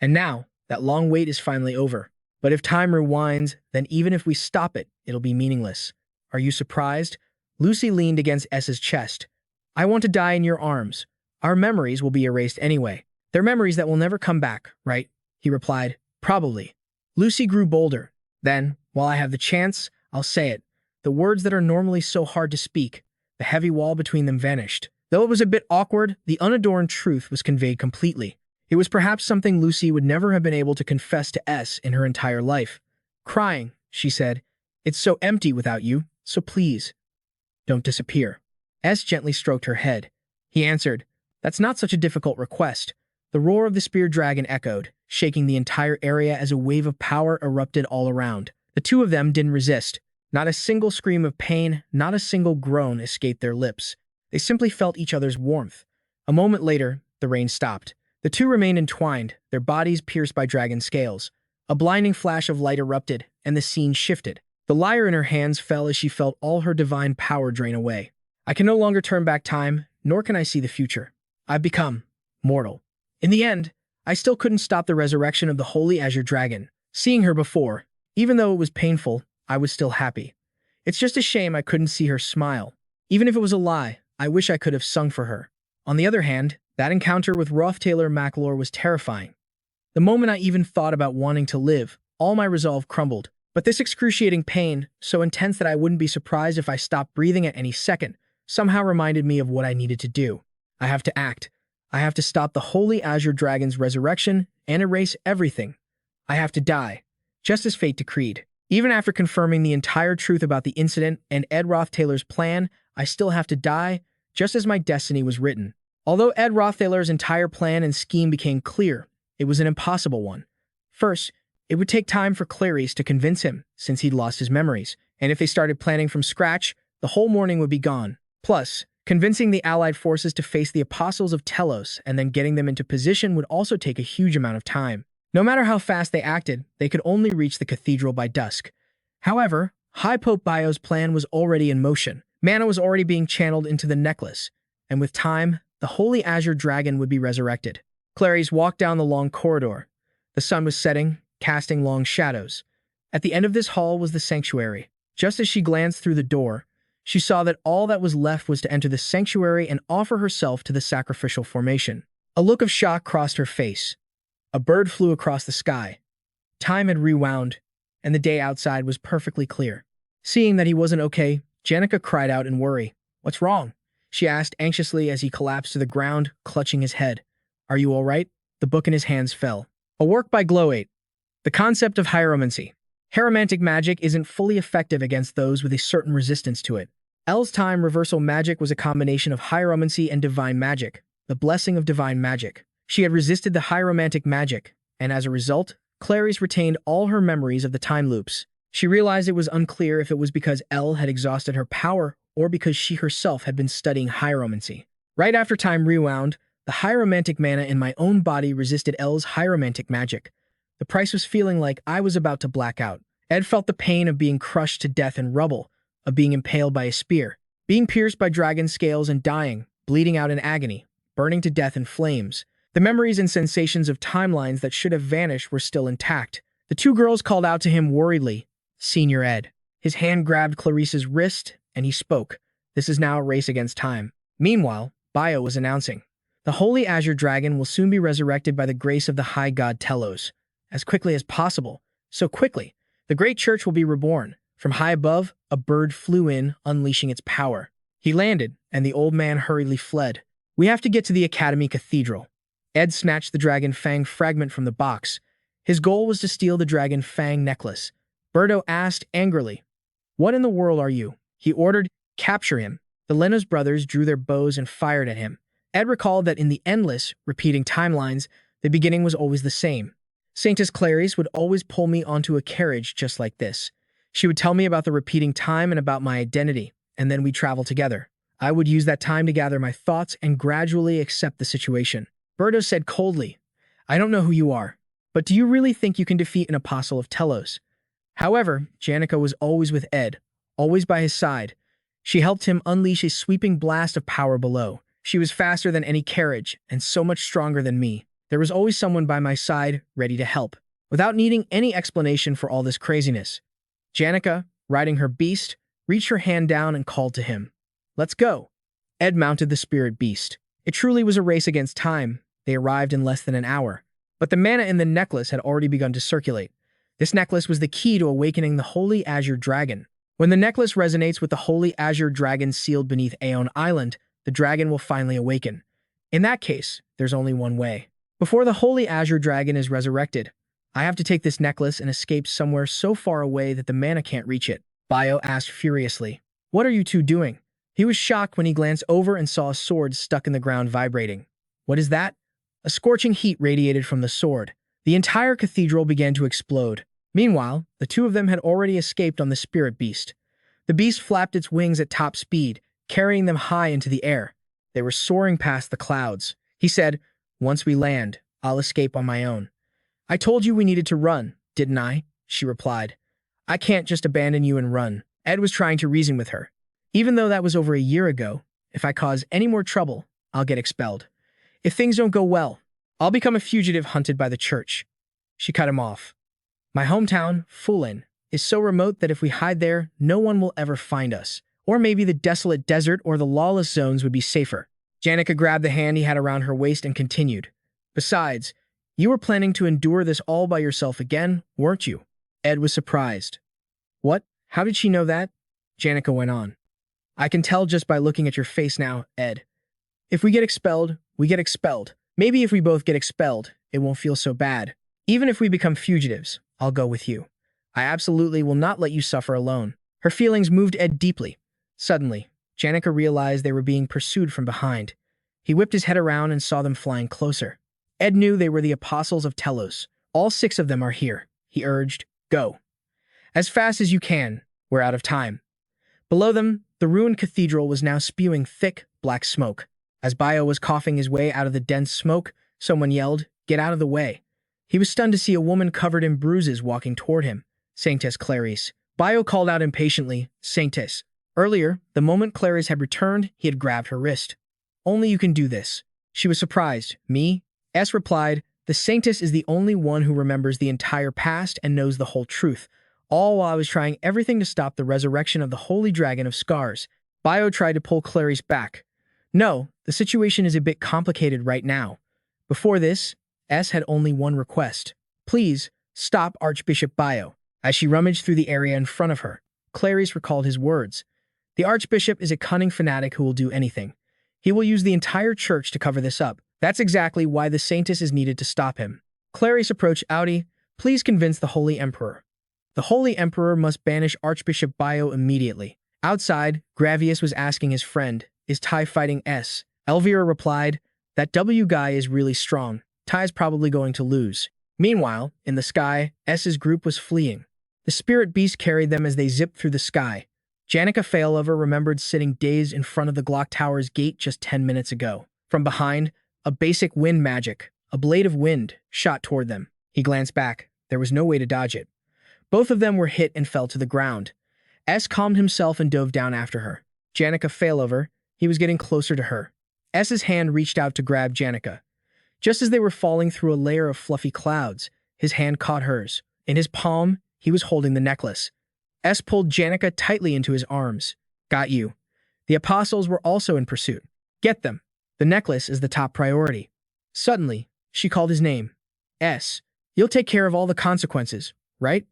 And now, that long wait is finally over. But if time rewinds, then even if we stop it, it'll be meaningless. Are you surprised?" Lucy leaned against S's chest. "I want to die in your arms. Our memories will be erased anyway. They're memories that will never come back, right?" He replied, "Probably." Lucy grew bolder. "Then, while I have the chance, I'll say it. The words that are normally so hard to speak." The heavy wall between them vanished. Though it was a bit awkward, the unadorned truth was conveyed completely. It was perhaps something Lucy would never have been able to confess to S in her entire life. Crying, she said, "It's so empty without you, so please, Don't disappear. S gently stroked her head. He answered, That's not such a difficult request. The roar of the spear dragon echoed, shaking the entire area as a wave of power erupted all around. The two of them didn't resist. Not a single scream of pain, not a single groan escaped their lips. They simply felt each other's warmth. A moment later, the rain stopped. The two remained entwined, their bodies pierced by dragon scales. A blinding flash of light erupted, and the scene shifted. The lyre in her hands fell as she felt all her divine power drain away. I can no longer turn back time, nor can I see the future. I've become mortal. In the end, I still couldn't stop the resurrection of the Holy Azure Dragon. Seeing her before, even though it was painful, I was still happy. It's just a shame I couldn't see her smile. Even if it was a lie, I wish I could have sung for her. On the other hand, that encounter with Rothtaylor McAlor was terrifying. The moment I even thought about wanting to live, all my resolve crumbled. But this excruciating pain, so intense that I wouldn't be surprised if I stopped breathing at any second, somehow reminded me of what I needed to do. I have to act. I have to stop the Holy Azure Dragon's resurrection and erase everything. I have to die, just as fate decreed. Even after confirming the entire truth about the incident and Ed Rothtaylor's plan, I still have to die, just as my destiny was written. Although Ed Rothtaylor's entire plan and scheme became clear, it was an impossible one. First, it would take time for Clarice to convince him, since he'd lost his memories, and if they started planning from scratch, the whole morning would be gone. Plus, convincing the Allied forces to face the Apostles of Telos and then getting them into position would also take a huge amount of time. No matter how fast they acted, they could only reach the cathedral by dusk. However, High Pope Bio's plan was already in motion. Mana was already being channeled into the necklace, and with time, the Holy Azure Dragon would be resurrected. Clarice walked down the long corridor. The sun was setting, casting long shadows. At the end of this hall was the sanctuary. Just as she glanced through the door, she saw that all that was left was to enter the sanctuary and offer herself to the sacrificial formation. A look of shock crossed her face. A bird flew across the sky. Time had rewound, and the day outside was perfectly clear. Seeing that he wasn't okay, Janica cried out in worry. "What's wrong?" she asked anxiously as he collapsed to the ground, clutching his head. "Are you all right?" The book in his hands fell. A work by Glow8. The concept of hieromancy. Hieromantic magic isn't fully effective against those with a certain resistance to it. L's time reversal magic was a combination of hieromancy and divine magic, the blessing of divine magic. She had resisted the hieromantic magic, and as a result, Clarice retained all her memories of the time loops. She realized it was unclear if it was because L had exhausted her power or because she herself had been studying hieromancy. Right after time rewound, the hieromantic mana in my own body resisted L's hieromantic magic. The price was feeling like I was about to black out. Ed felt the pain of being crushed to death in rubble, of being impaled by a spear, being pierced by dragon scales and dying, bleeding out in agony, burning to death in flames. The memories and sensations of timelines that should have vanished were still intact. The two girls called out to him worriedly, "Senior Ed." His hand grabbed Clarice's wrist, and he spoke. "This is now a race against time." Meanwhile, Bio was announcing, "The Holy Azure Dragon will soon be resurrected by the grace of the High God Telos. As quickly as possible. So quickly, the great church will be reborn." From high above, a bird flew in, unleashing its power. He landed, and the old man hurriedly fled. "We have to get to the Academy Cathedral." Ed snatched the Dragon Fang fragment from the box. His goal was to steal the Dragon Fang necklace. Birdo asked angrily, "What in the world are you?" He ordered, "Capture him." The Lenos brothers drew their bows and fired at him. Ed recalled that in the endless, repeating timelines, the beginning was always the same. Saintess Clarice would always pull me onto a carriage just like this. She would tell me about the repeating time and about my identity, and then we'd travel together. I would use that time to gather my thoughts and gradually accept the situation. Birdo said coldly, "I don't know who you are, but do you really think you can defeat an apostle of Telos?" However, Janica was always with Ed, always by his side. She helped him unleash a sweeping blast of power below. She was faster than any carriage, and so much stronger than me. There was always someone by my side, ready to help, without needing any explanation for all this craziness. Janica, riding her beast, reached her hand down and called to him. "Let's go." Ed mounted the spirit beast. It truly was a race against time. They arrived in less than an hour. But the mana in the necklace had already begun to circulate. This necklace was the key to awakening the Holy Azure Dragon. When the necklace resonates with the Holy Azure Dragon sealed beneath Aeon Island, the dragon will finally awaken. In that case, there's only one way. Before the Holy Azure Dragon is resurrected, I have to take this necklace and escape somewhere so far away that the mana can't reach it. Bio asked furiously, "What are you two doing?" He was shocked when he glanced over and saw a sword stuck in the ground vibrating. What is that? A scorching heat radiated from the sword. The entire cathedral began to explode. Meanwhile, the two of them had already escaped on the spirit beast. The beast flapped its wings at top speed, carrying them high into the air. They were soaring past the clouds. He said, "Once we land, I'll escape on my own." "I told you we needed to run, didn't I?" she replied. "I can't just abandon you and run." Ed was trying to reason with her. "Even though that was over a year ago, if I cause any more trouble, I'll get expelled. If things don't go well, I'll become a fugitive hunted by the church." She cut him off. "My hometown, Fulin, is so remote that if we hide there, no one will ever find us. Or maybe the desolate desert or the lawless zones would be safer." Janica grabbed the hand he had around her waist and continued. "Besides, you were planning to endure this all by yourself again, weren't you?" Ed was surprised. "What? How did she know that?" Janica went on. "I can tell just by looking at your face now, Ed. If we get expelled, we get expelled. Maybe if we both get expelled, it won't feel so bad. Even if we become fugitives, I'll go with you. I absolutely will not let you suffer alone." Her feelings moved Ed deeply. Suddenly, Janica realized they were being pursued from behind. He whipped his head around and saw them flying closer. Ed knew they were the apostles of Telos. "All 6 of them are here," he urged. "Go. As fast as you can. We're out of time." Below them, the ruined cathedral was now spewing thick, black smoke. As Bio was coughing his way out of the dense smoke, someone yelled, "Get out of the way." He was stunned to see a woman covered in bruises walking toward him. "Saintess Clarice." Bio called out impatiently, "Saintess." Earlier, the moment Clarice had returned, he had grabbed her wrist. "Only you can do this." She was surprised. "Me?" S replied, "The Saintess is the only one who remembers the entire past and knows the whole truth, all while I was trying everything to stop the resurrection of the Holy Dragon of Scars." Bio tried to pull Clarice back. "No, the situation is a bit complicated right now. Before this, S had only one request. Please, stop Archbishop Bio." As she rummaged through the area in front of her, Clarice recalled his words. "The Archbishop is a cunning fanatic who will do anything. He will use the entire church to cover this up. That's exactly why the Saintess is needed to stop him." Clarice approached Audi. "Please convince the Holy Emperor. The Holy Emperor must banish Archbishop Bio immediately." Outside, Gravius was asking his friend, "Is Tai fighting S?" Elvira replied, "That W guy is really strong. Tai's probably going to lose." Meanwhile, in the sky, S's group was fleeing. The spirit beast carried them as they zipped through the sky. Janica Failover remembered sitting dazed in front of the Glock Tower's gate just 10 minutes ago. From behind, a basic wind magic, a blade of wind, shot toward them. He glanced back. There was no way to dodge it. Both of them were hit and fell to the ground. S calmed himself and dove down after her. Janica Failover, he was getting closer to her. S's hand reached out to grab Janica. Just as they were falling through a layer of fluffy clouds, his hand caught hers. In his palm, he was holding the necklace. S pulled Janica tightly into his arms. "Got you." The apostles were also in pursuit. "Get them. The necklace is the top priority." Suddenly, she called his name. "S, you'll take care of all the consequences, right?"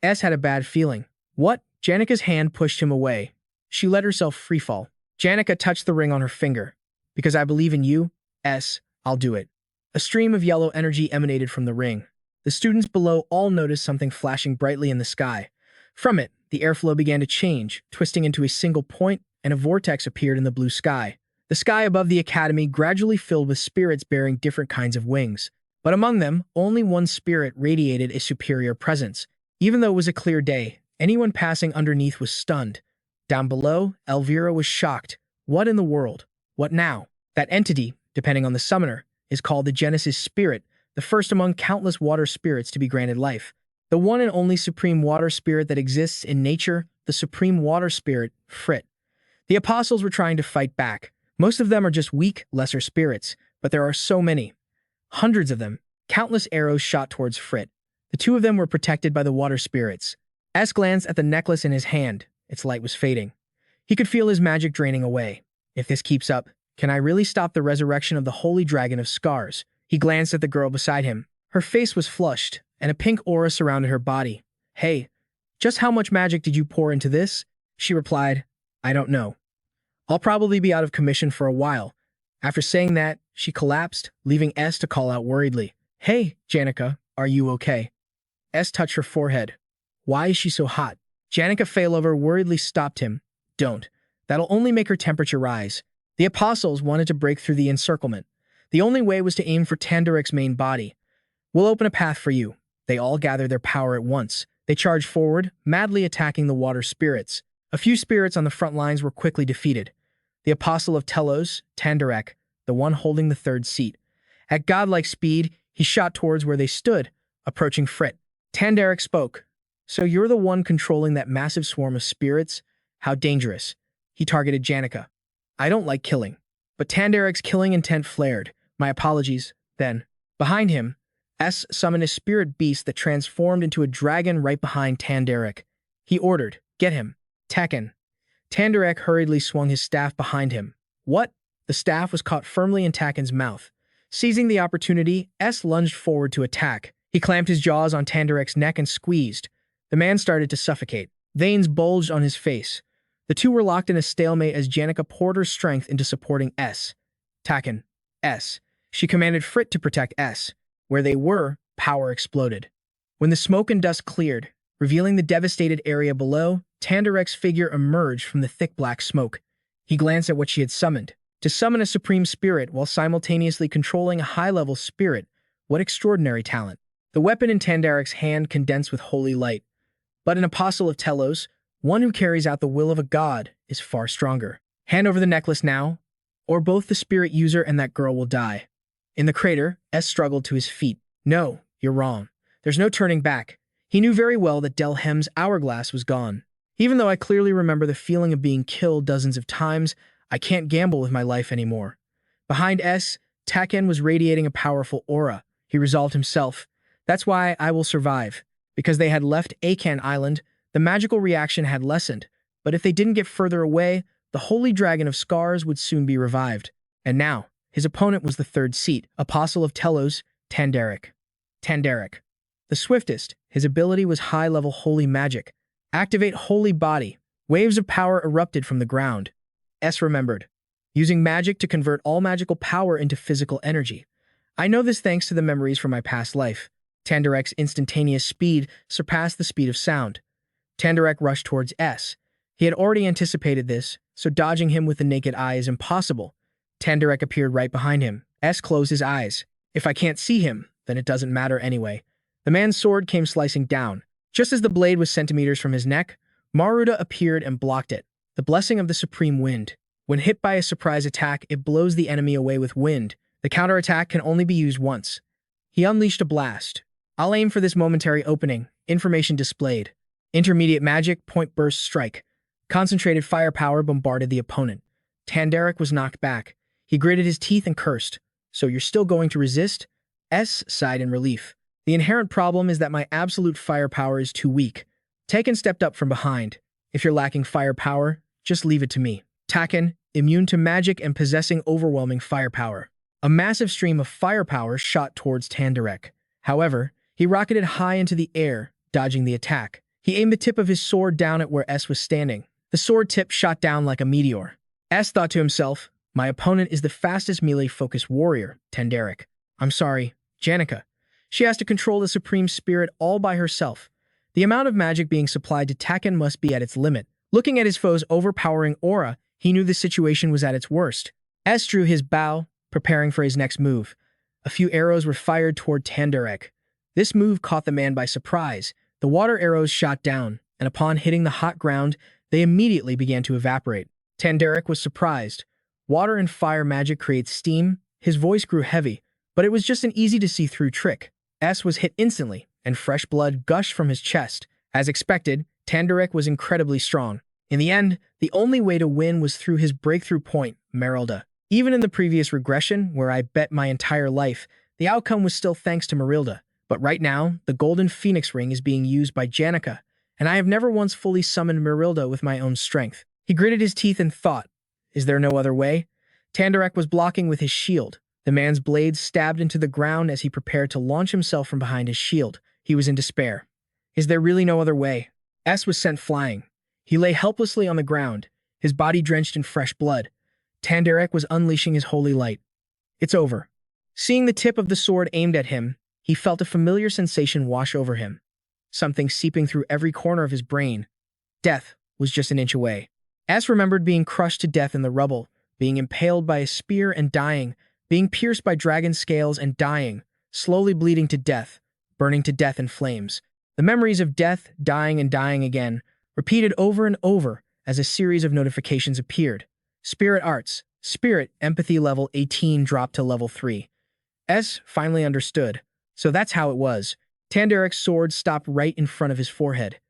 S had a bad feeling. "What?" Janica's hand pushed him away. She let herself freefall. Janica touched the ring on her finger. "Because I believe in you, S, I'll do it." A stream of yellow energy emanated from the ring. The students below all noticed something flashing brightly in the sky. From it, the airflow began to change, twisting into a single point, and a vortex appeared in the blue sky. The sky above the academy gradually filled with spirits bearing different kinds of wings. But among them, only one spirit radiated a superior presence. Even though it was a clear day, anyone passing underneath was stunned. Down below, Elvira was shocked. What in the world? What now? That entity, depending on the summoner, is called the Genesis Spirit, the first among countless water spirits to be granted life. The one and only supreme water spirit that exists in nature, the supreme water spirit, Frit. The apostles were trying to fight back. Most of them are just weak, lesser spirits, but there are so many. Hundreds of them. Countless arrows shot towards Frit. The two of them were protected by the water spirits. S glanced at the necklace in his hand. Its light was fading. He could feel his magic draining away. If this keeps up, can I really stop the resurrection of the Holy Dragon of Scars? He glanced at the girl beside him. Her face was flushed, and a pink aura surrounded her body. "Hey, just how much magic did you pour into this?" She replied, "I don't know. I'll probably be out of commission for a while." After saying that, she collapsed, leaving S to call out worriedly, "Hey, Janica, are you okay?" S touched her forehead. "Why is she so hot?" Janica Failover worriedly stopped him. "Don't. That'll only make her temperature rise. The apostles wanted to break through the encirclement. The only way was to aim for Tandarek's main body. We'll open a path for you. They all gather their power at once. They charged forward, madly attacking the water spirits. A few spirits on the front lines were quickly defeated. The apostle of Telos, Tandarek, the one holding the third seat. At godlike speed, he shot towards where they stood, approaching Frit. Tandarek spoke. So you're the one controlling that massive swarm of spirits? How dangerous. He targeted Janica. I don't like killing. But Tandarek's killing intent flared. My apologies. Then, behind him, S summoned a spirit beast that transformed into a dragon right behind Tandarek. He ordered, get him. Tekken. Tandarek hurriedly swung his staff behind him. What? The staff was caught firmly in Takken's mouth. Seizing the opportunity, S lunged forward to attack. He clamped his jaws on Tandarek's neck and squeezed. The man started to suffocate. Veins bulged on his face. The two were locked in a stalemate as Janica poured her strength into supporting S. Takken. S. She commanded Frit to protect S. Where they were, power exploded. When the smoke and dust cleared, revealing the devastated area below, Tandarek's figure emerged from the thick black smoke. He glanced at what she had summoned. To summon a supreme spirit while simultaneously controlling a high-level spirit, what extraordinary talent. The weapon in Tandarek's hand condensed with holy light. But an apostle of Telos, one who carries out the will of a god, is far stronger. Hand over the necklace now, or both the spirit user and that girl will die. In the crater, S struggled to his feet. No, you're wrong. There's no turning back. He knew very well that Delhem's hourglass was gone. Even though I clearly remember the feeling of being killed dozens of times, I can't gamble with my life anymore. Behind S, Takken was radiating a powerful aura. He resolved himself. That's why I will survive. Because they had left Akan Island, the magical reaction had lessened. But if they didn't get further away, the Holy Dragon of Scars would soon be revived. And now, his opponent was the third seat, Apostle of Telos, Tandarek. Tandarek. The swiftest, his ability was high-level holy magic. Activate holy body. Waves of power erupted from the ground. S remembered. Using magic to convert all magical power into physical energy. I know this thanks to the memories from my past life. Tandarek's instantaneous speed surpassed the speed of sound. Tandarek rushed towards S. He had already anticipated this, so dodging him with the naked eye is impossible. Tandarek appeared right behind him. S closed his eyes. If I can't see him, then it doesn't matter anyway. The man's sword came slicing down. Just as the blade was centimeters from his neck, Maruta appeared and blocked it. The blessing of the supreme wind. When hit by a surprise attack, it blows the enemy away with wind. The counterattack can only be used once. He unleashed a blast. I'll aim for this momentary opening. Information displayed. Intermediate magic, point burst strike. Concentrated firepower bombarded the opponent. Tandarek was knocked back. He gritted his teeth and cursed. So you're still going to resist? S sighed in relief. The inherent problem is that my absolute firepower is too weak. Takken stepped up from behind. If you're lacking firepower, just leave it to me. Takken, immune to magic and possessing overwhelming firepower. A massive stream of firepower shot towards Tandarek. However, he rocketed high into the air, dodging the attack. He aimed the tip of his sword down at where S was standing. The sword tip shot down like a meteor. S thought to himself, my opponent is the fastest melee-focused warrior, Tandarek. I'm sorry, Janica. She has to control the Supreme Spirit all by herself. The amount of magic being supplied to Takken must be at its limit. Looking at his foe's overpowering aura, he knew the situation was at its worst. S drew his bow, preparing for his next move. A few arrows were fired toward Tandarek. This move caught the man by surprise. The water arrows shot down, and upon hitting the hot ground, they immediately began to evaporate. Tandarek was surprised. Water and fire magic creates steam. His voice grew heavy, but it was just an easy-to-see-through trick. S was hit instantly, and fresh blood gushed from his chest. As expected, Tandarek was incredibly strong. In the end, the only way to win was through his breakthrough point, Marilda. Even in the previous regression, where I bet my entire life, the outcome was still thanks to Marilda. But right now, the Golden Phoenix Ring is being used by Janica, and I have never once fully summoned Marilda with my own strength. He gritted his teeth and thought, is there no other way? Tandarek was blocking with his shield. The man's blade stabbed into the ground as he prepared to launch himself from behind his shield. He was in despair. Is there really no other way? S was sent flying. He lay helplessly on the ground, his body drenched in fresh blood. Tandarek was unleashing his holy light. It's over. Seeing the tip of the sword aimed at him, he felt a familiar sensation wash over him. Something seeping through every corner of his brain. Death was just an inch away. S remembered being crushed to death in the rubble, being impaled by a spear and dying, being pierced by dragon scales and dying, slowly bleeding to death, burning to death in flames. The memories of death, dying, and dying again, repeated over and over as a series of notifications appeared. Spirit Arts. Spirit Empathy level 18 dropped to level 3. S finally understood. So that's how it was. Tanderek's sword stopped right in front of his forehead.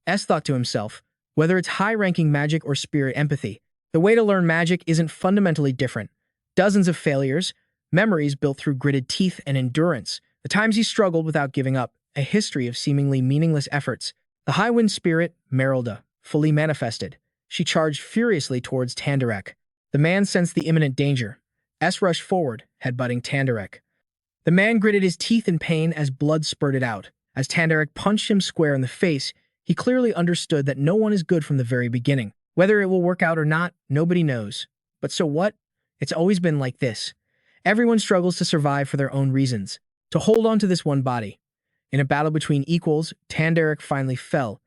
S thought to himself, whether it's high-ranking magic or spirit empathy, the way to learn magic isn't fundamentally different. Dozens of failures, memories built through gritted teeth and endurance, the times he struggled without giving up, a history of seemingly meaningless efforts. The high-wind spirit, Merylda, fully manifested. She charged furiously towards Tanderek. The man sensed the imminent danger. S rushed forward, headbutting Tanderek. The man gritted his teeth in pain as blood spurted out. As Tanderek punched him square in the face, he clearly understood that no one is good from the very beginning. Whether it will work out or not, nobody knows. But so what? It's always been like this. Everyone struggles to survive for their own reasons, to hold on to this one body. In a battle between equals, Tanderek finally fell.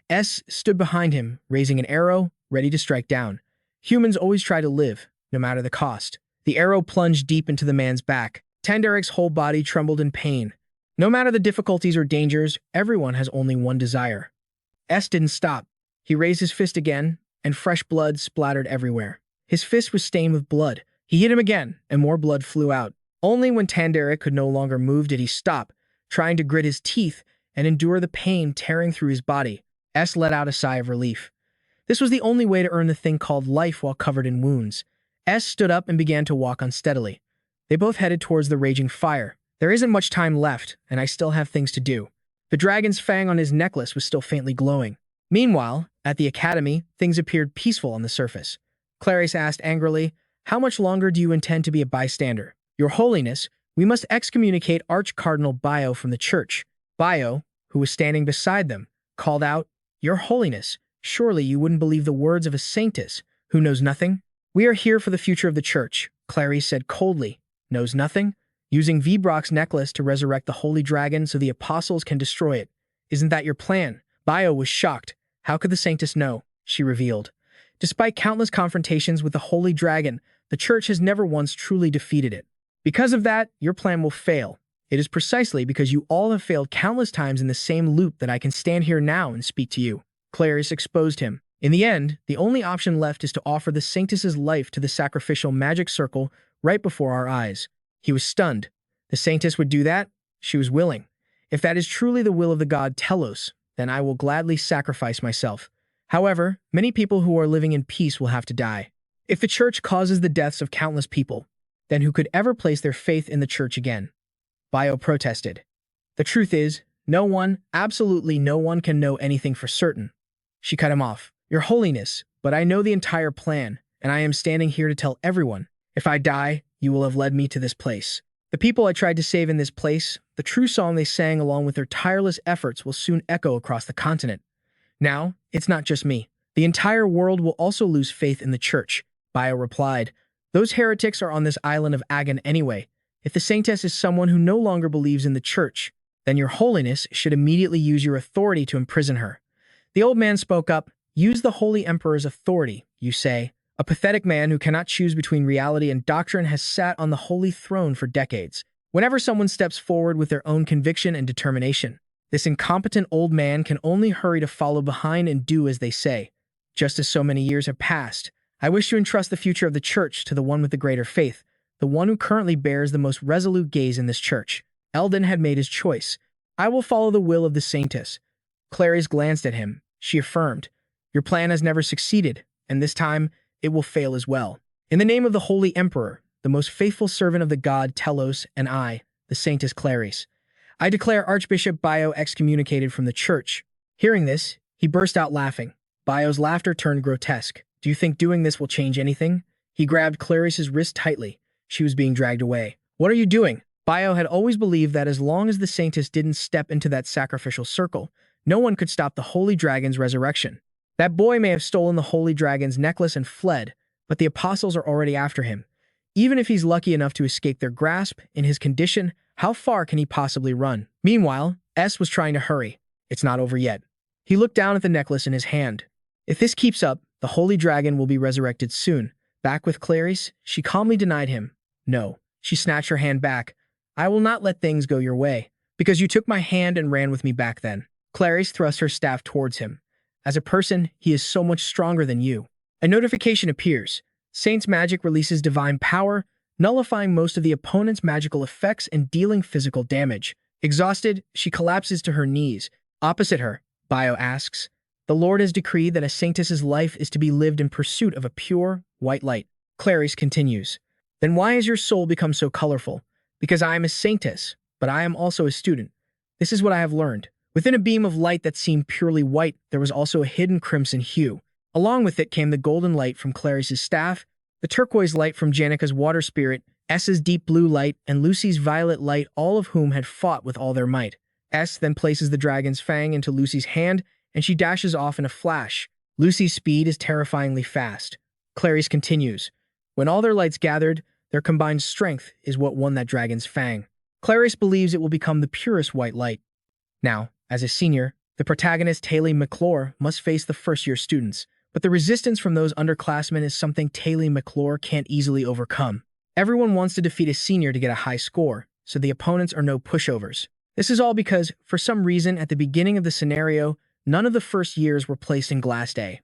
S stood behind him, raising an arrow, ready to strike down. Humans always try to live, no matter the cost. The arrow plunged deep into the man's back. Tanderek's whole body trembled in pain. No matter the difficulties or dangers, everyone has only one desire. S didn't stop. He raised his fist again, and fresh blood splattered everywhere. His fist was stained with blood. He hit him again, and more blood flew out. Only when Tanderek could no longer move did he stop, trying to grit his teeth and endure the pain tearing through his body. S let out a sigh of relief. This was the only way to earn the thing called life while covered in wounds. S stood up and began to walk unsteadily. They both headed towards the raging fire. There isn't much time left, and I still have things to do. The dragon's fang on his necklace was still faintly glowing. Meanwhile, at the academy, things appeared peaceful on the surface. Clarice asked angrily, "How much longer do you intend to be a bystander?" "Your Holiness, we must excommunicate Arch-Cardinal Bio from the church." Bio, who was standing beside them, called out, "Your Holiness, surely you wouldn't believe the words of a saintess who knows nothing?" "We are here for the future of the church," Clarice said coldly. "Knows nothing? Using Vibrock's necklace to resurrect the holy dragon so the apostles can destroy it. Isn't that your plan?" Bio was shocked. "How could the saintess know?" she revealed. "Despite countless confrontations with the holy dragon, the church has never once truly defeated it. Because of that, your plan will fail. It is precisely because you all have failed countless times in the same loop that I can stand here now and speak to you." Clarice exposed him. "In the end, the only option left is to offer the saintess's life to the sacrificial magic circle right before our eyes." He was stunned. The saintess would do that? She was willing. "If that is truly the will of the god Telos, then I will gladly sacrifice myself. However, many people who are living in peace will have to die. If the church causes the deaths of countless people, then who could ever place their faith in the church again?" Bio protested. "The truth is, no one, absolutely no one can know anything for certain." She cut him off. "Your Holiness, but I know the entire plan, and I am standing here to tell everyone. If I die, you will have led me to this place. The people I tried to save in this place, the true song they sang along with their tireless efforts will soon echo across the continent. Now, it's not just me. The entire world will also lose faith in the church." Bio replied. "Those heretics are on this island of Agon anyway. If the saintess is someone who no longer believes in the church, then your Holiness should immediately use your authority to imprison her." The old man spoke up. "Use the Holy Emperor's authority, you say? A pathetic man who cannot choose between reality and doctrine has sat on the holy throne for decades. Whenever someone steps forward with their own conviction and determination, this incompetent old man can only hurry to follow behind and do as they say. Just as so many years have passed, I wish to entrust the future of the church to the one with the greater faith, the one who currently bears the most resolute gaze in this church." Eldon had made his choice. "I will follow the will of the saintess." Clarice glanced at him. She affirmed, "Your plan has never succeeded, and this time it will fail as well. In the name of the Holy Emperor, the most faithful servant of the god Telos, and I, the saintess Clarice, I declare Archbishop Bio excommunicated from the church." Hearing this, he burst out laughing. Bio's laughter turned grotesque. "Do you think doing this will change anything?" He grabbed Clarice's wrist tightly. She was being dragged away. "What are you doing?" Bio had always believed that as long as the saintess didn't step into that sacrificial circle, no one could stop the holy dragon's resurrection. That boy may have stolen the holy dragon's necklace and fled, but the apostles are already after him. Even if he's lucky enough to escape their grasp, in his condition, how far can he possibly run? Meanwhile, S was trying to hurry. "It's not over yet." He looked down at the necklace in his hand. "If this keeps up, The holy dragon will be resurrected soon. Back with Clarice, she calmly denied him. No. She snatched her hand back. I will not let things go your way, because you took my hand and ran with me back then. Clarice thrust her staff towards him. As a person, he is so much stronger than you. A notification appears. Saint's magic releases divine power, nullifying most of the opponent's magical effects and dealing physical damage. Exhausted, she collapses to her knees. Opposite her, Bio asks, the Lord has decreed that a saintess's life is to be lived in pursuit of a pure, white light. Clarice continues. Then why has your soul become so colorful? Because I am a saintess, but I am also a student. This is what I have learned. Within a beam of light that seemed purely white, there was also a hidden crimson hue. Along with it came the golden light from Clarice's staff, the turquoise light from Janica's water spirit, S's deep blue light, and Lucy's violet light, all of whom had fought with all their might. S then places the dragon's fang into Lucy's hand, and she dashes off in a flash. Lucy's speed is terrifyingly fast. Clarice continues. When all their lights gathered, their combined strength is what won that dragon's fang. Clarice believes it will become the purest white light. Now, as a senior, the protagonist Taylor McClure must face the first-year students, but the resistance from those underclassmen is something Taylor McClure can't easily overcome. Everyone wants to defeat a senior to get a high score, so the opponents are no pushovers. This is all because, for some reason, at the beginning of the scenario, none of the first years were placed in Glass Day.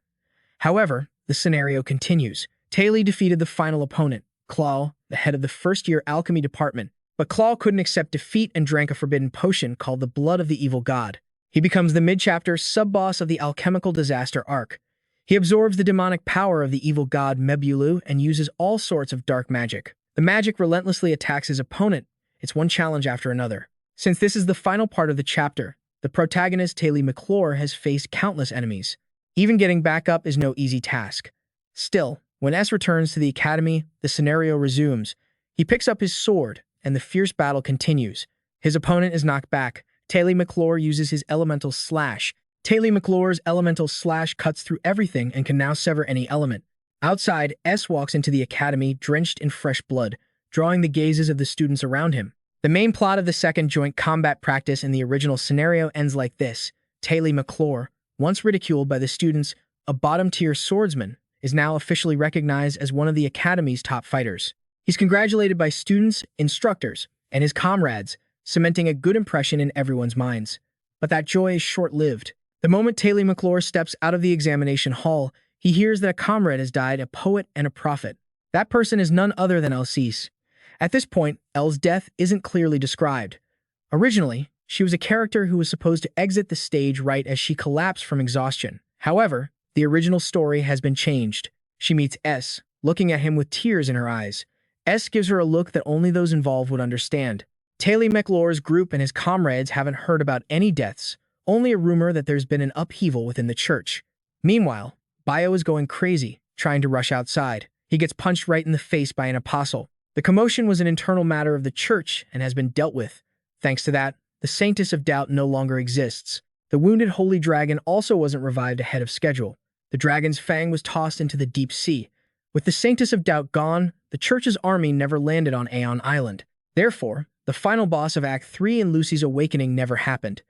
However, the scenario continues. Taylor defeated the final opponent, Claw, the head of the first-year alchemy department, but Claw couldn't accept defeat and drank a forbidden potion called the Blood of the Evil God. He becomes the mid-chapter sub-boss of the alchemical disaster arc. He absorbs the demonic power of the evil god Mebulu and uses all sorts of dark magic. The magic relentlessly attacks his opponent. It's one challenge after another. Since this is the final part of the chapter, the protagonist Taylor McClure has faced countless enemies. Even getting back up is no easy task. Still, when S returns to the academy, the scenario resumes. He picks up his sword, and the fierce battle continues. His opponent is knocked back. Taylor McClure uses his elemental slash. Taylor McClure's elemental slash cuts through everything and can now sever any element. Outside, S walks into the academy drenched in fresh blood, drawing the gazes of the students around him. The main plot of the second joint combat practice in the original scenario ends like this. Taylor McClure, once ridiculed by the students, a bottom-tier swordsman, is now officially recognized as one of the academy's top fighters. He's congratulated by students, instructors, and his comrades, cementing a good impression in everyone's minds. But that joy is short-lived. The moment Taylor McClure steps out of the examination hall, he hears that a comrade has died, a poet and a prophet. That person is none other than Elsie. At this point, Elle's death isn't clearly described. Originally, she was a character who was supposed to exit the stage right as she collapsed from exhaustion. However, the original story has been changed. She meets S, looking at him with tears in her eyes. S gives her a look that only those involved would understand. Taylor McClure's group and his comrades haven't heard about any deaths, only a rumor that there's been an upheaval within the church. Meanwhile, Bio is going crazy, trying to rush outside. He gets punched right in the face by an apostle. The commotion was an internal matter of the church and has been dealt with. Thanks to that, the Saintess of Doubt no longer exists. The wounded holy dragon also wasn't revived ahead of schedule. The dragon's fang was tossed into the deep sea. With the Saintess of Doubt gone, the church's army never landed on Aeon Island. Therefore, the final boss of Act 3 and Lucy's awakening never happened.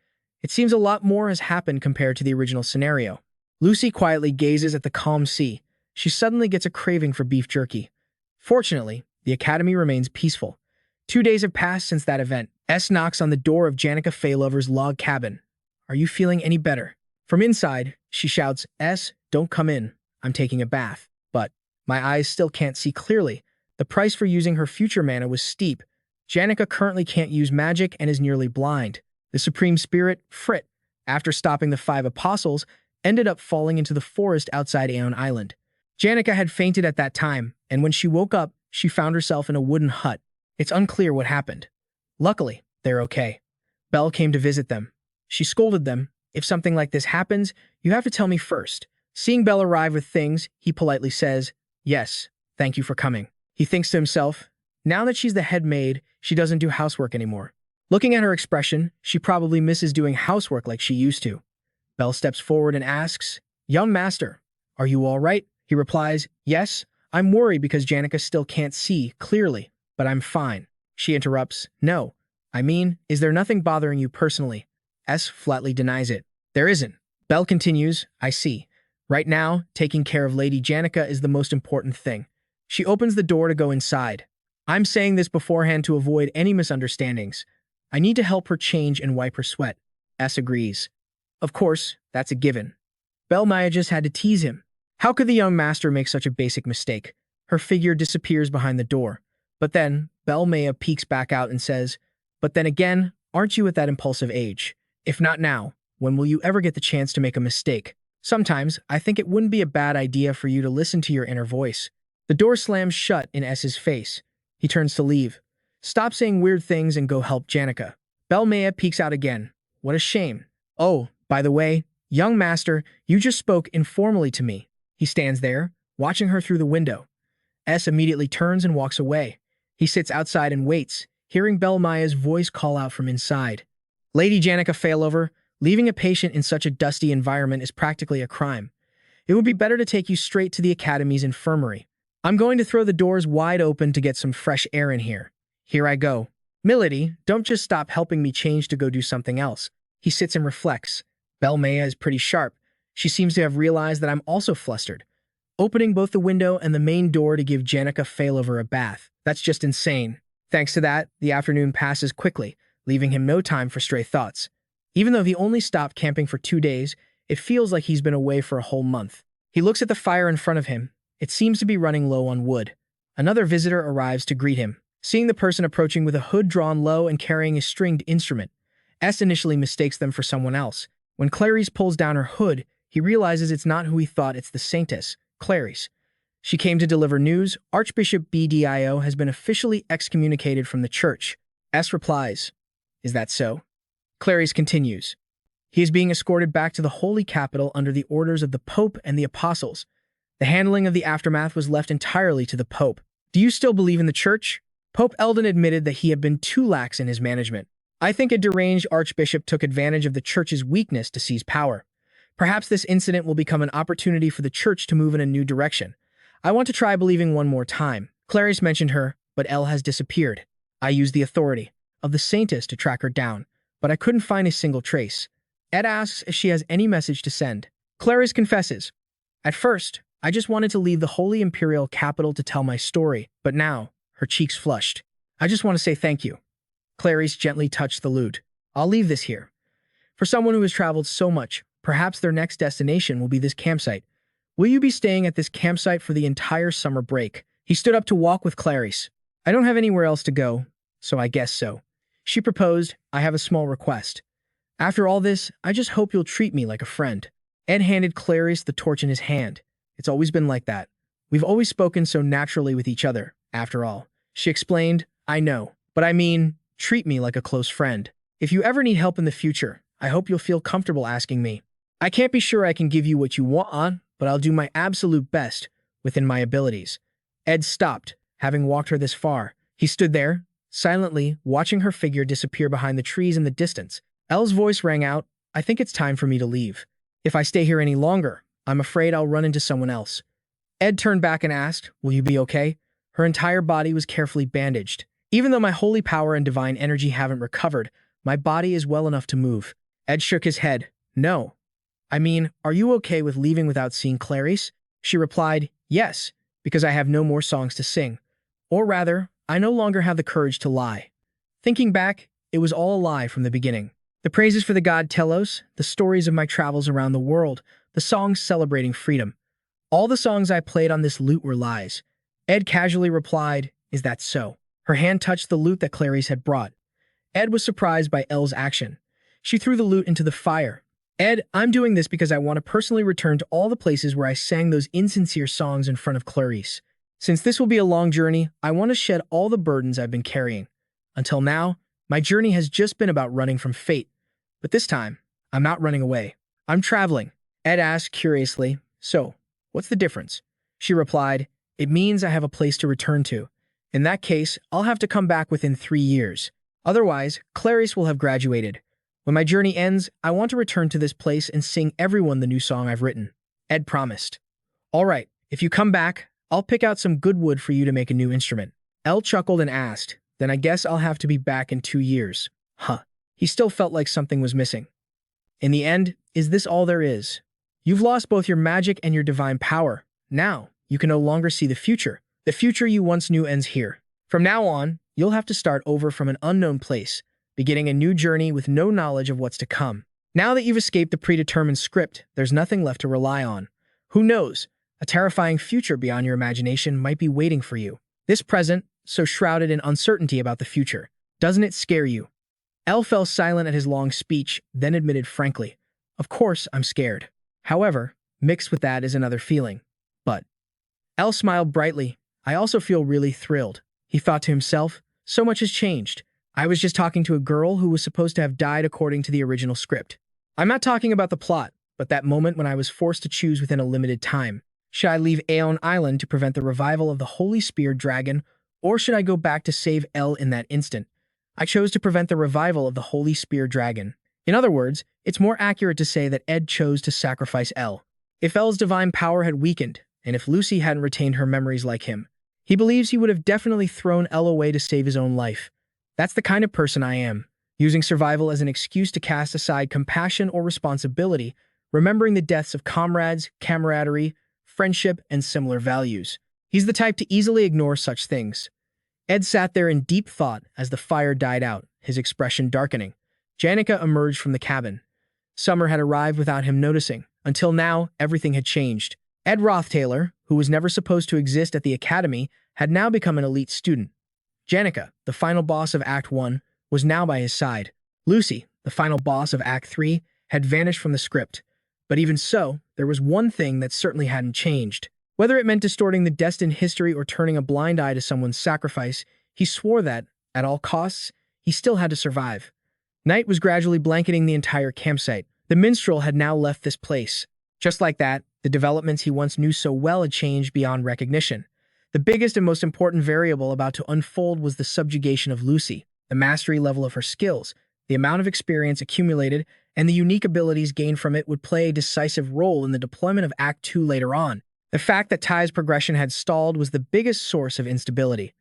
It seems a lot more has happened compared to the original scenario. Lucy quietly gazes at the calm sea. She suddenly gets a craving for beef jerky. Fortunately, the academy remains peaceful. 2 days have passed since that event. S knocks on the door of Janica Failover's log cabin. Are you feeling any better? From inside, she shouts, S, don't come in. I'm taking a bath. But my eyes still can't see clearly. The price for using her future mana was steep. Janica currently can't use magic and is nearly blind. The Supreme Spirit, Frit, after stopping the 5 apostles, ended up falling into the forest outside Aeon Island. Janica had fainted at that time, and when she woke up, she found herself in a wooden hut. It's unclear what happened. Luckily, they're okay. Belle came to visit them. She scolded them. If something like this happens, you have to tell me first. Seeing Belle arrive with things, he politely says, yes, thank you for coming. He thinks to himself, now that she's the head maid, she doesn't do housework anymore. Looking at her expression, she probably misses doing housework like she used to. Belle steps forward and asks, young master, are you all right? He replies, yes, I'm worried because Janica still can't see clearly, but I'm fine. She interrupts, no, I mean, is there nothing bothering you personally? S flatly denies it. There isn't. Belle continues, I see. Right now, taking care of Lady Janica is the most important thing. She opens the door to go inside. I'm saying this beforehand to avoid any misunderstandings. I need to help her change and wipe her sweat. S agrees. Of course, that's a given. Maya just had to tease him. How could the young master make such a basic mistake? Her figure disappears behind the door. But then, Maya peeks back out and says, "But then again, aren't you at that impulsive age? If not now, when will you ever get the chance to make a mistake? Sometimes, I think it wouldn't be a bad idea for you to listen to your inner voice." The door slams shut in S's face. He turns to leave. "Stop saying weird things and go help Janica." Maya peeks out again. "What a shame. Oh, by the way, young master, you just spoke informally to me." He stands there, watching her through the window. S immediately turns and walks away. He sits outside and waits, hearing Maya's voice call out from inside. "Lady Janica Failover, leaving a patient in such a dusty environment is practically a crime. It would be better to take you straight to the Academy's infirmary. I'm going to throw the doors wide open to get some fresh air in here. Here I go. Milady, don't just stop helping me change to go do something else." He sits and reflects. Maya is pretty sharp. She seems to have realized that I'm also flustered. Opening both the window and the main door to give Janica Failover a bath. That's just insane. Thanks to that, the afternoon passes quickly, leaving him no time for stray thoughts. Even though he only stopped camping for 2 days, it feels like he's been away for a whole month. He looks at the fire in front of him. It seems to be running low on wood. Another visitor arrives to greet him. Seeing the person approaching with a hood drawn low and carrying a stringed instrument, S initially mistakes them for someone else. When Clarice pulls down her hood, he realizes it's not who he thought. It's the Saintess, Clarice. She came to deliver news. Archbishop Bdio has been officially excommunicated from the church. S replies, "Is that so?" Clarice continues, "He is being escorted back to the Holy Capital under the orders of the Pope and the Apostles. The handling of the aftermath was left entirely to the Pope. Do you still believe in the church?" Pope Eldon admitted that he had been too lax in his management. "I think a deranged archbishop took advantage of the church's weakness to seize power. Perhaps this incident will become an opportunity for the church to move in a new direction. I want to try believing one more time." Clarice mentioned her, but Elle has disappeared. "I used the authority of the Saintess to track her down, but I couldn't find a single trace." Ed asks if she has any message to send. Clarice confesses, "At first, I just wanted to leave the Holy Imperial Capital to tell my story, but now," her cheeks flushed, "I just want to say thank you." Clarice gently touched the lute. "I'll leave this here. For someone who has traveled so much, perhaps their next destination will be this campsite. Will you be staying at this campsite for the entire summer break?" He stood up to walk with Clarice. "I don't have anywhere else to go, so I guess so." She proposed, "I have a small request. After all this, I just hope you'll treat me like a friend." Ed handed Clarice the torch in his hand. "It's always been like that. We've always spoken so naturally with each other, after all." She explained, "I know, but I mean, treat me like a close friend. If you ever need help in the future, I hope you'll feel comfortable asking me. I can't be sure I can give you what you want, but I'll do my absolute best within my abilities." Ed stopped, having walked her this far. He stood there, silently, watching her figure disappear behind the trees in the distance. Elle's voice rang out, "I think it's time for me to leave. If I stay here any longer, I'm afraid I'll run into someone else." Ed turned back and asked, "Will you be okay?" Her entire body was carefully bandaged. "Even though my holy power and divine energy haven't recovered, my body is well enough to move." Ed shook his head. "No. I mean, are you okay with leaving without seeing Clarice?" She replied, "Yes, because I have no more songs to sing. Or rather, I no longer have the courage to lie." Thinking back, it was all a lie from the beginning. The praises for the god Telos, the stories of my travels around the world, the songs celebrating freedom. All the songs I played on this lute were lies. Ed casually replied, "Is that so?" Her hand touched the lute that Clarice had brought. Ed was surprised by Elle's action. She threw the lute into the fire. "Ed, I'm doing this because I want to personally return to all the places where I sang those insincere songs in front of Clarice. Since this will be a long journey, I want to shed all the burdens I've been carrying. Until now, my journey has just been about running from fate. But this time, I'm not running away. I'm traveling." Ed asked curiously, "So, what's the difference?" She replied, "It means I have a place to return to. In that case, I'll have to come back within 3 years. Otherwise, Clarice will have graduated. When my journey ends, I want to return to this place and sing everyone the new song I've written." Ed promised. "All right, if you come back, I'll pick out some good wood for you to make a new instrument." Elle chuckled and asked, "Then I guess I'll have to be back in 2 years. Huh." He still felt like something was missing. "In the end, is this all there is? You've lost both your magic and your divine power. Now, you can no longer see the future. The future you once knew ends here. From now on, you'll have to start over from an unknown place, beginning a new journey with no knowledge of what's to come. Now that you've escaped the predetermined script, there's nothing left to rely on. Who knows? A terrifying future beyond your imagination might be waiting for you. This present, so shrouded in uncertainty about the future, doesn't it scare you? Elle fell silent at his long speech, then admitted frankly, "Of course, I'm scared." However, mixed with that is another feeling. But Elle smiled brightly. "I also feel really thrilled." He thought to himself, "So much has changed. I was just talking to a girl who was supposed to have died according to the original script. I'm not talking about the plot, but that moment when I was forced to choose within a limited time. Should I leave Aeon Island to prevent the revival of the Holy Spear Dragon, or should I go back to save Elle in that instant? I chose to prevent the revival of the Holy Spear Dragon." In other words, it's more accurate to say that Ed chose to sacrifice Elle. If Elle's divine power had weakened, and if Lucy hadn't retained her memories like him, he believes he would have definitely thrown Elle away to save his own life. That's the kind of person I am, using survival as an excuse to cast aside compassion or responsibility, remembering the deaths of comrades, camaraderie, friendship, and similar values. He's the type to easily ignore such things. Ed sat there in deep thought as the fire died out, his expression darkening. Janica emerged from the cabin. Summer had arrived without him noticing. Until now, everything had changed. Ed Rothtaylor, who was never supposed to exist at the academy, had now become an elite student. Janica, the final boss of Act 1, was now by his side. Lucy, the final boss of Act 3, had vanished from the script. But even so, there was one thing that certainly hadn't changed. Whether it meant distorting the destined history or turning a blind eye to someone's sacrifice, he swore that, at all costs, he still had to survive. Night was gradually blanketing the entire campsite. The minstrel had now left this place. Just like that, the developments he once knew so well had changed beyond recognition. The biggest and most important variable about to unfold was the subjugation of Lucy, the mastery level of her skills, the amount of experience accumulated, and the unique abilities gained from it would play a decisive role in the deployment of Act 2 later on. The fact that Ty's progression had stalled was the biggest source of instability.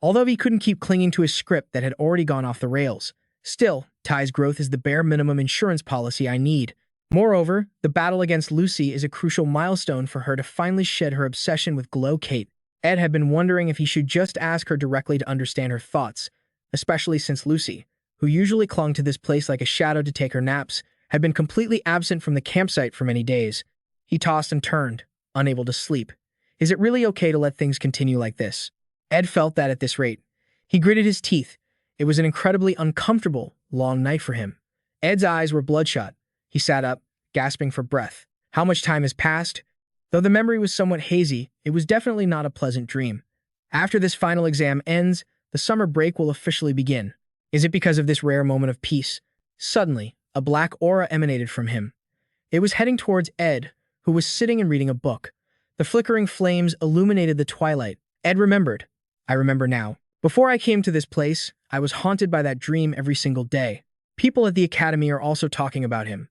Although he couldn't keep clinging to his script that had already gone off the rails, still, Ty's growth is the bare minimum insurance policy I need. Moreover, the battle against Lucy is a crucial milestone for her to finally shed her obsession with Glow Kate. Ed had been wondering if he should just ask her directly to understand her thoughts, especially since Lucy, who usually clung to this place like a shadow to take her naps, had been completely absent from the campsite for many days. He tossed and turned, unable to sleep. Is it really okay to let things continue like this? Ed felt that at this rate. He gritted his teeth. It was an incredibly uncomfortable, long night for him. Ed's eyes were bloodshot. He sat up, gasping for breath. How much time has passed? Though the memory was somewhat hazy, it was definitely not a pleasant dream. After this final exam ends, the summer break will officially begin. Is it because of this rare moment of peace? Suddenly, a black aura emanated from him. It was heading towards Ed, who was sitting and reading a book. The flickering flames illuminated the twilight. Ed remembered. I remember now. Before I came to this place, I was haunted by that dream every single day. People at the academy are also talking about him.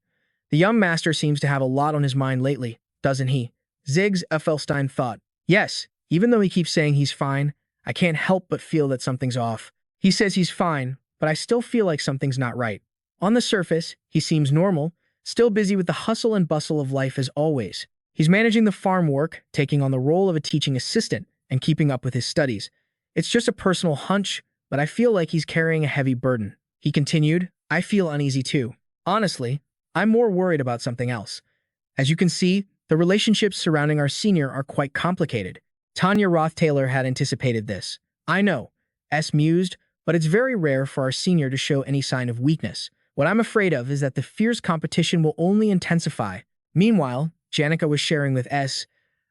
The young master seems to have a lot on his mind lately, doesn't he? Ziggs Effelstein thought. Yes, even though he keeps saying he's fine, I can't help but feel that something's off. He says he's fine, but I still feel like something's not right. On the surface, he seems normal, still busy with the hustle and bustle of life as always. He's managing the farm work, taking on the role of a teaching assistant, and keeping up with his studies. It's just a personal hunch, but I feel like he's carrying a heavy burden. He continued, I feel uneasy too. Honestly, I'm more worried about something else. As you can see, the relationships surrounding our senior are quite complicated. Tanya Rothtaylor had anticipated this. I know, S mused, but it's very rare for our senior to show any sign of weakness. What I'm afraid of is that the fierce competition will only intensify. Meanwhile, Janica was sharing with S,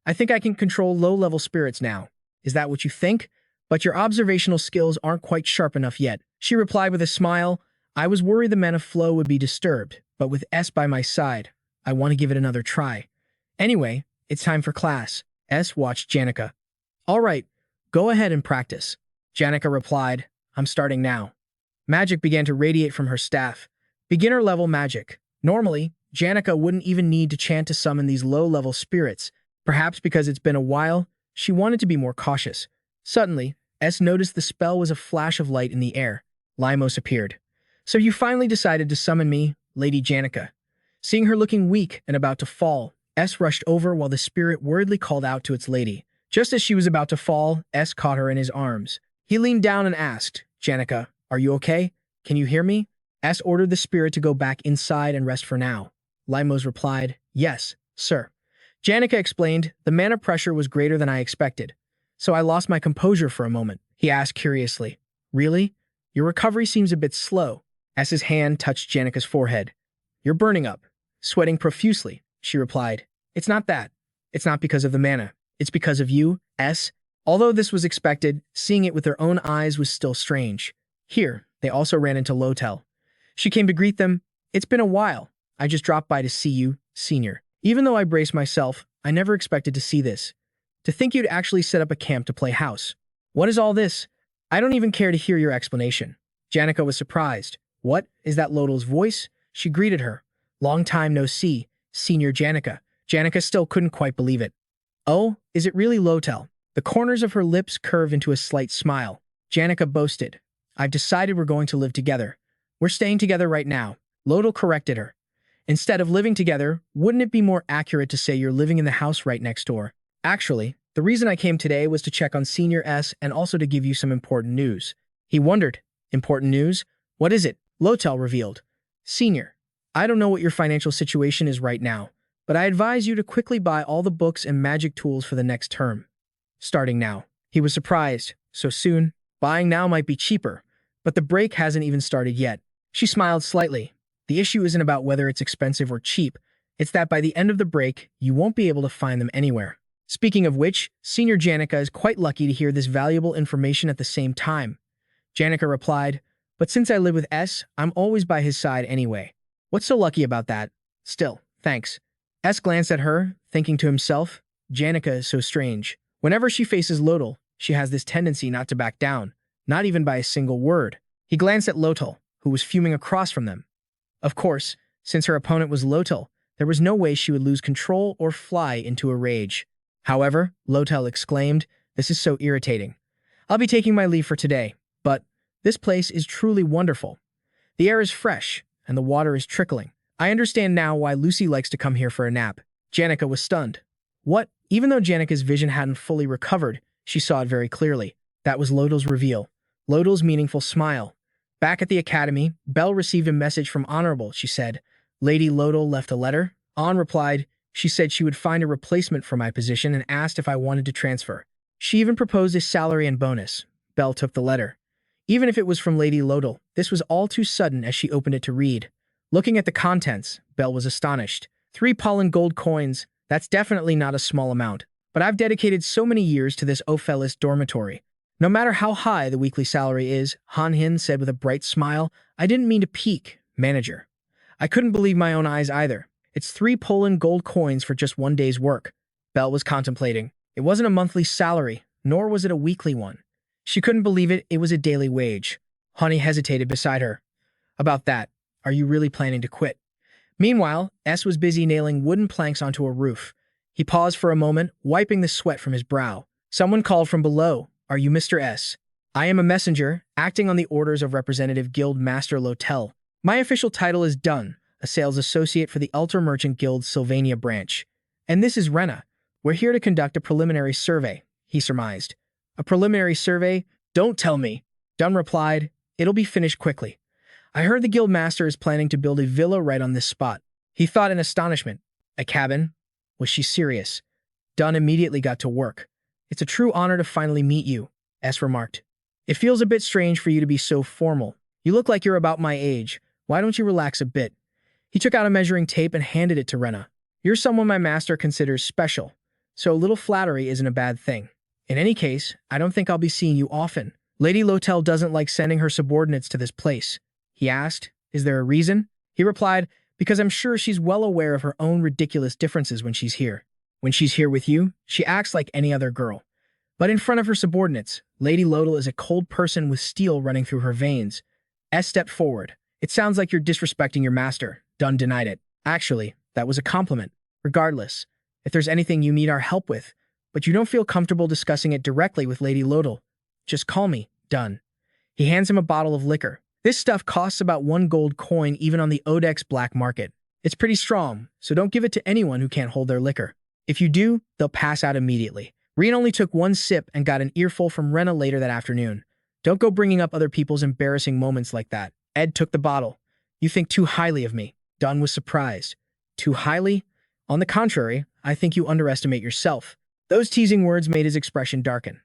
I think I can control low-level spirits now. Is that what you think? But your observational skills aren't quite sharp enough yet. She replied with a smile, I was worried the man of flow would be disturbed, but with S by my side, I want to give it another try. Anyway, it's time for class. S watched Janica. All right, go ahead and practice. Janica replied, I'm starting now. Magic began to radiate from her staff. Beginner-level magic. Normally, Janica wouldn't even need to chant to summon these low-level spirits. Perhaps because it's been a while, she wanted to be more cautious. Suddenly, S noticed the spell was a flash of light in the air. Limos appeared. So you finally decided to summon me, Lady Janica. Seeing her looking weak and about to fall, S rushed over while the spirit worriedly called out to its lady. Just as she was about to fall, S caught her in his arms. He leaned down and asked, Janica, are you okay? Can you hear me? S ordered the spirit to go back inside and rest for now. Limos replied, yes, sir. Janica explained, the mana pressure was greater than I expected, so I lost my composure for a moment. He asked curiously, really? Your recovery seems a bit slow. S's hand touched Janica's forehead. You're burning up, sweating profusely, she replied. It's not that. It's not because of the mana. It's because of you, S. Although this was expected, seeing it with their own eyes was still strange. Here, they also ran into Lortell. She came to greet them. It's been a while. I just dropped by to see you, Senior. Even though I braced myself, I never expected to see this. To think you'd actually set up a camp to play house. What is all this? I don't even care to hear your explanation. Janica was surprised. What? Is that Lortell's voice? She greeted her. Long time no see, Senior Janica. Janica still couldn't quite believe it. Oh, is it really Lortell? The corners of her lips curved into a slight smile. Janica boasted. I've decided we're going to live together. We're staying together right now. Lortell corrected her. Instead of living together, wouldn't it be more accurate to say you're living in the house right next door? Actually, the reason I came today was to check on Senior S and also to give you some important news. He wondered. Important news? What is it? Lortell revealed. Senior, I don't know what your financial situation is right now, but I advise you to quickly buy all the books and magic tools for the next term. Starting now. He was surprised. So soon? Buying now might be cheaper, but the break hasn't even started yet. She smiled slightly. The issue isn't about whether it's expensive or cheap. It's that by the end of the break, you won't be able to find them anywhere. Speaking of which, Senior Janica is quite lucky to hear this valuable information at the same time. Janica replied, but since I live with S, I'm always by his side anyway. What's so lucky about that? Still, thanks. S glanced at her, thinking to himself, Janica is so strange. Whenever she faces Lortell, she has this tendency not to back down, not even by a single word. He glanced at Lortell, who was fuming across from them. Of course, since her opponent was Lortell, there was no way she would lose control or fly into a rage. However, Lortell exclaimed, this is so irritating. I'll be taking my leave for today, but this place is truly wonderful. The air is fresh, and the water is trickling. I understand now why Lucy likes to come here for a nap. Janica was stunned. What? Even though Janica's vision hadn't fully recovered, she saw it very clearly. That was Lortell's reveal. Lortell's meaningful smile. Back at the academy, Belle received a message from Honorable. She said, Lady Lortell left a letter. Anne replied, she said she would find a replacement for my position and asked if I wanted to transfer. She even proposed a salary and bonus. Belle took the letter. Even if it was from Lady Lortell, this was all too sudden as she opened it to read. Looking at the contents, Belle was astonished. 3 pollen gold coins, that's definitely not a small amount. But I've dedicated so many years to this Ophilus dormitory. No matter how high the weekly salary is, Han Hin said with a bright smile, I didn't mean to peek, manager. I couldn't believe my own eyes either. It's 3 Poland gold coins for just 1 day's work. Belle was contemplating. It wasn't a monthly salary, nor was it a weekly one. She couldn't believe it, it was a daily wage. Honey hesitated beside her. About that, are you really planning to quit? Meanwhile, S was busy nailing wooden planks onto a roof. He paused for a moment, wiping the sweat from his brow. Someone called from below. Are you Mr. S? I am a messenger, acting on the orders of Representative Guild Master Lortell. My official title is Dunn, a sales associate for the Ultra Merchant Guild's Sylvania branch. And this is Rena. We're here to conduct a preliminary survey, he surmised. A preliminary survey? Don't tell me. Dunn replied, it'll be finished quickly. I heard the guild master is planning to build a villa right on this spot. He thought in astonishment. A cabin? Was she serious? Dunn immediately got to work. It's a true honor to finally meet you, S remarked. It feels a bit strange for you to be so formal. You look like you're about my age. Why don't you relax a bit? He took out a measuring tape and handed it to Rena. You're someone my master considers special, so a little flattery isn't a bad thing. In any case, I don't think I'll be seeing you often. Lady Lortell doesn't like sending her subordinates to this place. He asked, is there a reason? He replied, because I'm sure she's well aware of her own ridiculous differences when she's here. When she's here with you, she acts like any other girl. But in front of her subordinates, Lady Lortell is a cold person with steel running through her veins. S stepped forward. It sounds like you're disrespecting your master. Dunn denied it. Actually, that was a compliment. Regardless, if there's anything you need our help with, but you don't feel comfortable discussing it directly with Lady Lortell, just call me, Dunn. He hands him a bottle of liquor. This stuff costs about 1 gold coin even on the Odex black market. It's pretty strong, so don't give it to anyone who can't hold their liquor. If you do, they'll pass out immediately. Rien only took one sip and got an earful from Rena later that afternoon. Don't go bringing up other people's embarrassing moments like that. Ed took the bottle. You think too highly of me. Dunn was surprised. Too highly? On the contrary, I think you underestimate yourself. Those teasing words made his expression darken.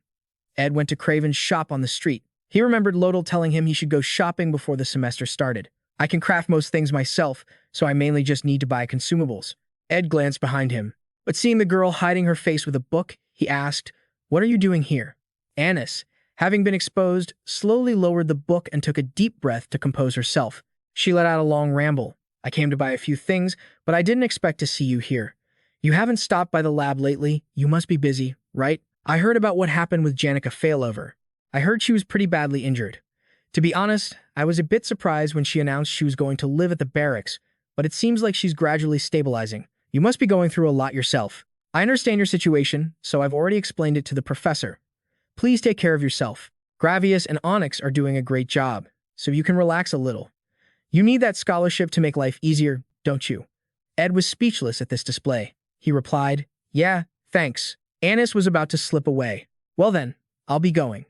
Ed went to Craven's shop on the street. He remembered Lortell telling him he should go shopping before the semester started. I can craft most things myself, so I mainly just need to buy consumables. Ed glanced behind him, but seeing the girl hiding her face with a book, he asked, "What are you doing here?" Annis, having been exposed, slowly lowered the book and took a deep breath to compose herself. She let out a long ramble. I came to buy a few things, but I didn't expect to see you here. You haven't stopped by the lab lately. You must be busy, right? I heard about what happened with Janica Failover. I heard she was pretty badly injured. To be honest, I was a bit surprised when she announced she was going to live at the barracks, but it seems like she's gradually stabilizing. You must be going through a lot yourself. I understand your situation, so I've already explained it to the professor. Please take care of yourself. Gravius and Onyx are doing a great job, so you can relax a little. You need that scholarship to make life easier, don't you? Ed was speechless at this display. He replied, "Yeah, thanks." Annis was about to slip away. "Well then, I'll be going."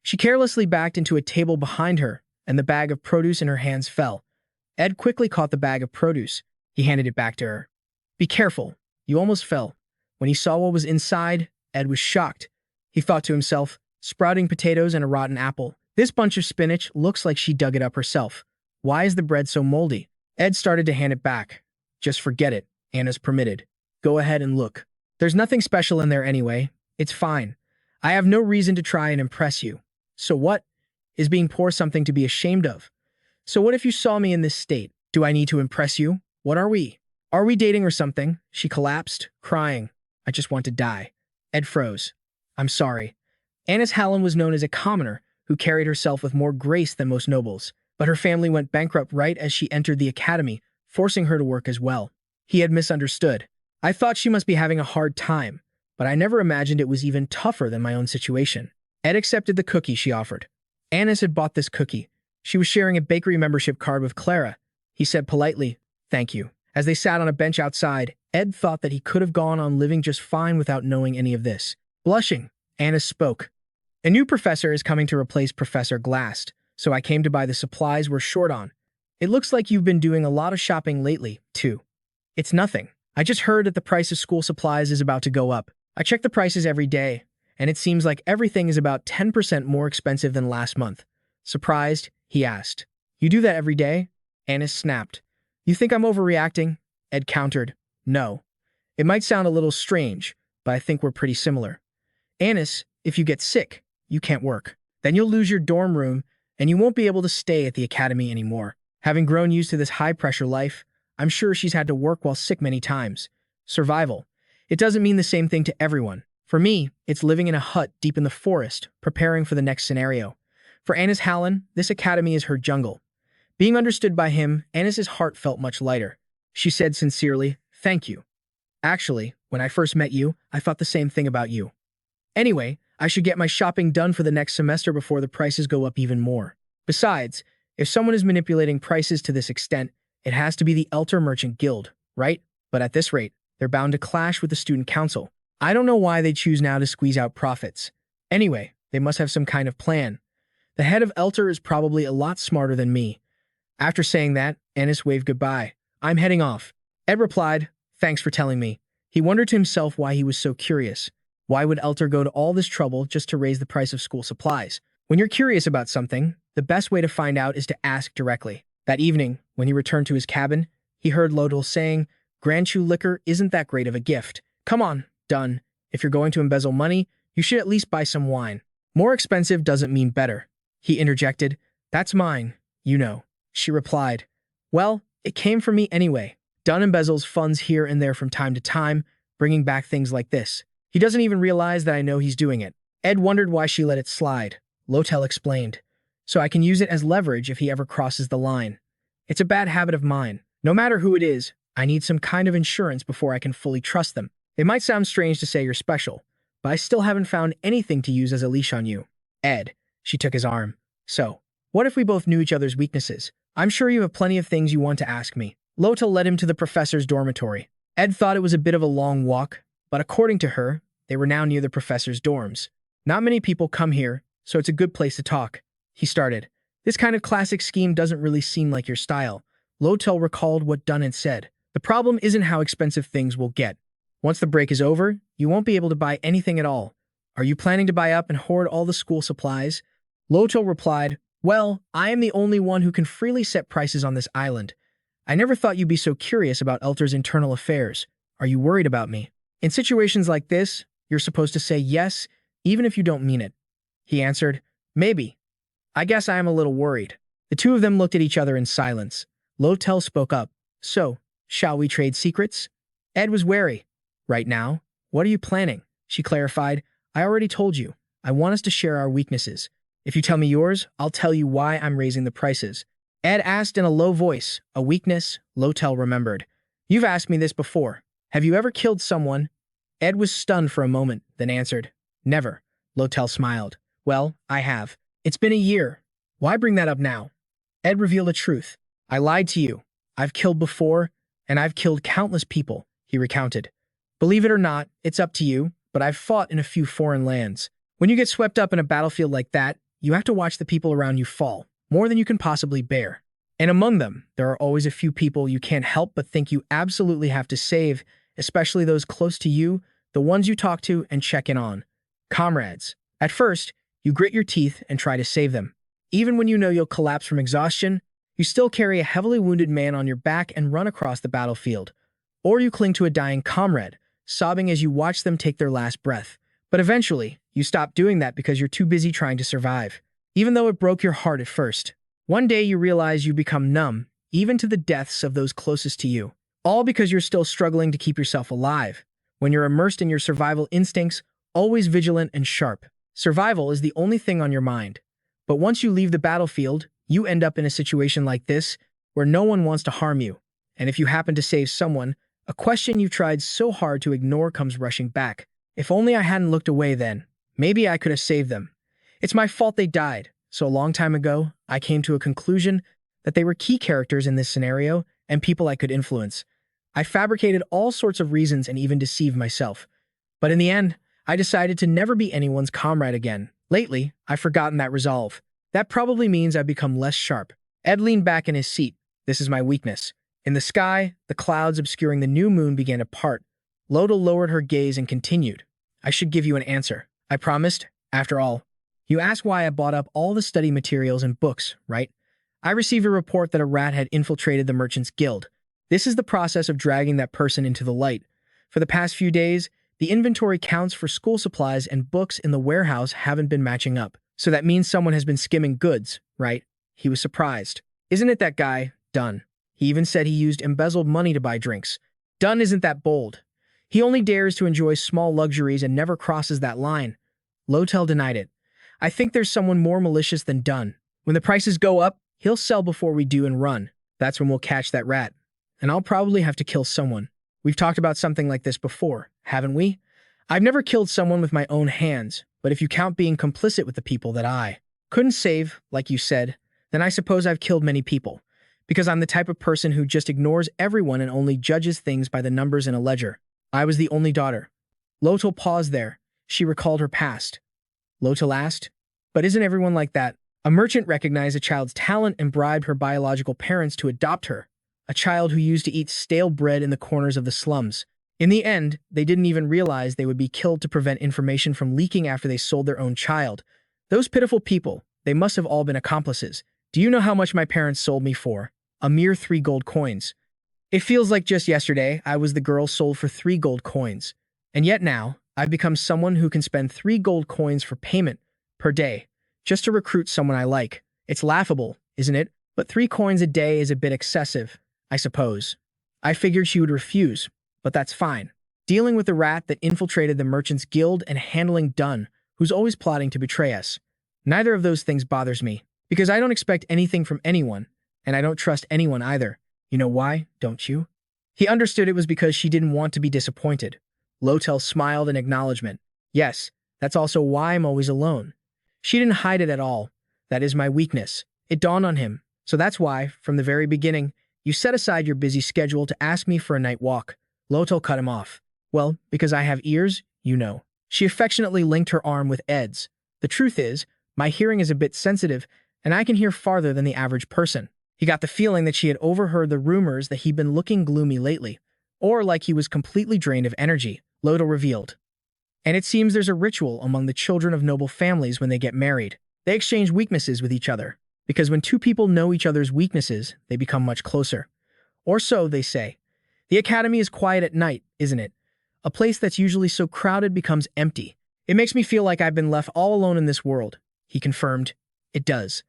She carelessly backed into a table behind her, and the bag of produce in her hands fell. Ed quickly caught the bag of produce. He handed it back to her. "Be careful. You almost fell." When he saw what was inside, Ed was shocked. He thought to himself, sprouting potatoes and a rotten apple. This bunch of spinach looks like she dug it up herself. Why is the bread so moldy? Ed started to hand it back. "Just forget it," Annis permitted. "Go ahead and look. There's nothing special in there anyway. It's fine. I have no reason to try and impress you. So what? Is being poor something to be ashamed of? So what if you saw me in this state? Do I need to impress you? What are we? Are we dating or something?" She collapsed, crying. "I just want to die." Ed froze. "I'm sorry." Annis Hallen was known as a commoner who carried herself with more grace than most nobles, but her family went bankrupt right as she entered the academy, forcing her to work as well. He had misunderstood. "I thought she must be having a hard time, but I never imagined it was even tougher than my own situation." Ed accepted the cookie she offered. Annis had bought this cookie. She was sharing a bakery membership card with Clara. He said politely, "Thank you." As they sat on a bench outside, Ed thought that he could have gone on living just fine without knowing any of this. Blushing, Annis spoke. "A new professor is coming to replace Professor Glast, so I came to buy the supplies we're short on. It looks like you've been doing a lot of shopping lately, too." "It's nothing. I just heard that the price of school supplies is about to go up. I check the prices every day, and it seems like everything is about 10% more expensive than last month." Surprised, he asked, "You do that every day?" Annis snapped. "You think I'm overreacting?" Ed countered, "No. It might sound a little strange, but I think we're pretty similar. Annis, if you get sick, you can't work. Then you'll lose your dorm room, and you won't be able to stay at the academy anymore. Having grown used to this high-pressure life, I'm sure she's had to work while sick many times. Survival. It doesn't mean the same thing to everyone. For me, it's living in a hut deep in the forest, preparing for the next scenario. For Annis Hallen, this academy is her jungle." Being understood by him, Annis's heart felt much lighter. She said sincerely, "Thank you. Actually, when I first met you, I thought the same thing about you. Anyway, I should get my shopping done for the next semester before the prices go up even more. Besides, if someone is manipulating prices to this extent, it has to be the Elter Merchant Guild, right? But at this rate, they're bound to clash with the student council. I don't know why they choose now to squeeze out profits. Anyway, they must have some kind of plan. The head of Elter is probably a lot smarter than me." After saying that, Annis waved goodbye. "I'm heading off." Ed replied, "Thanks for telling me." He wondered to himself why he was so curious. Why would Elter go to all this trouble just to raise the price of school supplies? When you're curious about something, the best way to find out is to ask directly. That evening, when he returned to his cabin, he heard Lortell saying, "Grand Chew liquor isn't that great of a gift. Come on, Dunn. If you're going to embezzle money, you should at least buy some wine. More expensive doesn't mean better." He interjected, "That's mine, you know." She replied, "Well, it came from me anyway." Dunn embezzles funds here and there from time to time, bringing back things like this. He doesn't even realize that I know he's doing it. Ed wondered why she let it slide. Lortell explained, "So I can use it as leverage if he ever crosses the line. It's a bad habit of mine. No matter who it is, I need some kind of insurance before I can fully trust them. It might sound strange to say you're special, but I still haven't found anything to use as a leash on you." "Ed," she took his arm. "So, what if we both knew each other's weaknesses? I'm sure you have plenty of things you want to ask me. Lortell led him to the professor's dormitory. Ed thought it was a bit of a long walk, but according to her, they were now near the professor's dorms. Not many people come here, so it's a good place to talk. He started. This kind of classic scheme doesn't really seem like your style. Lortell recalled what Dunn had said. The problem isn't how expensive things will get. Once the break is over, you won't be able to buy anything at all. Are you planning to buy up and hoard all the school supplies? Lortell replied, well, I am the only one who can freely set prices on this island. I never thought you'd be so curious about Elter's internal affairs. Are you worried about me? In situations like this, you're supposed to say yes, even if you don't mean it. He answered, maybe. I guess I am a little worried. The two of them looked at each other in silence. Lortell spoke up. So, shall we trade secrets? Ed was wary. Right now? What are you planning? She clarified. I already told you. I want us to share our weaknesses. If you tell me yours, I'll tell you why I'm raising the prices. Ed asked in a low voice. A weakness? Lortell remembered. You've asked me this before. Have you ever killed someone? Ed was stunned for a moment, then answered. Never. Lortell smiled. Well, I have. It's been a year. Why bring that up now? Ed revealed the truth. I lied to you. I've killed before, and I've killed countless people, he recounted. Believe it or not, it's up to you, but I've fought in a few foreign lands. When you get swept up in a battlefield like that, you have to watch the people around you fall, more than you can possibly bear. And among them, there are always a few people you can't help but think you absolutely have to save, especially those close to you, the ones you talk to and check in on. Comrades. At first, you grit your teeth and try to save them. Even when you know you'll collapse from exhaustion, you still carry a heavily wounded man on your back and run across the battlefield. Or you cling to a dying comrade, sobbing as you watch them take their last breath. But eventually, you stop doing that because you're too busy trying to survive. Even though it broke your heart at first. One day you realize you become numb, even to the deaths of those closest to you. All because you're still struggling to keep yourself alive. When you're immersed in your survival instincts, always vigilant and sharp. Survival is the only thing on your mind. But once you leave the battlefield, you end up in a situation like this, where no one wants to harm you. And if you happen to save someone, a question you've tried so hard to ignore comes rushing back. If only I hadn't looked away then. Maybe I could have saved them. It's my fault they died. So a long time ago, I came to a conclusion that they were key characters in this scenario and people I could influence. I fabricated all sorts of reasons and even deceived myself. But in the end, I decided to never be anyone's comrade again. Lately, I've forgotten that resolve. That probably means I've become less sharp. Ed leaned back in his seat. This is my weakness. In the sky, the clouds obscuring the new moon began to part. Lortell lowered her gaze and continued. I should give you an answer. I promised. After all, you asked why I bought up all the study materials and books, right? I received a report that a rat had infiltrated the Merchants Guild. This is the process of dragging that person into the light. For the past few days, the inventory counts for school supplies and books in the warehouse haven't been matching up. So that means someone has been skimming goods, right? He was surprised. Isn't it that guy, Dunn? He even said he used embezzled money to buy drinks. Dunn isn't that bold. He only dares to enjoy small luxuries and never crosses that line. Lortell denied it. I think there's someone more malicious than Dunn. When the prices go up, he'll sell before we do and run. That's when we'll catch that rat. And I'll probably have to kill someone. We've talked about something like this before, haven't we? I've never killed someone with my own hands, but if you count being complicit with the people that I couldn't save, like you said, then I suppose I've killed many people. Because I'm the type of person who just ignores everyone and only judges things by the numbers in a ledger. I was the only daughter. Lortell paused there. She recalled her past. Lortell asked, but isn't everyone like that? A merchant recognized a child's talent and bribed her biological parents to adopt her. A child who used to eat stale bread in the corners of the slums. In the end, they didn't even realize they would be killed to prevent information from leaking after they sold their own child. Those pitiful people, they must have all been accomplices. Do you know how much my parents sold me for? A mere 3 gold coins. It feels like just yesterday I was the girl sold for 3 gold coins. And yet now, I've become someone who can spend 3 gold coins for payment per day, just to recruit someone I like. It's laughable, isn't it? But 3 coins a day is a bit excessive, I suppose. I figured she would refuse, but that's fine. Dealing with the rat that infiltrated the Merchants Guild and handling Dunn, who's always plotting to betray us. Neither of those things bothers me, because I don't expect anything from anyone, and I don't trust anyone either. You know why, don't you? He understood it was because she didn't want to be disappointed. Lortell smiled in acknowledgement. Yes, that's also why I'm always alone. She didn't hide it at all. That is my weakness. It dawned on him. So that's why, from the very beginning, You set aside your busy schedule to ask me for a night walk. Lortell cut him off. Well, because I have ears, you know. She affectionately linked her arm with Ed's. The truth is, my hearing is a bit sensitive, and I can hear farther than the average person. He got the feeling that she had overheard the rumors that he'd been looking gloomy lately, or like he was completely drained of energy, Lortell revealed. And it seems there's a ritual among the children of noble families when they get married. They exchange weaknesses with each other, because when two people know each other's weaknesses, they become much closer. Or so they say. The academy is quiet at night, isn't it? A place that's usually so crowded becomes empty. It makes me feel like I've been left all alone in this world, he confirmed. It does.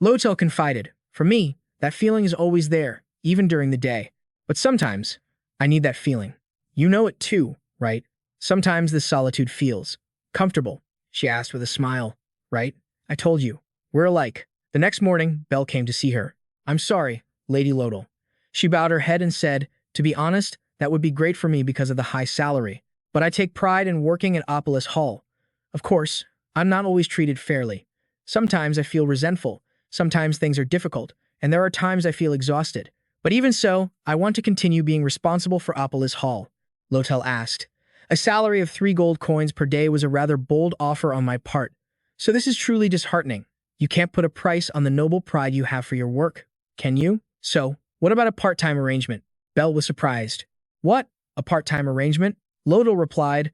Lortell confided. For me, that feeling is always there, even during the day. But sometimes, I need that feeling. You know it too, right? Sometimes this solitude feels comfortable, she asked with a smile. Right? I told you. We're alike. The next morning, Belle came to see her. I'm sorry, Lady Lortell. She bowed her head and said, to be honest, that would be great for me because of the high salary. But I take pride in working at Ophilus Hall. Of course, I'm not always treated fairly. Sometimes I feel resentful. Sometimes things are difficult. And there are times I feel exhausted. But even so, I want to continue being responsible for Ophilus Hall, Lortell asked. A salary of 3 gold coins per day was a rather bold offer on my part. So this is truly disheartening. You can't put a price on the noble pride you have for your work, can you? So, what about a part-time arrangement? Belle was surprised. What? A part-time arrangement? Lortell replied,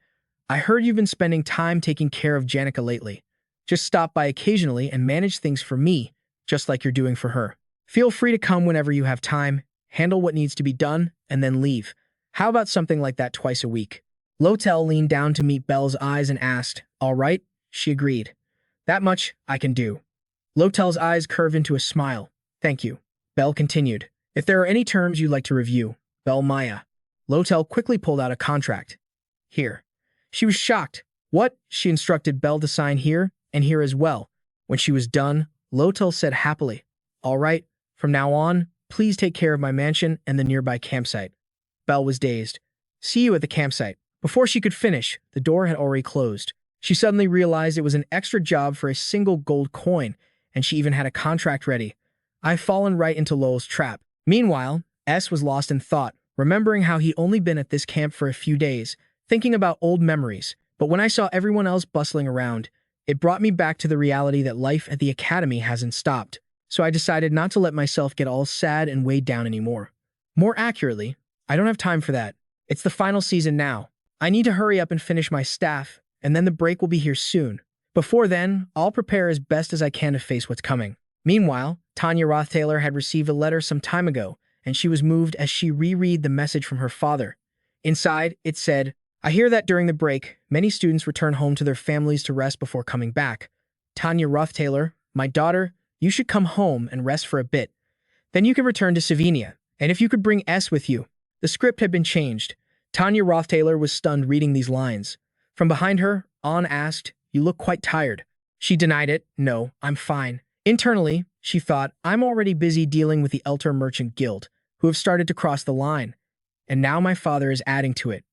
I heard you've been spending time taking care of Janica lately. Just stop by occasionally and manage things for me, just like you're doing for her. Feel free to come whenever you have time, handle what needs to be done, and then leave. How about something like that twice a week? Lortell leaned down to meet Belle's eyes and asked, all right? She agreed. That much I can do. Lortell's eyes curved into a smile. Thank you. Belle continued. If there are any terms you'd like to review, Belle Maya. Lortell quickly pulled out a contract. Here. She was shocked. What? She instructed Belle to sign here and here as well. When she was done, Lortell said happily, all right, from now on, please take care of my mansion and the nearby campsite. Belle was dazed. See you at the campsite. Before she could finish, the door had already closed. She suddenly realized it was an extra job for a single gold coin, and she even had a contract ready. I've fallen right into Lowell's trap. Meanwhile, S was lost in thought, remembering how he'd only been at this camp for a few days, thinking about old memories. But when I saw everyone else bustling around, it brought me back to the reality that life at the academy hasn't stopped. So I decided not to let myself get all sad and weighed down anymore. More accurately, I don't have time for that. It's the final season now. I need to hurry up and finish my staff, and then the break will be here soon. Before then, I'll prepare as best as I can to face what's coming. Meanwhile, Ed Rothtaylor had received a letter some time ago, and she was moved as she reread the message from her father. Inside, it said, I hear that during the break, many students return home to their families to rest before coming back. Ed Rothtaylor, my daughter, you should come home and rest for a bit. Then you can return to Sylvania, and if you could bring S with you. The script had been changed. Ed Rothtaylor was stunned reading these lines. From behind her, Ann asked, you look quite tired. She denied it. No, I'm fine. Internally, she thought, I'm already busy dealing with the Elter Merchant Guild, who have started to cross the line. And now my father is adding to it.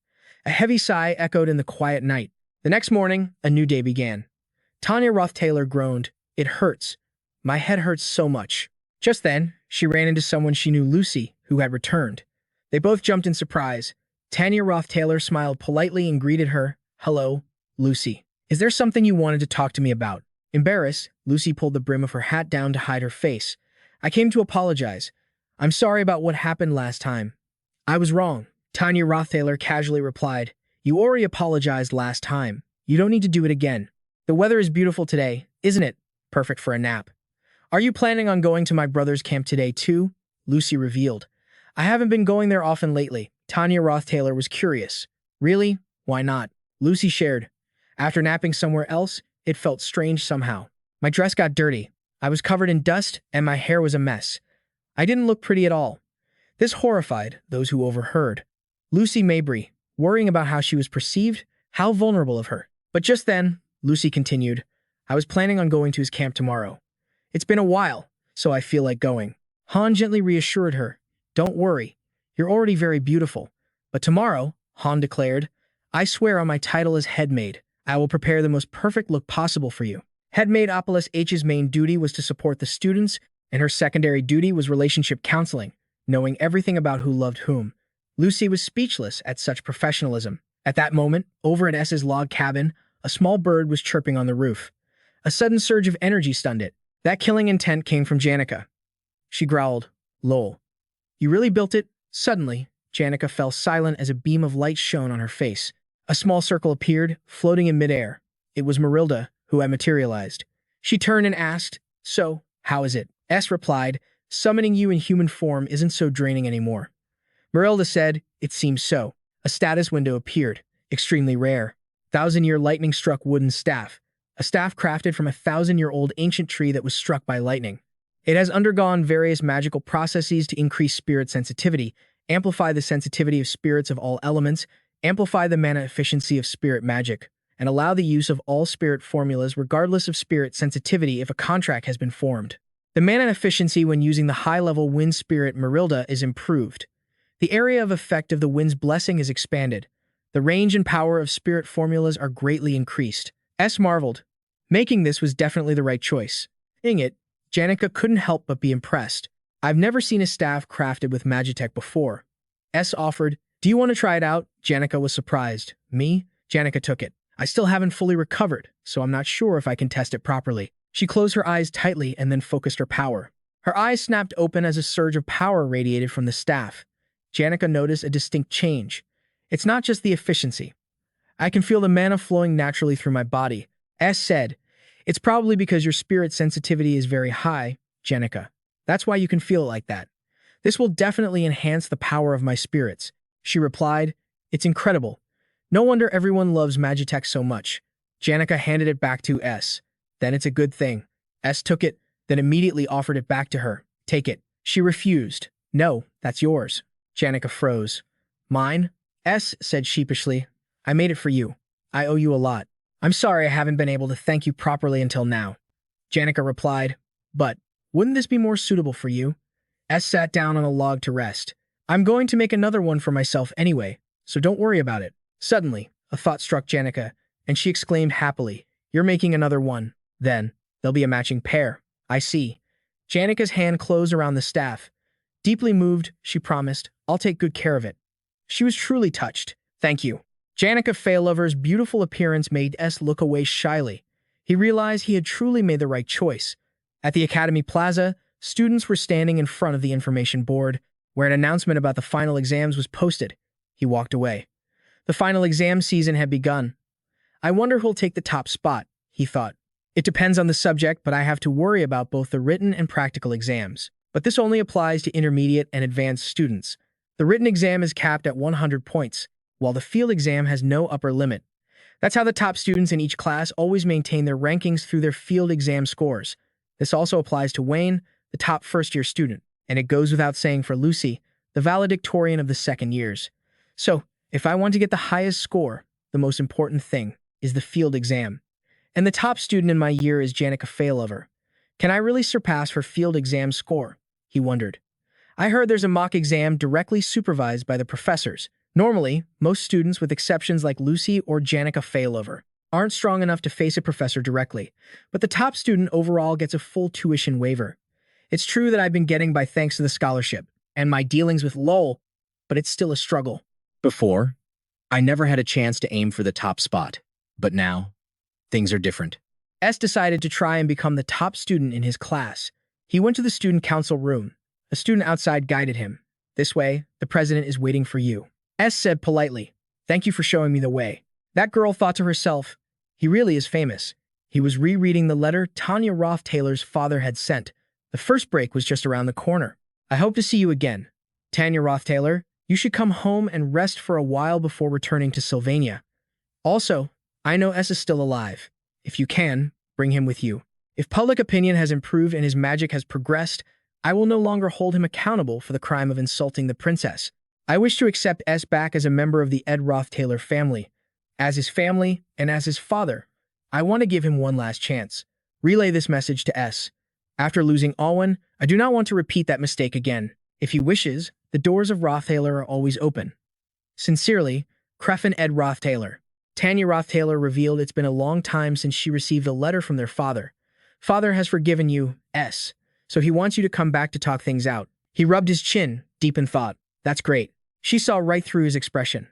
A heavy sigh echoed in the quiet night. The next morning, a new day began. Ed Rothtaylor groaned. It hurts. My head hurts so much. Just then, she ran into someone she knew, Lucy, who had returned. They both jumped in surprise. Ed Rothtaylor smiled politely and greeted her. Hello, Lucy. Is there something you wanted to talk to me about? Embarrassed, Lucy pulled the brim of her hat down to hide her face. I came to apologize. I'm sorry about what happened last time. I was wrong. Ed Rothtaylor casually replied. You already apologized last time. You don't need to do it again. The weather is beautiful today, isn't it? Perfect for a nap. Are you planning on going to my brother's camp today too? Lucy revealed. I haven't been going there often lately. Ed Rothtaylor was curious. Really? Why not? Lucy shared. After napping somewhere else, it felt strange somehow. My dress got dirty. I was covered in dust and my hair was a mess. I didn't look pretty at all. This horrified those who overheard. Lucy Mabry, worrying about how she was perceived, how vulnerable of her. But just then, Lucy continued, I was planning on going to his camp tomorrow. It's been a while, so I feel like going. Han gently reassured her. Don't worry, you're already very beautiful. But tomorrow, Han declared, I swear on my title as headmaid, I will prepare the most perfect look possible for you. Headmaid Ophilus H's main duty was to support the students, and her secondary duty was relationship counseling. knowing everything about who loved whom. Lucy was speechless at such professionalism. At that moment, over at S's log cabin, a small bird was chirping on the roof. A sudden surge of energy stunned it. That killing intent came from Janica. She growled, "Lol. You really built it?" Suddenly, Janica fell silent as a beam of light shone on her face. A small circle appeared, floating in midair. It was Marilda, who had materialized. She turned and asked, "So, how is it?" S replied, "Summoning you in human form isn't so draining anymore." Marilda said, "It seems so." A status window appeared, extremely rare. 1,000-year lightning-struck wooden staff. A staff crafted from a 1,000-year-old ancient tree that was struck by lightning. It has undergone various magical processes to increase spirit sensitivity, amplify the sensitivity of spirits of all elements, amplify the mana efficiency of spirit magic, and allow the use of all spirit formulas regardless of spirit sensitivity if a contract has been formed. The mana efficiency when using the high-level wind spirit Marilda is improved. The area of effect of the wind's blessing is expanded. The range and power of spirit formulas are greatly increased. S marveled. Making this was definitely the right choice. Seeing it, Janica couldn't help but be impressed. "I've never seen a staff crafted with Magitech before." S offered, "Do you want to try it out?" Janica was surprised. "Me?" Janica took it. "I still haven't fully recovered, so I'm not sure if I can test it properly." She closed her eyes tightly and then focused her power. Her eyes snapped open as a surge of power radiated from the staff. Janica noticed a distinct change. "It's not just the efficiency. I can feel the mana flowing naturally through my body." S said, "It's probably because your spirit sensitivity is very high, Janica. That's why you can feel it like that. This will definitely enhance the power of my spirits." She replied, "It's incredible. No wonder everyone loves Magitech so much." Janica handed it back to S. "Then it's a good thing." S took it, then immediately offered it back to her. "Take it." She refused. "No, that's yours." Janica froze. "Mine?" S said sheepishly. "I made it for you. I owe you a lot. I'm sorry I haven't been able to thank you properly until now." Janica replied, "But wouldn't this be more suitable for you?" S sat down on a log to rest. "I'm going to make another one for myself anyway, so don't worry about it." Suddenly, a thought struck Janica, and she exclaimed happily, "You're making another one. Then, there'll be a matching pair." "I see." Janica's hand closed around the staff. Deeply moved, she promised, "I'll take good care of it." She was truly touched. "Thank you." Janica Failover's beautiful appearance made S look away shyly. He realized he had truly made the right choice. At the Academy Plaza, students were standing in front of the information board, where an announcement about the final exams was posted. He walked away. The final exam season had begun. "I wonder who'll take the top spot," he thought. "It depends on the subject, but I have to worry about both the written and practical exams. But this only applies to intermediate and advanced students. The written exam is capped at 100 points, while the field exam has no upper limit. That's how the top students in each class always maintain their rankings through their field exam scores. This also applies to Wayne, the top first-year student, and it goes without saying for Lucy, the valedictorian of the second years. So, if I want to get the highest score, the most important thing is the field exam. And the top student in my year is Janica Failover. Can I really surpass her field exam score?" He wondered. "I heard there's a mock exam directly supervised by the professors. Normally, most students, with exceptions like Lucy or Janica Failover, aren't strong enough to face a professor directly, but the top student overall gets a full tuition waiver. It's true that I've been getting by thanks to the scholarship and my dealings with LOL, but it's still a struggle." Before, I never had a chance to aim for the top spot, but now, things are different. S decided to try and become the top student in his class. He went to the student council room. A student outside guided him. "This way, the president is waiting for you." S said politely, "Thank you for showing me the way." That girl thought to herself, he really is famous. He was rereading the letter Ed Rothtaylor's father had sent. The first break was just around the corner. "I hope to see you again. Ed Rothtaylor, you should come home and rest for a while before returning to Sylvania. Also, I know S is still alive. If you can, bring him with you. If public opinion has improved and his magic has progressed, I will no longer hold him accountable for the crime of insulting the princess. I wish to accept S back as a member of the Ed Rothtaylor family. As his family and as his father, I want to give him one last chance. Relay this message to S. After losing Alwyn, I do not want to repeat that mistake again. If he wishes, the doors of Rothtaylor are always open. Sincerely, Creffin Ed Rothtaylor." Tanya Rothtaylor revealed it's been a long time since she received a letter from their father. "Father has forgiven you, S, so he wants you to come back to talk things out." He rubbed his chin, deep in thought. That's great. She saw right through his expression.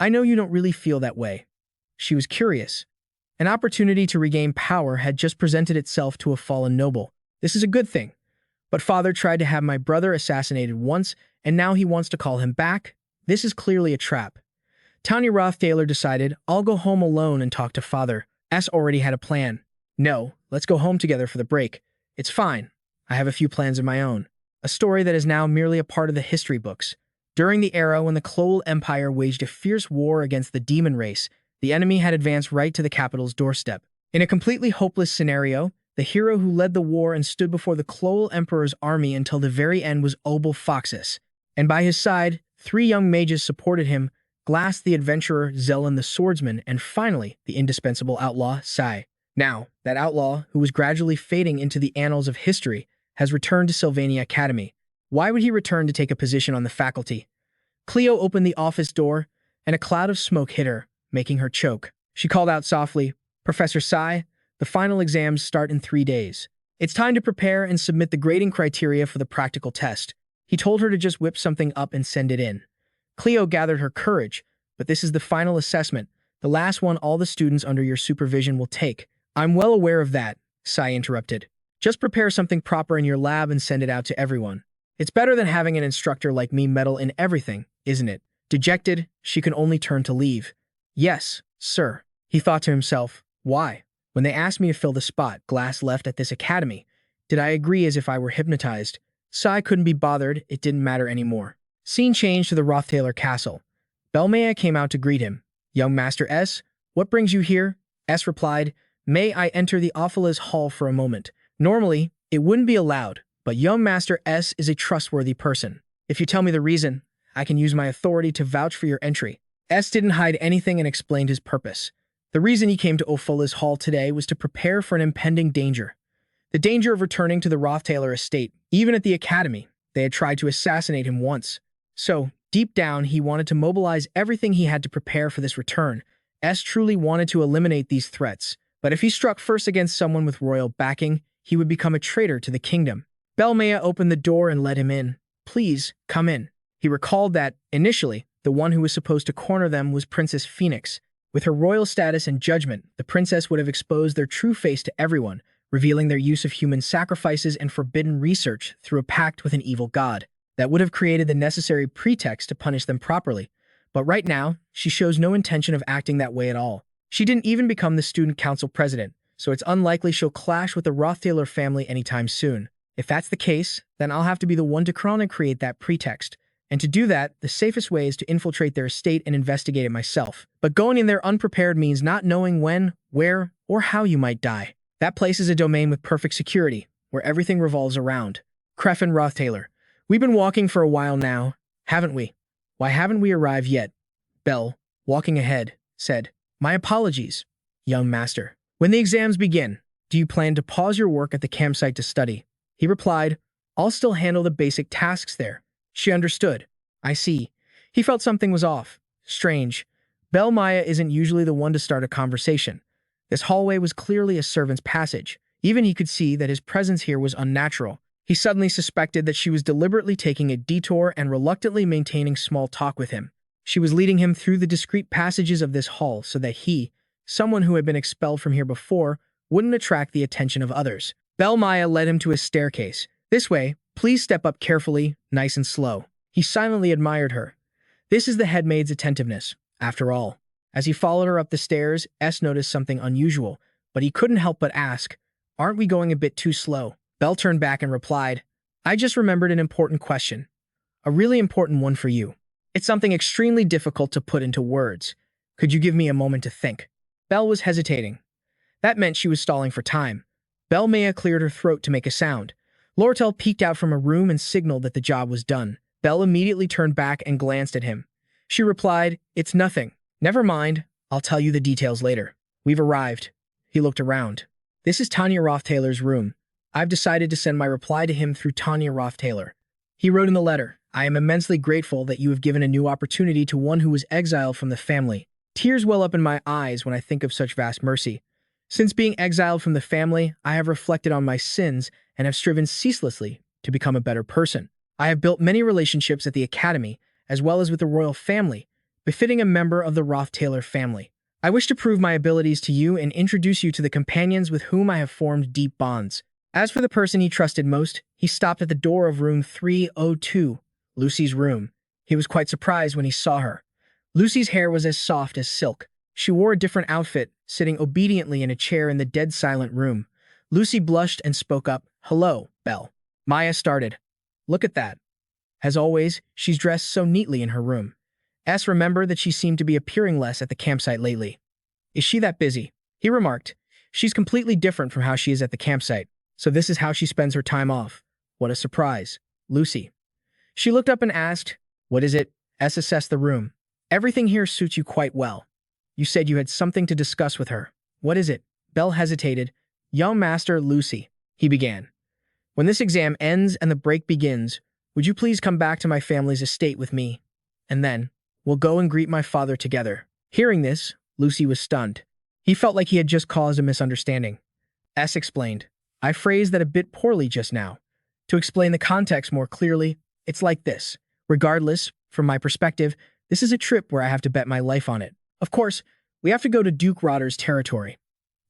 I know you don't really feel that way. She was curious. An opportunity to regain power had just presented itself to a fallen noble. This is a good thing. But father tried to have my brother assassinated once, and now he wants to call him back? This is clearly a trap. Tanya Rothtaylor decided, I'll go home alone and talk to father. S already had a plan. No, let's go home together for the break. It's fine. I have a few plans of my own. A story that is now merely a part of the history books. During the era when the Cleus Empire waged a fierce war against the demon race, the enemy had advanced right to the capital's doorstep. In a completely hopeless scenario, the hero who led the war and stood before the Cleus Emperor's army until the very end was Ophilus, and by his side, 3 young mages supported him, Glass the adventurer, Zelen the swordsman, and finally, the indispensable outlaw, Sai. Now, that outlaw, who was gradually fading into the annals of history, has returned to Sylvania Academy. Why would he return to take a position on the faculty? Cleo opened the office door, and a cloud of smoke hit her, making her choke. She called out softly, Professor Sai, the final exams start in 3 days. It's time to prepare and submit the grading criteria for the practical test. He told her to just whip something up and send it in. Cleo gathered her courage, but this is the final assessment, the last one all the students under your supervision will take. I'm well aware of that, Sai interrupted. Just prepare something proper in your lab and send it out to everyone. It's better than having an instructor like me meddle in everything, isn't it? Dejected, she could only turn to leave. Yes, sir. He thought to himself, why? When they asked me to fill the spot Glass left at this academy, did I agree as if I were hypnotized? Sai couldn't be bothered, it didn't matter anymore. Scene changed to the Rothtaylor castle. Belmaya came out to greet him. Young Master S, what brings you here? S replied, May I enter the Ophilus Hall for a moment? Normally, it wouldn't be allowed, but young Master S is a trustworthy person. If you tell me the reason, I can use my authority to vouch for your entry. S didn't hide anything and explained his purpose. The reason he came to Ophilus Hall today was to prepare for an impending danger. The danger of returning to the Rothtaylor estate. Even at the academy, they had tried to assassinate him once. So, deep down, he wanted to mobilize everything he had to prepare for this return. S truly wanted to eliminate these threats, but if he struck first against someone with royal backing, he would become a traitor to the kingdom. Belmaya opened the door and let him in. Please, come in. He recalled that, initially, the one who was supposed to corner them was Princess Phoenix. With her royal status and judgment, the princess would have exposed their true face to everyone, revealing their use of human sacrifices and forbidden research through a pact with an evil god. That would have created the necessary pretext to punish them properly. But right now, she shows no intention of acting that way at all. She didn't even become the student council president, so it's unlikely she'll clash with the Rothtaylor family anytime soon. If that's the case, then I'll have to be the one to crawl and create that pretext. And to do that, the safest way is to infiltrate their estate and investigate it myself. But going in there unprepared means not knowing when, where, or how you might die. That place is a domain with perfect security, where everything revolves around. Crefin Rothtaylor. We've been walking for a while now, haven't we? Why haven't we arrived yet? Bell, walking ahead, said, My apologies, young master. When the exams begin, do you plan to pause your work at the campsite to study? He replied, I'll still handle the basic tasks there. She understood. I see. He felt something was off. Strange. Belmaya isn't usually the one to start a conversation. This hallway was clearly a servant's passage. Even he could see that his presence here was unnatural. He suddenly suspected that she was deliberately taking a detour and reluctantly maintaining small talk with him. She was leading him through the discreet passages of this hall so that he, someone who had been expelled from here before, wouldn't attract the attention of others. Belmaya led him to a staircase. This way, please step up carefully, nice and slow. He silently admired her. This is the headmaid's attentiveness, after all. As he followed her up the stairs, S noticed something unusual, but he couldn't help but ask, Aren't we going a bit too slow? Bell turned back and replied, I just remembered an important question. A really important one for you. It's something extremely difficult to put into words. Could you give me a moment to think? Bell was hesitating. That meant she was stalling for time. Belmaya cleared her throat to make a sound. Lortell peeked out from a room and signaled that the job was done. Bell immediately turned back and glanced at him. She replied, It's nothing. Never mind. I'll tell you the details later. We've arrived. He looked around. This is Tanya Rothtaylor's room. I've decided to send my reply to him through Tanya Rothtaylor. He wrote in the letter, I am immensely grateful that you have given a new opportunity to one who was exiled from the family. Tears well up in my eyes when I think of such vast mercy. Since being exiled from the family, I have reflected on my sins and have striven ceaselessly to become a better person. I have built many relationships at the Academy, as well as with the royal family, befitting a member of the Rothtaylor family. I wish to prove my abilities to you and introduce you to the companions with whom I have formed deep bonds. As for the person he trusted most, he stopped at the door of room 302, Lucy's room. He was quite surprised when he saw her. Lucy's hair was as soft as silk. She wore a different outfit, sitting obediently in a chair in the dead silent room. Lucy blushed and spoke up. "Hello, Belle." Maya started. "Look at that." As always, she's dressed so neatly in her room. S remembered that she seemed to be appearing less at the campsite lately. "Is she that busy?" He remarked. "She's completely different from how she is at the campsite, so this is how she spends her time off." What a surprise. Lucy. She looked up and asked, "What is it?" S assessed the room. "Everything here suits you quite well. You said you had something to discuss with her. What is it?" Belle hesitated. "Young Master Lucy," he began. "When this exam ends and the break begins, would you please come back to my family's estate with me? And then, we'll go and greet my father together." Hearing this, Lucy was stunned. He felt like he had just caused a misunderstanding. S explained, "I phrased that a bit poorly just now. To explain the context more clearly, it's like this. Regardless, from my perspective, this is a trip where I have to bet my life on it. Of course, we have to go to Duke Rotter's territory.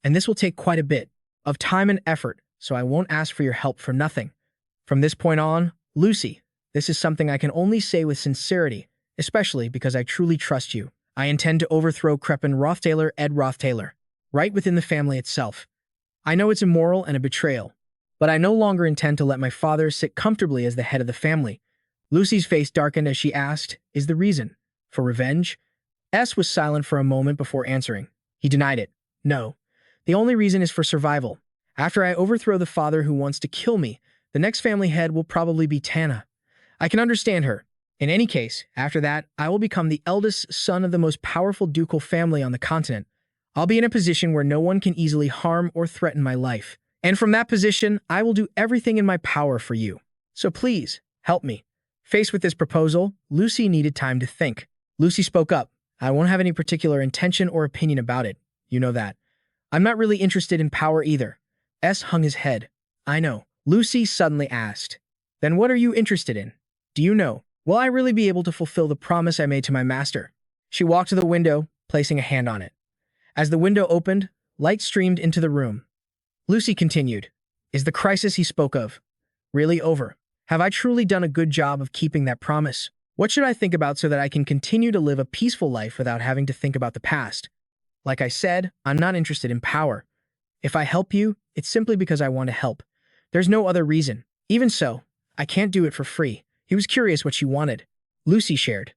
And this will take quite a bit of time and effort, so I won't ask for your help for nothing. From this point on, Lucy, this is something I can only say with sincerity, especially because I truly trust you. I intend to overthrow Crepin Rothtaylor Ed Rothtaylor, right within the family itself. I know it's immoral and a betrayal, but I no longer intend to let my father sit comfortably as the head of the family." Lucy's face darkened as she asked, "Is the reason for revenge?" S was silent for a moment before answering. He denied it. "No. The only reason is for survival. After I overthrow the father who wants to kill me, the next family head will probably be Penna. I can understand her. In any case, after that, I will become the eldest son of the most powerful ducal family on the continent. I'll be in a position where no one can easily harm or threaten my life. And from that position, I will do everything in my power for you. So please, help me." Faced with this proposal, Lucy needed time to think. Lucy spoke up. "I won't have any particular intention or opinion about it. You know that. I'm not really interested in power either." S hung his head. "I know." Lucy suddenly asked, "Then what are you interested in? Do you know? Will I really be able to fulfill the promise I made to my master?" She walked to the window, placing a hand on it. As the window opened, light streamed into the room. Lucy continued, "Is the crisis he spoke of really over? Have I truly done a good job of keeping that promise? What should I think about so that I can continue to live a peaceful life without having to think about the past? Like I said, I'm not interested in power. If I help you, it's simply because I want to help. There's no other reason. Even so, I can't do it for free." He was curious what she wanted. Lucy shared,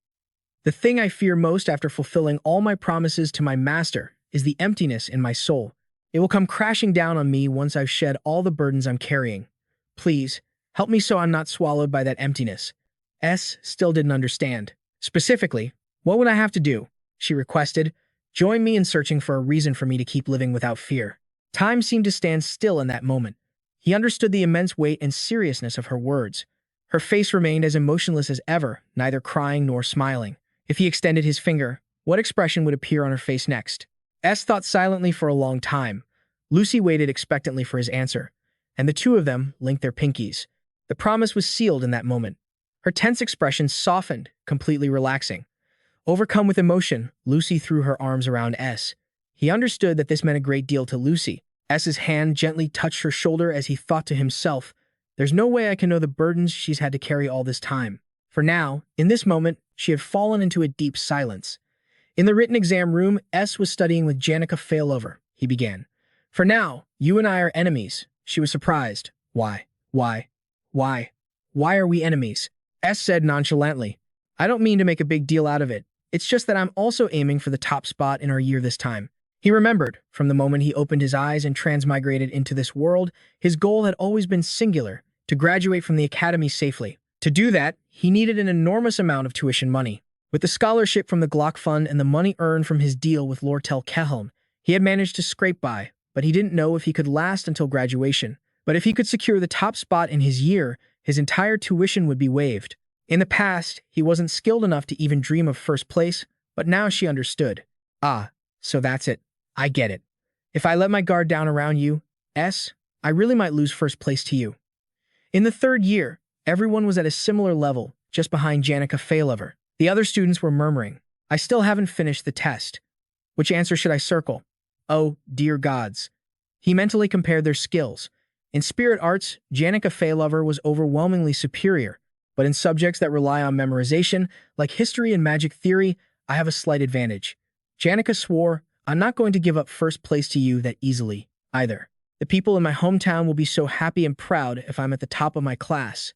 "The thing I fear most after fulfilling all my promises to my master is the emptiness in my soul. It will come crashing down on me once I've shed all the burdens I'm carrying. Please, help me so I'm not swallowed by that emptiness." S still didn't understand. Specifically, what would I have to do? She requested. "Join me in searching for a reason for me to keep living without fear." Time seemed to stand still in that moment. He understood the immense weight and seriousness of her words. Her face remained as emotionless as ever, neither crying nor smiling. If he extended his finger, what expression would appear on her face next? S thought silently for a long time. Lucy waited expectantly for his answer, and the two of them linked their pinkies. The promise was sealed in that moment. Her tense expression softened, completely relaxing. Overcome with emotion, Lucy threw her arms around S. He understood that this meant a great deal to Lucy. S's hand gently touched her shoulder as he thought to himself, "There's no way I can know the burdens she's had to carry all this time." For now, in this moment, she had fallen into a deep silence. In the written exam room, S was studying with Janica Failover. He began. "For now, you and I are enemies." She was surprised. Why are we enemies?" S said nonchalantly. "I don't mean to make a big deal out of it. It's just that I'm also aiming for the top spot in our year this time." He remembered, from the moment he opened his eyes and transmigrated into this world, his goal had always been singular, to graduate from the academy safely. To do that, he needed an enormous amount of tuition money. With the scholarship from the Glock Fund and the money earned from his deal with Lortell, he had managed to scrape by, but he didn't know if he could last until graduation. But if he could secure the top spot in his year, his entire tuition would be waived. In the past, he wasn't skilled enough to even dream of first place, but now she understood. "Ah, so that's it. I get it. If I let my guard down around you, S, I really might lose first place to you." In the third year, Everyone was at a similar level, just behind Janica Failover. The other students were murmuring, "I still haven't finished the test. Which answer should I circle? Oh, dear gods." He mentally compared their skills. In spirit arts, Janica Failover was overwhelmingly superior, but in subjects that rely on memorization, like history and magic theory, I have a slight advantage. Janica swore, "I'm not going to give up first place to you that easily, either. The people in my hometown will be so happy and proud if I'm at the top of my class."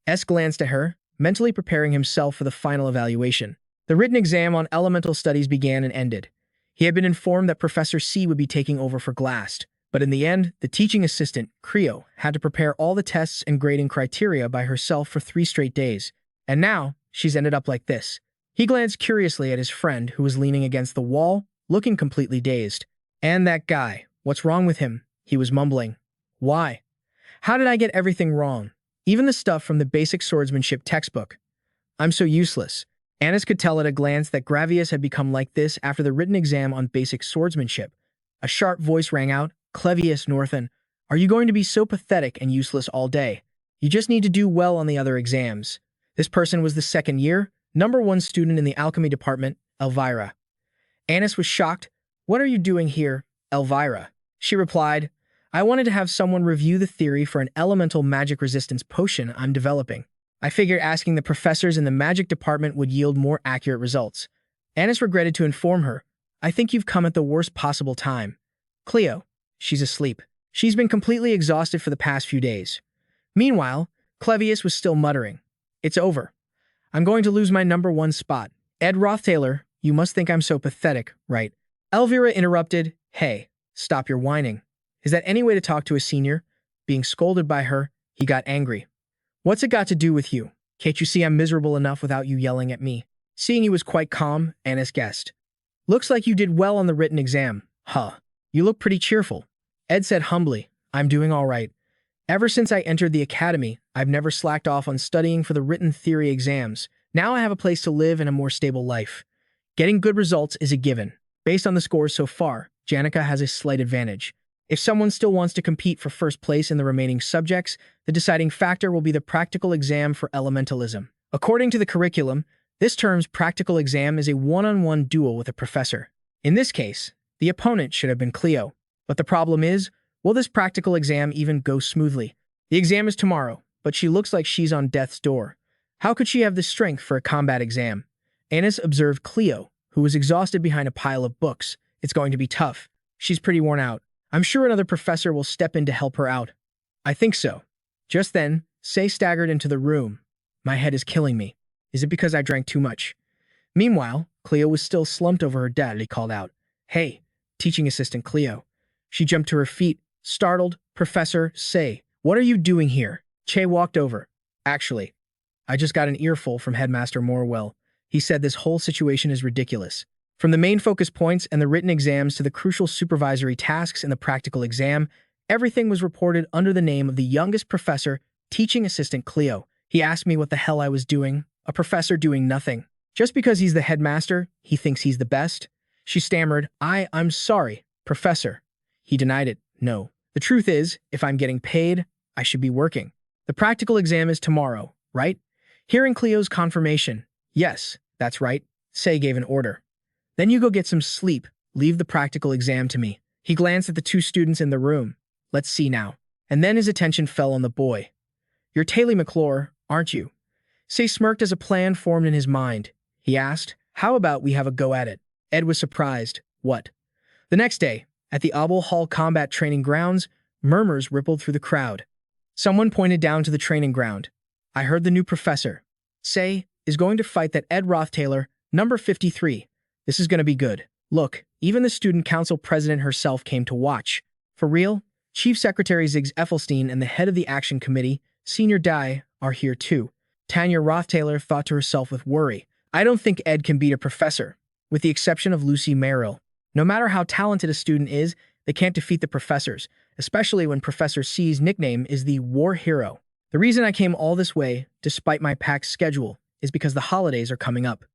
S glanced at her, mentally preparing himself for the final evaluation. The written exam on elemental studies began and ended. He had been informed that Professor C would be taking over for Glast, but in the end, the teaching assistant, Creo, had to prepare all the tests and grading criteria by herself for 3 straight days. And now, she's ended up like this. He glanced curiously at his friend, who was leaning against the wall, looking completely dazed. "And that guy, what's wrong with him?" he was mumbling. "Why? How did I get everything wrong? Even the stuff from the basic swordsmanship textbook. I'm so useless." Annis could tell at a glance that Gravius had become like this after the written exam on basic swordsmanship. A sharp voice rang out, "Cleus North, are you going to be so pathetic and useless all day? You just need to do well on the other exams." This person was the second year, #1 student in the alchemy department, Elvira. Annis was shocked. "What are you doing here, Elvira?" She replied, "I wanted to have someone review the theory for an elemental magic resistance potion I'm developing. I figured asking the professors in the magic department would yield more accurate results." Annis regretted to inform her, "I think you've come at the worst possible time. Cleo, she's asleep. She's been completely exhausted for the past few days." Meanwhile, Clevius was still muttering, "It's over. I'm going to lose my #1 spot. Ed Rothtaylor, you must think I'm so pathetic, right?" Elvira interrupted, "Hey, stop your whining. Is that any way to talk to a senior?" Being scolded by her, he got angry. "What's it got to do with you? Can't you see I'm miserable enough without you yelling at me?" Seeing he was quite calm, Annis guessed. "Looks like you did well on the written exam, huh? You look pretty cheerful." Ed said humbly, "I'm doing all right. Ever since I entered the academy, I've never slacked off on studying for the written theory exams. Now I have a place to live and a more stable life. Getting good results is a given. Based on the scores so far, Janica has a slight advantage. If someone still wants to compete for first place in the remaining subjects, the deciding factor will be the practical exam for elementalism. According to the curriculum, this term's practical exam is a one-on-one duel with a professor. In this case, the opponent should have been Cleo. But the problem is, will this practical exam even go smoothly? The exam is tomorrow, but she looks like she's on death's door. How could she have the strength for a combat exam? Annis observed Cleo, who was exhausted behind a pile of books. It's going to be tough. She's pretty worn out. I'm sure another professor will step in to help her out. I think so. Just then, Say staggered into the room. My head is killing me. Is it because I drank too much? Meanwhile, Cleo was still slumped over her dad. He called out, "Hey, teaching assistant Cleo." She jumped to her feet, startled. "Professor Say, what are you doing here?" Che walked over. "Actually, I just got an earful from Headmaster Morwell. He said this whole situation is ridiculous. From the main focus points and the written exams to the crucial supervisory tasks in the practical exam, everything was reported under the name of the youngest professor, teaching assistant Cleo. He asked me what the hell I was doing. A professor doing nothing. Just because he's the headmaster, he thinks he's the best." She stammered, I'm sorry, Professor." He denied it. "No. The truth is, if I'm getting paid, I should be working. The practical exam is tomorrow, right?" Hearing Cleo's confirmation, "Yes, that's right," Say gave an order. "Then you go get some sleep. Leave the practical exam to me." He glanced at the 2 students in the room. "Let's see now." And then his attention fell on the boy. "You're Taylor McClure, aren't you?" Say smirked as a plan formed in his mind. He asked, "How about we have a go at it?" Ed was surprised. "What?" The next day, at the Ophilus Hall combat training grounds, murmurs rippled through the crowd. Someone pointed down to the training ground. "I heard the new professor, Say, is going to fight that Ed Rothtaylor, number 53. This is going to be good. Look, even the student council president herself came to watch." "For real?" Chief Secretary Ziggs Effelstein and the head of the action committee, Senior Dai, are here too. Tanya Rothtaylor thought to herself with worry, "I don't think Ed can beat a professor." With the exception of Lucy Merrill. No matter how talented a student is, they can't defeat the professors, especially when Professor C's nickname is the War Hero. The reason I came all this way, despite my packed schedule, is because the holidays are coming up.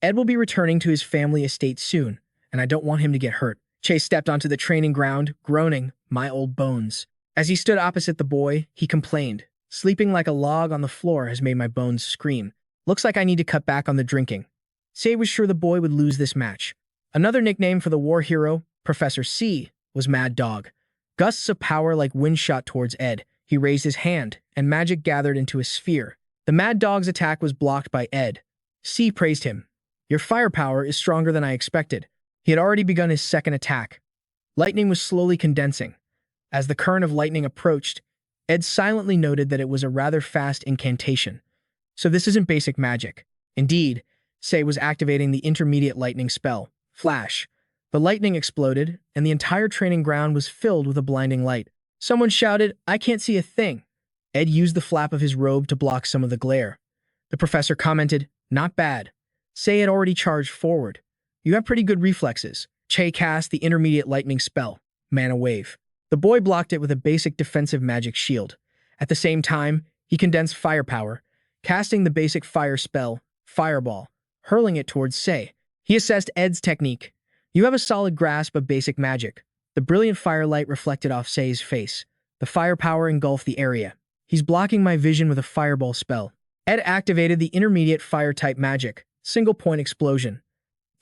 Ed will be returning to his family estate soon, and I don't want him to get hurt. Chase stepped onto the training ground, groaning, "My old bones." As he stood opposite the boy, he complained, Sleeping like a log on the floor has made my bones scream. Looks like I need to cut back on the drinking. Say was sure the boy would lose this match. Another nickname for the war hero, Professor C, was Mad Dog. Gusts of power like wind shot towards Ed. He raised his hand, and magic gathered into a sphere. The Mad Dog's attack was blocked by Ed. C praised him. Your firepower is stronger than I expected. He had already begun his second attack. Lightning was slowly condensing. As the current of lightning approached, Ed silently noted that it was a rather fast incantation. So this isn't basic magic. Indeed, Say was activating the intermediate lightning spell, Flash. The lightning exploded, and the entire training ground was filled with a blinding light. Someone shouted, "I can't see a thing." Ed used the flap of his robe to block some of the glare. The professor commented, "Not bad." Say had already charged forward. "You have pretty good reflexes." Che cast the intermediate lightning spell, Mana Wave. The boy blocked it with a basic defensive magic shield. At the same time, he condensed firepower, casting the basic fire spell, Fireball, hurling it towards Say. He assessed Ed's technique. "You have a solid grasp of basic magic." The brilliant firelight reflected off Say's face. The firepower engulfed the area. "He's blocking my vision with a fireball spell." Ed activated the intermediate fire-type magic, Single-Point Explosion.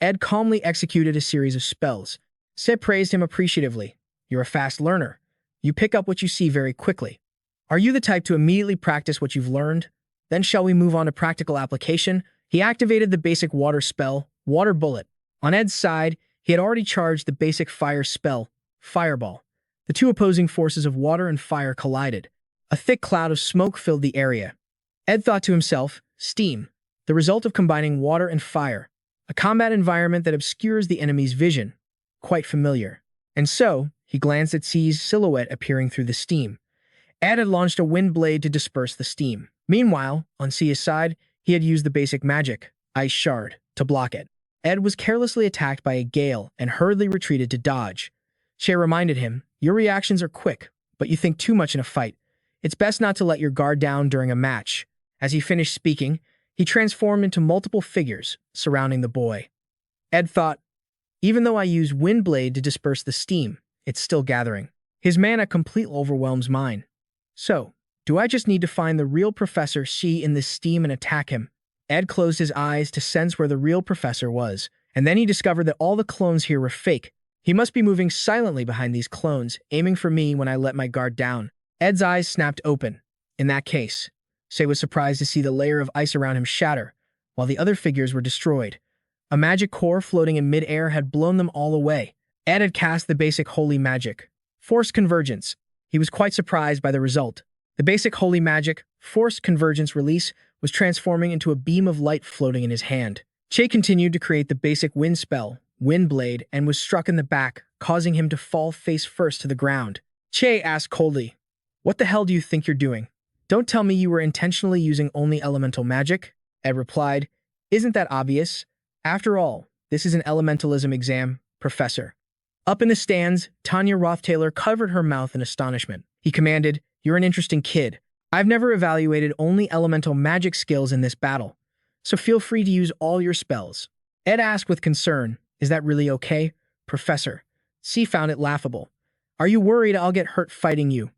Ed calmly executed a series of spells. Say praised him appreciatively. "You're a fast learner. You pick up what you see very quickly. Are you the type to immediately practice what you've learned? Then shall we move on to practical application?" He activated the basic water spell, Water Bullet. On Ed's side, he had already charged the basic fire spell, Fireball. The two opposing forces of water and fire collided. A thick cloud of smoke filled the area. Ed thought to himself, steam, the result of combining water and fire. A combat environment that obscures the enemy's vision. Quite familiar. And so, he glanced at C's silhouette appearing through the steam. Ed had launched a wind blade to disperse the steam. Meanwhile, on C's side, he had used the basic magic, Ice Shard, to block it. Ed was carelessly attacked by a gale and hurriedly retreated to dodge. Shay reminded him, "Your reactions are quick, but you think too much in a fight. It's best not to let your guard down during a match." As he finished speaking, he transformed into multiple figures surrounding the boy. Ed thought, "Even though I use Windblade to disperse the steam, it's still gathering." His mana completely overwhelms mine. So, do I just need to find the real Professor C in this steam and attack him? Ed closed his eyes to sense where the real professor was, and then he discovered that all the clones here were fake. He must be moving silently behind these clones, aiming for me when I let my guard down. Ed's eyes snapped open. In that case, Say was surprised to see the layer of ice around him shatter, while the other figures were destroyed. A magic core floating in mid-air had blown them all away. Ed had cast the basic holy magic, Forced Convergence. He was quite surprised by the result. The basic holy magic, Forced Convergence release, was transforming into a beam of light floating in his hand. Che continued to create the basic wind spell, Windblade, and was struck in the back, causing him to fall face first to the ground. Che asked coldly, "What the hell do you think you're doing? Don't tell me you were intentionally using only elemental magic?" Ed replied, "Isn't that obvious? After all, this is an elementalism exam, Professor." Up in the stands, Tanya Rothtaylor covered her mouth in astonishment. He commanded, "You're an interesting kid. I've never evaluated only elemental magic skills in this battle, so feel free to use all your spells." Ed asked with concern, "Is that really okay, Professor?" C found it laughable. "Are you worried I'll get hurt fighting you?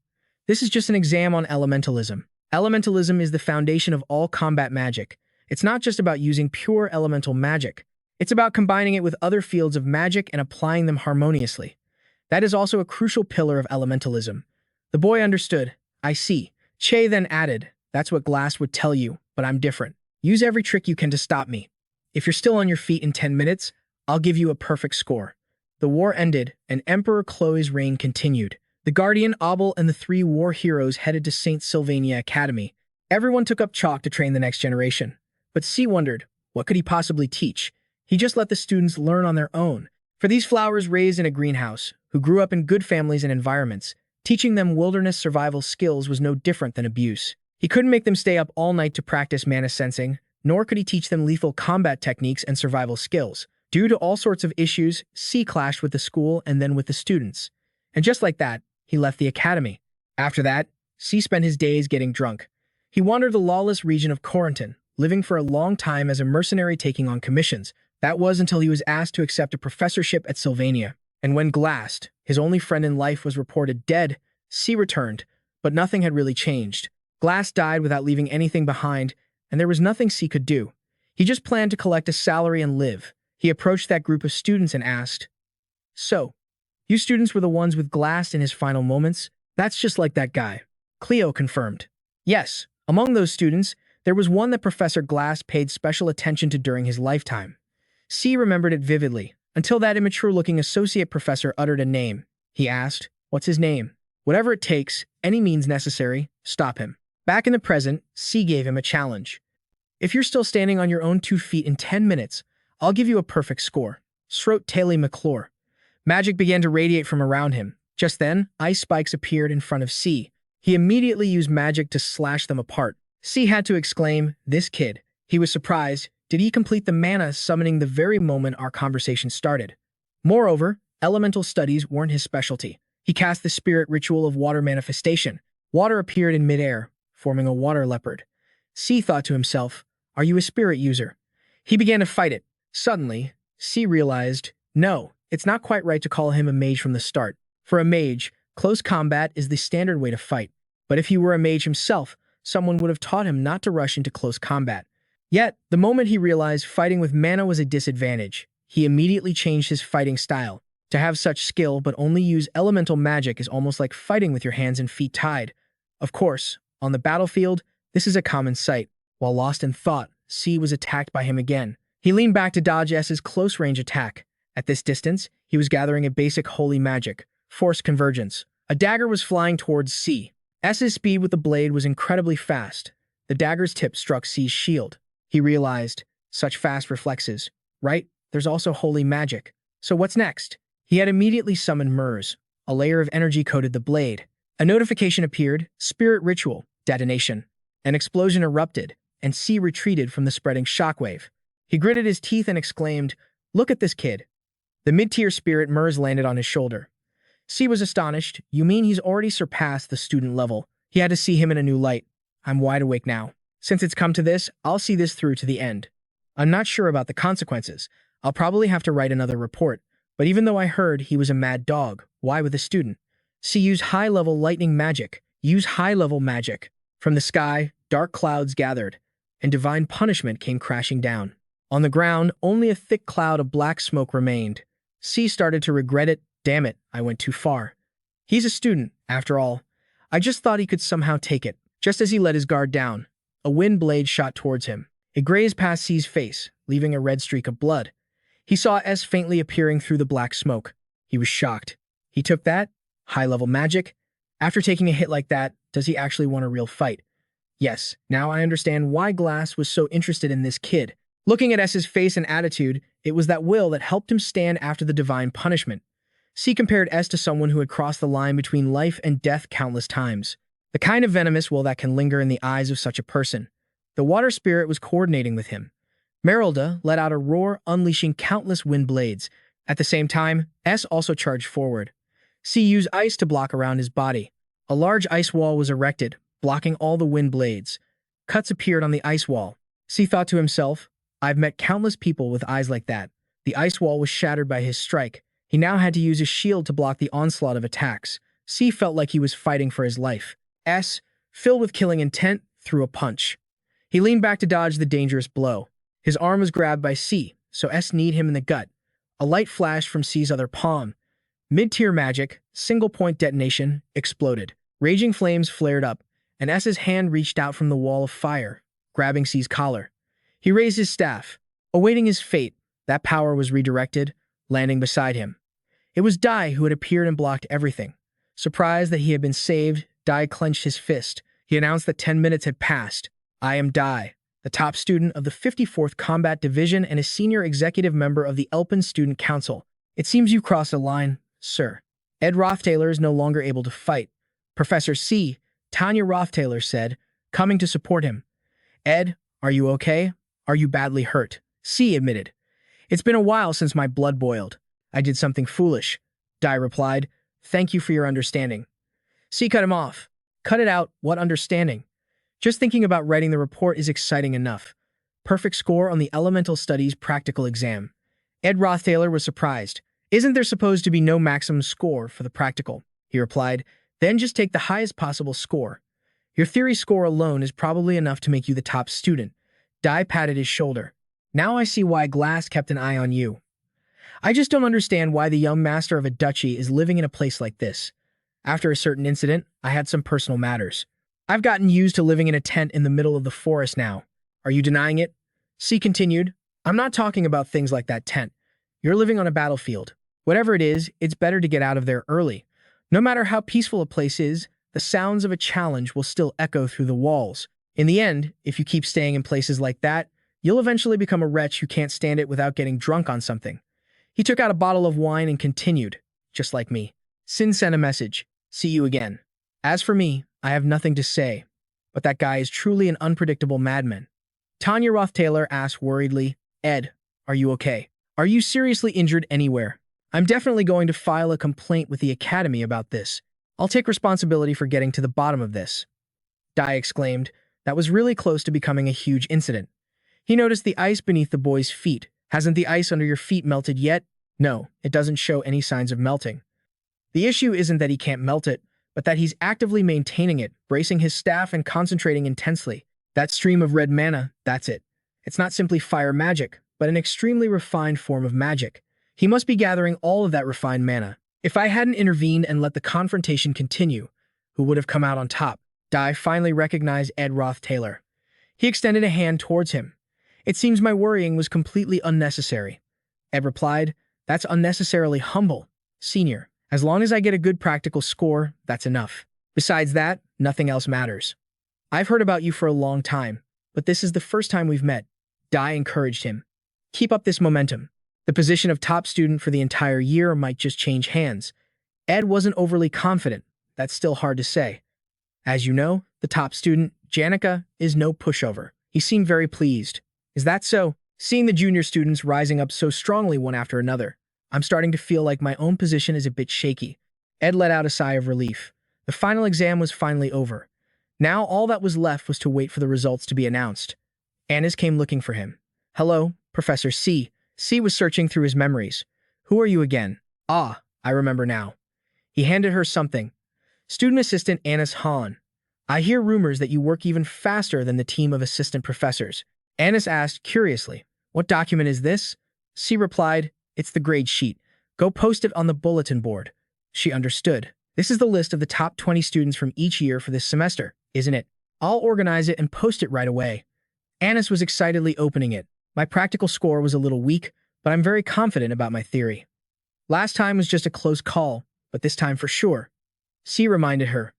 This is just an exam on elementalism. Elementalism is the foundation of all combat magic. It's not just about using pure elemental magic. It's about combining it with other fields of magic and applying them harmoniously. That is also a crucial pillar of elementalism." The boy understood. "I see." Che then added, "That's what Glass would tell you, but I'm different. Use every trick you can to stop me. If you're still on your feet in 10 minutes, I'll give you a perfect score." The war ended, and Emperor Chloe's reign continued. The Guardian, Abel, and the three war heroes headed to St. Sylvania Academy. Everyone took up chalk to train the next generation. But C wondered, what could he possibly teach? He just let the students learn on their own. For these flowers raised in a greenhouse, who grew up in good families and environments, teaching them wilderness survival skills was no different than abuse. He couldn't make them stay up all night to practice mana sensing, nor could he teach them lethal combat techniques and survival skills. Due to all sorts of issues, C clashed with the school and then with the students. And just like that, he left the academy. After that, C spent his days getting drunk. He wandered the lawless region of Corentin, living for a long time as a mercenary taking on commissions. That was until he was asked to accept a professorship at Sylvania. And when Glassed, his only friend in life, was reported dead, C returned, but nothing had really changed. Glass died without leaving anything behind, and there was nothing C could do. He just planned to collect a salary and live. He approached that group of students and asked, "So, you students were the ones with Glass in his final moments? That's just like that guy." Cleo confirmed. Yes, among those students, there was one that Professor Glass paid special attention to during his lifetime. C remembered it vividly, until that immature-looking associate professor uttered a name. He asked, "What's his name?" "Whatever it takes, any means necessary, stop him." Back in the present, C gave him a challenge. "If you're still standing on your own 2 feet in 10 minutes, I'll give you a perfect score." Srote Taylor McClure. Magic began to radiate from around him. Just then, ice spikes appeared in front of C. He immediately used magic to slash them apart. C had to exclaim, "This kid." He was surprised. Did he complete the mana summoning the very moment our conversation started? Moreover, elemental studies weren't his specialty. He cast the spirit ritual of water manifestation. Water appeared in midair, forming a water leopard. C thought to himself, "Are you a spirit user?" He began to fight it. Suddenly, C realized, no, it's not quite right to call him a mage from the start. For a mage, close combat is the standard way to fight. But if he were a mage himself, someone would have taught him not to rush into close combat. Yet, the moment he realized fighting with mana was a disadvantage, he immediately changed his fighting style. To have such skill but only use elemental magic is almost like fighting with your hands and feet tied. Of course, on the battlefield, this is a common sight. While lost in thought, C was attacked by him again. He leaned back to dodge S's close-range attack. At this distance, he was gathering a basic holy magic, force convergence. A dagger was flying towards C. S's speed with the blade was incredibly fast. The dagger's tip struck C's shield. He realized, such fast reflexes, right? There's also holy magic. So what's next? He had immediately summoned Murs. A layer of energy coated the blade. A notification appeared, spirit ritual, detonation. An explosion erupted, and C retreated from the spreading shockwave. He gritted his teeth and exclaimed, "Look at this kid." The mid-tier spirit Murs landed on his shoulder. C was astonished. "You mean he's already surpassed the student level?" He had to see him in a new light. "I'm wide awake now. Since it's come to this, I'll see this through to the end. I'm not sure about the consequences. I'll probably have to write another report. But even though I heard he was a mad dog, why with a student? C used high-level lightning magic. Use high-level magic. From the sky, dark clouds gathered, and divine punishment came crashing down. On the ground, only a thick cloud of black smoke remained. C started to regret it. Damn it, I went too far. He's a student, after all. I just thought he could somehow take it. Just as he let his guard down, a wind blade shot towards him. It grazed past C's face, leaving a red streak of blood. He saw S faintly appearing through the black smoke. He was shocked. He took that? High-level magic? After taking a hit like that, does he actually want a real fight? Yes, now I understand why Glass was so interested in this kid. Looking at S's face and attitude, it was that will that helped him stand after the divine punishment. C compared S to someone who had crossed the line between life and death countless times. The kind of venomous will that can linger in the eyes of such a person. The water spirit was coordinating with him. Merylda let out a roar, unleashing countless wind blades. At the same time, S also charged forward. C used ice to block around his body. A large ice wall was erected, blocking all the wind blades. Cuts appeared on the ice wall. C thought to himself, I've met countless people with eyes like that. The ice wall was shattered by his strike. He now had to use his shield to block the onslaught of attacks. C felt like he was fighting for his life. S, filled with killing intent, threw a punch. He leaned back to dodge the dangerous blow. His arm was grabbed by C, so S kneed him in the gut. A light flashed from C's other palm. Mid-tier magic, single-point detonation, exploded. Raging flames flared up, and S's hand reached out from the wall of fire, grabbing C's collar. He raised his staff. Awaiting his fate, that power was redirected, landing beside him. It was Dai who had appeared and blocked everything. Surprised that he had been saved, Dai clenched his fist. He announced that 10 minutes had passed. I am Dai, the top student of the 54th Combat Division and a senior executive member of the Elpin Student Council. It seems you crossed a line, sir. Ed Rothtaylor is no longer able to fight. Professor C, Tanya Rothtaylor said, coming to support him. Ed, are you okay? Are you badly hurt? C admitted. It's been a while since my blood boiled. I did something foolish. Dai replied, thank you for your understanding. C cut him off. Cut it out, what understanding? Just thinking about writing the report is exciting enough. Perfect score on the Elemental Studies practical exam. Ed Rothtaylor was surprised. Isn't there supposed to be no maximum score for the practical? He replied, then just take the highest possible score. Your theory score alone is probably enough to make you the top student. Dai patted his shoulder. Now I see why Glass kept an eye on you. I just don't understand why the young master of a duchy is living in a place like this. After a certain incident, I had some personal matters. I've gotten used to living in a tent in the middle of the forest now. Are you denying it? C continued. I'm not talking about things like that tent. You're living on a battlefield. Whatever it is, it's better to get out of there early. No matter how peaceful a place is, the sounds of a challenge will still echo through the walls. In the end, if you keep staying in places like that, you'll eventually become a wretch who can't stand it without getting drunk on something. He took out a bottle of wine and continued, just like me. Sin sent a message. See you again. As for me, I have nothing to say, but that guy is truly an unpredictable madman. Tanya Rothtaylor asked worriedly, Ed, are you okay? Are you seriously injured anywhere? I'm definitely going to file a complaint with the Academy about this. I'll take responsibility for getting to the bottom of this. Dai exclaimed. That was really close to becoming a huge incident. He noticed the ice beneath the boy's feet. Hasn't the ice under your feet melted yet? No, it doesn't show any signs of melting. The issue isn't that he can't melt it, but that he's actively maintaining it, bracing his staff and concentrating intensely. That stream of red mana, that's it. It's not simply fire magic, but an extremely refined form of magic. He must be gathering all of that refined mana. If I hadn't intervened and let the confrontation continue, who would have come out on top? Dai finally recognized Ed Rothtaylor. He extended a hand towards him. It seems my worrying was completely unnecessary. Ed replied, That's unnecessarily humble, senior. As long as I get a good practical score, that's enough. Besides that, nothing else matters. I've heard about you for a long time, but this is the first time we've met. Dai encouraged him. Keep up this momentum. The position of top student for the entire year might just change hands. Ed wasn't overly confident. That's still hard to say. As you know, the top student, Janica, is no pushover. He seemed very pleased. Is that so? Seeing the junior students rising up so strongly one after another, I'm starting to feel like my own position is a bit shaky. Ed let out a sigh of relief. The final exam was finally over. Now all that was left was to wait for the results to be announced. Annis came looking for him. Hello, Professor C. C was searching through his memories. Who are you again? Ah, I remember now. He handed her something. Student assistant Annis Hahn. I hear rumors that you work even faster than the team of assistant professors. Annis asked curiously, What document is this? C replied, It's the grade sheet. Go post it on the bulletin board. She understood. This is the list of the top 20 students from each year for this semester, isn't it? I'll organize it and post it right away. Annis was excitedly opening it. My practical score was a little weak, but I'm very confident about my theory. Last time was just a close call, but this time for sure. C reminded her.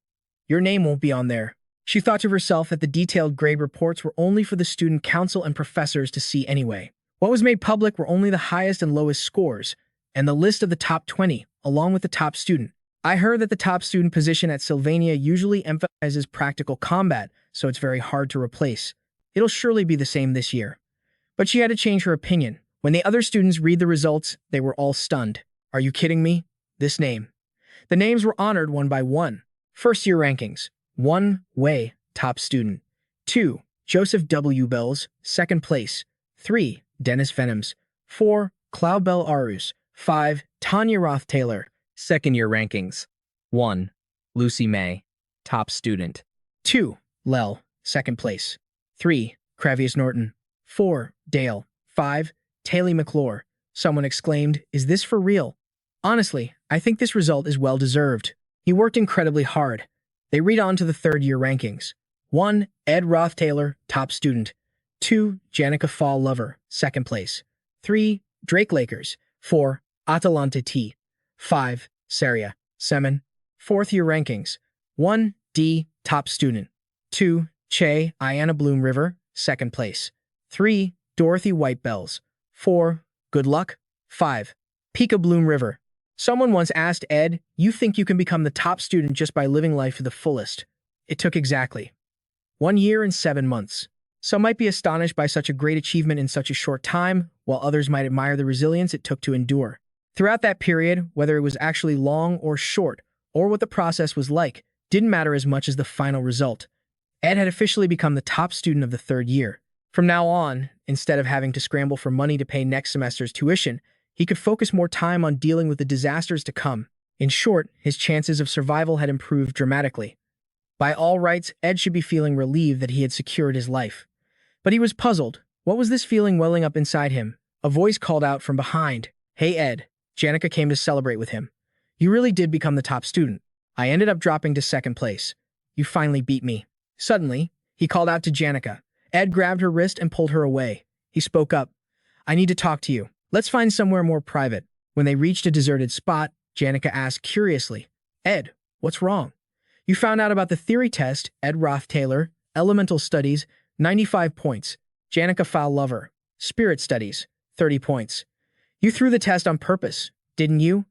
Your name won't be on there. She thought to herself that the detailed grade reports were only for the student council and professors to see anyway. What was made public were only the highest and lowest scores, and the list of the top 20, along with the top student. I heard that the top student position at Sylvania usually emphasizes practical combat, so it's very hard to replace. It'll surely be the same this year. But she had to change her opinion. When the other students read the results, they were all stunned. Are you kidding me? This name. The names were honored one by one. First year rankings. 1. Wei, top student. 2. Joseph W. Bells, second place. 3. Dennis Venoms. 4. Cloudbell Arus. 5. Tanya Rothtaylor. Second year rankings. 1. Lucy May, top student. 2. Lel, second place. 3. Cravius Norton. 4. Dale. 5. Taylor McClure. Someone exclaimed, Is this for real? Honestly, I think this result is well-deserved. He worked incredibly hard. They read on to the third-year rankings. 1. Ed Rothtaylor, top student. 2. Janica Fall Lover, second place. 3. Drake Lakers. 4. Atalanta T. 5. Saria, Semen. Fourth-year rankings. 1. D. Top student. 2. Che Iana Bloom River, second place. 3. Dorothy White Bells. 4. Good Luck. 5. Pika Bloom River. Someone once asked Ed, You think you can become the top student just by living life to the fullest? It took exactly 1 year and 7 months. Some might be astonished by such a great achievement in such a short time, while others might admire the resilience it took to endure. Throughout that period, whether it was actually long or short, or what the process was like, didn't matter as much as the final result. Ed had officially become the top student of the third year. From now on, instead of having to scramble for money to pay next semester's tuition, he could focus more time on dealing with the disasters to come. In short, his chances of survival had improved dramatically. By all rights, Ed should be feeling relieved that he had secured his life. But he was puzzled. What was this feeling welling up inside him? A voice called out from behind. "Hey, Ed." Janica came to celebrate with him. "You really did become the top student. I ended up dropping to second place. You finally beat me." Suddenly, he called out to Janica. Ed grabbed her wrist and pulled her away. He spoke up. "I need to talk to you. Let's find somewhere more private." When they reached a deserted spot, Janica asked curiously, "Ed, what's wrong?" "You found out about the theory test, Ed Rothtaylor, Elemental Studies, 95 points. Janica Failover, Spirit Studies, 30 points. You threw the test on purpose, didn't you?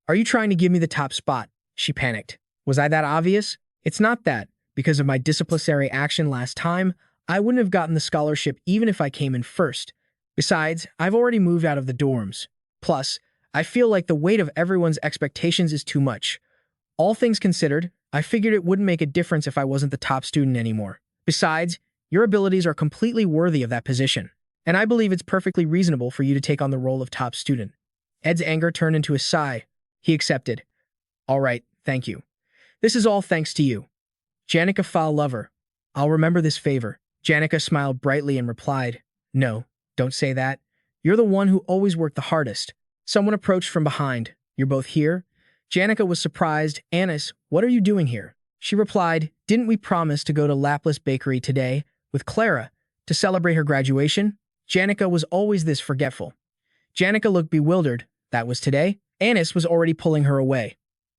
Are you trying to give me the top spot?" She panicked. "Was I that obvious?" "It's not that. Because of my disciplinary action last time, I wouldn't have gotten the scholarship even if I came in first. Besides, I've already moved out of the dorms. Plus, I feel like the weight of everyone's expectations is too much. All things considered, I figured it wouldn't make a difference if I wasn't the top student anymore. Besides, your abilities are completely worthy of that position, and I believe it's perfectly reasonable for you to take on the role of top student." Ed's anger turned into a sigh. He accepted. "All right, thank you. This is all thanks to you. Janica Failover. I'll remember this favor." Janica smiled brightly and replied, "No, don't say that. You're the one who always worked the hardest." Someone approached from behind. "You're both here?" Janica was surprised. "Anis, what are you doing here?" She replied, "Didn't we promise to go to Laplace Bakery today with Clara to celebrate her graduation?" Janica was always this forgetful. Janica looked bewildered. "That was today?" Anis was already pulling her away.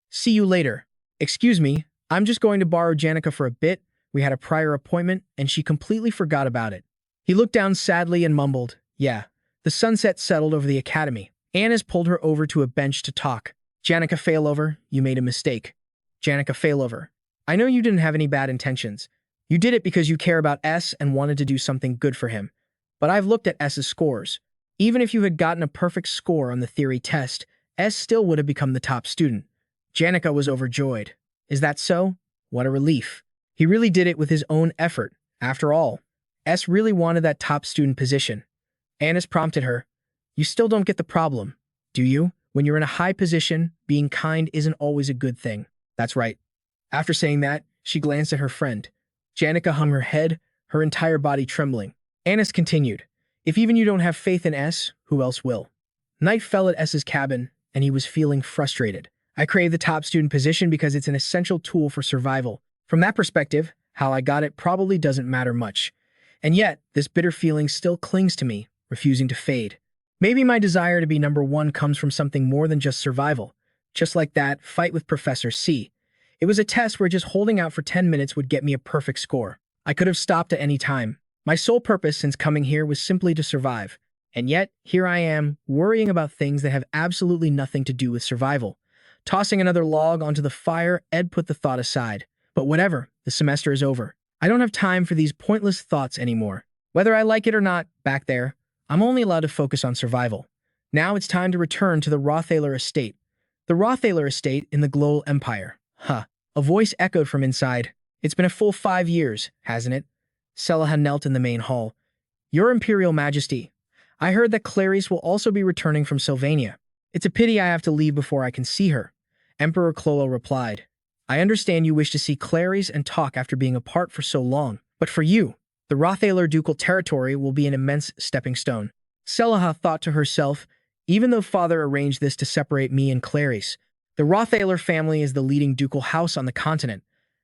"See you later." "Excuse me, I'm just going to borrow Janica for a bit. We had a prior appointment, and she completely forgot about it." He looked down sadly and mumbled, "Yeah." The sunset settled over the academy. Anis pulled her over to a bench to talk. "Janica Failover, you made a mistake." "Janica Failover, I know you didn't have any bad intentions. You did it because you care about S and wanted to do something good for him. But I've looked at S's scores. Even if you had gotten a perfect score on the theory test, S still would have become the top student." Janica was overjoyed. "Is that so? What a relief. He really did it with his own effort. After all, S really wanted that top student position." Anis prompted her. "You still don't get the problem, do you? When you're in a high position, being kind isn't always a good thing." "That's right." After saying that, she glanced at her friend. Janica hung her head, her entire body trembling. Anis continued, "If even you don't have faith in S, who else will?" Night fell at S's cabin, and he was feeling frustrated. "I crave the top student position because it's an essential tool for survival. From that perspective, how I got it probably doesn't matter much. And yet, this bitter feeling still clings to me, refusing to fade. Maybe my desire to be number one comes from something more than just survival. Just like that fight with Professor C. It was a test where just holding out for 10 minutes would get me a perfect score. I could have stopped at any time. My sole purpose since coming here was simply to survive. And yet, here I am, worrying about things that have absolutely nothing to do with survival." Tossing another log onto the fire, Ed put the thought aside. "But whatever, the semester is over. I don't have time for these pointless thoughts anymore. Whether I like it or not, back there, I'm only allowed to focus on survival. Now it's time to return to the Rothtaylor estate." The Rothtaylor estate in the Global Empire. Huh. A voice echoed from inside. "It's been a full 5 years, hasn't it?" Selaha knelt in the main hall. "Your Imperial Majesty, I heard that Clarice will also be returning from Sylvania. It's a pity I have to leave before I can see her." Emperor Clolo replied, "I understand you wish to see Clarice and talk after being apart for so long. But for you, the Rothtaylor ducal territory will be an immense stepping stone." Selaha thought to herself, "Even though father arranged this to separate me and Clarice, the Rothtaylor family is the leading ducal house on the continent.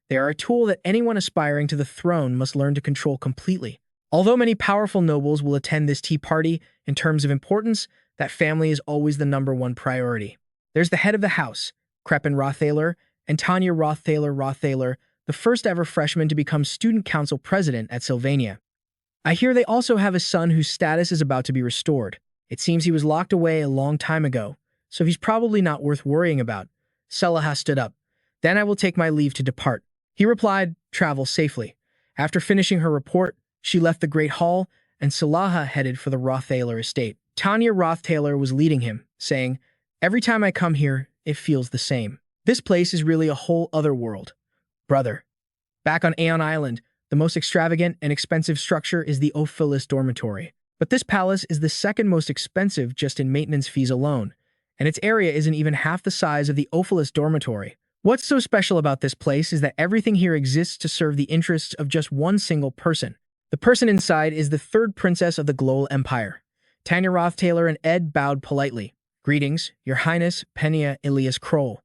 They are a tool that anyone aspiring to the throne must learn to control completely. Although many powerful nobles will attend this tea party, in terms of importance, that family is always the #1 priority. There's the head of the house, Crepin Rothtaylor, and Tanya Rothtaylor, the first ever freshman to become student council president at Sylvania. I hear they also have a son whose status is about to be restored. It seems he was locked away a long time ago, so he's probably not worth worrying about." Selaha stood up. "Then I will take my leave to depart." He replied, "Travel safely." After finishing her report, she left the Great Hall, and Selaha headed for the Rothtaylor estate. Tanya Rothtaylor was leading him, saying, "Every time I come here, it feels the same. This place is really a whole other world. Brother." Back on Aeon Island, the most extravagant and expensive structure is the Ophilus dormitory. But this palace is the second most expensive just in maintenance fees alone, and its area isn't even half the size of the Ophilus dormitory, What's so special about this place is that everything here exists to serve the interests of just one single person. The person inside is the third princess of the Global Empire. Tanya Rothtaylor and Ed bowed politely. Greetings, Your Highness Penna Elias Kroll.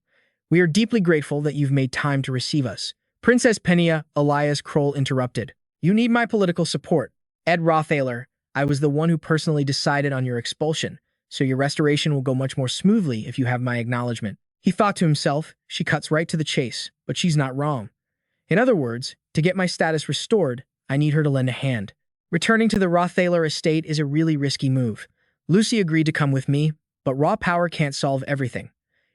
We are deeply grateful that you've made time to receive us. Princess Penna Elias Kroll interrupted. You need my political support. Ed Rothtaylor, I was the one who personally decided on your expulsion, so your restoration will go much more smoothly if you have my acknowledgement. He thought to himself, she cuts right to the chase, but she's not wrong. In other words, to get my status restored, I need her to lend a hand. Returning to the Rothtaylor estate is a really risky move. Lucy agreed to come with me, but raw power can't solve everything.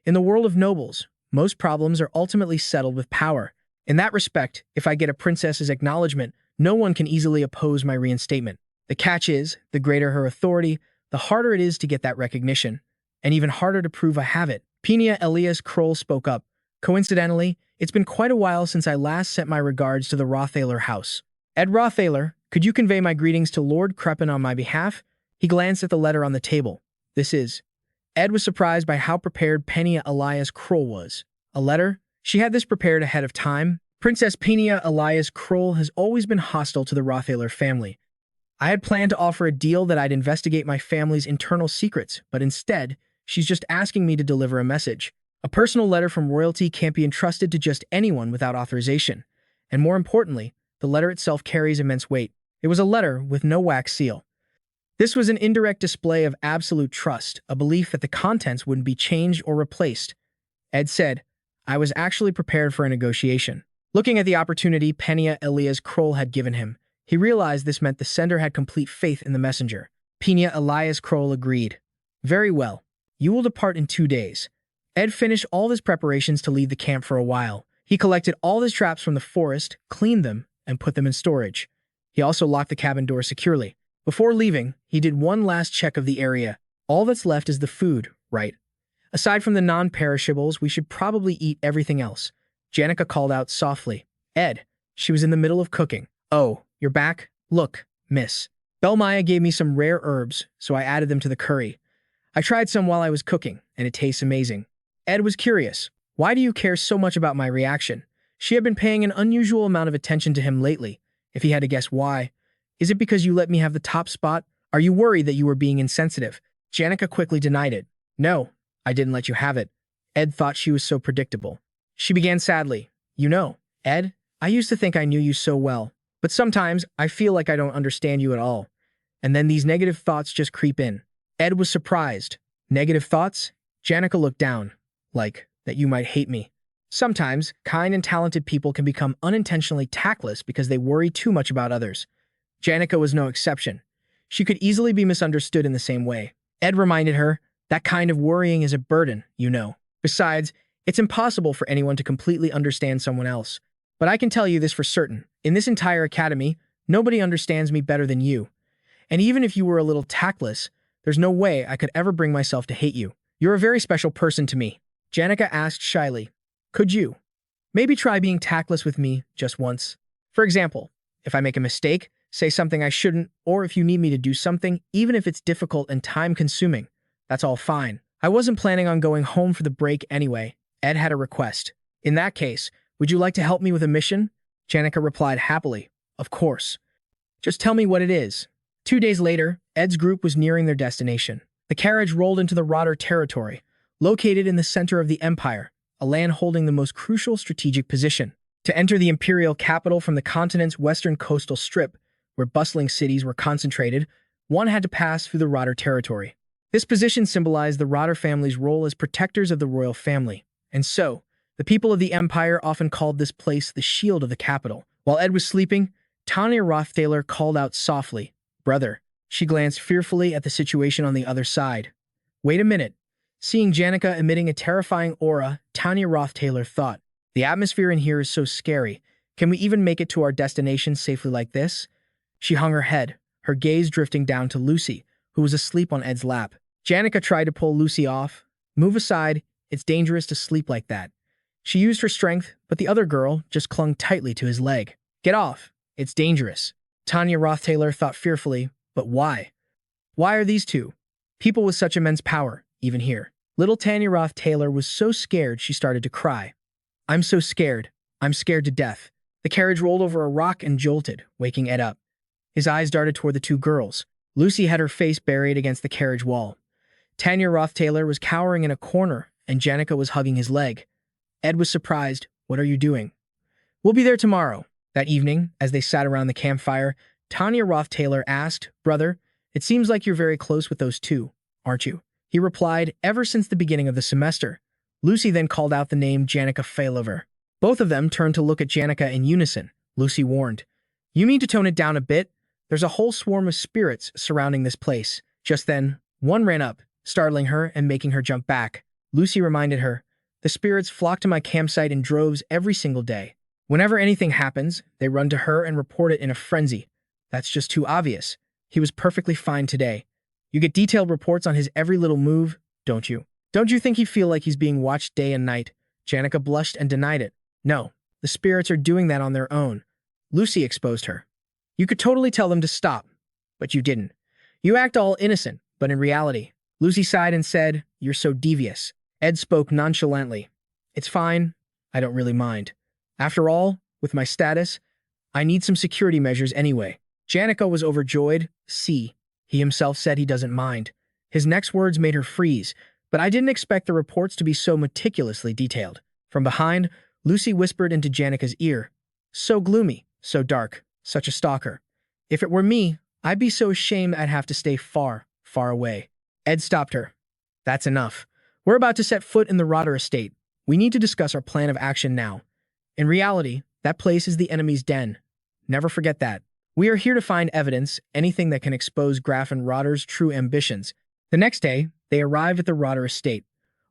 In the world of nobles, most problems are ultimately settled with power. In that respect, if I get a princess's acknowledgement, no one can easily oppose my reinstatement. The catch is, the greater her authority, the harder it is to get that recognition, and even harder to prove I have it. Penna Elias Kroll spoke up. Coincidentally, it's been quite a while since I last sent my regards to the Rothtaylor house. Ed Rothtaylor, could you convey my greetings to Lord Crepin on my behalf? He glanced at the letter on the table. This is. Ed was surprised by how prepared Penna Elias Kroll was. A letter? She had this prepared ahead of time. Princess Penna Elias Kroll has always been hostile to the Rothtaylor family. I had planned to offer a deal that I'd investigate my family's internal secrets, but instead, she's just asking me to deliver a message. A personal letter from royalty can't be entrusted to just anyone without authorization. And more importantly, the letter itself carries immense weight. It was a letter with no wax seal. This was an indirect display of absolute trust, a belief that the contents wouldn't be changed or replaced. Ed said, I was actually prepared for a negotiation. Looking at the opportunity Penna Elias Kroll had given him, he realized this meant the sender had complete faith in the messenger. Penna Elias Kroll agreed. Very well. You will depart in 2 days. Ed finished all his preparations to leave the camp for a while. He collected all his traps from the forest, cleaned them, and put them in storage. He also locked the cabin door securely. Before leaving, he did one last check of the area. All that's left is the food, right? Aside from the non-perishables, we should probably eat everything else. Janica called out softly. Ed, she was in the middle of cooking. Oh, you're back? Look, miss. Belmaya gave me some rare herbs, so I added them to the curry. I tried some while I was cooking, and it tastes amazing. Ed was curious. Why do you care so much about my reaction? She had been paying an unusual amount of attention to him lately. If he had to guess why. Is it because you let me have the top spot? Are you worried that you were being insensitive? Janica quickly denied it. No, I didn't let you have it. Ed thought she was so predictable. She began sadly. You know, Ed, I used to think I knew you so well, but sometimes I feel like I don't understand you at all. And then these negative thoughts just creep in. Ed was surprised. Negative thoughts? Janica looked down. Like, that you might hate me. Sometimes, kind and talented people can become unintentionally tactless because they worry too much about others. Janica was no exception. She could easily be misunderstood in the same way. Ed reminded her, that kind of worrying is a burden, you know. Besides, it's impossible for anyone to completely understand someone else. But I can tell you this for certain. In this entire academy, nobody understands me better than you. And even if you were a little tactless, there's no way I could ever bring myself to hate you. You're a very special person to me. Janica asked shyly. Could you? Maybe try being tactless with me just once. For example, if I make a mistake, say something I shouldn't, or if you need me to do something, even if it's difficult and time-consuming, that's all fine. I wasn't planning on going home for the break anyway. Ed had a request. In that case, would you like to help me with a mission? Janica replied happily. Of course. Just tell me what it is. 2 days later, Ed's group was nearing their destination. The carriage rolled into the Rotter territory, located in the center of the empire, a land holding the most crucial strategic position. To enter the imperial capital from the continent's western coastal strip, where bustling cities were concentrated, one had to pass through the Rotter territory. This position symbolized the Rotter family's role as protectors of the royal family, and so, the people of the empire often called this place the shield of the capital. While Ed was sleeping, Tanya Rothtaylor called out softly, Brother. She glanced fearfully at the situation on the other side. Wait a minute. Seeing Janica emitting a terrifying aura, Tanya Rothtaylor thought, the atmosphere in here is so scary. Can we even make it to our destination safely like this? She hung her head, her gaze drifting down to Lucy, who was asleep on Ed's lap. Janica tried to pull Lucy off. Move aside, it's dangerous to sleep like that. She used her strength, but the other girl just clung tightly to his leg. Get off, it's dangerous. Tanya Rothtaylor thought fearfully, but why? Why are these two? People with such immense power, even here. Little Tanya Rothtaylor was so scared she started to cry. I'm so scared. I'm scared to death. The carriage rolled over a rock and jolted, waking Ed up. His eyes darted toward the two girls. Lucy had her face buried against the carriage wall. Tanya Rothtaylor was cowering in a corner, and Janica was hugging his leg. Ed was surprised. What are you doing? We'll be there tomorrow. That evening, as they sat around the campfire, Tanya Rothtaylor asked, Brother, it seems like you're very close with those two, aren't you? He replied, ever since the beginning of the semester. Lucy then called out the name Janica Failover. Both of them turned to look at Janica in unison. Lucy warned, You mean to tone it down a bit? There's a whole swarm of spirits surrounding this place. Just then, one ran up, startling her and making her jump back. Lucy reminded her, The spirits flock to my campsite in droves every single day. Whenever anything happens, they run to her and report it in a frenzy. That's just too obvious. He was perfectly fine today. You get detailed reports on his every little move, don't you? Don't you think he'd feel like he's being watched day and night? Janica blushed and denied it. No, the spirits are doing that on their own. Lucy exposed her. You could totally tell them to stop, but you didn't. You act all innocent, but in reality. Lucy sighed and said, You're so devious. Ed spoke nonchalantly. It's fine. I don't really mind. After all, with my status, I need some security measures anyway. Janica was overjoyed. See, he himself said he doesn't mind. His next words made her freeze, but I didn't expect the reports to be so meticulously detailed. From behind, Lucy whispered into Janica's ear, So gloomy, so dark, such a stalker. If it were me, I'd be so ashamed I'd have to stay far, far away. Ed stopped her. That's enough. We're about to set foot in the Rotter estate. We need to discuss our plan of action now. In reality, that place is the enemy's den. Never forget that. We are here to find evidence, anything that can expose Graf and Rotter's true ambitions. The next day, they arrived at the Rotter estate.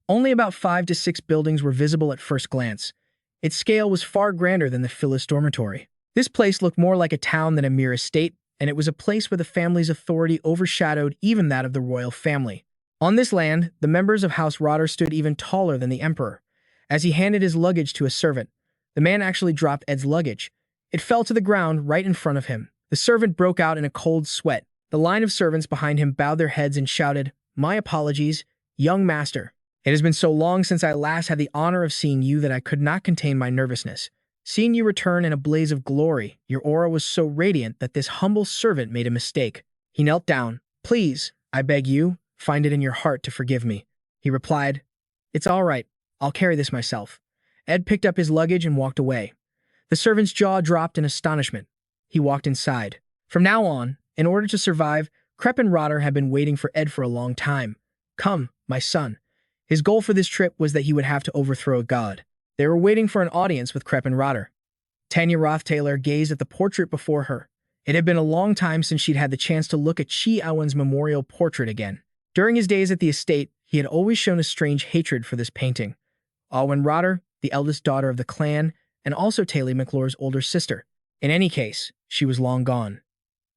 Only about 5 to 6 buildings were visible at first glance. Its scale was far grander than the Phyllis dormitory. This place looked more like a town than a mere estate, and it was a place where the family's authority overshadowed even that of the royal family. On this land, the members of House Rotter stood even taller than the emperor. As he handed his luggage to a servant, the man actually dropped Ed's luggage. It fell to the ground right in front of him. The servant broke out in a cold sweat. The line of servants behind him bowed their heads and shouted, My apologies, young master. It has been so long since I last had the honor of seeing you that I could not contain my nervousness. Seeing you return in a blaze of glory, your aura was so radiant that this humble servant made a mistake. He knelt down. Please, I beg you, find it in your heart to forgive me. He replied, It's all right. I'll carry this myself. Ed picked up his luggage and walked away. The servant's jaw dropped in astonishment. He walked inside. From now on, in order to survive, Crep and Rotter had been waiting for Ed for a long time. Come, my son. His goal for this trip was that he would have to overthrow a god. They were waiting for an audience with Crep and Rotter. Tanya Rothtaylor gazed at the portrait before her. It had been a long time since she'd had the chance to look at Chi Awen's memorial portrait again. During his days at the estate, he had always shown a strange hatred for this painting. Awen Rotter, the eldest daughter of the clan, and also Taylor McClure's older sister. In any case, she was long gone.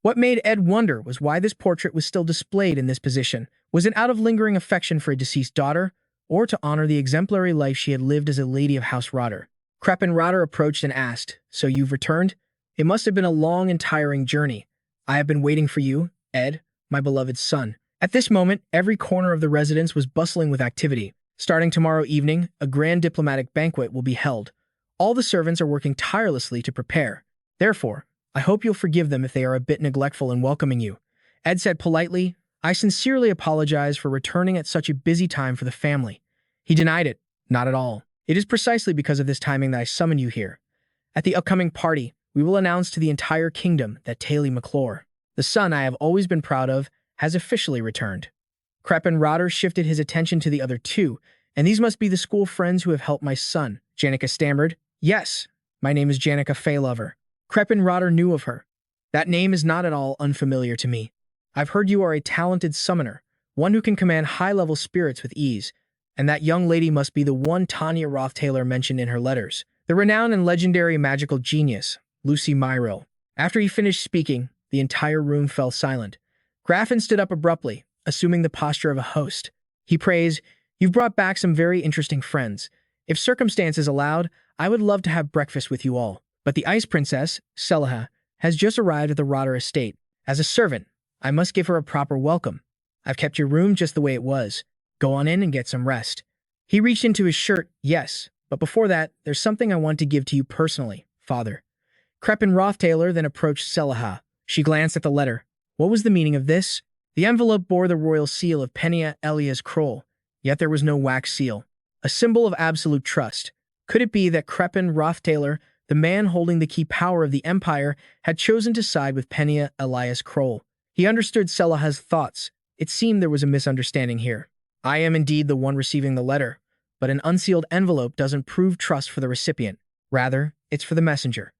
What made Ed wonder was why this portrait was still displayed in this position. Was it out of lingering affection for a deceased daughter, or to honor the exemplary life she had lived as a lady of House Rotter? Crep and Rotter approached and asked, So you've returned? It must have been a long and tiring journey. I have been waiting for you, Ed, my beloved son. At this moment, every corner of the residence was bustling with activity. Starting tomorrow evening, a grand diplomatic banquet will be held. All the servants are working tirelessly to prepare. Therefore, I hope you'll forgive them if they are a bit neglectful in welcoming you. Ed said politely, I sincerely apologize for returning at such a busy time for the family. He denied it. Not at all. It is precisely because of this timing that I summoned you here. At the upcoming party, we will announce to the entire kingdom that Taylor McClure, the son I have always been proud of, has officially returned. Crep and Rotter shifted his attention to the other two, and these must be the school friends who have helped my son. Janica stammered, Yes, my name is Janica Failover. Crep and Rotter knew of her. That name is not at all unfamiliar to me. I've heard you are a talented summoner, one who can command high-level spirits with ease, and that young lady must be the one Tanya Rothtaylor mentioned in her letters, the renowned and legendary magical genius, Lucy Myril. After he finished speaking, the entire room fell silent. Graffin stood up abruptly, assuming the posture of a host. He praised, You've brought back some very interesting friends. If circumstances allowed, I would love to have breakfast with you all. But the Ice Princess, Selaha, has just arrived at the Rotter estate. As a servant, I must give her a proper welcome. I've kept your room just the way it was. Go on in and get some rest. He reached into his shirt. Yes, But before that, there's something I want to give to you personally, Father. Crepin Rothtaylor then approached Selaha. She glanced at the letter. What was the meaning of this? The envelope bore the royal seal of Penna Elias Kroll, yet there was no wax seal. A symbol of absolute trust. Could it be that Crepin Rothtaylor, the man holding the key power of the Empire, had chosen to side with Penna Elias Kroll? He understood Selaha's thoughts. It seemed there was a misunderstanding here. I am indeed the one receiving the letter, but an unsealed envelope doesn't prove trust for the recipient. Rather, it's for the messenger.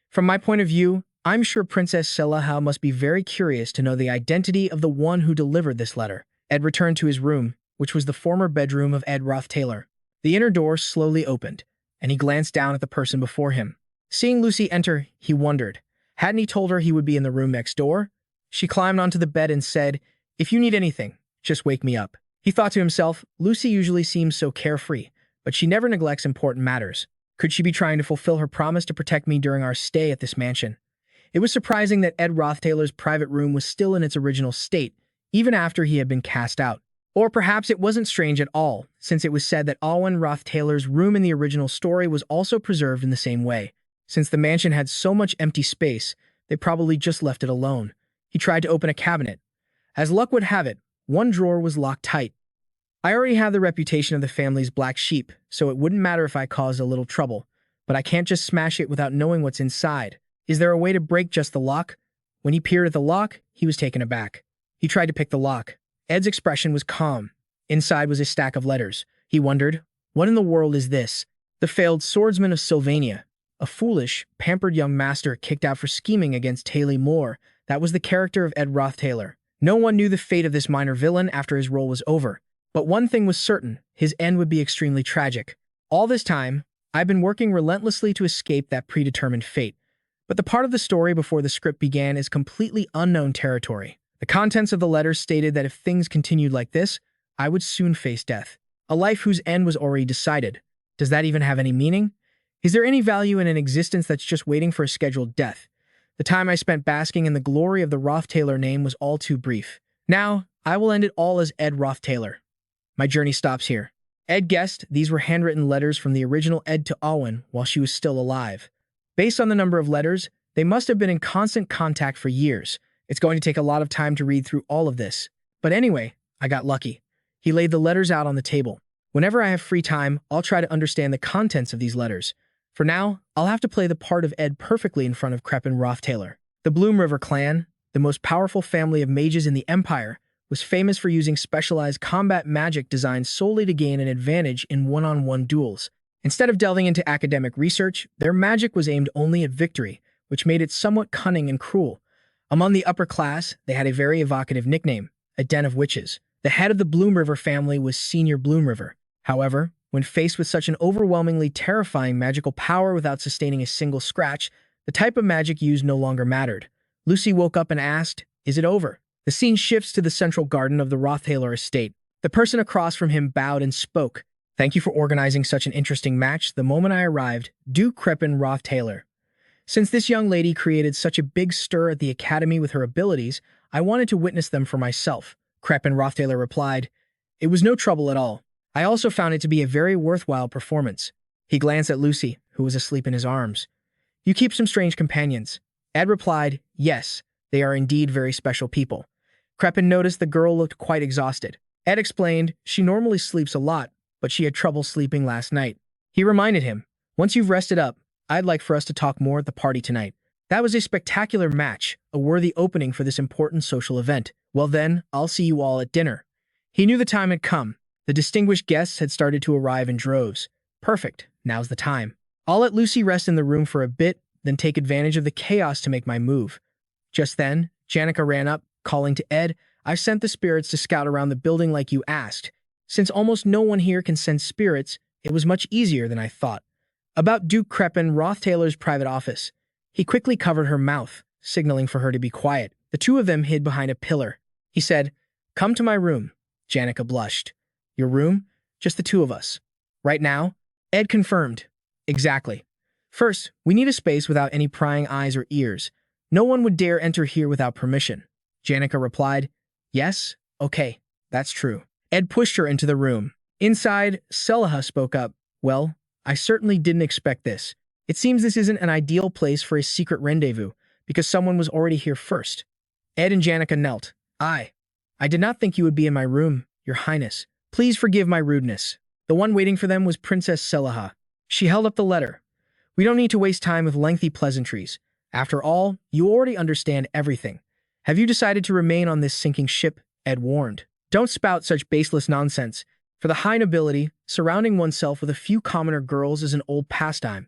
From my point of view, I'm sure Princess Selaha must be very curious to know the identity of the one who delivered this letter. Ed returned to his room, which was the former bedroom of Ed Rothtaylor. The inner door slowly opened, and he glanced down at the person before him. Seeing Lucy enter, he wondered. Hadn't he told her he would be in the room next door? She climbed onto the bed and said, "If you need anything, just wake me up." He thought to himself, Lucy usually seems so carefree, but she never neglects important matters. Could she be trying to fulfill her promise to protect me during our stay at this mansion? It was surprising that Ed Rothtaylor's private room was still in its original state, even after he had been cast out. Or perhaps it wasn't strange at all, since it was said that Owen Rothtaylor's room in the original story was also preserved in the same way. Since the mansion had so much empty space, they probably just left it alone. He tried to open a cabinet. As luck would have it, one drawer was locked tight. I already have the reputation of the family's black sheep, so it wouldn't matter if I caused a little trouble, but I can't just smash it without knowing what's inside. Is there a way to break just the lock? When he peered at the lock, he was taken aback. He tried to pick the lock. Ed's expression was calm. Inside was a stack of letters. He wondered, what in the world is this? The failed swordsman of Sylvania. A foolish, pampered young master kicked out for scheming against Taylor Moore. That was the character of Ed Rothtaylor. No one knew the fate of this minor villain after his role was over. But one thing was certain, his end would be extremely tragic. All this time, I've been working relentlessly to escape that predetermined fate. But the part of the story before the script began is completely unknown territory. The contents of the letters stated that if things continued like this, I would soon face death. A life whose end was already decided. Does that even have any meaning? Is there any value in an existence that's just waiting for a scheduled death? The time I spent basking in the glory of the Rothtaylor name was all too brief. Now, I will end it all as Ed Rothtaylor. My journey stops here. Ed guessed these were handwritten letters from the original Ed to Owen while she was still alive. Based on the number of letters, they must have been in constant contact for years. It's going to take a lot of time to read through all of this. But anyway, I got lucky. He laid the letters out on the table. Whenever I have free time, I'll try to understand the contents of these letters. For now, I'll have to play the part of Ed perfectly in front of Crepin Rothtaylor. The Bloom River clan, the most powerful family of mages in the Empire, was famous for using specialized combat magic designed solely to gain an advantage in one-on-one duels. Instead of delving into academic research, their magic was aimed only at victory, which made it somewhat cunning and cruel. Among the upper class, they had a very evocative nickname, a den of witches. The head of the Bloom River family was Senior Bloom River. However, when faced with such an overwhelmingly terrifying magical power without sustaining a single scratch, the type of magic used no longer mattered. Lucy woke up and asked, "Is it over?" The scene shifts to the central garden of the Rothtaylor estate. The person across from him bowed and spoke. "Thank you for organizing such an interesting match. The moment I arrived, Duke Crepin Rothtaylor. Since this young lady created such a big stir at the academy with her abilities, I wanted to witness them for myself." Crepin Rothtaylor replied, "It was no trouble at all. I also found it to be a very worthwhile performance." He glanced at Lucy, who was asleep in his arms. "You keep some strange companions." Ed replied, "Yes, they are indeed very special people." Crepin noticed the girl looked quite exhausted. Ed explained, "She normally sleeps a lot, but she had trouble sleeping last night." He reminded him, "Once you've rested up, I'd like for us to talk more at the party tonight." That was a spectacular match, a worthy opening for this important social event. Well then, I'll see you all at dinner. He knew the time had come. The distinguished guests had started to arrive in droves. Perfect, now's the time. I'll let Lucy rest in the room for a bit, then take advantage of the chaos to make my move. Just then, Janica ran up, calling to Ed, "I've sent the spirits to scout around the building like you asked. Since almost no one here can sense spirits, it was much easier than I thought." About Duke Crepin Rothtaylor's private office. He quickly covered her mouth, signaling for her to be quiet. The two of them hid behind a pillar. He said, "Come to my room." Janica blushed. "Your room? Just the two of us." "Right now?" Ed confirmed. "Exactly. First, we need a space without any prying eyes or ears. No one would dare enter here without permission." Janica replied, "Yes, okay, that's true." Ed pushed her into the room. Inside, Selaha spoke up. "Well, I certainly didn't expect this. It seems this isn't an ideal place for a secret rendezvous, because someone was already here first. Ed and Janica knelt. I did not think you would be in my room, Your Highness. Please forgive my rudeness. The one waiting for them was Princess Selaha. She held up the letter. We don't need to waste time with lengthy pleasantries. After all, you already understand everything. Have you decided to remain on this sinking ship? Ed warned. Don't spout such baseless nonsense. For the high nobility, surrounding oneself with a few commoner girls is an old pastime.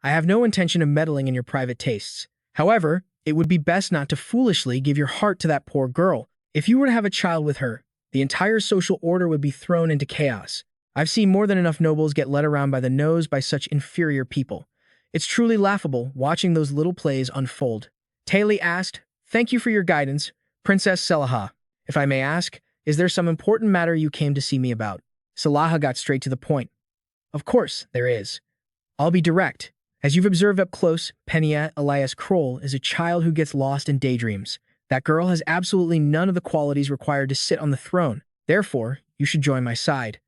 I have no intention of meddling in your private tastes. However, it would be best not to foolishly give your heart to that poor girl. If you were to have a child with her, the entire social order would be thrown into chaos. I've seen more than enough nobles get led around by the nose by such inferior people. It's truly laughable watching those little plays unfold. Taylor asked, Thank you for your guidance, Princess Selaha. If I may ask, is there some important matter you came to see me about? Selaha got straight to the point. Of course, there is. I'll be direct. As you've observed up close, Penna alias Kroll is a child who gets lost in daydreams. That girl has absolutely none of the qualities required to sit on the throne. Therefore, you should join my side.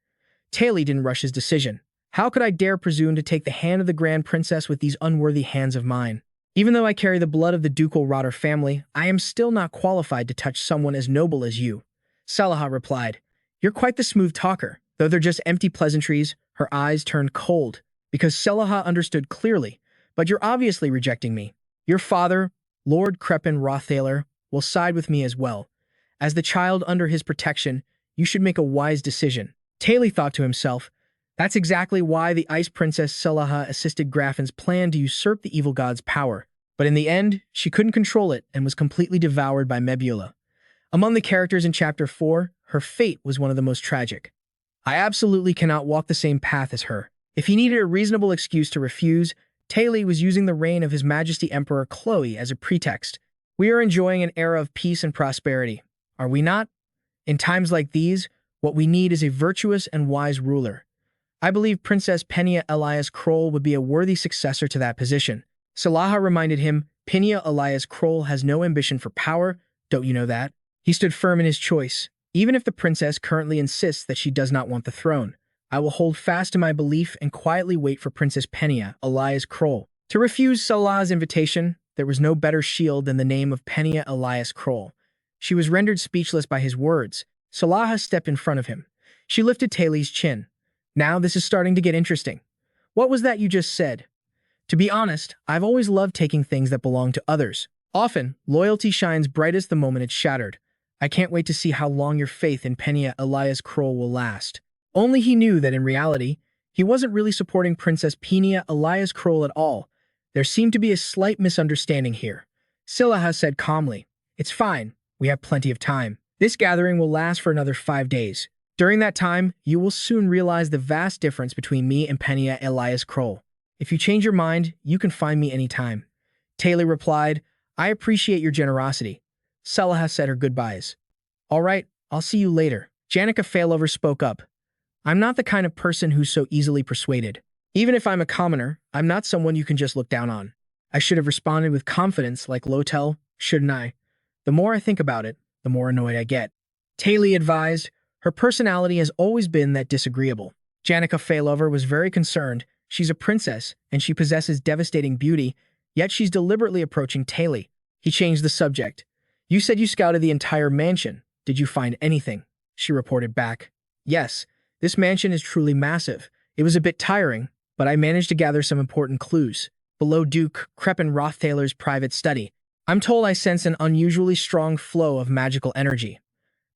Taylor didn't rush his decision. How could I dare presume to take the hand of the Grand Princess with these unworthy hands of mine? Even though I carry the blood of the ducal Rotter family, I am still not qualified to touch someone as noble as you. Selaha replied, You're quite the smooth talker. Though they're just empty pleasantries, her eyes turned cold, because Selaha understood clearly, but you're obviously rejecting me. Your father, Lord Crepin Rothtaylor, will side with me as well. As the child under his protection, you should make a wise decision. Taylor thought to himself, That's exactly why the Ice Princess Selaha assisted Graffin's plan to usurp the evil god's power. But in the end, she couldn't control it and was completely devoured by Mebula. Among the characters in Chapter 4, her fate was one of the most tragic. I absolutely cannot walk the same path as her. If he needed a reasonable excuse to refuse, Taylor was using the reign of His Majesty Emperor Chloe as a pretext. We are enjoying an era of peace and prosperity, are we not? In times like these, what we need is a virtuous and wise ruler. I believe Princess Penna alias Kroll would be a worthy successor to that position. Selaha reminded him, Penna alias Kroll has no ambition for power, don't you know that? He stood firm in his choice. Even if the princess currently insists that she does not want the throne, I will hold fast to my belief and quietly wait for Princess Penna alias Kroll. To refuse Selaha's invitation, there was no better shield than the name of Penna alias Kroll. She was rendered speechless by his words. Selaha stepped in front of him. She lifted Taylor's chin. Now this is starting to get interesting. What was that you just said? To be honest, I've always loved taking things that belong to others. Often, loyalty shines brightest the moment it's shattered. I can't wait to see how long your faith in Penna alias Kroll will last. Only he knew that in reality, he wasn't really supporting Princess Penna alias Kroll at all. There seemed to be a slight misunderstanding here. Selaha said calmly, It's fine. We have plenty of time. This gathering will last for another 5 days. During that time, you will soon realize the vast difference between me and Penna alias Kroll. If you change your mind, you can find me anytime. Taylor replied, I appreciate your generosity. Selaha said her goodbyes. All right, I'll see you later. Janica Failover spoke up. I'm not the kind of person who's so easily persuaded. Even if I'm a commoner, I'm not someone you can just look down on. I should have responded with confidence like Lortell, shouldn't I? The more I think about it, the more annoyed I get. Taylor advised, her personality has always been that disagreeable. Janica Failover was very concerned. She's a princess, and she possesses devastating beauty, yet she's deliberately approaching Taylor. He changed the subject. You said you scouted the entire mansion. Did you find anything? She reported back. Yes, this mansion is truly massive. It was a bit tiring, but I managed to gather some important clues. Below Duke Crepin Rothtaylor's private study, I'm told I sense an unusually strong flow of magical energy.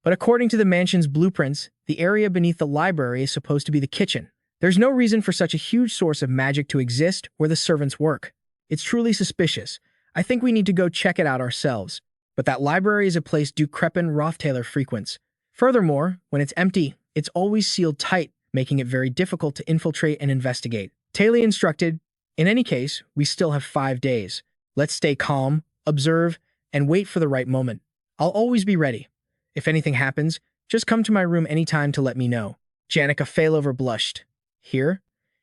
But according to the mansion's blueprints, the area beneath the library is supposed to be the kitchen. There's no reason for such a huge source of magic to exist where the servants work. It's truly suspicious. I think we need to go check it out ourselves. But that library is a place Duke Crepin Rothtaylor frequents. Furthermore, when it's empty, it's always sealed tight, making it very difficult to infiltrate and investigate. Taylor instructed, In any case, we still have 5 days. Let's stay calm, observe, and wait for the right moment. I'll always be ready. If anything happens, just come to my room anytime to let me know. Janica Failover blushed. Here?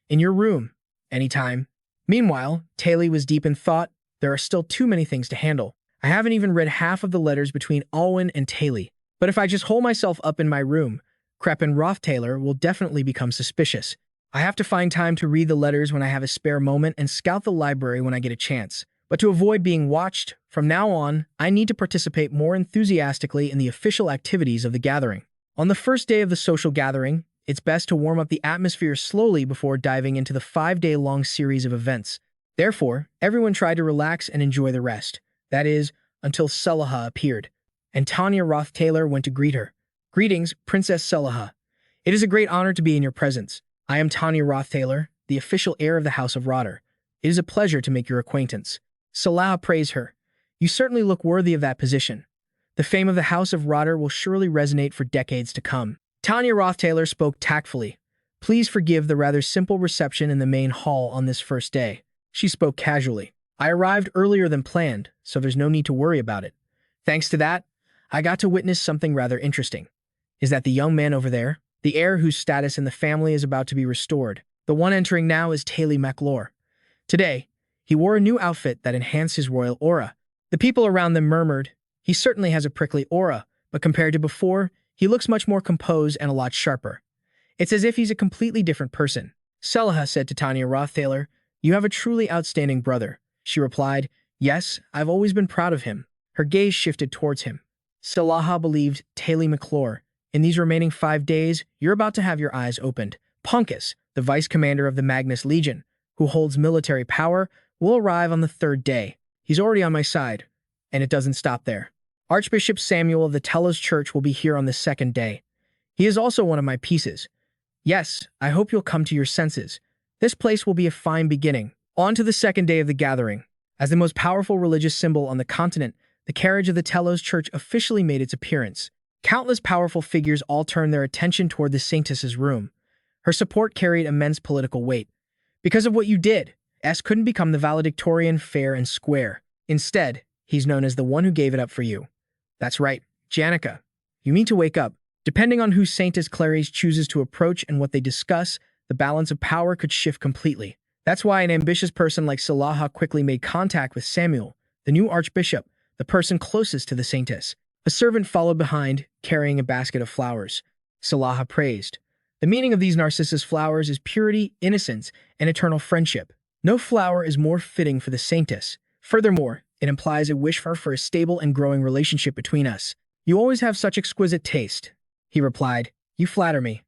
In your room. Anytime. Meanwhile, Taylor was deep in thought. There are still too many things to handle. I haven't even read half of the letters between Alwyn and Taylor. But if I just hole myself up in my room, Crepin Rothtaylor will definitely become suspicious. I have to find time to read the letters when I have a spare moment and scout the library when I get a chance. But to avoid being watched, from now on, I need to participate more enthusiastically in the official activities of the gathering. On the first day of the social gathering, it's best to warm up the atmosphere slowly before diving into the 5-day-long series of events. Therefore, everyone tried to relax and enjoy the rest. That is, until Selaha appeared, and Tanya Rothtaylor went to greet her. Greetings, Princess Selaha. It is a great honor to be in your presence. I am Tanya Rothtaylor, the official heir of the House of Rotter. It is a pleasure to make your acquaintance. Selaha praised her. You certainly look worthy of that position. The fame of the House of Rotter will surely resonate for decades to come. Tanya Rothtaylor spoke tactfully. Please forgive the rather simple reception in the main hall on this first day. She spoke casually. I arrived earlier than planned, so there's no need to worry about it. Thanks to that, I got to witness something rather interesting. Is that the young man over there? The heir whose status in the family is about to be restored. The one entering now is Taylor McClure. Today, he wore a new outfit that enhanced his royal aura. The people around them murmured, he certainly has a prickly aura, but compared to before, he looks much more composed and a lot sharper. It's as if he's a completely different person. Selaha said to Tanya Rothtaylor, you have a truly outstanding brother. She replied, yes, I've always been proud of him. Her gaze shifted towards him. Selaha believed Taylor McClure. In these remaining 5 days, you're about to have your eyes opened. Punkus, the vice commander of the Magnus Legion, who holds military power, will arrive on the 3rd day. He's already on my side, and it doesn't stop there. Archbishop Samuel of the Telos Church will be here on the 2nd day. He is also one of my pieces. Yes, I hope you'll come to your senses. This place will be a fine beginning. On to the 2nd day of the gathering. As the most powerful religious symbol on the continent, the carriage of the Telos Church officially made its appearance. Countless powerful figures all turned their attention toward the Saintess's room. Her support carried immense political weight. Because of what you did, S couldn't become the valedictorian fair and square. Instead, he's known as the one who gave it up for you. That's right, Janica. You mean to wake up. Depending on who Saintess Clarice chooses to approach and what they discuss, the balance of power could shift completely. That's why an ambitious person like Selaha quickly made contact with Samuel, the new archbishop, the person closest to the Saintess. A servant followed behind, carrying a basket of flowers. Selaha praised. The meaning of these narcissus flowers is purity, innocence, and eternal friendship. No flower is more fitting for the Saintess. Furthermore, it implies a wish for a stable and growing relationship between us. You always have such exquisite taste. He replied, you flatter me.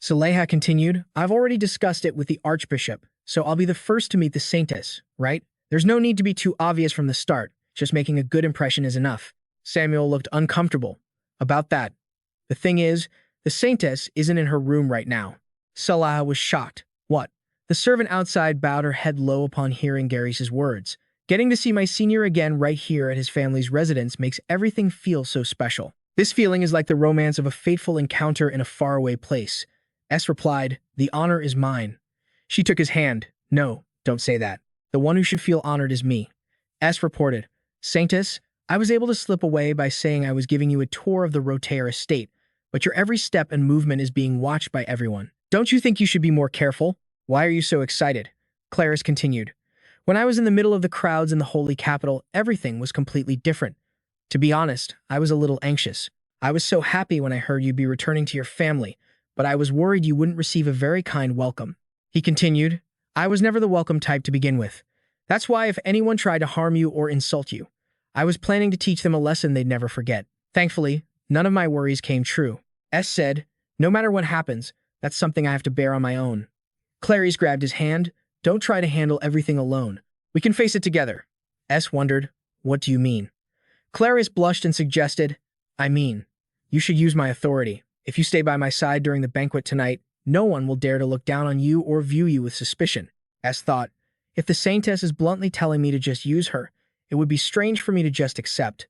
Selaha continued, I've already discussed it with the archbishop, so I'll be the first to meet the Saintess, right? There's no need to be too obvious from the start. Just making a good impression is enough. Samuel looked uncomfortable. About that. The thing is, the Saintess isn't in her room right now. Selaha was shocked. What? The servant outside bowed her head low upon hearing Gary's words. Getting to see my senior again right here at his family's residence makes everything feel so special. This feeling is like the romance of a fateful encounter in a faraway place. S replied, the honor is mine. She took his hand. No, don't say that. The one who should feel honored is me. S reported, Saintess, I was able to slip away by saying I was giving you a tour of the Rotair estate, but your every step and movement is being watched by everyone. Don't you think you should be more careful? Why are you so excited? Clarice continued. When I was in the middle of the crowds in the holy capital, everything was completely different. To be honest, I was a little anxious. I was so happy when I heard you'd be returning to your family, but I was worried you wouldn't receive a very kind welcome. He continued, I was never the welcome type to begin with. That's why if anyone tried to harm you or insult you, I was planning to teach them a lesson they'd never forget. Thankfully, none of my worries came true. S said, no matter what happens, that's something I have to bear on my own. Clarice grabbed his hand. Don't try to handle everything alone. We can face it together. S wondered, what do you mean? Clarice blushed and suggested, I mean, you should use my authority. If you stay by my side during the banquet tonight, no one will dare to look down on you or view you with suspicion. S thought, if the Saintess is bluntly telling me to just use her, it would be strange for me to just accept.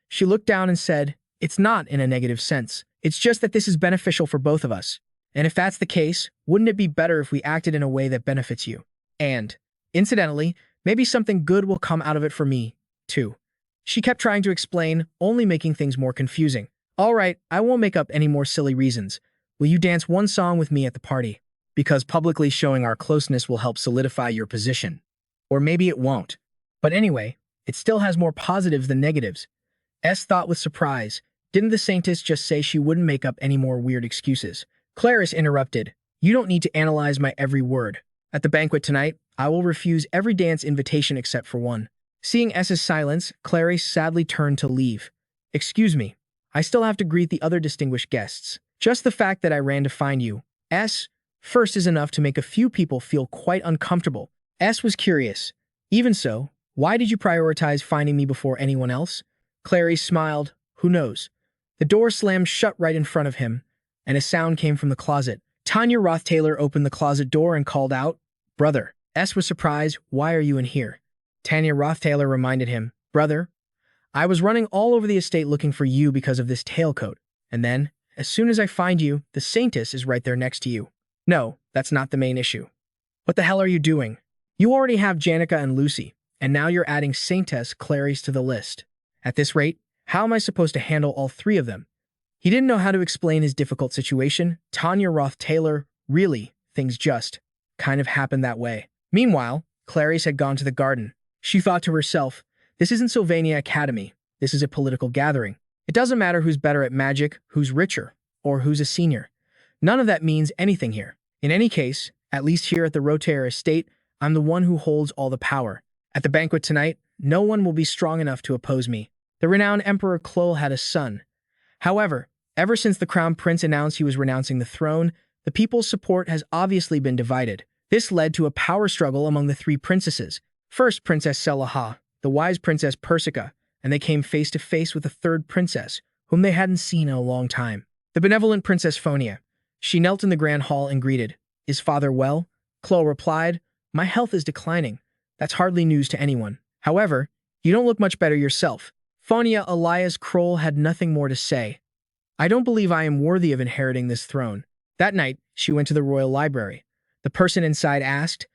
She looked down and said, it's not in a negative sense. It's just that this is beneficial for both of us. And if that's the case, wouldn't it be better if we acted in a way that benefits you? And, incidentally, maybe something good will come out of it for me, too. She kept trying to explain, only making things more confusing. All right, I won't make up any more silly reasons. Will you dance one song with me at the party? Because publicly showing our closeness will help solidify your position. Or maybe it won't. But anyway, it still has more positives than negatives. S thought with surprise. Didn't the Saintess just say she wouldn't make up any more weird excuses? Clarice interrupted. You don't need to analyze my every word. At the banquet tonight, I will refuse every dance invitation except for one. Seeing S's silence, Clary sadly turned to leave. Excuse me. I still have to greet the other distinguished guests. Just the fact that I ran to find you, S, first is enough to make a few people feel quite uncomfortable. S was curious. Even so, why did you prioritize finding me before anyone else? Clary smiled. Who knows? The door slammed shut right in front of him, and a sound came from the closet. Tanya Rothtaylor opened the closet door and called out, Brother. S was surprised. Why are you in here? Tanya Rothtaylor reminded him, Brother, I was running all over the estate looking for you because of this tailcoat. And then, as soon as I find you, the Saintess is right there next to you. No, that's not the main issue. What the hell are you doing? You already have Janica and Lucy, and now you're adding Saintess Clarice to the list. At this rate, how am I supposed to handle all three of them? He didn't know how to explain his difficult situation. Tanya Rothtaylor, really, things just kind of happened that way. Meanwhile, Clarice had gone to the garden. She thought to herself, this isn't Sylvania Academy. This is a political gathering. It doesn't matter who's better at magic, who's richer, or who's a senior. None of that means anything here. In any case, at least here at the Rothtaylor estate, I'm the one who holds all the power. At the banquet tonight, no one will be strong enough to oppose me. The renowned Emperor Cleus had a son. However, ever since the Crown Prince announced he was renouncing the throne, the people's support has obviously been divided. This led to a power struggle among the three princesses. First, Princess Selaha, the wise Princess Persica, and they came face to face with a third princess, whom they hadn't seen in a long time. The benevolent Princess Phonia. She knelt in the grand hall and greeted, Is father well? Chloe replied, My health is declining. That's hardly news to anyone. However, you don't look much better yourself. Phonia Elias Kroll had nothing more to say. I don't believe I am worthy of inheriting this throne. That night, she went to the royal library. The person inside asked,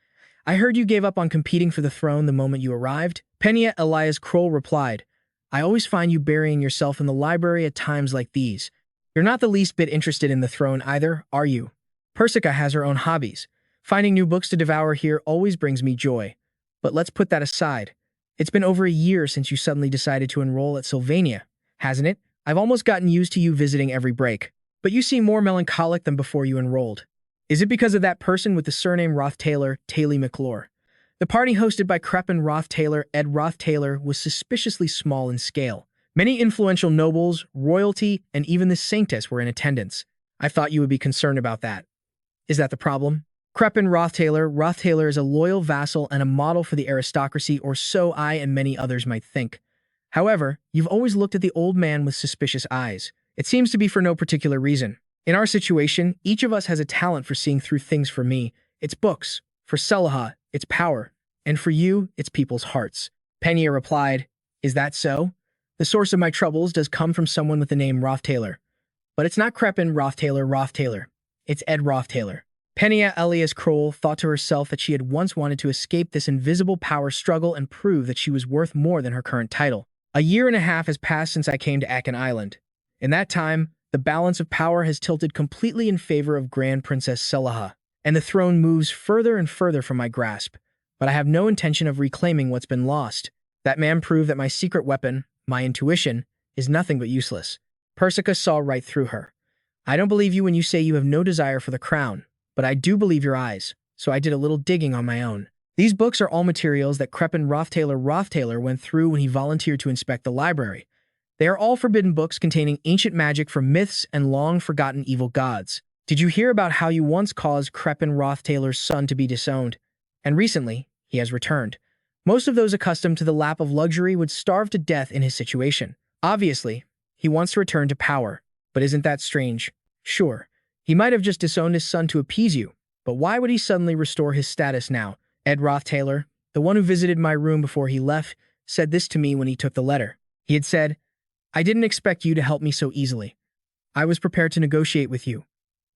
I heard you gave up on competing for the throne the moment you arrived. Penna Elias Kroll replied, I always find you burying yourself in the library at times like these. You're not the least bit interested in the throne either, are you? Persica has her own hobbies. Finding new books to devour here always brings me joy. But let's put that aside. It's been over a year since you suddenly decided to enroll at Sylvania, hasn't it? I've almost gotten used to you visiting every break. But you seem more melancholic than before you enrolled. Is it because of that person with the surname Rothtaylor, Taylor McClure? The party hosted by Crepin Rothtaylor, Ed Rothtaylor, was suspiciously small in scale. Many influential nobles, royalty, and even the Saintess were in attendance. I thought you would be concerned about that. Is that the problem? Crepin Rothtaylor is a loyal vassal and a model for the aristocracy, or so I and many others might think. However, you've always looked at the old man with suspicious eyes. It seems to be for no particular reason. In our situation, each of us has a talent for seeing through things. For me, it's books. For Selaha, it's power. And for you, it's people's hearts. Penna replied, Is that so? The source of my troubles does come from someone with the name Rothtaylor. But it's not Crepin Rothtaylor. It's Ed Rothtaylor. Penna Elias Kroll thought to herself that she had once wanted to escape this invisible power struggle and prove that she was worth more than her current title. A year and a half has passed since I came to Akan Island. In that time, the balance of power has tilted completely in favor of Grand Princess Selaha, and the throne moves further and further from my grasp. But I have no intention of reclaiming what's been lost. That man proved that my secret weapon, my intuition, is nothing but useless. Persica saw right through her. I don't believe you when you say you have no desire for the crown, but I do believe your eyes, so I did a little digging on my own. These books are all materials that Crepin Rothtaylor went through when he volunteered to inspect the library. They are all forbidden books containing ancient magic from myths and long-forgotten evil gods. Did you hear about how you once caused Crepin Rothtaylor's son to be disowned? And recently, he has returned. Most of those accustomed to the lap of luxury would starve to death in his situation. Obviously, he wants to return to power. But isn't that strange? Sure, he might have just disowned his son to appease you, but why would he suddenly restore his status now? Ed Rothtaylor, the one who visited my room before he left, said this to me when he took the letter. He had said, I didn't expect you to help me so easily. I was prepared to negotiate with you.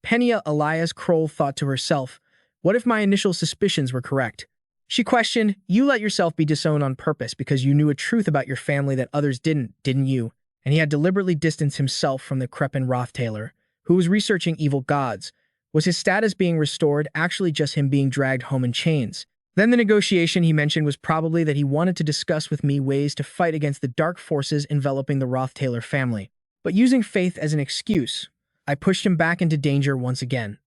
Penna Elias Kroll thought to herself, what if my initial suspicions were correct? She questioned, you let yourself be disowned on purpose because you knew a truth about your family that others didn't you? And he had deliberately distanced himself from the Crepin Rothtaylor, who was researching evil gods. Was his status being restored actually just him being dragged home in chains? Then the negotiation he mentioned was probably that he wanted to discuss with me ways to fight against the dark forces enveloping the Rothtaylor family. But using faith as an excuse, I pushed him back into danger once again.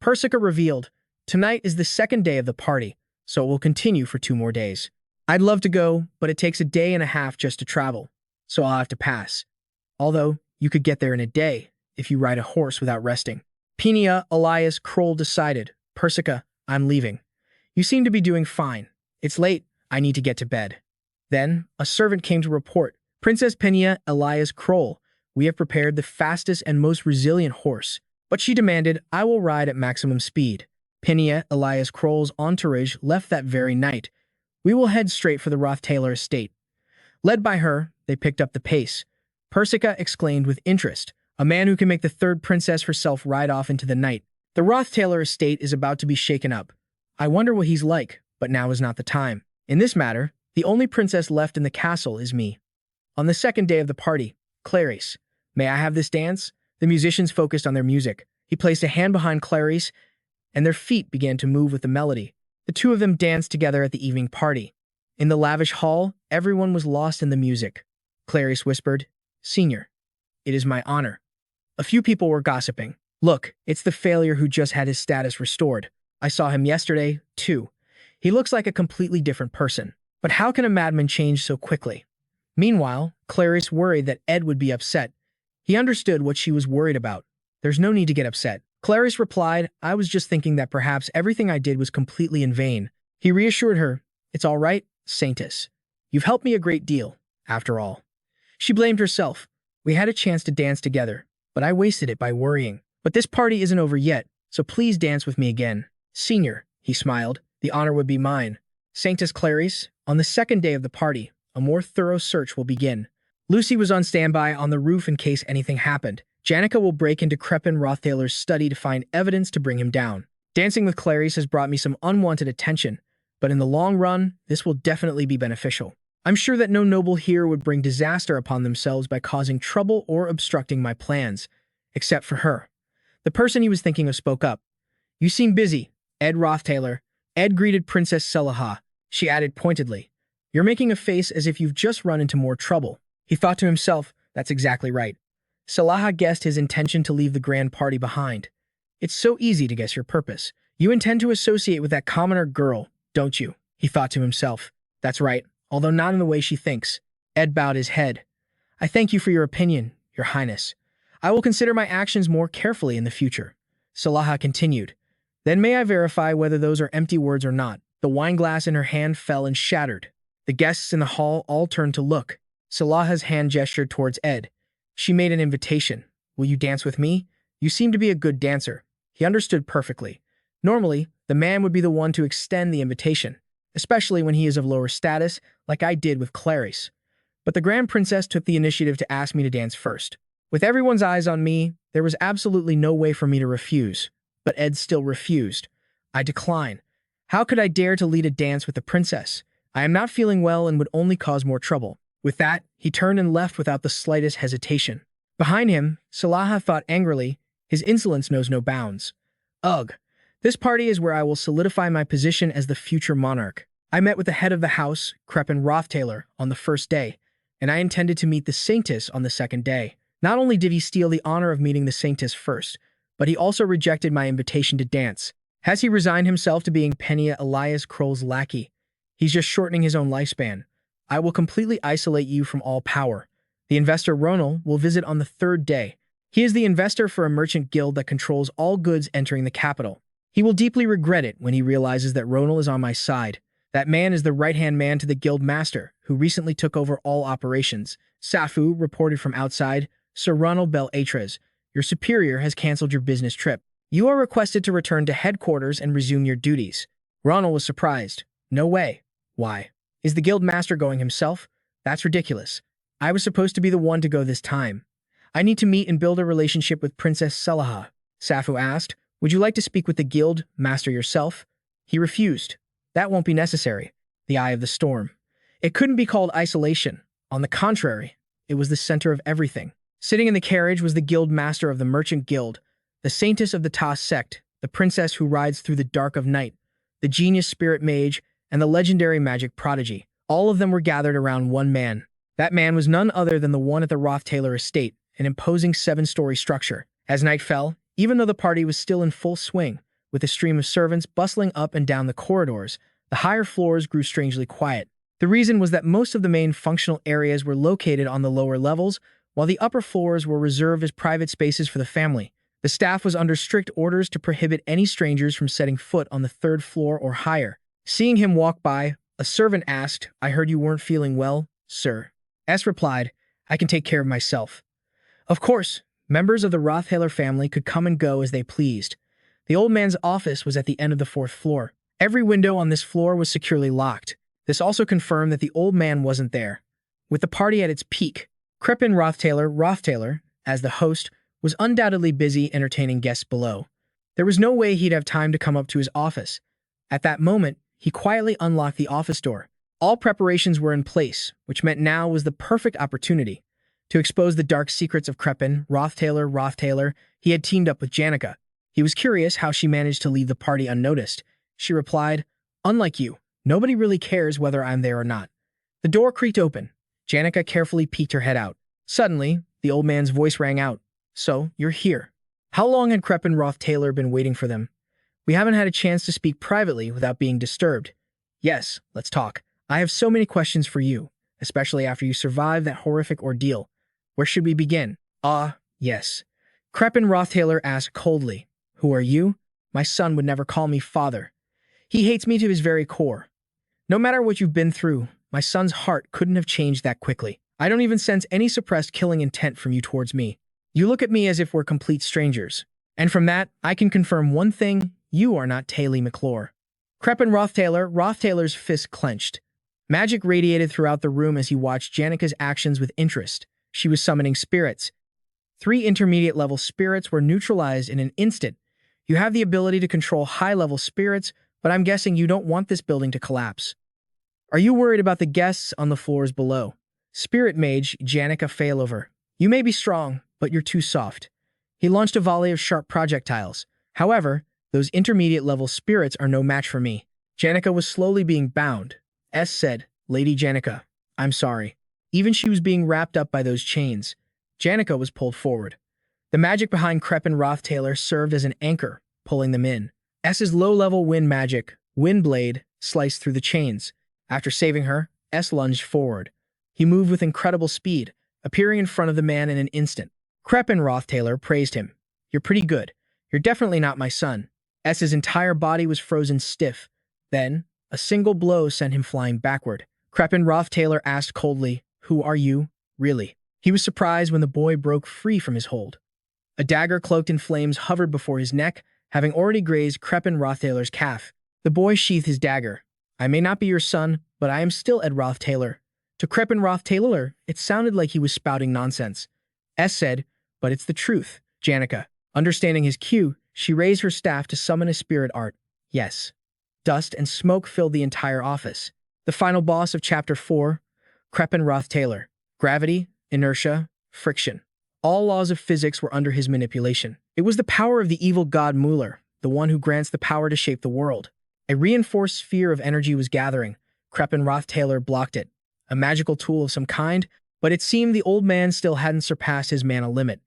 Persica revealed, "Tonight is the second day of the party, so it will continue for 2 more days. I'd love to go, but it takes a day and a half just to travel, so I'll have to pass. Although, you could get there in a day if you ride a horse without resting." Penna Elias Kroll decided, "Persica, I'm leaving. You seem to be doing fine. It's late, I need to get to bed." Then, a servant came to report, "Princess Penna Elias Kroll, we have prepared the fastest and most resilient horse." But she demanded, "I will ride at maximum speed." Penna Elias Kroll's entourage left that very night. "We will head straight for the Rothtaylor estate." Led by her, they picked up the pace. Persica exclaimed with interest, "A man who can make the third princess herself ride off into the night. The Rothtaylor estate is about to be shaken up. I wonder what he's like, but now is not the time. In this matter, the only princess left in the castle is me." On the second day of the party, Clarice, "May I have this dance?" The musicians focused on their music. He placed a hand behind Clarice, and their feet began to move with the melody. The two of them danced together at the evening party. In the lavish hall, everyone was lost in the music. Clarice whispered, "Senior, it is my honor." A few people were gossiping. "Look, it's the failure who just had his status restored. I saw him yesterday, too. He looks like a completely different person. But how can a madman change so quickly?" Meanwhile, Clarice worried that Ed would be upset. He understood what she was worried about. "There's no need to get upset." Clarice replied, "I was just thinking that perhaps everything I did was completely in vain." He reassured her, "It's all right, Saintess. You've helped me a great deal, after all." She blamed herself. "We had a chance to dance together, but I wasted it by worrying. But this party isn't over yet, so please dance with me again." "Senior," he smiled, "the honor would be mine." "Saintess Clarice, on the second day of the party, a more thorough search will begin. Lucy was on standby on the roof in case anything happened. Janica will break into Crepin Rothtaylor's study to find evidence to bring him down. Dancing with Clarice has brought me some unwanted attention, but in the long run, this will definitely be beneficial. I'm sure that no noble here would bring disaster upon themselves by causing trouble or obstructing my plans, except for her." The person he was thinking of spoke up. "You seem busy, Ed Rothtaylor." Ed greeted Princess Selaha. She added pointedly, "You're making a face as if you've just run into more trouble." He thought to himself, "That's exactly right." Selaha guessed his intention to leave the grand party behind. "It's so easy to guess your purpose. You intend to associate with that commoner girl, don't you?" He thought to himself. "That's right, although not in the way she thinks." Ed bowed his head. "I thank you for your opinion, Your Highness. I will consider my actions more carefully in the future." Selaha continued. "Then may I verify whether those are empty words or not?" The wineglass in her hand fell and shattered. The guests in the hall all turned to look. Selaha's hand gestured towards Ed. She made an invitation. "Will you dance with me? You seem to be a good dancer." He understood perfectly. Normally, the man would be the one to extend the invitation, especially when he is of lower status, like I did with Clarice. But the Grand Princess took the initiative to ask me to dance first. With everyone's eyes on me, there was absolutely no way for me to refuse. But Ed still refused. "I decline. How could I dare to lead a dance with the princess? I am not feeling well and would only cause more trouble." With that, he turned and left without the slightest hesitation. Behind him, Selaha thought angrily, "His insolence knows no bounds. Ugh, this party is where I will solidify my position as the future monarch." I met with the head of the house, Crepin Rothtaylor, on the first day, and I intended to meet the Saintess on the second day. Not only did he steal the honor of meeting the Saintess first, but he also rejected my invitation to dance. Has he resigned himself to being Penna Elias Kroll's lackey? He's just shortening his own lifespan. I will completely isolate you from all power. The investor Ronald will visit on the third day. He is the investor for a merchant guild that controls all goods entering the capital. He will deeply regret it when he realizes that Ronald is on my side. That man is the right-hand man to the guild master, who recently took over all operations. Safu reported from outside, "Sir Ronald Bel-Atres, your superior has cancelled your business trip. You are requested to return to headquarters and resume your duties." Ronald was surprised. "No way." "Why? Is the guild master going himself? That's ridiculous. I was supposed to be the one to go this time. I need to meet and build a relationship with Princess Selaha." Safu asked, "Would you like to speak with the guild master yourself?" He refused. "That won't be necessary." The eye of the storm. It couldn't be called isolation. On the contrary, it was the center of everything. Sitting in the carriage was the guild master of the merchant guild, the saintess of the Ta sect, the princess who rides through the dark of night, the genius spirit mage, and the legendary magic prodigy. All of them were gathered around one man. That man was none other than the one at the Rothtaylor estate, an imposing 7-story structure. As night fell, even though the party was still in full swing, With a stream of servants bustling up and down the corridors, the higher floors grew strangely quiet. The reason was that most of the main functional areas were located on the lower levels, while the upper floors were reserved as private spaces for the family. The staff was under strict orders to prohibit any strangers from setting foot on the third floor or higher. Seeing him walk by, a servant asked, "I heard you weren't feeling well, sir." S replied, "I can take care of myself." Of course, members of the Rothtaylor family could come and go as they pleased. The old man's office was at the end of the fourth floor. Every window on this floor was securely locked. This also confirmed that the old man wasn't there. With the party at its peak, Crepin Rothtaylor, as the host, was undoubtedly busy entertaining guests below. There was no way he'd have time to come up to his office. At that moment, he quietly unlocked the office door. All preparations were in place, which meant now was the perfect opportunity. To expose the dark secrets of Crepin Rothtaylor, he had teamed up with Janica. He was curious how she managed to leave the party unnoticed. She replied, "Unlike you, nobody really cares whether I'm there or not." The door creaked open. Janica carefully peeked her head out. Suddenly, the old man's voice rang out. "So, you're here." How long had Crepin Rothtaylor been waiting for them? "We haven't had a chance to speak privately without being disturbed." "Yes, let's talk. I have so many questions for you, especially after you survived that horrific ordeal. Where should we begin?" Yes. Crepin Rothtaylor asked coldly. "Who are you?" "My son would never call me father. He hates me to his very core. No matter what you've been through, my son's heart couldn't have changed that quickly. I don't even sense any suppressed killing intent from you towards me. You look at me as if we're complete strangers. And from that, I can confirm one thing: you are not Taylor McClure." Crepin Rothtaylor's fist clenched. Magic radiated throughout the room as he watched Janica's actions with interest. She was summoning spirits. 3 intermediate-level spirits were neutralized in an instant. You have the ability to control high-level spirits, but I'm guessing you don't want this building to collapse. Are you worried about the guests on the floors below? Spirit Mage Janica Failover. You may be strong, but you're too soft. He launched a volley of sharp projectiles. However, those intermediate-level spirits are no match for me. Janica was slowly being bound. S said, "Lady Janica, I'm sorry." Even she was being wrapped up by those chains. Janica was pulled forward. The magic behind Crepin Rothtaylor served as an anchor, pulling them in. S's low-level wind magic, Wind Blade, sliced through the chains. After saving her, S lunged forward. He moved with incredible speed, appearing in front of the man in an instant. Crepin Rothtaylor praised him. "You're pretty good. You're definitely not my son." S's entire body was frozen stiff. Then, a single blow sent him flying backward. Crepin Rothtaylor asked coldly, "Who are you, really?" He was surprised when the boy broke free from his hold. A dagger cloaked in flames hovered before his neck, having already grazed Crepin Rothtaylor's calf. The boy sheathed his dagger. "I may not be your son, but I am still Ed Rothtaylor." To Crepin Rothtaylor, it sounded like he was spouting nonsense. S said, "But it's the truth." Janica, understanding his cue, she raised her staff to summon a spirit art. Yes. Dust and smoke filled the entire office. The final boss of Chapter 4, Crepin Rothtaylor. Gravity, inertia, friction. All laws of physics were under his manipulation. It was the power of the evil god Mueller, the one who grants the power to shape the world. A reinforced sphere of energy was gathering. Crepin Rothtaylor blocked it. A magical tool of some kind, but it seemed the old man still hadn't surpassed his mana limit.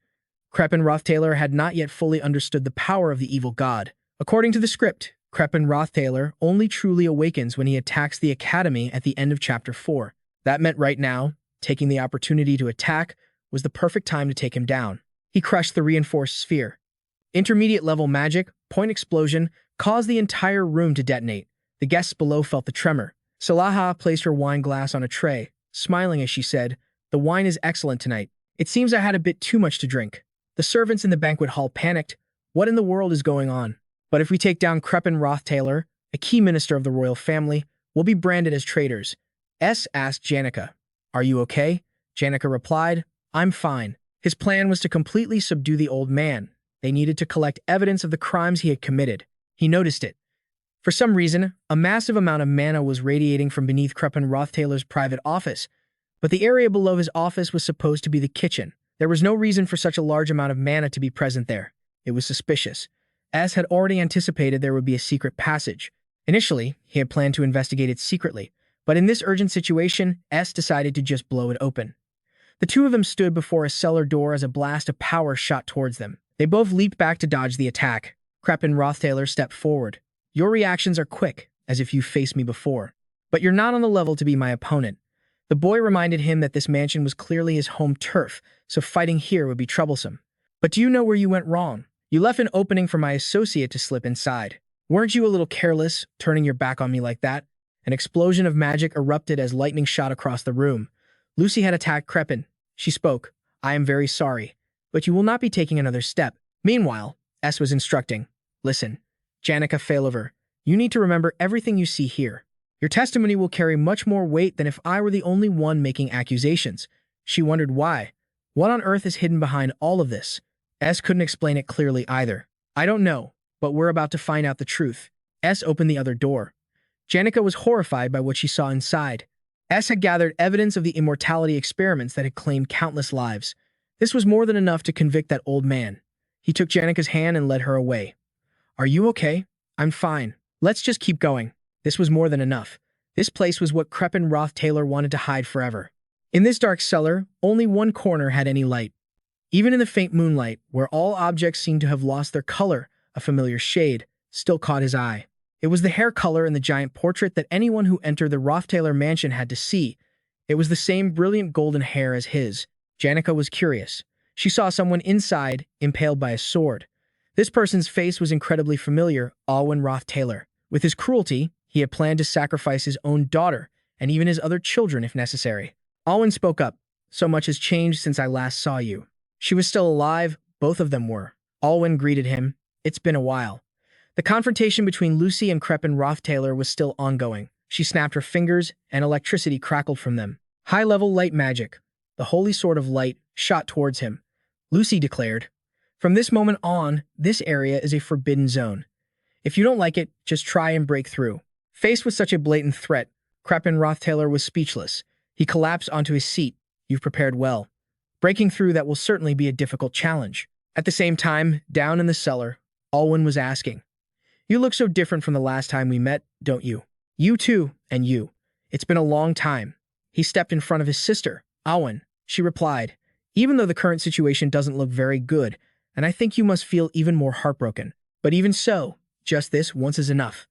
Crepin Rothtaylor had not yet fully understood the power of the evil god. According to the script, Crepin Rothtaylor only truly awakens when he attacks the Academy at the end of Chapter 4. That meant right now, taking the opportunity to attack was the perfect time to take him down. He crushed the reinforced sphere. Intermediate-level magic, point explosion, caused the entire room to detonate. The guests below felt the tremor. Salaha placed her wine glass on a tray, smiling as she said, "The wine is excellent tonight. It seems I had a bit too much to drink." The servants in the banquet hall panicked. What in the world is going on? But if we take down Crepin Rothtaylor, a key minister of the royal family, we'll be branded as traitors. S asked Janica, "Are you okay?" Janica replied, "I'm fine." His plan was to completely subdue the old man. They needed to collect evidence of the crimes he had committed. He noticed it. For some reason, a massive amount of mana was radiating from beneath Crepin Rothtaylor's private office, but the area below his office was supposed to be the kitchen. There was no reason for such a large amount of mana to be present there. It was suspicious. S had already anticipated there would be a secret passage. Initially, he had planned to investigate it secretly, but in this urgent situation, S decided to just blow it open. The two of them stood before a cellar door as a blast of power shot towards them. They both leaped back to dodge the attack. Crepin Rothtaylor stepped forward. Your reactions are quick, as if you faced me before. But you're not on the level to be my opponent. The boy reminded him that this mansion was clearly his home turf, so fighting here would be troublesome. But do you know where you went wrong? You left an opening for my associate to slip inside. Weren't you a little careless, turning your back on me like that? An explosion of magic erupted as lightning shot across the room. Lucy had attacked Crepin. She spoke. I am very sorry, but you will not be taking another step. Meanwhile, S was instructing. Listen, Janica Failover, you need to remember everything you see here. Your testimony will carry much more weight than if I were the only one making accusations. She wondered why. What on earth is hidden behind all of this? S couldn't explain it clearly either. I don't know, but we're about to find out the truth. S opened the other door. Janica was horrified by what she saw inside. S had gathered evidence of the immortality experiments that had claimed countless lives. This was more than enough to convict that old man. He took Janica's hand and led her away. Are you okay? I'm fine. Let's just keep going. This was more than enough. This place was what Crepin Rothtaylor wanted to hide forever. In this dark cellar, only one corner had any light. Even in the faint moonlight, where all objects seemed to have lost their color, a familiar shade still caught his eye. It was the hair color in the giant portrait that anyone who entered the Rothtaylor mansion had to see. It was the same brilliant golden hair as his. Janica was curious. She saw someone inside, impaled by a sword. This person's face was incredibly familiar, Alwyn Rothtaylor. With his cruelty, he had planned to sacrifice his own daughter, and even his other children if necessary. Alwyn spoke up. So much has changed since I last saw you. She was still alive, both of them were. Alwyn greeted him. It's been a while. The confrontation between Lucy and Crepin Rothtaylor was still ongoing. She snapped her fingers, and electricity crackled from them. High-level light magic, the holy sword of light, shot towards him. Lucy declared, From this moment on, this area is a forbidden zone. If you don't like it, just try and break through. Faced with such a blatant threat, Crepin Rothtaylor was speechless. He collapsed onto his seat. You've prepared well. Breaking through that will certainly be a difficult challenge. At the same time, down in the cellar, Alwyn was asking, You look so different from the last time we met, don't you? You too, and you. It's been a long time. He stepped in front of his sister, Alwyn. She replied, Even though the current situation doesn't look very good, and I think you must feel even more heartbroken. But even so, just this once is enough.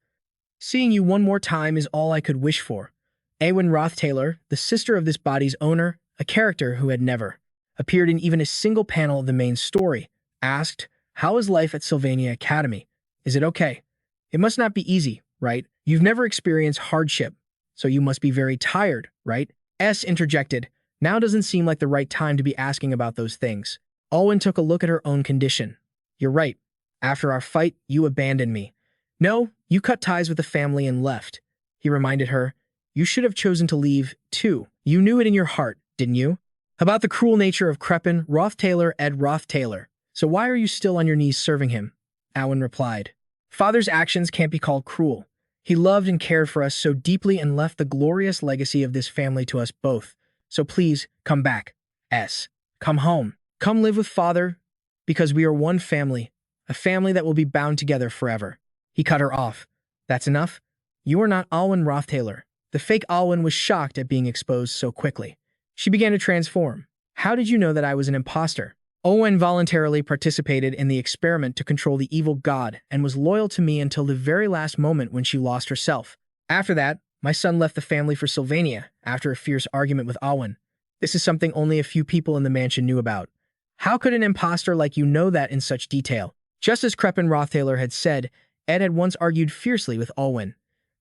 Seeing you one more time is all I could wish for. Alwyn Rothtaylor, the sister of this body's owner, a character who had never appeared in even a single panel of the main story, asked, How is life at Sylvania Academy? Is it okay? It must not be easy, right? You've never experienced hardship, so you must be very tired, right? S interjected, Now doesn't seem like the right time to be asking about those things. Alwyn took a look at her own condition. You're right. After our fight, you abandoned me. No, you cut ties with the family and left. He reminded her, You should have chosen to leave, too. You knew it in your heart, didn't you? About the cruel nature of Crepin Rothtaylor, Ed Rothtaylor. So why are you still on your knees serving him? Alwyn replied. Father's actions can't be called cruel. He loved and cared for us so deeply and left the glorious legacy of this family to us both. So please, come back. S. Come home. Come live with Father, because we are one family, a family that will be bound together forever. He cut her off. That's enough? You are not Alwyn Rothtaylor. The fake Alwyn was shocked at being exposed so quickly. She began to transform. How did you know that I was an imposter? Owen voluntarily participated in the experiment to control the evil god and was loyal to me until the very last moment when she lost herself. After that, my son left the family for Sylvania after a fierce argument with Alwyn. This is something only a few people in the mansion knew about. How could an imposter like you know that in such detail? Just as Crepin Rothtaylor had said, Ed had once argued fiercely with Alwyn.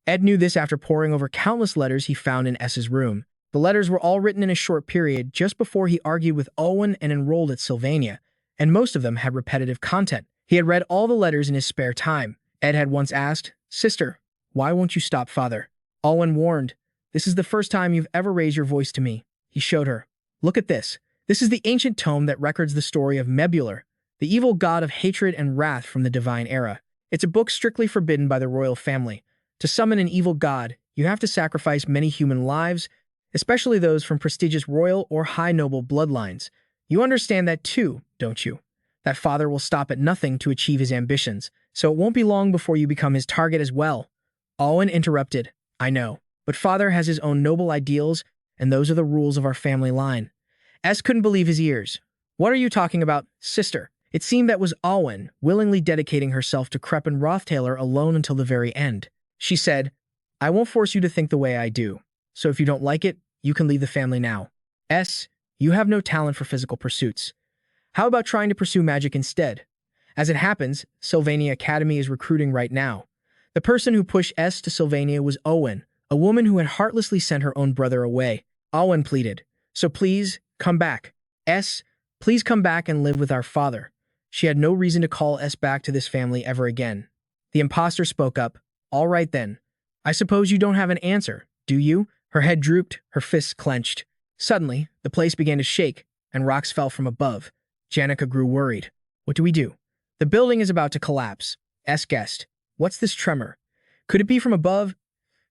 Ed knew this after poring over countless letters he found in S's room. The letters were all written in a short period just before he argued with Alwyn and enrolled at Sylvania, and most of them had repetitive content. He had read all the letters in his spare time. Ed had once asked, Sister, why won't you stop Father? Alwyn warned, This is the first time you've ever raised your voice to me. He showed her. Look at this. This is the ancient tome that records the story of Mebular, the evil god of hatred and wrath from the divine era. It's a book strictly forbidden by the royal family. To summon an evil god, you have to sacrifice many human lives, especially those from prestigious royal or high noble bloodlines. You understand that too, don't you? That Father will stop at nothing to achieve his ambitions, so it won't be long before you become his target as well. Alwyn interrupted, I know, but Father has his own noble ideals, and those are the rules of our family line. S couldn't believe his ears. What are you talking about, sister? It seemed that was Alwyn, willingly dedicating herself to Crepin Rothtaylor alone until the very end. She said, I won't force you to think the way I do, so if you don't like it, you can leave the family now. You have no talent for physical pursuits. How about trying to pursue magic instead? As it happens, Sylvania Academy is recruiting right now. The person who pushed S to Sylvania was Owen, a woman who had heartlessly sent her own brother away. Owen pleaded, so please, come back. Please come back and live with our father. She had no reason to call S back to this family ever again. The imposter spoke up, all right then. I suppose you don't have an answer, do you? Her head drooped, her fists clenched. Suddenly, the place began to shake, and rocks fell from above. Janica grew worried. What do we do? The building is about to collapse. S guessed. What's this tremor? Could it be from above?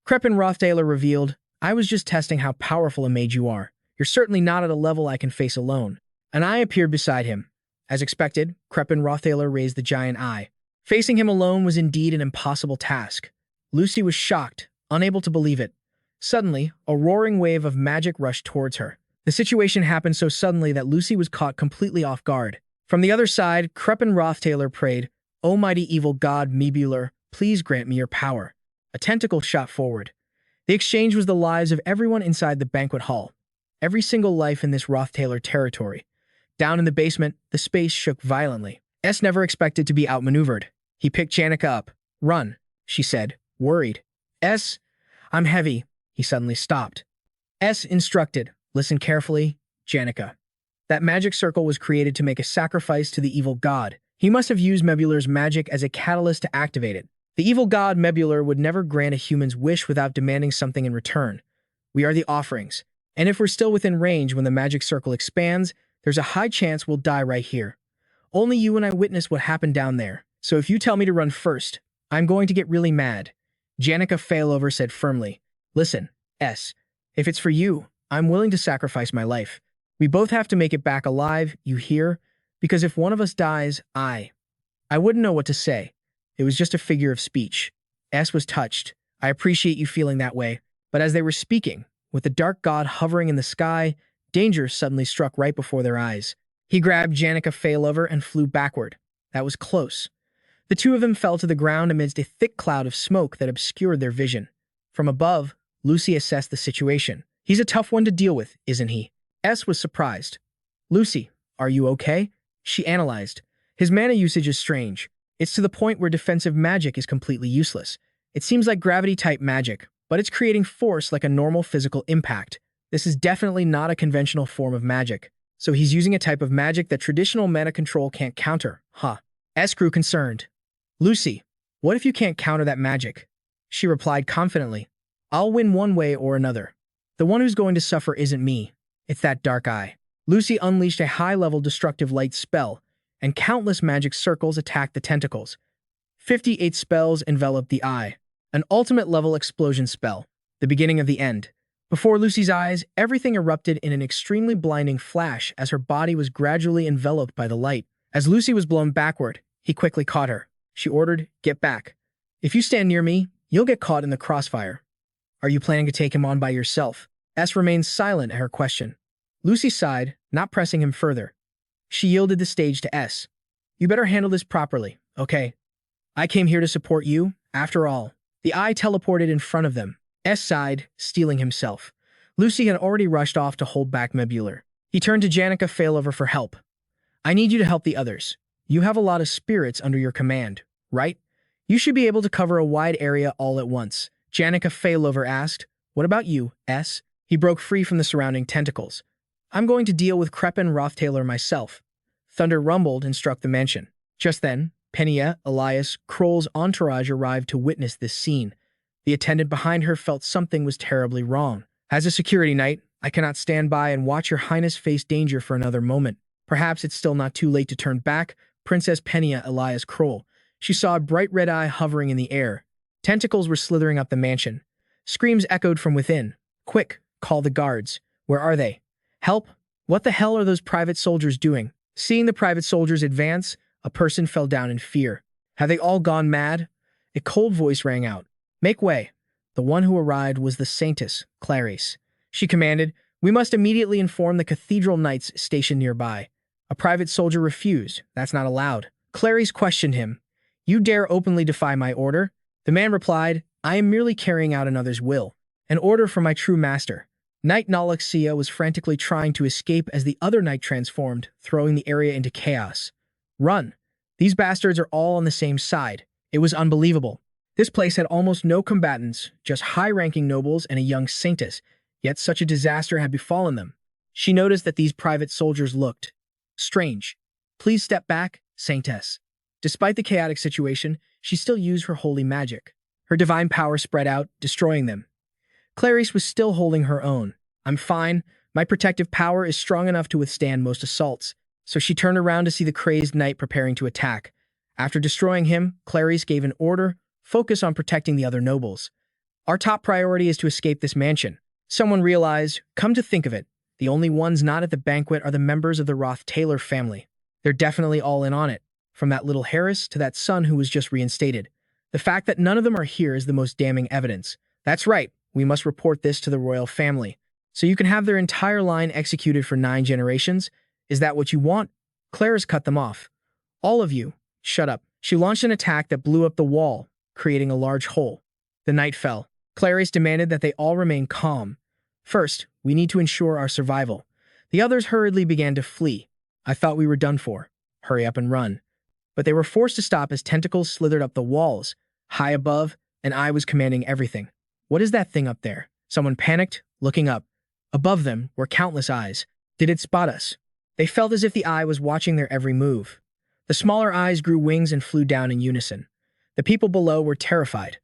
Crepin Rothtaylor revealed, I was just testing how powerful a mage you are. You're certainly not at a level I can face alone. An eye appeared beside him. As expected, Crepin Rothtaylor raised the giant eye. Facing him alone was indeed an impossible task. Lucy was shocked, unable to believe it. Suddenly, a roaring wave of magic rushed towards her. The situation happened so suddenly that Lucy was caught completely off guard. From the other side, Crepin Rothtaylor prayed, O mighty evil god Mebular, please grant me your power. A tentacle shot forward. The exchange was the lives of everyone inside the banquet hall. Every single life in this Rothtaylor territory. Down in the basement, the space shook violently. S never expected to be outmaneuvered. He picked Janica up. Run, she said, worried. S, I'm heavy. He suddenly stopped. S instructed, listen carefully, Janica. That magic circle was created to make a sacrifice to the evil god. He must have used Mebular's magic as a catalyst to activate it. The evil god Mebular would never grant a human's wish without demanding something in return. We are the offerings, and if we're still within range when the magic circle expands, there's a high chance we'll die right here. Only you and I witnessed what happened down there, so if you tell me to run first, I'm going to get really mad. Janica Failover said firmly, listen, S, if it's for you, I'm willing to sacrifice my life. We both have to make it back alive, you hear? Because if one of us dies, I wouldn't know what to say. It was just a figure of speech. S was touched. I appreciate you feeling that way. But as they were speaking, with the dark god hovering in the sky, danger suddenly struck right before their eyes. He grabbed Janica Failover and flew backward. That was close. The two of them fell to the ground amidst a thick cloud of smoke that obscured their vision. From above, Lucy assessed the situation. He's a tough one to deal with, isn't he? S was surprised. Lucy, are you okay? She analyzed. His mana usage is strange. It's to the point where defensive magic is completely useless. It seems like gravity-type magic, but it's creating force like a normal physical impact. This is definitely not a conventional form of magic. So he's using a type of magic that traditional mana control can't counter, huh? S grew concerned. Lucy, what if you can't counter that magic? She replied confidently. I'll win one way or another. The one who's going to suffer isn't me. It's that dark eye. Lucy unleashed a high-level destructive light spell, and countless magic circles attacked the tentacles. 58 spells enveloped the eye. An ultimate-level explosion spell, the beginning of the end. Before Lucy's eyes, everything erupted in an extremely blinding flash as her body was gradually enveloped by the light. As Lucy was blown backward, he quickly caught her. She ordered, get back. If you stand near me, you'll get caught in the crossfire. Are you planning to take him on by yourself? S remained silent at her question. Lucy sighed, not pressing him further. She yielded the stage to S. You better handle this properly, okay? I came here to support you, after all. The eye teleported in front of them. S sighed, steeling himself. Lucy had already rushed off to hold back Mebular. He turned to Janica Failover for help. I need you to help the others. You have a lot of spirits under your command, right? You should be able to cover a wide area all at once. Janica Failover asked, what about you, S? He broke free from the surrounding tentacles. I'm going to deal with Crepin Rothtaylor myself. Thunder rumbled and struck the mansion. Just then, Penna, Elias, Kroll's entourage arrived to witness this scene. The attendant behind her felt something was terribly wrong. As a security knight, I cannot stand by and watch your highness face danger for another moment. Perhaps it's still not too late to turn back, Princess Penna Elias Kroll. She saw a bright red eye hovering in the air. Tentacles were slithering up the mansion. Screams echoed from within. Quick, call the guards. Where are they? Help! What the hell are those private soldiers doing? Seeing the private soldiers advance, a person fell down in fear. Have they all gone mad? A cold voice rang out. Make way. The one who arrived was the Saintess, Clarice. She commanded, we must immediately inform the cathedral knights stationed nearby. A private soldier refused. That's not allowed. Clarice questioned him. You dare openly defy my order? The man replied, I am merely carrying out another's will. An order from my true master. Knight Nalexia was frantically trying to escape as the other knight transformed, throwing the area into chaos. Run! These bastards are all on the same side. It was unbelievable. This place had almost no combatants, just high-ranking nobles and a young saintess, yet such a disaster had befallen them. She noticed that these private soldiers looked strange. Please step back, saintess. Despite the chaotic situation, she still used her holy magic. Her divine power spread out, destroying them. Clarice was still holding her own. I'm fine. My protective power is strong enough to withstand most assaults. So she turned around to see the crazed knight preparing to attack. After destroying him, Clarice gave an order, focus on protecting the other nobles. Our top priority is to escape this mansion. Someone realized, come to think of it, the only ones not at the banquet are the members of the Rothtaylor family. They're definitely all in on it, from that little Harris to that son who was just reinstated. The fact that none of them are here is the most damning evidence. That's right, we must report this to the royal family. So you can have their entire line executed for 9 generations? Is that what you want? Clarice cut them off. All of you, shut up. She launched an attack that blew up the wall, creating a large hole. The knight fell. Clarice demanded that they all remain calm. First, we need to ensure our survival. The others hurriedly began to flee. I thought we were done for. Hurry up and run. But they were forced to stop as tentacles slithered up the walls. High above, an eye was commanding everything. What is that thing up there? Someone panicked, looking up. Above them were countless eyes. Did it spot us? They felt as if the eye was watching their every move. The smaller eyes grew wings and flew down in unison. The people below were terrified.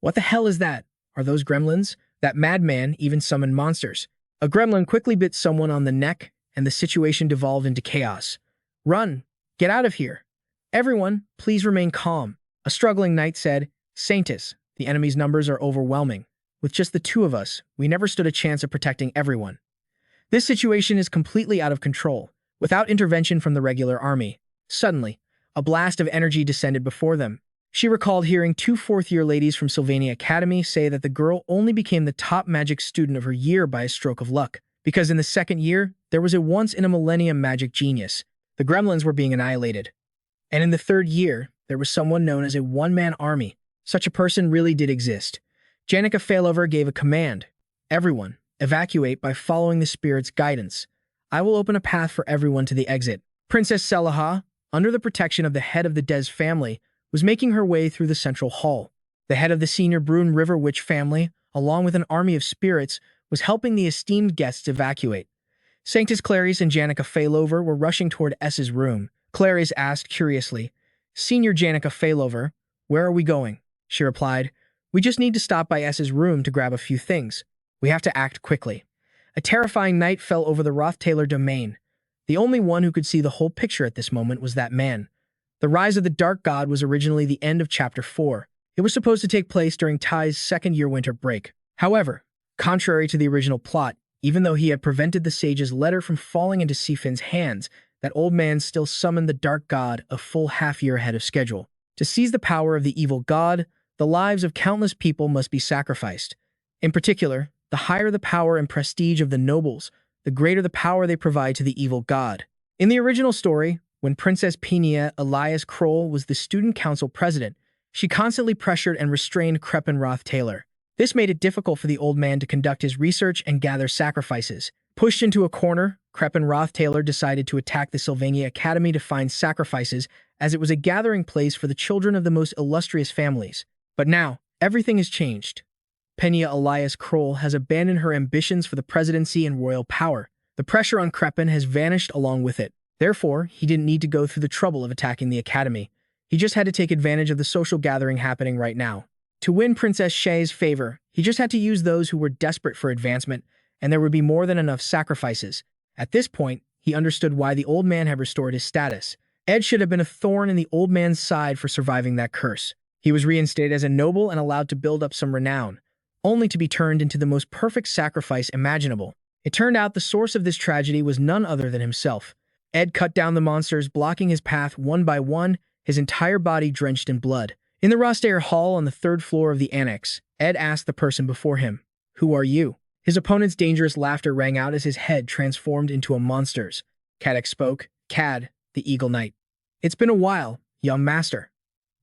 What the hell is that? Are those gremlins? That madman even summoned monsters. A gremlin quickly bit someone on the neck, and the situation devolved into chaos. Run! Get out of here! Everyone, please remain calm. A struggling knight said, Saintess, the enemy's numbers are overwhelming. With just the 2 of us, we never stood a chance of protecting everyone. This situation is completely out of control, without intervention from the regular army. Suddenly, a blast of energy descended before them. She recalled hearing 2 fourth-year ladies from Sylvania Academy say that the girl only became the top magic student of her year by a stroke of luck, because in the 2nd year, there was a once-in-a-millennium magic genius. The gremlins were being annihilated. And in the 3rd year, there was someone known as a one-man army. Such a person really did exist. Janica Failover gave a command. Everyone, evacuate by following the spirit's guidance. I will open a path for everyone to the exit. Princess Selaha, under the protection of the head of the Des family, was making her way through the central hall. The head of the senior Brune River Witch family, along with an army of spirits, was helping the esteemed guests evacuate. Sanctus Clarice and Janica Failover were rushing toward S's room. Clarice asked curiously, Senior Janica Failover, where are we going? She replied, We just need to stop by S's room to grab a few things. We have to act quickly. A terrifying night fell over the Rothtaylor domain. The only one who could see the whole picture at this moment was that man. The Rise of the Dark God was originally the end of Chapter 4. It was supposed to take place during Ty's 2nd-year winter break. However, contrary to the original plot, even though he had prevented the sage's letter from falling into Sifin's hands, that old man still summoned the Dark God a full half-year ahead of schedule. To seize the power of the evil god, the lives of countless people must be sacrificed. In particular, the higher the power and prestige of the nobles, the greater the power they provide to the evil god. In the original story, when Princess Penia Elias Kroll was the student council president, she constantly pressured and restrained Crepin Rothtaylor. This made it difficult for the old man to conduct his research and gather sacrifices. Pushed into a corner, Crepin Rothtaylor decided to attack the Sylvania Academy to find sacrifices, as it was a gathering place for the children of the most illustrious families. But now, everything has changed. Penia Elias Kroll has abandoned her ambitions for the presidency and royal power. The pressure on Crepin has vanished along with it. Therefore, he didn't need to go through the trouble of attacking the academy. He just had to take advantage of the social gathering happening right now. To win Princess Shay's favor, he just had to use those who were desperate for advancement, and there would be more than enough sacrifices. At this point, he understood why the old man had restored his status. Ed should have been a thorn in the old man's side for surviving that curse. He was reinstated as a noble and allowed to build up some renown, only to be turned into the most perfect sacrifice imaginable. It turned out the source of this tragedy was none other than himself. Ed cut down the monsters, blocking his path one by one, his entire body drenched in blood. In the Rothtaylor Hall on the 3rd floor of the annex, Ed asked the person before him, Who are you? His opponent's dangerous laughter rang out as his head transformed into a monster's. Caddock spoke, Cad, the Eagle Knight. It's been a while, young master.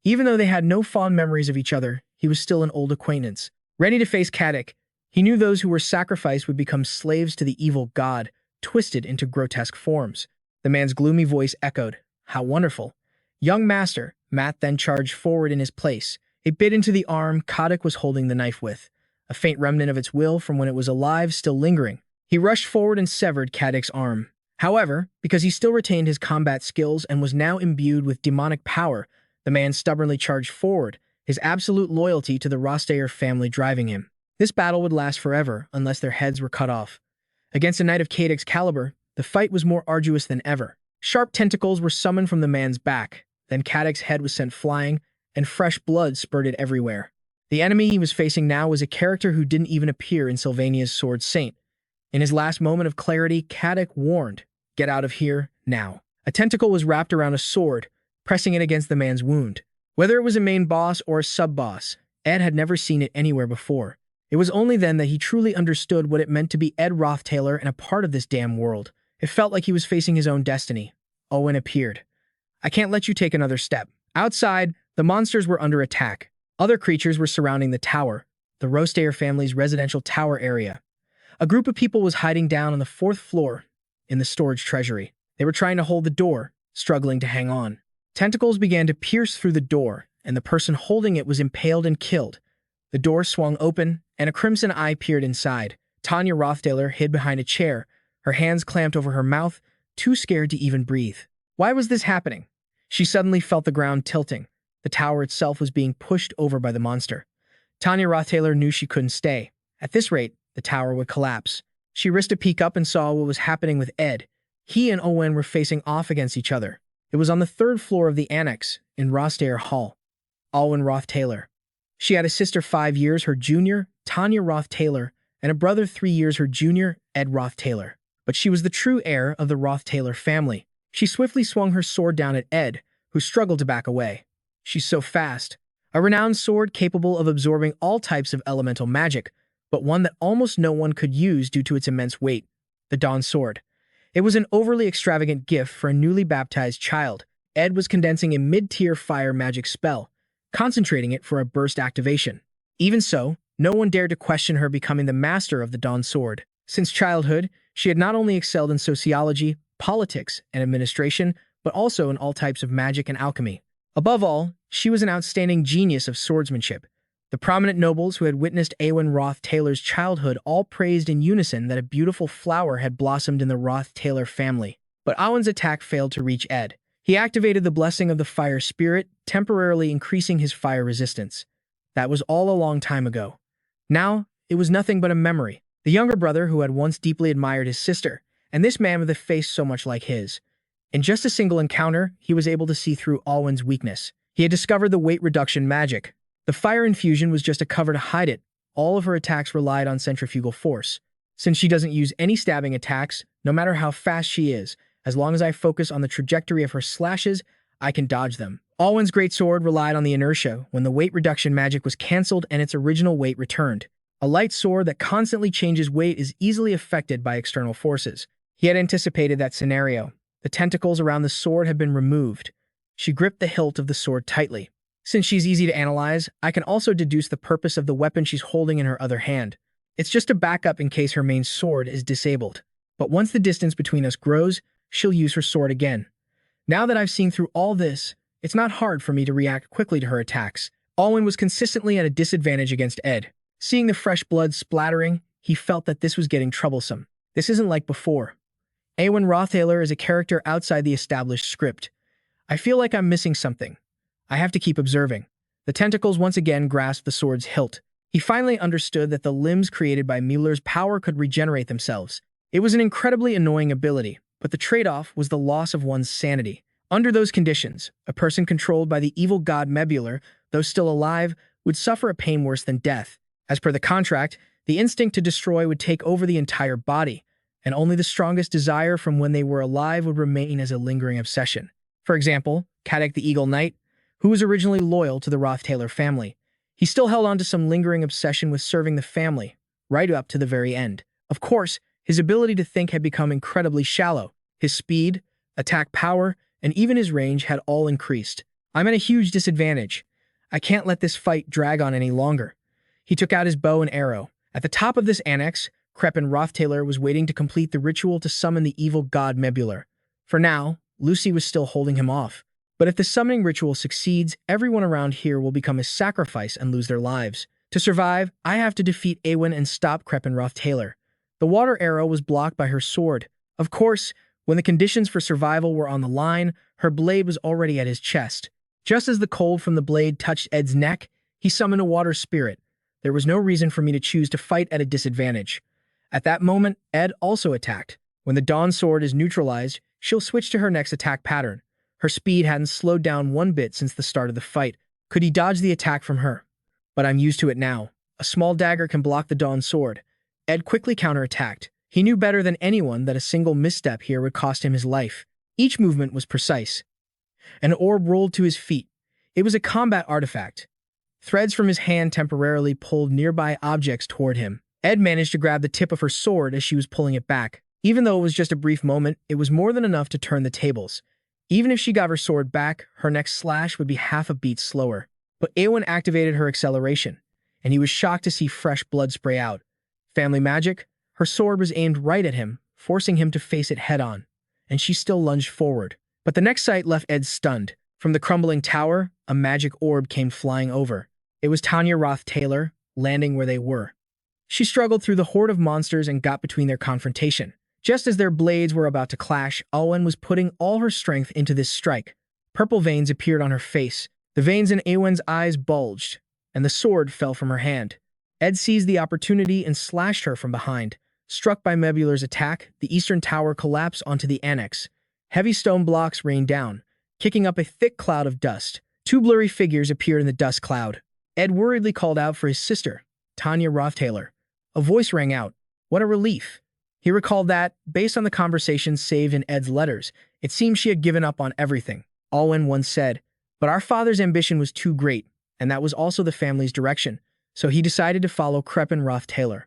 Even though they had no fond memories of each other, he was still an old acquaintance. Ready to face Caddick, he knew those who were sacrificed would become slaves to the evil god, twisted into grotesque forms. The man's gloomy voice echoed, "How wonderful." "Young master," Matt then charged forward in his place. It bit into the arm Caddick was holding the knife with, a faint remnant of its will from when it was alive still lingering. He rushed forward and severed Caddick's arm. However, because he still retained his combat skills and was now imbued with demonic power, the man stubbornly charged forward, his absolute loyalty to the Rothtaylor family driving him. This battle would last forever unless their heads were cut off. Against a knight of Caddick's caliber, the fight was more arduous than ever. Sharp tentacles were summoned from the man's back, then Caddick's head was sent flying, and fresh blood spurted everywhere. The enemy he was facing now was a character who didn't even appear in Sylvania's Sword Saint. In his last moment of clarity, Caddick warned, "Get out of here, now." A tentacle was wrapped around a sword, pressing it against the man's wound. Whether it was a main boss or a sub-boss, Ed had never seen it anywhere before. It was only then that he truly understood what it meant to be Ed Rothtaylor and a part of this damn world. It felt like he was facing his own destiny. Owen appeared. "I can't let you take another step." Outside, the monsters were under attack. Other creatures were surrounding the tower, the Rothtaylor family's residential tower area. A group of people was hiding down on the 4th floor in the storage treasury. They were trying to hold the door, struggling to hang on. Tentacles began to pierce through the door, and the person holding it was impaled and killed. The door swung open, and a crimson eye peered inside. Tanya Rothtaylor hid behind a chair, her hands clamped over her mouth, too scared to even breathe. Why was this happening? She suddenly felt the ground tilting. The tower itself was being pushed over by the monster. Tanya Rothtaylor knew she couldn't stay. At this rate, the tower would collapse. She risked a peek up and saw what was happening with Ed. He and Owen were facing off against each other. It was on the 3rd floor of the annex in Ophilus Hall. Owen Rothtaylor. She had a sister 5 years her junior, Tanya Rothtaylor, and a brother 3 years her junior, Ed Rothtaylor. But she was the true heir of the Rothtaylor family. She swiftly swung her sword down at Ed, who struggled to back away. She's so fast. A renowned sword capable of absorbing all types of elemental magic, but one that almost no one could use due to its immense weight. The Dawn Sword. It was an overly extravagant gift for a newly baptized child. Ed was condensing a mid-tier fire magic spell, concentrating it for a burst activation. Even so, no one dared to question her becoming the master of the Dawn Sword. Since childhood, she had not only excelled in sociology, politics, and administration, but also in all types of magic and alchemy. Above all, she was an outstanding genius of swordsmanship. The prominent nobles who had witnessed Owen Rothtaylor's childhood all praised in unison that a beautiful flower had blossomed in the Rothtaylor family. But Owen's attack failed to reach Ed. He activated the blessing of the fire spirit, temporarily increasing his fire resistance. That was all a long time ago. Now, it was nothing but a memory. The younger brother who had once deeply admired his sister, and this man with a face so much like his. In just a single encounter, he was able to see through Owen's weakness. He had discovered the weight reduction magic. The fire infusion was just a cover to hide it. All of her attacks relied on centrifugal force. Since she doesn't use any stabbing attacks, no matter how fast she is, as long as I focus on the trajectory of her slashes, I can dodge them. Owen's greatsword relied on the inertia when the weight reduction magic was cancelled and its original weight returned. A light sword that constantly changes weight is easily affected by external forces. He had anticipated that scenario. The tentacles around the sword had been removed. She gripped the hilt of the sword tightly. Since she's easy to analyze, I can also deduce the purpose of the weapon she's holding in her other hand. It's just a backup in case her main sword is disabled. But once the distance between us grows, she'll use her sword again. Now that I've seen through all this, it's not hard for me to react quickly to her attacks. Owen was consistently at a disadvantage against Ed. Seeing the fresh blood splattering, he felt that this was getting troublesome. This isn't like before. Owen Rothtaylor is a character outside the established script. I feel like I'm missing something. I have to keep observing. The tentacles once again grasped the sword's hilt. He finally understood that the limbs created by Mueller's power could regenerate themselves. It was an incredibly annoying ability, but the trade-off was the loss of one's sanity. Under those conditions, a person controlled by the evil god Mueller, though still alive, would suffer a pain worse than death. As per the contract, the instinct to destroy would take over the entire body, and only the strongest desire from when they were alive would remain as a lingering obsession. For example, Caddick the Eagle Knight, who was originally loyal to the Rothtaylor family. He still held on to some lingering obsession with serving the family, right up to the very end. Of course, his ability to think had become incredibly shallow. His speed, attack power, and even his range had all increased. I'm at a huge disadvantage. I can't let this fight drag on any longer. He took out his bow and arrow. At the top of this annex, Rothtaylor was waiting to complete the ritual to summon the evil god Mebular. For now, Lucy was still holding him off. But if the summoning ritual succeeds, everyone around here will become a sacrifice and lose their lives. To survive, I have to defeat Awen and stop Rothtaylor. The water arrow was blocked by her sword. Of course, when the conditions for survival were on the line, her blade was already at his chest. Just as the cold from the blade touched Ed's neck, he summoned a water spirit. There was no reason for me to choose to fight at a disadvantage. At that moment, Ed also attacked. When the Dawn Sword is neutralized, she'll switch to her next attack pattern. Her speed hadn't slowed down one bit since the start of the fight. Could he dodge the attack from her? But I'm used to it now. A small dagger can block the Dawn Sword. Ed quickly counterattacked. He knew better than anyone that a single misstep here would cost him his life. Each movement was precise. An orb rolled to his feet. It was a combat artifact. Threads from his hand temporarily pulled nearby objects toward him. Ed managed to grab the tip of her sword as she was pulling it back. Even though it was just a brief moment, it was more than enough to turn the tables. Even if she got her sword back, her next slash would be half a beat slower. But Awen activated her acceleration, and he was shocked to see fresh blood spray out. Family magic? Her sword was aimed right at him, forcing him to face it head-on, and she still lunged forward. But the next sight left Ed stunned. From the crumbling tower, a magic orb came flying over. It was Rothtaylor, landing where they were. She struggled through the horde of monsters and got between their confrontation. Just as their blades were about to clash, Awen was putting all her strength into this strike. Purple veins appeared on her face. The veins in Awen's eyes bulged, and the sword fell from her hand. Ed seized the opportunity and slashed her from behind. Struck by Mebular's attack, the eastern tower collapsed onto the annex. Heavy stone blocks rained down, kicking up a thick cloud of dust. Two blurry figures appeared in the dust cloud. Ed worriedly called out for his sister, Rothtaylor. A voice rang out. What a relief. He recalled that, based on the conversations saved in Ed's letters, it seemed she had given up on everything. Awen once said, but our father's ambition was too great, and that was also the family's direction, so he decided to follow Rothtaylor.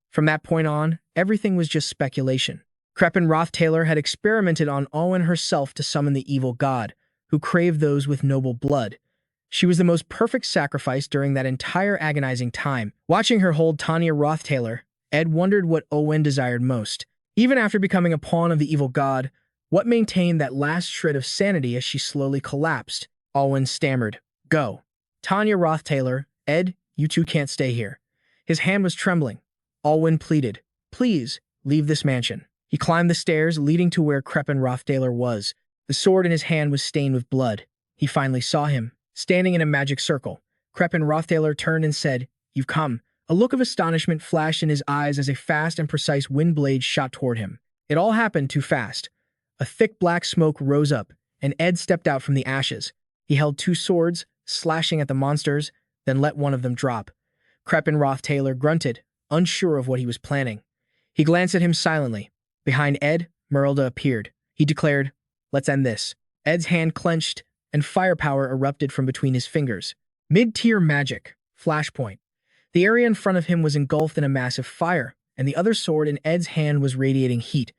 From that point on, everything was just speculation. Rothtaylor had experimented on Awen herself to summon the evil god, who craved those with noble blood. She was the most perfect sacrifice during that entire agonizing time. Watching her hold Rothtaylor, Ed wondered what Awen desired most. Even after becoming a pawn of the evil god, what maintained that last shred of sanity as she slowly collapsed? Awen stammered, Go. Rothtaylor, Ed, you two can't stay here. His hand was trembling. Awen pleaded, Please, leave this mansion. He climbed the stairs leading to where Rothtaylor was. The sword in his hand was stained with blood. He finally saw him, standing in a magic circle. Rothtaylor turned and said, You've come. A look of astonishment flashed in his eyes as a fast and precise wind blade shot toward him. It all happened too fast. A thick black smoke rose up, and Ed stepped out from the ashes. He held two swords, slashing at the monsters, then let one of them drop. Rothtaylor grunted, unsure of what he was planning. He glanced at him silently. Behind Ed, Merelda appeared. He declared, Let's end this. Ed's hand clenched, and firepower erupted from between his fingers. Mid-tier magic. Flashpoint. The area in front of him was engulfed in a massive fire, and the other sword in Ed's hand was radiating heat.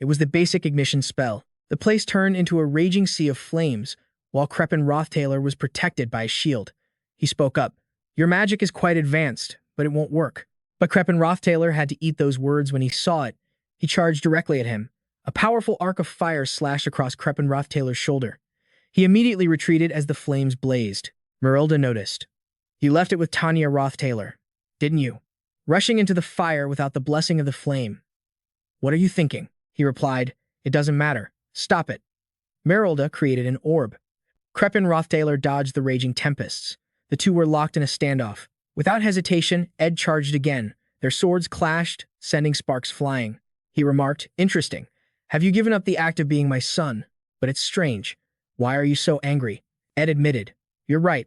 It was the basic ignition spell. The place turned into a raging sea of flames, while Rothtaylor was protected by a shield. He spoke up. Your magic is quite advanced, but it won't work. But Rothtaylor had to eat those words when he saw it. He charged directly at him. A powerful arc of fire slashed across Rothtaylor's shoulder. He immediately retreated as the flames blazed. Merelda noticed. You left it with Rothtaylor, didn't you? Rushing into the fire without the blessing of the flame. What are you thinking? He replied. It doesn't matter. Stop it. Merelda created an orb. Rothtaylor dodged the raging tempests. The two were locked in a standoff. Without hesitation, Ed charged again. Their swords clashed, sending sparks flying. He remarked, Interesting. Have you given up the act of being my son? But it's strange. Why are you so angry? Ed admitted. You're right.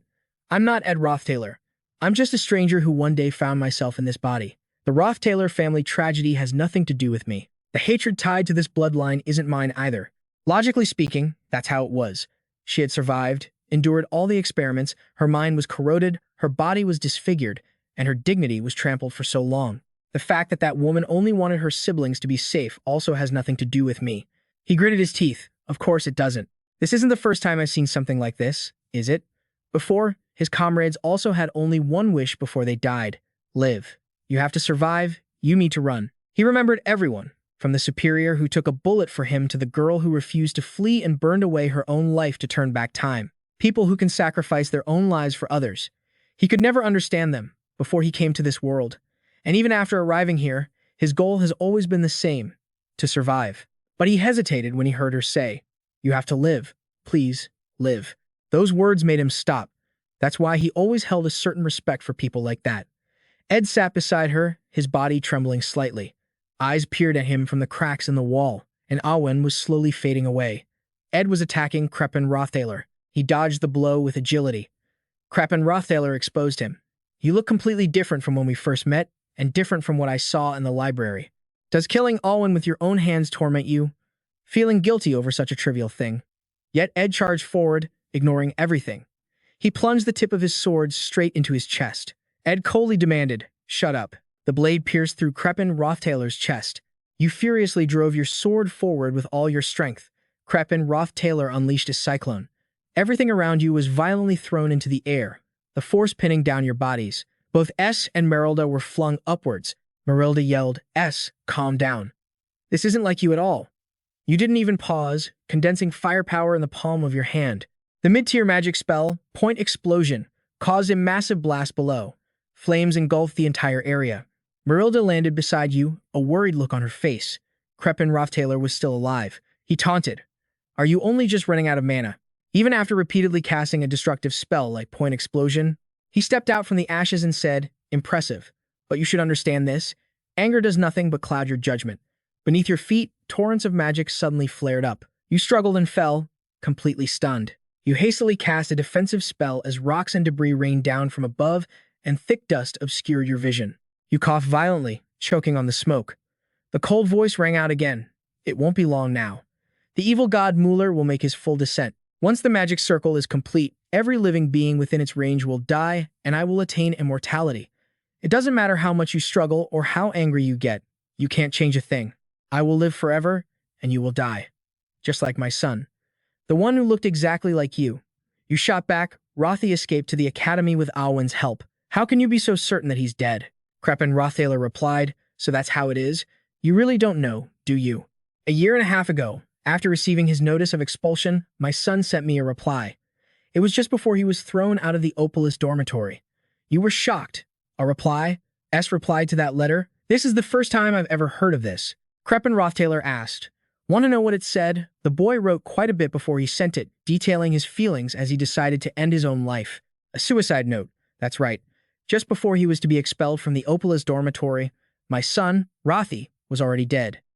I'm not Ed Rothtaylor. I'm just a stranger who one day found myself in this body. The Rothtaylor family tragedy has nothing to do with me. The hatred tied to this bloodline isn't mine either. Logically speaking, that's how it was. She had survived, endured all the experiments, her mind was corroded, her body was disfigured, and her dignity was trampled for so long. The fact that that woman only wanted her siblings to be safe also has nothing to do with me. He gritted his teeth. Of course it doesn't. This isn't the first time I've seen something like this, is it? Before, his comrades also had only one wish before they died. Live. You have to survive, you need to run. He remembered everyone, from the superior who took a bullet for him to the girl who refused to flee and burned away her own life to turn back time. People who can sacrifice their own lives for others. He could never understand them before he came to this world. And even after arriving here, his goal has always been the same, to survive. But he hesitated when he heard her say, "You have to live. Please, live." Those words made him stop. That's why he always held a certain respect for people like that. Ed sat beside her, his body trembling slightly. Eyes peered at him from the cracks in the wall, and Awen was slowly fading away. Ed was attacking Cleus Rothtaylor. He dodged the blow with agility. Cleus Rothtaylor exposed him. "You look completely different from when we first met, and different from what I saw in the library. Does killing Awen with your own hands torment you? Feeling guilty over such a trivial thing?" Yet Ed charged forward, ignoring everything. He plunged the tip of his sword straight into his chest. Ed coldly demanded, "Shut up." The blade pierced through Cleus Rothtaylor's chest. You furiously drove your sword forward with all your strength. Cleus Rothtaylor unleashed a cyclone. Everything around you was violently thrown into the air, the force pinning down your bodies. Both S and Merilda were flung upwards. Merilda yelled, "S, calm down. This isn't like you at all." You didn't even pause, condensing firepower in the palm of your hand. The mid-tier magic spell, Point Explosion, caused a massive blast below. Flames engulfed the entire area. Merilda landed beside you, a worried look on her face. Cleus Rothtaylor was still alive. He taunted, "Are you only just running out of mana?" Even after repeatedly casting a destructive spell like Point Explosion, he stepped out from the ashes and said, "Impressive. But you should understand this. Anger does nothing but cloud your judgment." Beneath your feet, torrents of magic suddenly flared up. You struggled and fell, completely stunned. You hastily cast a defensive spell as rocks and debris rained down from above and thick dust obscured your vision. You coughed violently, choking on the smoke. The cold voice rang out again. "It won't be long now. The evil god Mueller will make his full descent. Once the magic circle is complete, every living being within its range will die, and I will attain immortality. It doesn't matter how much you struggle or how angry you get. You can't change a thing. I will live forever, and you will die. Just like my son. The one who looked exactly like you." You shot back. "Rothi escaped to the academy with Awen's help. How can you be so certain that he's dead?" Cleus Rothtaylor replied, "So that's how it is? You really don't know, do you? A year and a half ago, after receiving his notice of expulsion, my son sent me a reply. It was just before he was thrown out of the Ophilus dormitory. You were shocked. A reply? S replied to that letter? This is the first time I've ever heard of this." Cleus Rothtaylor asked. "Want to know what it said?" The boy wrote quite a bit before he sent it, detailing his feelings as he decided to end his own life. A suicide note, that's right. Just before he was to be expelled from the Ophilus dormitory, my son, Rothi, was already dead.